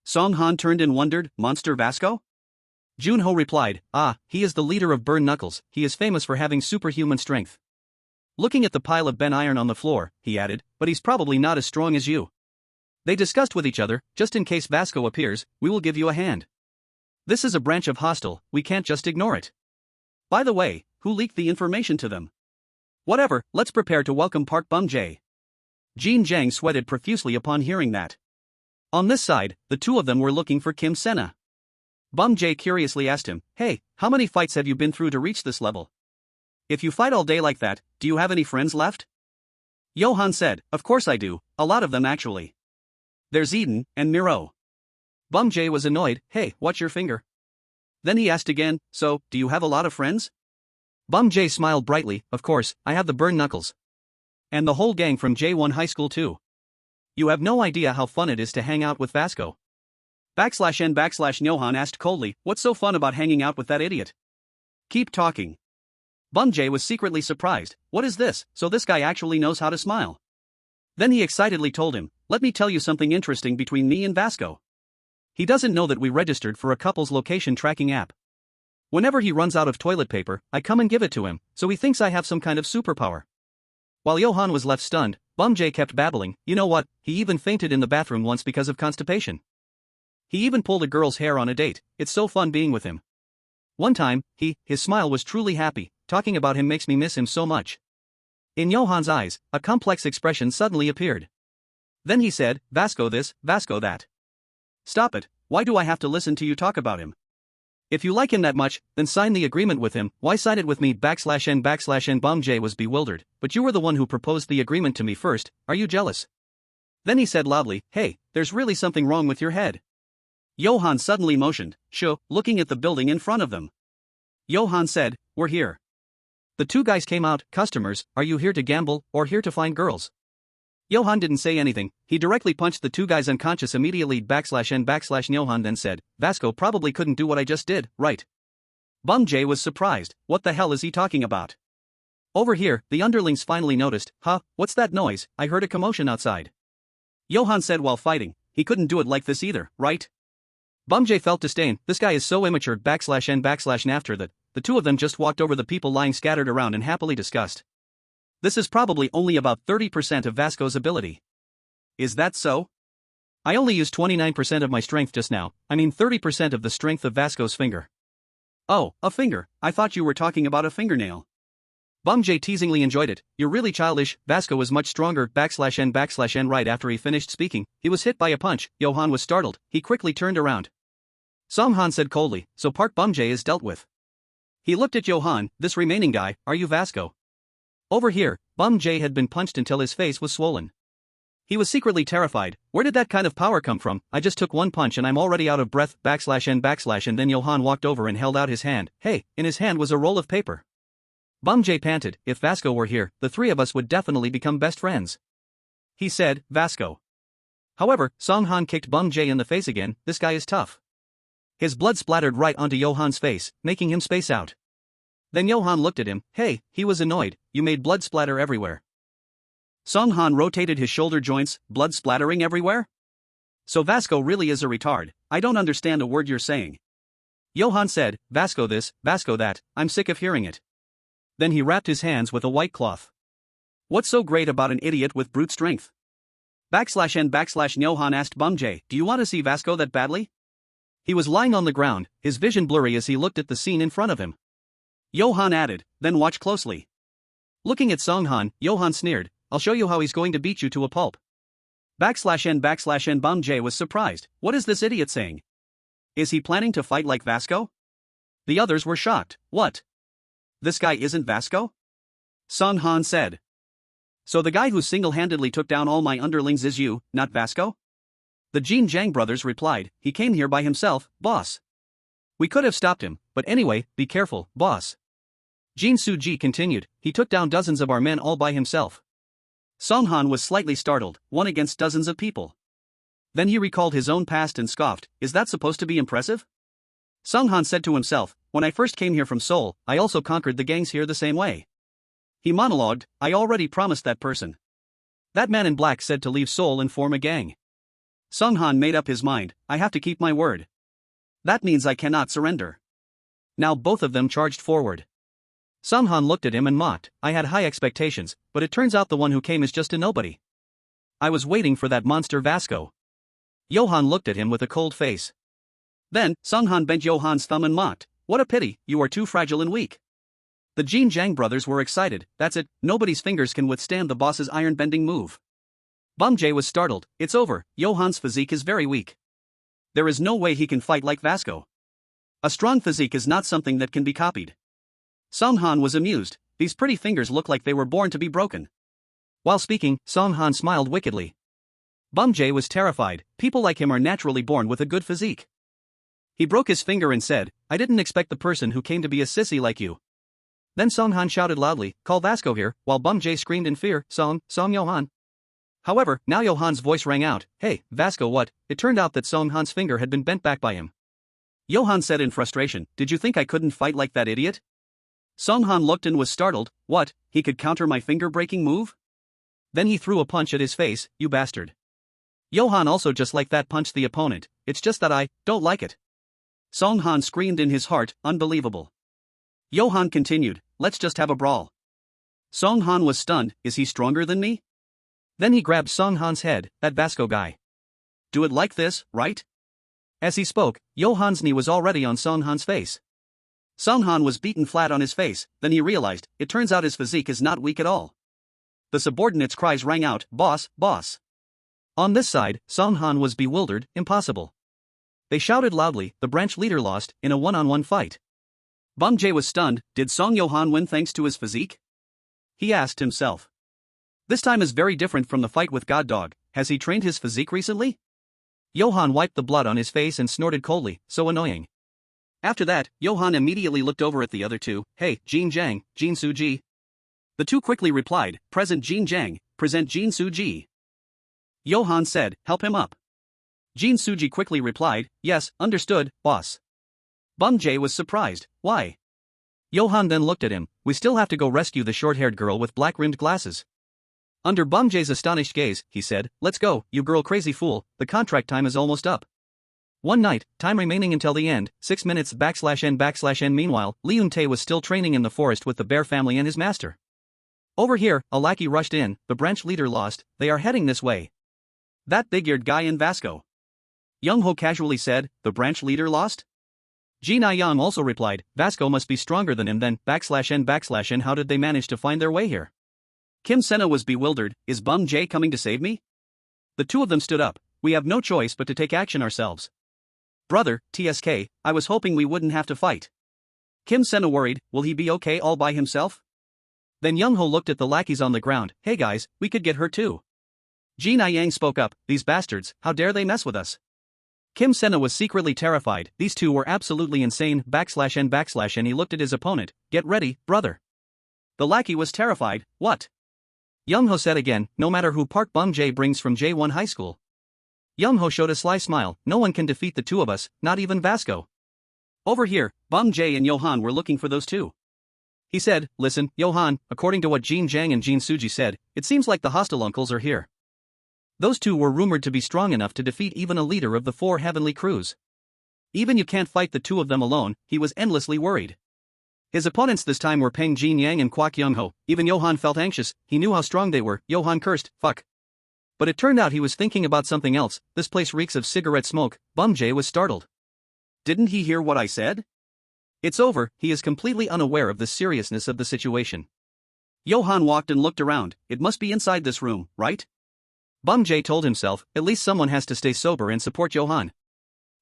A: Song-han turned and wondered, monster Vasco? Junho replied, he is the leader of Burn Knuckles, he is famous for having superhuman strength. Looking at the pile of bent iron on the floor, he added, but he's probably not as strong as you. They discussed with each other, just in case Vasco appears, we will give you a hand. This is a branch of Hostel, we can't just ignore it. By the way, who leaked the information to them? Whatever, let's prepare to welcome Park Bum-jae. Jin Jang sweated profusely upon hearing that. On this side, the two of them were looking for Kim Sena. Bum-jae curiously asked him, hey, how many fights have you been through to reach this level? If you fight all day like that, do you have any friends left? Johan said, of course I do, a lot of them actually. There's Eden, and Miro. Bum-jae was annoyed, hey, watch your finger. Then he asked again, so, do you have a lot of friends? Bum-jae smiled brightly, of course, I have the Burn Knuckles. And the whole gang from J1 High School too. You have no idea how fun it is to hang out with Vasco. /n/Johan asked coldly, what's so fun about hanging out with that idiot? Keep talking. Bum-jae was secretly surprised, what is this, so this guy actually knows how to smile. Then he excitedly told him, let me tell you something interesting between me and Vasco. He doesn't know that we registered for a couple's location tracking app. Whenever he runs out of toilet paper, I come and give it to him, so he thinks I have some kind of superpower. While Johan was left stunned, Bum-jae kept babbling, you know what, he even fainted in the bathroom once because of constipation. He even pulled a girl's hair on a date, it's so fun being with him. One time, his smile was truly happy, talking about him makes me miss him so much. In Johan's eyes, a complex expression suddenly appeared. Then he said, Vasco this, Vasco that. Stop it, why do I have to listen to you talk about him? If you like him that much, then sign the agreement with him, why sign it with me /n/N Bum-jae was bewildered, but you were the one who proposed the agreement to me first, are you jealous? Then he said loudly, hey, there's really something wrong with your head. Johan suddenly motioned, looking at the building in front of them. Johan said, we're here. The two guys came out, customers, are you here to gamble, or here to find girls? Johan didn't say anything, he directly punched the two guys unconscious immediately /n/ Johan then said, Vasco probably couldn't do what I just did, right? Bum-jae was surprised, what the hell is he talking about? Over here, the underlings finally noticed, what's that noise, I heard a commotion outside. Johan said while fighting, he couldn't do it like this either, right? Bum-jae felt disdain, this guy is so immature /n/ after that, the two of them just walked over the people lying scattered around and happily discussed. This is probably only about 30% of Vasco's ability. Is that so? I only used 29% of my strength just now, I mean 30% of the strength of Vasco's finger. Oh, a finger, I thought you were talking about a fingernail. Bum-jae teasingly enjoyed it, you're really childish, Vasco was much stronger /n/ right after he finished speaking, he was hit by a punch, Johan was startled, he quickly turned around. Song-han said coldly, so Park Bum-jae is dealt with. He looked at Johan, this remaining guy, are you Vasco? Over here, Bum-jae had been punched until his face was swollen. He was secretly terrified, where did that kind of power come from, I just took one punch and I'm already out of breath /n/ and then Johan walked over and held out his hand, hey, in his hand was a roll of paper. Bum-jae panted, if Vasco were here, the three of us would definitely become best friends. He said, Vasco. However, Song-han kicked Bum-jae in the face again, this guy is tough. His blood splattered right onto Johan's face, making him space out. Then Johan looked at him, hey, he was annoyed, you made blood splatter everywhere. Song-han rotated his shoulder joints, blood splattering everywhere? So Vasco really is a retard, I don't understand a word you're saying. Johan said, Vasco this, Vasco that, I'm sick of hearing it. Then he wrapped his hands with a white cloth. What's so great about an idiot with brute strength? /n/ Johan asked Bumjay, do you want to see Vasco that badly? He was lying on the ground, his vision blurry as he looked at the scene in front of him. Johan added, then watch closely. Looking at Songhan, Johan sneered, I'll show you how he's going to beat you to a pulp. /n/ Bumjay was surprised, what is this idiot saying? Is he planning to fight like Vasco? The others were shocked, what? This guy isn't Vasco? Songhan said. So the guy who single-handedly took down all my underlings is you, not Vasco? The Jin Jiang brothers replied, he came here by himself, boss. We could have stopped him, but anyway, be careful, boss. Jin Suji continued, he took down dozens of our men all by himself. Songhan was slightly startled, one against dozens of people. Then he recalled his own past and scoffed, is that supposed to be impressive? Songhan said to himself, when I first came here from Seoul, I also conquered the gangs here the same way. He monologued, I already promised that person. That man in black said to leave Seoul and form a gang. Songhan made up his mind, I have to keep my word. That means I cannot surrender. Now both of them charged forward. Songhan looked at him and mocked, I had high expectations, but it turns out the one who came is just a nobody. I was waiting for that monster Vasco. Johan looked at him with a cold face. Then, Songhan bent Johan's thumb and mocked, what a pity, you are too fragile and weak. The Jin Jiang brothers were excited, that's it, nobody's fingers can withstand the boss's iron-bending move. Bumjay was startled, it's over, Johan's physique is very weak. There is no way he can fight like Vasco. A strong physique is not something that can be copied. Songhan was amused, these pretty fingers look like they were born to be broken. While speaking, Songhan smiled wickedly. Bumjay was terrified, people like him are naturally born with a good physique. He broke his finger and said, I didn't expect the person who came to be a sissy like you. Then Songhan shouted loudly, call Vasco here, while Bumjay screamed in fear, Song Johan. However, now Johan's voice rang out, hey, Vasco what? It turned out that Songhan's finger had been bent back by him. Johan said in frustration, did you think I couldn't fight like that idiot? Songhan looked and was startled, what, he could counter my finger-breaking move? Then he threw a punch at his face, you bastard. Johan also just like that punched the opponent, it's just that I don't like it. Songhan screamed in his heart, unbelievable. Johan continued, let's just have a brawl. Songhan was stunned, is he stronger than me? Then he grabbed Songhan's head, that Vasco guy. Do it like this, right? As he spoke, Johan's knee was already on Songhan's face. Songhan was beaten flat on his face, then he realized, it turns out his physique is not weak at all. The subordinates' cries rang out, boss, boss. On this side, Songhan was bewildered, impossible. They shouted loudly, the branch leader lost, in a one-on-one fight. Bumjay was stunned, did Song Johan win thanks to his physique? He asked himself. This time is very different from the fight with God Dog, has he trained his physique recently? Johan wiped the blood on his face and snorted coldly, so annoying. After that, Johan immediately looked over at the other two, hey, Jin Jiang, Jin Suji. The two quickly replied, present Jin Jiang, present Jin Suji. Johan said, help him up. Jin Suji quickly replied, yes, understood, boss. Bumjay was surprised, why? Johan then looked at him, we still have to go rescue the short-haired girl with black-rimmed glasses. Under Bumjay's astonished gaze, he said, let's go, you girl crazy fool, the contract time is almost up. One night, time remaining until the end, 6 minutes /n/n. Meanwhile, Leun Tae was still training in the forest with the bear family and his master. Over here, a lackey rushed in, the branch leader lost, they are heading this way. That big-eared guy in Vasco. Young-ho casually said, the branch leader lost? Ji Na-young also replied, Vasco must be stronger than him then, /n/n. How did they manage to find their way here? Kim Sena was bewildered, is Bumjay coming to save me? The two of them stood up, we have no choice but to take action ourselves. Brother, TSK, I was hoping we wouldn't have to fight. Kim Sena worried, will he be okay all by himself? Then Young-ho looked at the lackeys on the ground, hey guys, we could get hurt too. Ji Na-yang spoke up, these bastards, how dare they mess with us? Kim Sena was secretly terrified, these two were absolutely insane, /n/, and he looked at his opponent, get ready, brother. The lackey was terrified, what? Young-ho said again, no matter who Park Bumjay brings from J1 High School. Young-ho showed a sly smile, no one can defeat the two of us, not even Vasco. Over here, Bumjay and Johan were looking for those two. He said, listen, Johan, according to what Jin Jiang and Jin Suji said, it seems like the hostile uncles are here. Those two were rumored to be strong enough to defeat even a leader of the 4 heavenly crews. Even you can't fight the two of them alone, he was endlessly worried. His opponents this time were Peng Jin-yang and Kwak Young-ho. Even Johan felt anxious, he knew how strong they were. Johan cursed, fuck. But it turned out he was thinking about something else. This place reeks of cigarette smoke. Bum Jae was startled. Didn't he hear what I said? It's over, he is completely unaware of the seriousness of the situation. Johan walked and looked around. It must be inside this room, right? Bum Jae told himself, at least someone has to stay sober and support Johan.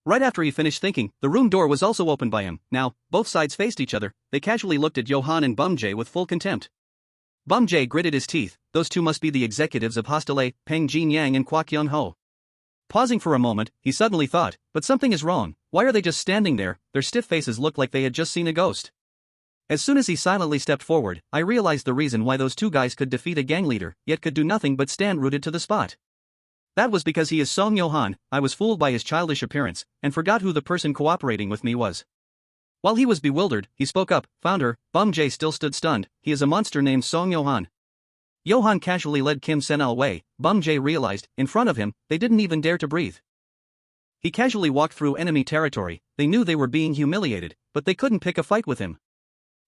A: Right after he finished thinking, the room door was also opened by him. Now, both sides faced each other. They casually looked at Johan and Bum Jae with full contempt. Bum Jae gritted his teeth. Those two must be the executives of Hostile, Peng Jin-yang and Kwak Young-ho. Pausing for a moment, he suddenly thought, but something is wrong. Why are they just standing there? Their stiff faces looked like they had just seen a ghost. As soon as he silently stepped forward, I realized the reason why those two guys could defeat a gang leader, yet could do nothing but stand rooted to the spot. That was because he is Song Johan. I was fooled by his childish appearance, and forgot who the person cooperating with me was. While he was bewildered, he spoke up, found her. Bum Jae still stood stunned. He is a monster named Song Johan. Johan casually led Kim Sen-el away. Bum Jae realized, in front of him, they didn't even dare to breathe. He casually walked through enemy territory. They knew they were being humiliated, but they couldn't pick a fight with him.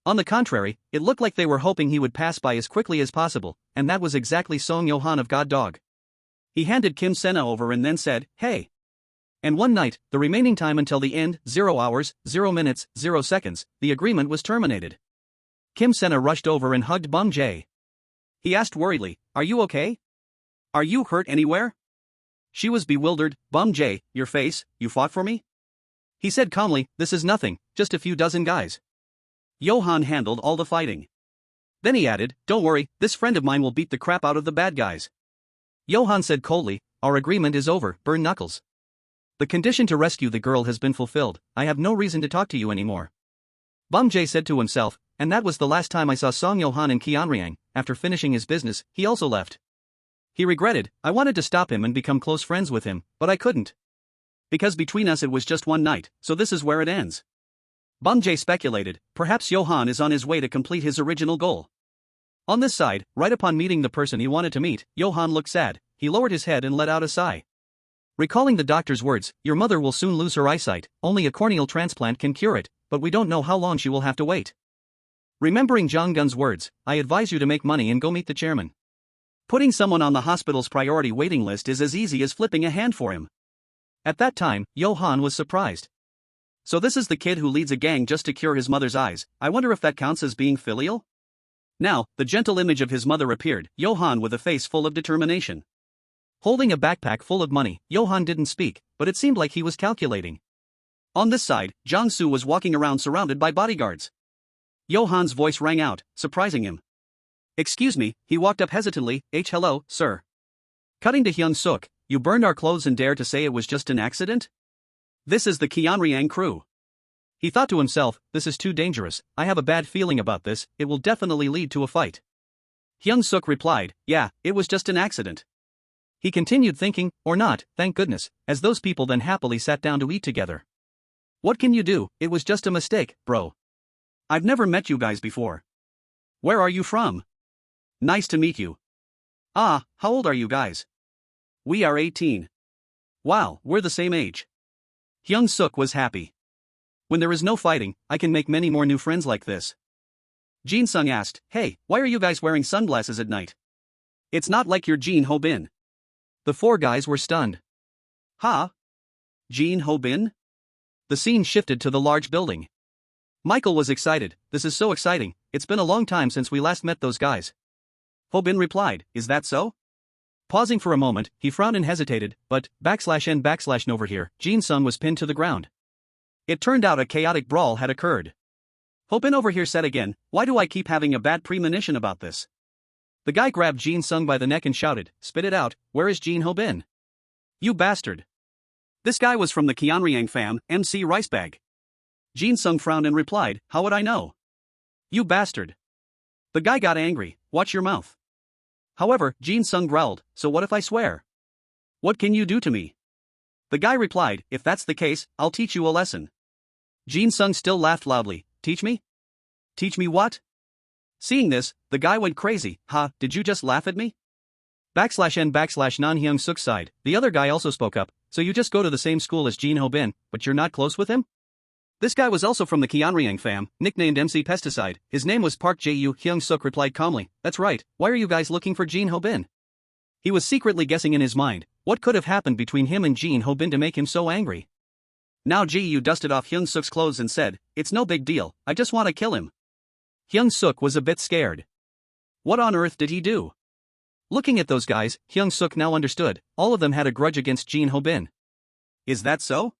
A: On the contrary, it looked like they were hoping he would pass by as quickly as possible, and that was exactly Song Johan of God Dog. He handed Kim Sena over and then said, hey. And one night, the remaining time until the end, 0 hours, 0 minutes, 0 seconds, the agreement was terminated. Kim Sena rushed over and hugged Bum Jae. He asked worriedly, are you okay? Are you hurt anywhere? She was bewildered. Bum Jae, your face, you fought for me? He said calmly, this is nothing, just a few dozen guys. Johan handled all the fighting. Then he added, don't worry, this friend of mine will beat the crap out of the bad guys. Johan said coldly, our agreement is over, burn knuckles. The condition to rescue the girl has been fulfilled, I have no reason to talk to you anymore. Bum Jae said to himself, and that was the last time I saw Song Johan and Kianriang. After finishing his business, he also left. He regretted, I wanted to stop him and become close friends with him, but I couldn't. Because between us it was just one night, so this is where it ends. Bum Jae speculated, perhaps Johan is on his way to complete his original goal. On this side, right upon meeting the person he wanted to meet, Johan looked sad. He lowered his head and let out a sigh. Recalling the doctor's words, your mother will soon lose her eyesight, only a corneal transplant can cure it, but we don't know how long she will have to wait. Remembering Jong Gun's words, I advise you to make money and go meet the chairman. Putting someone on the hospital's priority waiting list is as easy as flipping a hand for him. At that time, Johan was surprised. So this is the kid who leads a gang just to cure his mother's eyes. I wonder if that counts as being filial? Now, the gentle image of his mother appeared, Johan with a face full of determination. Holding a backpack full of money, Johan didn't speak, but it seemed like he was calculating. On this side, Jong-soo was walking around surrounded by bodyguards. Johan's voice rang out, surprising him. Excuse me, he walked up hesitantly, hello, sir. Cutting to Hyung-seok, you burned our clothes and dare to say it was just an accident? This is the Kianriang crew. He thought to himself, this is too dangerous, I have a bad feeling about this, it will definitely lead to a fight. Hyung-seok replied, yeah, it was just an accident. He continued thinking, or not, thank goodness, as those people then happily sat down to eat together. What can you do, it was just a mistake, bro. I've never met you guys before. Where are you from? Nice to meet you. Ah, how old are you guys? We are 18. Wow, we're the same age. Hyung-seok was happy. When there is no fighting, I can make many more new friends like this. Jin-sung asked, hey, why are you guys wearing sunglasses at night? It's not like you're Jin Ho-bin. The four guys were stunned. Huh? Jin Ho-bin? The scene shifted to the large building. Michael was excited, this is so exciting, it's been a long time since we last met those guys. Ho-bin replied, is that so? Pausing for a moment, he frowned and hesitated, but, /n/n over here, Jin-sung was pinned to the ground. It turned out a chaotic brawl had occurred. Ho-bin over here said again, why do I keep having a bad premonition about this? The guy grabbed Jin-sung by the neck and shouted, spit it out, where is Jin Ho-bin? You bastard. This guy was from the Kianriang fam, MC Ricebag. Jin-sung frowned and replied, how would I know? You bastard. The guy got angry, watch your mouth. However, Jin-sung growled, so what if I swear? What can you do to me? The guy replied, if that's the case, I'll teach you a lesson. Jin-sung still laughed loudly, teach me? Teach me what? Seeing this, the guy went crazy, did you just laugh at me? /n/non Hyung-seok side, the other guy also spoke up, so you just go to the same school as Jin Ho-bin, but you're not close with him? This guy was also from the Kyeonryang fam, nicknamed MC Pesticide. His name was Park Jae-yu. Hyung-seok replied calmly, that's right, why are you guys looking for Jin Ho-bin? He was secretly guessing in his mind, what could have happened between him and Jin Ho-bin to make him so angry? Now Jae-yu dusted off Hyung-seok's clothes and said, it's no big deal, I just want to kill him. Hyung-seok was a bit scared. What on earth did he do? Looking at those guys, Hyung-seok now understood, all of them had a grudge against Jin Ho-bin. Is that so?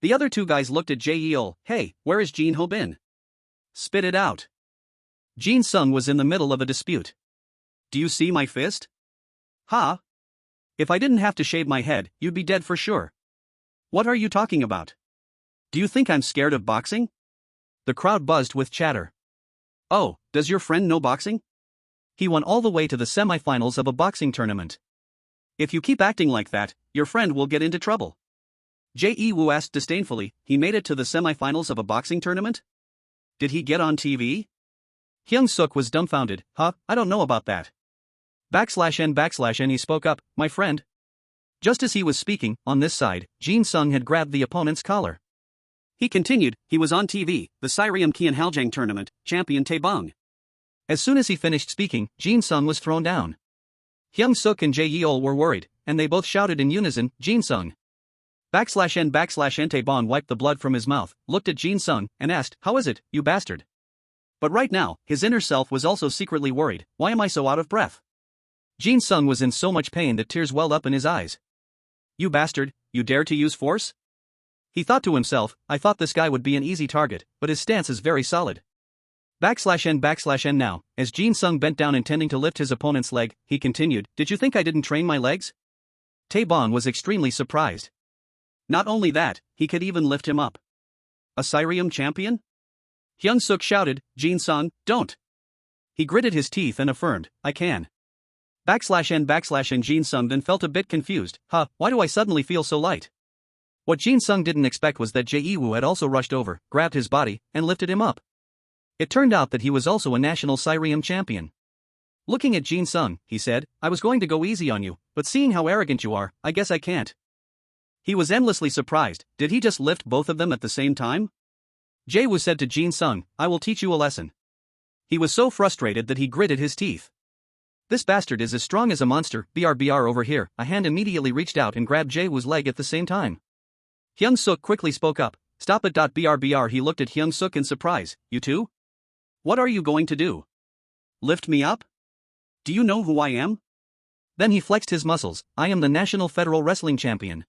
A: The other two guys looked at Jae-yeol. Hey, where is Jin Ho-bin? Spit it out. Jin Sung was in the middle of a dispute. Do you see my fist? Ha? If I didn't have to shave my head, you'd be dead for sure. What are you talking about? Do you think I'm scared of boxing? The crowd buzzed with chatter. Oh, does your friend know boxing? He won all the way to the semifinals of a boxing tournament. If you keep acting like that, your friend will get into trouble. Jae-woo asked disdainfully, he made it to the semifinals of a boxing tournament? Did he get on TV? Hyung-seok was dumbfounded. Huh, I don't know about that. /N/N he spoke up, my friend. Just as he was speaking, on this side, Jin Sung had grabbed the opponent's collar. He continued, he was on TV, the Sirium Kyeonhaljang tournament, champion Taebong. As soon as he finished speaking, Jin Sung was thrown down. Hyung-seok and Jae-yeol were worried, and they both shouted in unison, Jin Sung. /N/N Taebong wiped the blood from his mouth, looked at Jin Sung, and asked, how is it, you bastard? But right now, his inner self was also secretly worried, why am I so out of breath? Jin Sung was in so much pain that tears welled up in his eyes. You bastard, you dare to use force? He thought to himself, I thought this guy would be an easy target, but his stance is very solid. /N/N now, as Jin Sung bent down intending to lift his opponent's leg, he continued, did you think I didn't train my legs? Taebong was extremely surprised. Not only that, he could even lift him up. A Sirium champion? Hyung-seok shouted, Jin Sung, don't. He gritted his teeth and affirmed, I can. /N/N Jin Sung then felt a bit confused, why do I suddenly feel so light? What Jin Sung didn't expect was that Jae-woo had also rushed over, grabbed his body, and lifted him up. It turned out that he was also a national Sirium champion. Looking at Jin Sung, he said, I was going to go easy on you, but seeing how arrogant you are, I guess I can't. He was endlessly surprised, did he just lift both of them at the same time? Jae-woo said to Jin Sung, I will teach you a lesson. He was so frustrated that he gritted his teeth. This bastard is as strong as a monster, BR over here. A hand immediately reached out and grabbed Jae-woo's leg at the same time. Hyung-seok quickly spoke up, stop it. BR he looked at Hyung-seok in surprise, you too? What are you going to do? Lift me up? Do you know who I am? Then he flexed his muscles, I am the National Federal Wrestling Champion.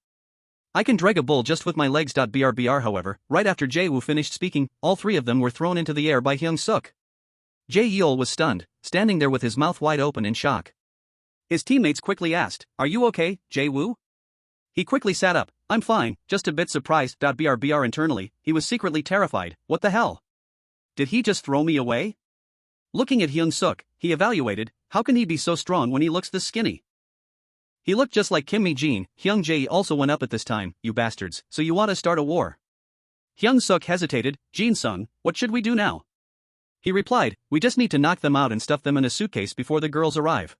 A: I can drag a bull just with my legs. BR however, right after Jae-woo finished speaking, all three of them were thrown into the air by Hyung-seok. Jae-yeol was stunned, standing there with his mouth wide open in shock. His teammates quickly asked, are you okay, Jae-woo? He quickly sat up, I'm fine, just a bit surprised. BR internally, he was secretly terrified, what the hell? Did he just throw me away? Looking at Hyung-seok, he evaluated, how can he be so strong when he looks this skinny? He looked just like Kim Mi-jin. Hyung-jae also went up at this time, you bastards, so you want to start a war? Hyung-seok hesitated, Jin Sung, what should we do now? He replied, we just need to knock them out and stuff them in a suitcase before the girls arrive.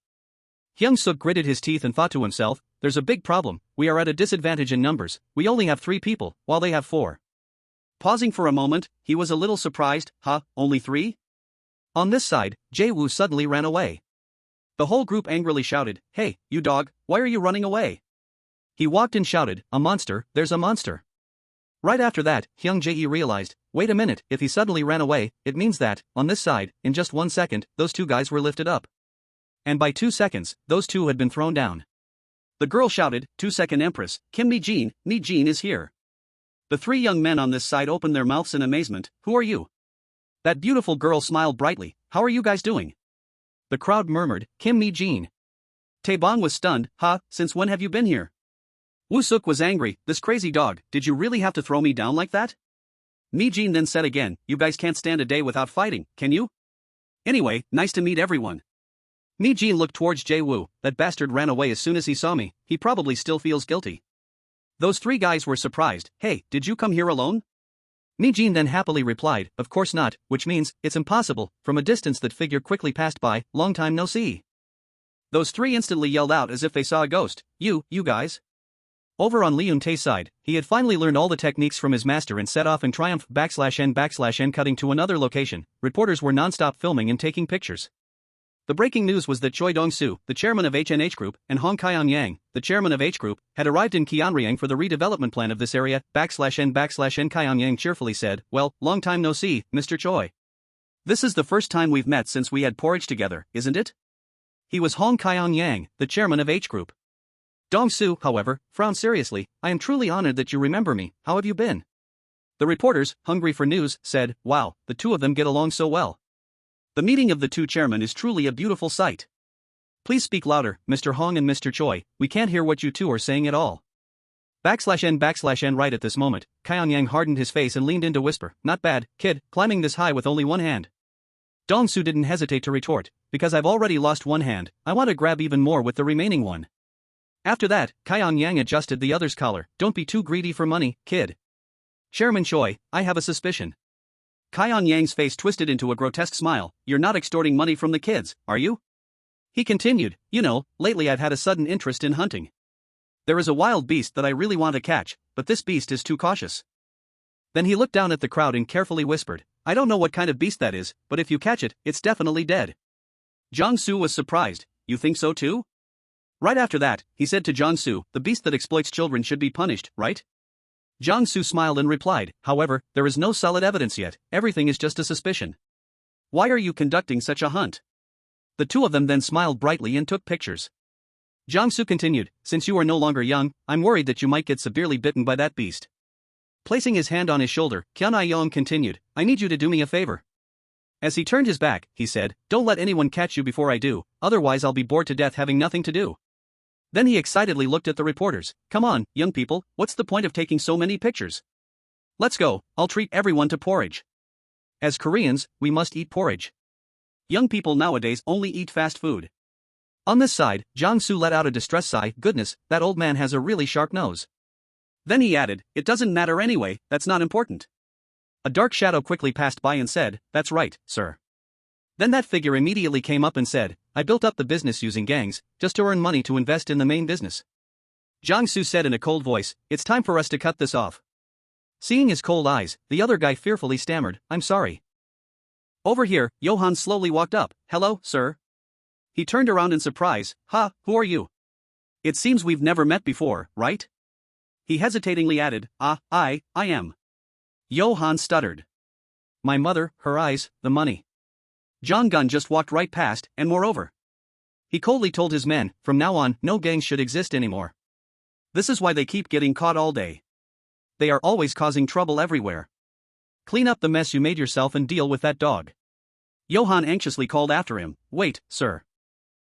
A: Hyung-seok gritted his teeth and thought to himself, there's a big problem, we are at a disadvantage in numbers, we only have 3 people, while they have 4. Pausing for a moment, he was a little surprised, only 3? On this side, Jae-woo suddenly ran away. The whole group angrily shouted, hey, you dog, why are you running away? He walked and shouted, a monster, there's a monster. Right after that, Hyung-jae realized, wait a minute, if he suddenly ran away, it means that, on this side, in just 1 second, those 2 guys were lifted up. And by 2 seconds, those 2 had been thrown down. The girl shouted, 2-second Empress, Kim Mi-jin is here. The 3 young men on this side opened their mouths in amazement, who are you? That beautiful girl smiled brightly, how are you guys doing? The crowd murmured, Kim Mi-jin. Taebong was stunned, since when have you been here? Woo-suk was angry, this crazy dog, did you really have to throw me down like that? Mi-jin then said again, you guys can't stand a day without fighting, can you? Anyway, nice to meet everyone. Mi-jin looked towards Jae-woo, that bastard ran away as soon as he saw me, he probably still feels guilty. Those 3 guys were surprised, hey, did you come here alone? Mi-jin then happily replied, of course not, which means, it's impossible, from a distance that figure quickly passed by, long time no see. Those 3 instantly yelled out as if they saw a ghost, you guys? Over on Leun Tae's side, he had finally learned all the techniques from his master and set off in triumph /n/n cutting to another location. Reporters were non-stop filming and taking pictures. The breaking news was that Choi Dong-soo, the chairman of HNH Group, and Hong Kyung-yang, the chairman of H Group, had arrived in Gyeonryang for the redevelopment plan of this area. /n/n Kyung-yang cheerfully said, "Well, long time no see, Mr. Choi. This is the first time we've met since we had porridge together, isn't it?" He was Hong Kyung-yang, the chairman of H Group. Dong-soo, however, frowned seriously. "I am truly honored that you remember me. How have you been?" The reporters, hungry for news, said, "Wow, the two of them get along so well. The meeting of the two chairmen is truly a beautiful sight. Please speak louder, Mr. Hong and Mr. Choi, we can't hear what you two are saying at all." /n/n Right at this moment, Kyung-yang hardened his face and leaned in to whisper, "Not bad, kid, climbing this high with only one hand." Dong-soo didn't hesitate to retort, "Because I've already lost one hand, I want to grab even more with the remaining one." After that, Kyung-yang adjusted the other's collar. "Don't be too greedy for money, kid." "Chairman Choi, I have a suspicion." Kyung-yang's face twisted into a grotesque smile. "You're not extorting money from the kids, are you?" He continued, "You know, lately I've had a sudden interest in hunting. There is a wild beast that I really want to catch, but this beast is too cautious." Then he looked down at the crowd and carefully whispered, "I don't know what kind of beast that is, but if you catch it, it's definitely dead." Jong-soo was surprised. "You think so too?" Right after that, he said to Jong-soo, "The beast that exploits children should be punished, right?" Jong-soo smiled and replied, "However, there is no solid evidence yet, everything is just a suspicion. Why are you conducting such a hunt?" The two of them then smiled brightly and took pictures. Jong-soo continued, "Since you are no longer young, I'm worried that you might get severely bitten by that beast." Placing his hand on his shoulder, Kyun I-young continued, "I need you to do me a favor." As he turned his back, he said, "Don't let anyone catch you before I do, otherwise I'll be bored to death having nothing to do." Then he excitedly looked at the reporters. "Come on, young people, what's the point of taking so many pictures? Let's go, I'll treat everyone to porridge. As Koreans, we must eat porridge. Young people nowadays only eat fast food." On this side, Jong-soo let out a distressed sigh. "Goodness, that old man has a really sharp nose." Then he added, "It doesn't matter anyway, that's not important." A dark shadow quickly passed by and said, "That's right, sir." Then that figure immediately came up and said, "I built up the business using gangs, just to earn money to invest in the main business." Jong-soo said in a cold voice, "It's time for us to cut this off." Seeing his cold eyes, the other guy fearfully stammered, "I'm sorry." Over here, Johan slowly walked up. "Hello, sir." He turned around in surprise. "Ha, who are you? It seems we've never met before, right?" He hesitatingly added, I am." Johan stuttered. "My mother, her eyes, the money." Jong-gun just walked right past, and moreover, he coldly told his men, "From now on, no gangs should exist anymore. This is why they keep getting caught all day. They are always causing trouble everywhere. Clean up the mess you made yourself and deal with that dog." Johan anxiously called after him, "Wait, sir."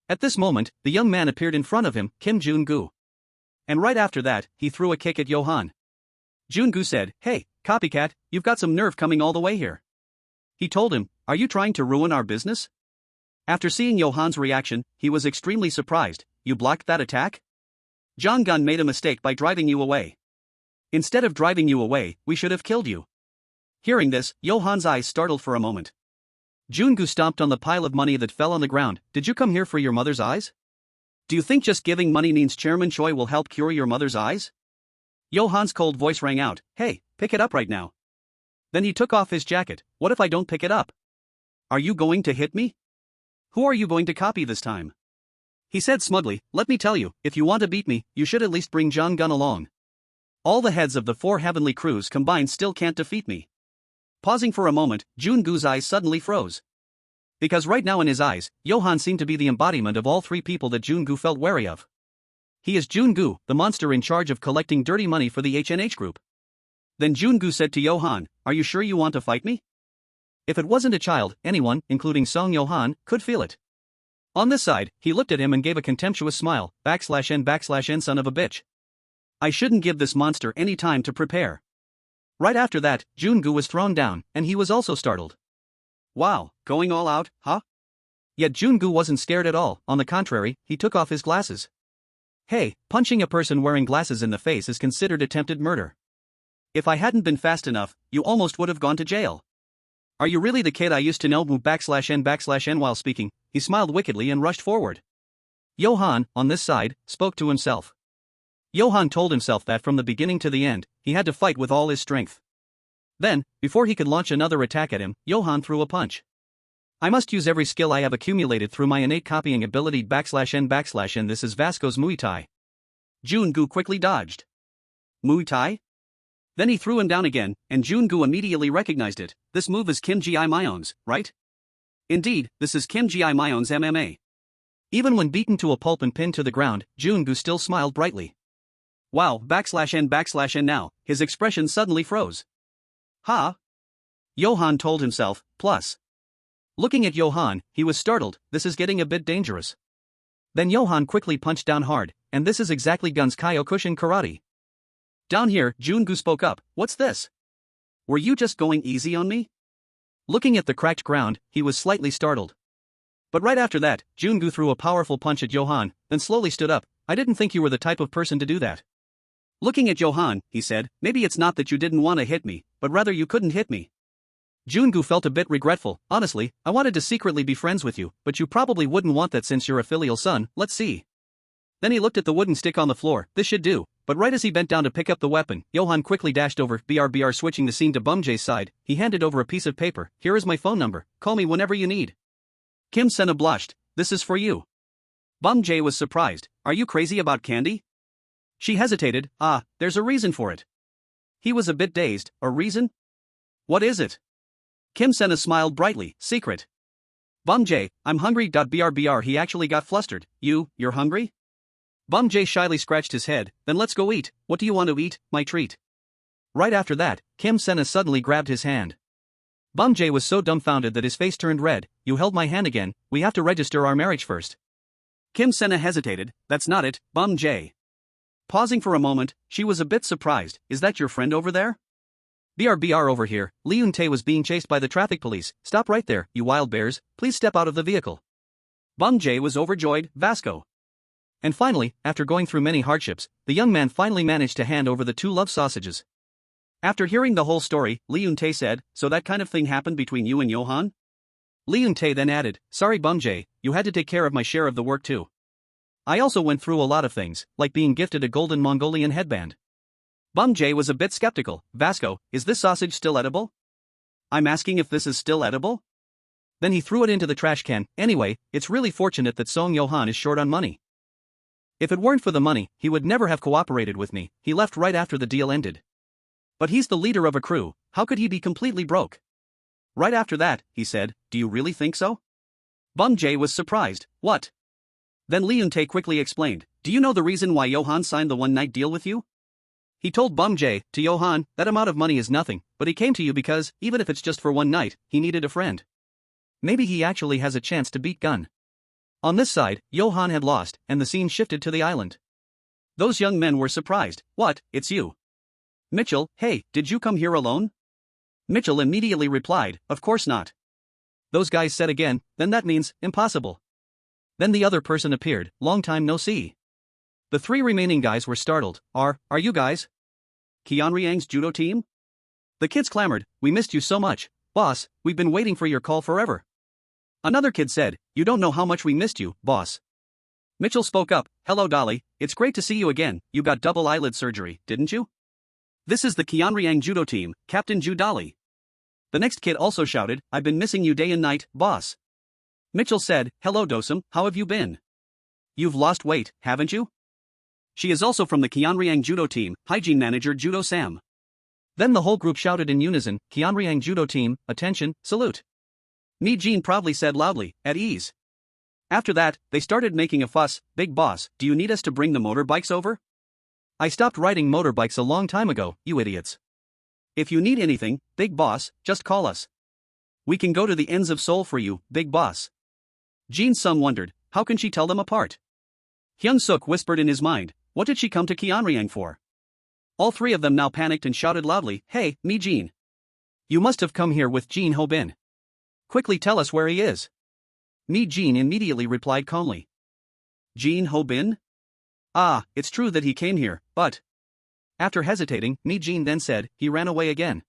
A: At this moment, the young man appeared in front of him, Kim Jun-gu. And right after that, he threw a kick at Johan. Jun-gu said, "Hey, copycat, you've got some nerve coming all the way here." He told him, "Are you trying to ruin our business?" After seeing Johan's reaction, he was extremely surprised. "You blocked that attack? Jong-gun made a mistake by driving you away. Instead of driving you away, we should have killed you." Hearing this, Johan's eyes startled for a moment. Jun-gu stomped on the pile of money that fell on the ground. "Did you come here for your mother's eyes? Do you think just giving money means Chairman Choi will help cure your mother's eyes?" Johan's cold voice rang out, "Hey, pick it up right now." Then he took off his jacket. "What if I don't pick it up? Are you going to hit me? Who are you going to copy this time?" He said smugly, "Let me tell you, if you want to beat me, you should at least bring Jong-gun along. All the heads of the 4 heavenly crews combined still can't defeat me." Pausing for a moment, Jun-gu's eyes suddenly froze. Because right now in his eyes, Johan seemed to be the embodiment of all 3 people that Jun-gu felt wary of. He is Jun-gu, the monster in charge of collecting dirty money for the HNH group. Then Jun-gu said to Johan, "Are you sure you want to fight me?" If it wasn't a child, anyone, including Song Johan, could feel it. On this side, he looked at him and gave a contemptuous smile, /n/n son of a bitch. I shouldn't give this monster any time to prepare. Right after that, Jun-gu was thrown down, and he was also startled. Wow, going all out, huh? Yet Jun-gu wasn't scared at all, on the contrary, he took off his glasses. Hey, punching a person wearing glasses in the face is considered attempted murder. If I hadn't been fast enough, you almost would have gone to jail. Are you really the kid I used to know? /n/n While speaking, he smiled wickedly and rushed forward. Johan, on this side, spoke to himself. Johan told himself that from the beginning to the end, he had to fight with all his strength. Then, before he could launch another attack at him, Johan threw a punch. I must use every skill I have accumulated through my innate copying ability /n/n. This is Vasco's Muay Thai. Jun-gu quickly dodged. Muay Thai? Then he threw him down again, and Jun-gu immediately recognized it. This move is Kim Ji-Myeon's, right? Indeed, this is Kim Ji-Myeon's MMA. Even when beaten to a pulp and pinned to the ground, Jun-gu still smiled brightly. Wow, /n/n now, his expression suddenly froze. Ha! Johan told himself, plus. Looking at Johan, he was startled. This is getting a bit dangerous. Then Johan quickly punched down hard, and this is exactly Gun's Kyokushin karate. Down here, Jun-gu spoke up, what's this? Were you just going easy on me? Looking at the cracked ground, he was slightly startled. But right after that, Jun-gu threw a powerful punch at Johan, then slowly stood up. I didn't think you were the type of person to do that. Looking at Johan, he said, maybe it's not that you didn't want to hit me, but rather you couldn't hit me. Jun-gu felt a bit regretful. Honestly, I wanted to secretly be friends with you, but you probably wouldn't want that since you're a filial son. Let's see. Then he looked at the wooden stick on the floor. This should do. But right as he bent down to pick up the weapon, Johan quickly dashed over. BRBR switching the scene to Bumjae's side, he handed over a piece of paper. Here is my phone number. Call me whenever you need. Kim Sena blushed. This is for you. Bumjae was surprised. Are you crazy about candy? She hesitated. There's a reason for it. He was a bit dazed. A reason? What is it? Kim Sena smiled brightly. Secret. Bumjae, I'm hungry. BRBR he actually got flustered. You're hungry? Bumjae shyly scratched his head. Then let's go eat. What do you want to eat, my treat? Right after that, Kim Sena suddenly grabbed his hand. Bumjae was so dumbfounded that his face turned red. You held my hand again. We have to register our marriage first. Kim Sena hesitated. That's not it, Bumjae. Pausing for a moment, she was a bit surprised. Is that your friend over there? BRBR over here. Lee Eun-tae was being chased by the traffic police. Stop right there, you wild bears. Please step out of the vehicle. Bumjae was overjoyed. Vasco. And finally, after going through many hardships, the young man finally managed to hand over the 2 love sausages. After hearing the whole story, Lee Eun-tae said, so that kind of thing happened between you and Johan? Lee Eun-tae then added, sorry Bumjae, you had to take care of my share of the work too. I also went through a lot of things, like being gifted a golden Mongolian headband. Bumjae was a bit skeptical. Vasco, is this sausage still edible? I'm asking if this is still edible? Then he threw it into the trash can. Anyway, it's really fortunate that Song Johan is short on money. If it weren't for the money, he would never have cooperated with me. He left right after the deal ended. But he's the leader of a crew. How could he be completely broke? Right after that, he said, do you really think so? Bumjae was surprised. What? Then Lee Eun-tae quickly explained, do you know the reason why Johan signed the one-night deal with you? He told Bumjae, to Johan, that amount of money is nothing, but he came to you because, even if it's just for one night, he needed a friend. Maybe he actually has a chance to beat Gun. On this side, Johan had lost, and the scene shifted to the island. Those young men were surprised. What, it's you? Mitchell, hey, did you come here alone? Mitchell immediately replied, of course not. Those guys said again, then that means, impossible. Then the other person appeared, long time no see. The 3 remaining guys were startled. Are you guys? Kianryang's judo team? The kids clamored, we missed you so much, boss, we've been waiting for your call forever. Another kid said, you don't know how much we missed you, boss. Mitchell spoke up, hello Dolly, it's great to see you again, you got double eyelid surgery, didn't you? This is the Kianryang judo team, Captain Ju Dolly. The next kid also shouted, I've been missing you day and night, boss. Mitchell said, hello Dosum, how have you been? You've lost weight, haven't you? She is also from the Kianryang judo team, hygiene manager Judo Sam. Then the whole group shouted in unison, Kianryang judo team, attention, salute. Mi Jin proudly said loudly, at ease. After that, they started making a fuss. Big boss, do you need us to bring the motorbikes over? I stopped riding motorbikes a long time ago, you idiots. If you need anything, big boss, just call us. We can go to the ends of Seoul for you, big boss. Jin Sung wondered, how can she tell them apart? Hyung-seok whispered in his mind, what did she come to Kianryang for? All 3 of them now panicked and shouted loudly, hey, Mi Jin. You must have come here with Jin Ho-bin. Quickly tell us where he is. Mi Jin immediately replied calmly. Jin Ho-bin? It's true that he came here, but... After hesitating, Mi Jin then said, he ran away again.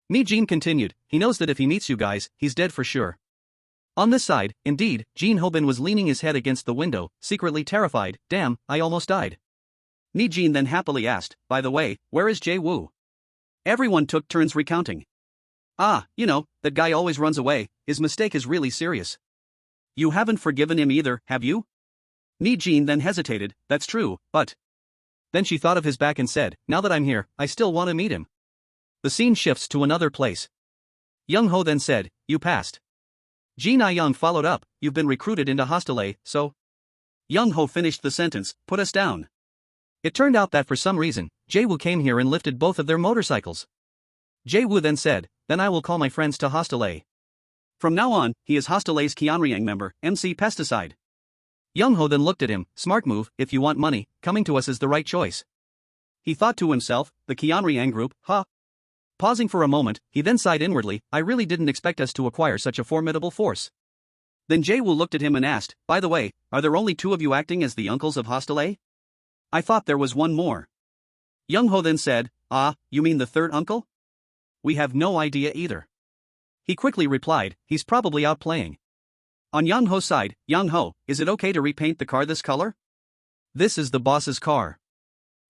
A: Mi Jin continued, he knows that if he meets you guys, he's dead for sure. On this side, indeed, Jin Ho-bin was leaning his head against the window, secretly terrified. Damn, I almost died. Jin then happily asked, by the way, where is Jae-woo? Everyone took turns recounting. Ah, you know, that guy always runs away, his mistake is really serious. You haven't forgiven him either, have you? Jin then hesitated, that's true, but... Then she thought of his back and said, now that I'm here, I still want to meet him. The scene shifts to another place. Young-ho then said, you passed. Jin I-young followed up, you've been recruited into Hostel A, so... Young-ho finished the sentence, put us down. It turned out that for some reason, Jae-woo came here and lifted both of their motorcycles. Jae-woo then said, then I will call my friends to Hostel A. From now on, he is Hostel A's Kyeonryang member, MC Pesticide. Young-ho then looked at him, smart move, if you want money, coming to us is the right choice. He thought to himself, the Kyeonryang group, huh? Pausing for a moment, he then sighed inwardly, I really didn't expect us to acquire such a formidable force. Then Jae-woo looked at him and asked, by the way, are there only two of you acting as the uncles of Hostel A? I thought there was one more. Young-ho then said, ah, you mean the third uncle? We have no idea either. He quickly replied, he's probably out playing. On Young-ho's side, Young-ho, is it okay to repaint the car this color? This is the boss's car.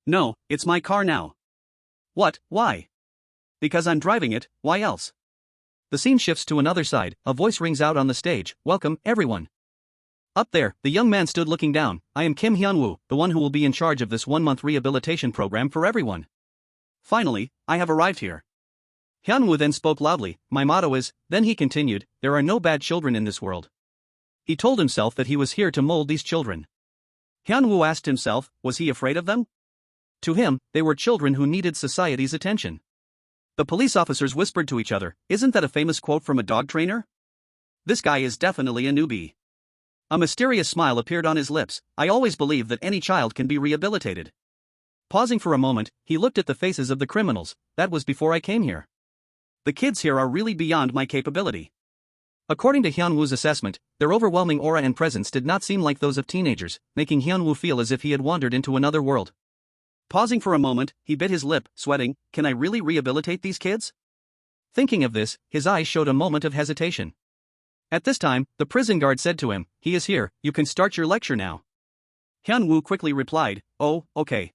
A: No, it's my car now. What, why? Because I'm driving it, why else? The scene shifts to another side, a voice rings out on the stage, welcome, everyone. Up there, the young man stood looking down, I am Kim Hyun-woo, the one who will be in charge of this 1-month rehabilitation program for everyone. Finally, I have arrived here. Hyun-woo then spoke loudly, my motto is, then he continued, there are no bad children in this world. He told himself that he was here to mold these children. Hyun-woo asked himself, was he afraid of them? To him, they were children who needed society's attention. The police officers whispered to each other, isn't that a famous quote from a dog trainer? This guy is definitely a newbie. A mysterious smile appeared on his lips, I always believe that any child can be rehabilitated. Pausing for a moment, he looked at the faces of the criminals, that was before I came here. The kids here are really beyond my capability. According to Hyun-woo's assessment, their overwhelming aura and presence did not seem like those of teenagers, making Hyun-woo feel as if he had wandered into another world. Pausing for a moment, he bit his lip, sweating, can I really rehabilitate these kids? Thinking of this, his eyes showed a moment of hesitation. At this time, the prison guard said to him, he is here, you can start your lecture now. Hyun-woo quickly replied, oh, okay.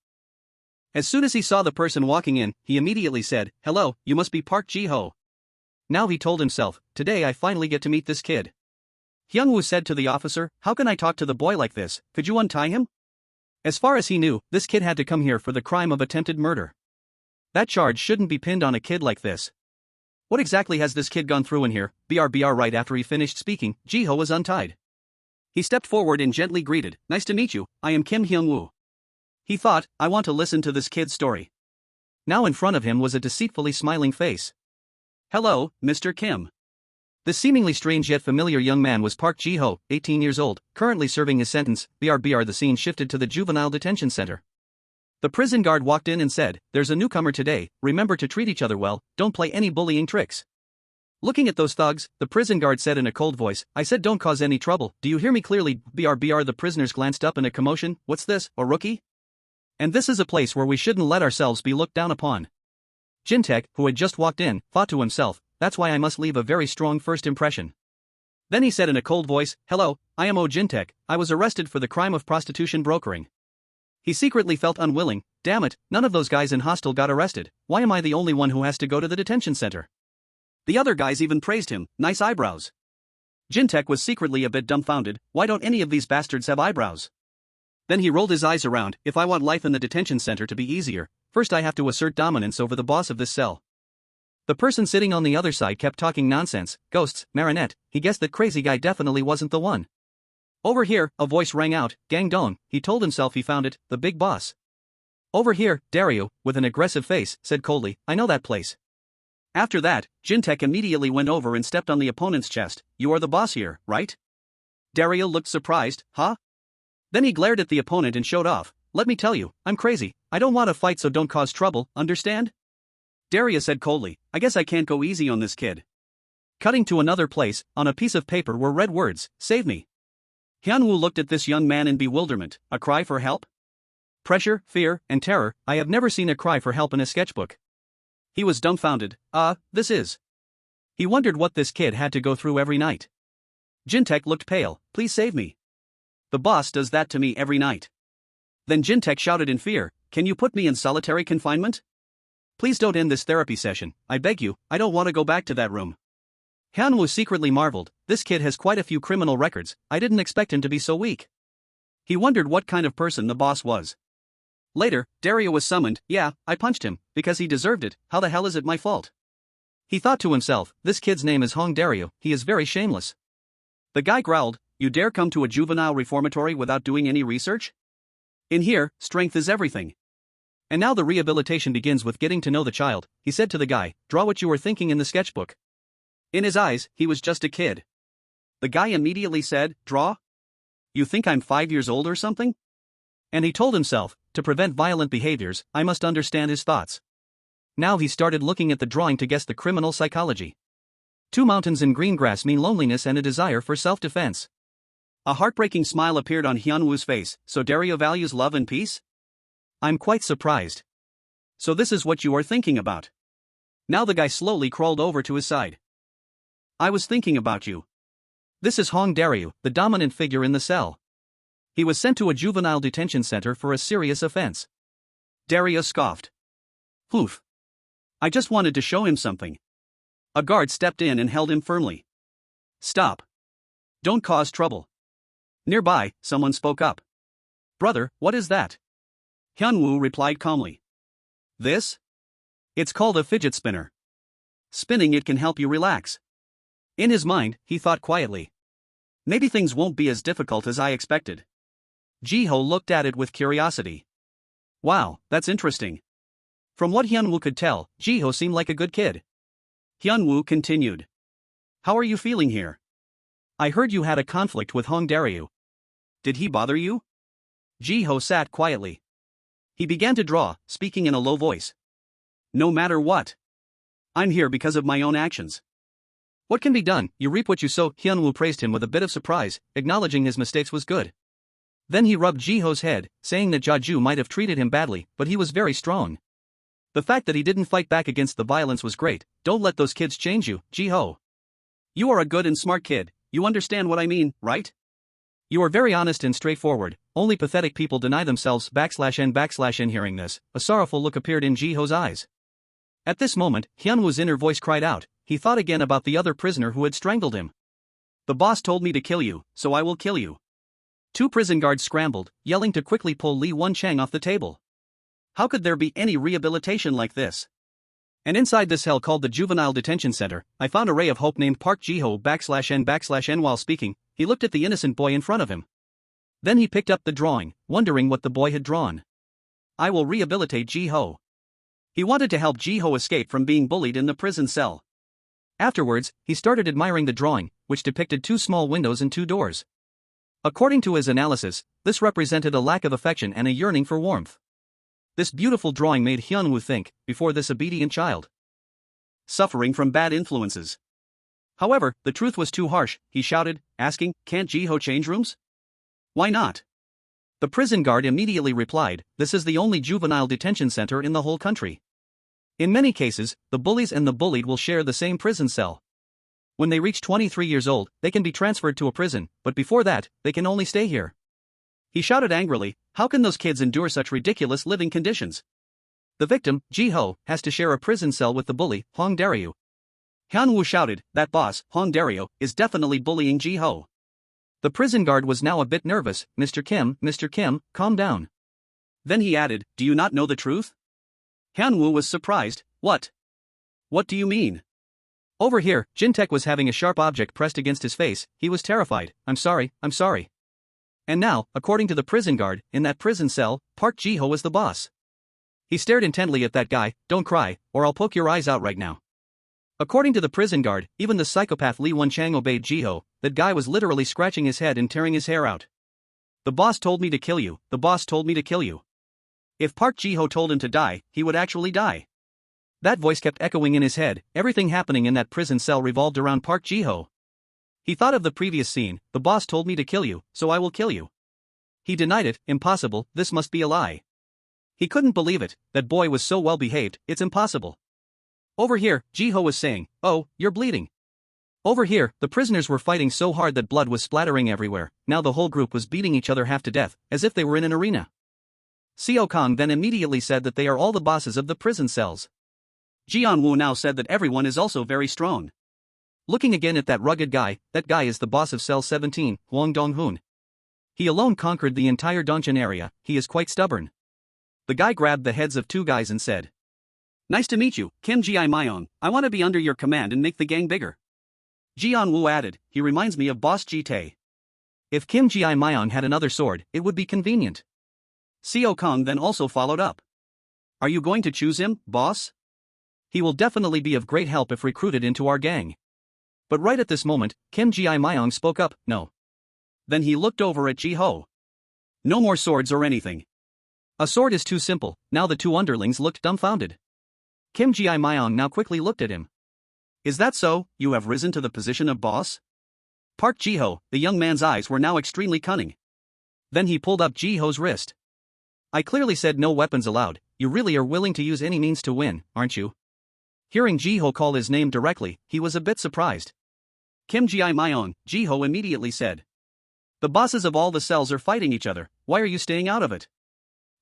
A: As soon as he saw the person walking in, he immediately said, hello, you must be Park Ji-ho. Now he told himself, today I finally get to meet this kid. Hyung-woo said to the officer, how can I talk to the boy like this, could you untie him? As far as he knew, this kid had to come here for the crime of attempted murder. That charge shouldn't be pinned on a kid like this. What exactly has this kid gone through in here? BRBR. Right after he finished speaking, Ji-ho was untied. He stepped forward and gently greeted, nice to meet you, I am Kim Hyung-woo. He thought, I want to listen to this kid's story. Now in front of him was a deceitfully smiling face. Hello, Mr. Kim. This seemingly strange yet familiar young man was Park Ji-ho, 18 years old, currently serving his sentence. BRBR. The scene shifted to the juvenile detention center. The prison guard walked in and said, there's a newcomer today, remember to treat each other well, don't play any bullying tricks. Looking at those thugs, the prison guard said in a cold voice, I said don't cause any trouble, do you hear me clearly? BRBR. The prisoners glanced up in a commotion, what's this, a rookie? And this is a place where we shouldn't let ourselves be looked down upon. Jin-taek, who had just walked in, thought to himself, that's why I must leave a very strong first impression. Then he said in a cold voice, hello, I am Jin-taek, I was arrested for the crime of prostitution brokering. He secretly felt unwilling, damn it, none of those guys in Hostel got arrested, why am I the only one who has to go to the detention center? The other guys even praised him, nice eyebrows. Jin-taek was secretly a bit dumbfounded, why don't any of these bastards have eyebrows? Then he rolled his eyes around, if I want life in the detention center to be easier, first I have to assert dominance over the boss of this cell. The person sitting on the other side kept talking nonsense, ghosts, Marinette, he guessed that crazy guy definitely wasn't the one. Over here, a voice rang out, Gang-dong, he told himself he found it, the big boss. Over here, Dario, with an aggressive face, said coldly, I know that place. After that, Jin-taek immediately went over and stepped on the opponent's chest, you are the boss here, right? Dario looked surprised, huh? Then he glared at the opponent and showed off, let me tell you, I'm crazy, I don't want to fight so don't cause trouble, understand? Dario said coldly, I guess I can't go easy on this kid. Cutting to another place, on a piece of paper were red words, save me. Hyun-woo looked at this young man in bewilderment, a cry for help? Pressure, fear, and terror, I have never seen a cry for help in a sketchbook. He was dumbfounded, this is. He wondered what this kid had to go through every night. Jin-taek looked pale, please save me. The boss does that to me every night. Then Jintaek shouted in fear, "Can you put me in solitary confinement? Please don't end this therapy session, I beg you, I don't want to go back to that room." Hyun-woo secretly marveled, this kid has quite a few criminal records, I didn't expect him to be so weak. He wondered what kind of person the boss was. Later, Dario was summoned. "Yeah, I punched him, because he deserved it, how the hell is it my fault?" He thought to himself, this kid's name is Hong Dario, he is very shameless. The guy growled, "You dare come to a juvenile reformatory without doing any research? In here, strength is everything. And now the rehabilitation begins with getting to know the child," he said to the guy, "draw what you were thinking in the sketchbook." In his eyes, he was just a kid. The guy immediately said, "Draw? You think I'm 5 years old or something?" And he told himself, to prevent violent behaviors, I must understand his thoughts. Now he started looking at the drawing to guess the criminal psychology. 2 mountains in green grass mean loneliness and a desire for self-defense. A heartbreaking smile appeared on Hyun-woo's face. "So Dario values love and peace? I'm quite surprised. So this is what you are thinking about." Now the guy slowly crawled over to his side. "I was thinking about you. This is Hong Dario, the dominant figure in the cell. He was sent to a juvenile detention center for a serious offense." Dario scoffed. "Poof. I just wanted to show him something." A guard stepped in and held him firmly. "Stop. Don't cause trouble." Nearby, someone spoke up. "Brother, what is that?" Hyun-woo replied calmly. "This? It's called a fidget spinner. Spinning it can help you relax." In his mind, he thought quietly, maybe things won't be as difficult as I expected. Ji-ho looked at it with curiosity. Wow, that's interesting. From what Hyun-woo could tell, Ji-ho seemed like a good kid. Hyun-woo continued. "How are you feeling here? I heard you had a conflict with Hong Dario. Did he bother you?" Ji-ho sat quietly. He began to draw, speaking in a low voice. "No matter what. I'm here because of my own actions. What can be done, you reap what you sow." Hyun-woo praised him with a bit of surprise, acknowledging his mistakes was good. Then he rubbed Ji-ho's head, saying that Jeju might have treated him badly, but he was very strong. The fact that he didn't fight back against the violence was great. Don't let those kids change you, Ji-ho. You are a good and smart kid, you understand what I mean, right? You are very honest and straightforward, only pathetic people deny themselves /n/n. Hearing this, a sorrowful look appeared in Ji-ho's eyes. At this moment, Hyun-woo's inner voice cried out. He thought again about the other prisoner who had strangled him. "The boss told me to kill you, so I will kill you." 2 prison guards scrambled, yelling to quickly pull Lee Won-chang off the table. How could there be any rehabilitation like this? And inside this hell called the Juvenile Detention Center, I found a ray of hope named Park Ji-ho /n/n. While speaking, he looked at the innocent boy in front of him. Then he picked up the drawing, wondering what the boy had drawn. "I will rehabilitate Ji-ho." He wanted to help Ji-ho escape from being bullied in the prison cell. Afterwards, he started admiring the drawing, which depicted 2 small windows and 2 doors. According to his analysis, this represented a lack of affection and a yearning for warmth. This beautiful drawing made Hyun-woo think, before this obedient child, suffering from bad influences. However, the truth was too harsh. He shouted, asking, "Can't Ji-ho change rooms?" "Why not?" The prison guard immediately replied, "This is the only juvenile detention center in the whole country. In many cases, the bullies and the bullied will share the same prison cell. When they reach 23 years old, they can be transferred to a prison, but before that, they can only stay here." He shouted angrily, "How can those kids endure such ridiculous living conditions? The victim, Ji-ho, has to share a prison cell with the bully, Hong Dario." Hyun-woo shouted, "That boss, Hong Dario, is definitely bullying Ji-ho." The prison guard was now a bit nervous. Mr. Kim, calm down." Then he added, "Do you not know the truth?" Hyun-woo was surprised. What do you mean?" Over here, Jintaek was having a sharp object pressed against his face. He was terrified. I'm sorry. And now, according to the prison guard, in that prison cell, Park Ji-ho was the boss. He stared intently at that guy. "Don't cry, or I'll poke your eyes out right now." According to the prison guard, even the psychopath Lee Won-chang obeyed Ji-ho. That guy was literally scratching his head and tearing his hair out. "The boss told me to kill you. The boss told me to kill you." If Park Ji-ho told him to die, he would actually die. That voice kept echoing in his head. Everything happening in that prison cell revolved around Park Ji-ho. He thought of the previous scene. "The boss told me to kill you, so I will kill you." He denied it. Impossible, this must be a lie. He couldn't believe it. That boy was so well behaved, it's impossible. Over here, Ji-ho was saying, "Oh, you're bleeding." Over here, the prisoners were fighting so hard that blood was splattering everywhere. Now the whole group was beating each other half to death, as if they were in an arena. Seo Kang then immediately said that they are all the bosses of the prison cells. Jian Woo now said that everyone is also very strong. Looking again at that rugged guy, that guy is the boss of cell 17, Hwang Dong-hoon. He alone conquered the entire dungeon area, he is quite stubborn. The guy grabbed the heads of two guys and said, "Nice to meet you, Kim Ji-myung, I want to be under your command and make the gang bigger." Jian Woo added, "He reminds me of Boss Ji-tae. If Kim Ji-myung had another sword, it would be convenient." Seo Kang then also followed up. "Are you going to choose him, boss? He will definitely be of great help if recruited into our gang." But right at this moment, Kim Ji-myung spoke up, "No." Then he looked over at Ji-ho. "No more swords or anything. A sword is too simple." Now the two underlings looked dumbfounded. Kim Ji-myung now quickly looked at him. "Is that so, you have risen to the position of boss?" Park Ji-ho, the young man's eyes were now extremely cunning. Then he pulled up Ji-ho's wrist. "I clearly said no weapons allowed, you really are willing to use any means to win, aren't you?" Hearing Ji-ho call his name directly, he was a bit surprised. "Kim Ji-myung," Ji-ho immediately said. "The bosses of all the cells are fighting each other, why are you staying out of it?"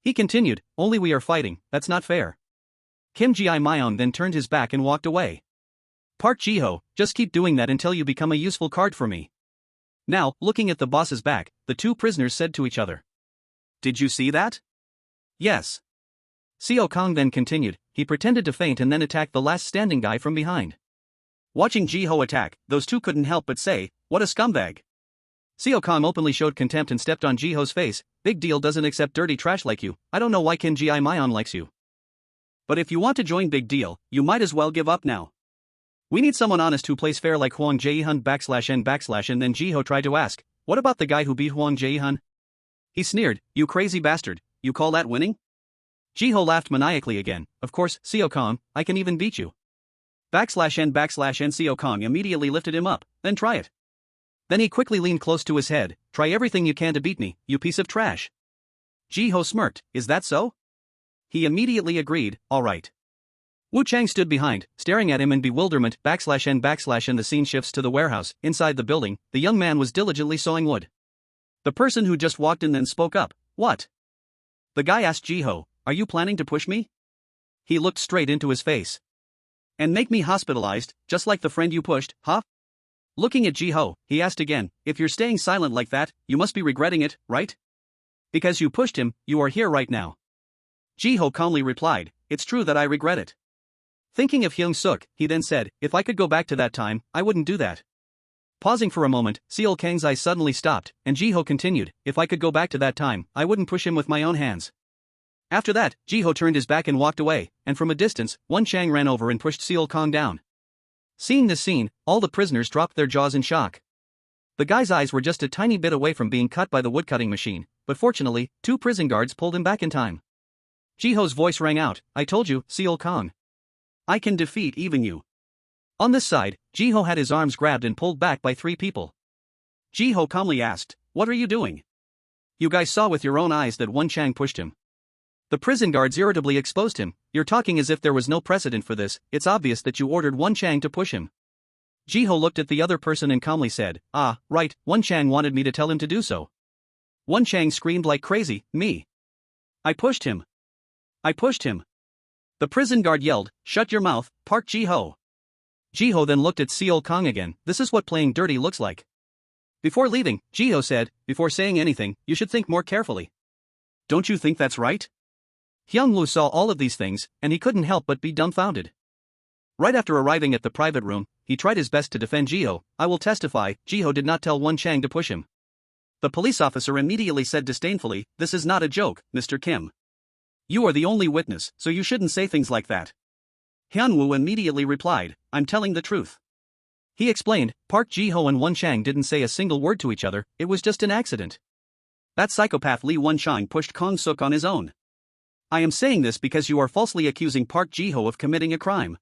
A: He continued, "Only we are fighting, that's not fair." Kim Ji-myung then turned his back and walked away. "Park Ji-ho, just keep doing that until you become a useful card for me." Now, looking at the boss's back, the two prisoners said to each other, "Did you see that?" "Yes." Seo Kang then continued, he pretended to faint and then attacked the last standing guy from behind. Watching Ji-ho attack, those two couldn't help but say, "What a scumbag." Seo Kang openly showed contempt and stepped on Ji-ho's face. "Big deal doesn't accept dirty trash like you, I don't know why Kim Ji-myung likes you. But if you want to join Big Deal, you might as well give up now. We need someone honest who plays fair like Hwang Jae-hun /n/" And then Ji-ho tried to ask, "What about the guy who beat Hwang Jae-hun?" He sneered, "You crazy bastard, you call that winning?" Ji-ho laughed maniacally again, "Of course, Seo Kang, I can even beat you." /n/. Seo Kang immediately lifted him up, "Then try it." Then he quickly leaned close to his head, "Try everything you can to beat me, you piece of trash." Ji-ho smirked, "Is that so?" He immediately agreed, "All right." Wu Chang stood behind, staring at him in bewilderment /n/. And the scene shifts to the warehouse. Inside the building, the young man was diligently sawing wood. The person who just walked in then spoke up, "What?" The guy asked Ji-ho, "Are you planning to push me?" He looked straight into his face. "And make me hospitalized, just like the friend you pushed, huh?" Looking at Ji-ho, he asked again, "If you're staying silent like that, you must be regretting it, right? Because you pushed him, you are here right now." Ji-ho calmly replied, "It's true that I regret it." Thinking of Hyung-seok, he then said, "If I could go back to that time, I wouldn't do that." Pausing for a moment, Seo Kang's eyes suddenly stopped, and Ji-ho continued, "If I could go back to that time, I wouldn't push him with my own hands." After that, Ji-ho turned his back and walked away, and from a distance, Won Chang ran over and pushed Seo Kang down. Seeing this scene, all the prisoners dropped their jaws in shock. The guy's eyes were just a tiny bit away from being cut by the woodcutting machine, but fortunately, two prison guards pulled him back in time. Ji-ho's voice rang out, "I told you, Seo Kang. I can defeat even you." On this side, Ji-ho had his arms grabbed and pulled back by three people. Ji-ho calmly asked, "What are you doing? You guys saw with your own eyes that Won Chang pushed him." The prison guards irritably exposed him, "You're talking as if there was no precedent for this, it's obvious that you ordered Won Chang to push him." Ji-ho looked at the other person and calmly said, "Ah, right, Won Chang wanted me to tell him to do so." Won Chang screamed like crazy, "Me? I pushed him. I pushed him." The prison guard yelled, "Shut your mouth, Park Ji-ho." Ji-ho then looked at Seo Kang again, "This is what playing dirty looks like." Before leaving, Ji-ho said, "Before saying anything, you should think more carefully. Don't you think that's right?" Hyung-woo saw all of these things, and he couldn't help but be dumbfounded. Right after arriving at the private room, he tried his best to defend Ji-ho. "I will testify, Ji-ho did not tell Won Chang to push him." The police officer immediately said disdainfully, "This is not a joke, Mr. Kim. You are the only witness, so you shouldn't say things like that." Hyun-woo immediately replied, "I'm telling the truth." He explained, Park Ji-ho and Won Chang didn't say a single word to each other, it was just an accident. That psychopath Lee Won Chang pushed Hyung-seok on his own. I am saying this because you are falsely accusing Park Ji-ho of committing a crime.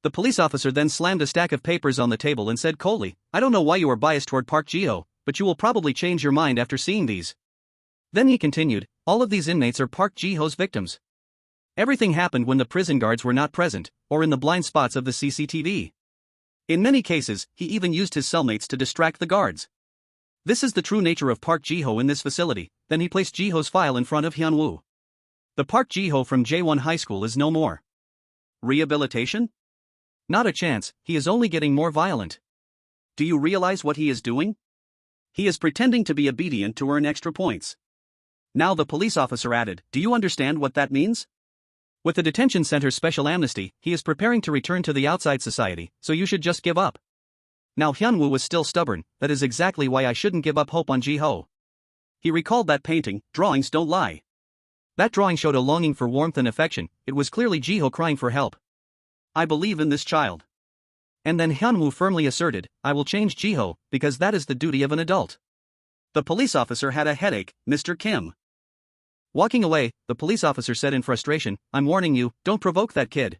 A: The police officer then slammed a stack of papers on the table and said coldly, "I don't know why you are biased toward Park Ji-ho, but you will probably change your mind after seeing these." Then he continued, "All of these inmates are Park Ji-ho's victims. Everything happened when the prison guards were not present, or in the blind spots of the CCTV. In many cases, he even used his cellmates to distract the guards. This is the true nature of Park Ji-ho in this facility." Then he placed Ji-ho's file in front of Hyun-woo. The Park Ji-ho from J1 High School is no more. Rehabilitation? Not a chance, he is only getting more violent. Do you realize what he is doing? He is pretending to be obedient to earn extra points. Now the police officer added, do you understand what that means? With the detention center's special amnesty, he is preparing to return to the outside society, so you should just give up. Now Hyun-woo was still stubborn, that is exactly why I shouldn't give up hope on Ji-ho. He recalled that painting, drawings don't lie. That drawing showed a longing for warmth and affection, it was clearly Ji-ho crying for help. I believe in this child. And then Hyun-woo firmly asserted, I will change Ji-ho, because that is the duty of an adult. The police officer had a headache, Mr. Kim. Walking away, the police officer said in frustration, I'm warning you, don't provoke that kid.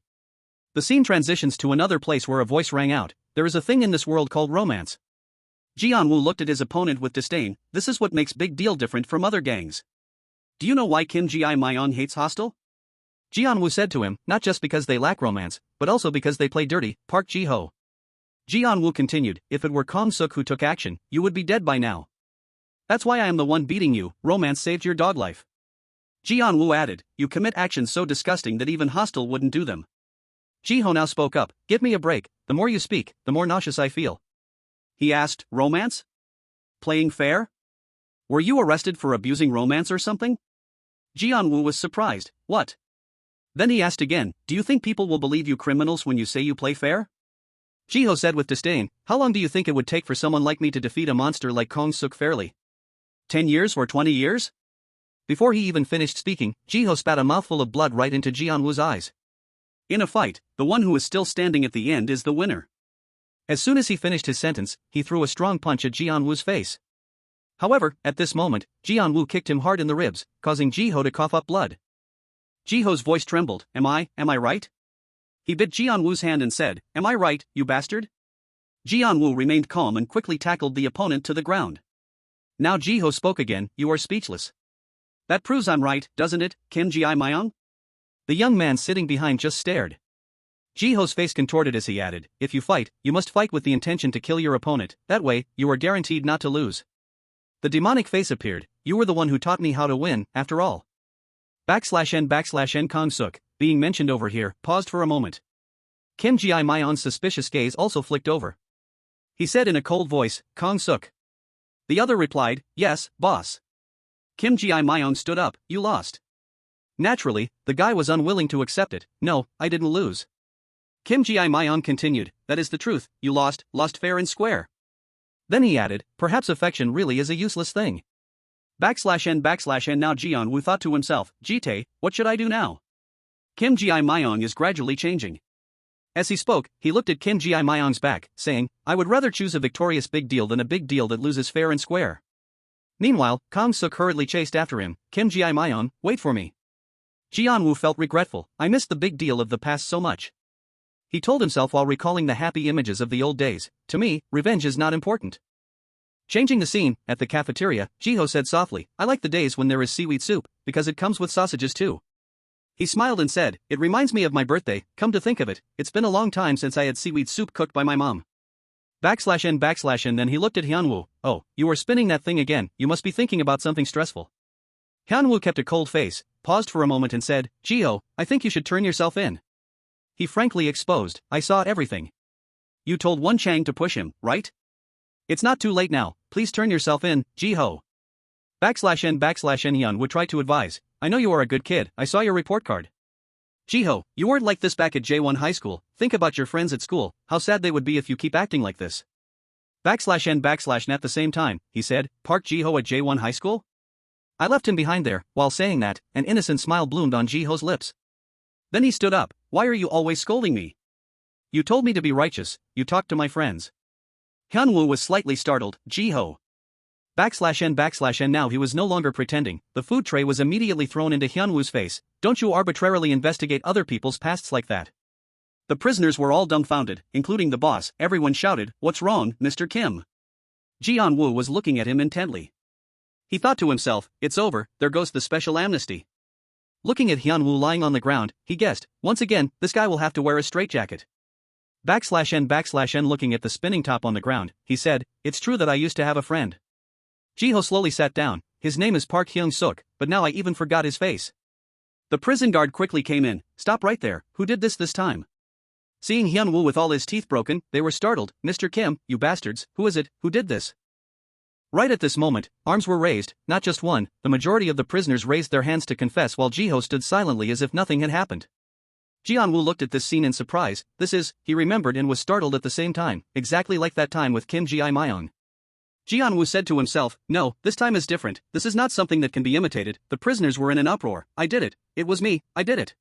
A: The scene transitions to another place where a voice rang out, there is a thing in this world called romance. Ji-woo looked at his opponent with disdain, this is what makes Big Deal different from other gangs. Do you know why Kim Ji-myung hates Hostel? Ji-woo said to him, not just because they lack romance, but also because they play dirty, Park Ji-ho. Ji-woo continued, if it were Hyung-seok who took action, you would be dead by now. That's why I am the one beating you, romance saved your dog life. Ji-woo added, you commit actions so disgusting that even Hostel wouldn't do them. Ji-ho now spoke up, give me a break, the more you speak, the more nauseous I feel. He asked, romance? Playing fair? Were you arrested for abusing romance or something? Ji-woo was surprised, what? Then he asked again, do you think people will believe you criminals when you say you play fair? Ji-ho said with disdain, how long do you think it would take for someone like me to defeat a monster like Hyung-seok fairly? 10 years or 20 years? Before he even finished speaking, Ji-ho spat a mouthful of blood right into Ji-woo's eyes. In a fight, the one who is still standing at the end is the winner. As soon as he finished his sentence, he threw a strong punch at Ji-woo's face. However, at this moment, Ji-woo kicked him hard in the ribs, causing Ji-ho to cough up blood. Ji-ho's voice trembled, am I right? He bit Ji-woo's hand and said, am I right, you bastard? Ji-woo remained calm and quickly tackled the opponent to the ground. Now Ji-ho spoke again, you are speechless. That proves I'm right, doesn't it, Kim Ji-myung? The young man sitting behind just stared. Ji-ho's face contorted as he added, if you fight, you must fight with the intention to kill your opponent, that way, you are guaranteed not to lose. The demonic face appeared, you were the one who taught me how to win, after all. /n Hyung-seok, being mentioned over here, paused for a moment. Kim Ji-myung's suspicious gaze also flicked over. He said in a cold voice, Hyung-seok. The other replied, yes, boss. Kim Ji-myung stood up, you lost. Naturally, the guy was unwilling to accept it, no, I didn't lose. Kim Ji-myung continued, that is the truth, you lost fair and square. Then he added, perhaps affection really is a useless thing. /n now Ji-woo thought to himself, Jitae, what should I do now? Kim Ji-myung is gradually changing. As he spoke, he looked at Kim Ji-myung's back, saying, I would rather choose a victorious big deal than a big deal that loses fair and square. Meanwhile, Hyung-seok hurriedly chased after him, Kim Ji-myung, wait for me. Ji-woo felt regretful, I missed the big deal of the past so much. He told himself while recalling the happy images of the old days, to me, revenge is not important. Changing the scene, at the cafeteria, Ji-ho said softly, I like the days when there is seaweed soup, because it comes with sausages too. He smiled and said, it reminds me of my birthday, come to think of it, it's been a long time since I had seaweed soup cooked by my mom. /n then he looked at Hyun-woo, oh, you are spinning that thing again, you must be thinking about something stressful. Hyun-woo kept a cold face, paused for a moment and said, Ji-ho, I think you should turn yourself in. He frankly exposed, I saw everything. You told Won Chang to push him, right? It's not too late now, please turn yourself in, Ji-ho. /n Hyun-woo tried to advise, I know you are a good kid, I saw your report card. Ji-ho, you weren't like this back at J1 High School, think about your friends at school, how sad they would be if you keep acting like this. /n at the same time, he said, Park Ji-ho at J1 High School? I left him behind there, while saying that, an innocent smile bloomed on Ji-ho's lips. Then he stood up, why are you always scolding me? You told me to be righteous, you talked to my friends. Hyun-woo was slightly startled, Ji-ho. /n now he was no longer pretending, the food tray was immediately thrown into Hyun-woo's face, don't you arbitrarily investigate other people's pasts like that. The prisoners were all dumbfounded, including the boss, everyone shouted, what's wrong, Mr. Kim? Ji-woo was looking at him intently. He thought to himself, it's over, there goes the special amnesty. Looking at Hyun-woo lying on the ground, he guessed, once again, this guy will have to wear a straitjacket. /n looking at the spinning top on the ground, he said, it's true that I used to have a friend. Ji-ho slowly sat down, his name is Park Hyung-seok, but now I even forgot his face. The prison guard quickly came in. Stop right there, who did this time? Seeing Hyun-woo with all his teeth broken, they were startled. Mr. Kim, you bastards, who is it, who did this? Right at this moment, arms were raised, not just one, the majority of the prisoners raised their hands to confess while Jiho stood silently as if nothing had happened. Ji-woo looked at this scene in surprise. He remembered and was startled at the same time, exactly like that time with Kim Ji-myung. Ji-woo said to himself, no, this time is different, this is not something that can be imitated, the prisoners were in an uproar, I did it was me, I did it.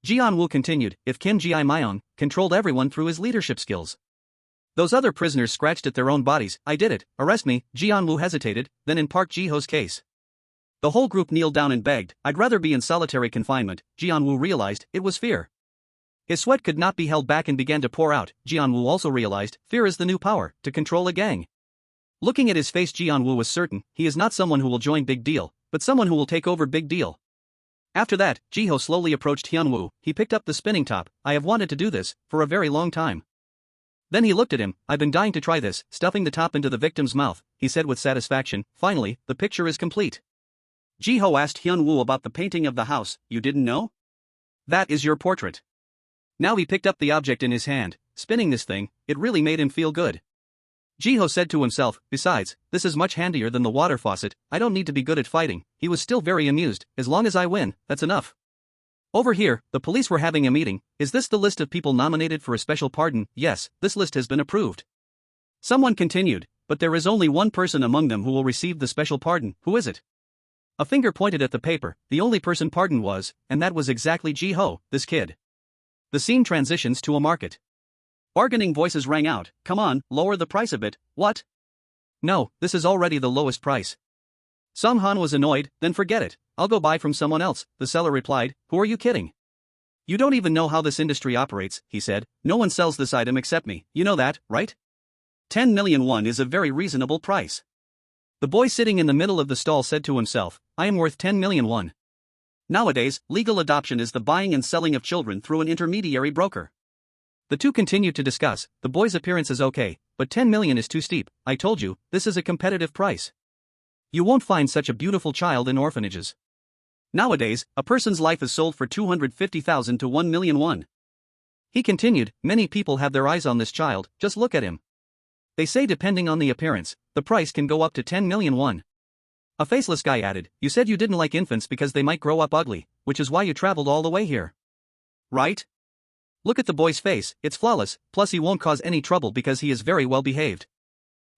A: Ji-woo continued, if Kim Ji-myung controlled everyone through his leadership skills. Those other prisoners scratched at their own bodies, I did it, arrest me. Ji-woo hesitated, then in Park Ji-ho's case. The whole group kneeled down and begged, I'd rather be in solitary confinement. Ji-woo realized, it was fear. His sweat could not be held back and began to pour out. Ji-woo also realized, fear is the new power, to control a gang. Looking at his face, Ji-woo was certain, he is not someone who will join Big Deal, but someone who will take over Big Deal. After that, Ji-ho slowly approached Hyun-woo, he picked up the spinning top, I have wanted to do this, for a very long time. Then he looked at him, I've been dying to try this, stuffing the top into the victim's mouth, he said with satisfaction, finally, the picture is complete. Ji-ho asked Hyun-woo about the painting of the house, you didn't know? That is your portrait. Now he picked up the object in his hand, spinning this thing, it really made him feel good. Ji-ho said to himself, besides, this is much handier than the water faucet, I don't need to be good at fighting. He was still very amused, as long as I win, that's enough. Over here, the police were having a meeting. Is this the list of people nominated for a special pardon? Yes, this list has been approved. Someone continued, but there is only one person among them who will receive the special pardon, who is it? A finger pointed at the paper, the only person pardoned was, and that was exactly Ji-ho, this kid. The scene transitions to a market. Bargaining voices rang out, come on, lower the price a bit, what? No, this is already the lowest price. Sung-han was annoyed, then forget it, I'll go buy from someone else, the seller replied, who are you kidding? You don't even know how this industry operates, he said, no one sells this item except me, you know that, right? 10 million won is a very reasonable price. The boy sitting in the middle of the stall said to himself, I am worth 10 million won. Nowadays, legal adoption is the buying and selling of children through an intermediary broker. The two continued to discuss, the boy's appearance is okay, but 10 million is too steep, I told you, this is a competitive price. You won't find such a beautiful child in orphanages. Nowadays, a person's life is sold for 250,000 to 1 million won. He continued, many people have their eyes on this child, just look at him. They say depending on the appearance, the price can go up to 10 million won. A faceless guy added, you said you didn't like infants because they might grow up ugly, which is why you traveled all the way here. Right? Look at the boy's face, it's flawless, plus he won't cause any trouble because he is very well behaved.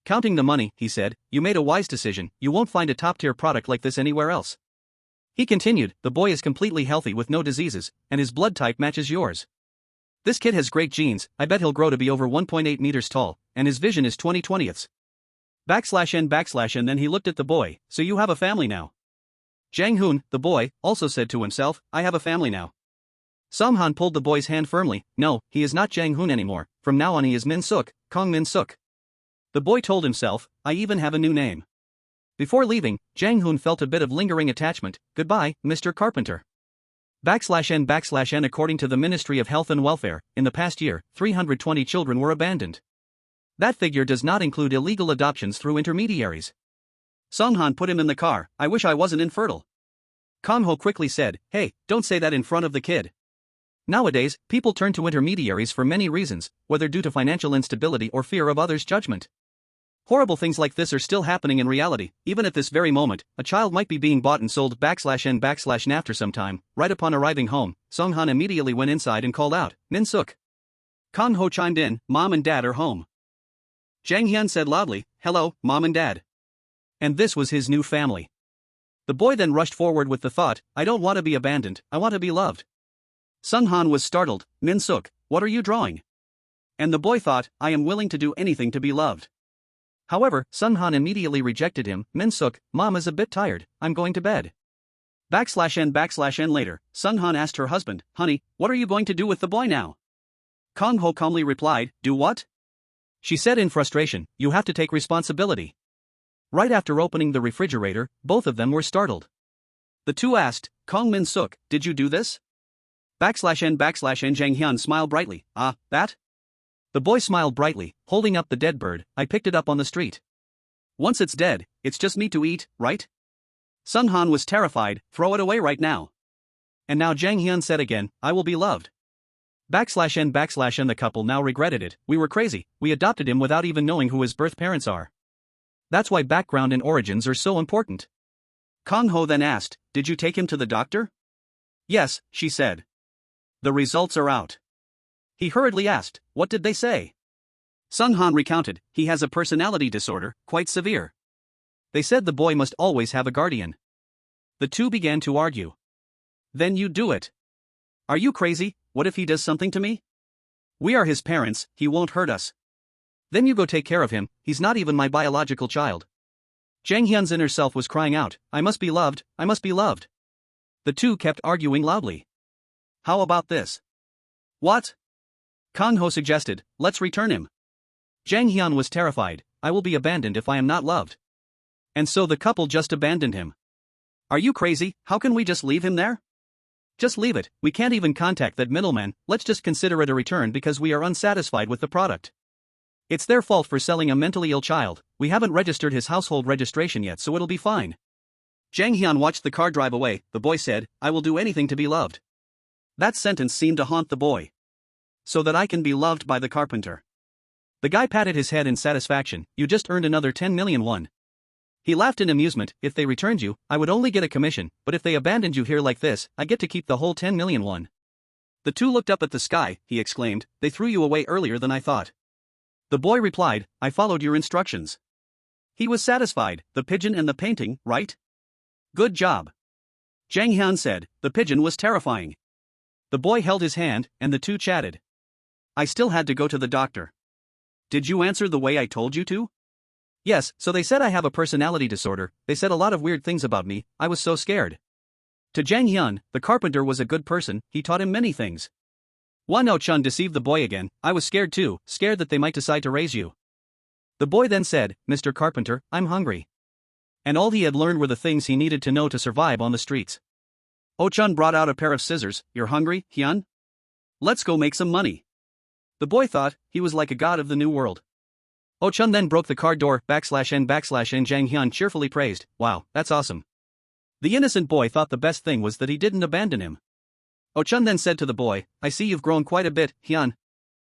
A: Counting the money, he said, you made a wise decision, you won't find a top-tier product like this anywhere else. He continued, the boy is completely healthy with no diseases, and his blood type matches yours. This kid has great genes, I bet he'll grow to be over 1.8 meters tall, and his vision is 20/20ths. /n/, then he looked at the boy, so you have a family now. Jang-hoon, the boy, also said to himself, I have a family now. Sung-han pulled the boy's hand firmly, no, he is not Jang-hoon anymore, from now on he is Min-seok, Kong Min-seok. The boy told himself, I even have a new name. Before leaving, Jang-hoon felt a bit of lingering attachment, goodbye, Mr. Carpenter. /n/, according to the Ministry of Health and Welfare, in the past year, 320 children were abandoned. That figure does not include illegal adoptions through intermediaries. Sung-han put him in the car, I wish I wasn't infertile. Kang-ho quickly said, hey, don't say that in front of the kid. Nowadays, people turn to intermediaries for many reasons, whether due to financial instability or fear of others' judgment. Horrible things like this are still happening in reality, even at this very moment, a child might be being bought and sold /n/, after some time, right upon arriving home, Sung-han immediately went inside and called out, Min-seok. Kang-ho chimed in, Mom and Dad are home. Jang-hyun said loudly, hello, Mom and Dad. And this was his new family. The boy then rushed forward with the thought, I don't want to be abandoned, I want to be loved. Sung-han was startled, Min-seok, what are you drawing? And the boy thought, I am willing to do anything to be loved. However, Sung-han immediately rejected him, Min-seok, Mom is a bit tired, I'm going to bed. /n/, later, Sung-han asked her husband, honey, what are you going to do with the boy now? Kang-ho calmly replied, do what? She said in frustration, you have to take responsibility. Right after opening the refrigerator, both of them were startled. The two asked, Kang Min-seok, did you do this? /n/, Jang-hyun smiled brightly, that? The boy smiled brightly, holding up the dead bird, I picked it up on the street. Once it's dead, it's just meat to eat, right? Sung-han was terrified, throw it away right now. And now Jang Hyun said again, I will be loved. /n/n the couple now regretted it. We were crazy, we adopted him without even knowing who his birth parents are. That's why background and origins are so important. Kang Ho then asked, did you take him to the doctor? Yes, she said. The results are out. He hurriedly asked, what did they say? Sung Han recounted, he has a personality disorder, quite severe. They said the boy must always have a guardian. The two began to argue. Then you do it. Are you crazy? What if he does something to me? We are his parents, he won't hurt us. Then you go take care of him, he's not even my biological child. Jang Hyun's inner self was crying out, I must be loved, I must be loved. The two kept arguing loudly. How about this? What? Kang Ho suggested, let's return him. Jang Hyun was terrified, I will be abandoned if I am not loved. And so the couple just abandoned him. Are you crazy? How can we just leave him there? Just leave it, we can't even contact that middleman, let's just consider it a return because we are unsatisfied with the product. It's their fault for selling a mentally ill child, we haven't registered his household registration yet so it'll be fine. Jang Hyun watched the car drive away, the boy said, I will do anything to be loved. That sentence seemed to haunt the boy. So that I can be loved by the carpenter. The guy patted his head in satisfaction, you just earned another 10 million won. He laughed in amusement, if they returned you, I would only get a commission, but if they abandoned you here like this, I get to keep the whole 10 million won. The two looked up at the sky, he exclaimed, they threw you away earlier than I thought. The boy replied, I followed your instructions. He was satisfied, the pigeon and the painting, right? Good job. Jang Hyun said, the pigeon was terrifying. The boy held his hand, and the two chatted. I still had to go to the doctor. Did you answer the way I told you to? Yes, so they said I have a personality disorder, they said a lot of weird things about me, I was so scared. To Jang Hyun, the carpenter was a good person, he taught him many things. Won Chun deceived the boy again, I was scared too, scared that they might decide to raise you. The boy then said, Mr. Carpenter, I'm hungry. And all he had learned were the things he needed to know to survive on the streets. Chun brought out a pair of scissors, you're hungry, Hyun? Let's go make some money. The boy thought, he was like a god of the new world. Chun then broke the car door, /n/n Jang Hyun cheerfully praised, wow, that's awesome. The innocent boy thought the best thing was that he didn't abandon him. Chun then said to the boy, I see you've grown quite a bit, Hyun.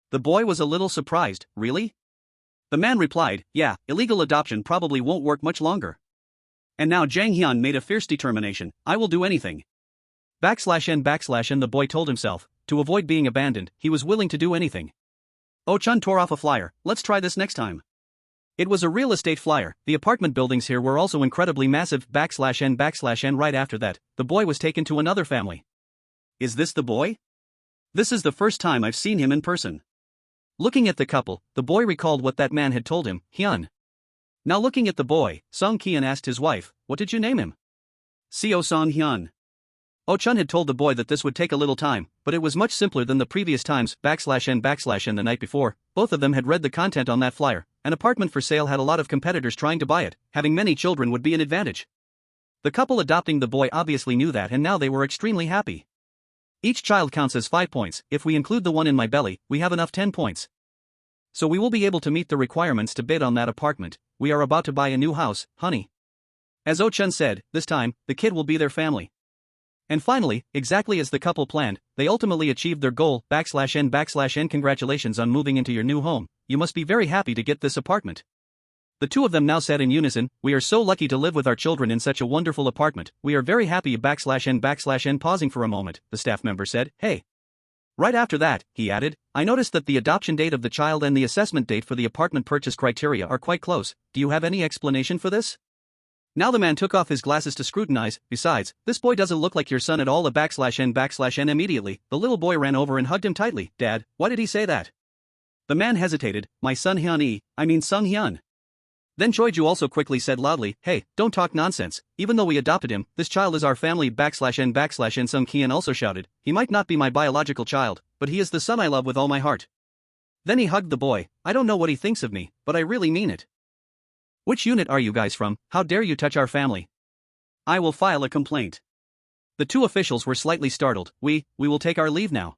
A: The boy was a little surprised, really? The man replied, yeah, illegal adoption probably won't work much longer. And now Jang Hyun made a fierce determination, I will do anything. /n/n the boy told himself, to avoid being abandoned, he was willing to do anything. Chun tore off a flyer, let's try this next time. It was a real estate flyer, the apartment buildings here were also incredibly massive, /n/n right after that, the boy was taken to another family. Is this the boy? This is the first time I've seen him in person. Looking at the couple, the boy recalled what that man had told him, Hyun. Now looking at the boy, Song Kian asked his wife, what did you name him? Seo Song Hyun. Chun had told the boy that this would take a little time, but it was much simpler than the previous times, /n/n the night before, both of them had read the content on that flyer, an apartment for sale had a lot of competitors trying to buy it, having many children would be an advantage. The couple adopting the boy obviously knew that and now they were extremely happy. Each child counts as 5 points, if we include the one in my belly, we have enough 10 points. So we will be able to meet the requirements to bid on that apartment, we are about to buy a new house, honey. As Chun said, this time, the kid will be their family. And finally, exactly as the couple planned, they ultimately achieved their goal, /n/n congratulations on moving into your new home, you must be very happy to get this apartment. The two of them now said in unison, we are so lucky to live with our children in such a wonderful apartment, we are very happy /n/n pausing for a moment, the staff member said, hey. Right after that, he added, I noticed that the adoption date of the child and the assessment date for the apartment purchase criteria are quite close, do you have any explanation for this? Now the man took off his glasses to scrutinize, besides, this boy doesn't look like your son at all /n/n immediately, the little boy ran over and hugged him tightly, Dad, why did he say that? The man hesitated, my son Sung Hyun. Then Choi-ju also quickly said loudly, hey, don't talk nonsense, even though we adopted him, this child is our family /n/n Sung Kian also shouted, he might not be my biological child, but he is the son I love with all my heart. Then he hugged the boy, I don't know what he thinks of me, but I really mean it. Which unit are you guys from, how dare you touch our family? I will file a complaint. The two officials were slightly startled, we will take our leave now.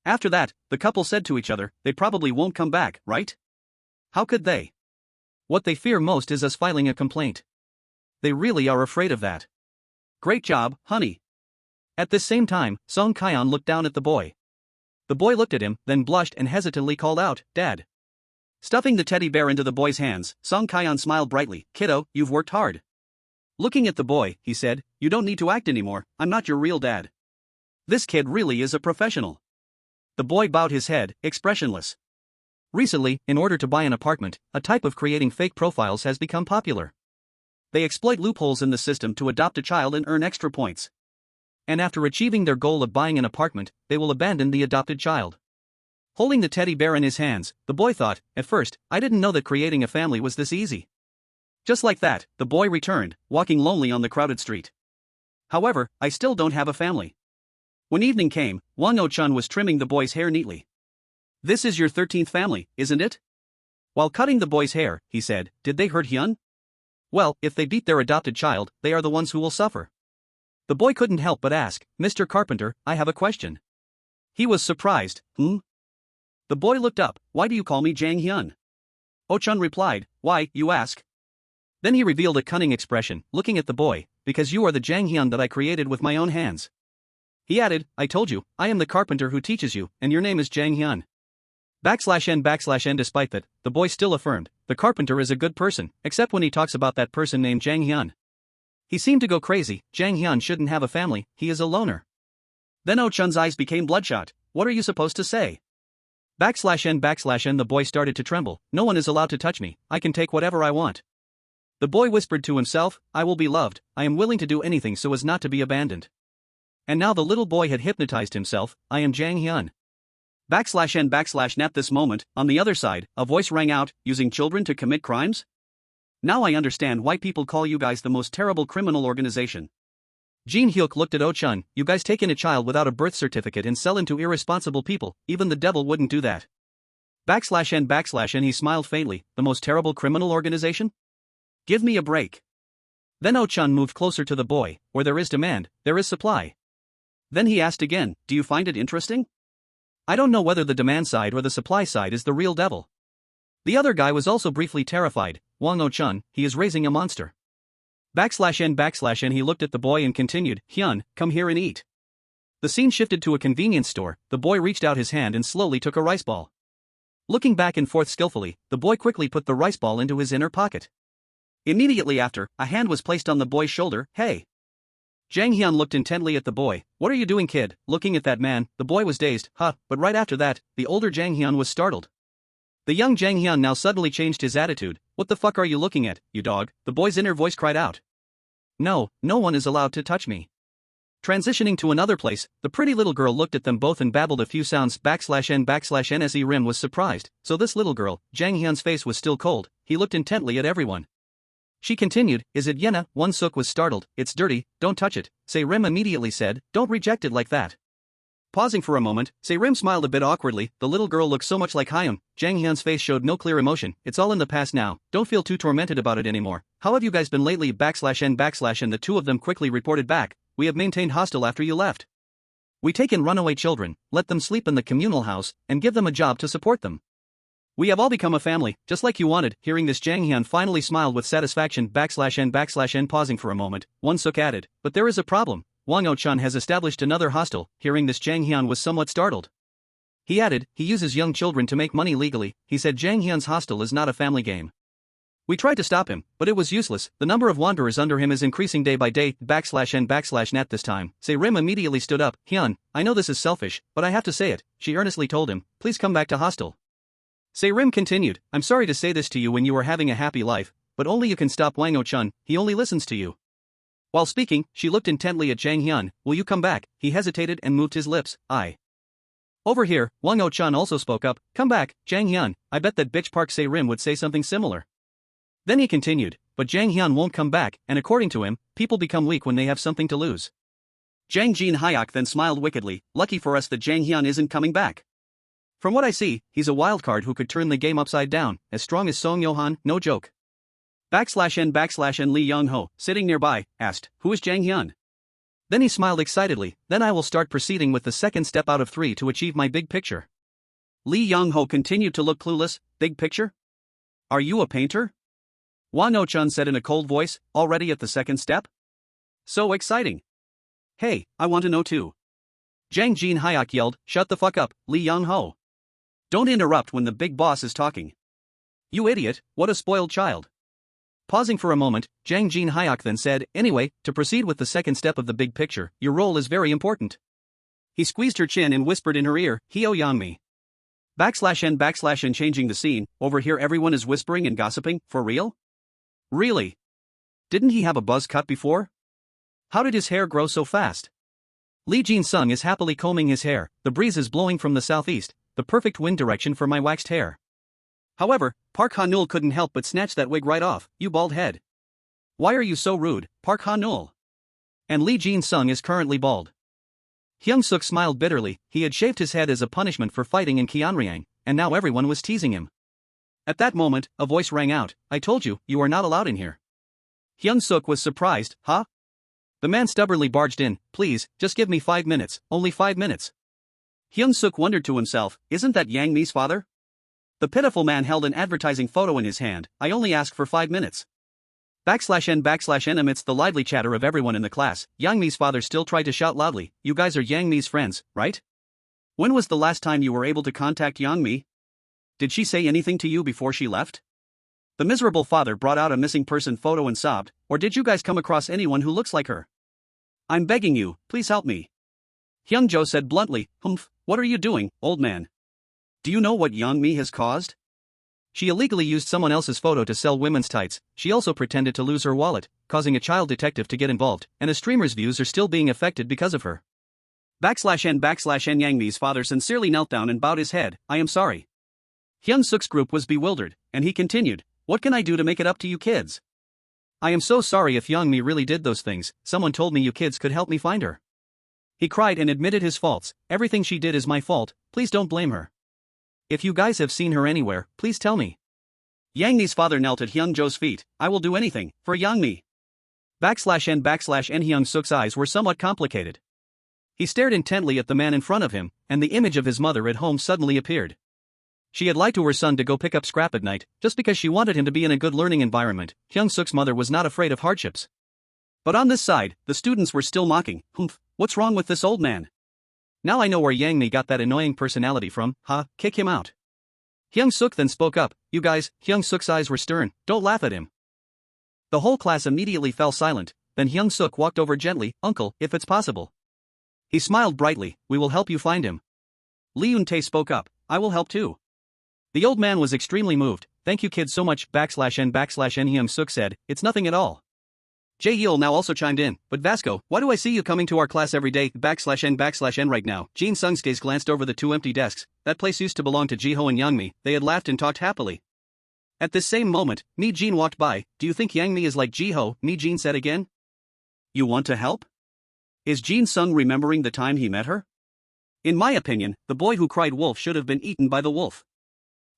A: After that, the couple said to each other, they probably won't come back, right? How could they? What they fear most is us filing a complaint. They really are afraid of that. Great job, honey. At this same time, Song Kyon looked down at the boy. The boy looked at him, then blushed and hesitantly called out, "Dad." Stuffing the teddy bear into the boy's hands, Song Kyon smiled brightly. "Kiddo, you've worked hard." Looking at the boy, he said, "You don't need to act anymore, I'm not your real dad." This kid really is a professional. The boy bowed his head, expressionless. Recently, in order to buy an apartment, a type of creating fake profiles has become popular. They exploit loopholes in the system to adopt a child and earn extra points. And after achieving their goal of buying an apartment, they will abandon the adopted child. Holding the teddy bear in his hands, the boy thought, "At first, I didn't know that creating a family was this easy." Just like that, the boy returned, walking lonely on the crowded street. "However, I still don't have a family." When evening came, Wang O-chun was trimming the boy's hair neatly. "This is your 13th family, isn't it?" While cutting the boy's hair, he said, "Did they hurt Hyun?" "Well, if they beat their adopted child, they are the ones who will suffer." The boy couldn't help but ask, "Mr. Carpenter, I have a question." He was surprised. The boy looked up. "Why do you call me Jang Hyun?" O-chun replied, "Why, you ask?" Then he revealed a cunning expression, looking at the boy, "Because you are the Jang Hyun that I created with my own hands." He added, "I told you, I am the carpenter who teaches you, and your name is Jang Hyun." /n/n. Despite that, the boy still affirmed, "The carpenter is a good person, except when he talks about that person named Jang Hyun. He seemed to go crazy. Jang Hyun shouldn't have a family, he is a loner." Then O-chun's eyes became bloodshot. "What are you supposed to say?" /n/n. The boy started to tremble. "No one is allowed to touch me, I can take whatever I want." The boy whispered to himself, "I will be loved, I am willing to do anything so as not to be abandoned." And now the little boy had hypnotized himself, "I am Jang Hyun." /n/n. At this moment, on the other side, a voice rang out, "Using children to commit crimes? Now I understand why people call you guys the most terrible criminal organization." Hyuk looked at O-chun, "You guys take in a child without a birth certificate and sell him to irresponsible people, even the devil wouldn't do that." /n/n. He smiled faintly, "The most terrible criminal organization? Give me a break." Then O-chun moved closer to the boy. "Where there is demand, there is supply." Then he asked again, "Do you find it interesting?" I don't know whether the demand side or the supply side is the real devil. The other guy was also briefly terrified. "Wang O-chun, he is raising a monster." /n/n. He looked at the boy and continued, "Hyun, come here and eat." The scene shifted to a convenience store. The boy reached out his hand and slowly took a rice ball. Looking back and forth skillfully, the boy quickly put the rice ball into his inner pocket. Immediately after, a hand was placed on the boy's shoulder. "Hey." Jang Hyun looked intently at the boy. "What are you doing, kid?" Looking at that man, the boy was dazed. But right after that, the older Jang Hyun was startled. The young Jang Hyun now suddenly changed his attitude. "What the fuck are you looking at, you dog?" the boy's inner voice cried out. No one is allowed to touch me." Transitioning to another place, the pretty little girl looked at them both and babbled a few sounds. /n/n. Se Rim was surprised. So this little girl, Jang Hyun's face was still cold. He looked intently at everyone. She continued, "Is it Yena?" Hyung-seok was startled. "It's dirty, don't touch it." Se Rim immediately said, "Don't reject it like that." Pausing for a moment, Se Rim smiled a bit awkwardly. The little girl looked so much like Hyung. Jang Hyun's face showed no clear emotion. "It's all in the past now, don't feel too tormented about it anymore. How have you guys been lately? /n/n. The two of them quickly reported back. "We have maintained hostel after you left. We take in runaway children, let them sleep in the communal house, and give them a job to support them. We have all become a family, just like you wanted." Hearing this, Jang Hyun finally smiled with satisfaction. /n/n. Pausing for a moment, Hyung-seok added, "But there is a problem. Wang O-chun has established another hostel." Hearing this, Jang Hyun was somewhat startled. He added, "He uses young children to make money legally." He said Jang Hyun's hostel is not a family game. "We tried to stop him, but it was useless. The number of wanderers under him is increasing day by day. /n/n. At this time, Se Rim immediately stood up. "Hyun, I know this is selfish, but I have to say it." She earnestly told him, "Please come back to hostel." Se Rim continued, "I'm sorry to say this to you when you are having a happy life, but only you can stop Wang O-chun, he only listens to you." While speaking, she looked intently at Jang Hyun. "Will you come back?" He hesitated and moved his lips. "I." Over here, Wang O-chun also spoke up. "Come back, Jang Hyun, I bet that bitch Park Se Rim would say something similar." Then he continued, "But Jang Hyun won't come back, and according to him, people become weak when they have something to lose." Jang Jin Hyuk then smiled wickedly. "Lucky for us that Jang Hyun isn't coming back. From what I see, he's a wildcard who could turn the game upside down, as strong as Song Yo-han, no joke." /n/n. Lee Young-ho, sitting nearby, asked, "Who is Jang Hyun?" Then he smiled excitedly. "Then I will start proceeding with the second step out of 3 to achieve my big picture." Lee Young-ho continued to look clueless. "Big picture? Are you a painter?" Wang O-chun said in a cold voice, "Already at the second step? So exciting." Hey, I want to know too. Jang Jin-hyuk yelled, shut the fuck up, Lee Young-ho. Don't interrupt when the big boss is talking. You idiot, what a spoiled child. Pausing for a moment, Jang Jin-hyuk then said, anyway, to proceed with the second step of the big picture, your role is very important. He squeezed her chin and whispered in her ear, Hyo Youngmi. /n/n changing the scene, over here everyone is whispering and gossiping, for real? Really? Didn't he have a buzz cut before? How did his hair grow so fast? Lee Jin-sung is happily combing his hair, the breeze is blowing from the southeast, the perfect wind direction for my waxed hair. However, Park Ha-nul couldn't help but snatch that wig right off, you bald head. Why are you so rude, Park Ha-nul? And Lee Jin-sung is currently bald. Hyung-seok smiled bitterly, he had shaved his head as a punishment for fighting in Gyeonryang, and now everyone was teasing him. At that moment, a voice rang out, I told you, you are not allowed in here. Hyung-seok was surprised, huh? The man stubbornly barged in, please, just give me 5 minutes, only 5 minutes. Hyung-seok wondered to himself, isn't that Yang Mi's father? The pitiful man held an advertising photo in his hand, I only ask for 5 minutes. /n/n amidst the lively chatter of everyone in the class, Yang Mi's father still tried to shout loudly, you guys are Yang Mi's friends, right? When was the last time you were able to contact Yang Mi? Did she say anything to you before she left? The miserable father brought out a missing person photo and sobbed, or did you guys come across anyone who looks like her? I'm begging you, please help me. Hyung-jo said bluntly, humph, what are you doing, old man? Do you know what Yang Mi has caused? She illegally used someone else's photo to sell women's tights, she also pretended to lose her wallet, causing a child detective to get involved, and a streamer's views are still being affected because of her. /n/n Yang Mi's father sincerely knelt down and bowed his head, I am sorry. Hyung-seok's group was bewildered, and he continued, what can I do to make it up to you kids? I am so sorry if Yang Mi really did those things, someone told me you kids could help me find her. He cried and admitted his faults, everything she did is my fault, please don't blame her. If you guys have seen her anywhere, please tell me. Yang Mi's father knelt at Hyung-jo's feet, I will do anything, for Yang Mi. /n/n Hyung-seok's eyes were somewhat complicated. He stared intently at the man in front of him, and the image of his mother at home suddenly appeared. She had lied to her son to go pick up scrap at night, just because she wanted him to be in a good learning environment. Hyung-seok's mother was not afraid of hardships. But on this side, the students were still mocking, humph, what's wrong with this old man? Now I know where Yang Mi got that annoying personality from, kick him out. Hyung-seok then spoke up, you guys, Hyung-seok's eyes were stern, don't laugh at him. The whole class immediately fell silent, then Hyung-seok walked over gently, uncle, if it's possible. He smiled brightly, we will help you find him. Lee Eun-tae spoke up, I will help too. The old man was extremely moved, thank you kids so much, /n/n Hyung-seok said, it's nothing at all. Jae-yeol now also chimed in, but Vasco, why do I see you coming to our class every day, /n/n right now? Jin-sung's gaze glanced over the 2 empty desks, that place used to belong to Ji-ho and Yang Mi, they had laughed and talked happily. At this same moment, Mi-jin walked by, do you think Yang Mi is like Ji-ho, Mi-jin said again. You want to help? Is Jin-sung remembering the time he met her? In my opinion, the boy who cried wolf should have been eaten by the wolf.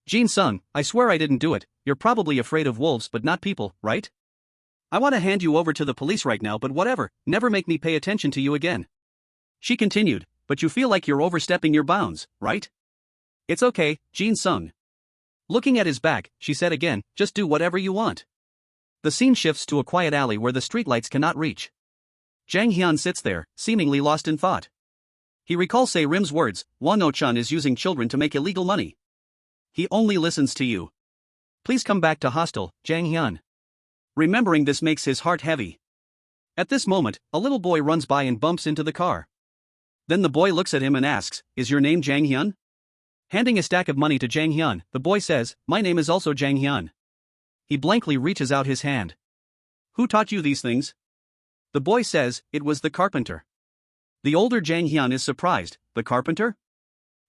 A: Jin-sung, I swear I didn't do it, you're probably afraid of wolves but not people, right? I want to hand you over to the police right now but whatever, never make me pay attention to you again. She continued, but you feel like you're overstepping your bounds, right? It's okay, Jin-sung. Looking at his back, she said again, just do whatever you want. The scene shifts to a quiet alley where the streetlights cannot reach. Jang Hyun sits there, seemingly lost in thought. He recalls Se-rim's words, Won-no-chun is using children to make illegal money. He only listens to you. Please come back to hostel, Jang Hyun. Remembering this makes his heart heavy. At this moment, a little boy runs by and bumps into the car. Then the boy looks at him and asks, is your name Jang Hyun? Handing a stack of money to Jang Hyun, the boy says, my name is also Jang Hyun. He blankly reaches out his hand. Who taught you these things? The boy says, it was the carpenter. The older Jang Hyun is surprised, the carpenter?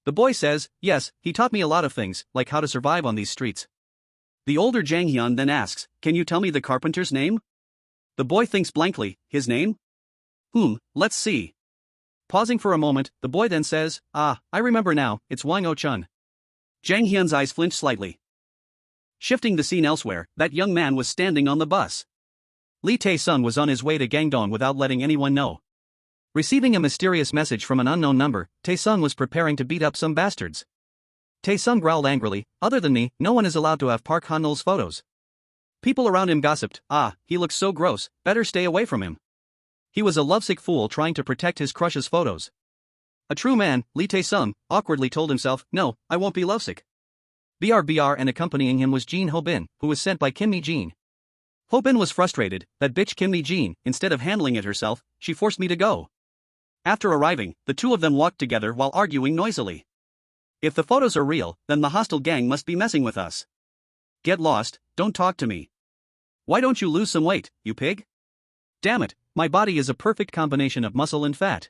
A: The boy says, yes, he taught me a lot of things, like how to survive on these streets. The older Jang Hyun then asks, can you tell me the carpenter's name? The boy thinks blankly, his name? Let's see. Pausing for a moment, the boy then says, I remember now, it's Wang-o-chun. Jang Hyun's eyes flinch slightly. Shifting the scene elsewhere, that young man was standing on the bus. Lee Tae-sun was on his way to Gangdong without letting anyone know. Receiving a mysterious message from an unknown number, Tae-sun was preparing to beat up some bastards. Tae-sun growled angrily, other than me, no one is allowed to have Park Han-nul's photos. People around him gossiped, he looks so gross, better stay away from him. He was a lovesick fool trying to protect his crush's photos. A true man, Lee Tae-sung, awkwardly told himself, "No, I won't be lovesick." BRBR, and accompanying him was Jin Ho-bin, who was sent by Kim Mi-jin. Ho-bin was frustrated. "That bitch Kim Mi-jin, instead of handling it herself, she forced me to go." After arriving, the two of them walked together while arguing noisily. "If the photos are real, then the hostile gang must be messing with us. Get lost, don't talk to me. Why don't you lose some weight, you pig? Damn it, my body is a perfect combination of muscle and fat."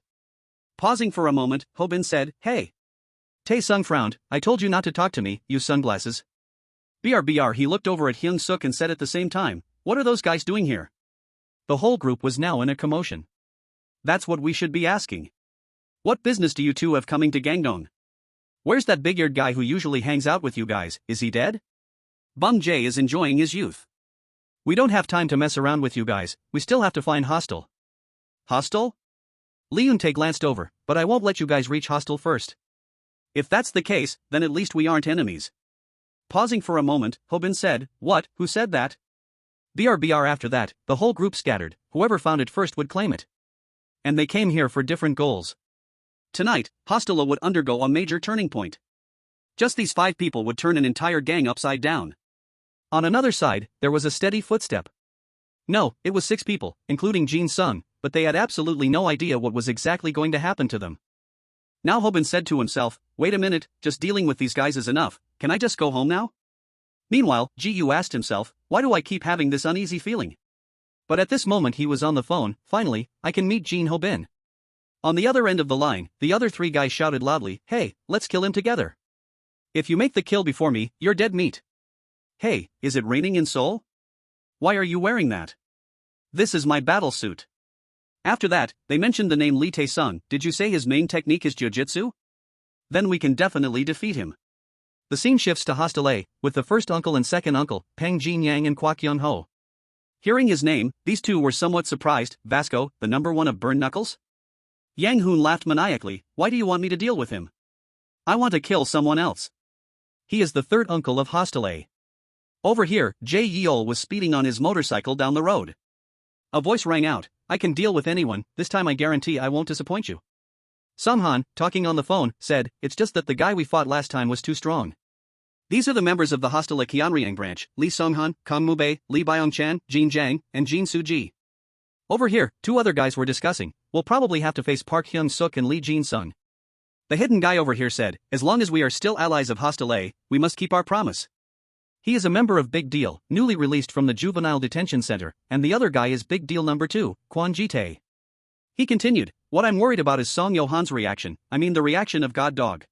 A: Pausing for a moment, Ho-bin said, "Hey." Tae-sung frowned. "I told you not to talk to me, you sunglasses." BRBR, he looked over at Hyung-seok and said at the same time, "What are those guys doing here?" The whole group was now in a commotion. "That's what we should be asking. What business do you two have coming to Gangdong? Where's that big-eared guy who usually hangs out with you guys, is he dead? Bum Jae is enjoying his youth. We don't have time to mess around with you guys, we still have to find Hostel." "Hostel?" Lee Eun-tae glanced over, "But I won't let you guys reach Hostel first." "If that's the case, then at least we aren't enemies." Pausing for a moment, Ho-bin said, "What, who said that?" BRBR. After that, the whole group scattered. Whoever found it first would claim it. And they came here for different goals. Tonight, Hostile would undergo a major turning point. Just these 5 people would turn an entire gang upside down. On another side, there was a steady footstep. No, it was 6 people, including Jin Sung, but they had absolutely no idea what was exactly going to happen to them. Now Ho-bin said to himself, "Wait a minute, just dealing with these guys is enough, can I just go home now?" Meanwhile, Ji-yu asked himself, "Why do I keep having this uneasy feeling?" But at this moment he was on the phone. "Finally, I can meet Jin Ho-bin." On the other end of the line, the other 3 guys shouted loudly, "Hey, let's kill him together. If you make the kill before me, you're dead meat." "Hey, is it raining in Seoul? Why are you wearing that?" "This is my battle suit." After that, they mentioned the name Lee Tae-sung. "Did you say his main technique is jiu-jitsu? Then we can definitely defeat him." The scene shifts to Hostel A, with the first uncle and second uncle, Pang Jin-yang and Kwak Yun-ho. Hearing his name, these two were somewhat surprised. "Vasco, the number 1 of Burn Knuckles?" Yang Hoon laughed maniacally. "Why do you want me to deal with him? I want to kill someone else. He is the third uncle of Hostel A." Over here, Jae Yeol was speeding on his motorcycle down the road. A voice rang out, "I can deal with anyone, this time I guarantee I won't disappoint you." Samhan, talking on the phone, said, "It's just that the guy we fought last time was too strong." These are the members of the Hostel Kianryang branch, Lee Sunghan, Kang Mubei, Lee Byung-chan, Jin Jang, and Jin Soo-ji. Over here, 2 other guys were discussing, "We'll probably have to face Park Hyung-seok and Lee Jin-sung." The hidden guy over here said, "As long as we are still allies of Hostel A, we must keep our promise." He is a member of Big Deal, newly released from the juvenile detention center, and the other guy is Big Deal number 2, Kwon Ji-tae. He continued, "What I'm worried about is Song Yo-han's reaction, I mean the reaction of God Dog."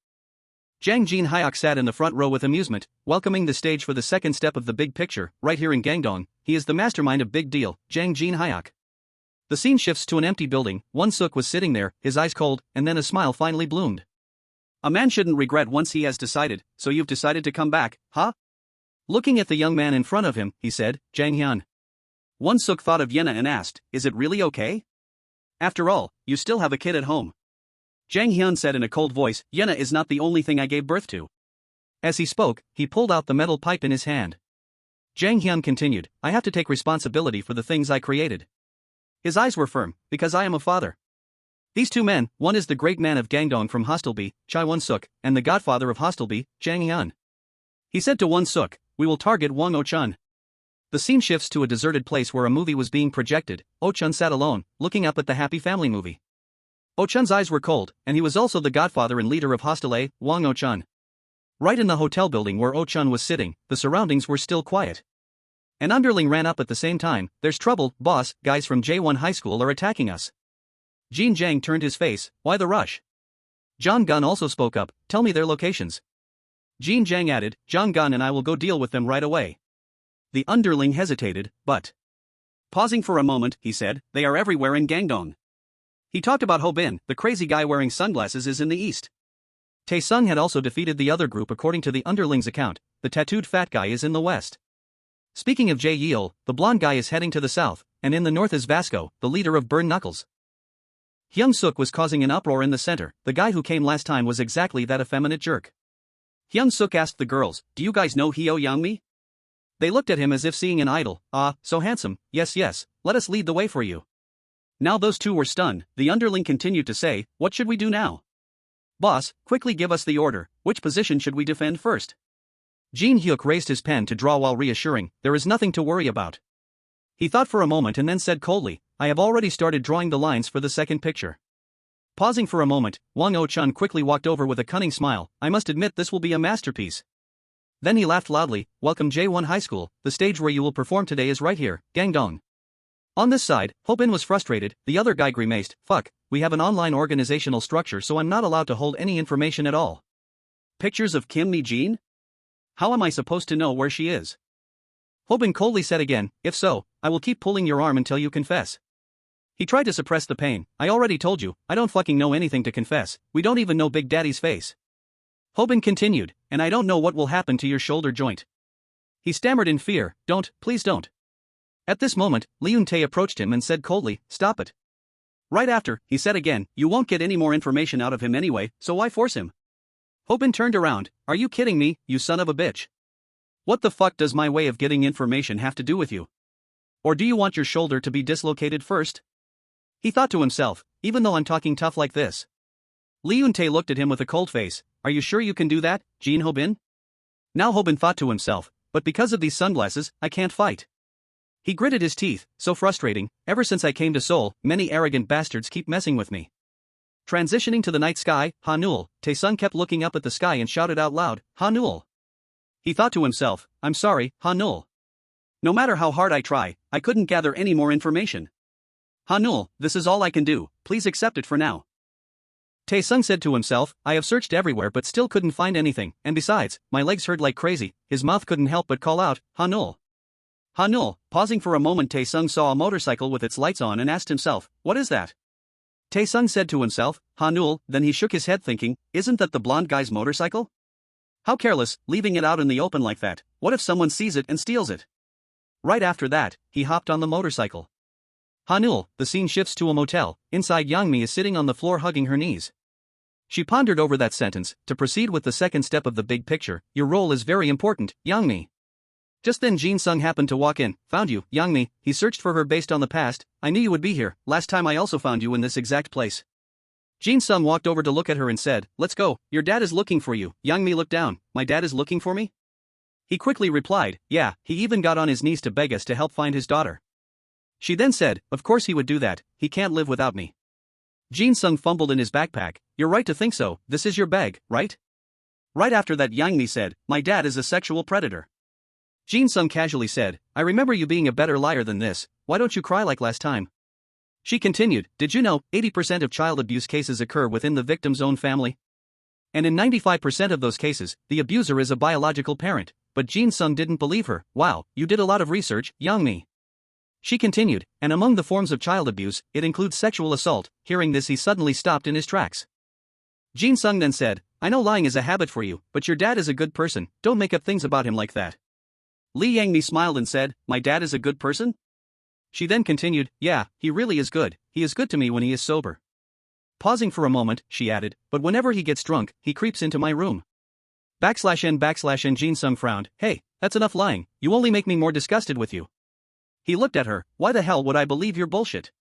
A: Jang Jin-hyuk sat in the front row with amusement, welcoming the stage for the second step of the big picture. Right here in Gangdong, he is the mastermind of Big Deal, Jang Jin-hyuk. The scene shifts to an empty building. Won-suk was sitting there, his eyes cold, and then a smile finally bloomed. "A man shouldn't regret once he has decided, so you've decided to come back, huh?" Looking at the young man in front of him, he said, "Jang Hyun." Won-suk thought of Yena and asked, "Is it really okay? After all, you still have a kid at home." Jang Hyun said in a cold voice, "Yena is not the only thing I gave birth to." As he spoke, he pulled out the metal pipe in his hand. Jang Hyun continued, "I have to take responsibility for the things I created." His eyes were firm, "Because I am a father." These 2 men, one is the great man of Gangdong from Hostel B, Chai Won-suk, and the godfather of Hostel B, Jang Hyun. He said to Won-suk, "We will target Wang Oh-chun." The scene shifts to a deserted place where a movie was being projected. Oh-chun sat alone, looking up at the Happy Family movie. Oh-chun's eyes were cold, and he was also the godfather and leader of Hostel A, Wang Oh-chun. Right in the hotel building where Oh-chun was sitting, the surroundings were still quiet. An underling ran up at the same time, "There's trouble, boss, guys from J1 High School are attacking us." Jin Jang turned his face, "Why the rush?" John Gunn also spoke up, "Tell me their locations." Jin Jang added, "John Gunn and I will go deal with them right away." The underling hesitated, but pausing for a moment, he said, "They are everywhere in Gangdong." He talked about Ho-bin, the crazy guy wearing sunglasses is in the east. Tae-sung had also defeated the other group according to the underling's account, the tattooed fat guy is in the west. Speaking of Jae Yeol, the blonde guy is heading to the south, and in the north is Vasco, the leader of Burn Knuckles. Hyung-seok was causing an uproar in the center, the guy who came last time was exactly that effeminate jerk. Hyung-seok asked the girls, "Do you guys know Hyo Youngmi?" They looked at him as if seeing an idol. "Ah, so handsome, yes, let us lead the way for you." Now those two were stunned. The underling continued to say, "What should we do now? Boss, quickly give us the order. Which position should we defend first?" Hyuk raised his pen to draw while reassuring, "There is nothing to worry about." He thought for a moment and then said coldly, "I have already started drawing the lines for the second picture." Pausing for a moment, Wang Oh-chun quickly walked over with a cunning smile, "I must admit this will be a masterpiece." Then he laughed loudly, "Welcome J1 High School, the stage where you will perform today is right here, Gangdong." On this side, Hobin was frustrated, the other guy grimaced, "Fuck, we have an online organizational structure so I'm not allowed to hold any information at all. Pictures of Kim Mi-jin? How am I supposed to know where she is?" Hobin coldly said again, "If so, I will keep pulling your arm until you confess." He tried to suppress the pain, "I already told you, I don't fucking know anything to confess, we don't even know Big Daddy's face." Hobin continued, "And I don't know what will happen to your shoulder joint." He stammered in fear, "Don't, please don't." At this moment, Leun-tae approached him and said coldly, "Stop it." Right after, he said again, "You won't get any more information out of him anyway, so why force him?" Hobin turned around, "Are you kidding me, you son of a bitch? What the fuck does my way of getting information have to do with you? Or do you want your shoulder to be dislocated first?" He thought to himself, "Even though I'm talking tough like this." Leun-tae looked at him with a cold face, "Are you sure you can do that, Jin Hobin?" Now Hobin thought to himself, "But because of these sunglasses, I can't fight." He gritted his teeth, "So frustrating, ever since I came to Seoul, many arrogant bastards keep messing with me." Transitioning to the night sky, Hanul, Tae-sung kept looking up at the sky and shouted out loud, "Hanul." He thought to himself, "I'm sorry, Hanul. No matter how hard I try, I couldn't gather any more information. Hanul, this is all I can do, please accept it for now." Tae-sung said to himself, "I have searched everywhere but still couldn't find anything, and besides, my legs hurt like crazy." His mouth couldn't help but call out, "Hanul. Hanul." Pausing for a moment, Tae-sung saw a motorcycle with its lights on and asked himself, "What is that?" Tae-sung said to himself, "Hanul," then he shook his head thinking, "Isn't that the blonde guy's motorcycle? How careless, leaving it out in the open like that, what if someone sees it and steals it?" Right after that, he hopped on the motorcycle. Hanul, the scene shifts to a motel, inside Yang-mi is sitting on the floor hugging her knees. She pondered over that sentence, to proceed with the second step of the big picture, "Your role is very important, Yang-mi." Just then Jin-sung happened to walk in, "Found you, Yang-mi." He searched for her based on the past, "I knew you would be here, last time I also found you in this exact place." Jin-sung walked over to look at her and said, "Let's go, your dad is looking for you." Yang-mi looked down, "My dad is looking for me?" He quickly replied, "Yeah, he even got on his knees to beg us to help find his daughter." She then said, "Of course he would do that, he can't live without me." Jin-sung fumbled in his backpack, "You're right to think so, this is your bag, right?" Right after that Yang-mi said, "My dad is a sexual predator." Jin-sung casually said, "I remember you being a better liar than this, why don't you cry like last time?" She continued, "Did you know, 80% of child abuse cases occur within the victim's own family? And in 95% of those cases, the abuser is a biological parent." But Jin-sung didn't believe her. "Wow, you did a lot of research, Yang-mi." She continued, "And among the forms of child abuse, it includes sexual assault." Hearing this he suddenly stopped in his tracks. Jin-sung then said, "I know lying is a habit for you, but your dad is a good person, don't make up things about him like that." Lee Yang-mi smiled and said, "My dad is a good person?" She then continued, "Yeah, he really is good, he is good to me when he is sober." Pausing for a moment, she added, "But whenever he gets drunk, he creeps into my room." /n/n Jin-sung frowned, "Hey, that's enough lying, you only make me more disgusted with you." He looked at her, "Why the hell would I believe your bullshit?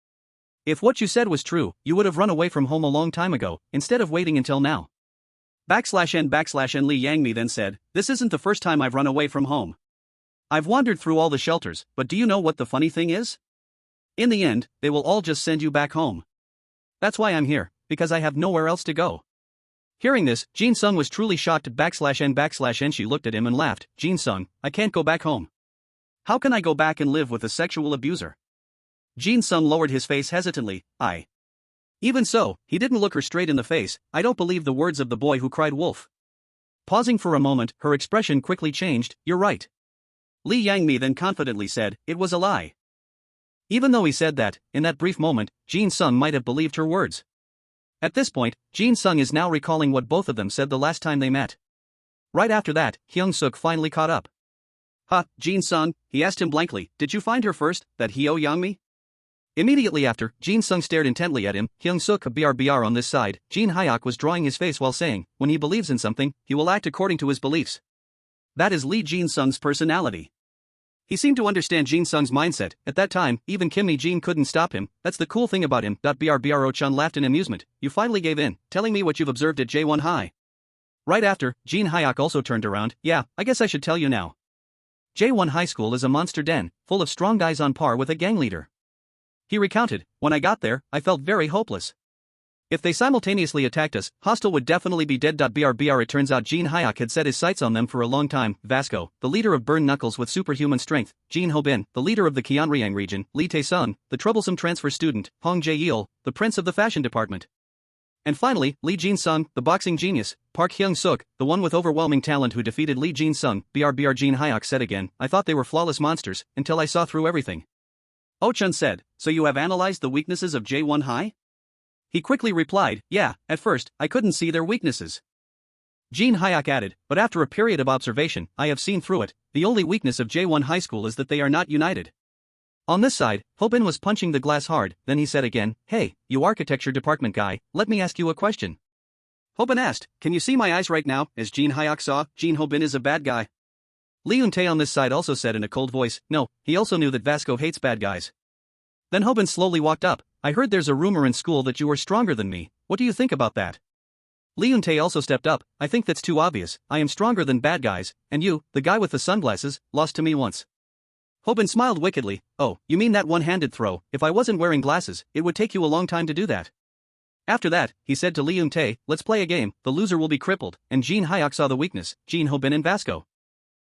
A: If what you said was true, you would have run away from home a long time ago, instead of waiting until now." /n/n Lee Yang-mi then said, "This isn't the first time I've run away from home. I've wandered through all the shelters, but do you know what the funny thing is? In the end, they will all just send you back home. That's why I'm here, because I have nowhere else to go." Hearing this, Jin-sung was truly shocked. /n/n She looked at him and laughed, "Jin-sung, I can't go back home. How can I go back and live with a sexual abuser?" Jin-sung lowered his face hesitantly, "I." Even so, he didn't look her straight in the face. "I don't believe the words of the boy who cried wolf." Pausing for a moment, her expression quickly changed, "You're right." Lee Yang-mi then confidently said, "It was a lie." Even though he said that, in that brief moment, Jin-sung might have believed her words. At this point, Jin-sung is now recalling what both of them said the last time they met. Right after that, Hyung-seok finally caught up. Jin-sung," he asked him blankly, "did you find her first, that Hyo Yang-mi?" Immediately after, Jin-sung stared intently at him. Hyung-seok BR on this side, Jin Hyuk was drawing his face while saying, "When he believes in something, he will act according to his beliefs. That is Lee Jin-sung's personality." He seemed to understand Jin Sung's mindset. At that time, even Kim Mi-jin couldn't stop him. That's the cool thing about him. Oh-chan laughed in amusement. You finally gave in, telling me what you've observed at J1 High. Right after, Jin Hyuk also turned around. Yeah, I guess I should tell you now. J1 High School is a monster den, full of strong guys on par with a gang leader. He recounted, when I got there, I felt very hopeless. If they simultaneously attacked us, Hostel would definitely be dead. It turns out Jin Hyuk had set his sights on them for a long time. Vasco, the leader of Burn Knuckles with superhuman strength, Jin Ho-bin, the leader of the Gyeonryang region, Lee Tae-sung, the troublesome transfer student, Hong Jae-yeol, the prince of the fashion department. And finally, Lee Jin-sung, the boxing genius, Park Hyung-seok, the one with overwhelming talent who defeated Lee Jin-sung. Jin Hyuk said again, I thought they were flawless monsters, until I saw through everything. Oh-chun said, so you have analyzed the weaknesses of J1 High? He quickly replied, yeah, at first, I couldn't see their weaknesses. Jin Hyuk added, but after a period of observation, I have seen through it. The only weakness of J1 High School is that they are not united. On this side, Ho-bin was punching the glass hard, then he said again, hey, you architecture department guy, let me ask you a question. Ho-bin asked, can you see my eyes right now? As Jin Hyuk saw, Jin Ho-bin is a bad guy. Lee Eun-tae on this side also said in a cold voice, no, he also knew that Vasco hates bad guys. Then Ho-bin slowly walked up. I heard there's a rumor in school that you are stronger than me. What do you think about that? Lee Eun-tae also stepped up. I think that's too obvious. I am stronger than bad guys, and you, the guy with the sunglasses, lost to me once. Ho-bin smiled wickedly. Oh, you mean that one-handed throw? If I wasn't wearing glasses, it would take you a long time to do that. After that, he said to Lee Eun-tae, let's play a game, the loser will be crippled, and Jin Hyuk saw the weakness, Jin Ho-bin and Vasco.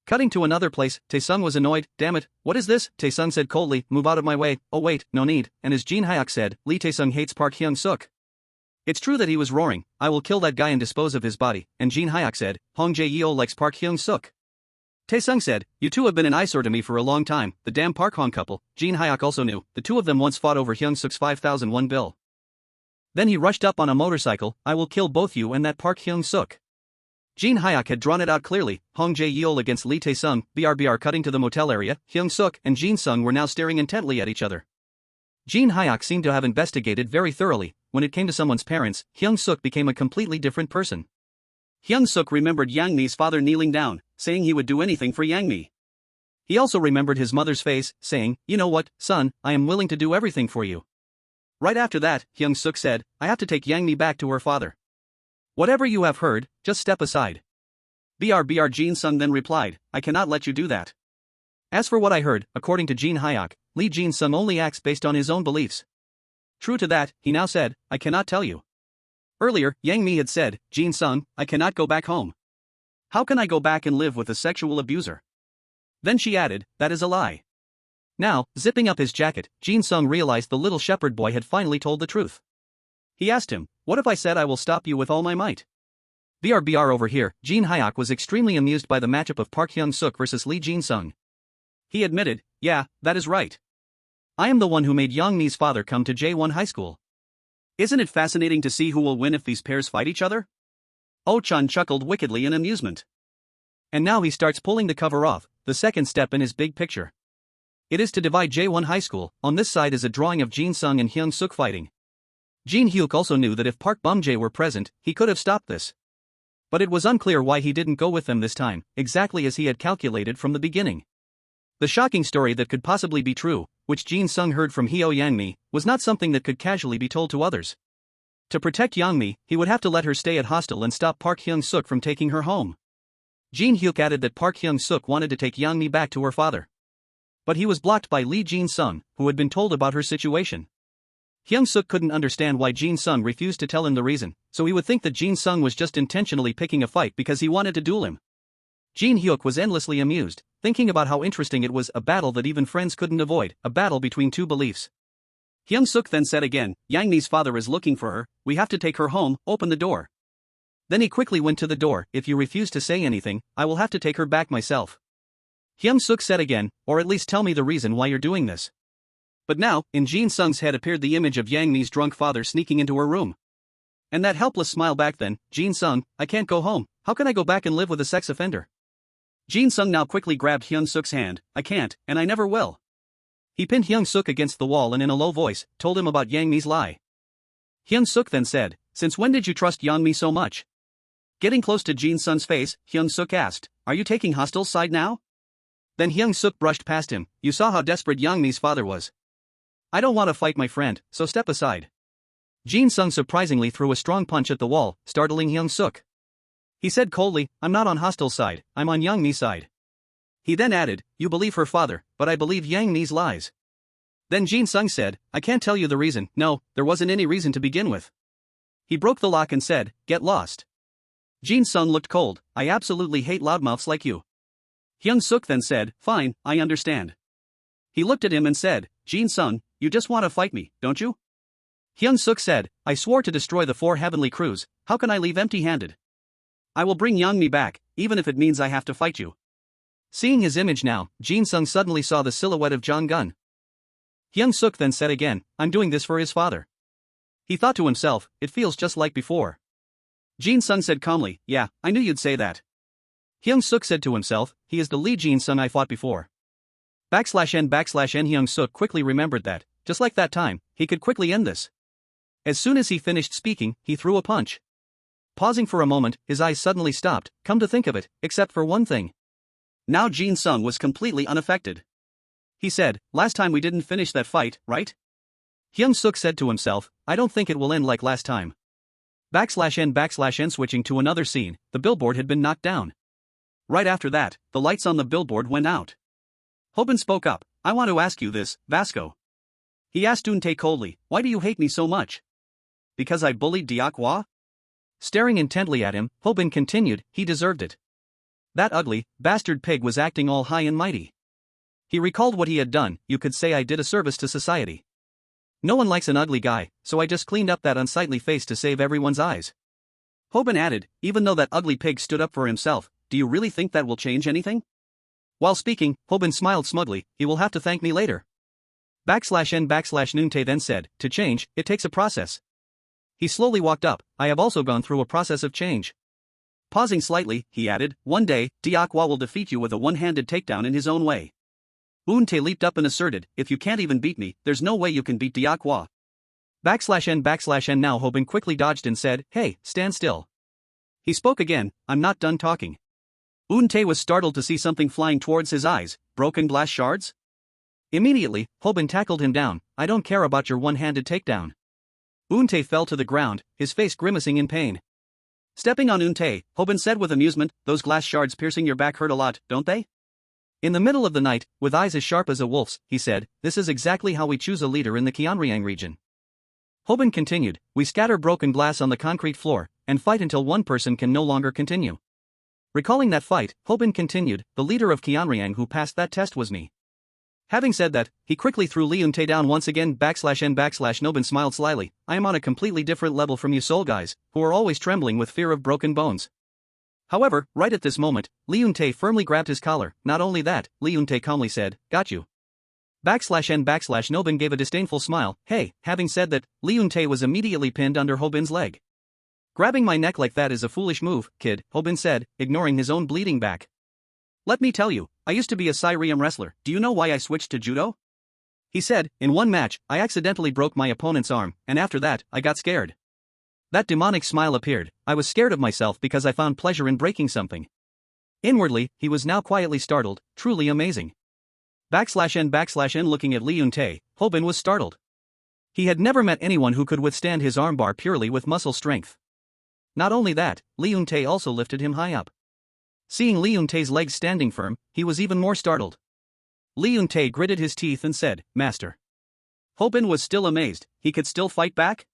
A: Cutting to another place, Tae-sung was annoyed. Damn it, what is this? Tae-sung said coldly, move out of my way. Oh wait, no need. And as Jin Hyuk said, Lee Tae-sung hates Park Hyung-seok. It's true that he was roaring, I will kill that guy and dispose of his body, and Jin Hyuk said, Hong Jae-yeol likes Park Hyung-seok. Tae-sung said, you two have been an eyesore to me for a long time, the damn Park Hong couple. Jin Hyuk also knew, the two of them once fought over Hyung-seok's 5001 bill. Then he rushed up on a motorcycle, I will kill both you and that Park Hyung-seok. Jin Hyuk had drawn it out clearly, Hong Jae-yeol against Lee Tae-sung. Cutting to the motel area, Hyung-seok and Jin Sung were now staring intently at each other. Jin Hyuk seemed to have investigated very thoroughly. When it came to someone's parents, Hyung-seok became a completely different person. Hyung-seok remembered Yang Mi's father kneeling down, saying he would do anything for Yang Mi. He also remembered his mother's face, saying, you know what, son, I am willing to do everything for you. Right after that, Hyung-seok said, I have to take Yang Mi back to her father. Whatever you have heard, just step aside. Jin Sung then replied, I cannot let you do that. As for what I heard, according to Jin Hyuk, Lee Jin Sung only acts based on his own beliefs. True to that, he now said, I cannot tell you. Earlier, Yang Mi had said, Jin Sung, I cannot go back home. How can I go back and live with a sexual abuser? Then she added, that is a lie. Now, zipping up his jacket, Jin Sung realized the little shepherd boy had finally told the truth. He asked him, what if I said I will stop you with all my might? Over here, Jin Hyuk was extremely amused by the matchup of Park Hyung-seok versus Lee Jin Sung. He admitted, yeah, that is right. I am the one who made Yang Mi's father come to J1 High School. Isn't it fascinating to see who will win if these pairs fight each other? Oh-chan chuckled wickedly in amusement. And now he starts pulling the cover off, the second step in his big picture. It is to divide J1 High School. On this side is a drawing of Jin Sung and Hyung-seok fighting. Jin Hyuk also knew that if Park Bum-jae were present, he could have stopped this. But it was unclear why he didn't go with them this time, exactly as he had calculated from the beginning. The shocking story that could possibly be true, which Jin Sung heard from Hyo Yang Mi, was not something that could casually be told to others. To protect Yang Mi, he would have to let her stay at hostel and stop Park Hyung-seok from taking her home. Jin Hyuk added that Park Hyung-seok wanted to take Yang Mi back to her father. But he was blocked by Lee Jin Sung, who had been told about her situation. Hyung-seok couldn't understand why Jin Sung refused to tell him the reason, so he would think that Jin Sung was just intentionally picking a fight because he wanted to duel him. Jin Hyuk was endlessly amused, thinking about how interesting it was, a battle that even friends couldn't avoid, a battle between two beliefs. Hyung-seok then said again, Yang Mi's father is looking for her, we have to take her home, open the door. Then he quickly went to the door, if you refuse to say anything, I will have to take her back myself. Hyung-seok said again, or at least tell me the reason why you're doing this. But now, in Jin Sung's head appeared the image of Yang Mi's drunk father sneaking into her room. And that helpless smile back then, Jin Sung, I can't go home, how can I go back and live with a sex offender? Jin Sung now quickly grabbed Hyung-seok's hand, I can't, and I never will. He pinned Hyung-seok against the wall and in a low voice, told him about Yang Mi's lie. Hyung-seok then said, since when did you trust Yang Mi so much? Getting close to Jin Sung's face, Hyung-seok asked, are you taking hostel's side now? Then Hyung-seok brushed past him. You saw how desperate Young-mi's father was. I don't want to fight my friend, so step aside. Jin-sung surprisingly threw a strong punch at the wall, startling Hyung-seok. He said coldly, I'm not on hostile side, I'm on Young-mi's side. He then added, you believe her father, but I believe Young-mi's lies. Then Jin-sung said, I can't tell you the reason. No, there wasn't any reason to begin with. He broke the lock and said, get lost. Jin-sung looked cold. I absolutely hate loudmouths like you. Hyung-seok then said, fine, I understand. He looked at him and said, Jin-sung, you just want to fight me, don't you? Hyung-seok said, I swore to destroy the 4 heavenly crews, how can I leave empty-handed? I will bring Young-mi back, even if it means I have to fight you. Seeing his image now, Jin-sung suddenly saw the silhouette of Jong-gun. Hyung-seok then said again, I'm doing this for his father. He thought to himself, it feels just like before. Jin-sung said calmly, yeah, I knew you'd say that. Hyung-seok said to himself, he is the Lee Jin-sung I fought before. /n Hyung-seok quickly remembered that, just like that time, he could quickly end this. As soon as he finished speaking, he threw a punch. Pausing for a moment, his eyes suddenly stopped, come to think of it, except for one thing. Now Jin-sung was completely unaffected. He said, last time we didn't finish that fight, right? Hyung-seok said to himself, I don't think it will end like last time. /n switching to another scene, the billboard had been knocked down. Right after that, the lights on the billboard went out. Hobin spoke up, I want to ask you this, Vasco. He asked Eun-tae coldly, why do you hate me so much? Because I bullied Deok-hwa? Staring intently at him, Hobin continued, he deserved it. That ugly, bastard pig was acting all high and mighty. He recalled what he had done, you could say I did a service to society. No one likes an ugly guy, so I just cleaned up that unsightly face to save everyone's eyes. Hobin added, even though that ugly pig stood up for himself, do you really think that will change anything? While speaking, Hobin smiled smugly, he will have to thank me later. /n Eun-tae then said, to change, it takes a process. He slowly walked up, I have also gone through a process of change. Pausing slightly, he added, one day, Deok-hwa will defeat you with a one-handed takedown in his own way. Eun-tae leaped up and asserted, if you can't even beat me, there's no way you can beat Deok-hwa. /n now Hobin quickly dodged and said, hey, stand still. He spoke again, I'm not done talking. Eun-tae was startled to see something flying towards his eyes, broken glass shards? Immediately, Hobin tackled him down, I don't care about your one-handed takedown. Eun-tae fell to the ground, his face grimacing in pain. Stepping on Eun-tae, Hobin said with amusement, those glass shards piercing your back hurt a lot, don't they? In the middle of the night, with eyes as sharp as a wolf's, he said, this is exactly how we choose a leader in the Gyeonryang region. Hobin continued, we scatter broken glass on the concrete floor, and fight until one person can no longer continue. Recalling that fight, Hobin continued, the leader of Gyeonryang who passed that test was me. Having said that, he quickly threw Lee Eun-tae down once again. /n Nobin smiled slyly, I am on a completely different level from you soul guys, who are always trembling with fear of broken bones. However, right at this moment, Lee Eun-tae firmly grabbed his collar, not only that, Lee Eun-tae calmly said, got you. /n Nobin gave a disdainful smile, hey, having said that, Lee Eun-tae was immediately pinned under Hobin's leg. Grabbing my neck like that is a foolish move, kid, Hobin said, ignoring his own bleeding back. Let me tell you, I used to be a Syriam wrestler, do you know why I switched to judo? He said, in one match, I accidentally broke my opponent's arm, and after that, I got scared. That demonic smile appeared, I was scared of myself because I found pleasure in breaking something. Inwardly, he was now quietly startled, truly amazing. /n looking at Lee Eun-tae, Hobin was startled. He had never met anyone who could withstand his armbar purely with muscle strength. Not only that, Lee Eun-tae also lifted him high up. Seeing Lee Eun-tae's legs standing firm, he was even more startled. Lee Eun-tae gritted his teeth and said, Master. Hobin was still amazed, he could still fight back?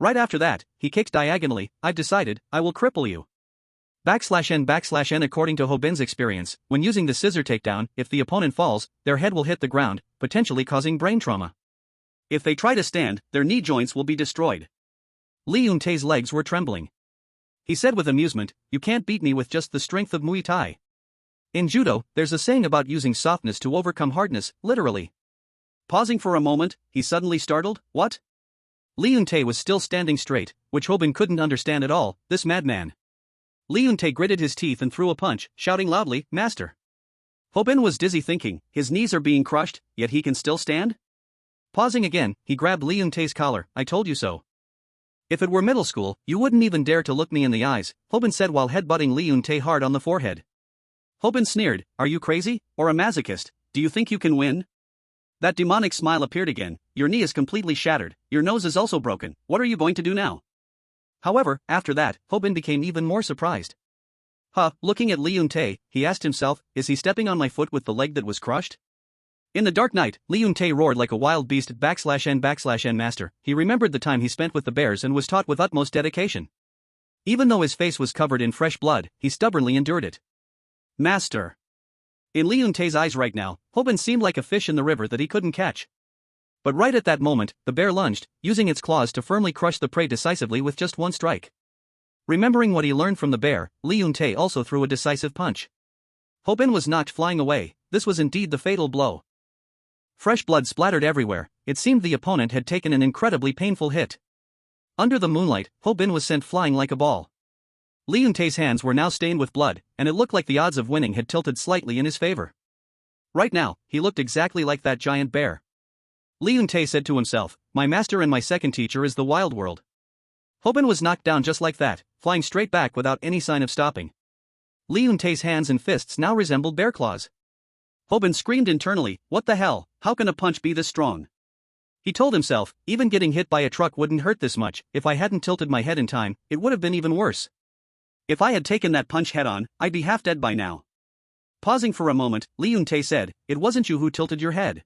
A: Right after that, he kicked diagonally, I've decided, I will cripple you. /n according to Hobin's experience, when using the scissor takedown, if the opponent falls, their head will hit the ground, potentially causing brain trauma. If they try to stand, their knee joints will be destroyed. Lee Eun-tae's legs were trembling. He said with amusement, you can't beat me with just the strength of Muay Thai. In judo, there's a saying about using softness to overcome hardness, literally. Pausing for a moment, he suddenly startled, what? Lee Eun-tae was still standing straight, which Hobin couldn't understand at all, this madman. Lee Eun-tae gritted his teeth and threw a punch, shouting loudly, Master. Hobin was dizzy thinking, his knees are being crushed, yet he can still stand? Pausing again, he grabbed Lee Eun-tae's collar, I told you so. If it were middle school, you wouldn't even dare to look me in the eyes, Hobin said while headbutting Lee Eun-tae hard on the forehead. Hobin sneered, are you crazy, or a masochist, do you think you can win? That demonic smile appeared again, your knee is completely shattered, your nose is also broken, what are you going to do now? However, after that, Hobin became even more surprised. Looking at Lee Eun-tae, he asked himself, is he stepping on my foot with the leg that was crushed? In the dark night, Lee Eun-tae roared like a wild beast /n master, he remembered the time he spent with the bears and was taught with utmost dedication. Even though his face was covered in fresh blood, he stubbornly endured it. Master. In Lee Eun-tae's eyes right now, Hobin seemed like a fish in the river that he couldn't catch. But right at that moment, the bear lunged, using its claws to firmly crush the prey decisively with just one strike. Remembering what he learned from the bear, Lee Eun-tae also threw a decisive punch. Hobin was knocked flying away, this was indeed the fatal blow. Fresh blood splattered everywhere, it seemed the opponent had taken an incredibly painful hit. Under the moonlight, Hobin was sent flying like a ball. Lee Eun-tae's hands were now stained with blood, and it looked like the odds of winning had tilted slightly in his favor. Right now, he looked exactly like that giant bear. Lee Eun-tae said to himself, my master and my second teacher is the wild world. Hobin was knocked down just like that, flying straight back without any sign of stopping. Lee Eun-tae's hands and fists now resembled bear claws. Hobin screamed internally, what the hell, how can a punch be this strong? He told himself, even getting hit by a truck wouldn't hurt this much, if I hadn't tilted my head in time, it would have been even worse. If I had taken that punch head on, I'd be half dead by now. Pausing for a moment, Lee Eun-tae said, it wasn't you who tilted your head.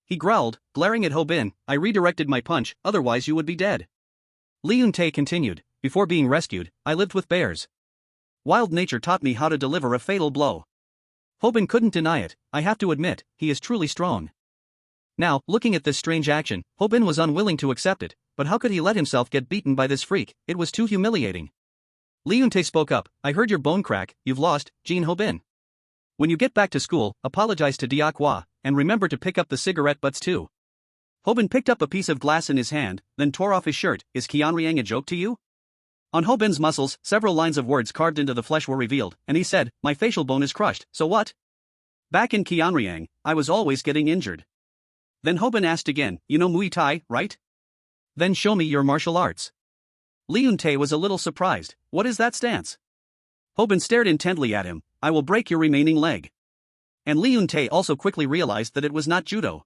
A: He growled, glaring at Hobin, I redirected my punch, otherwise you would be dead. Lee Eun-tae continued, before being rescued, I lived with bears. Wild nature taught me how to deliver a fatal blow. Hobin couldn't deny it, I have to admit, he is truly strong. Now, looking at this strange action, Hobin was unwilling to accept it, but how could he let himself get beaten by this freak, it was too humiliating. Lee Eun-tae spoke up, I heard your bone crack, you've lost, Jin Hobin. When you get back to school, apologize to Diakwa, and remember to pick up the cigarette butts too. Hobin picked up a piece of glass in his hand, then tore off his shirt, is Kianriang a joke to you? On Hobin's muscles, several lines of words carved into the flesh were revealed, and he said, my facial bone is crushed, so what? Back in Kianriang, I was always getting injured. Then Hobin asked again, you know Muay Thai, right? Then show me your martial arts. Lee Eun-tae was a little surprised, what is that stance? Hobin stared intently at him, I will break your remaining leg. And Lee Eun-tae also quickly realized that it was not judo.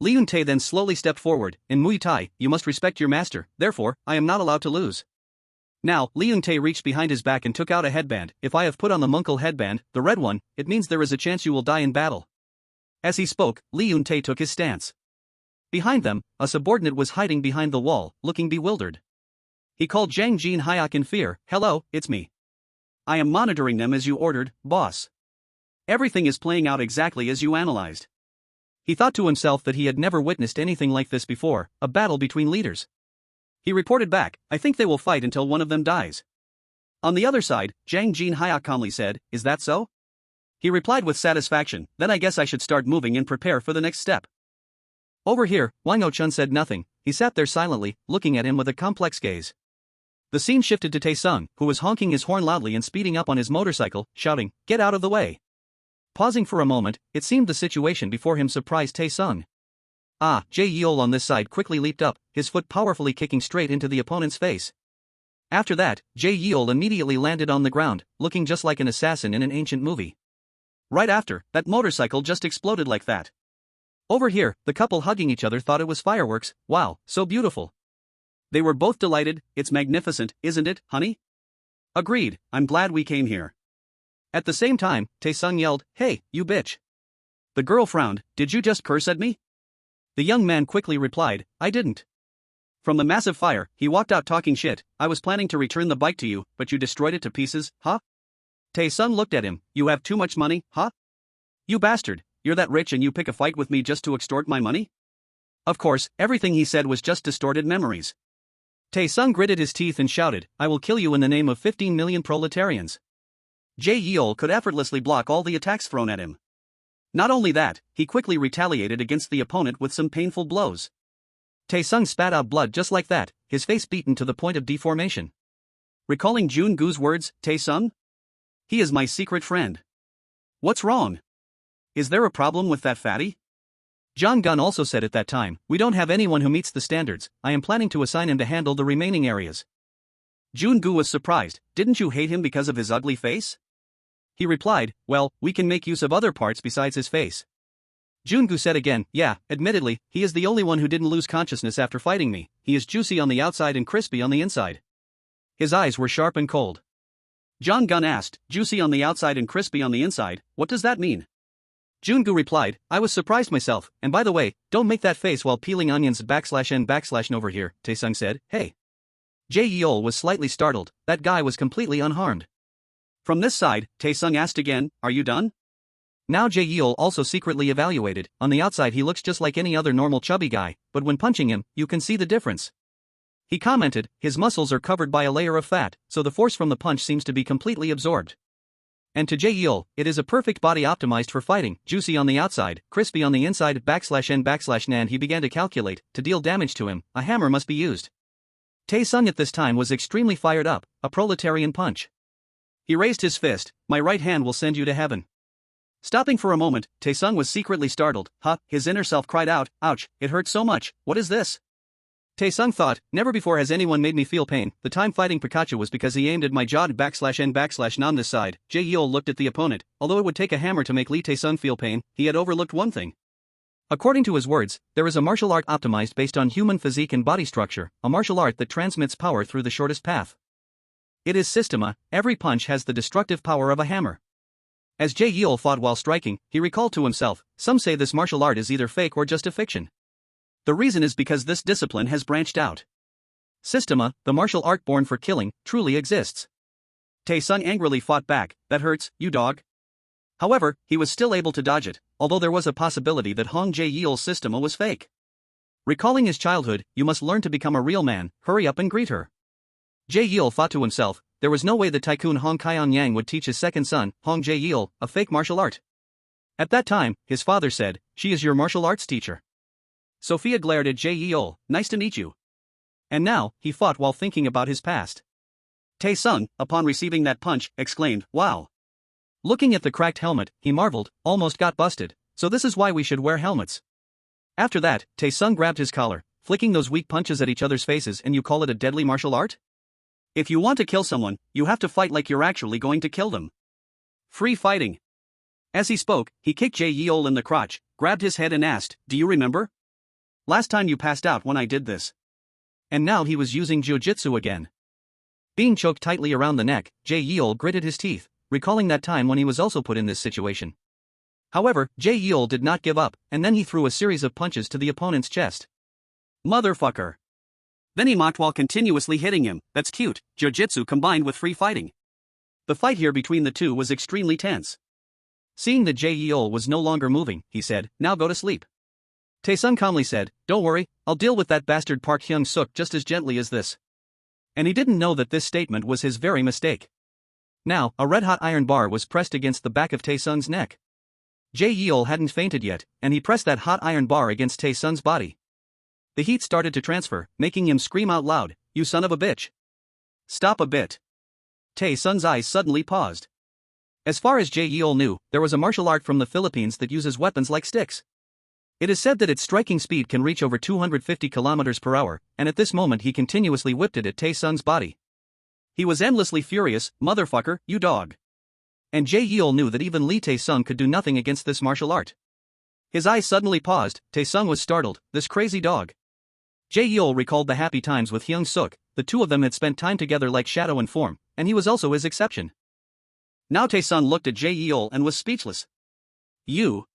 A: Lee Eun-tae then slowly stepped forward, in Muay Thai, you must respect your master, therefore, I am not allowed to lose. Now, Lee Eun-tae reached behind his back and took out a headband, if I have put on the Munkle headband, the red one, it means there is a chance you will die in battle. As he spoke, Lee Eun-tae took his stance. Behind them, a subordinate was hiding behind the wall, looking bewildered. He called Jang Jin-hyuk in fear, hello, it's me. I am monitoring them as you ordered, boss. Everything is playing out exactly as you analyzed. He thought to himself that he had never witnessed anything like this before, a battle between leaders. He reported back, I think they will fight until one of them dies. On the other side, Jang Jin-hyuk calmly said, is that so? He replied with satisfaction, then I guess I should start moving and prepare for the next step. Over here, Wang O-chun said nothing, he sat there silently, looking at him with a complex gaze. The scene shifted to Tae-sung, who was honking his horn loudly and speeding up on his motorcycle, shouting, get out of the way. Pausing for a moment, it seemed the situation before him surprised Tae-sung. Jae Yeol on this side quickly leaped up, his foot powerfully kicking straight into the opponent's face. After that, Jae Yeol immediately landed on the ground, looking just like an assassin in an ancient movie. Right after, that motorcycle just exploded like that. Over here, the couple hugging each other thought it was fireworks, wow, so beautiful. They were both delighted, it's magnificent, isn't it, honey? Agreed, I'm glad we came here. At the same time, Tae-sung yelled, hey, you bitch. The girl frowned, did you just curse at me? The young man quickly replied, I didn't. From the massive fire, he walked out talking shit, I was planning to return the bike to you, but you destroyed it to pieces, huh? Tae-sung looked at him, you have too much money, huh? You bastard, you're that rich and you pick a fight with me just to extort my money? Of course, everything he said was just distorted memories. Tae-sung gritted his teeth and shouted, I will kill you in the name of 15 million proletarians. Jae Yeol could effortlessly block all the attacks thrown at him. Not only that, he quickly retaliated against the opponent with some painful blows. Tae-sung spat out blood just like that, his face beaten to the point of deformation. Recalling Jun-goo's words, Tae-sung? He is my secret friend. What's wrong? Is there a problem with that fatty? John Gunn also said at that time, we don't have anyone who meets the standards, I am planning to assign him to handle the remaining areas. Jun-gu was surprised, didn't you hate him because of his ugly face? He replied, well, we can make use of other parts besides his face. Jung-gu said again, yeah, admittedly, he is the only one who didn't lose consciousness after fighting me. He is juicy on the outside and crispy on the inside. His eyes were sharp and cold. Jong-gun asked, juicy on the outside and crispy on the inside, what does that mean? Jung-gu replied, I was surprised myself, and by the way, don't make that face while peeling onions /n/n over here, Taesung said, hey. Jae-yeol was slightly startled, that guy was completely unharmed. From this side, Taesung asked again, are you done? Now Jae-yeol also secretly evaluated, on the outside he looks just like any other normal chubby guy, but when punching him, you can see the difference. He commented, his muscles are covered by a layer of fat, so the force from the punch seems to be completely absorbed. And to Jae-yeol, it is a perfect body optimized for fighting, juicy on the outside, crispy on the inside /n/n. He began to calculate, to deal damage to him, a hammer must be used. Taesung at this time was extremely fired up, a proletarian punch. He raised his fist, my right hand will send you to heaven. Stopping for a moment, Taesung was secretly startled, his inner self cried out, ouch, it hurts so much, what is this? Taesung thought, never before has anyone made me feel pain. The time fighting Pikachu was because he aimed at my jaw /n/n this side. Jae-yeol looked at the opponent, although it would take a hammer to make Lee Taesung feel pain, he had overlooked one thing. According to his words, there is a martial art optimized based on human physique and body structure, a martial art that transmits power through the shortest path. It is systema, every punch has the destructive power of a hammer. As Jae-yeol fought while striking, he recalled to himself, some say this martial art is either fake or just a fiction. The reason is because this discipline has branched out. Systema, the martial art born for killing, truly exists. Taesung angrily fought back, that hurts, you dog. However, he was still able to dodge it, although there was a possibility that Hong Jae-yeol's systema was fake. Recalling his childhood, you must learn to become a real man, hurry up and greet her. Jae-yeol thought to himself, there was no way the tycoon Hong Kyeon-yang would teach his second son, Hong Jae-yeol, a fake martial art. At that time, his father said, she is your martial arts teacher. Sophia glared at Jae-yeol, nice to meet you. And now, he fought while thinking about his past. Taesung, upon receiving that punch, exclaimed, wow. Looking at the cracked helmet, he marveled, almost got busted, so this is why we should wear helmets. After that, Taesung grabbed his collar, flicking those weak punches at each other's faces, and you call it a deadly martial art? If you want to kill someone, you have to fight like you're actually going to kill them. Free fighting. As he spoke, he kicked Jae-yeol in the crotch, grabbed his head and asked, do you remember? Last time you passed out when I did this. And now he was using jiu-jitsu again. Being choked tightly around the neck, Jae-yeol gritted his teeth, recalling that time when he was also put in this situation. However, Jae-yeol did not give up, and then he threw a series of punches to the opponent's chest. Motherfucker. Then he mocked while continuously hitting him, that's cute, jiu-jitsu combined with free fighting. The fight here between the two was extremely tense. Seeing that Jae-yeol was no longer moving, he said, now go to sleep. Taesung calmly said, don't worry, I'll deal with that bastard Park Hyung-seok just as gently as this. And he didn't know that this statement was his very mistake. Now, a red-hot iron bar was pressed against the back of Taesung's neck. Jae-yeol hadn't fainted yet, and he pressed that hot iron bar against Taesung's body. The heat started to transfer, making him scream out loud, you son of a bitch. Stop a bit. Taesung's eyes suddenly paused. As far as Jae-yeol knew, there was a martial art from the Philippines that uses weapons like sticks. It is said that its striking speed can reach over 250 km per hour, and at this moment he continuously whipped it at Taesung's body. He was endlessly furious, motherfucker, you dog. And Jae-yeol knew that even Lee Taesung could do nothing against this martial art. His eyes suddenly paused, Taesung was startled, this crazy dog. Jae-yeol recalled the happy times with Hyung-seok, the two of them had spent time together like shadow and form, and he was also his exception. Now Taesung looked at Jae-yeol and was speechless. You.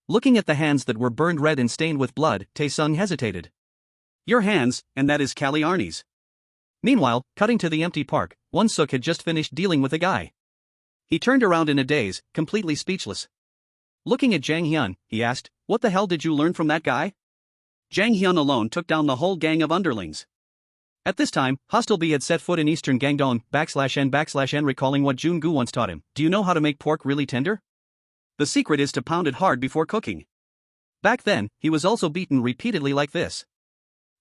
A: Looking at the hands that were burned red and stained with blood, Taesung hesitated. Your hands, and that is Kali Arnie's. Meanwhile, cutting to the empty park, Hyung-seok had just finished dealing with a guy. He turned around in a daze, completely speechless. Looking at Jang Hyun, he asked, what the hell did you learn from that guy? Jang Hyun alone took down the whole gang of underlings. At this time, Hostel B had set foot in Eastern Gangdong /n/n recalling what Jung-gu once taught him. Do you know how to make pork really tender? The secret is to pound it hard before cooking. Back then, he was also beaten repeatedly like this.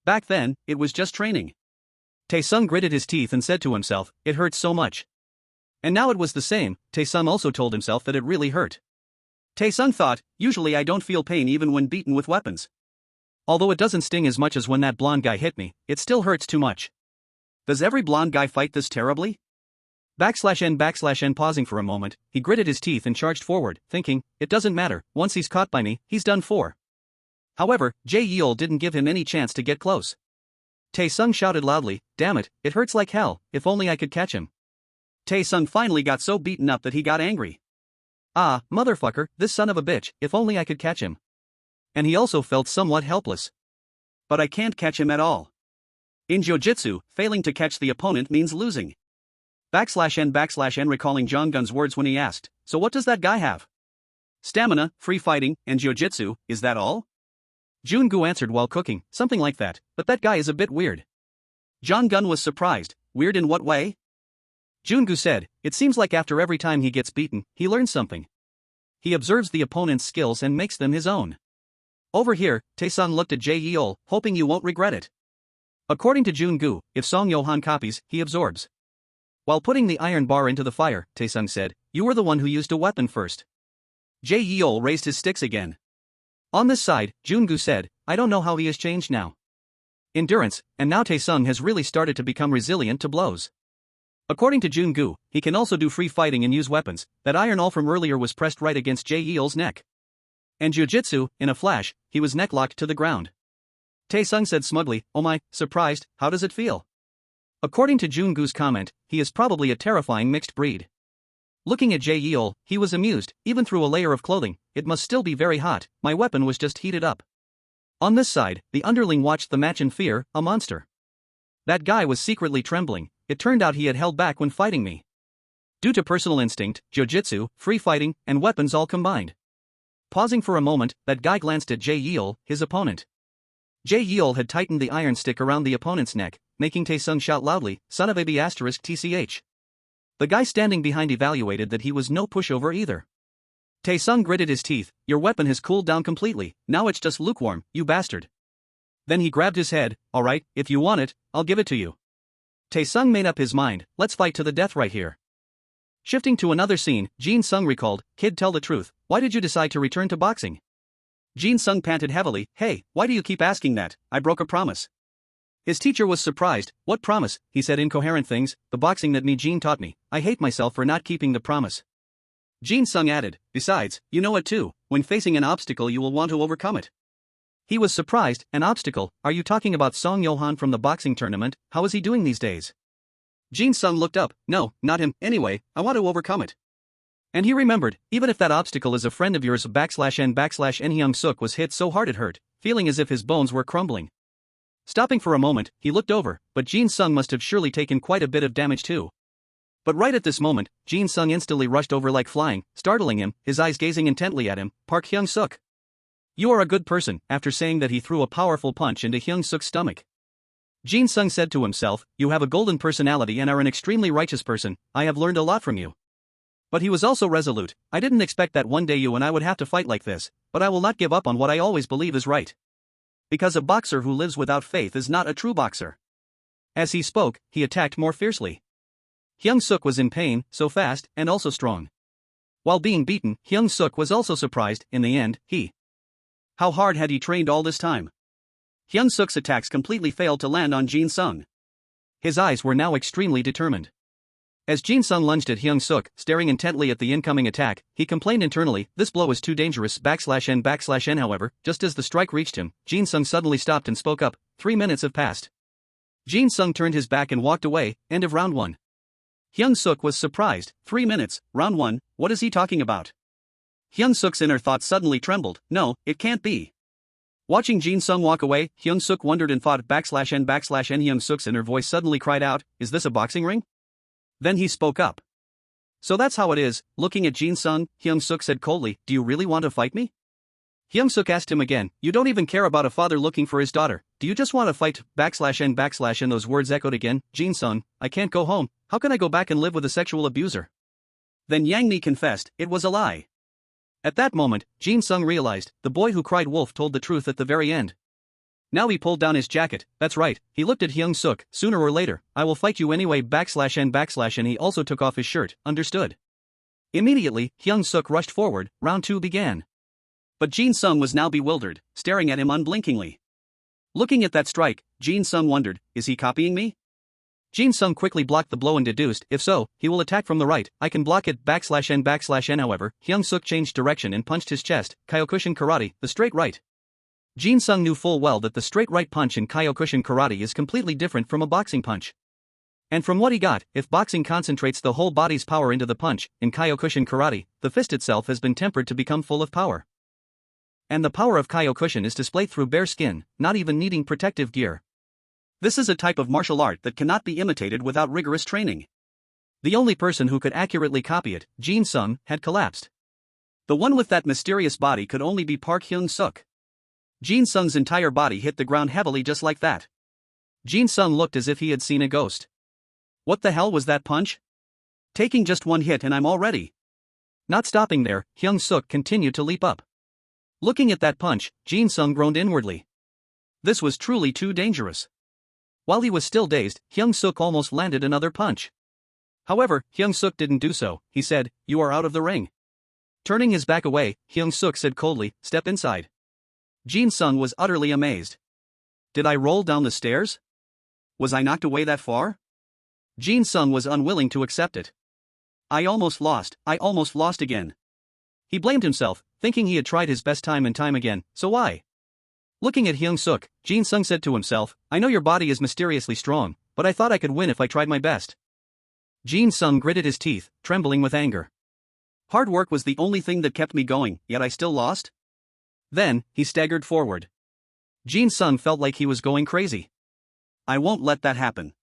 A: Back then, it was just training. Taesung gritted his teeth and said to himself, it hurts so much. And now it was the same, Taesung also told himself that it really hurt. Taesung thought, usually I don't feel pain even when beaten with weapons. Although it doesn't sting as much as when that blonde guy hit me, it still hurts too much. Does every blonde guy fight this terribly? N pausing for a moment, he gritted his teeth and charged forward, thinking, it doesn't matter, once he's caught by me, he's done for. However, Jae-yeol didn't give him any chance to get close. Tae-sung shouted loudly, damn it, it hurts like hell, if only I could catch him. Tae-sung finally got so beaten up that he got angry. Ah, motherfucker, this son of a bitch, if only I could catch him. And he also felt somewhat helpless. But I can't catch him at all. In jiu-jitsu, failing to catch the opponent means losing. N recalling Jong-gun's words when he asked, so what does that guy have? Stamina, free fighting, and jiu-jitsu, is that all? Jung-gu answered while cooking, something like that, but that guy is a bit weird. Jong-gun was surprised, weird in what way? Jung-gu said, it seems like after every time he gets beaten, he learns something. He observes the opponent's skills and makes them his own. Over here, Tae-sung looked at Jae-yeol, hoping you won't regret it. According to Jung-gu, if Song Yo-han copies, he absorbs. While putting the iron bar into the fire, Tae-sung said, you were the one who used a weapon first. Jae-yeol raised his sticks again. On this side, Jung-gu said, I don't know how he has changed now. Endurance, and now Tae-sung has really started to become resilient to blows. According to Jung-gu, he can also do free fighting and use weapons. That iron all from earlier was pressed right against Jae-yeol's neck. And jiu-jitsu, in a flash, he was neck-locked to the ground. Tae-sung said smugly, oh my, surprised, how does it feel? According to Jung-gu's comment, he is probably a terrifying mixed breed. Looking at Jae-yeol, he was amused, even through a layer of clothing, it must still be very hot, my weapon was just heated up. On this side, the underling watched the match in fear, a monster. That guy was secretly trembling, it turned out he had held back when fighting me. Due to personal instinct, jiu-jitsu, free fighting, and weapons all combined. Pausing for a moment, that guy glanced at Jae-yeol, his opponent. Jae-yeol had tightened the iron stick around the opponent's neck, making Tae-sung shout loudly, son of a b******. The guy standing behind evaluated that he was no pushover either. Tae-sung gritted his teeth, your weapon has cooled down completely, now it's just lukewarm, you bastard. Then he grabbed his head, alright, if you want it, I'll give it to you. Tae-sung made up his mind, let's fight to the death right here. Shifting to another scene, Jin-sung recalled, kid tell the truth, why did you decide to return to boxing? Jin-sung panted heavily, hey, why do you keep asking that, I broke a promise. His teacher was surprised, what promise, he said incoherent things, the boxing that me Jin taught me, I hate myself for not keeping the promise. Jin-sung added, besides, you know it too, when facing an obstacle you will want to overcome it. He was surprised, an obstacle, are you talking about Song Yo-han from the boxing tournament, how is he doing these days? Jin-sung looked up, no, not him, anyway, I want to overcome it. And he remembered, even if that obstacle is a friend of yours N Hyung-seok was hit so hard it hurt, feeling as if his bones were crumbling. Stopping for a moment, he looked over, but Jin-sung must have surely taken quite a bit of damage too. But right at this moment, Jin-sung instantly rushed over like flying, startling him, his eyes gazing intently at him, Park Hyung-seok. You are a good person, after saying that he threw a powerful punch into Hyung-seok's stomach. Jin-sung said to himself, you have a golden personality and are an extremely righteous person, I have learned a lot from you. But he was also resolute, I didn't expect that one day you and I would have to fight like this, but I will not give up on what I always believe is right. Because a boxer who lives without faith is not a true boxer. As he spoke, he attacked more fiercely. Hyung-seok was in pain, so fast, and also strong. While being beaten, Hyung-seok was also surprised, in the end, How hard had he trained all this time? Hyung-seok's attacks completely failed to land on Jin-sung. His eyes were now extremely determined. As Jin-sung lunged at Hyung-seok, staring intently at the incoming attack, he complained internally, this blow is too dangerous /N. However, just as the strike reached him, Jin-sung suddenly stopped and spoke up, 3 minutes have passed. Jin-sung turned his back and walked away, end of round 1. Hyung-seok was surprised, 3 minutes, round 1, what is he talking about? Hyung-seok's inner thoughts suddenly trembled, no, it can't be. Watching Jin-sung walk away, Hyung-seok wondered and thought /N. Hyung-seok's inner voice suddenly cried out, is this a boxing ring? Then he spoke up. So that's how it is, looking at Jin-sung, Hyung-seok said coldly, do you really want to fight me? Hyung-seok asked him again, you don't even care about a father looking for his daughter, do you just want to fight /N. Those words echoed again, Jin-sung, I can't go home, how can I go back and live with a sexual abuser? Then Yang Mi confessed, it was a lie. At that moment, Jin-sung realized, the boy who cried wolf told the truth at the very end. Now he pulled down his jacket, that's right, he looked at Hyung-seok, sooner or later, I will fight you anyway /N. And he also took off his shirt, understood. Immediately, Hyung-seok rushed forward, round 2 began. But Jin-sung was now bewildered, staring at him unblinkingly. Looking at that strike, Jin-sung wondered, is he copying me? Jin Sung quickly blocked the blow and deduced, if so, he will attack from the right, I can block it /n/n. However, Hyung-seok changed direction and punched his chest, Kyokushin Karate, the straight right. Jin Sung knew full well that the straight right punch in Kyokushin Karate is completely different from a boxing punch. And from what he got, if boxing concentrates the whole body's power into the punch, in Kyokushin Karate, the fist itself has been tempered to become full of power. And the power of Kyokushin is displayed through bare skin, not even needing protective gear. This is a type of martial art that cannot be imitated without rigorous training. The only person who could accurately copy it, Jin Sung, had collapsed. The one with that mysterious body could only be Park Hyung-seok. Jin Sung's entire body hit the ground heavily just like that. Jin Sung looked as if he had seen a ghost. What the hell was that punch? Taking just one hit and I'm already. Not stopping there, Hyung-seok continued to leap up. Looking at that punch, Jin Sung groaned inwardly. This was truly too dangerous. While he was still dazed, Hyung-seok almost landed another punch. However, Hyung-seok didn't do so. He said, "You are out of the ring." Turning his back away, Hyung-seok said coldly, "Step inside." Jin Sung was utterly amazed. Did I roll down the stairs? Was I knocked away that far? Jin Sung was unwilling to accept it. I almost lost again. He blamed himself, thinking he had tried his best time and time again, so why? Looking at Hyung-seok, Jin Sung said to himself, I know your body is mysteriously strong, but I thought I could win if I tried my best. Jin Sung gritted his teeth, trembling with anger. Hard work was the only thing that kept me going, yet I still lost? Then, he staggered forward. Jin Sung felt like he was going crazy. I won't let that happen.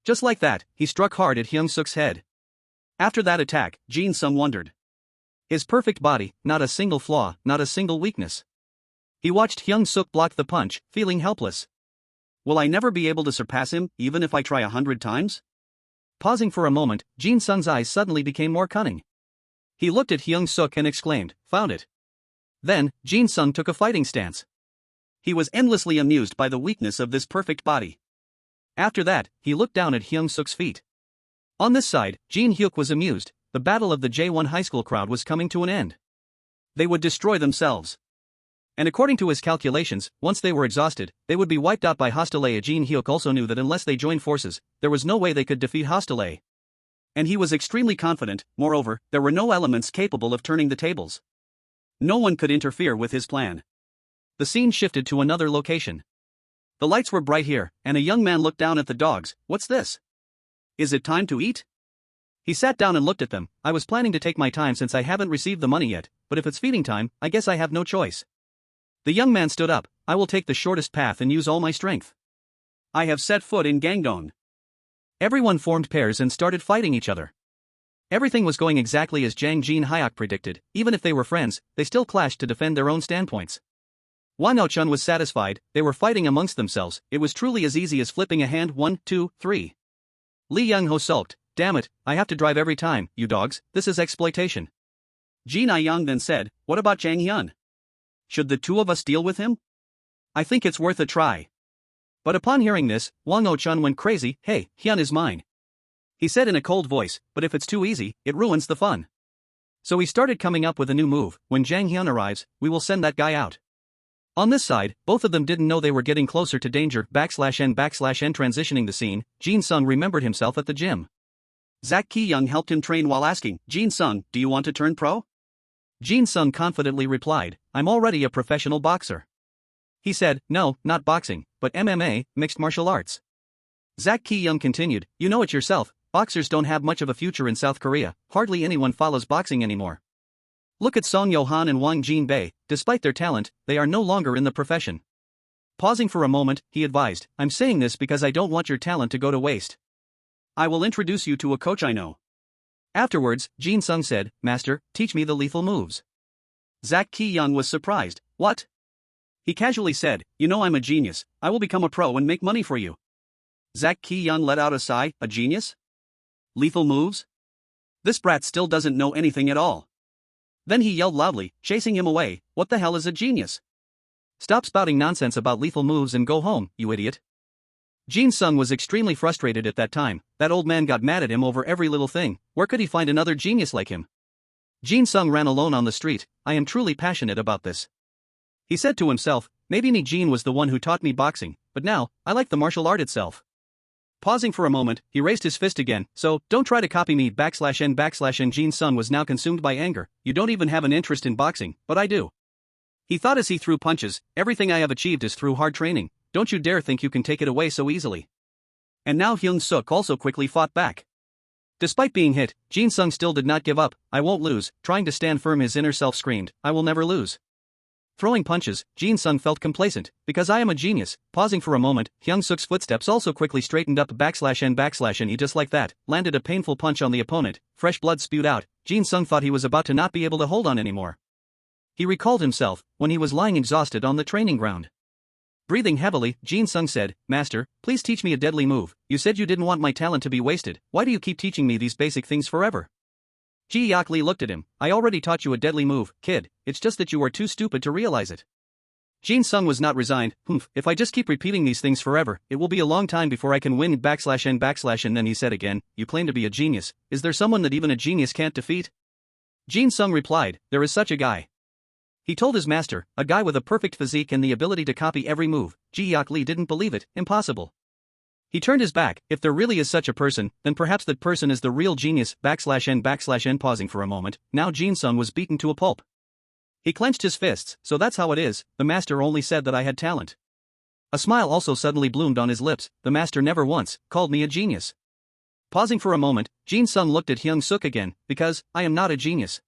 A: Just like that, he struck hard at Hyung-seok's head. After that attack, Jin Sung wondered. His perfect body, not a single flaw, not a single weakness. He watched Hyung-seok block the punch, feeling helpless. Will I never be able to surpass him, even if I try 100 times? Pausing for a moment, Jin Sung's eyes suddenly became more cunning. He looked at Hyung-seok and exclaimed, "Found it." Then, Jin Sung took a fighting stance. He was endlessly amused by the weakness of this perfect body. After that, he looked down at Hyung-seok's feet. On this side, Jin Hyuk was amused. The battle of the J1 high school crowd was coming to an end. They would destroy themselves. And according to his calculations, once they were exhausted, they would be wiped out by Hostile A. Jin Hyuk also knew that unless they joined forces, there was no way they could defeat Hostile A. And he was extremely confident. Moreover, there were no elements capable of turning the tables. No one could interfere with his plan. The scene shifted to another location. The lights were bright here, and a young man looked down at the dogs. What's this? Is it time to eat? He sat down and looked at them. I was planning to take my time since I haven't received the money yet, but if it's feeding time, I guess I have no choice. The young man stood up. I will take the shortest path and use all my strength. I have set foot in Gangdong. Everyone formed pairs and started fighting each other. Everything was going exactly as Jang Jin Hyuk predicted. Even if they were friends, they still clashed to defend their own standpoints. Wang Chun was satisfied. They were fighting amongst themselves. It was truly as easy as flipping a hand. 1, 2, 3. Lee Young-ho sulked. Damn it, I have to drive every time, you dogs, this is exploitation. Jin I-young then said, what about Jang Hyun? Should the two of us deal with him? I think it's worth a try. But upon hearing this, Wang Chun went crazy. Hey, Hyun is mine. He said in a cold voice, but if it's too easy, it ruins the fun. So he started coming up with a new move. When Jang Hyun arrives, we will send that guy out. On this side, both of them didn't know they were getting closer to danger. /n/n transitioning the scene, Jin Sung remembered himself at the gym. Zach Ki-young helped him train while asking, Jin Sung, do you want to turn pro? Jin Sung confidently replied, I'm already a professional boxer. He said, no, not boxing, but MMA, mixed martial arts. Zach Ki-young continued, you know it yourself, boxers don't have much of a future in South Korea, hardly anyone follows boxing anymore. Look at Song Yo-han and Wang Jin-bae, despite their talent, they are no longer in the profession. Pausing for a moment, he advised, I'm saying this because I don't want your talent to go to waste. I will introduce you to a coach I know. Afterwards, Jin Sung said, Master, teach me the lethal moves. Zach Ki-young was surprised, what? He casually said, you know I'm a genius, I will become a pro and make money for you. Zach Ki-young let out a sigh, a genius? Lethal moves? This brat still doesn't know anything at all. Then he yelled loudly, chasing him away, what the hell is a genius? Stop spouting nonsense about lethal moves and go home, you idiot. Jin Sung was extremely frustrated at that time. That old man got mad at him over every little thing. Where could he find another genius like him? Jin Sung ran alone on the street. I am truly passionate about this. He said to himself, maybe me Jin was the one who taught me boxing, but now, I like the martial art itself. Pausing for a moment, he raised his fist again. So, don't try to copy me /n /n. Jin-sung was now consumed by anger. You don't even have an interest in boxing, but I do. He thought as he threw punches, everything I have achieved is through hard training. Don't you dare think you can take it away so easily. And now Hyung-seok also quickly fought back. Despite being hit, Jin-sung still did not give up. I won't lose. Trying to stand firm, his inner self screamed, I will never lose. Throwing punches, Jin-sung felt complacent, because I am a genius. Pausing for a moment, Hyung-seok's footsteps also quickly straightened up /n /n. He just like that, landed a painful punch on the opponent. Fresh blood spewed out. Jin-sung thought he was about to not be able to hold on anymore. He recalled himself, when he was lying exhausted on the training ground. Breathing heavily, Jin-sung said, Master, please teach me a deadly move. You said you didn't want my talent to be wasted. Why do you keep teaching me these basic things forever? Ji-hyuk Lee looked at him. I already taught you a deadly move, kid. It's just that you are too stupid to realize it. Jin-sung was not resigned. If I just keep repeating these things forever, it will be a long time before I can win /n /n. And then he said again, you claim to be a genius. Is there someone that even a genius can't defeat? Jin-sung replied, there is such a guy. He told his master, a guy with a perfect physique and the ability to copy every move. Ji-hyuk Lee didn't believe it. Impossible. He turned his back. If there really is such a person, then perhaps that person is the real genius /n /n. Pausing for a moment, now Jin-sung was beaten to a pulp. He clenched his fists. So that's how it is. The master only said that I had talent. A smile also suddenly bloomed on his lips. The master never once called me a genius. Pausing for a moment, Jin-sung looked at Hyung-seok again, because I am not a genius.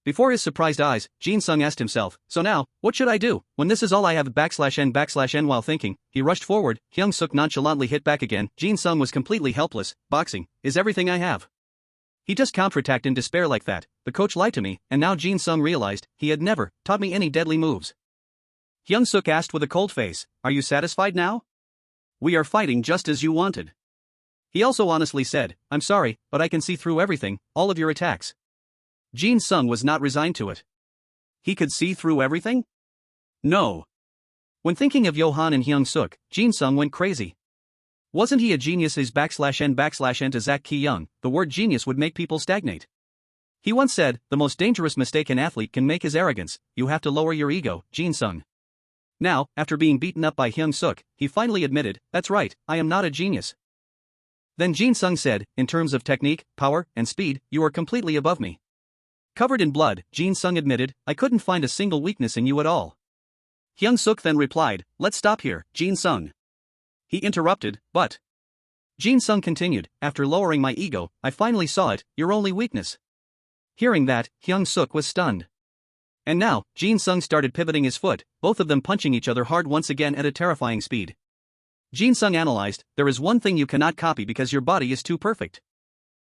A: Before his surprised eyes, Jin-sung asked himself, so now, what should I do, when this is all I have /n /n. While thinking, he rushed forward. Hyung-seok nonchalantly hit back again. Jin-sung was completely helpless. Boxing is everything I have. He just counterattacked in despair like that. The coach lied to me, and now Jin-sung realized, he had never taught me any deadly moves. Hyung-seok asked with a cold face, are you satisfied now? We are fighting just as you wanted. He also honestly said, I'm sorry, but I can see through everything, all of your attacks. Jin-sung was not resigned to it. He could see through everything? No. When thinking of Johan and Hyung-seok, Jin-sung went crazy. Wasn't he a genius? His /n /n to Zach Ki-young, the word genius would make people stagnate. He once said, the most dangerous mistake an athlete can make is arrogance. You have to lower your ego, Jin-sung. Now, after being beaten up by Hyung-seok, he finally admitted, that's right, I am not a genius. Then Jin-sung said, in terms of technique, power, and speed, you are completely above me. Covered in blood, Jin-sung admitted, I couldn't find a single weakness in you at all. Hyung-seok then replied, let's stop here, Jin-sung. He interrupted, but. Jin-sung continued, after lowering my ego, I finally saw it, your only weakness. Hearing that, Hyung-seok was stunned. And now, Jin-sung started pivoting his foot, both of them punching each other hard once again at a terrifying speed. Jin-sung analyzed, there is one thing you cannot copy because your body is too perfect.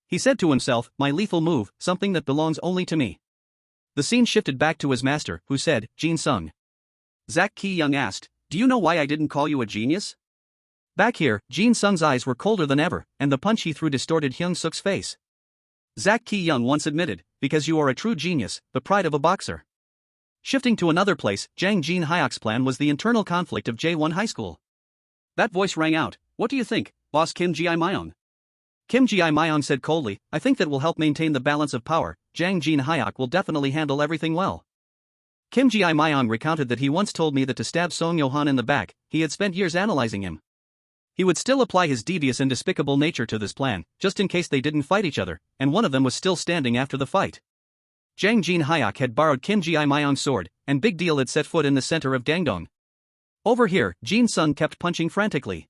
A: He said to himself, my lethal move, something that belongs only to me. The scene shifted back to his master, who said, Jin-sung. Zach Ki-young asked, do you know why I didn't call you a genius? Back here, Jin-sung's eyes were colder than ever, and the punch he threw distorted Hyung-seok's face. Zach Ki-young once admitted, because you are a true genius, the pride of a boxer. Shifting to another place, Jang Jin-hyuk's plan was the internal conflict of J1 High School. That voice rang out, what do you think, boss Kim Ji-myung? Kim Ji-myung said coldly, I think that will help maintain the balance of power. Jang Jin-hyuk will definitely handle everything well. Kim Ji-myung recounted that he once told me that to stab Song Yo-han in the back, he had spent years analyzing him. He would still apply his devious and despicable nature to this plan, just in case they didn't fight each other, and one of them was still standing after the fight. Jang Jin-hyuk had borrowed Kim Ji-myung's sword, and Big Deal had set foot in the center of Gangdong. Over here, Jin-sung kept punching frantically.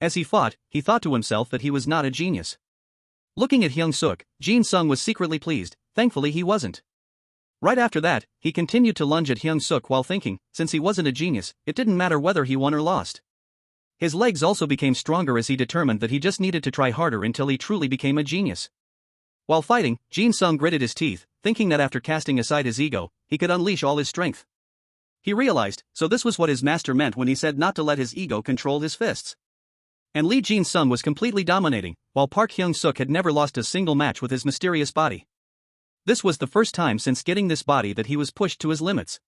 A: As he fought, he thought to himself that he was not a genius. Looking at Hyung-seok, Jin-sung was secretly pleased, thankfully he wasn't. Right after that, he continued to lunge at Hyung-seok while thinking, since he wasn't a genius, it didn't matter whether he won or lost. His legs also became stronger as he determined that he just needed to try harder until he truly became a genius. While fighting, Jin-sung gritted his teeth, thinking that after casting aside his ego, he could unleash all his strength. He realized, so this was what his master meant when he said not to let his ego control his fists. And Lee Jin-sung was completely dominating, while Park Hyung-seok had never lost a single match with his mysterious body. This was the first time since getting this body that he was pushed to his limits.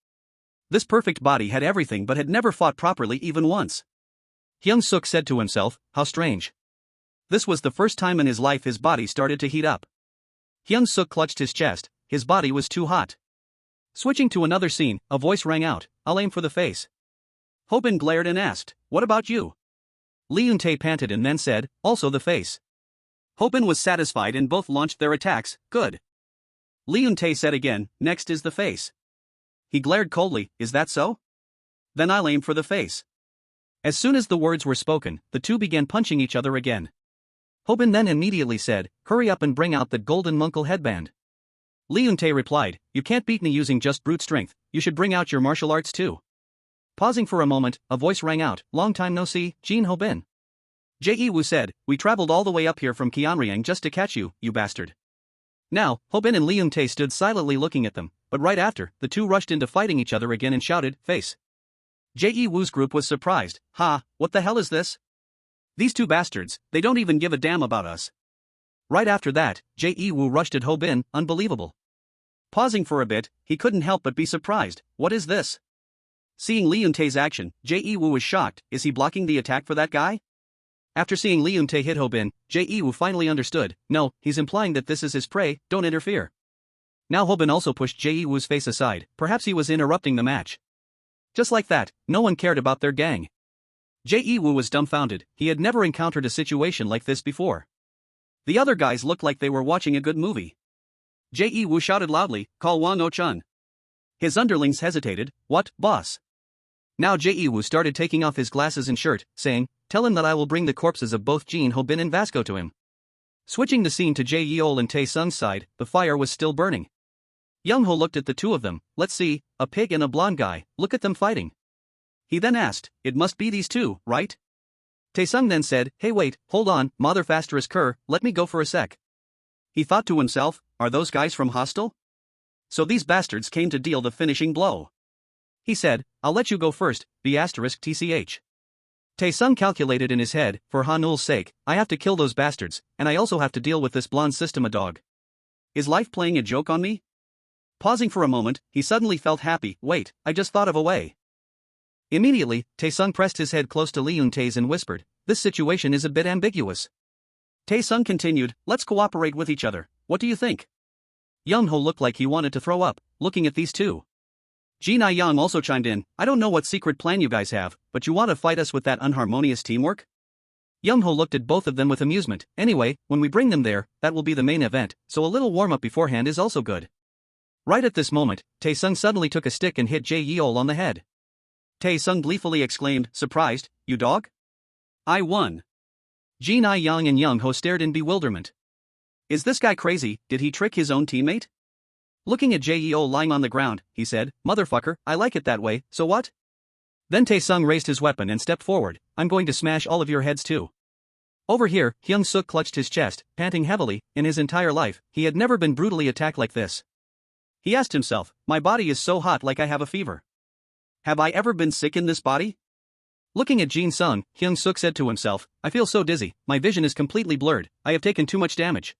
A: This perfect body had everything but had never fought properly even once. Hyung-seok said to himself, how strange. This was the first time in his life his body started to heat up. Hyung-seok clutched his chest, his body was too hot. Switching to another scene, a voice rang out, I'll aim for the face. Hobin glared and asked, what about you? Lee Eun-tae panted and then said, also the face. Ho-bin was satisfied and both launched their attacks, good. Lee Eun-tae said again, next is the face. He glared coldly, is that so? Then I'll aim for the face. As soon as the words were spoken, the two began punching each other again. Ho-bin then immediately said, hurry up and bring out that golden monkel headband. Lee Eun-tae replied, you can't beat me using just brute strength, you should bring out your martial arts too. Pausing for a moment, a voice rang out, long time no see, Jin Ho-bin. Jae-woo said, we traveled all the way up here from Gyeonryang just to catch you, you bastard. Now, Ho-bin and Lee Eun-tae stood silently looking at them, but right after, the two rushed into fighting each other again and shouted, face. Jae-woo's group was surprised, what the hell is this? These two bastards, they don't even give a damn about us. Right after that, Jae-woo rushed at Ho-bin, unbelievable. Pausing for a bit, he couldn't help but be surprised, what is this? Seeing Lee Eun-tae's action, Jae-woo was shocked, is he blocking the attack for that guy? After seeing Lee Eun-tae hit Ho-bin, Jae-woo finally understood, no, he's implying that this is his prey, don't interfere. Now Ho-bin also pushed Jae-woo's face aside, perhaps he was interrupting the match. Just like that, no one cared about their gang. Jae-woo was dumbfounded, he had never encountered a situation like this before. The other guys looked like they were watching a good movie. Jae-woo shouted loudly, call Wang Oh-chun. His underlings hesitated, what, boss? Now Jae-woo started taking off his glasses and shirt, saying, tell him that I will bring the corpses of both Jin Ho-bin and Vasco to him. Switching the scene to Jae-yeol and Tae-sung's side, the fire was still burning. Young-ho looked at the two of them, let's see, a pig and a blonde guy, look at them fighting. He then asked, it must be these two, right? Tae-sung then said, hey wait, hold on, mother faster as cur, let me go for a sec. He thought to himself, are those guys from Hostel? So these bastards came to deal the finishing blow. He said, I'll let you go first, *tch. Tae-sung calculated in his head, for Hanul's sake, I have to kill those bastards, and I also have to deal with this blonde system dog. Is life playing a joke on me? Pausing for a moment, he suddenly felt happy, wait, I just thought of a way. Immediately, Tae-sung pressed his head close to Lee Eun-tae's and whispered, this situation is a bit ambiguous. Tae-sung continued, let's cooperate with each other, what do you think? Young-ho looked like he wanted to throw up, looking at these two. Ji Na-young also chimed in, I don't know what secret plan you guys have, but you want to fight us with that unharmonious teamwork? Young-ho looked at both of them with amusement, anyway, when we bring them there, that will be the main event, so a little warm-up beforehand is also good. Right at this moment, Tae-sung suddenly took a stick and hit Jae-yeol on the head. Tae-sung gleefully exclaimed, surprised, you dog? I won. Ji Na-young and Young-ho stared in bewilderment. Is this guy crazy, did he trick his own teammate? Looking at Jae-yeol lying on the ground, he said, motherfucker, I like it that way, so what? Then Tae-sung raised his weapon and stepped forward, I'm going to smash all of your heads too. Over here, Hyung-seok clutched his chest, panting heavily, in his entire life, he had never been brutally attacked like this. He asked himself, my body is so hot like I have a fever. Have I ever been sick in this body? Looking at Jin-sung, Hyung-seok said to himself, I feel so dizzy, my vision is completely blurred, I have taken too much damage.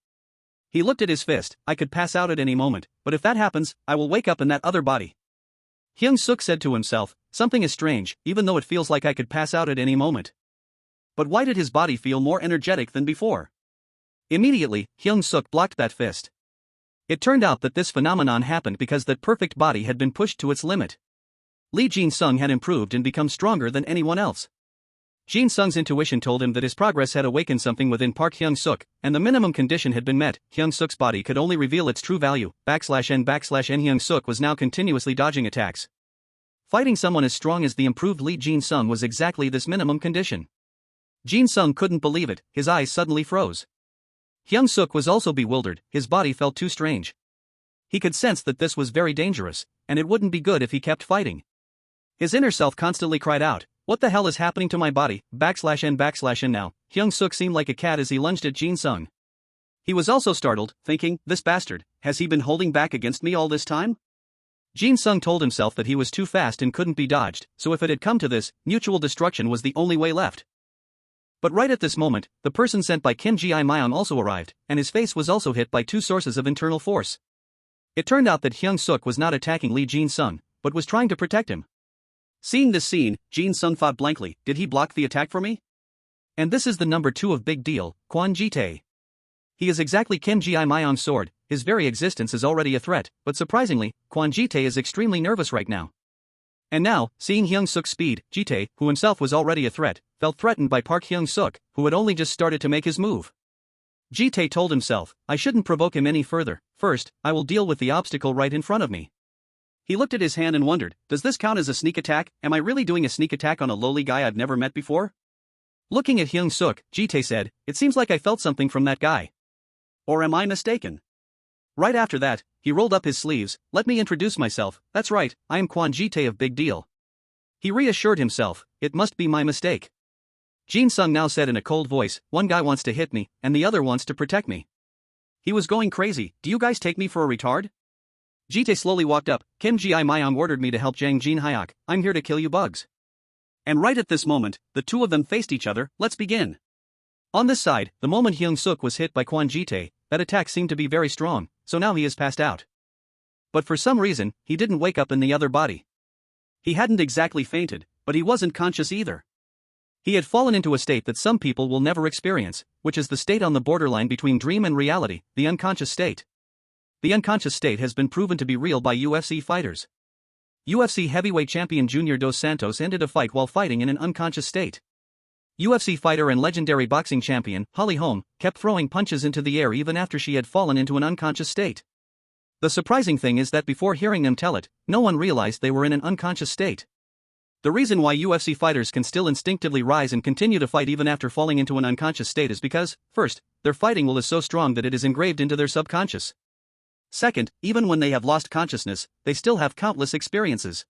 A: He looked at his fist, I could pass out at any moment, but if that happens, I will wake up in that other body. Hyung-seok said to himself, something is strange, even though it feels like I could pass out at any moment. But why did his body feel more energetic than before? Immediately, Hyung-seok blocked that fist. It turned out that this phenomenon happened because that perfect body had been pushed to its limit. Lee Jin-sung had improved and become stronger than anyone else. Jin-sung's intuition told him that his progress had awakened something within Park Hyung-seok, and the minimum condition had been met. Hyung-seok's body could only reveal its true value, \n Hyung-seok was now continuously dodging attacks. Fighting someone as strong as the improved Lee Jin-sung was exactly this minimum condition. Jin-sung couldn't believe it, his eyes suddenly froze. Hyung-seok was also bewildered, his body felt too strange. He could sense that this was very dangerous, and it wouldn't be good if he kept fighting. His inner self constantly cried out, what the hell is happening to my body, \n now, Hyung-seok seemed like a cat as he lunged at Jin-sung. He was also startled, thinking, this bastard, has he been holding back against me all this time? Jin-sung told himself that he was too fast and couldn't be dodged, so if it had come to this, mutual destruction was the only way left. But right at this moment, the person sent by Kim Ji-myeon also arrived, and his face was also hit by two sources of internal force. It turned out that Hyung-seok was not attacking Lee Jin-sung, but was trying to protect him. Seeing this scene, Jin-sung thought blankly, did he block the attack for me? And this is the number 2 of Big Deal, Kwon Ji-tae. He is exactly Kim Ji-myeon's sword, his very existence is already a threat, but surprisingly, Kwon Ji-tae is extremely nervous right now. And now, seeing Hyung-seok's speed, Ji-tae, who himself was already a threat, felt threatened by Park Hyung-seok, who had only just started to make his move. Ji-tae told himself, I shouldn't provoke him any further, first, I will deal with the obstacle right in front of me. He looked at his hand and wondered, does this count as a sneak attack? Am I really doing a sneak attack on a lowly guy I've never met before? Looking at Hyung-seok, Ji-tae said, it seems like I felt something from that guy. Or am I mistaken? Right after that, he rolled up his sleeves, let me introduce myself, that's right, I am Kwon Ji-tae of Big Deal. He reassured himself, it must be my mistake. Jin-sung now said in a cold voice, one guy wants to hit me, and the other wants to protect me. He was going crazy, do you guys take me for a retard? Ji-tae slowly walked up, Kim Ji-myung ordered me to help Jang Jin-hyuk, I'm here to kill you bugs. And right at this moment, the two of them faced each other, let's begin. On this side, the moment Hyung-seok was hit by Kwon Ji-tae, that attack seemed to be very strong, so now he is passed out. But for some reason, he didn't wake up in the other body. He hadn't exactly fainted, but he wasn't conscious either. He had fallen into a state that some people will never experience, which is the state on the borderline between dream and reality, the unconscious state. The unconscious state has been proven to be real by UFC fighters. UFC heavyweight champion Junior Dos Santos ended a fight while fighting in an unconscious state. UFC fighter and legendary boxing champion, Holly Holm, kept throwing punches into the air even after she had fallen into an unconscious state. The surprising thing is that before hearing them tell it, no one realized they were in an unconscious state. The reason why UFC fighters can still instinctively rise and continue to fight even after falling into an unconscious state is because, first, their fighting will is so strong that it is engraved into their subconscious. Second, even when they have lost consciousness, they still have countless experiences.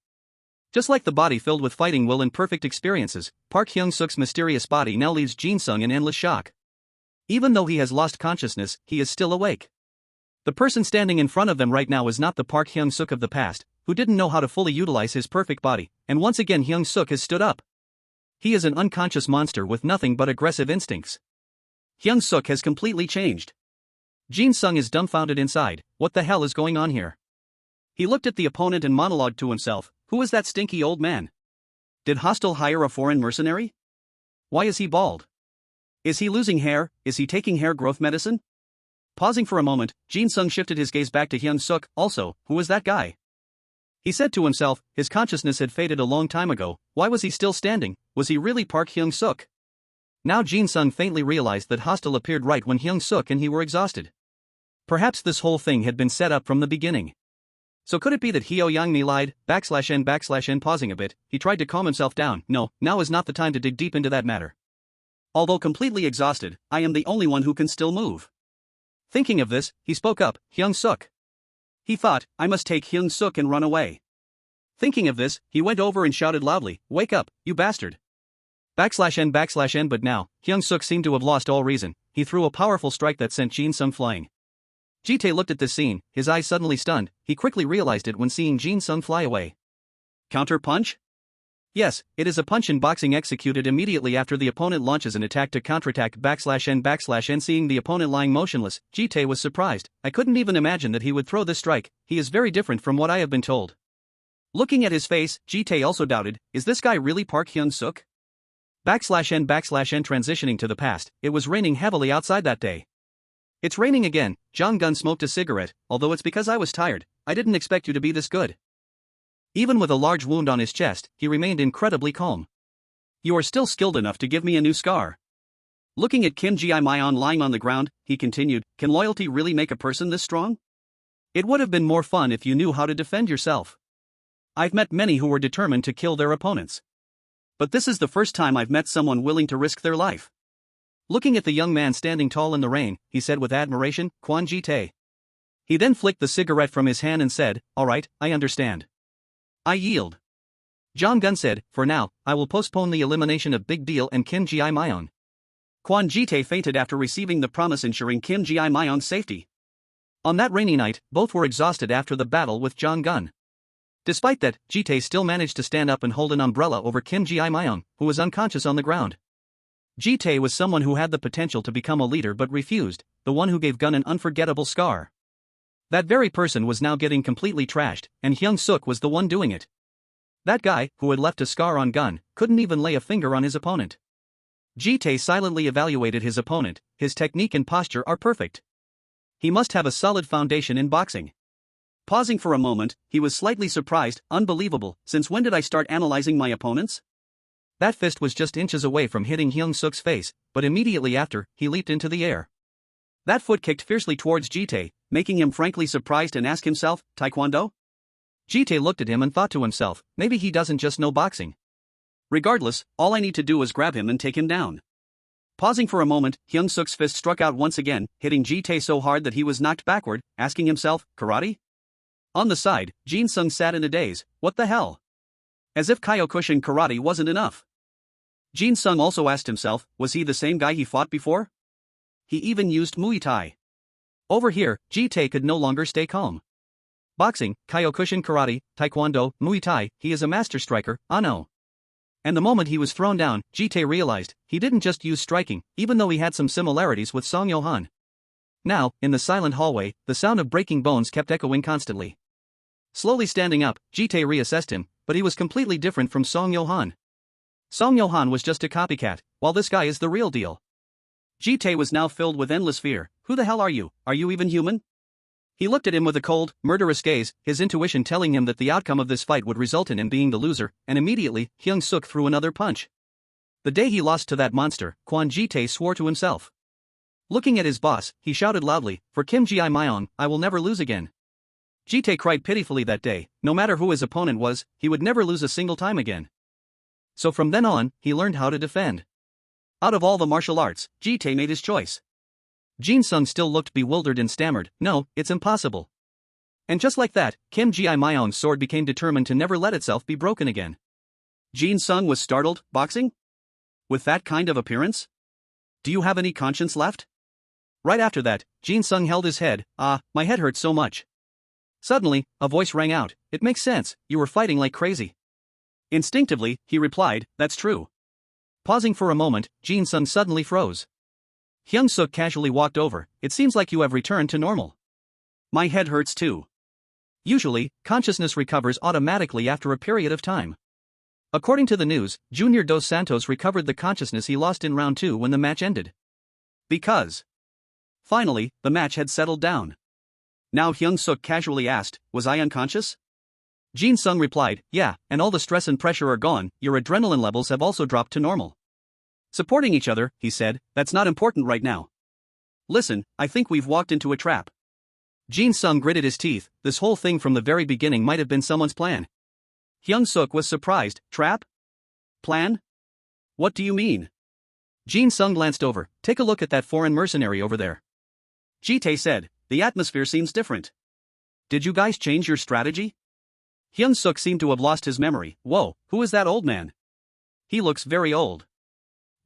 A: Just like the body filled with fighting will and perfect experiences, Park Hyung-seok's mysterious body now leaves Jin-sung in endless shock. Even though he has lost consciousness, he is still awake. The person standing in front of them right now is not the Park Hyung-seok of the past, who didn't know how to fully utilize his perfect body, and once again Hyung-seok has stood up. He is an unconscious monster with nothing but aggressive instincts. Hyung-seok has completely changed. Jin-sung is dumbfounded inside, what the hell is going on here? He looked at the opponent and monologued to himself, who is that stinky old man? Did Hostile hire a foreign mercenary? Why is he bald? Is he losing hair? Is he taking hair growth medicine? Pausing for a moment, Jin-sung shifted his gaze back to Hyung-seok, also, who is that guy? He said to himself, his consciousness had faded a long time ago, why was he still standing, was he really Park Hyung-seok? Now Jin-sung faintly realized that Hostile appeared right when Hyung-seok and he were exhausted. Perhaps this whole thing had been set up from the beginning. So could it be that Hyo-yang-mi lied, /n/n pausing a bit, he tried to calm himself down, no, now is not the time to dig deep into that matter. Although completely exhausted, I am the only one who can still move. Thinking of this, he spoke up, Hyung-seok. He thought, I must take Hyung-seok and run away. Thinking of this, he went over and shouted loudly, wake up, you bastard. /n/n but now, Hyung-seok seemed to have lost all reason, he threw a powerful strike that sent Jin-sung flying. Ji-tae looked at this scene, his eyes suddenly stunned, he quickly realized it when seeing Jin-sung fly away. Counter punch? Yes, it is a punch in boxing executed immediately after the opponent launches an attack to counterattack /n/n seeing the opponent lying motionless, Ji-tae was surprised, I couldn't even imagine that he would throw this strike, he is very different from what I have been told. Looking at his face, Ji-tae also doubted, is this guy really Park Hyung-seok? /n/n transitioning to the past, it was raining heavily outside that day. It's raining again, Jong-gun smoked a cigarette, although it's because I was tired, I didn't expect you to be this good. Even with a large wound on his chest, he remained incredibly calm. You are still skilled enough to give me a new scar. Looking at Kim Ji-myung lying on the ground, he continued, can loyalty really make a person this strong? It would have been more fun if you knew how to defend yourself. I've met many who were determined to kill their opponents. But this is the first time I've met someone willing to risk their life. Looking at the young man standing tall in the rain, he said with admiration, Kwon Ji-tae. He then flicked the cigarette from his hand and said, all right, I understand. I yield. Jong-gun said, for now, I will postpone the elimination of Big Deal and Kim Ji-myung. Kwon Ji-tae fainted after receiving the promise ensuring Kim Ji-myung's safety. On that rainy night, both were exhausted after the battle with Jong-gun. Despite that, Ji-tae still managed to stand up and hold an umbrella over Kim Ji-myung, who was unconscious on the ground. Ji-tae was someone who had the potential to become a leader but refused, the one who gave Gun an unforgettable scar. That very person was now getting completely trashed, and Hyung-seok was the one doing it. That guy, who had left a scar on Gun, couldn't even lay a finger on his opponent. Ji-tae silently evaluated his opponent, his technique and posture are perfect. He must have a solid foundation in boxing. Pausing for a moment, he was slightly surprised. Unbelievable, since when did I start analyzing my opponents? That fist was just inches away from hitting Hyung-seok's face, but immediately after, he leaped into the air. That foot kicked fiercely towards Ji-tae, making him frankly surprised and ask himself, Taekwondo? Ji-tae looked at him and thought to himself, maybe he doesn't just know boxing. Regardless, all I need to do is grab him and take him down. Pausing for a moment, Hyung-seok's fist struck out once again, hitting Ji-tae so hard that he was knocked backward, asking himself, karate? On the side, Jin-sung sat in a daze, what the hell? As if Kyokushin karate wasn't enough. Jin-sung also asked himself, was he the same guy he fought before? He even used Muay Thai. Over here, Ji-tae could no longer stay calm. Boxing, Kyokushin karate, Taekwondo, Muay Thai, he is a master striker, ah no. And the moment he was thrown down, Ji-tae realized, he didn't just use striking, even though he had some similarities with Song Yo-han. Now, in the silent hallway, the sound of breaking bones kept echoing constantly. Slowly standing up, Ji-tae reassessed him, but he was completely different from Song Yo-han. Song Yo-han was just a copycat, while this guy is the real deal. Ji-tae was now filled with endless fear. Who the hell are you? Are you even human? He looked at him with a cold, murderous gaze, his intuition telling him that the outcome of this fight would result in him being the loser, and immediately, Hyung-seok threw another punch. The day he lost to that monster, Kwon Ji-tae swore to himself. Looking at his boss, he shouted loudly, for Kim Ji-myung, I will never lose again. Ji-tae cried pitifully that day, no matter who his opponent was, he would never lose a single time again. So from then on, he learned how to defend. Out of all the martial arts, Ji-tae made his choice. Jin-sung still looked bewildered and stammered, no, it's impossible. And just like that, Kim Ji-myung's sword became determined to never let itself be broken again. Jin-sung was startled, boxing? With that kind of appearance? Do you have any conscience left? Right after that, Jin-sung held his head, my head hurts so much. Suddenly, a voice rang out, it makes sense, you were fighting like crazy. Instinctively, he replied, that's true. Pausing for a moment, Jin-sung suddenly froze. Hyung-seok casually walked over, it seems like you have returned to normal. My head hurts too. Usually, consciousness recovers automatically after a period of time. According to the news, Junior Dos Santos recovered the consciousness he lost in round 2 when the match ended. Because. Finally, the match had settled down. Now Hyung-seok casually asked, was I unconscious? Jin-sung replied, yeah, and all the stress and pressure are gone, your adrenaline levels have also dropped to normal. Supporting each other, he said, that's not important right now. Listen, I think we've walked into a trap. Jin-sung gritted his teeth, this whole thing from the very beginning might have been someone's plan. Hyung-seok was surprised, trap? Plan? What do you mean? Jin-sung glanced over, take a look at that foreign mercenary over there. Ji-tae said, the atmosphere seems different. Did you guys change your strategy? Hyung-seok seemed to have lost his memory, whoa, who is that old man? He looks very old.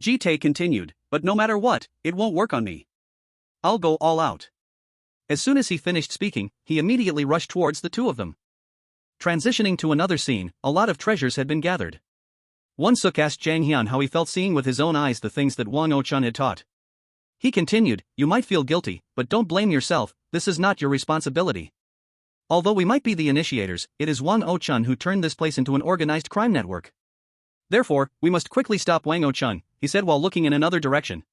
A: Ji-tae continued, but no matter what, it won't work on me. I'll go all out. As soon as he finished speaking, he immediately rushed towards the two of them. Transitioning to another scene, a lot of treasures had been gathered. Won-seok asked Jang Hyun how he felt seeing with his own eyes the things that Wang Oh-chun had taught. He continued, you might feel guilty, but don't blame yourself, this is not your responsibility. Although we might be the initiators, it is Wang Oh-chun who turned this place into an organized crime network. Therefore, we must quickly stop Wang Oh-chun, he said while looking in another direction.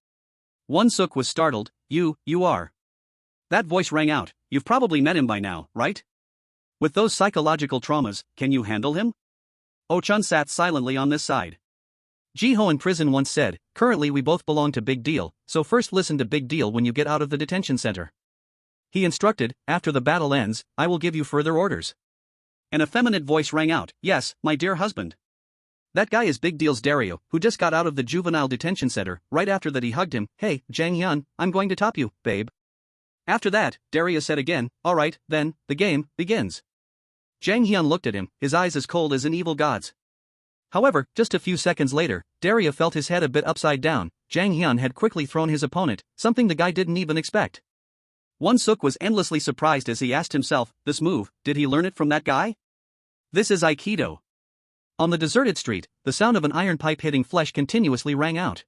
A: Won-seok was startled, you are. That voice rang out, you've probably met him by now, right? With those psychological traumas, can you handle him? Oh-chun sat silently on this side. Ji-ho in prison once said, currently we both belong to Big Deal, so first listen to Big Deal when you get out of the detention center. He instructed, after the battle ends, I will give you further orders. An effeminate voice rang out, yes, my dear husband. That guy is Big Deal's Dario, who just got out of the juvenile detention center. Right after that he hugged him, hey, Jang Hyun, I'm going to top you, babe. After that, Dario said again, alright, then, the game begins. Jang Hyun looked at him, his eyes as cold as an evil god's. However, just a few seconds later, Dario felt his head a bit upside down. Jang Hyun had quickly thrown his opponent, something the guy didn't even expect. Won-seok was endlessly surprised as he asked himself, this move, did he learn it from that guy? This is Aikido. On the deserted street, the sound of an iron pipe hitting flesh continuously rang out.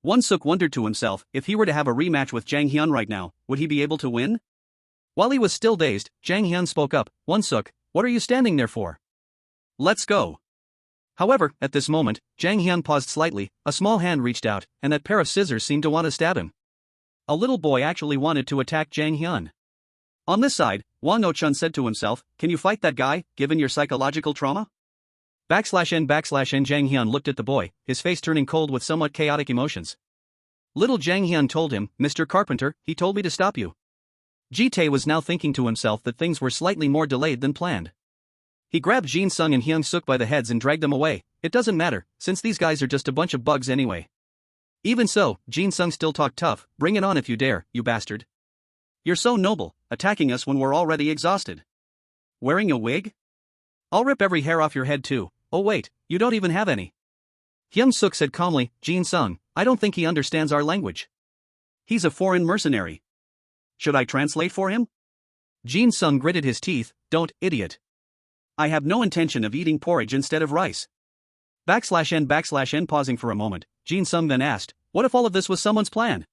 A: Won-seok wondered to himself, if he were to have a rematch with Jang Hyun right now, would he be able to win? While he was still dazed, Jang Hyun spoke up, Won-seok, what are you standing there for? Let's go. However, at this moment, Jang Hyun paused slightly, a small hand reached out, and that pair of scissors seemed to want to stab him. A little boy actually wanted to attack Jang Hyun. On this side, Wang No-chun said to himself, can you fight that guy, given your psychological trauma? /n Jang Hyun looked at the boy, his face turning cold with somewhat chaotic emotions. Little Jang Hyun told him, Mr. Carpenter, he told me to stop you. Ji-tae was now thinking to himself that things were slightly more delayed than planned. He grabbed Jin-sung and Hyung-seok by the heads and dragged them away. It doesn't matter, since these guys are just a bunch of bugs anyway. Even so, Jin-sung still talked tough, bring it on if you dare, you bastard. You're so noble, attacking us when we're already exhausted. Wearing a wig? I'll rip every hair off your head too. Oh wait, you don't even have any. Hyung-seok said calmly, Jin-sung, I don't think he understands our language. He's a foreign mercenary. Should I translate for him? Jin-sung gritted his teeth, don't, idiot. I have no intention of eating porridge instead of rice. /n pausing for a moment, Jin-sung then asked, what if all of this was someone's plan?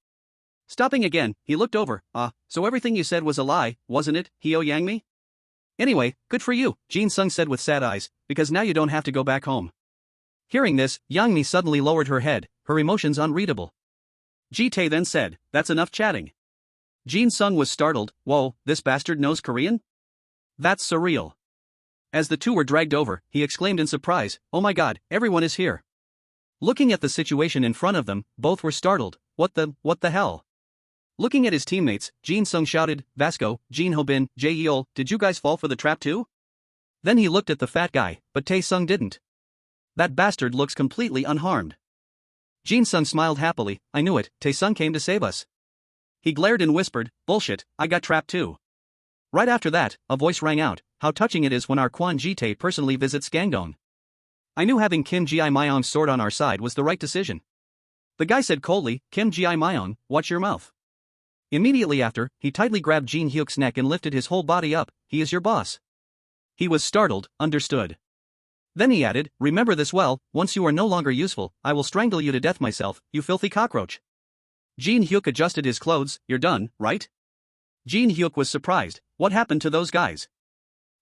A: Stopping again, he looked over, so everything you said was a lie, wasn't it, Hyo-yang-mi? Anyway, good for you, Jin-sung said with sad eyes, because now you don't have to go back home. Hearing this, Yang-mi suddenly lowered her head, her emotions unreadable. Ji-tae then said, that's enough chatting. Jin-sung was startled, whoa, this bastard knows Korean? That's surreal. As the two were dragged over, he exclaimed in surprise, oh my god, everyone is here. Looking at the situation in front of them, both were startled, what the hell? Looking at his teammates, Jin-sung shouted, Vasco, Jin Ho-bin, Jae-yeol, did you guys fall for the trap too? Then he looked at the fat guy, but Tae-sung didn't. That bastard looks completely unharmed. Jin-sung smiled happily, I knew it, Tae-sung came to save us. He glared and whispered, bullshit, I got trapped too. Right after that, a voice rang out, how touching it is when our Kwon Ji-tae personally visits Gangdong. I knew having Kim Ji-myong's sword on our side was the right decision. The guy said coldly, Kim Ji-myong, watch your mouth. Immediately after, he tightly grabbed Jin Hyuk's neck and lifted his whole body up, he is your boss. He was startled, understood. Then he added, remember this well, once you are no longer useful, I will strangle you to death myself, you filthy cockroach. Jin Hyuk adjusted his clothes, you're done, right? Jin Hyuk was surprised, what happened to those guys?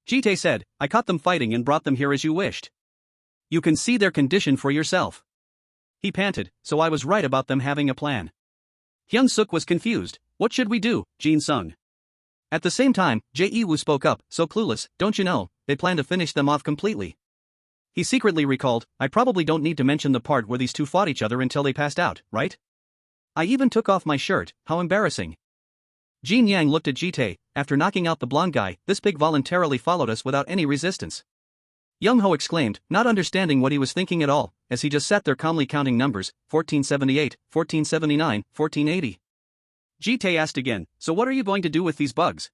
A: Ji-tae said, I caught them fighting and brought them here as you wished. You can see their condition for yourself. He panted, so I was right about them having a plan. Hyung-seok was confused, what should we do, Jin-sung? At the same time, Jae-woo spoke up, so clueless, don't you know, they plan to finish them off completely. He secretly recalled, I probably don't need to mention the part where these two fought each other until they passed out, right? I even took off my shirt, how embarrassing. Jin Yang looked at Ji-tae, after knocking out the blonde guy, this pig voluntarily followed us without any resistance. Young-ho exclaimed, not understanding what he was thinking at all, as he just sat there calmly counting numbers, 1478, 1479, 1480. Ji-tae asked again, so what are you going to do with these bugs?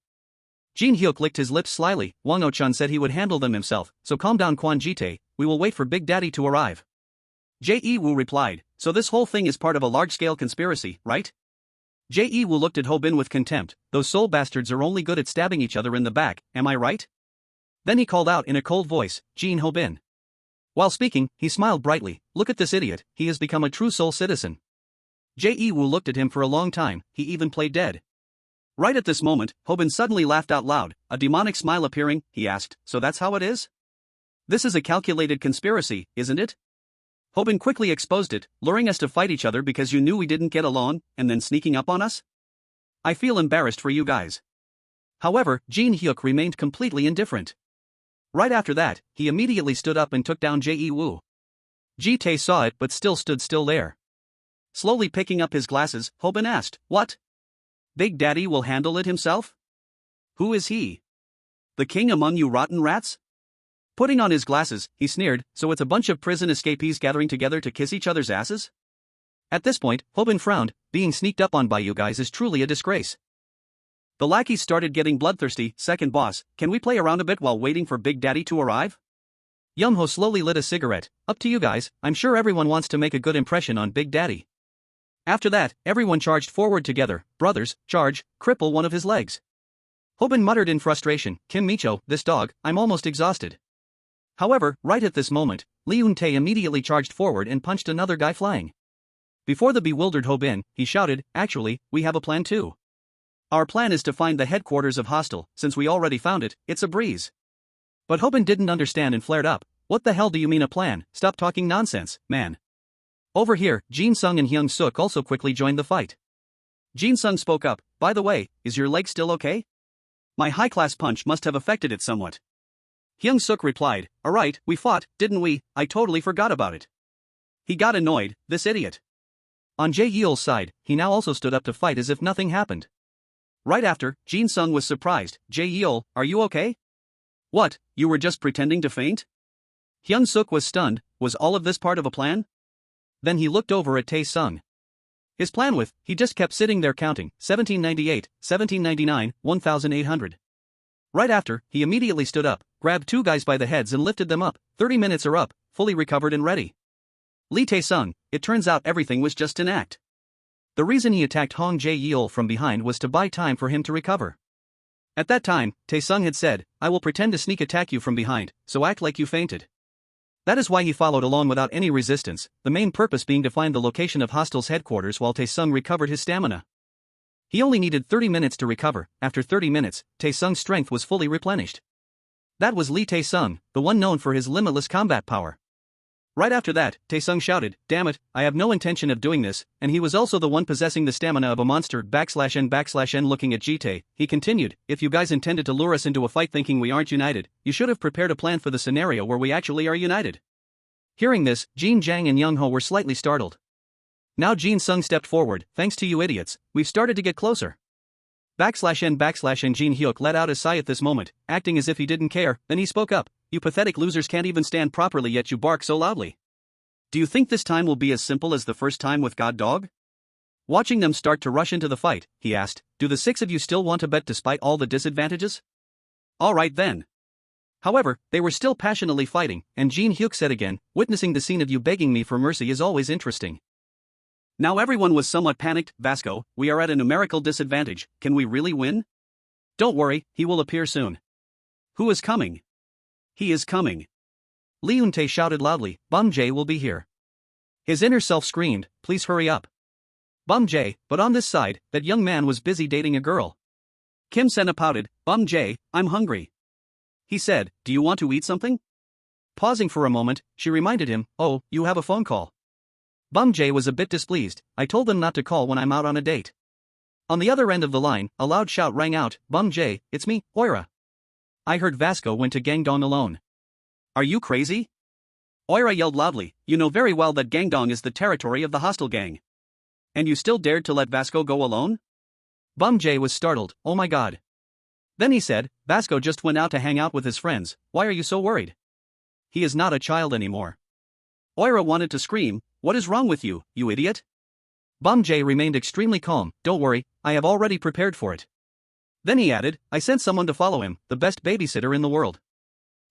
A: Jin Hyuk licked his lips slyly, Wang No-chun said he would handle them himself, so calm down Kwon Ji-tae, we will wait for Big Daddy to arrive. Jae-woo replied, so this whole thing is part of a large-scale conspiracy, right? Jae-woo looked at Ho-bin with contempt, those soul bastards are only good at stabbing each other in the back, am I right? Then he called out in a cold voice, Jin Ho-bin. While speaking, he smiled brightly, look at this idiot, he has become a true soul citizen. Jae-woo looked at him for a long time, he even played dead. Right at this moment, Ho-bin suddenly laughed out loud, a demonic smile appearing, he asked, so that's how it is? This is a calculated conspiracy, isn't it? Ho-bin quickly exposed it, luring us to fight each other because you knew we didn't get along, and then sneaking up on us? I feel embarrassed for you guys. However, Jin Hyuk remained completely indifferent. Right after that, he immediately stood up and took down Jae-woo. Ji-tae saw it but still stood still there. Slowly picking up his glasses, Ho-bin asked, what? Big Daddy will handle it himself? Who is he? The king among you rotten rats? Putting on his glasses, he sneered, so it's a bunch of prison escapees gathering together to kiss each other's asses? At this point, Ho-bin frowned, being sneaked up on by you guys is truly a disgrace. The lackeys started getting bloodthirsty, second boss, can we play around a bit while waiting for Big Daddy to arrive? Young-ho slowly lit a cigarette, up to you guys, I'm sure everyone wants to make a good impression on Big Daddy. After that, everyone charged forward together, brothers, charge, cripple one of his legs. Ho-bin muttered in frustration, Kim Micho, this dog, I'm almost exhausted. However, right at this moment, Leun-tae immediately charged forward and punched another guy flying. Before the bewildered Ho-bin, he shouted, actually, we have a plan too. Our plan is to find the headquarters of Hostel, since we already found it, it's a breeze. But Ho-bin didn't understand and flared up, what the hell do you mean a plan, stop talking nonsense, man. Over here, Jin-sung and Hyung-seok also quickly joined the fight. Jin-sung spoke up, by the way, is your leg still okay? My high-class punch must have affected it somewhat. Hyung-seok replied, alright, we fought, didn't we? I totally forgot about it. He got annoyed, this idiot. On Jae-yeol's side, he now also stood up to fight as if nothing happened. Right after, Jin-sung was surprised. Jae-yeol, are you okay? What, you were just pretending to faint? Hyung-seok was stunned. Was all of this part of a plan? Then he looked over at Tae-sung. His plan with, he just kept sitting there counting, 1798, 1799, 1800. Right after, he immediately stood up, grabbed two guys by the heads and lifted them up. 30 minutes are up, fully recovered and ready. Lee Tae-sung, it turns out everything was just an act. The reason he attacked Hong Jae-yeol from behind was to buy time for him to recover. At that time, Tae-sung had said, I will pretend to sneak attack you from behind, so act like you fainted. That is why he followed along without any resistance, the main purpose being to find the location of Hostile's headquarters while Tae-sung recovered his stamina. He only needed 30 minutes to recover. After 30 minutes, Tae-sung's strength was fully replenished. That was Lee Tae-sung, the one known for his limitless combat power. Right after that, Tae-sung shouted, damn it, I have no intention of doing this, and he was also the one possessing the stamina of a monster. /n looking at Jitae, he continued, if you guys intended to lure us into a fight thinking we aren't united, you should have prepared a plan for the scenario where we actually are united. Hearing this, Jin Jang and Young Ho were slightly startled. Now Jin-sung stepped forward, thanks to you idiots, we've started to get closer. /n Jin Hyuk let out a sigh at this moment, acting as if he didn't care, then he spoke up, you pathetic losers can't even stand properly yet you bark so loudly. Do you think this time will be as simple as the first time with God Dog? Watching them start to rush into the fight, he asked, do the six of you still want to bet despite all the disadvantages? Alright then. However, they were still passionately fighting, and Jin Hyuk said again, witnessing the scene of you begging me for mercy is always interesting. Now everyone was somewhat panicked. Vasco, we are at a numerical disadvantage, can we really win? Don't worry, he will appear soon. Who is coming? He is coming. Lee Eun-tae shouted loudly, Bum Jae will be here. His inner self screamed, please hurry up. Bum Jae, but on this side, that young man was busy dating a girl. Kim Sena pouted, Bum Jae, I'm hungry. He said, do you want to eat something? Pausing for a moment, she reminded him, oh, you have a phone call. Bum Jae was a bit displeased, I told them not to call when I'm out on a date. On the other end of the line, a loud shout rang out, Bum Jae, it's me, Oira. I heard Vasco went to Gangdong alone. Are you crazy? Oira yelled loudly, you know very well that Gangdong is the territory of the hostile gang. And you still dared to let Vasco go alone? Bum Jae was startled, oh my god. Then he said, Vasco just went out to hang out with his friends, why are you so worried? He is not a child anymore. Oira wanted to scream, what is wrong with you, you idiot? Bum Jae remained extremely calm, don't worry, I have already prepared for it. Then he added, I sent someone to follow him, the best babysitter in the world.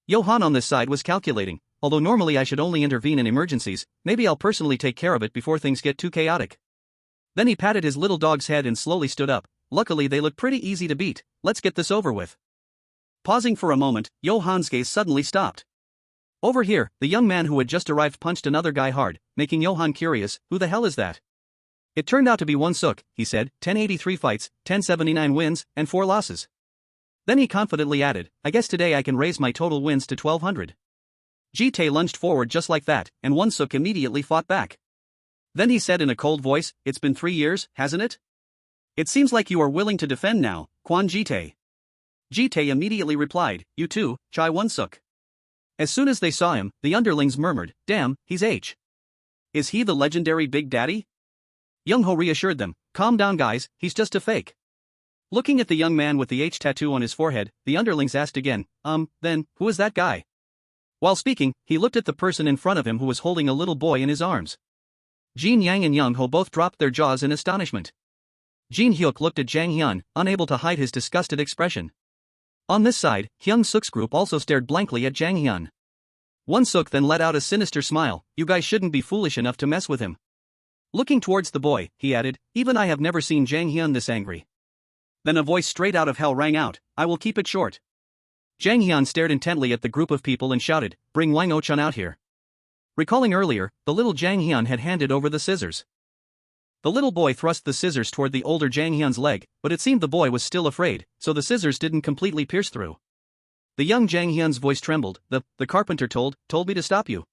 A: Johan on this side was calculating, although normally I should only intervene in emergencies, maybe I'll personally take care of it before things get too chaotic. Then he patted his little dog's head and slowly stood up, luckily they look pretty easy to beat, let's get this over with. Pausing for a moment, Johan's gaze suddenly stopped. Over here, the young man who had just arrived punched another guy hard, making Johan curious, who the hell is that? It turned out to be Hyung-seok, he said, 1083 fights, 1079 wins, and 4 losses. Then he confidently added, I guess today I can raise my total wins to 1200. Jitae lunged forward just like that, and Hyung-seok immediately fought back. Then he said in a cold voice, it's been 3 years, hasn't it? It seems like you are willing to defend now, Kwon Jitae. Jitae immediately replied, you too, Chai Hyung-seok. As soon as they saw him, the underlings murmured, damn, he's H. Is he the legendary Big Daddy? Young-ho reassured them, calm down guys, he's just a fake. Looking at the young man with the H tattoo on his forehead, the underlings asked again, then, who is that guy? While speaking, he looked at the person in front of him who was holding a little boy in his arms. Jin Yang and Young-ho both dropped their jaws in astonishment. Jin Hyuk looked at Jang Hyun, unable to hide his disgusted expression. On this side, Hyung-seok's group also stared blankly at Jang Hyun. Hyun-seok then let out a sinister smile, you guys shouldn't be foolish enough to mess with him. Looking towards the boy, he added, even I have never seen Jang Hyun this angry. Then a voice straight out of hell rang out, I will keep it short. Jang Hyun stared intently at the group of people and shouted, bring Wang Ochan out here. Recalling earlier, the little Jang Hyun had handed over the scissors. The little boy thrust the scissors toward the older Jang Hyun's leg, but it seemed the boy was still afraid, so the scissors didn't completely pierce through. The young Jang Hyun's voice trembled, the carpenter told me to stop you.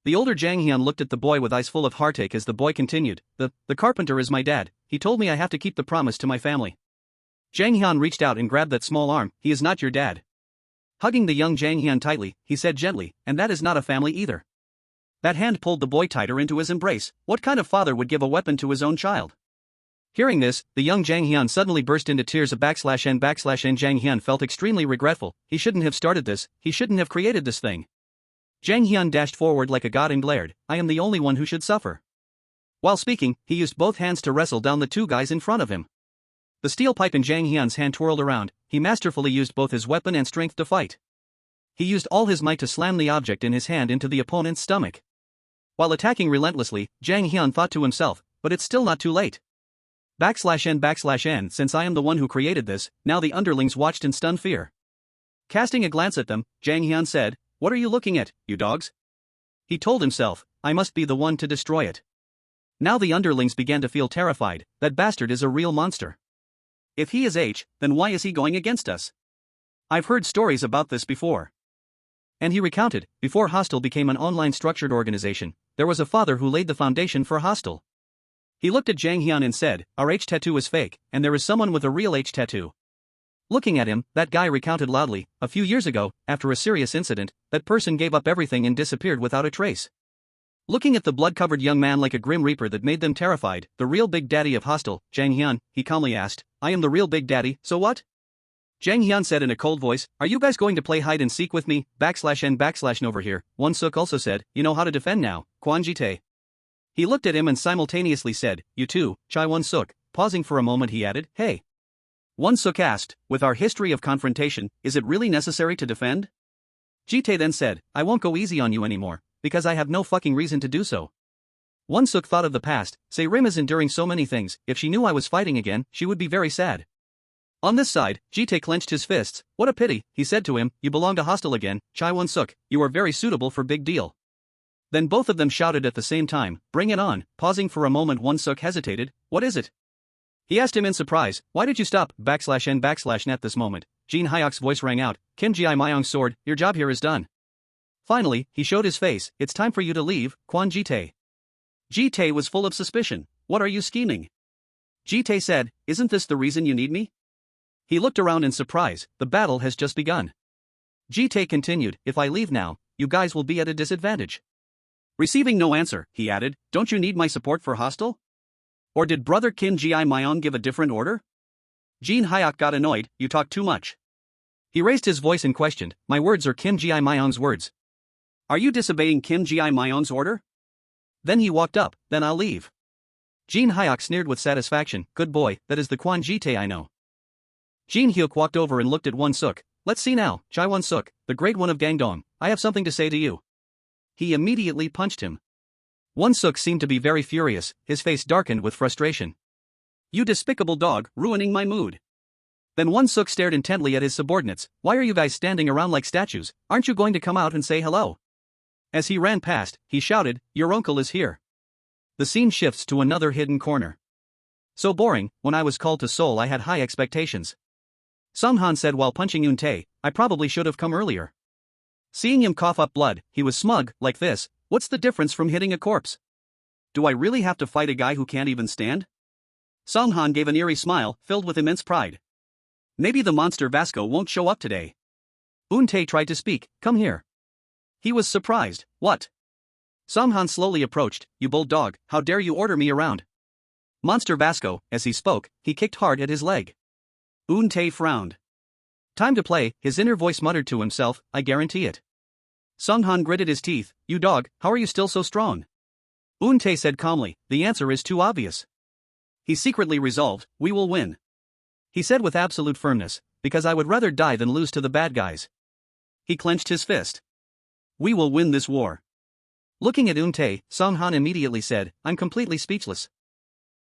A: The older Jang Hyun looked at the boy with eyes full of heartache as the boy continued, the carpenter is my dad, he told me I have to keep the promise to my family. Jang Hyun reached out and grabbed that small arm. He is not your dad. Hugging the young Jang Hyun tightly, he said gently, and that is not a family either. That hand pulled the boy tighter into his embrace. What kind of father would give a weapon to his own child? Hearing this, the young Jang Hyun suddenly burst into tears. /n/n Jang Hyun felt extremely regretful. He shouldn't have started this, he shouldn't have created this thing. Jang Hyun dashed forward like a god and glared, I am the only one who should suffer. While speaking, he used both hands to wrestle down the two guys in front of him. The steel pipe in Jang Hyun's hand twirled around. He masterfully used both his weapon and strength to fight. He used all his might to slam the object in his hand into the opponent's stomach. While attacking relentlessly, Jang Hyun thought to himself, but it's still not too late. /n/n Since I am the one who created this, now the underlings watched in stunned fear. Casting a glance at them, Jang Hyun said, what are you looking at, you dogs? He told himself, I must be the one to destroy it. Now the underlings began to feel terrified. That bastard is a real monster. If he is H, then why is he going against us? I've heard stories about this before. And he recounted, before Hostel became an online structured organization, there was a father who laid the foundation for Hostel. He looked at Jang Hyun and said, our H tattoo is fake, and there is someone with a real H tattoo. Looking at him, that guy recounted loudly, a few years ago, after a serious incident, that person gave up everything and disappeared without a trace. Looking at the blood-covered young man like a grim reaper that made them terrified, the real big daddy of Hostel, Jang Hyun, he calmly asked, I am the real big daddy, so what? Jang Hyun said in a cold voice, are you guys going to play hide and seek with me, /n/n over here. Hyung-seok also said, you know how to defend now, Kwon Ji-tae. He looked at him and simultaneously said, you too, Chai Hyung-seok. Pausing for a moment he added, hey. Hyung-seok asked, with our history of confrontation, is it really necessary to defend? Ji-tae then said, I won't go easy on you anymore, because I have no fucking reason to do so. Hyung-seok thought of the past, say Rim is enduring so many things, if she knew I was fighting again, she would be very sad. On this side, Ji-tae clenched his fists, what a pity, he said to him, you belong to Hostel again, Chai Hyung-seok, you are very suitable for big deal. Then both of them shouted at the same time, bring it on. Pausing for a moment, Hyung-seok hesitated, what is it? He asked him in surprise, why did you stop, /n/n at this moment, Jin Hyok's voice rang out, Kim Ji-myung's sword, your job here is done. Finally, he showed his face, it's time for you to leave, Kwon Ji-tae. Ji-tae was full of suspicion, what are you scheming? Ji-tae said, isn't this the reason you need me? He looked around in surprise, the battle has just begun. Ji-tae continued, if I leave now, you guys will be at a disadvantage. Receiving no answer, he added, don't you need my support for Hostel? Or did brother Kim Ji-myung give a different order? Jin Hyok got annoyed, you talk too much. He raised his voice and questioned, my words are Kim Ji-myung's words. Are you disobeying Kim Ji-myung's order? Then he walked up, then I'll leave. Jin Hyok sneered with satisfaction, good boy, that is the Kwon Ji-tae I know. Jin Hyuk walked over and looked at Hyung-seok, let's see now, Chai Hyung-seok, the great one of Gangdong, I have something to say to you. He immediately punched him. Hyung-seok seemed to be very furious, his face darkened with frustration. You despicable dog, ruining my mood. Then Hyung-seok stared intently at his subordinates, why are you guys standing around like statues, aren't you going to come out and say hello? As he ran past, he shouted, your uncle is here. The scene shifts to another hidden corner. So boring, when I was called to Seoul I had high expectations. Sung-han said while punching Yoon-tae, I probably should have come earlier. Seeing him cough up blood, he was smug, like this, what's the difference from hitting a corpse? Do I really have to fight a guy who can't even stand? Sung-han gave an eerie smile, filled with immense pride. Maybe the monster Vasco won't show up today. Yoon-tae tried to speak, come here. He was surprised, what? Sung-han slowly approached, you bold dog, how dare you order me around? Monster Vasco, as he spoke, he kicked hard at his leg. Yoon-tae frowned. Time to play, his inner voice muttered to himself, I guarantee it. Sung-han gritted his teeth, you dog, how are you still so strong? Yoon-tae said calmly, the answer is too obvious. He secretly resolved, we will win. He said with absolute firmness, because I would rather die than lose to the bad guys. He clenched his fist. We will win this war. Looking at Yoon-tae, Sung-han immediately said, I'm completely speechless.